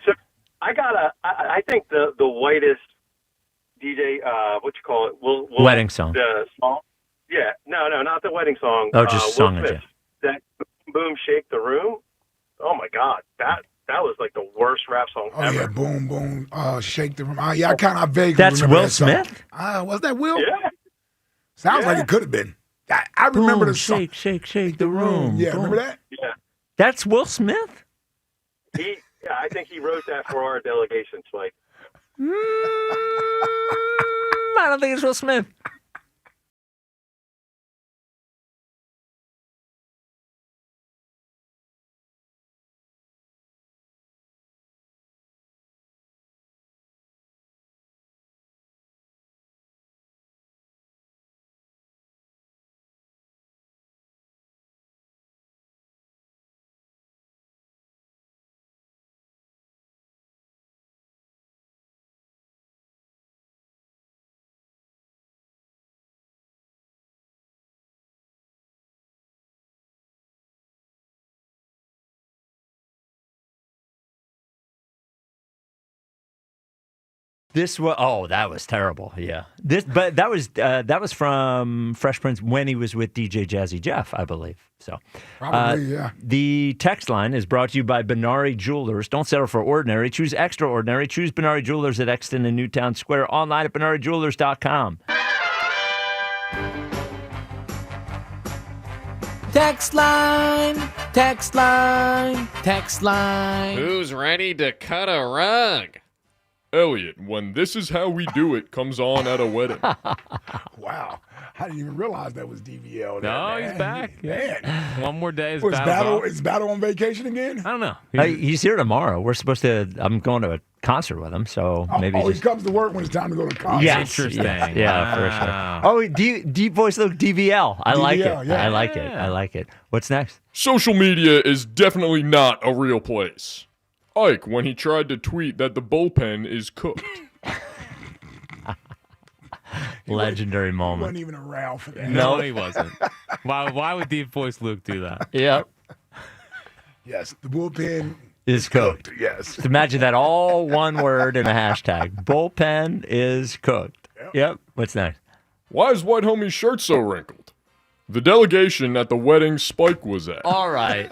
So I think the whitest DJ, what you call it? Wedding song. The song? Yeah. No, not the wedding song. Oh, just Will song of Smith. That Boom Shake the Room. Oh, my God. That was like the worst rap song Oh ever. yeah, boom, boom, shake the room. I vaguely That's remember Will that song. Smith? Was that Will? Yeah. Sounds like it could have been. I remember the song. Shake the room. Yeah, Boom. remember that? Yeah. That's Will Smith? I think he wrote that for our delegation flight. I don't think it's Will Smith. That was terrible. Yeah. But that was from Fresh Prince when he was with DJ Jazzy Jeff, I believe. So, Probably, yeah. The text line is brought to you by Benari Jewelers. Don't settle for ordinary. Choose extraordinary. Choose Benari Jewelers at Exton and Newtown Square. Online at benarijewelers.com. Text line, text line, text line. Who's ready to cut a rug? Eliot, when This Is How We Do It comes on at a wedding. Wow. I didn't even realize that was DVL. No, he's back. Man. One more day. Is Battle on vacation again? I don't know. He's here tomorrow. I'm going to a concert with him, so maybe he comes to work when it's time to go to concert. Yes. Interesting. Yeah, for sure. Oh, Deep Voice Luke, DVL. I like it. Yeah. I like it. I like it. What's next? Social media is definitely not a real place. Ike, when he tried to tweet that the bullpen is cooked. Legendary moment. He wasn't even around for that. No, he wasn't. Why would Deep Voice Luke do that? Yep. Yes, the bullpen is cooked. Yes. Just imagine that all one word in a hashtag. Bullpen is cooked. Yep. What's next? Why is White Homie's shirt so wrinkled? The delegation at the wedding Spike was at. All right.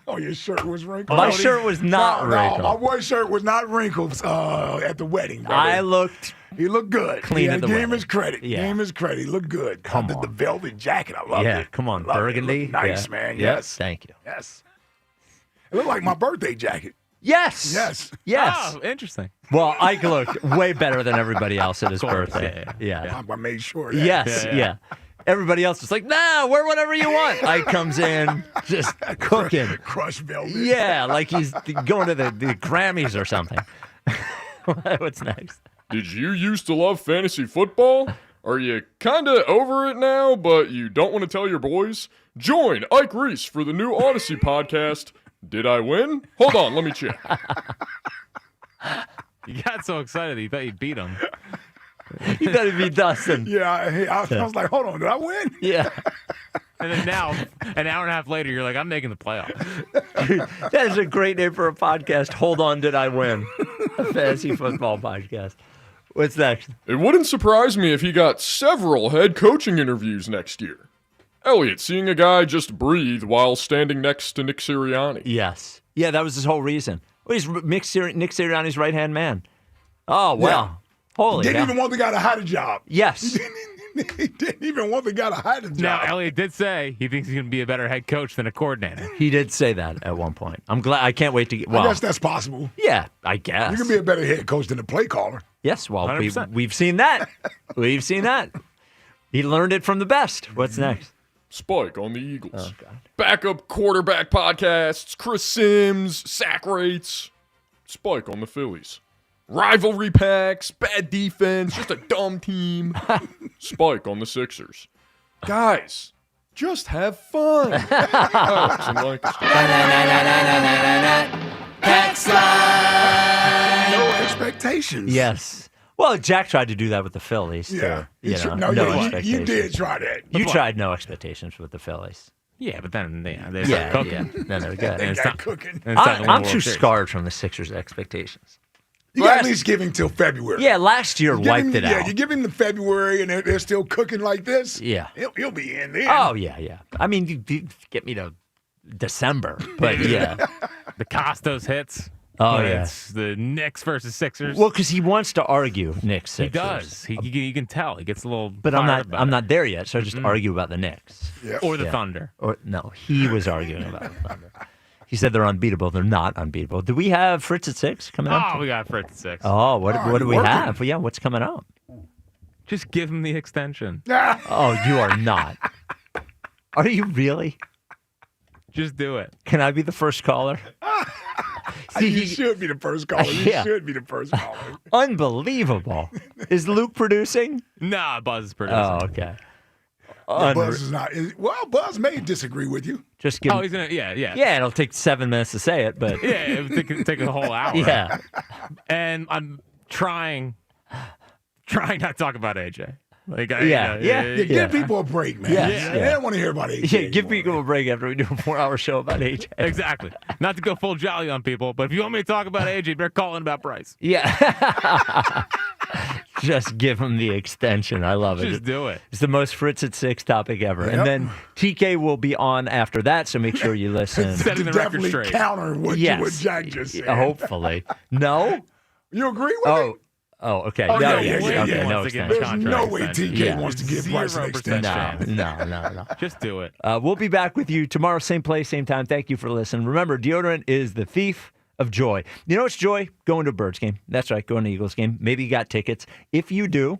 Oh, your shirt was wrinkled? My shirt was not wrinkled. No, my boy's shirt was not wrinkled at the wedding, brother. He looked good. Clean at the Give him wedding. his credit. Yeah. Give him his credit. He looked good. Come on. The velvet jacket, I loved it. Yeah, come on. Loved it. It Burgundy. looked nice, Yeah. man. Yep. Yes. Thank you. Yes. It looked like my birthday jacket. Yes. Yes. Yes. Oh, interesting. Well, Ike looked way better than everybody else at his birthday. Yeah. I made sure of that. Yes. Yeah. Everybody else was like, nah, wear whatever you want. Ike comes in just cooking. Crushed velvet. Yeah, like he's going to the Grammys or something. What's next? Did you used to love fantasy football? Are you kind of over it now, but you don't want to tell your boys? Join Ike Reese for the new Odyssey podcast. Did I win? Hold on, let me check. You got so excited you thought you beat him. You thought he'd be Dustin. Yeah, I was like, hold on, did I win? Yeah. And then now, an hour and a half later, you're like, I'm making the playoffs. That is a great name for a podcast. Hold on, did I win? A fantasy football podcast. What's next? It wouldn't surprise me if he got several head coaching interviews next year. Eliot, seeing a guy just breathe while standing next to Nick Sirianni. Yes. Yeah, that was his whole reason. Well, he's Nick Sirianni's right-hand man. Oh, well. Yeah. Holy Didn't cow. even want the guy to hide a job. Yes. He didn't even want the guy to hide a job. Now, Eliot did say he thinks he's going to be a better head coach than a coordinator. He did say that at one point. I'm glad. I can't wait to get. Well, I guess that's possible. Yeah, I guess. You can be a better head coach than a play caller. Yes, well, 100%. we've seen that. We've seen that. He learned it from the best. What's next? Spike on the Eagles. Oh, God. Backup quarterback podcasts, Chris Sims, sack rates. Spike on the Phillies. Rivalry packs, bad defense, just a dumb team. Spike on the Sixers. Guys, just have fun. Alex in Lancaster. No expectations. Yes. Well, Jack tried to do that with the Phillies. Yeah. You know, No, expectations. you did try that. You tried no expectations with the Phillies. Yeah, but then they Yeah, start cooking. yeah. Then they're good. They it's got not- cooking. and it's not the I'm World too Series. scarred from the Sixers' expectations. You got at least give him till February. Yeah, last year You give wiped him- it Yeah, out. you give him the February and they're still cooking like this. Yeah. He'll be in there. Oh, yeah. I mean, you get me to December, but yeah. The Costos hits. Oh, When yeah. It's the Knicks versus Sixers. Well, because he wants to argue Knicks he Sixers. does. You can tell. He gets a little. But I'm fired not. about I'm it. not there yet. So I just argue about the Knicks. Yeah. Or the Yeah. Thunder. Or no, he was arguing about the Thunder. He said they're unbeatable. They're not unbeatable. Do we have Fritz at 6 coming up? Oh, we got Fritz at 6. Oh, what do we working? have? Well, yeah, what's coming up? Just give him the extension. Oh, you are not. Are you really? Just do it. Can I be the first caller? You should be the first caller. You Yeah. should be the first caller. Unbelievable. Is Luke producing? Nah, Buzz is producing. Oh, okay. Yeah, Buzz is not. Well, Buzz may disagree with you. Just give. Oh, he's gonna. Yeah. Yeah, it'll take 7 minutes to say it, but Yeah, it would take a whole hour. Yeah. And I'm trying not to talk about AJ. Like, Give people a break, man. Yes, They don't want to hear about AJ. Yeah, give people a break after we do a 4-hour show about AJ. Exactly. Not to go full jolly on people, but if you want me to talk about AJ, you better call in about Bryce. Yeah. Just give him the extension. I love it. Just do it. It's the most Fritz at 6 topic ever. Yep. And then TK will be on after that, so make sure you listen. Setting the record Definitely straight. counter what Jack just said. Hopefully. No? You agree with it? Oh, okay. Oh, no, no yes, way. okay, He no wants to give extension. There's no way TK wants to give Bryce an 0% extension. chance. No. Just do it. We'll be back with you tomorrow, same place, same time. Thank you for listening. Remember, deodorant is the thief of joy. You know what's joy? Going to a Birds game. That's right, going to an Eagles game. Maybe you got tickets. If you do,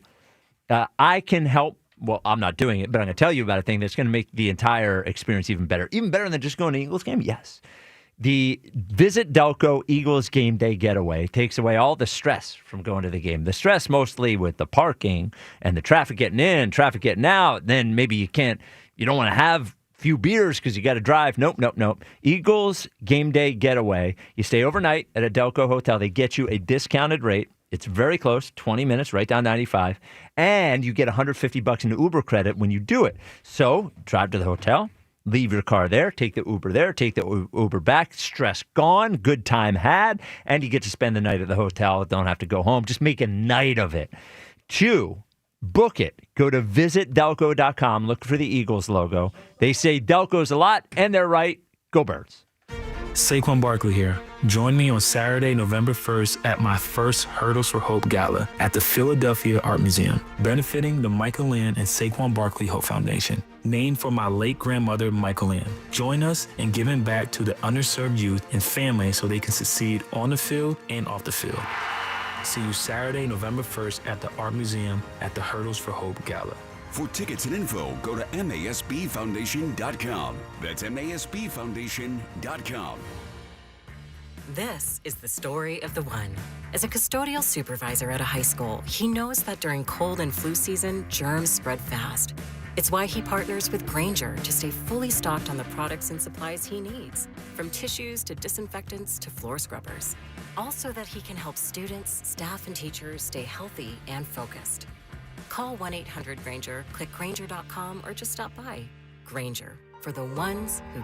I can help. Well, I'm not doing it, but I'm going to tell you about a thing that's going to make the entire experience even better. Even better than just going to an Eagles game? Yes. The Visit Delco Eagles Game Day Getaway takes away all the stress from going to the game. The stress mostly with the parking and the traffic getting in, traffic getting out. Then maybe you don't want to have few beers because you got to drive. Nope. Eagles Game Day Getaway. You stay overnight at a Delco hotel. They get you a discounted rate. It's very close, 20 minutes, right down 95. And you get $150 in Uber credit when you do it. So drive to the hotel. Leave your car there, take the Uber there, take the Uber back, stress gone, good time had, and you get to spend the night at the hotel. Don't have to go home. Just make a night of it. 2, book it. Go to visitdelco.com. Look for the Eagles logo. They say Delco's a lot, and they're right. Go Birds. Saquon Barkley here. Join me on Saturday, November 1st at my first Hurdles for Hope Gala at the Philadelphia Art Museum, benefiting the Michael Land and Saquon Barkley Hope Foundation, named for my late grandmother, Michael Land. Join us in giving back to the underserved youth and families so they can succeed on the field and off the field. See you Saturday, November 1st at the Art Museum at the Hurdles for Hope Gala. For tickets and info, go to masbfoundation.com. That's masbfoundation.com. This is the story of the one. As a custodial supervisor at a high school, he knows that during cold and flu season, germs spread fast. It's why he partners with Grainger to stay fully stocked on the products and supplies he needs, from tissues to disinfectants to floor scrubbers. All so that he can help students, staff, and teachers stay healthy and focused. Call 1-800-GRAINGER, click Grainger.com, or just stop by. Grainger, for the ones who